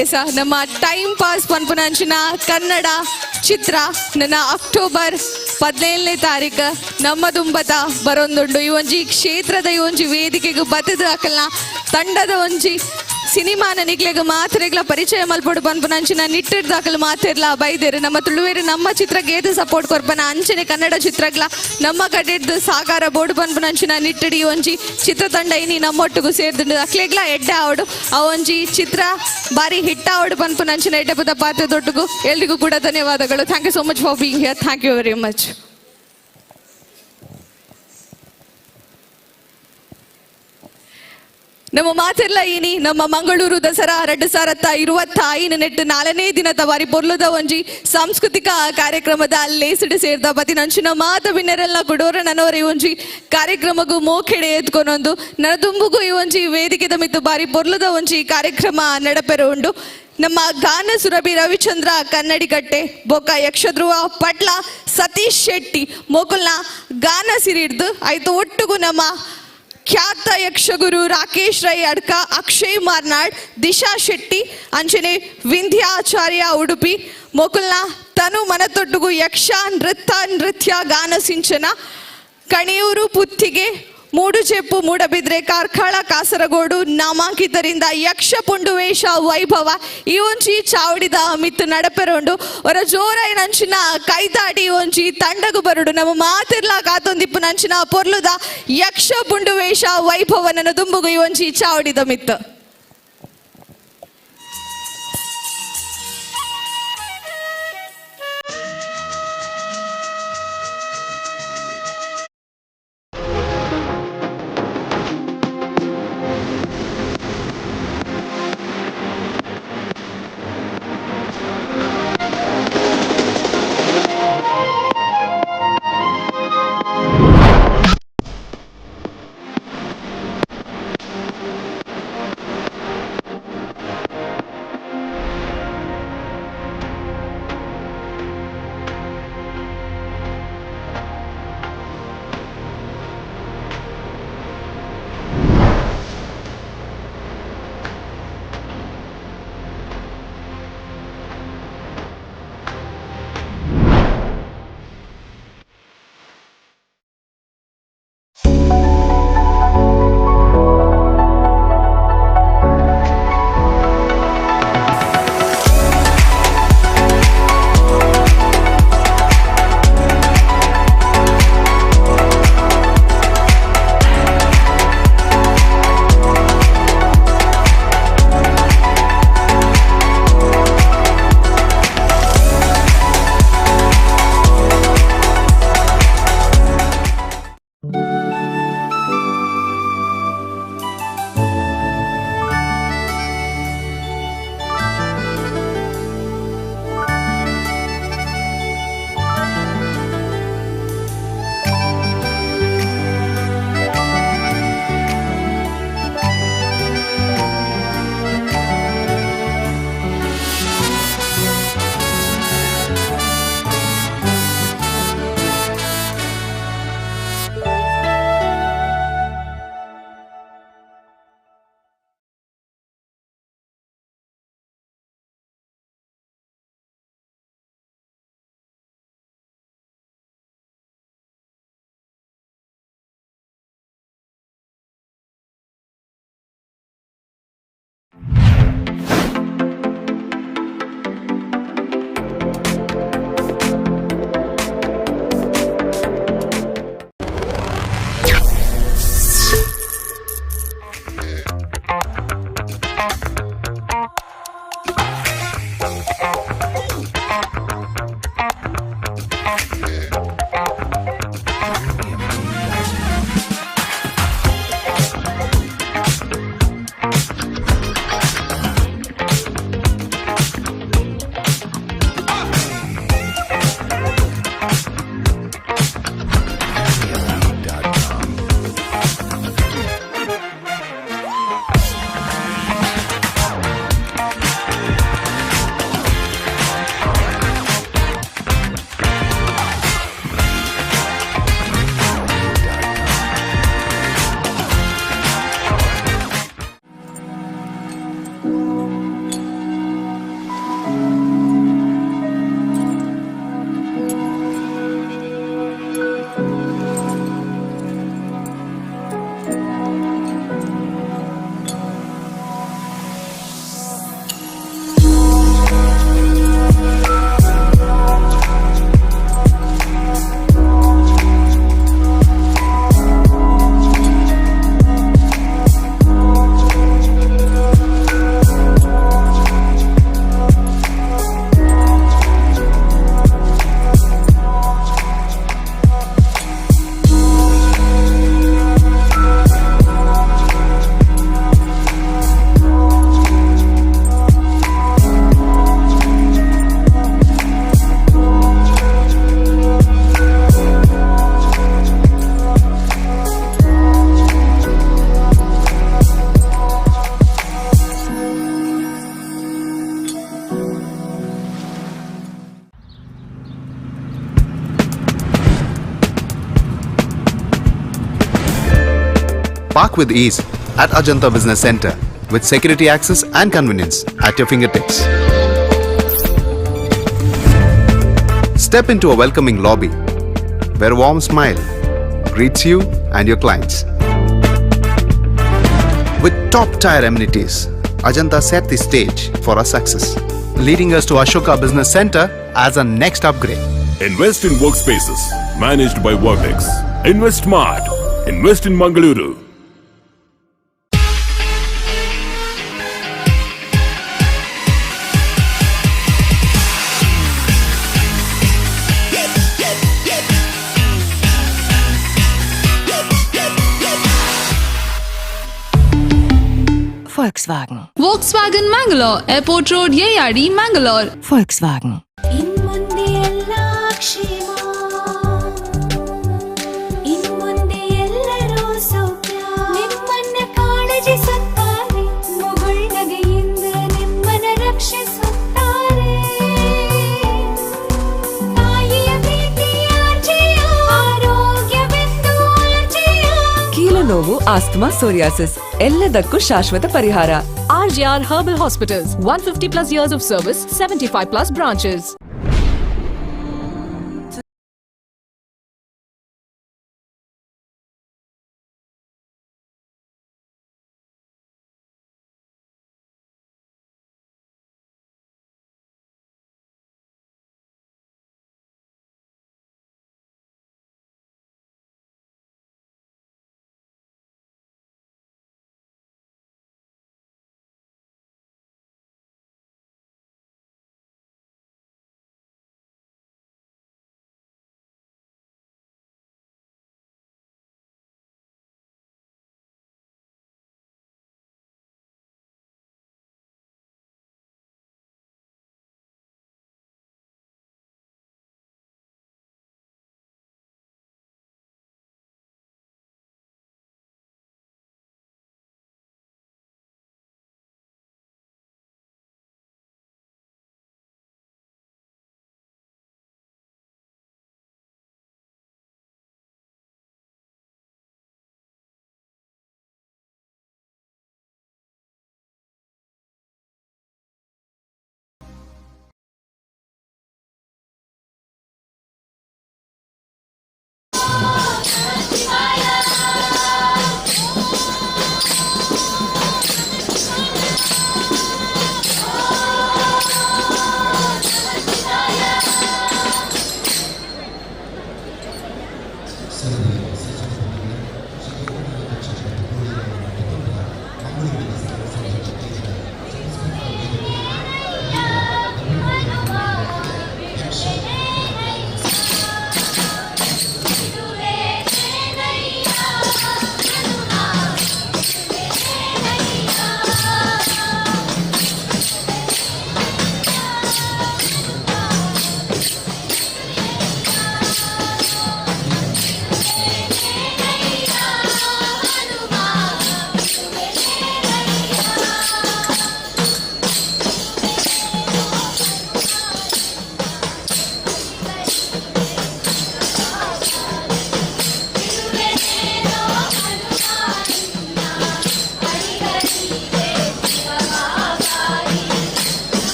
ಏಸ ನಮ್ಮ ಟೈಮ್ ಪಾಸ್ ಪನ್ಪುನಂಚಿನ ಕನ್ನಡ ಚಿತ್ರ ನನ್ನ ಅಕ್ಟೋಬರ್ 17ನೇ ತಾರೀಕು ನಮ್ಮ ದುಂಬತ ಬರೊಂದುಂಡು. ಈ ಒಂಜಿ ಕ್ಷೇತ್ರದ ಈ ಒಂಜಿ ವೇದಿಕೆಗೆ ಬತ್ತದ ಅಕಲ್ನ ತಂಡದ ಒಂಜಿ ಸಿನಿಮಾನ ನಿಗ್ಲೆಗ ಮಾತ್ರೆಗ್ಲ ಪರಿಚಯ ಮಲ್ಪಡು ಪನ್ಪುನಂಚಿನ ನಿಟ್ಟಿಡ್ದ ಅಕಲ್ ಮಾತೆರ್ಲ ಬೈದೇರು ನಮ್ಮ ತುಳುವೇರು ನಮ್ಮ ಚಿತ್ರಕ್ಕೆ ಏದು ಸಪೋರ್ಟ್ ಕೊರ್ಪನ ಅಂಚನೆ ಕನ್ನಡ ಚಿತ್ರಗ್ಲ ನಮ್ಮ ಕಡೆಡ್ದು ಸಾಕಾರ ಬೋರ್ಡು ಪನ್ಪುನಂಚಿನ ನಿಟ್ಟಿಡಿ ಒಂಜಿ ಚಿತ್ರತಂಡ ಇನಿ ನಮ್ಮೊಟ್ಟಿಗೂ ಸೇರ್ದು ಅಕ್ಲೆಗ್ಲ ಎಡ್ಡೆ ಆವಡು ಆ ಒಂಜಿ ಚಿತ್ರ ಬಾರಿ ಹಿಟ್ ಆವಡು ಪನ್ಪುನಂಚಿನ ಎಡ್ಡೆ ಪದ ಪಾತ್ರ ದೊಡ್ಡಗೂ ಎಲ್ರಿಗೂ ಕೂಡ ಧನ್ಯವಾದಗಳು. Thank you so much for being here. Thank you very much. ನಮ್ಮ ಮಾತೆರ್ಲ ಇನಿ ನಮ್ಮ ಮಂಗಳೂರು ದಸರಾ 2025 ನೆಟ್ಟು 4ನೇ ದಿನದ ಬಾರಿ ಪೊರ್ಲುದ ಒಂಜಿ ಸಾಂಸ್ಕೃತಿಕ ಕಾರ್ಯಕ್ರಮದ ಲೇಸುಡು ಸೇರ್ದ ಬದಿನಂಚಿನ ಮಾತ ಬಿನ್ನರೆಲ್ಲ ಕುಡೋರ ನನವರ ಈ ಒಂಜಿ ಕಾರ್ಯಕ್ರಮಗೂ ಮೋಕೆಡೆ ಎತ್ಕೊನೊಂದು ನರದುಂಬುಗೂ ಈ ಒಂಜಿ ವೇದಿಕೆದ ಮಿತ್ತು ಬಾರಿ ಪೊರ್ಲುದ ಒಂಜಿ ಕಾರ್ಯಕ್ರಮ ನಡಪೆರ ಉಂಡು. ನಮ್ಮ ಗಾನ ಸುರಭಿ ರವಿಚಂದ್ರ ಕನ್ನಡಿಗಟ್ಟೆ ಬೊಕ್ಕ ಯಕ್ಷಧ್ರುವ ಪಟ್ಲ ಸತೀಶ್ ಶೆಟ್ಟಿ ಮೋಕುಲ್ನ ಗಾನ ಸಿರಿಡ್ದು ಆಯ್ತು ಒಟ್ಟುಗೂ ನಮ್ಮ ಖ್ಯಾತ ಯಕ್ಷಗುರು ರಾಕೇಶ್ ರೈ ಅಡ್ಕ, ಅಕ್ಷಯ್ ಮಾರ್ನಾಡ್, ದಿಶಾ ಶೆಟ್ಟಿ ಅಂಚನೆ ವಿಂಧ್ಯಾಚಾರ್ಯ ಉಡುಪಿ ಮೊಕುಲ್ನ ತನು ಮನತೊಟ್ಟುಗು ಯಕ್ಷ ನೃತ್ಯ ಗಾನ ಸಿಂಚನ ಕಣಿಯೂರು ಪುತ್ತಿಗೆ ಮೂಡುಚೆಪ್ಪು ಮೂಡಬಿದ್ರೆ ಕಾರ್ಕಳ ಕಾಸರಗೋಡು ನಾಮಾಂಕಿತರಿಂದ ಯಕ್ಷ ಪುಂಡುವೇಶ ವೈಭವ ಈ ಒಂಜಿ ಚಾವಡಿದ ಮಿತ್ತು ನಡಪೆರೋಂಡು ಹೊರ ಜೋರಾಯಿ ನಂಚಿನ ಕೈತಾಡಿ ಒಂಜಿ ತಂಡಗು ಬರುಡು ನಮ್ಮ ಮಾತಿರ್ಲ ಕಾತೊಂದಿಪ್ಪು ನಂಚಿನ ಪೊರ್ಲುದ ಯಕ್ಷ ಪುಂಡುವೇಶ ವೈಭವ ನನ್ನ ದುಂಬುಗು ಈ ಒಂಜಿ ಚಾವಡಿದ ಮಿತ್ತು. Embark with ease at Ajanta Business Center with security access and convenience at your fingertips. Step into a welcoming lobby where a warm smile greets you and your clients. With top-tier amenities, Ajanta set the stage for our success, leading us to Ashoka Business Center as a next upgrade. Invest in workspaces managed by Vortex. Invest smart. Invest in Mangaluru. Volkswagen. Volkswagen Mangalore, Airport Road, Yeyadi, Mangalore. Volkswagen. ಇನ್ಮುಂದೆ ಎಲ್ಲ ಕ್ಷೇಮ ಇನ್ಮುಂದೆ ಎಲ್ಲರೂ ಸೌಖ್ಯ ನಿಮ್ಮನ್ನ ಕಾಳಜಿಸುತ್ತಾರೆ ಮುಗುಳ್ನಗೆಯಿಂದ ನಿಮ್ಮನ್ನ ರಕ್ಷಿಸುತ್ತಾರೆ ತಾಯಿಯ ಪ್ರೀತಿಯ ಜಯ ಆರೋಗ್ಯವೆಂದು ಜಯ ಕೀಲುನೋವು ಆಸ್ತಮಾ ಸೋರಿಯಾಸಿಸ್ ಎಲ್ಲದಕ್ಕೂ ಶಾಶ್ವತ ಪರಿಹಾರ. RJR Herbal Hospitals, 150 plus years of service, 75 plus branches.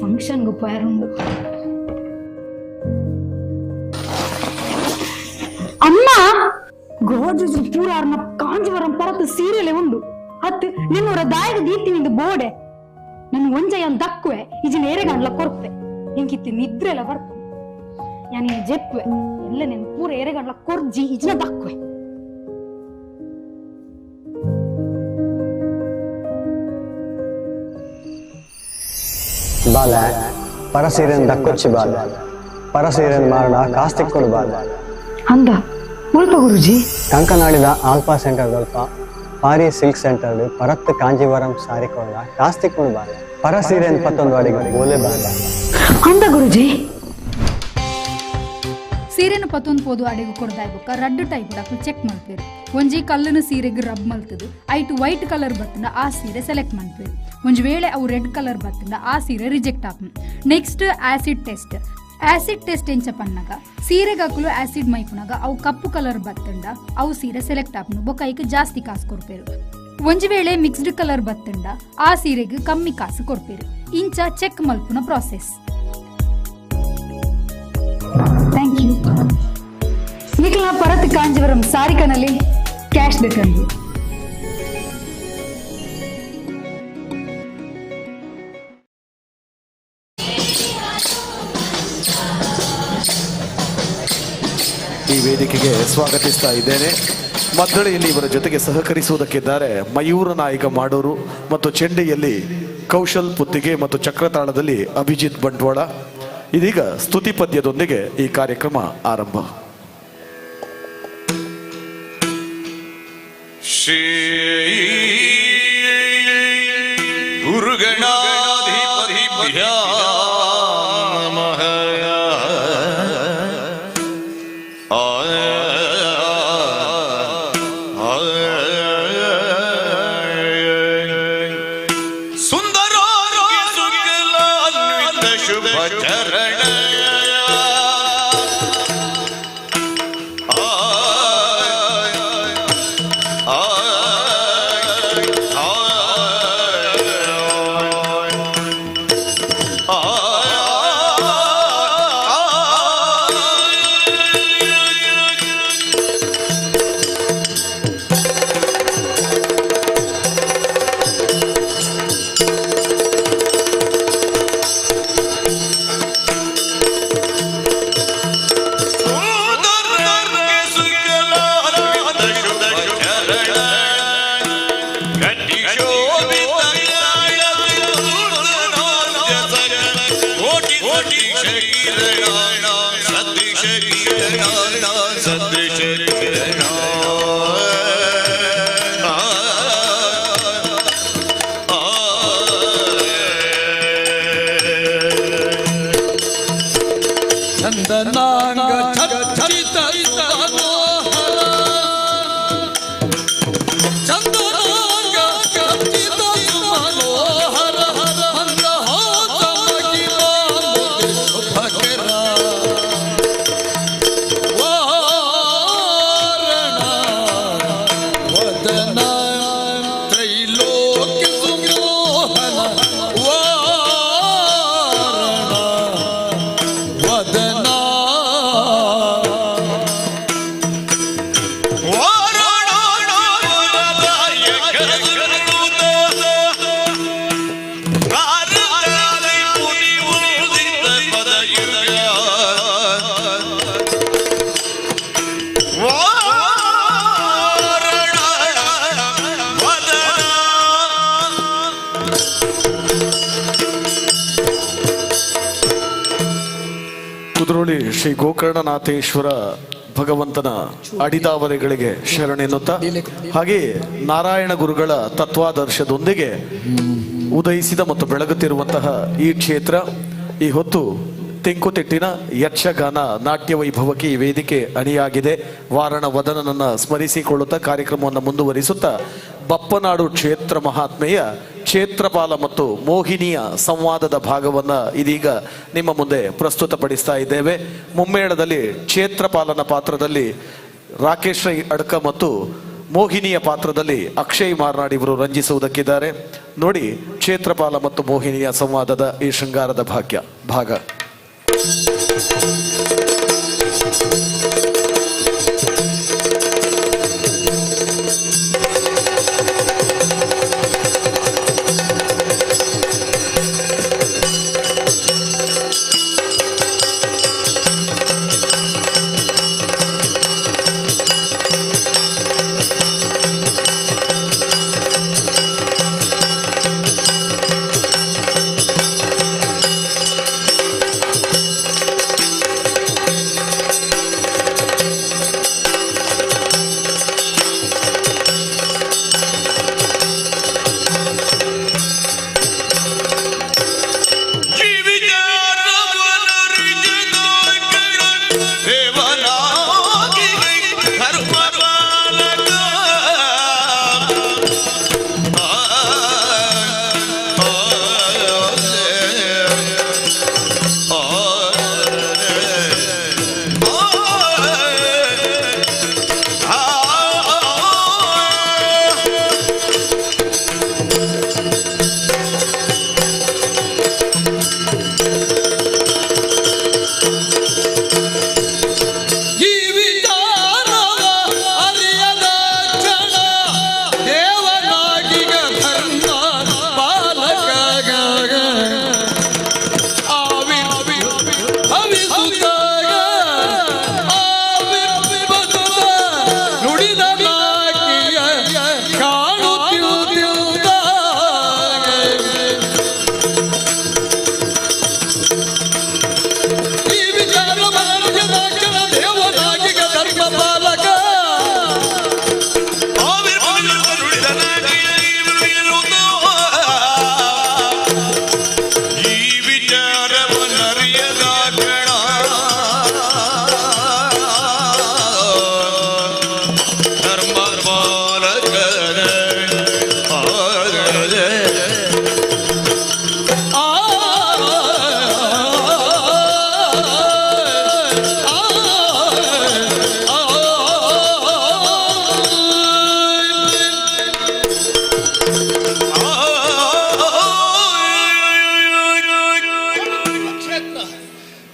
ಫಂಕ್ಷನ್ಗೆ ಉಪಯೋಗ ಅಮ್ಮ ಗೋರ್ಜಸ್ ಪೂರಾರ್ನ ಕಾಂಜೀವರಂ ಪರತ್ತು ಸೀರೆಲೆ ಉಂಡು ಅತ್ ನಿನ್ನೂರ ದಾಯಗ ದೀಪ್ತಿನಿಂದ ಬೋಡೆ ನನ್ ಒಂಜಯ್ಯನ್ ದಕ್ಕುವೆ ಇಜಿನ ಏರೆಗಾಂಡ್ಲ ಕೊರ್ಪೆ ಎಂಕಿತ್ತಿ ನಿದ್ರೆಲ್ಲ ಬರ್ಪು ಯಾನಿ ಜೆಪ್ಪುವೆ ಎಲ್ಲ ನೆನ್ ಪೂರ ಏರೆಗಾಂಡ್ಲ ಕೊರ್ಜಿ ಇಜಿನ ದಕ್ಕುವೆ ಬಾಲ ಪರಸೀರೆನ್ ದಕ್ಕೊಚ್ಚಿ ಬಾಲ ಪರಸೀರೆನ್ ಮಾರಣ ಕಾಸ್ತಿಕ್ಕೊಡು ಬಾಲ ಅಂದ ಮುಲ್ಪ ಗುರುಜಿ ಕಂಕನಾಡಿದ ಆಲ್ಫಾ ಸೆಂಟರ್ ದಲ್ಪ ಪಾರಿ ಸಿಲ್ಕ್ ಸೆಂಟರ್ ಪರತ್ ಕಾಂಜೀವರಂ ಸಾರಿಕೊಳ್ಳ ಕಾಸ್ತಿಕ್ಕೊಡು ಬಾಲ ಪರಸೀರೆನ್ 11 ಅಡಿಗೆ ಬೋಲೆ ಬಾಲ ಅಂದ ಗುರುಜಿ ಸೀರೆನ 11 ಪೋದು ಅಡಿಗೆ ಕೊಡ್ದಾಯ್ಬುಕ್ಕ ರಡ್ಡು ಟೈಪ್ ಡಾಕ್ಲು ಚೆಕ್ ಮಾಡ್ತೀರಿ ಒಂಜಿ ಕಲ್ಲನ ಸೀರೆಗೆ ರಬ್ ಮಲ್ತದು ಐಟು ವೈಟ್ ಕಲರ್ ಬತ್ತಂಡ ಆ ಸೀರೆ ಸೆಲೆಕ್ಟ್ ಮಾಡ್ತೀರಿ ಒಂಜಿ ವೇಳೆ ಅವು ರೆಡ್ ಕಲರ್ ಬತ್ತಂಡ ಆ ಸೀರೆ reject open next acid test ಎಂಚ ಪನ್ನಗ ಸೀರೆಗೆ ಹಾಕಲು ಆಸಿಡ್ ಮೈಪುನಾಗ ಅವು ಕಪ್ಪು ಕಲರ್ ಬತ್ತಂಡ ಅವು ಸೀರೆ ಸೆಲೆಕ್ಟ್ ಆಪನು ಬೊಕ್ಕ ಐಕ್ ಜಾಸ್ತಿ ಕಾಸು ಕೊಡ್ಪೇರು ಒಂಜಿ ವೇಳೆ ಮಿಕ್ಸ್ಡ್ ಕಲರ್ ಬತ್ತಂಡ ಆ ಸೀರೆಗೆ ಕಮ್ಮಿ ಕಾಸು ಕೊಡ್ಪೇರು ಇಂಚ ಚೆಕ್ ಮಲ್ಪುನ ಪ್ರಾಸೆಸ್. Thank you. ನಿಖಿಲ ಪರತ್ ಕಾಂಜೀವರಂ ಸಾರಿಕನಲ್ಲಿ ಕ್ಯಾಶ್ ಬೇಕಂದು ಈ ವೇದಿಕೆಗೆ ಸ್ವಾಗತಿಸ್ತಾ ಇದ್ದೇನೆ. ಮದ್ದಳೆಯಲ್ಲಿ ಇವರ ಜೊತೆಗೆ ಸಹಕರಿಸುವುದಕ್ಕಿದ್ದಾರೆ ಮಯೂರ ನಾಯಕ ಮಾಡೂರು ಮತ್ತು ಚೆಂಡೆಯಲ್ಲಿ ಕೌಶಲ್ ಪುತ್ತಿಗೆ ಮತ್ತು ಚಕ್ರತಾಳದಲ್ಲಿ ಅಭಿಜಿತ್ ಬಂಟ್ವಾಳ. ಇದೀಗ ಸ್ತುತಿ ಪದ್ಯದೊಂದಿಗೆ ಈ ಕಾರ್ಯಕ್ರಮ ಆರಂಭ. ಶ್ರೀ ಗುರುಗಣಾಧಿಪತಿಭ್ಯೋ ನಮಃ. ಸುಂದರಾರೋಗ್ಯ ಸುಖಲಾನ್ವಿತ ಶುಭ ಚರಣ ಕುದ್ರೋಳಿ ಶ್ರೀ ಗೋಕರ್ಣನಾಥೇಶ್ವರ ಭಗವಂತನ ಅಡಿದಾವರೆಗಳಿಗೆ ಶರಣೆನ್ನುತ್ತಾ ಹಾಗೆ ನಾರಾಯಣ ಗುರುಗಳ ತತ್ವಾದರ್ಶದೊಂದಿಗೆ ಉದಯಿಸಿದ ಮತ್ತು ಬೆಳಗುತ್ತಿರುವಂತಹ ಈ ಕ್ಷೇತ್ರ ಈ ಹೊತ್ತು ತೆಂಕುತಿಟ್ಟಿನ ಯಕ್ಷಗಾನ ನಾಟ್ಯ ವೈಭವಕ್ಕೆ ಈ ವೇದಿಕೆ ಅಣಿಯಾಗಿದೆ. ವಾರಣ ವದನನನ್ನ ಸ್ಮರಿಸಿಕೊಳ್ಳುತ್ತಾ ಕಾರ್ಯಕ್ರಮವನ್ನು ಮುಂದುವರಿಸುತ್ತಾ ಬಪ್ಪನಾಡು ಕ್ಷೇತ್ರ ಮಹಾತ್ಮೆಯ ಕ್ಷೇತ್ರಪಾಲ ಮತ್ತು ಮೋಹಿನಿಯ ಸಂವಾದದ ಭಾಗವನ್ನ ಇದೀಗ ನಿಮ್ಮ ಮುಂದೆ ಪ್ರಸ್ತುತಪಡಿಸ್ತಾ ಇದ್ದೇವೆ. ಮುಮ್ಮೇಳದಲ್ಲಿ ಕ್ಷೇತ್ರಪಾಲನ ಪಾತ್ರದಲ್ಲಿ ರಾಕೇಶ್ ರೈ ಅಡ್ಕ ಮತ್ತು ಮೋಹಿನಿಯ ಪಾತ್ರದಲ್ಲಿ ಅಕ್ಷಯ್ ಮಾರ್ನಾಡ್ ಇವರು ರಂಜಿಸುವುದಕ್ಕಿದ್ದಾರೆ. ನೋಡಿ ಕ್ಷೇತ್ರಪಾಲ ಮತ್ತು ಮೋಹಿನಿಯ ಸಂವಾದದ ಈ ಶೃಂಗಾರದ ಭಾಗ.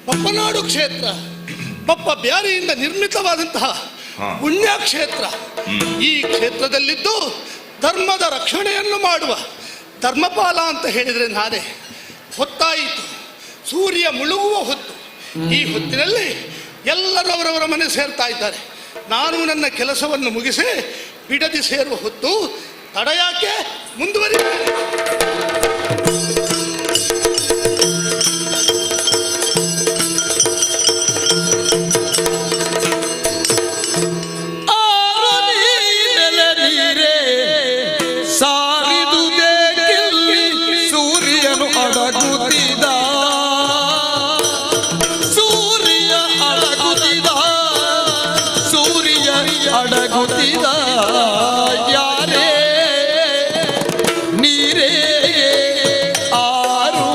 ಬಪ್ಪನಾಡು ಕ್ಷೇತ್ರ, ಬಪ್ಪ ಬ್ಯಾರಿಯಿಂದ ನಿರ್ಮಿತವಾದಂತಹ ಪುಣ್ಯಕ್ಷೇತ್ರ. ಈ ಕ್ಷೇತ್ರದಲ್ಲಿದ್ದು ಧರ್ಮದ ರಕ್ಷಣೆಯನ್ನು ಮಾಡುವ ಧರ್ಮಪಾಲ ಅಂತ ಹೇಳಿದರೆ ನಾನೇ. ಹೊತ್ತಾಯಿತು, ಸೂರ್ಯ ಮುಳುಗುವ ಹೊತ್ತು. ಈ ಹೊತ್ತಿನಲ್ಲಿ ಎಲ್ಲರೂ ಅವರವರ ಮನೆ ಸೇರ್ತಾ ಇದ್ದಾರೆ. ನಾನು ನನ್ನ ಕೆಲಸವನ್ನು ಮುಗಿಸಿ ಬಿಡದಿ ಸೇರುವ ಹೊತ್ತು. ತಡ ಯಾಕೆ, ಮುಂದುವರಿ. ಅಡಗುತ್ತಿದ ಯಾರೇ ನೀರೇ ಆರೋ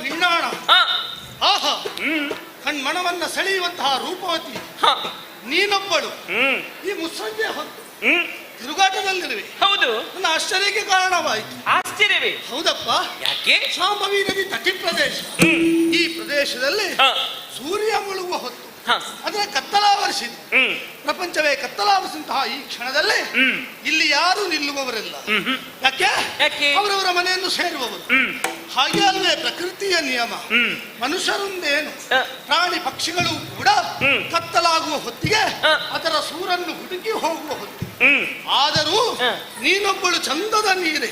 ಭಿನ್ನಾಣ ಆಹಾ ಕಣ್ಮಣವನ್ನ ಸೆಳೆಯುವಂತಹ ರೂಪವತಿ ನೀನೊಬ್ಬಳು ಈ ಮುಸ್ಸಂಜೆ ಹೊತ್ತು ತಿರುಗಾಟದಲ್ಲಿರುವೆ. ಹೌದು, ನನ್ನ ಆಶ್ಚರ್ಯಕ್ಕೆ ಕಾರಣವಾಯಿತು. ಆಶ್ಚರ್ಯವೇ? ಹೌದಪ್ಪ. ಯಾಕೆ? ಶಾಂಭವಿ ನದಿ ತಟಿ ಪ್ರದೇಶ. ಈ ಪ್ರದೇಶದಲ್ಲಿ ಸೂರ್ಯ ಮುಳುಗುವ ಹೊತ್ತು ಅದರ ಕತ್ತಲಾವರಿಸಿತು. ಪ್ರಪಂಚವೇ ಕತ್ತಲಾವರಿಸಿದಂತಹ ಈ ಕ್ಷಣದಲ್ಲಿ ಇಲ್ಲಿ ಯಾರು ನಿಲ್ಲುವವರೆಲ್ಲ. ಯಾಕೆ? ಅವರವರ ಮನೆಯನ್ನು ಸೇರುವವರು. ಹಾಗೆ ಅಲ್ಲದೆ ಪ್ರಕೃತಿಯ ನಿಯಮ. ಮನುಷ್ಯರೊಂದೇನು, ಪ್ರಾಣಿ ಪಕ್ಷಿಗಳು ಕೂಡ ಕತ್ತಲಾಗುವ ಹೊತ್ತಿಗೆ ಅದರ ಸೂರನ್ನು ಹುಡುಕಿ ಹೋಗುವ ಹೊತ್ತಿಗೆ. ಆದರೂ ನೀನೊಬ್ಬಳು ಚಂದದ ನೀರೆ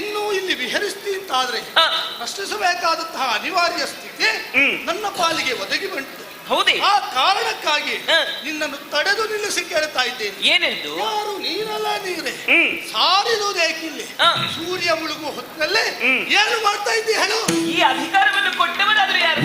ಇನ್ನೂ ಇಲ್ಲಿ ವಿಹರಿಸ್ತಿ ಅಂತಾದ್ರೆ ಪ್ರಶ್ನಿಸಬೇಕಾದಂತಹ ಅನಿವಾರ್ಯ ಸ್ಥಿತಿ ನನ್ನ ಪಾಲಿಗೆ ಒದಗಿ ಬಂತು. ಆ ಕಾರಣಕ್ಕಾಗಿ ನಿನ್ನನ್ನು ತಡೆದು ನಿಲ್ಲಿಸಿ ಕೇಳ್ತಾ ಇದ್ದೇನೆ. ಏನೆಂದು? ಯಾರು ನೀರಲ್ಲ ನೀರೆ ಸಾರಿದುವುದೇಕಿಲ್ಲಿ ಸೂರ್ಯ ಮುಳುಗುವ ಹೊತ್ತಿನಲ್ಲಿ ಏನು ಮಾಡ್ತಾ ಇದ್ದಿ ಹೇಳು? ಈ ಅಧಿಕಾರವನ್ನು ಕೊಟ್ಟವರಾದ್ರೆ ಯಾರು?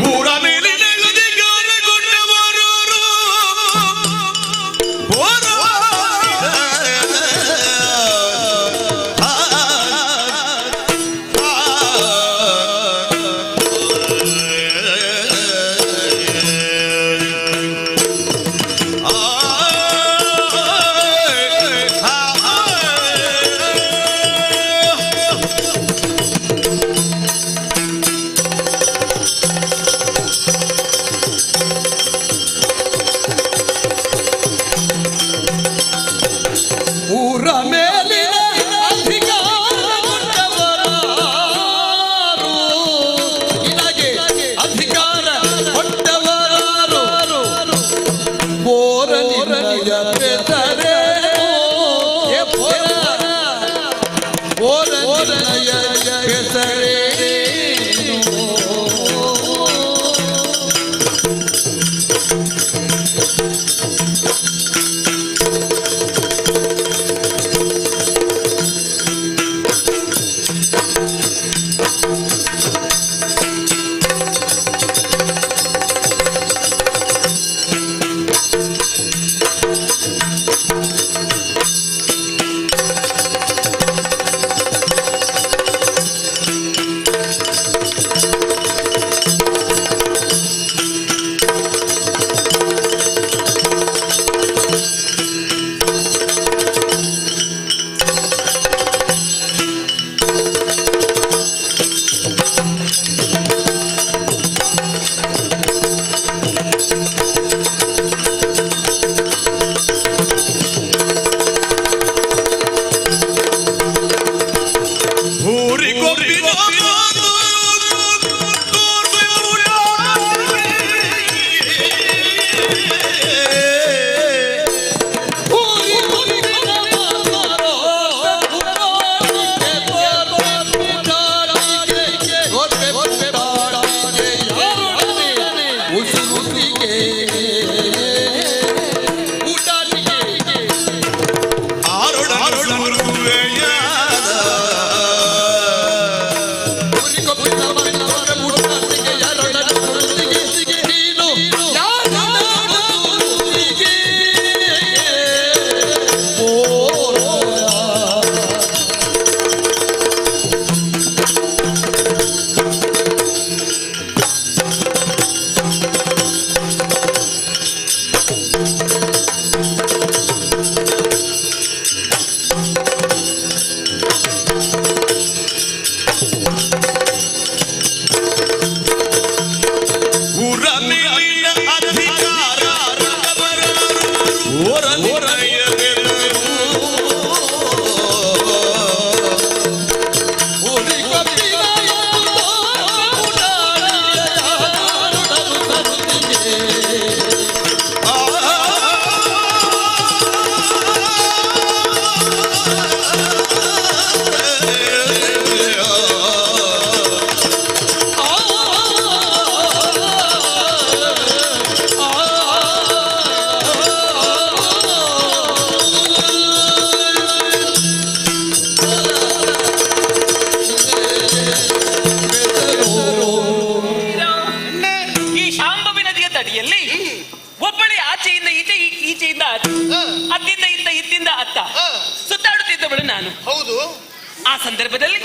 ಆ ಸಂದರ್ಭದಲ್ಲಿ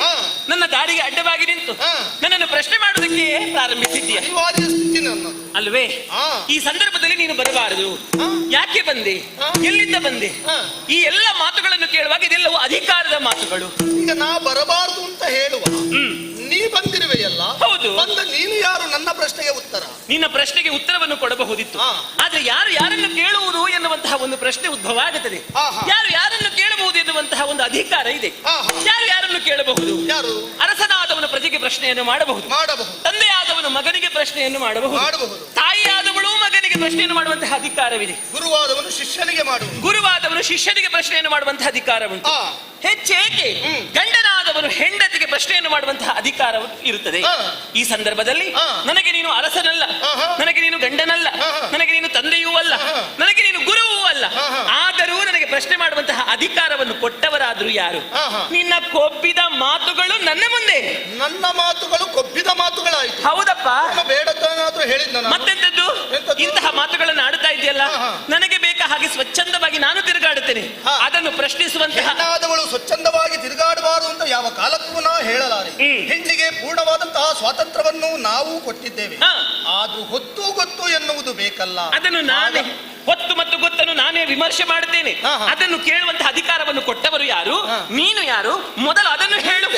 ನನ್ನ ದಾರಿಗೆ ಅಡ್ಡವಾಗಿ ನಿಂತು ನನ್ನನ್ನು ಪ್ರಶ್ನೆ ಮಾಡುವುದಕ್ಕೆ ಪ್ರಾರಂಭಿಸಿದ್ದೀಯ ಅಲ್ವೇ? ಈ ಸಂದರ್ಭದಲ್ಲಿ ನೀನು ಬರಬಾರದು. ಯಾಕೆ ಬಂದೆ? ಎಲ್ಲಿಂದ ಬಂದೆ? ಈ ಎಲ್ಲ ಮಾತುಗಳನ್ನು ಕೇಳುವಾಗ ಇದೆಲ್ಲವೂ ಅಧಿಕಾರದ ಮಾತುಗಳು. ಈಗ ನಾ ಬರಬಾರದು ಅಂತ ಹೇಳುವ ನೀ ಬಂದಿರುವೆಯಲ್ಲ, ಹೌದು. ಬಂದ ನೀನು ಯಾರು? ನನ್ನ ಪ್ರಶ್ನೆಗೆ ಉತ್ತರ. ನಿನ್ನ ಪ್ರಶ್ನೆಗೆ ಉತ್ತರವನ್ನು ಕೊಡಬಹುದಿತ್ತು, ಆದ್ರೆ ಯಾರು ಯಾರನ್ನು ಕೇಳುವುದು ಎನ್ನುವಂತಹ ಒಂದು ಪ್ರಶ್ನೆ ಉದ್ಭವ ಆಗುತ್ತದೆ. ಯಾರು ಯಾರನ್ನು ಕೇಳಬಹುದು ಎನ್ನುವಂತಹ ಒಂದು ಅಧಿಕಾರ ಇದೆ. ಯಾರು ಯಾರನ್ನು ಕೇಳಬಹುದು? ಯಾರು? ಅರಸನಾದವನು ಪ್ರಜೆಗೆ ಪ್ರಶ್ನೆಯನ್ನು ಮಾಡಬಹುದು, ತಂದೆಯಾದವನು ಮಗನಿಗೆ ಪ್ರಶ್ನೆಯನ್ನು ಮಾಡಬಹುದು, ತಾಯಿಯಾದವಳು ಮಗನಿಗೆ ಪ್ರಶ್ನೆಯನ್ನು ಮಾಡುವಂತಹ ಅಧಿಕಾರವಿದೆ. ಗುರುವಾದವನು ಶಿಷ್ಯನಿಗೆ ಮಾಡುವುದು, ಗುರುವಾದವನು ಶಿಷ್ಯನಿಗೆ ಪ್ರಶ್ನೆಯನ್ನು ಮಾಡುವಂತಹ ಅಧಿಕಾರ ಉಂಟು. ಹೆಚ್ಚೇಕೆ ಗಂಡನಾದವನು ಹೆಂಡತಿಗೆ ಪ್ರಶ್ನೆಯನ್ನು ಮಾಡುವಂತಹ ಅಧಿಕಾರ ಇರುತ್ತದೆ. ಈ ಸಂದರ್ಭದಲ್ಲಿ ನನಗೆ ನೀನು ಅರಸನಲ್ಲ, ನನಗೆ ನೀನು ಗಂಡನಲ್ಲ, ನನಗೆ ನೀನು ತಂದೆಯೂ ಅಲ್ಲ, ನನಗೆ ನೀನು ಗುರುವೂ ಅಲ್ಲ. ಆದರೂ ನನಗೆ ಪ್ರಶ್ನೆ ಮಾಡುವಂತಹ ಅಧಿಕಾರವನ್ನು ಕೊಟ್ಟವರಾದ್ರೂ ಯಾರು? ನಿನ್ನ ಕೊಬ್ಬಿದ ಮಾತುಗಳು ನನ್ನ ಮುಂದೆ. ನನ್ನ ಮಾತುಗಳು ಕೊಬ್ಬಿದ ಮಾತುಗಳಾಯ್ತು. ಹೌದಪ್ಪ, ಬೇಡದನ್ನಾದ್ರೂ ಹೇಳಿದ್ದ. ಮತ್ತೆಂತದ್ದು ಇಂತಹ ಮಾತುಗಳನ್ನು ಆಡುತ್ತಾ ಇದೆಯಲ್ಲ? ನನಗೆ ಬೇಕಾ ಹಾಗೆ ಸ್ವಚ್ಛಂದವಾಗಿ ನಾನು ತಿರುಗಾಡುತ್ತೇನೆ. ಅದನ್ನು ಪ್ರಶ್ನಿಸುವಂತಹ ಸ್ವಚ್ಛಂದವಾಗಿ ತಿರುಗಾಡಬಾರದು ಅಂತ ಯಾವ ಕಾಲಕ್ಕೂ ನಾವು ಹೇಳಲಾರೆ. ಹೆಣ್ಣಿಗೆ ಪೂರ್ಣವಾದಂತಹ ಸ್ವಾತಂತ್ರ್ಯವನ್ನು ನಾವು ಕೊಟ್ಟಿದ್ದೇವೆ. ಆದ್ರೂ ಹೊತ್ತು ಗೊತ್ತು ಎನ್ನುವುದು ಬೇಕಲ್ಲ. ಅದನ್ನು ನಾನೇ ಹೊತ್ತು ಮತ್ತು ಗೊತ್ತನ್ನು ನಾನೇ ವಿಮರ್ಶೆ ಮಾಡುತ್ತೇನೆ. ಅದನ್ನು ಕೇಳುವಂತಹ ಅಧಿಕಾರವನ್ನು ಕೊಟ್ಟವರು ಯಾರು? ನೀನು ಯಾರು? ಮೊದಲು ಅದನ್ನು ಹೇಳು.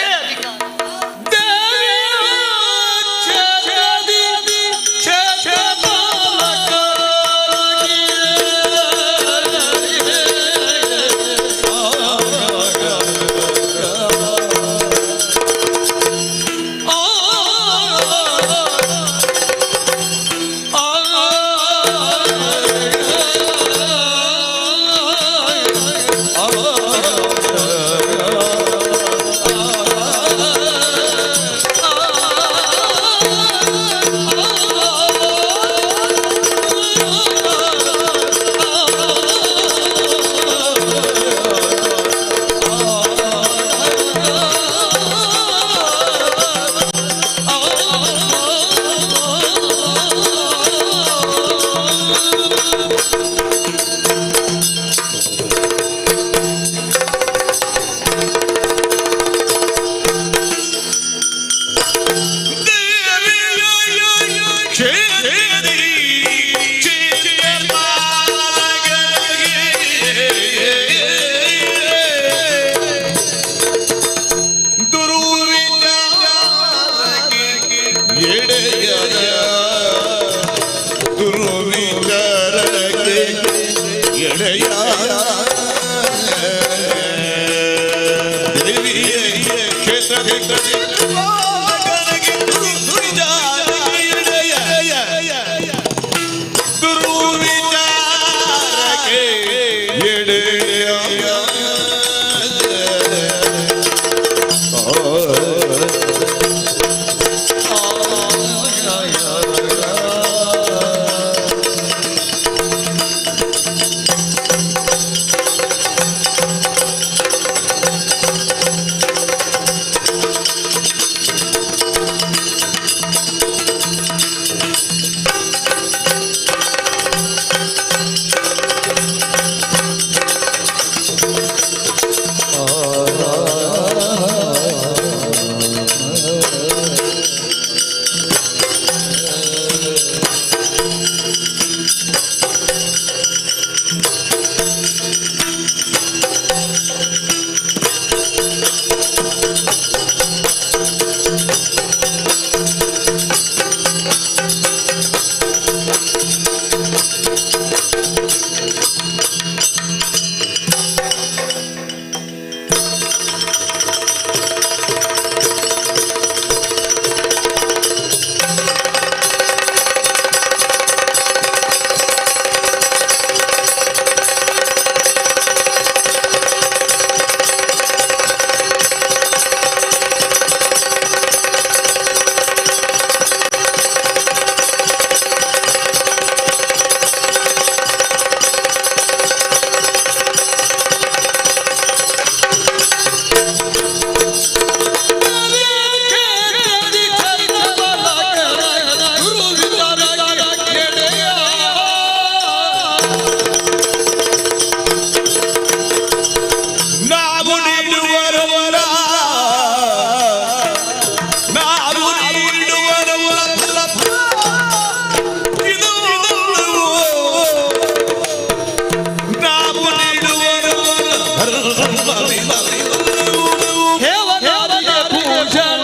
ಹೇವನಾರಿಗೆ ಭೂಷಣ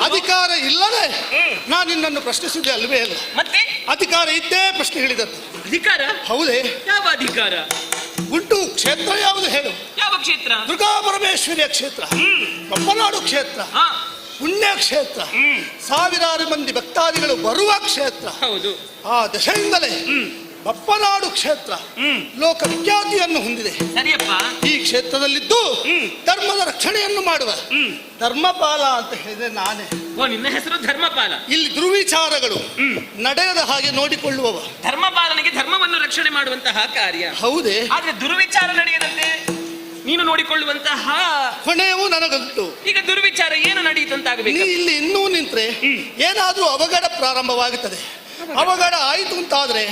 ಅಧಿಕಾರ ಇಲ್ಲದೆ ನಾನು ನಿನ್ನನ್ನು ಪ್ರಶ್ನಿಸಿದ್ದೆ ಅಲ್ವೇ ಅಲ್ಲ. ಮತ್ತೆ ಅಧಿಕಾರ ಇದ್ದೇ ಪ್ರಶ್ನೆ ಹೇಳಿದದ್ದು. ಅಧಿಕಾರ? ಹೌದೇ? ಯಾವ ಅಧಿಕಾರ ಉಂಟು. ಕ್ಷೇತ್ರ ಯಾವುದು ಹೇಳು? ಯಾವ ಕ್ಷೇತ್ರ? ದುರ್ಗಾ ಪರಮೇಶ್ವರಿಯ ಕ್ಷೇತ್ರ, ಬಪ್ಪನಾಡು ಕ್ಷೇತ್ರ, ಪುಣ್ಯ ಕ್ಷೇತ್ರ, ಸಾವಿರಾರು ಮಂದಿ ಭಕ್ತಾದಿಗಳು ಬರುವ ಕ್ಷೇತ್ರ. ಹೌದು. ಆ ದಶೆಯಿಂದಲೇ ಬಪ್ಪನಾಡು ಕ್ಷೇತ್ರ ಲೋಕ ವಿಖ್ಯಾತಿಯನ್ನು ಹೊಂದಿದೆ. ಸರಿಯಪ್ಪ. ಈ ಕ್ಷೇತ್ರದಲ್ಲಿದ್ದು ಧರ್ಮದ ರಕ್ಷಣೆಯನ್ನು ಮಾಡುವ ಧರ್ಮಪಾಲ ಅಂತ ಹೇಳಿದ್ರೆ ನಾನೇ. ಓ, ನಿನ್ನ ಹೆಸರು ಧರ್ಮಪಾಲ. ಇಲ್ಲಿ ದುರ್ವಿಚಾರಗಳು ನಡೆಯದ ಹಾಗೆ ನೋಡಿಕೊಳ್ಳುವವ. ಧರ್ಮಪಾಲನಿಗೆ ಧರ್ಮವನ್ನು ರಕ್ಷಣೆ ಮಾಡುವಂತಹ ಕಾರ್ಯ. ಹೌದೇ? ಆದ್ರೆ ದುರ್ವಿಚಾರ ನಡೆಯದಂತೆ ನೀನು ನೋಡಿಕೊಳ್ಳುವಂತಹ ಹೊಣೆಯೂ ನನಗುಂಟು. ಈಗ ದುರ್ವಿಚಾರ ಏನು ನಡೆಯಿತಂತಾಗಬೇಕು? ನೀ ಇಲ್ಲಿ ಇನ್ನೂ ನಿಂತ್ರೆ ಏನಾದ್ರೂ ಅವಘಡ ಪ್ರಾರಂಭವಾಗುತ್ತದೆ. ಅವಘಡ ಆಯಿತು ಅಂತಾದ್ರೆ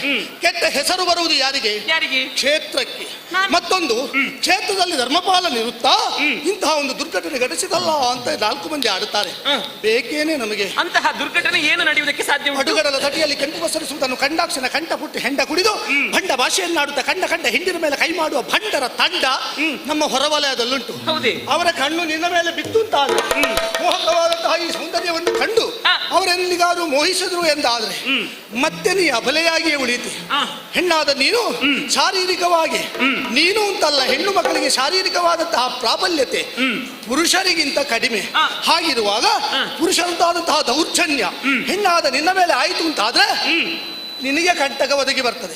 ಕೆಟ್ಟ ಹೆಸರು ಬರುವುದು ಯಾರಿಗೆ? ಯಾರಿಗೆ? ಕ್ಷೇತ್ರಕ್ಕೆ. ಮತ್ತೊಂದು, ಕ್ಷೇತ್ರದಲ್ಲಿ ಧರ್ಮಪಾಲನಿರುತ್ತಾ ಇಂತಹ ಒಂದು ದುರ್ಘಟನೆ ಘಟಿಸಿದಲ್ಲ ಅಂತ 4 ಮಂದಿ ಆಡುತ್ತಾರೆ. ಬೇಕೇನೆ ನಮಗೆ ಅಂತಹ ದುರ್ಘಟನೆ ಏನು ನಡೆಯುವುದಕ್ಕೆ ಸಾಧ್ಯ? ಅಡುಗಡಲ ತಟಿಯಲ್ಲಿ ಕೆಂಪು ಬಸರಿಸುವುದನ್ನು ಕಂಡಾಕ್ಷಣ ಕಂಠ ಪುಟ್ಟಿ ಹೆಂಡ ಕುಡಿದು ಭಂಡ ಭಾಷೆಯನ್ನಾಡುತ್ತಾ ಕಂಡ ಹಿಂಡಿನ ಮೇಲೆ ಕೈ ಮಾಡುವ ಭಂಡರ ತಂಡ ನಮ್ಮ ಹೊರವಲಯದಲ್ಲುಂಟು. ಅವರ ಕಣ್ಣು ನಿನ್ನ ಮೇಲೆ ಬಿತ್ತು ಅಂತಾದ್ರೆ, ಮೋಹಕವಾದಂತಹ ಈ ಸೌಂದರ್ಯವನ್ನು ಕಂಡು ಅವರೆಲ್ಲಿಗಾದ್ರೂ ಮೋಹಿಸಿದ್ರು ಎಂದಾದ್ರೆ ಮತ್ತೆ ನೀ ಅಬಲೆಯಾಗಿಯೇ ಉಳಿತಿ. ಹೆಣ್ಣಾದ ನೀನು ಶಾರೀರಿಕವಾಗಿ, ನೀನು ಅಂತಲ್ಲ, ಹೆಣ್ಣು ಮಕ್ಕಳಿಗೆ ಶಾರೀರಿಕವಾದಂತಹ ಪ್ರಾಬಲ್ಯತೆ ಪುರುಷರಿಗಿಂತ ಕಡಿಮೆ. ಹಾಗಿರುವಾಗ ಪುರುಷರಂತಾದಂತಹ ದೌರ್ಜನ್ಯ ಹೆಣ್ಣಾದ ನಿನ್ನ ಮೇಲೆ ಆಯಿತು ಅಂತಾದ್ರೆ ನಿನಗೆ ಕಂಟಕ ಒದಗಿ ಬರ್ತದೆ.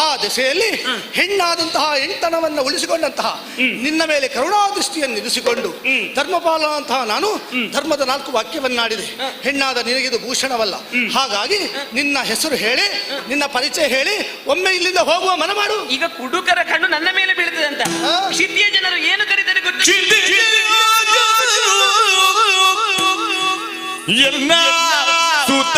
ಆ ದಶೆಯಲ್ಲಿ ಹೆಣ್ಣಾದಂತಹ ಹೆಣ್ತನವನ್ನು ಉಳಿಸಿಕೊಂಡಂತಹ ನಿನ್ನ ಮೇಲೆ ಕರುಣಾದೃಷ್ಟಿಯನ್ನು ಇರಿಸಿಕೊಂಡು ಧರ್ಮಪಾಲನಂತಹ ನಾನು ಧರ್ಮದ 4 ವಾಕ್ಯವನ್ನಾಡಿದೆ. ಹೆಣ್ಣಾದ ನಿನಗಿದು ಭೂಷಣವಲ್ಲ. ಹಾಗಾಗಿ ನಿನ್ನ ಹೆಸರು ಹೇಳಿ, ನಿನ್ನ ಪರಿಚಯ ಹೇಳಿ ಒಮ್ಮೆ ಇಲ್ಲಿಂದ ಹೋಗುವ ಮನ ಮಾಡು. ಈಗ ಕುಡುಕರ ಕಣ್ಣು ನನ್ನ ಮೇಲೆ ಬೀಳ್ತದೆ ಅಂತ ಸಿದ್ಧಿಯ ಜನರು ಏನು ಕರೀತಾರೆ ಗೊತ್ತು? ಎಲ್ಲ ಸುತ್ತ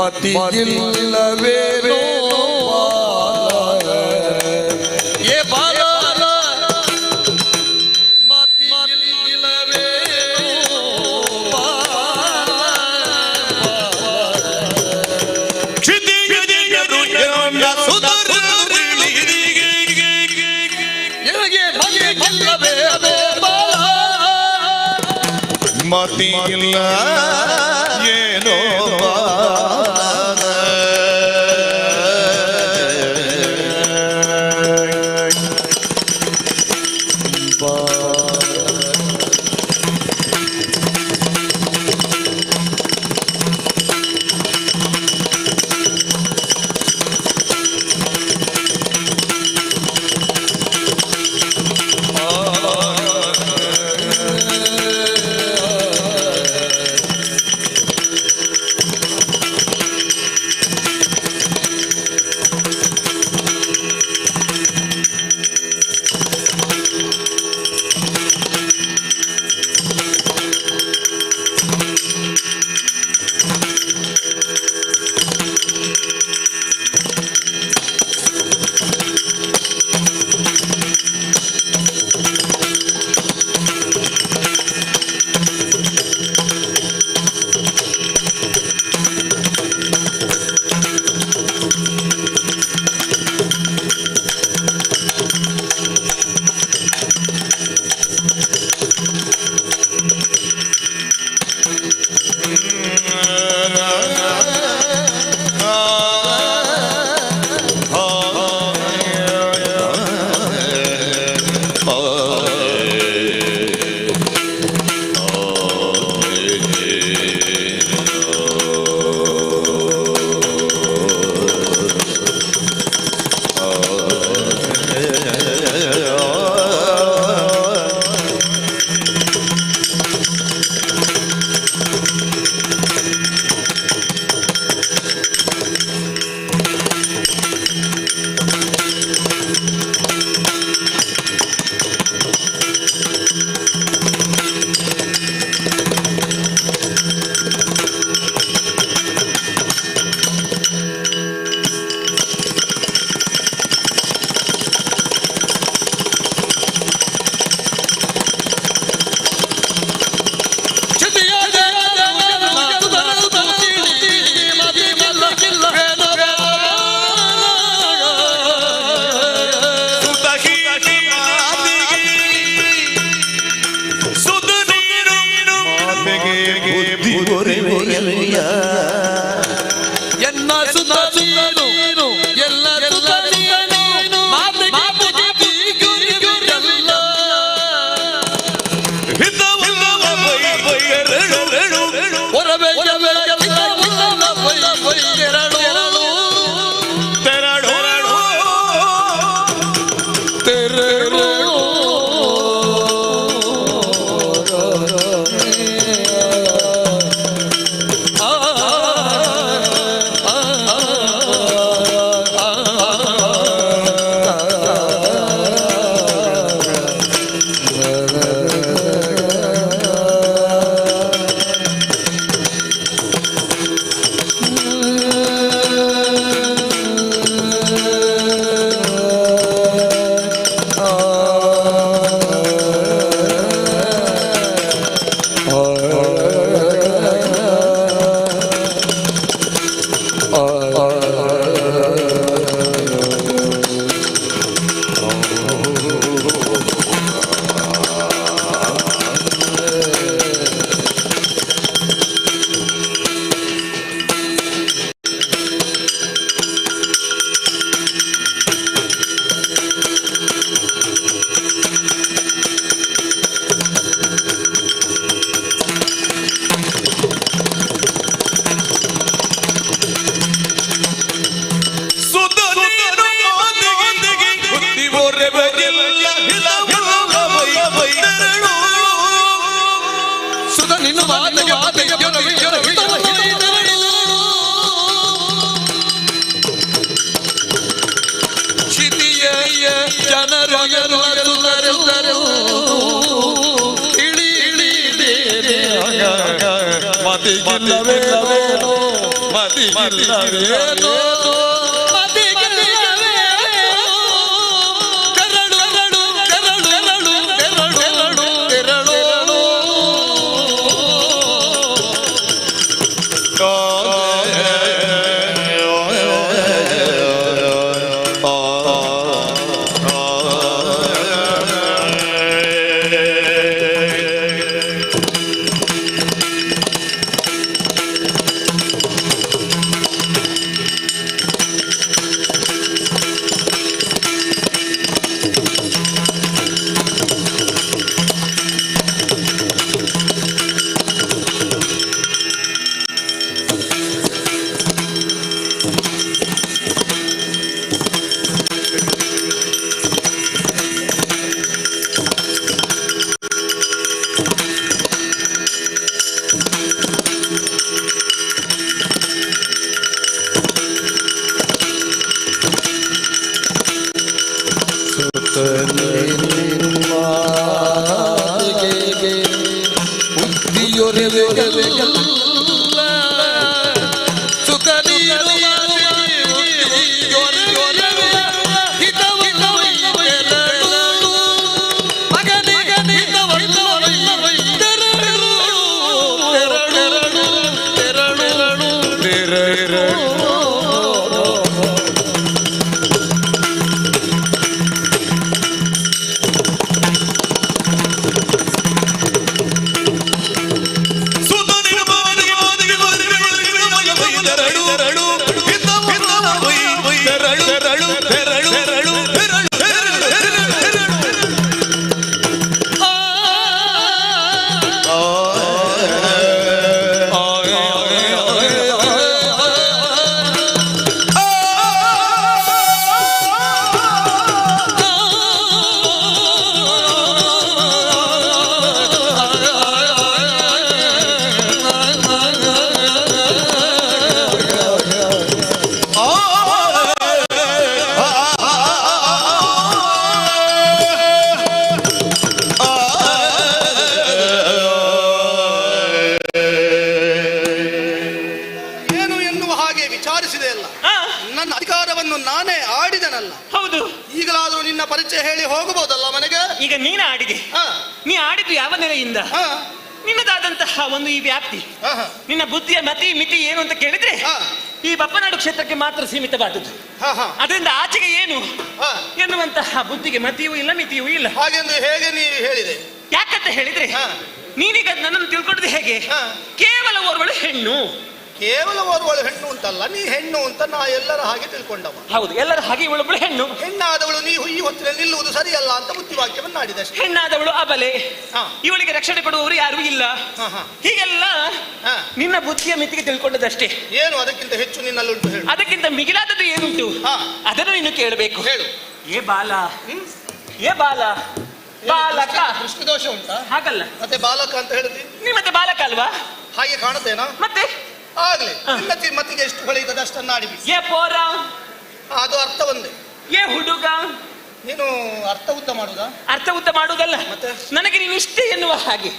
ಮತಿಗಿಲ್ಲವೇನೋ ಏ ಬಾಲ ಮತಿಯಿಲ್ಲ ಏನೋ ಮತಿಗಿಲ್ಲವೇನೋ ಮದಿಗಿಲ್ಲವೇನೋ ನನ್ನ ಅಧಿಕಾರವನ್ನು ನಾನೇ ಆಡಿದನಲ್ಲ. ಹೌದು. ಈಗಲಾದರೂ ನಿನ್ನ ಪರಿಚಯ ಹೇಳಿ ಹೋಗಬಹುದಲ್ಲ ಮನೆಗೆ? ಈಗ ನೀನು ಆಡಿದೆ. ನೀ ಆಡಿದ್ದು ಯಾವ ನೆಲೆಯಿಂದ? ನಿನ್ನದಾದಂತಹ ಒಂದು ಈ ವ್ಯಾಪ್ತಿ, ನಿನ್ನ ಬುದ್ಧಿಯ ಮಿತಿ ಏನು ಅಂತ ಕೇಳಿದ್ರೆ ಈ ಬಪ್ಪನಾಡು ಕ್ಷೇತ್ರಕ್ಕೆ ಮಾತ್ರ ಸೀಮಿತವಾದದ್ದು. ಅದರಿಂದ ಆಚೆಗೆ ಏನು ಎನ್ನುವಂತಹ ಬುದ್ಧಿಗೆ ಮತಿಯೂ ಇಲ್ಲ, ಮಿತಿಯೂ ಇಲ್ಲ. ಹಾಗೆಂದು ಹೇಗೆ ನೀವು ಹೇಳಿದೆ? ಯಾಕಂತ ಹೇಳಿದ್ರೆ ನೀನೀಗ ನನ್ನನ್ನು ತಿಳ್ಕೊಂಡ್ರೆ ಹೇಗೆ? ಕೇವಲ ಓರ್ವಳು ಹೆಣ್ಣು. ಕೇವಲ ಓರ್ವಳು ಹೆಣ್ಣು ಅಂತಲ್ಲ, ನೀ ಹೆಣ್ಣು ಅಂತ ನಾ ಎಲ್ಲರ ಹಾಗೆ ತಿಳ್ಕೊಂಡವ. ಹೌದು, ಎಲ್ಲರ ಹಾಗೆ ಇವಳೊಬ್ಬಳು ಹೆಣ್ಣು. ಹೆಣ್ಣಾದವಳು ನೀವು ಈ ಹೊತ್ತಿನಲ್ಲಿ ನಿಲ್ಲುವುದು ಸರಿಯಲ್ಲ ಅಂತ ಬುದ್ಧಿವಾಕ್ಯವನ್ನು ಆಡಿದೆ. ಹೆಣ್ಣಾದವಳು ಅಬಲೆ, ಇವಳಿಗೆ ರಕ್ಷಣೆ ಕೊಡುವವರು ಯಾರು ಇಲ್ಲ. ಹೀಗೆಲ್ಲ ನಿನ್ನ ಬುದ್ಧಿಯ ಮಿತಿಗೆ ತಿಳ್ಕೊಂಡದಷ್ಟೇ. ಏನು ಅದಕ್ಕಿಂತ ಹೆಚ್ಚು ನಿನ್ನಲ್ಲುಂಟು ಹೇಳು. ಅದಕ್ಕಿಂತ ಮಿಗಿಲಾದದ್ದು ಏನುಂಟು ಅದನ್ನು ನೀನು ಕೇಳಬೇಕು. ಹೇಳು. ಏ ಬಾಲ, ಏ ಬಾಲ, ಬಾಲಕ. ದೃಷ್ಟಿ ದೋಷ ಉಂಟಾ? ಹಾಗಲ್ಲ, ಮತ್ತೆ ಬಾಲಕ ಅಂತ ಹೇಳ್ತೀನಿ. ನೀ ಮತ್ತೆ ಬಾಲಕ ಅಲ್ವಾ? ಹಾಗೆ ಕಾಣುತ್ತೇನಾ? ಮತ್ತೆ ಆಗ್ಲಿ, ಮತ್ತಿಗೆ ಎಷ್ಟು ಹೊಳೆಯುತ್ತದೆ ಅಷ್ಟನ್ನು ಆಡಿಬಿ. ಏ ಪೋರ, ಅದು ಅರ್ಥ ಒಂದೇ. ಏ ಹುಡುಗ, ನೀನು ಅರ್ಥ ಉದ್ದ ಮಾಡುದಾ? ಅರ್ಥ ಉದ್ದ ಮಾಡುವುದಲ್ಲ, ನನಗೆ ನೀನು ಇಷ್ಟೇ ಎನ್ನುವ ಹಾಗೆ,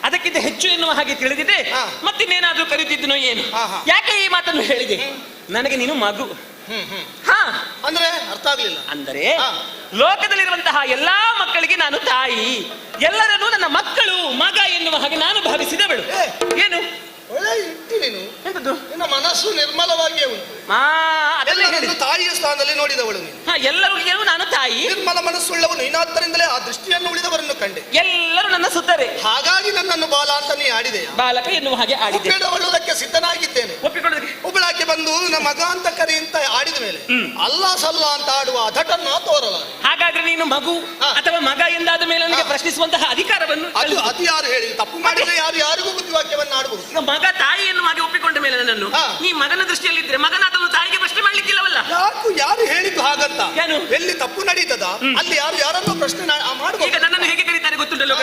ಅದಕ್ಕಿಂತ ಹೆಚ್ಚು ಎನ್ನುವ ಹಾಗೆ ತಿಳಿದಿದೆ. ಮತ್ತಿನ್ನೇನಾದ್ರೂ ಕರೀತಿದ್ದನೋ ಏನು? ಯಾಕೆ ಈ ಮಾತನ್ನು ಹೇಳಿದೆ? ನನಗೆ ನೀನು ಮಗು. ಅಂದ್ರೆ ಅರ್ಥ ಆಗ್ಲಿಲ್ಲ. ಅಂದರೆ ಲೋಕದಲ್ಲಿರುವಂತಹ ಎಲ್ಲಾ ಮಕ್ಕಳಿಗೆ ನಾನು ತಾಯಿ, ಎಲ್ಲರನ್ನೂ ನನ್ನ ಮಕ್ಕಳು, ಮಗ ಎನ್ನುವ ಹಾಗೆ ನಾನು ಭಾವಿಸಿದವಳು. ಏನು ಒಳ್ಳೆ ಇಟ್ಟು ನೀನು ಎಂತದ್ದು? ನಿನ್ನ ಮನಸ್ಸು ನಿರ್ಮಲವಾಗಿಯೇ ಉಂಟು. ತಾಯಿಯ ಸ್ಥಾನದಲ್ಲಿ ನೋಡಿದವಳು ನೀನು. ಎಲ್ಲರಿಗೂ ನಾನು ತಾಯಿ. ನಿರ್ಮಲ ಮನಸ್ಸುಳ್ಳವನು ನೀನಾದ್ದರಿಂದಲೇ ಆ ದೃಷ್ಟಿಯನ್ನು ಉಳಿದವರನ್ನು ಕಂಡೆ. ಎಲ್ಲರೂ ನನ್ನ ಸುತ್ತರೆ, ಹಾಗಾಗಿ ನನ್ನನ್ನು ಬಾಲ ಅಂತ ನೀ ಆಡಿದೆ. ಬಾಲಕ ಎನ್ನುವ ಹಾಗೆ ಆಡಿದೆ. ಒಪ್ಪಿಕೊಳ್ಳುವುದಕ್ಕೆ ಸಿದ್ಧನಾಗಿದ್ದೇನೆ. ಒಪ್ಪಿಕೊಳ್ಳೋದಕ್ಕೆ ಒಬ್ಬಳಾಕೆ ಬಂದು ನನ್ನ ಮಗ ಅಂತ ಕರಿ ಅಂತ ಆಡಿದ ಮೇಲೆ ಅಲ್ಲ ಸಲ್ಲ ಅಂತ ಆಡುವ ಅಧಟನ್ನ ತೋರಲ್ಲ. ಹಾಗಾದ್ರೆ ನೀನು ಮಗು ಅಥವಾ ಮಗ ಎಂದಾದ ಮೇಲೆ ನನಗೆ ಪ್ರಶ್ನಿಸುವಂತಹ ಅಧಿಕಾರವನ್ನು ಅದು ಯಾರು ಹೇಳಿ? ತಪ್ಪು ಮಾಡಿದ್ರೆ ಯಾರಿಗೂ ಬುದ್ಧಿವಾಕ್ಯವನ್ನು ಆಡಬಹುದು. ಮಗ ತಾಯಿ ಎನ್ನುವ ಹಾಗೆ ಒಪ್ಪಿಕೊಂಡ ಮೇಲೆ ನನ್ನನ್ನು ನೀ ಮಗನ ದೃಷ್ಟಿಯಲ್ಲಿದ್ರೆ ಮಗನಾದನು ತಾಯಿಗೆ ಪ್ರಶ್ನೆ ಮಾಡ್ಲಿಕ್ಕಿಲ್ಲವಲ್ಲ. ಯಾರು ಹೇಳಿದ್ದು ಹಾಗಂತ? ಏನು? ಎಲ್ಲಿ ತಪ್ಪು ನಡೀತದ ಅಲ್ಲಿ ಯಾರನ್ನೋ ಪ್ರಶ್ನೆ ಮಾಡಬಹುದು. ಈಗ ನನ್ನನ್ನು ಹೇಗೆ ಕರೀತಾರೆ ಗೊತ್ತುಂಟಲ್ಲ?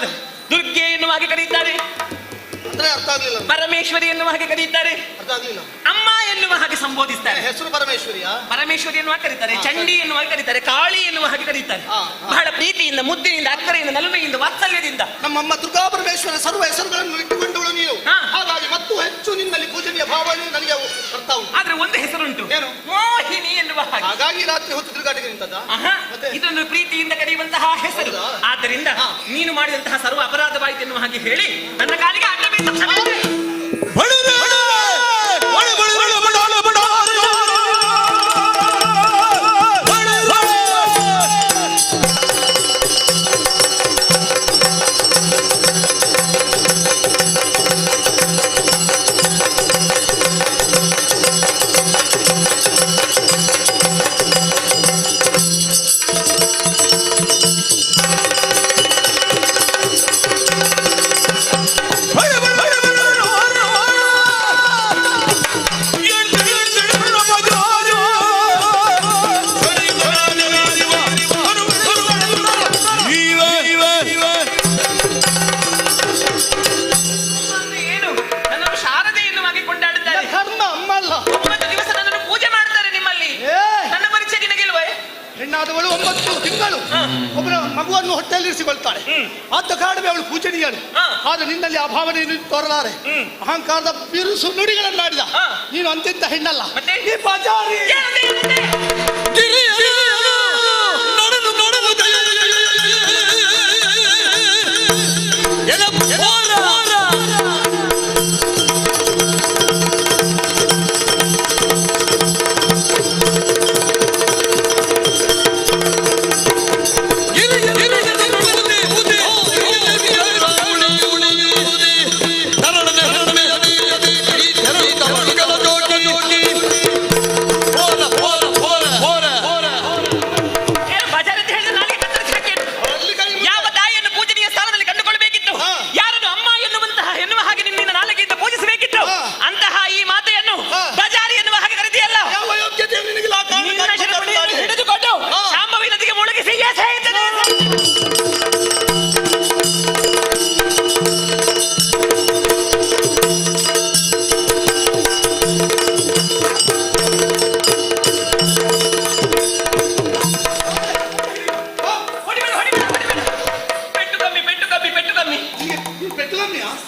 ದುರ್ಗೆ ಎನ್ನುವ ಹಾಗೆ ಕರೀತಾರೆ, ಅರ್ಥ ಆಗ್ಲಿಲ್ಲ. ಪರಮೇಶ್ವರಿ ಎನ್ನುವ ಹಾಗೆ ಕರೀತಾರೆ, ಅರ್ಥ ಆಗ್ಲಿಲ್ಲ. ಅಮ್ಮ ಎನ್ನುವ ಹಾಗೆ ಸಂಬೋಧಿಸ್ತಾರೆ. ಹೆಸರು ಪರಮೇಶ್ವರಿಯಾ? ಪರಮೇಶ್ವರಿ ಎನ್ನುವ ಕರೀತಾರೆ, ಚಂಡಿ ಎನ್ನುವ ಹಾಗೆ ಕರೀತಾರೆ, ಕಾಳಿ ಎನ್ನುವ ಹಾಗೆ ಕರೀತಾರೆ. ಬಹಳ ಪ್ರೀತಿಯಿಂದ, ಮುದ್ದಿನಿಂದ, ಅಕ್ಕರೆಯಿಂದ, ನಲುಮೆಯಿಂದ, ವಾತ್ಸಲ್ಯದಿಂದ ನಮ್ಮಮ್ಮ ದುರ್ಗಾ ಪರಮೇಶ್ವರ ಸರ್ವ ಹೆಸರುಗಳನ್ನು ಇಟ್ಟುಕೊಂಡವಳು ನೀವು. ಹಾಗಾಗಿ ಮತ್ತು ಹೆಚ್ಚು ನಿನ್ನಲ್ಲಿ ಪೂಜನೀಯ ಭಾವನೆ ನನಗೆ ಅರ್ಥ ಉಂಟು. ಆದ್ರೆ ಒಂದು ಹೆಸರುಂಟು, ಏನು? ಮೋಹಿನಿ ಎನ್ನುವ ಹಾಗೆ. ಹಾಗಾಗಿ ರಾತ್ರಿ ಹೊತ್ತು ತಿರುಗಾಟಿಗೆ ನಿಂತದ್ದ? ಇದೊಂದು ಪ್ರೀತಿಯಿಂದ ಕರೆಯುವಂತಹ ಹೆಸರು. ಆದ್ದರಿಂದ ನೀನು ಮಾಡಿದಂತಹ ಸರ್ವ ಅಪರಾಧವಾಯಿತು ಎನ್ನುವ ಹಾಗೆ ಹೇಳಿ ನನ್ನ ಕಾಲಿಗೆ ಅಡ್ಡ ಬಿದ್ದು ಕ್ಷಮಿಸಿ. ಹೆಣ್ಣಾದವಳು 9 ತಿಂಗಳು ಒಬ್ಬರ ಮಗುವನ್ನು ಹೊಟ್ಟೆಯಲ್ಲಿರಿಸಿಕೊಳ್ತಾಳೆ. ಆದ ಕಾರಣವೇ ಅವಳು ಪೂಜನೀಯಳು. ಆದ್ರೆ ನಿನ್ನಲ್ಲಿ ಆ ಭಾವನೆಯನ್ನು ತೋರಲಾರೆ. ಅಹಂಕಾರದ ಬಿರುಸು ನುಡಿಗಳನ್ನಾಡಿದ ನೀನು ಅಂತಿದ್ದ ಹೆಣ್ಣಲ್ಲ. ನೀ ಬಾಜಾರಿ.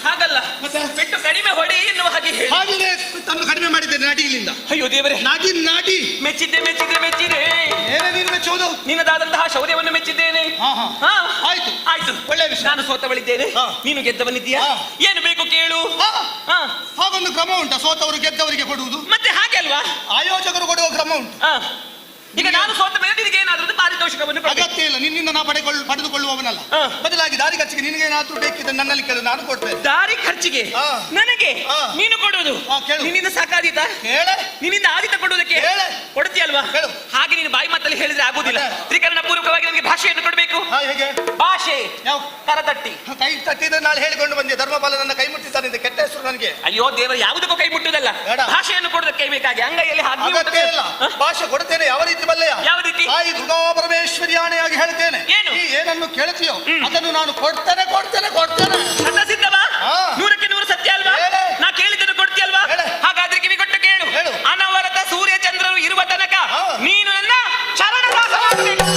ಹಾಗಲ್ಲ, ಪೆಟ್ಟು ಕಡಿಮೆ ಹೊಡಿ ಎನ್ನುವ ಹಾಗೆ ಹಾಗೆ ತನ್ನು ಕಡಿಮೆ ಮಾಡಿದ್ದೇನೆ ನಾಟಿಗಳಿಂದ. ಅಯ್ಯೋ ದೇವರೇ, ನಾಟಿ ನಾಟಿ ಮೆಚ್ಚಿದ್ದೆ ಮೆಚ್ಚಿದ್ದೆ ಮೆಚ್ಚಿದೆ. ಏನೇ ನೀನು ಮೆಚ್ಚುವುದು? ನಿನ್ನದಾದಂತಹ ಶೌರ್ಯವನ್ನು ಮೆಚ್ಚಿದ್ದೇನೆ. ಆಯ್ತು ಆಯ್ತು, ಒಳ್ಳೆ ವಿಷಯ. ನಾನು ಸೋತವಳಿದ್ದೇನೆ, ನೀನು ಗೆದ್ದವನಿದ್ದೀಯಾ. ಏನು ಬೇಕು ಕೇಳು. ಹಾಗೊಂದು ಕ್ರಮ ಉಂಟಾ? ಸೋತವರು ಗೆದ್ದವರಿಗೆ ಕೊಡುವುದು ಮತ್ತೆ ಹಾಗೆ ಅಲ್ವಾ? ಆಯೋಜಕರು ಕೊಡುವ ಕ್ರಮ ಉಂಟು. ಈಗ ನಾನು ಸೋತ ಮೇಲೆ ನಿನಗೆ ಏನಾದ್ರೂ ಪಾರಿತೋಷಕವನ್ನು ಅಗತ್ಯ ಇಲ್ಲ. ನಿನ್ನಿಂದ ನಾ ಪಡೆದುಕೊಳ್ಳುವವನಲ್ಲ. ಬದಲಾಗಿ ದಾರಿ ಖರ್ಚಿಗೆ ನಿನಗೇನಾದ್ರೂ ಬೇಕಿದ್ದ ನನ್ನಲ್ಲಿ ಕೇಳು, ನಾನು ಕೊಡ್ತೇನೆ. ದಾರಿ ಖರ್ಚಿಗೆ ನನಗೆ ನೀನು ಕೊಡುವುದು? ನಿನ್ನಿಂದ ಸಾಕಾದೀತ? ನಿನ್ನಿಂದ ಆದಿತ ಕೊಡುವುದಕ್ಕೆ ಕೊಡ್ತೀಯಲ್ವಾ? ಹಾಗೆ ನೀನು ಬಾಯಿ ಮಾತಲ್ಲಿ ಹೇಳಿದ್ರೆ ಆಗುದಿಲ್ಲ. ತ್ರಿಕರಣ ಪೂರ್ವಕವಾಗಿ ನನಗೆ ಭಾಷೆಯನ್ನು ಕೊಡಬೇಕು. ಹೇಗೆ ಭಾಷೆ? ಕರತಟ್ಟಿ ಕೈ ತಟ್ಟಿದ್ರೆ ನಾಳೆ ಹೇಳಿಕೊಂಡು ಬಂದೆ. ಧರ್ಮಪಾಲ ನನ್ನ ಕೈ ಮುಟ್ಟಿದ್ದಾನೆ, ಕೆಟ್ಟ ಹೆಸರು ನನಗೆ. ಅಯ್ಯೋ ದೇವರ, ಯಾವುದಕ್ಕೂ ಕೈ ಮುಟ್ಟುದಲ್ಲ, ಭಾಷೆಯನ್ನು ಕೊಡುವುದಕ್ಕೆ ಬೇಕಾಗಿ ಅಂಗೈಯಲ್ಲಿ ಭಾಷೆ ಕೊಡುತ್ತೇನೆ. ಯಾವ ರೀತಿ ಬಲ್ಲೆಯ? ಯಾವ ರೀತಿ? ತಾಯಿ ದುರ್ಗಾ ಪರಮೇಶ್ವರಿ ಆಣೆಯಾಗಿ ಹೇಳ್ತೇನೆ, ಏನನ್ನು ಕೇಳ್ತೀಯೋ ಅದನ್ನು ನಾನು ಕೊಡ್ತೇನೆ ಕೊಡ್ತೇನೆ ಕೊಡ್ತೇನೆ. ಸಿದ್ಧವಾ? 100ಕ್ಕೆ 100 ಸತ್ಯ ಅಲ್ವಾ? ನಾ ಕೇಳಿದ್ದನ್ನು ಕೊಡ್ತೀಯಲ್ವಾ? ಹಾಗಾದ್ರೆ ಕಿವಿ ಕೊಟ್ಟು ಕೇಳು. ಅನವರತ ಸೂರ್ಯ ಚಂದ್ರರು ಇರುವ ತನಕ ನೀನು ನನ್ನ ಶರಣದಾಸ ಮಾಡಬೇಕು.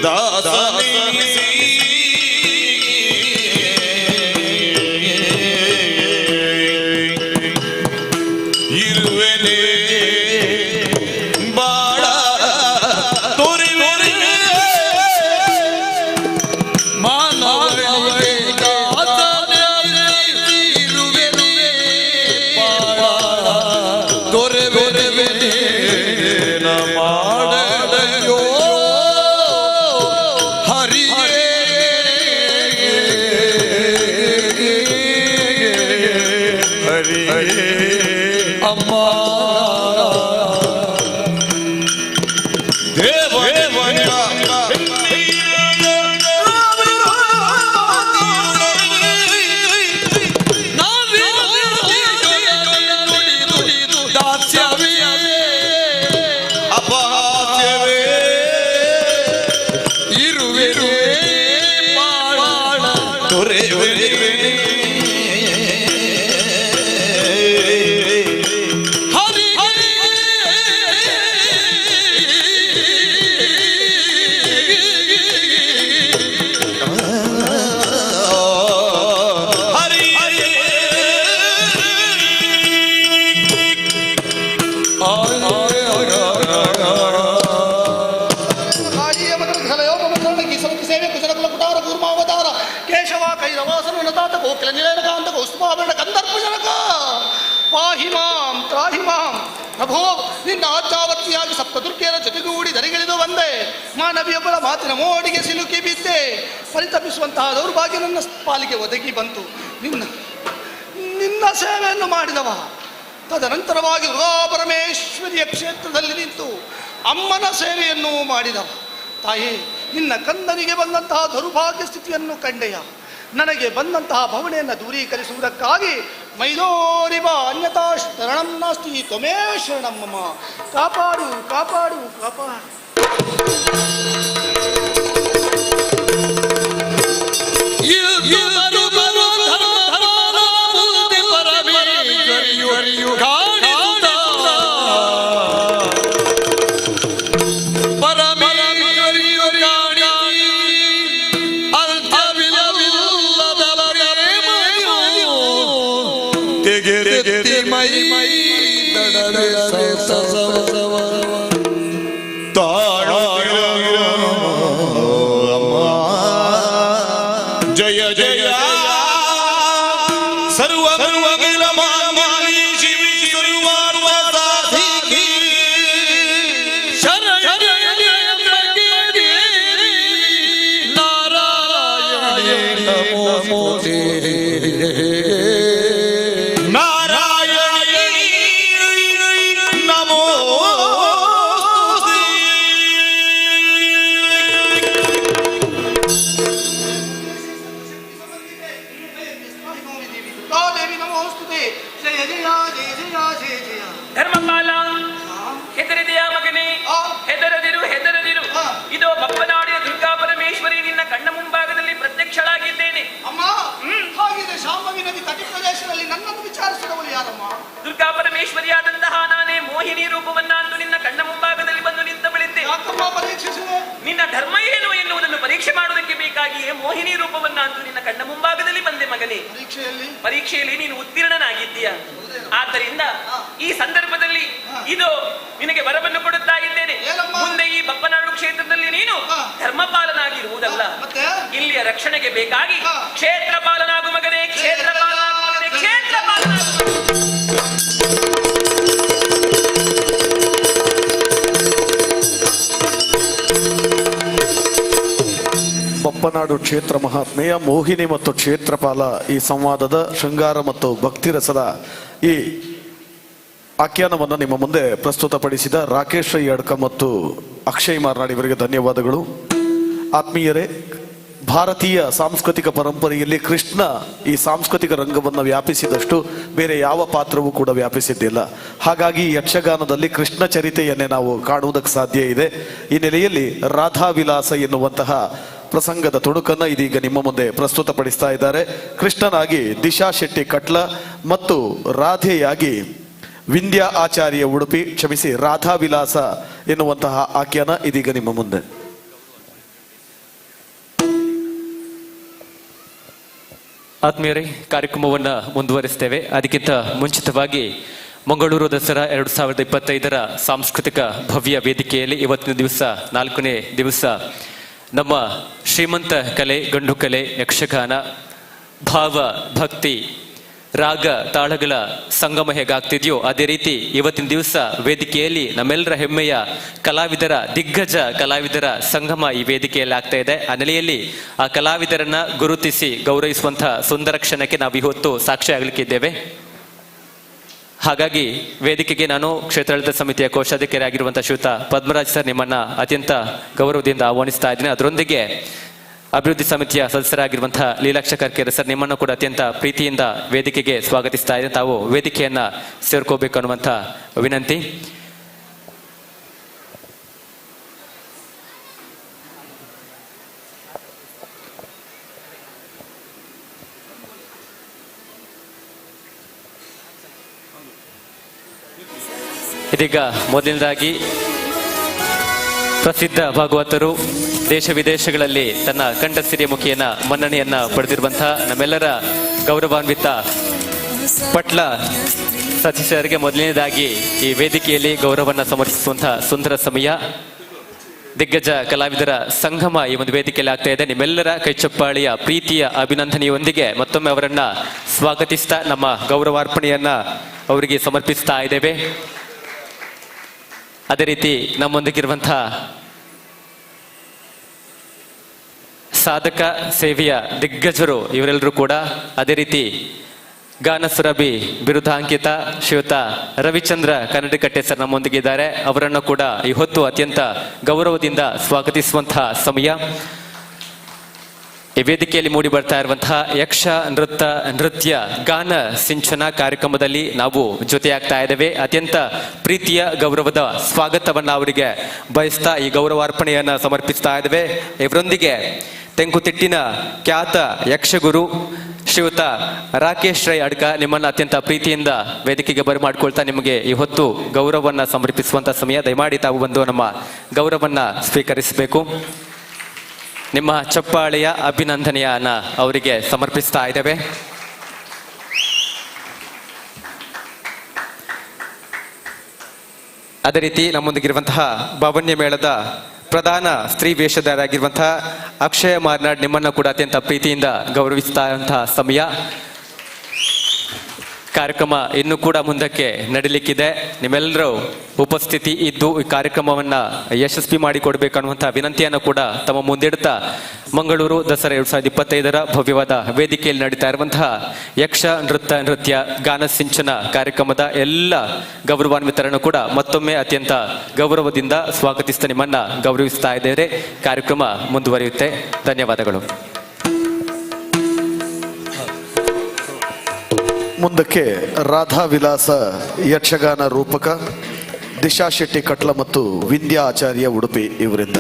ದಾಸನಿಸಿ ಕೈರವಾಸನ ತಾತ ಕೋಕಿಲ ನಿಲಯನಕಾಂತ ಕೌಸ್ತುಭಾಭರಣ ಗಂಧರ್ಪ ಜನಕ ಪಾಹಿ ಮಾಂ ತ್ರಾಹಿ ಮಾಂ. ಪ್ರಭೋ, ನಿನ್ನ ಆಜ್ಞಾವರ್ತಿಯಾಗಿ ಸಪ್ತದುರ್ಗೆಯರ ಜೊತೆಗೂಡಿ ದರಿಗಿಳಿದು ಬಂದೆ. ಮಾನವಿಯೊಬ್ಬಳ ಮಾತಿನ ಮೋಡಿಗೆ ಸಿಲುಕಿ ಬಿದ್ದೆ. ಪರಿತಪಿಸುವಂತಹ ದೌರ್ಭಾಗ್ಯ ನನ್ನ ಪಾಲಿಗೆ ಒದಗಿ ಬಂತು. ನಿನ್ನ ಸೇವೆಯನ್ನು ಮಾಡಿದವ. ತದನಂತರವಾಗಿ ದುರ್ಗಾಪರಮೇಶ್ವರಿಯ ಕ್ಷೇತ್ರದಲ್ಲಿ ನಿಂತು ಅಮ್ಮನ ಸೇವೆಯನ್ನು ಮಾಡಿದವ. ತಾಯಿ, ನಿನ್ನ ಕಂದನಿಗೆ ಬಂದಂತಹ ದೌರ್ಭಾಗ್ಯ ಸ್ಥಿತಿಯನ್ನು ಕಂಡೆಯ. ನನಗೆ ಬಂದಂತಹ ಭವನೆಯನ್ನು ದೂರೀಕರಿಸುವುದಕ್ಕಾಗಿ ಮೈದೋರಿವ ಅನ್ಯತಾ ಶರಣಂ ನಾಸ್ತಿ ತ್ವಮೇ ಶರಣಂ ಮಮ. ಕಾಪಾಡು ಕಾಪಾಡು ಕಾಪಾಡು. ಜಯ ಜಯ ಸರ್ವ ಶಿವಿ ಸರ್ವಾರ್ವ ಸಾಧಿಕಿ ನಾರಾಯಣ ನಮೋಸ್ತುತೇ ಧರ್ಮಪಾಲ, ಹೆದರಿದೆಯ ಮಗನೇ? ಹೆದರದಿರು ಹೆದರದಿರು. ಇದು ಬಪ್ಪನಾಡಿಯ ದುರ್ಗಾ ಪರಮೇಶ್ವರಿ ನಿನ್ನ ಕಣ್ಣ ಮುಂಭಾಗದಲ್ಲಿ ಪ್ರತ್ಯಕ್ಷಳಾಗಿದ್ದೇನೆ. ಅಮ್ಮ, ಹಾಗಿದೆ ಶಾಂಭವಿ ನದಿ ತಟಿ ಪ್ರದೇಶದಲ್ಲಿ ನನ್ನನ್ನು ವಿಚಾರಿಸಿದವಳು ಯಾರಮ್ಮ? ದುರ್ಗಾ ಪರಮೇಶ್ವರಿಯಾದಂತಹ ನಾನೇ ಮೋಹಿನಿ ರೂಪವನ್ನಂದು ನಿನ್ನ ಕಣ್ಣ ಮುಂಭಾಗದಲ್ಲಿ ಬಂದು ನಿಂತ ಬಳಿದ್ದೆ. ಪರೀಕ್ಷಿಸಿದೆ. ನಿನ್ನ ಧರ್ಮ ಏನು ಎನ್ನುವುದನ್ನು ಪರೀಕ್ಷೆ ಮಾಡುವುದಕ್ಕೆ ಬೇಕಾಗಿಯೇ ಮೋಹಿನಿ ರೂಪವನ್ನಂದು ನಿನ್ನ ಕಣ್ಣ ಮುಂಭಾಗದಲ್ಲಿ ಬಂದೆ ಮಗನೇ. ಪರೀಕ್ಷೆಯಲ್ಲಿ ನೀನು ಉತ್ತೀರ್ಣನಾಗಿದ್ದೀಯ. ಆದ್ದರಿಂದ ಈ ಸಂದರ್ಭದಲ್ಲಿ ಇದು ನಿನಗೆ ವರವನ್ನು ಕೊಡುತ್ತಾ ಇದ್ದೇನೆ. ಮುಂದೆ ಈ ಬಪ್ಪನಾಡು ಕ್ಷೇತ್ರದಲ್ಲಿ ನೀನು ಧರ್ಮಪಾಲನಾಗಿರುವುದಲ್ಲ, ಇಲ್ಲಿಯ ರಕ್ಷಣೆಗೆ ಬೇಕಾಗಿ ಕ್ಷೇತ್ರಪಾಲನಾಗು ಮಗನೇ. ಕ್ಷೇತ್ರಪಾಲನಾಗು ಮಗನೇ, ಕ್ಷೇತ್ರಪಾಲನಾಗು. ಬಪ್ಪನಾಡು ಕ್ಷೇತ್ರ ಮಹಾತ್ಮೆಯ ಮೋಹಿನಿ ಮತ್ತು ಕ್ಷೇತ್ರಪಾಲ ಈ ಸಂವಾದದ ಶೃಂಗಾರ ಮತ್ತು ಭಕ್ತಿರಸದ ಈ ಆಖ್ಯಾನವನ್ನು ನಿಮ್ಮ ಮುಂದೆ ಪ್ರಸ್ತುತಪಡಿಸಿದ ರಾಕೇಶ್ ರೈ ಅಡ್ಕ ಮತ್ತು ಅಕ್ಷಯ್ ಮಾರ್ನಾಡ್ ಇವರಿಗೆ ಧನ್ಯವಾದಗಳು. ಆತ್ಮೀಯರೇ, ಭಾರತೀಯ ಸಾಂಸ್ಕೃತಿಕ ಪರಂಪರೆಯಲ್ಲಿ ಕೃಷ್ಣ ಈ ಸಾಂಸ್ಕೃತಿಕ ರಂಗವನ್ನು ವ್ಯಾಪಿಸಿದಷ್ಟು ಬೇರೆ ಯಾವ ಪಾತ್ರವೂ ಕೂಡ ವ್ಯಾಪಿಸಿದ್ದಿಲ್ಲ. ಹಾಗಾಗಿ ಯಕ್ಷಗಾನದಲ್ಲಿ ಕೃಷ್ಣ ಚರಿತೆಯನ್ನೇ ನಾವು ಕಾಣುವುದಕ್ಕೆ ಸಾಧ್ಯ ಇದೆ. ಈ ನೆಲೆಯಲ್ಲಿ ರಾಧಾ ವಿಲಾಸ ಎನ್ನುವಂತಹ ಪ್ರಸಂಗದ ತುಣುಕನ್ನು ಇದೀಗ ನಿಮ್ಮ ಮುಂದೆ ಪ್ರಸ್ತುತಪಡಿಸ್ತಾ ಇದ್ದಾರೆ. ಕೃಷ್ಣನಾಗಿ ದಿಶಾ ಶೆಟ್ಟಿ ಕಟ್ಲ ಮತ್ತು ರಾಧೆಯಾಗಿ ವಿಂಧ್ಯ ಆಚಾರ್ಯ ಉಡುಪಿ, ಕ್ಷಮಿಸಿ, ರಾಧಾ ವಿಲಾಸ ಎನ್ನುವಂತಹ ಆಖ್ಯಾನ ಇದೀಗ ನಿಮ್ಮ ಮುಂದೆ. ಆತ್ಮೀಯರೇ, ಕಾರ್ಯಕ್ರಮವನ್ನು ಮುಂದುವರಿಸ್ತೇವೆ. ಅದಕ್ಕಿಂತ ಮುಂಚಿತವಾಗಿ ಮಂಗಳೂರು ದಸರಾ 2025 ಸಾಂಸ್ಕೃತಿಕ ಭವ್ಯ ವೇದಿಕೆಯಲ್ಲಿ ಇವತ್ತಿನ ದಿವಸ 4ನೇ ದಿವಸ ನಮ್ಮ ಶ್ರೀಮಂತ ಕಲೆ, ಗಂಡು ಕಲೆ, ಯಕ್ಷಗಾನ, ಭಾವ, ಭಕ್ತಿ, ರಾಗ, ತಾಳಗಳ ಸಂಗಮ ಹೇಗಾಗ್ತಿದೆಯೋ ಅದೇ ರೀತಿ ಇವತ್ತಿನ ದಿವಸ ವೇದಿಕೆಯಲ್ಲಿ ನಮ್ಮೆಲ್ಲರ ಹೆಮ್ಮೆಯ ಕಲಾವಿದರ, ದಿಗ್ಗಜ ಕಲಾವಿದರ ಸಂಗಮ ಈ ವೇದಿಕೆಯಲ್ಲಿ ಆಗ್ತಾ ಇದೆ. ಆ ನೆಲೆಯಲ್ಲಿ ಆ ಕಲಾವಿದರನ್ನ ಗುರುತಿಸಿ ಗೌರವಿಸುವಂತಹ ಸುಂದರ ಕ್ಷಣಕ್ಕೆ ನಾವು ಇವತ್ತು ಸಾಕ್ಷಿ ಆಗಲಿಕ್ಕಿದ್ದೇವೆ. ಹಾಗಾಗಿ ವೇದಿಕೆಗೆ ನಾನು ಕ್ಷೇತ್ರಾಡಳಿತ ಸಮಿತಿಯ ಕೋಶಾಧಿಕಾರಿ ಆಗಿರುವಂತಹ ಶ್ರೀಯುತ ಪದ್ಮರಾಜ್ ಸರ್ ನಿಮ್ಮನ್ನ ಅತ್ಯಂತ ಗೌರವದಿಂದ ಆಹ್ವಾನಿಸ್ತಾ ಇದ್ದೀನಿ. ಅದರೊಂದಿಗೆ ಅಭಿವೃದ್ಧಿ ಸಮಿತಿಯ ಸದಸ್ಯರಾಗಿರುವಂತಹ ಲೀಲಾಕ್ಷ ಕರ್ಕೇರ ಸರ್ ನಿಮ್ಮನ್ನು ಕೂಡ ಅತ್ಯಂತ ಪ್ರೀತಿಯಿಂದ ವೇದಿಕೆಗೆ ಸ್ವಾಗತಿಸ್ತಾ ಇದ್ದೀನಿ. ತಾವು ವೇದಿಕೆಯನ್ನ ಸೇರ್ಕೋಬೇಕು ಅನ್ನುವಂಥ ವಿನಂತಿ. ಇದೀಗ ಮೊದಲನೇದಾಗಿ ಪ್ರಸಿದ್ಧ ಭಾಗವತರು, ದೇಶ ವಿದೇಶಗಳಲ್ಲಿ ತನ್ನ ಕಂಠಸಿರಿಯ ಮುಖಿಯನ್ನ ಮನ್ನಣೆಯನ್ನ ಪಡೆದಿರುವಂತಹ ನಮ್ಮೆಲ್ಲರ ಗೌರವಾನ್ವಿತ ಪಟ್ಲ ಸತೀಶರಿಗೆ ಮೊದಲನೇದಾಗಿ ಈ ವೇದಿಕೆಯಲ್ಲಿ ಗೌರವವನ್ನು ಸಮರ್ಪಿಸುವಂತಹ ಸುಂದರ ಸಮಯ. ದಿಗ್ಗಜ ಕಲಾವಿದರ ಸಂಗಮ ಈ ಒಂದು ವೇದಿಕೆಯಲ್ಲಿ ಆಗ್ತಾ ಇದೆ. ನಿಮ್ಮೆಲ್ಲರ ಕೈಚಪ್ಪಾಳಿಯ ಪ್ರೀತಿಯ ಅಭಿನಂದನೆಯೊಂದಿಗೆ ಮತ್ತೊಮ್ಮೆ ಅವರನ್ನ ಸ್ವಾಗತಿಸ್ತಾ ನಮ್ಮ ಗೌರವಾರ್ಪಣೆಯನ್ನ ಅವರಿಗೆ ಸಮರ್ಪಿಸ್ತಾ ಇದ್ದೇವೆ. ಅದೇ ರೀತಿ ನಮ್ಮೊಂದಿಗಿರುವಂತಹ ಸಾಧಕ ಸೇವೆಯ ದಿಗ್ಗಜರು ಇವರೆಲ್ಲರೂ ಕೂಡ, ಅದೇ ರೀತಿ ಗಾನಸುರಭಿ ಬಿರುದಾಂಕಿತ ಶ್ರೀಯುತ ರವಿಚಂದ್ರ ಕನ್ನಡಿಕಟ್ಟೆ ಸರ್ ನಮ್ಮೊಂದಿಗಿದ್ದಾರೆ. ಅವರನ್ನು ಕೂಡ ಈ ಹೊತ್ತು ಅತ್ಯಂತ ಗೌರವದಿಂದ ಸ್ವಾಗತಿಸುವಂತಹ ಸಮಯ. ಈ ವೇದಿಕೆಯಲ್ಲಿ ಮೂಡಿ ಬರ್ತಾ ಇರುವಂತಹ ಯಕ್ಷ ನೃತ್ಯ ಗಾನ ಸಿಂಚನ ಕಾರ್ಯಕ್ರಮದಲ್ಲಿ ನಾವು ಜೊತೆಯಾಗ್ತಾ ಇದ್ದೇವೆ. ಅತ್ಯಂತ ಪ್ರೀತಿಯ ಗೌರವದ ಸ್ವಾಗತವನ್ನ ಅವರಿಗೆ ಬಯಸ್ತಾ ಈ ಗೌರವಾರ್ಪಣೆಯನ್ನ ಸಮರ್ಪಿಸ್ತಾ ಇದ್ದೇವೆ. ಇವರೊಂದಿಗೆ ತೆಂಕುತಿಟ್ಟಿನ ಖ್ಯಾತ ಯಕ್ಷಗುರು ಶ್ರೀಯುತ ರಾಕೇಶ್ ರೈ ಅಡ್ಕ ನಿಮ್ಮನ್ನ ಅತ್ಯಂತ ಪ್ರೀತಿಯಿಂದ ವೇದಿಕೆಗೆ ಬರಮಾಡ್ಕೊಳ್ತಾ ನಿಮಗೆ ಈ ಹೊತ್ತು ಗೌರವವನ್ನ ಸಮರ್ಪಿಸುವಂತ ಸಮಯ. ದಯಮಾಡಿ ತಾವು ಬಂದು ನಮ್ಮ ಗೌರವವನ್ನ ಸ್ವೀಕರಿಸಬೇಕು. ನಿಮ್ಮ ಚಪ್ಪಾಳೆಯ ಅಭಿನಂದನೆಯನ್ನ ಅವರಿಗೆ ಸಮರ್ಪಿಸ್ತಾ ಇದ್ದೇವೆ. ಅದೇ ರೀತಿ ನಮ್ಮೊಂದಿಗಿರುವಂತಹ ಭಾವನ್ಯ ಮೇಳದ ಪ್ರಧಾನ ಸ್ತ್ರೀ ವೇಷಧಾರಾಗಿರುವಂತಹ ಅಕ್ಷಯ ಮಾರ್ನಾಡ್ ನಿಮ್ಮನ್ನು ಕೂಡ ಅತ್ಯಂತ ಪ್ರೀತಿಯಿಂದ ಗೌರವಿಸ್ತಾ ಇರುವಂತಹ ಸಮಯ. ಕಾರ್ಯಕ್ರಮ ಇನ್ನೂ ಕೂಡ ಮುಂದಕ್ಕೆ ನಡೀಲಿಕ್ಕಿದೆ. ನಿಮ್ಮೆಲ್ಲರೂ ಉಪಸ್ಥಿತಿ ಇದ್ದು ಈ ಕಾರ್ಯಕ್ರಮವನ್ನ ಯಶಸ್ವಿ ಮಾಡಿಕೊಡ್ಬೇಕನ್ನುವಂತಹ ವಿನಂತಿಯನ್ನು ಕೂಡ ತಮ್ಮ ಮುಂದಿಡ್ತಾ ಮಂಗಳೂರು ದಸರಾ 2025 ಭವ್ಯವಾದ ವೇದಿಕೆಯಲ್ಲಿ ನಡೀತಾ ಇರುವಂತಹ ಯಕ್ಷ ನೃತ್ಯ ಗಾನ ಸಿಂಚನ ಕಾರ್ಯಕ್ರಮದ ಎಲ್ಲ ಗೌರವಾನ್ವಿತರನ್ನು ಕೂಡ ಮತ್ತೊಮ್ಮೆ ಅತ್ಯಂತ ಗೌರವದಿಂದ ಸ್ವಾಗತಿಸ್ತಾ ನಿಮ್ಮನ್ನ ಗೌರವಿಸ್ತಾ ಇದ್ದೇವೆ. ಕಾರ್ಯಕ್ರಮ ಮುಂದುವರಿಯುತ್ತೆ. ಧನ್ಯವಾದಗಳು. ಮುಂದಕ್ಕೆ ರಾಧಾ ವಿಲಾಸ ಯಕ್ಷಗಾನ ರೂಪಕ ದಿಶಾ ಶೆಟ್ಟಿ ಕಟ್ಲ ಮತ್ತು ವಿಂಧ್ಯ ಆಚಾರ್ಯ ಉಡುಪಿ ಇವರಿಂದ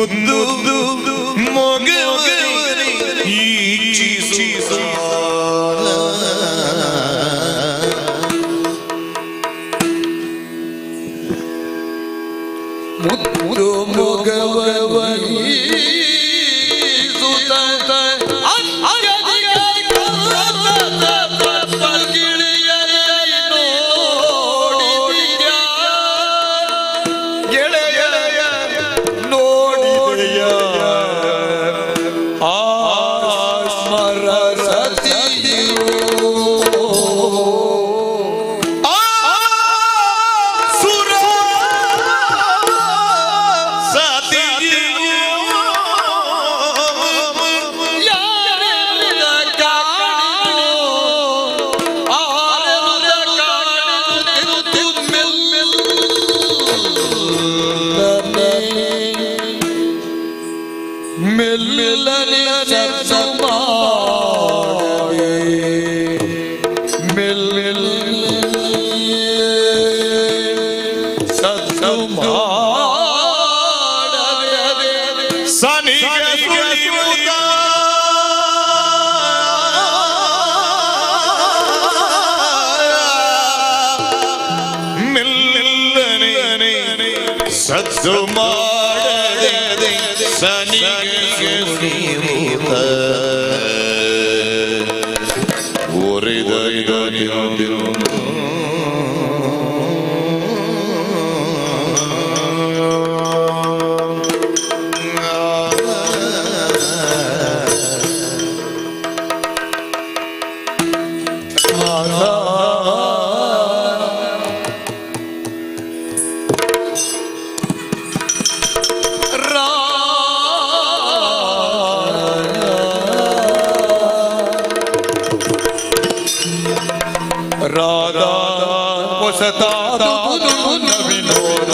ಮುದ್ದು ಮೊಗವರಿ ಈಚಿಸುವ ಮುದ್ದು ಮೊಗವರಿ ಸದ್ದು ಮಾಡದೆ ಸನಿಗೆ ಒರೆದ ರಾಧಾ ಹೊಸತಾದ ವಿನೋದ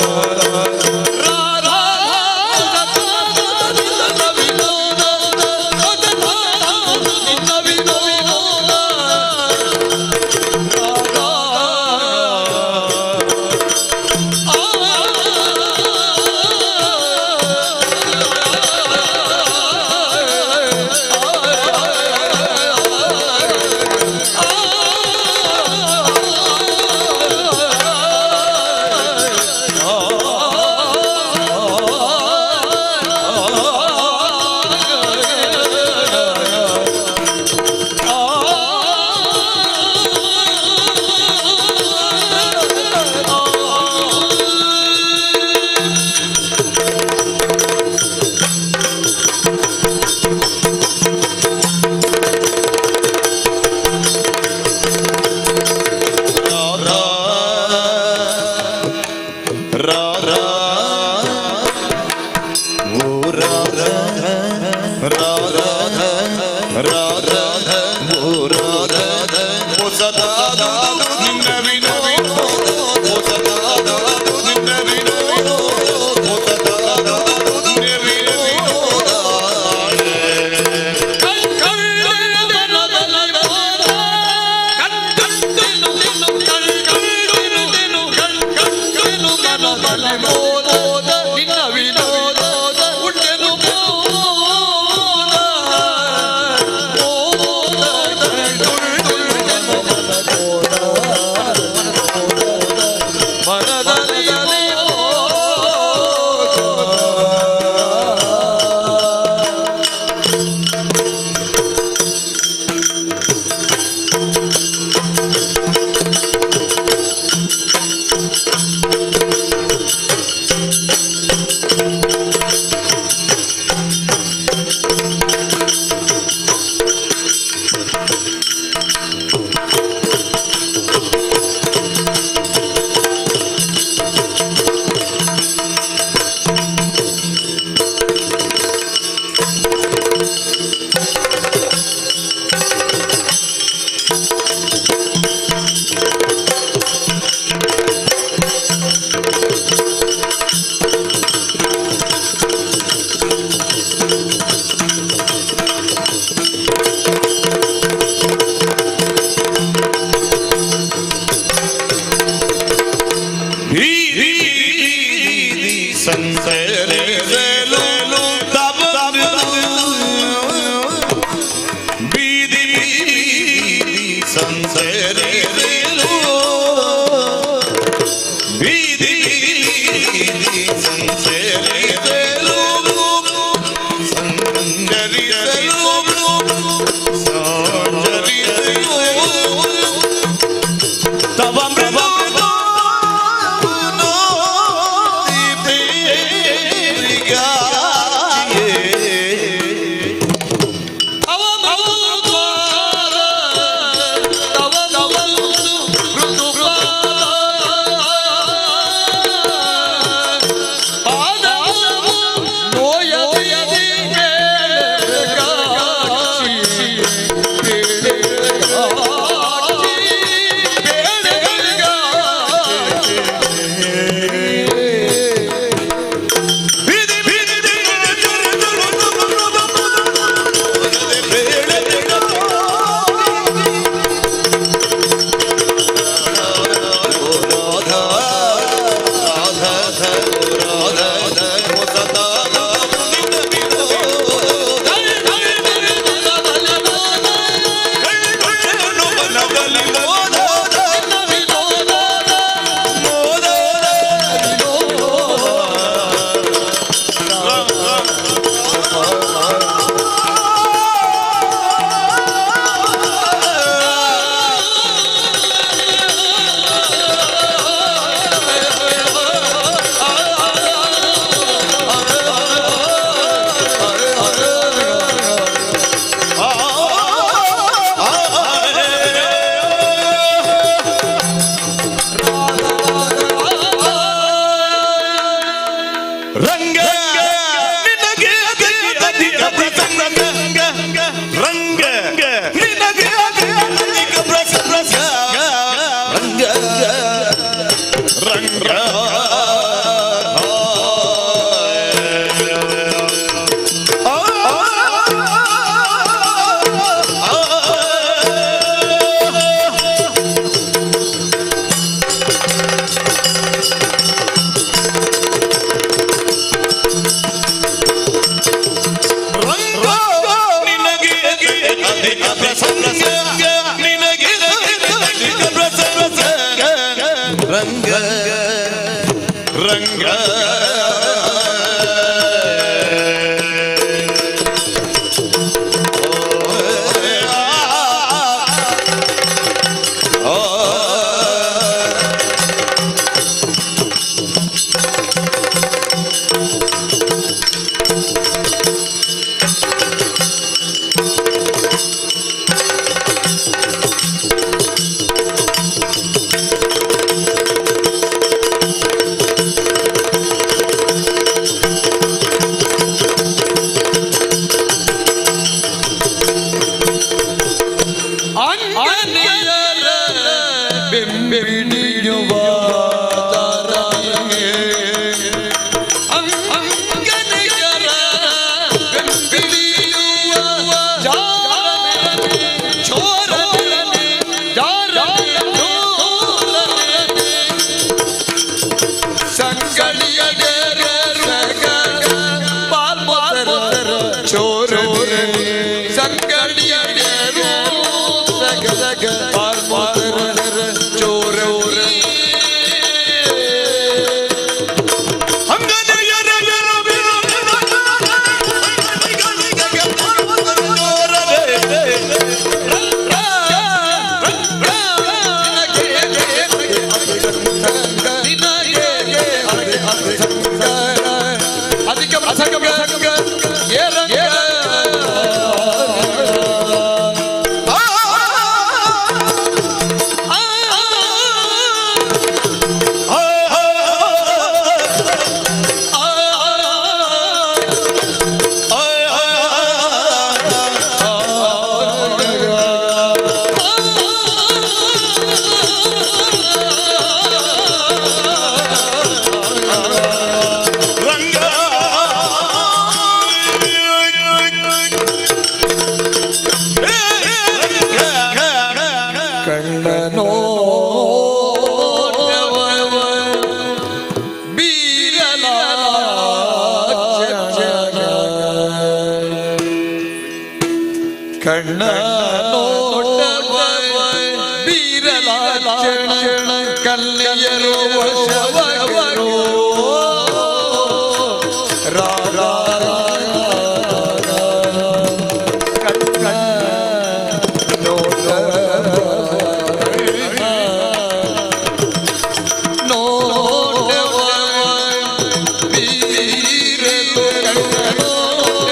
ಕಣ್ಣ ನೋಟವ ಬೀರಲಾಕ್ಷಣ ಕಲ್ಲೆಯರು ವಶವಗರು ರಾರಾ ಕಣ್ಣ ನೋಟವ ಬೀರಲು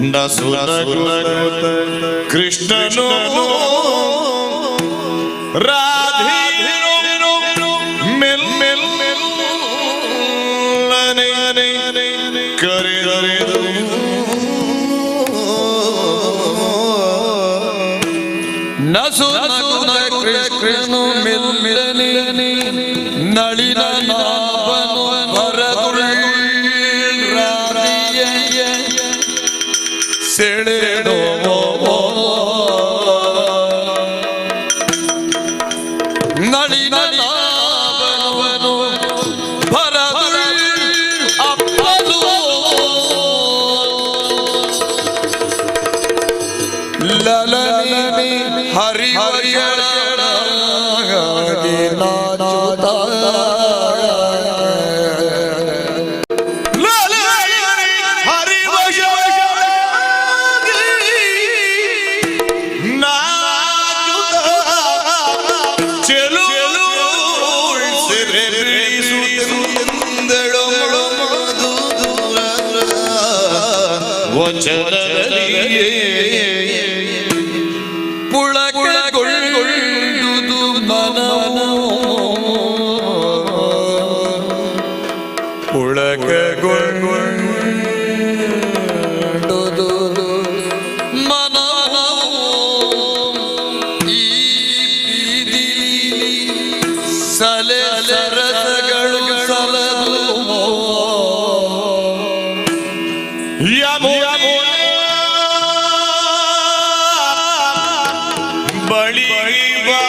ನಸುನಗುತ್ತ ಕೃಷ್ಣನು ರಾಧೆಯನು ಮೆಲ್ಲನೆ ಕರೆದರೆದು ನಸುನಗುತ್ತ ಕೃಷ್ಣನು ಮೆಲ್ಲನೆ ನಳಿನ ನಾಭನು ಹೊರದುಳ್ಳಿಯ ಸೆಳೆದೋ ನಳಿನ ನಾಭನು ಹೊರದುಳ್ಳಿ ಅಪ್ಪಲು ಲಲನೆ ಹರಿವಯಳಾಗಿ ನಾಚುತ್ತ ಪುಳಕಗೊಳ್ಳುವುದು ಮನವು ಪುಳಕಗೊಳ್ಳುವುದು ಮನವು ಈ ಬೀದಿಲಿ ಸಲೆ ಸರಸಗಳು ಸಲದು ಬಳಿ ಬಾ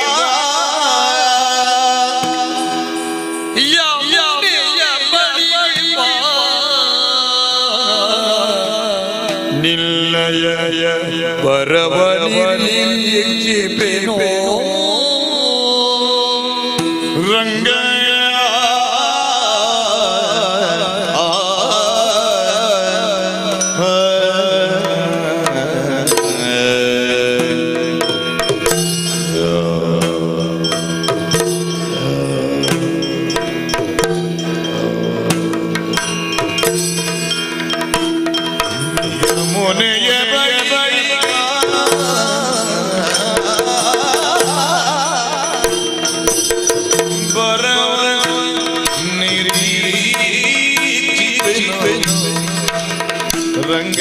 ನಿಲ್ಲಯ ಬರವನಿಪೆನೋ ರಂಗ ಮುನೆಯ ಬಳಿ ಬರವ ನಿರೀಕ್ಷಿಪೆನು ರಂಗ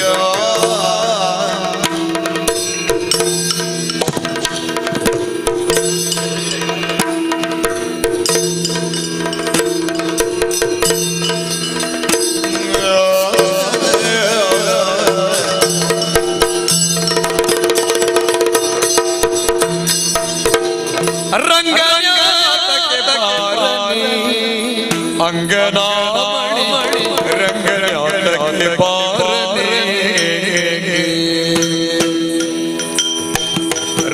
ರಂಗನಾಟಕ್ಕೆ ಬಾರನಿ ಅಂಗನಾಮಣಿ ರಂಗನಾಟಕ್ಕೆ ಬಾರನಿ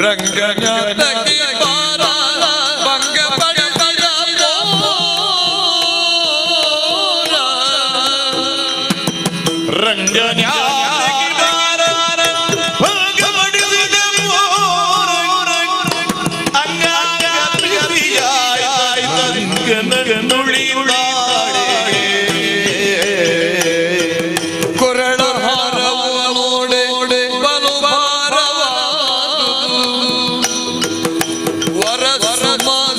ರಂಗನಾಟಕ್ಕೆ ಬಾರ ಭಂಗ ಪಡೆದ ರಂಗನ್ಯಾ ಕೊರಳ ಹಾರವ ನೋಡೆ ಬಲು ಭಾರವ ವರಸ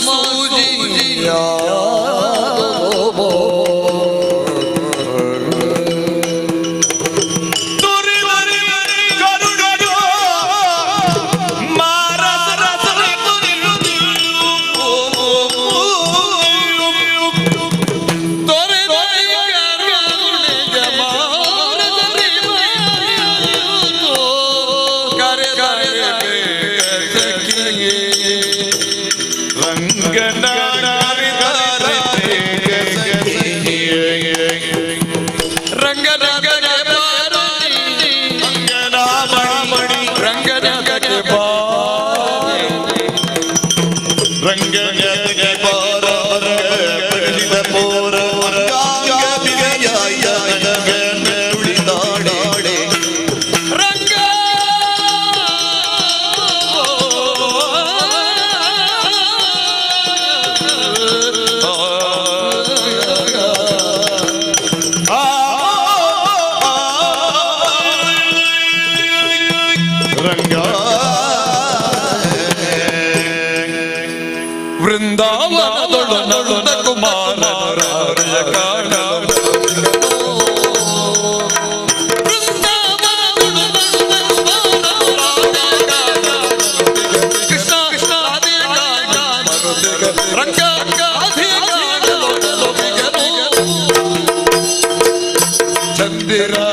ಸೂಜಿಯ ಆ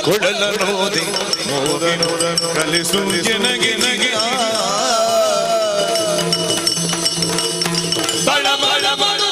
ಕೊಡಲನೋದಿ ಕಲಿಸು ಜನಗೆ ನಗೆ ಬಳ ಬಳ ಬಳು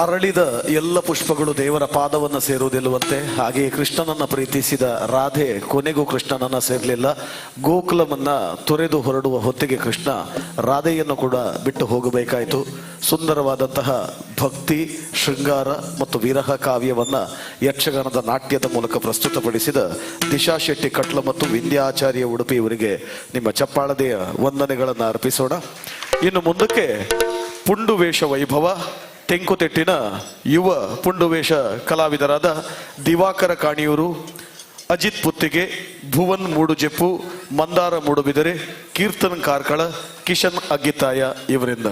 ಅರಳಿದ ಎಲ್ಲ ಪುಷ್ಪಗಳು ದೇವರ ಪಾದವನ್ನು ಸೇರುವುದಿಲ್ಲವಂತೆ. ಹಾಗೆಯೇ ಕೃಷ್ಣನನ್ನ ಪ್ರೀತಿಸಿದ ರಾಧೆ ಕೊನೆಗೂ ಕೃಷ್ಣನನ್ನ ಸೇರಲಿಲ್ಲ. ಗೋಕುಲವನ್ನ ತೊರೆದು ಹೊರಡುವ ಹೊತ್ತಿಗೆ ಕೃಷ್ಣ ರಾಧೆಯನ್ನು ಕೂಡ ಬಿಟ್ಟು ಹೋಗಬೇಕಾಯಿತು. ಸುಂದರವಾದಂತಹ ಭಕ್ತಿ, ಶೃಂಗಾರ ಮತ್ತು ವಿರಹ ಕಾವ್ಯವನ್ನ ಯಕ್ಷಗಾನದ ನಾಟ್ಯದ ಮೂಲಕ ಪ್ರಸ್ತುತಪಡಿಸಿದ ದಿಶಾ ಶೆಟ್ಟಿ ಕಟ್ಲ ಮತ್ತು ವಿಂಧ್ಯಾಚಾರ್ಯ ಉಡುಪಿ ಇವರಿಗೆ ನಿಮ್ಮ ಚಪ್ಪಾಳದೆಯ ವಂದನೆಗಳನ್ನು ಅರ್ಪಿಸೋಣ. ಇನ್ನು ಮುಂದಕ್ಕೆ ಪುಂಡುವೇಷ ವೈಭವ, ತೆಂಕುತಿಟ್ಟಿನ ಯುವ ಪುಂಡುವೇಷ ಕಲಾವಿದರಾದ ದಿವಾಕರ ಕಾಣಿಯೂರು, ಅಜಿತ್ ಪುತ್ತಿಗೆ, ಭುವನ್ ಮೂಡುಜೆಪ್ಪು, ಮಂದಾರ ಮೂಡುಬಿದರೆ, ಕೀರ್ತನ್ ಕಾರ್ಕಳ, ಕಿಶನ್ ಅಗ್ಗಿತಾಯ ಇವರಿಂದ.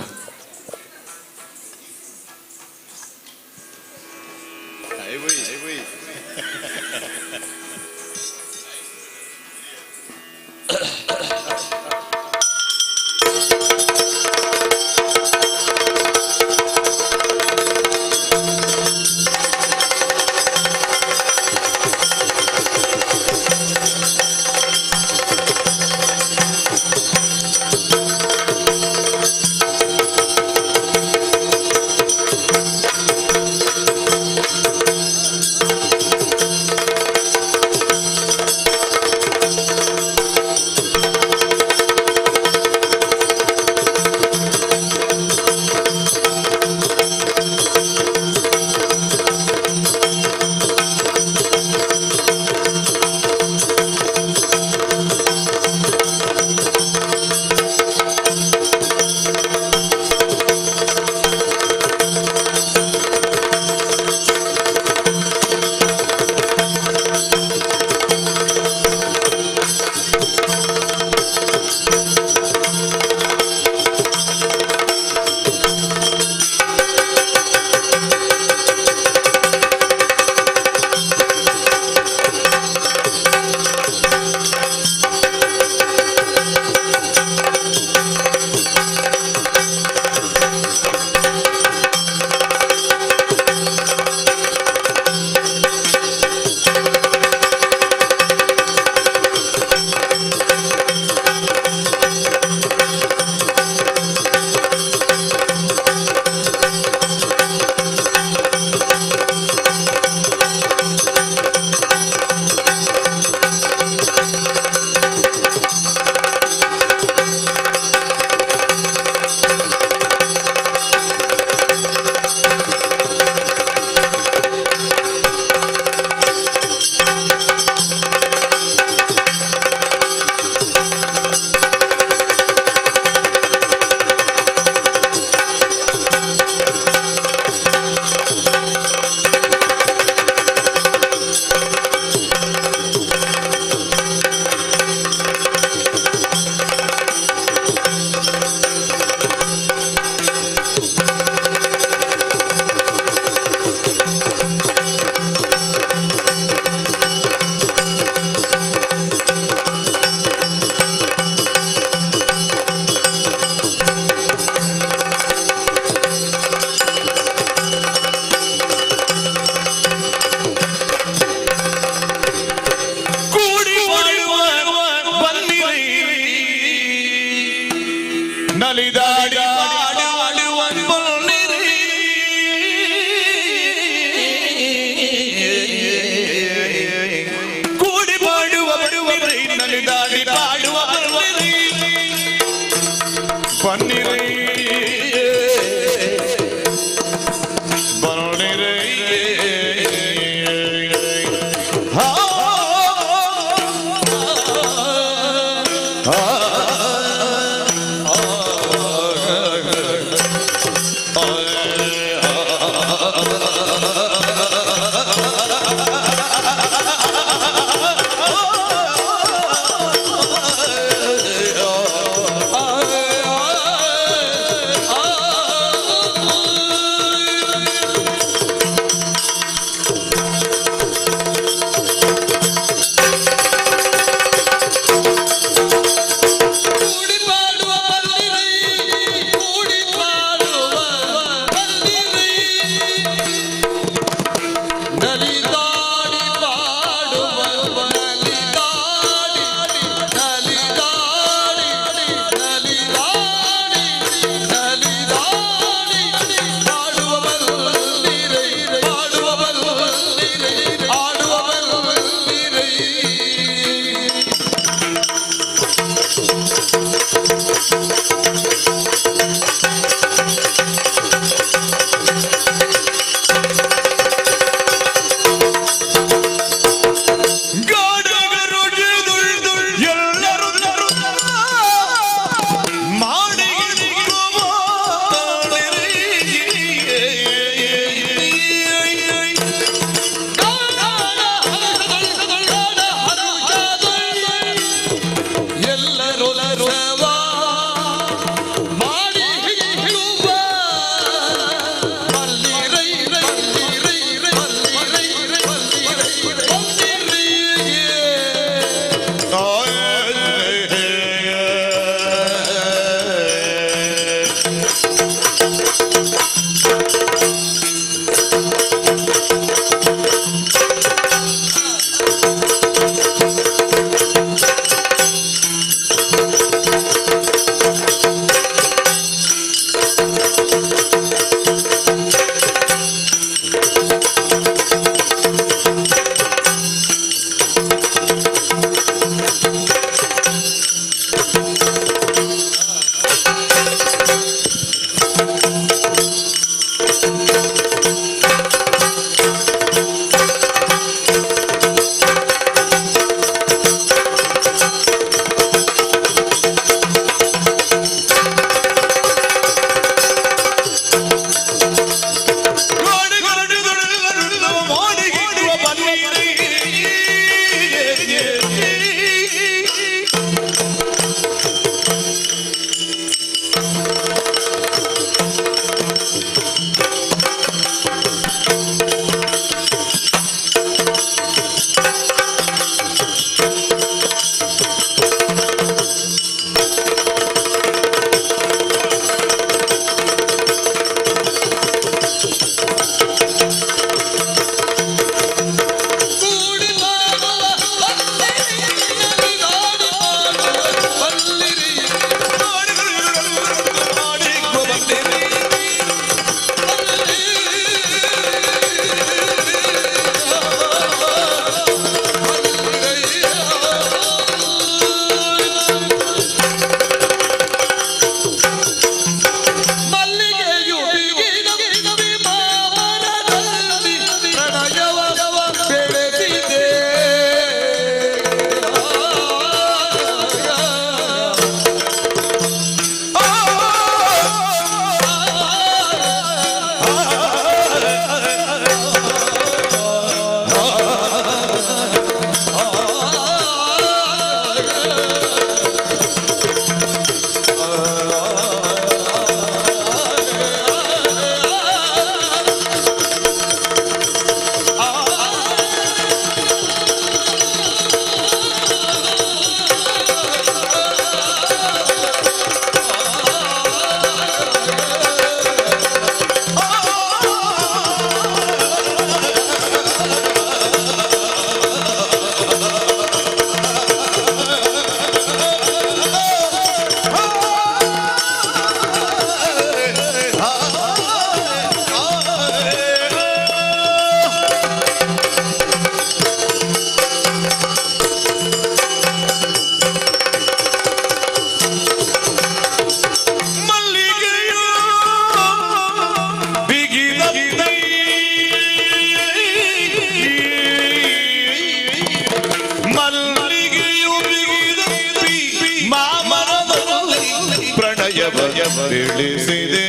ಪ್ರಣಯವ ಬೆಳೆಸಿದೆ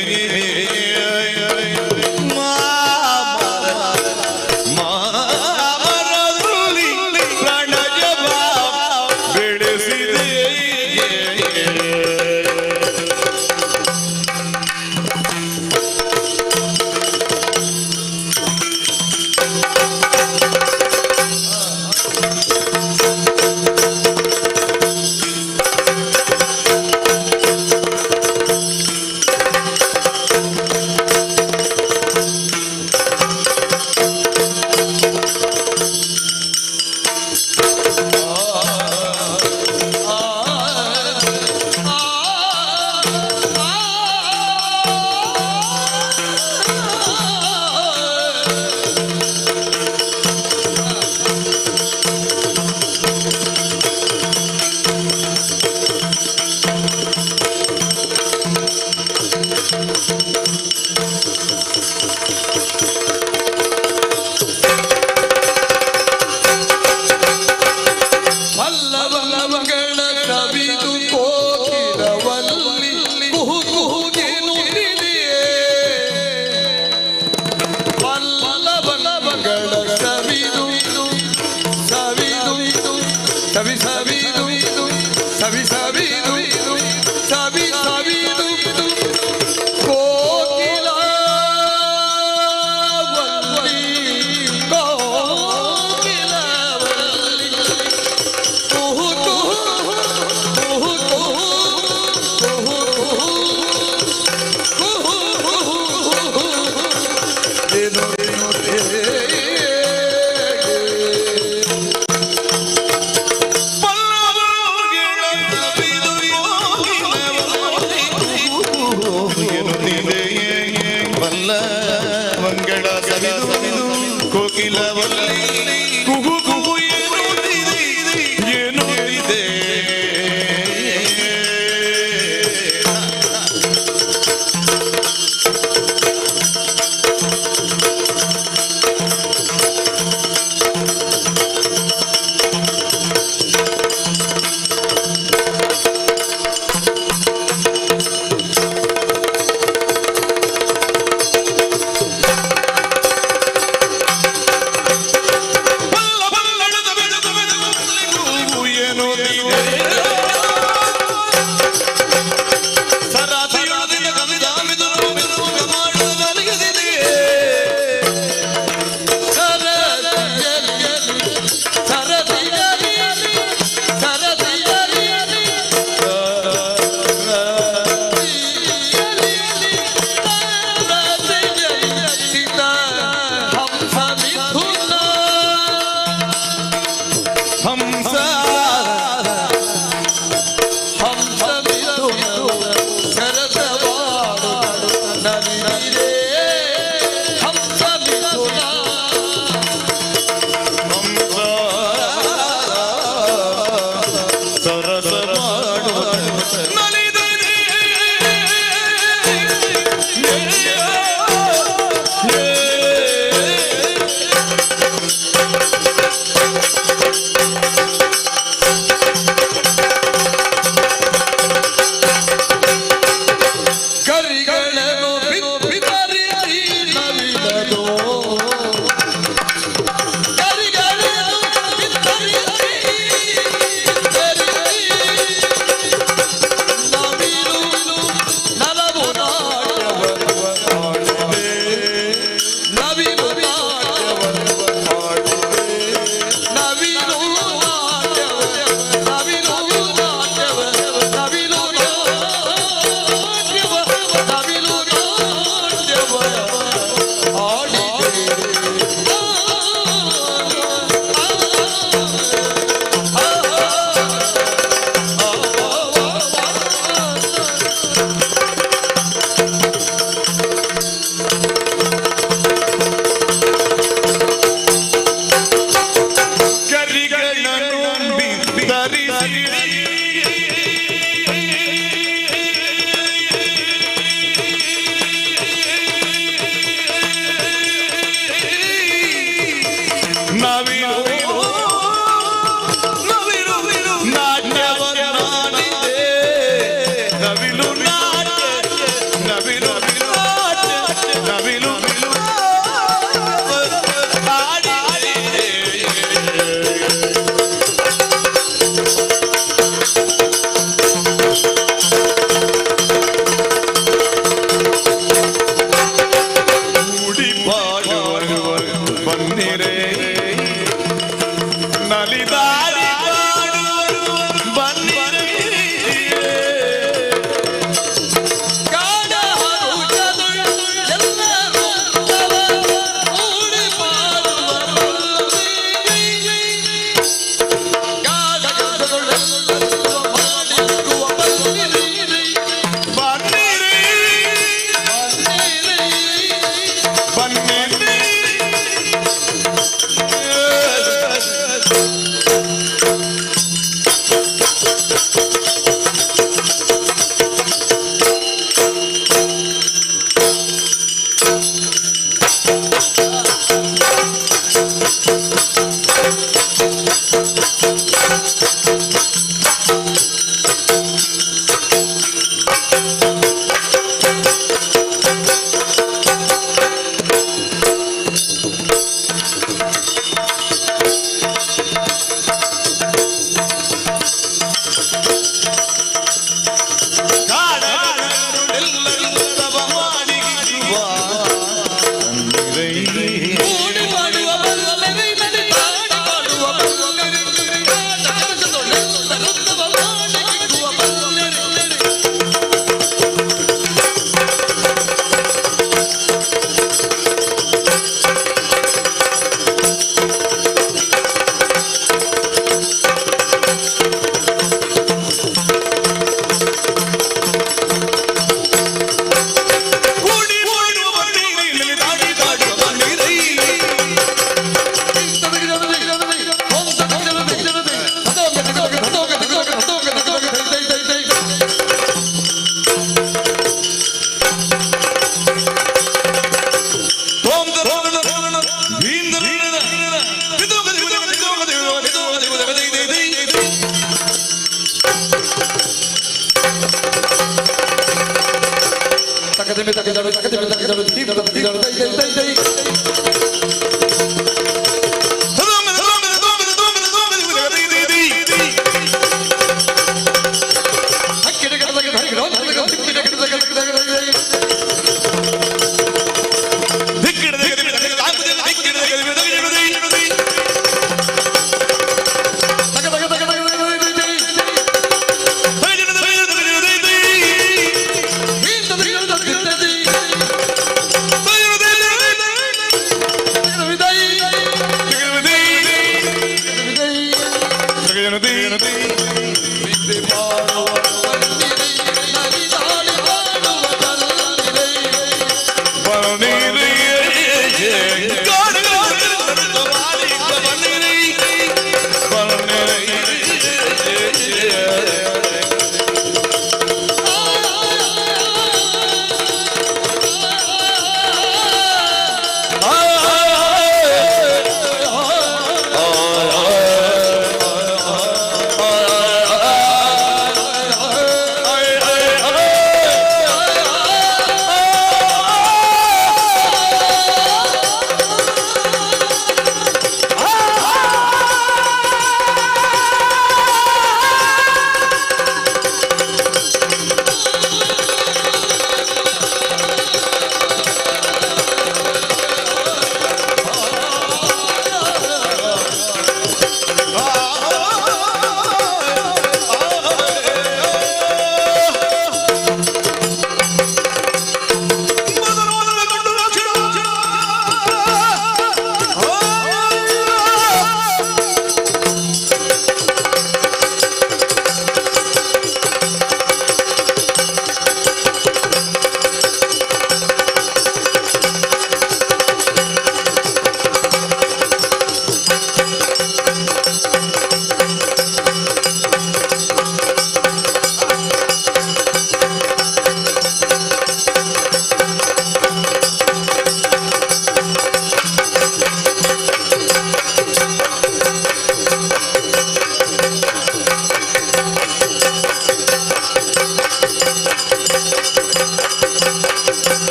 ಮಾಮರದಲ್ಲಿ ಪ್ರಣಯವ ಬೆಳೆಸಿದೆ ಪಲ್ಲವಗಳ ಕವಿದು ಕೋಕಿಲವಲ್ಲಿ ಕುಹು ಕುಹುಗೆನುತ್ತಿದೆಯೇ ಪಲ್ಲವಗಳ ಕವಿದು ಸವಿದು ಸವಿ ಸವಿದು ಸವಿ ಸವಿದು ಸವಿ ಸವಿದು ಕೋಕಿಲವಲ್ಲಿ ಕೋಕಿಲವಲ್ಲಿ ಕುಹು ಕುಹು ಕುಹು ಕುಹು ಕುಹು ಕುಹು ಏನು ಮಂಗಳ ಸವಿದು ಕೋಕಿಲವಲ್ಲಿ ಕುಹು ಕುಹು ಎನ್ನುತ್ತಿದೆ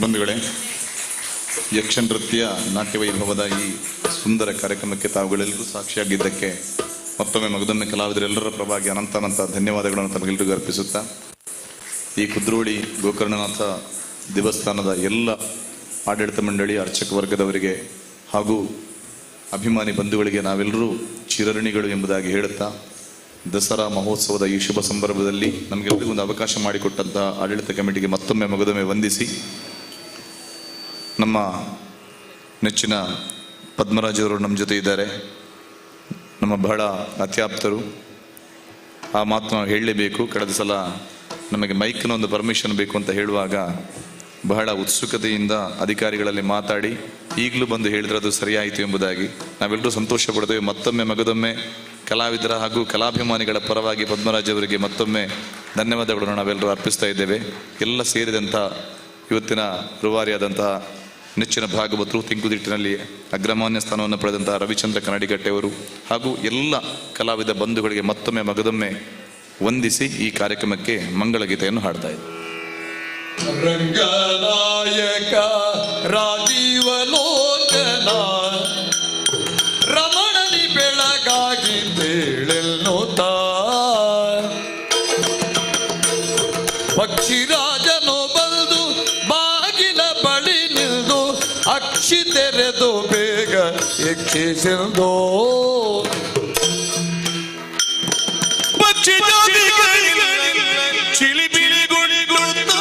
ಬಂಧುಗಳೇ, ಯಕ್ಷ ನೃತ್ಯ ನಾಟ್ಯ ವೈಭವದ ಈ ಸುಂದರ ಕಾರ್ಯಕ್ರಮಕ್ಕೆ ತಾವುಗಳೆಲ್ಲರೂ ಸಾಕ್ಷಿಯಾಗಿದ್ದಕ್ಕೆ ಮತ್ತೊಮ್ಮೆ ಮಗದೊಮ್ಮೆ ಕಲಾವಿದರೆಲ್ಲರ ಪರವಾಗಿ ಅನಂತ ಧನ್ಯವಾದಗಳನ್ನು ತಮಗೆಲ್ಲರಿಗೂ ಅರ್ಪಿಸುತ್ತಾ, ಈ ಕುದ್ರೋಳಿ ಗೋಕರ್ಣನಾಥ ದೇವಸ್ಥಾನದ ಎಲ್ಲ ಆಡಳಿತ ಮಂಡಳಿ, ಅರ್ಚಕ ವರ್ಗದವರಿಗೆ ಹಾಗೂ ಅಭಿಮಾನಿ ಬಂಧುಗಳಿಗೆ ನಾವೆಲ್ಲರೂ ಚಿರಋಣಿಗಳು ಎಂಬುದಾಗಿ ಹೇಳುತ್ತಾ, ದಸರಾ ಮಹೋತ್ಸವದ ಈ ಶುಭ ಸಂದರ್ಭದಲ್ಲಿ ನಮಗೆಲ್ಲರಿಗೂ ಒಂದು ಅವಕಾಶ ಮಾಡಿಕೊಟ್ಟಂತಹ ಆಡಳಿತ ಕಮಿಟಿಗೆ ಮತ್ತೊಮ್ಮೆ ಮಗದೊಮ್ಮೆ ವಂದಿಸಿ, ನಮ್ಮ ನೆಚ್ಚಿನ ಪದ್ಮರಾಜವರು ನಮ್ಮ ಜೊತೆ ಇದ್ದಾರೆ, ನಮ್ಮ ಬಹಳ ಅತ್ಯಾಪ್ತರು. ಆ ಮಾತು ನಾವು ಹೇಳಲೇಬೇಕು. ಕಳೆದ ಸಲ ನಮಗೆ ಮೈಕ್ನ ಒಂದು ಪರ್ಮಿಷನ್ ಬೇಕು ಅಂತ ಹೇಳುವಾಗ ಬಹಳ ಉತ್ಸುಕತೆಯಿಂದ ಅಧಿಕಾರಿಗಳಲ್ಲಿ ಮಾತಾಡಿ ಈಗಲೂ ಬಂದು ಹೇಳಿದ್ರೆ ಅದು ಸರಿಯಾಯಿತು ಎಂಬುದಾಗಿ ನಾವೆಲ್ಲರೂ ಸಂತೋಷ ಪಡ್ತೇವೆ. ಮತ್ತೊಮ್ಮೆ ಮಗದೊಮ್ಮೆ ಕಲಾವಿದರ ಹಾಗೂ ಕಲಾಭಿಮಾನಿಗಳ ಪರವಾಗಿ ಪದ್ಮರಾಜ್ ಅವರಿಗೆ ಮತ್ತೊಮ್ಮೆ ಧನ್ಯವಾದಗಳನ್ನು ನಾವೆಲ್ಲರೂ ಅರ್ಪಿಸ್ತಾ ಇದ್ದೇವೆ. ಎಲ್ಲ ಸೇರಿದಂಥ ಇವತ್ತಿನ ರೂವಾರಿಯಾದಂತಹ ನೆಚ್ಚಿನ ಭಾಗವತರು, ತಿಂಕುದಿಟ್ಟಿನಲ್ಲಿ ಅಗ್ರಮಾನ್ಯ ಸ್ಥಾನವನ್ನು ಪಡೆದಂತಹ ರವಿಚಂದ್ರ ಕನ್ನಡಿಗಟ್ಟೆಯವರು ಹಾಗೂ ಎಲ್ಲ ಕಲಾವಿದ ಬಂಧುಗಳಿಗೆ ಮತ್ತೊಮ್ಮೆ ಮಗದೊಮ್ಮೆ ವಂದಿಸಿ ಈ ಕಾರ್ಯಕ್ರಮಕ್ಕೆ ಮಂಗಳಗೀತೆಯನ್ನು ಹಾಡ್ತಾ ಇದ್ದಾರೆ. ರಂಗನಾಯಕ ರಾಜೀವಲೋಚನ ರಮಣನಿ ಬೆಳಗಾಗಿ ತೇಳೆನ್ನುತ್ತ ಪಕ್ಷಿರಾಜನು ಬಂದು ಬಾಗಿಲ ಬಳಿ ನಿಲ್ದು ಅಕ್ಷಿ ತೆರೆದು ಬೇಗ ಯಕ್ಷಿಸಿಲ್ದೋ ಪಕ್ಷಿ ಚಿಲಿಬಿಲಿ ಗುಣಿಗುತ್ತ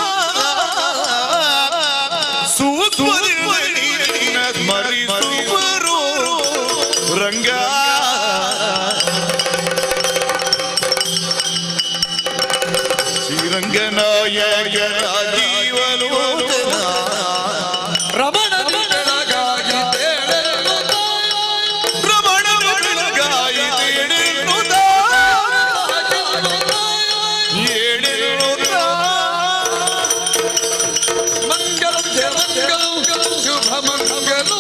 ಸ್ಮರಿಸುವರು ರಂಗ ಶ್ರೀರಂಗನಾಯಕ ರಾಜೀವಲೋಚನ ರಮಣ ಬೆಳಗಾಗಿ ತೇಳೆನ್ನುತ್ತ ರಮಣ ಬೆಳಗಾಗಿ ತೇಳೆನ್ನುತ್ತ ಮಂಗಲಂ ಜಯ ಮಂಗಲಂ ಶುಭ ಮಂಗಲೋ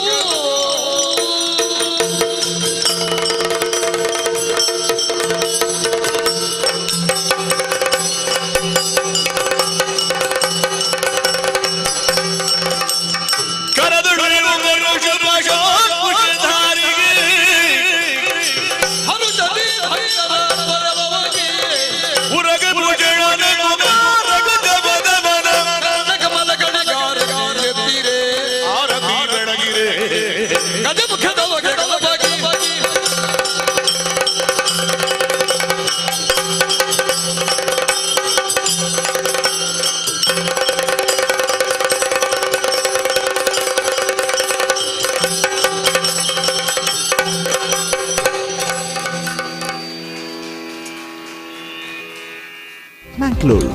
ಹನುಜನಿ ಭೈರವ ಪರಮವಾಗಿ ಕಮಲ ಗಣಿಗಾರ ಎತ್ತೀರೆ ಗಜಮುಖದ ಒಳಗಾಗಿ Mangalore.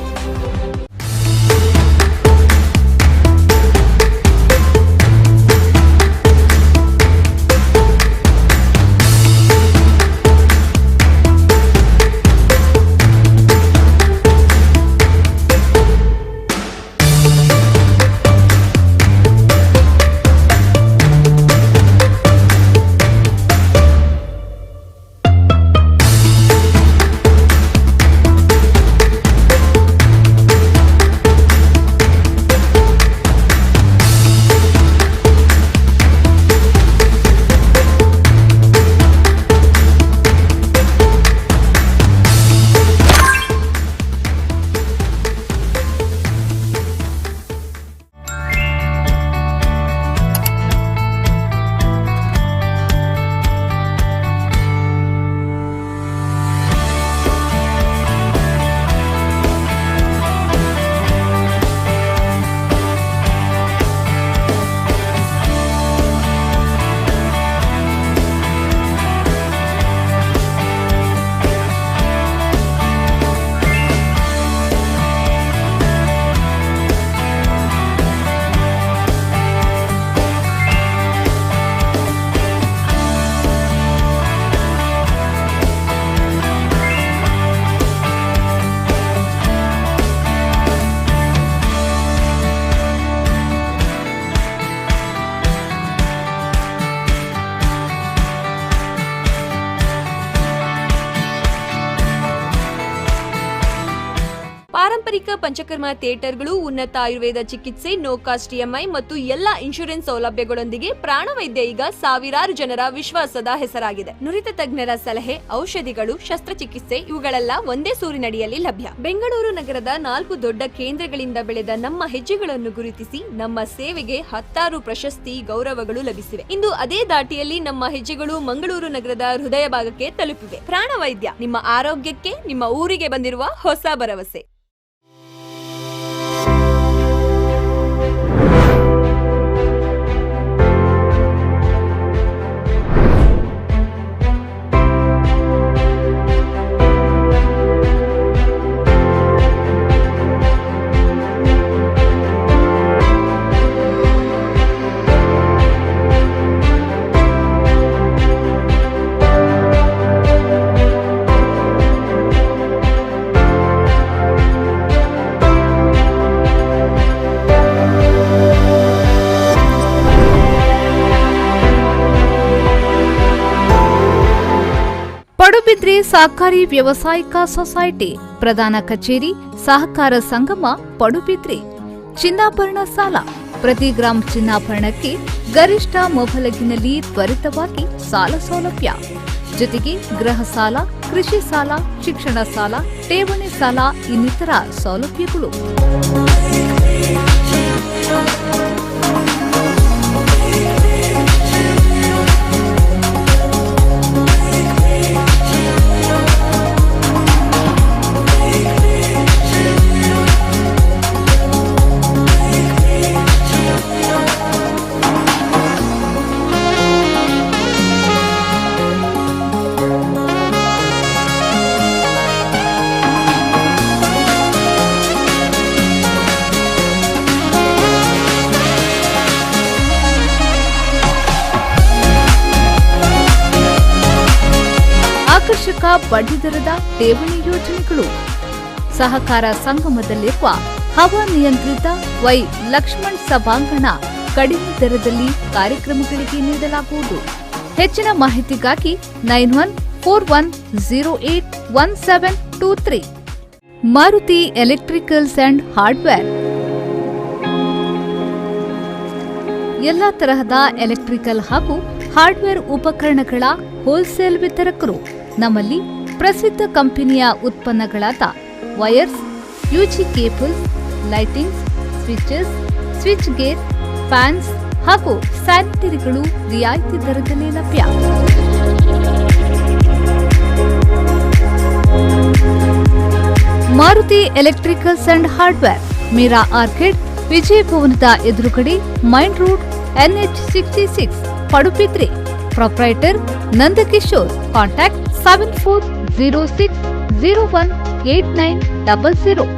ಪಾರಂಪರಿಕ ಪಂಚಕರ್ಮ ಥಿಯೇಟರ್ಗಳು ಉನ್ನತ ಆಯುರ್ವೇದ ಚಿಕಿತ್ಸೆ, ನೋ ಕಾಸ್ಟ್ ಇಎಂಐ ಮತ್ತು ಎಲ್ಲಾ ಇನ್ಶೂರೆನ್ಸ್ ಸೌಲಭ್ಯಗಳೊಂದಿಗೆ ಪ್ರಾಣವೈದ್ಯ ಈಗ ಸಾವಿರಾರು ಜನರ ವಿಶ್ವಾಸದ ಹೆಸರಾಗಿದೆ. ನುರಿತ ತಜ್ಞರ ಸಲಹೆ, ಔಷಧಿಗಳು, ಶಸ್ತ್ರಚಿಕಿತ್ಸೆ ಇವುಗಳೆಲ್ಲ ಒಂದೇ ಸೂರಿನಡಿಯಲ್ಲಿ ಲಭ್ಯ. ಬೆಂಗಳೂರು ನಗರದ 4 ದೊಡ್ಡ ಕೇಂದ್ರಗಳಿಂದ ಬೆಳೆದ ನಮ್ಮ ಹೆಜ್ಜೆಗಳನ್ನು ಗುರುತಿಸಿ ನಮ್ಮ ಸೇವೆಗೆ 10 ಪ್ರಶಸ್ತಿ, ಗೌರವಗಳು ಲಭಿಸಿವೆ. ಇಂದು ಅದೇ ದಾಟಿಯಲ್ಲಿ ನಮ್ಮ ಹೆಜ್ಜೆಗಳು ಮಂಗಳೂರು ನಗರದ ಹೃದಯ ಭಾಗಕ್ಕೆ ತಲುಪಿವೆ. ಪ್ರಾಣವೈದ್ಯ, ನಿಮ್ಮ ಆರೋಗ್ಯಕ್ಕೆ, ನಿಮ್ಮ ಊರಿಗೆ ಬಂದಿರುವ ಹೊಸ ಭರವಸೆ. ಸಹಕಾರಿ ವ್ಯವಸಾಯಿಕ ಸೊಸೈಟಿ ಪ್ರಧಾನ ಕಚೇರಿ ಸಹಕಾರ ಸಂಗಮ ಪಡುಬಿದ್ರಿ. ಚಿನ್ನಾಭರಣ ಸಾಲ ಪ್ರತಿ ಗ್ರಾಂ ಚಿನ್ನಾಭರಣಕ್ಕೆ ಗರಿಷ್ಠ ಮೊಬಲಗಿನಲ್ಲಿ ತ್ವರಿತವಾಗಿ ಸಾಲ ಸೌಲಭ್ಯ. ಜೊತೆಗೆ ಗೃಹ ಸಾಲ, ಕೃಷಿ ಸಾಲ, ಶಿಕ್ಷಣ ಸಾಲ, ಠೇವಣಿ ಸಾಲ ಇನ್ನಿತರ ಸೌಲಭ್ಯಗಳು. ಆಕರ್ಷಕ ಬಡ್ಡಿದರದ ಠೇವಣಿ ಯೋಜನೆಗಳು. ಸಹಕಾರ ಸಂಗಮದಲ್ಲಿರುವ ಹವಾನಿಯಂತ್ರಿತ ವೈ ಲಕ್ಷ್ಮಣ್ ಸಭಾಂಗಣ ಕಡಿಮೆ ದರದಲ್ಲಿ ಕಾರ್ಯಕ್ರಮಗಳಿಗೆ ನೀಡಲಾಗುವುದು. ಹೆಚ್ಚಿನ ಮಾಹಿತಿಗಾಗಿ 9141081723. ಮಾರುತಿ ಎಲೆಕ್ಟ್ರಿಕಲ್ಸ್ ಅಂಡ್ ಹಾರ್ಡ್ವೇರ್ ಎಲ್ಲ ತರಹದ ಎಲೆಕ್ಟ್ರಿಕಲ್ ಹಾಗೂ ಹಾರ್ಡ್ವೇರ್ ಉಪಕರಣಗಳ ಹೋಲ್ಸೇಲ್ ವಿತರಕರು. ನಮ್ಮಲ್ಲಿ ಪ್ರಸಿದ್ಧ ಕಂಪನಿಯ ಉತ್ಪನ್ನಗಳಾದ wires, UG cables, lightings, switches, switch gear, fans ಹಾಗೂ ಸ್ಯಾನಿಟರಿಗಳು ರಿಯಾಯಿತಿ ದರದಲ್ಲಿ ಲಭ್ಯ. Maruti electricals and hardware, Meera orchid, Vijaya ಭವನದ ಎದುರುಗಡೆ, main road, NH66, Padubidri. Proprietor Nandakishore. Contact 7406018900.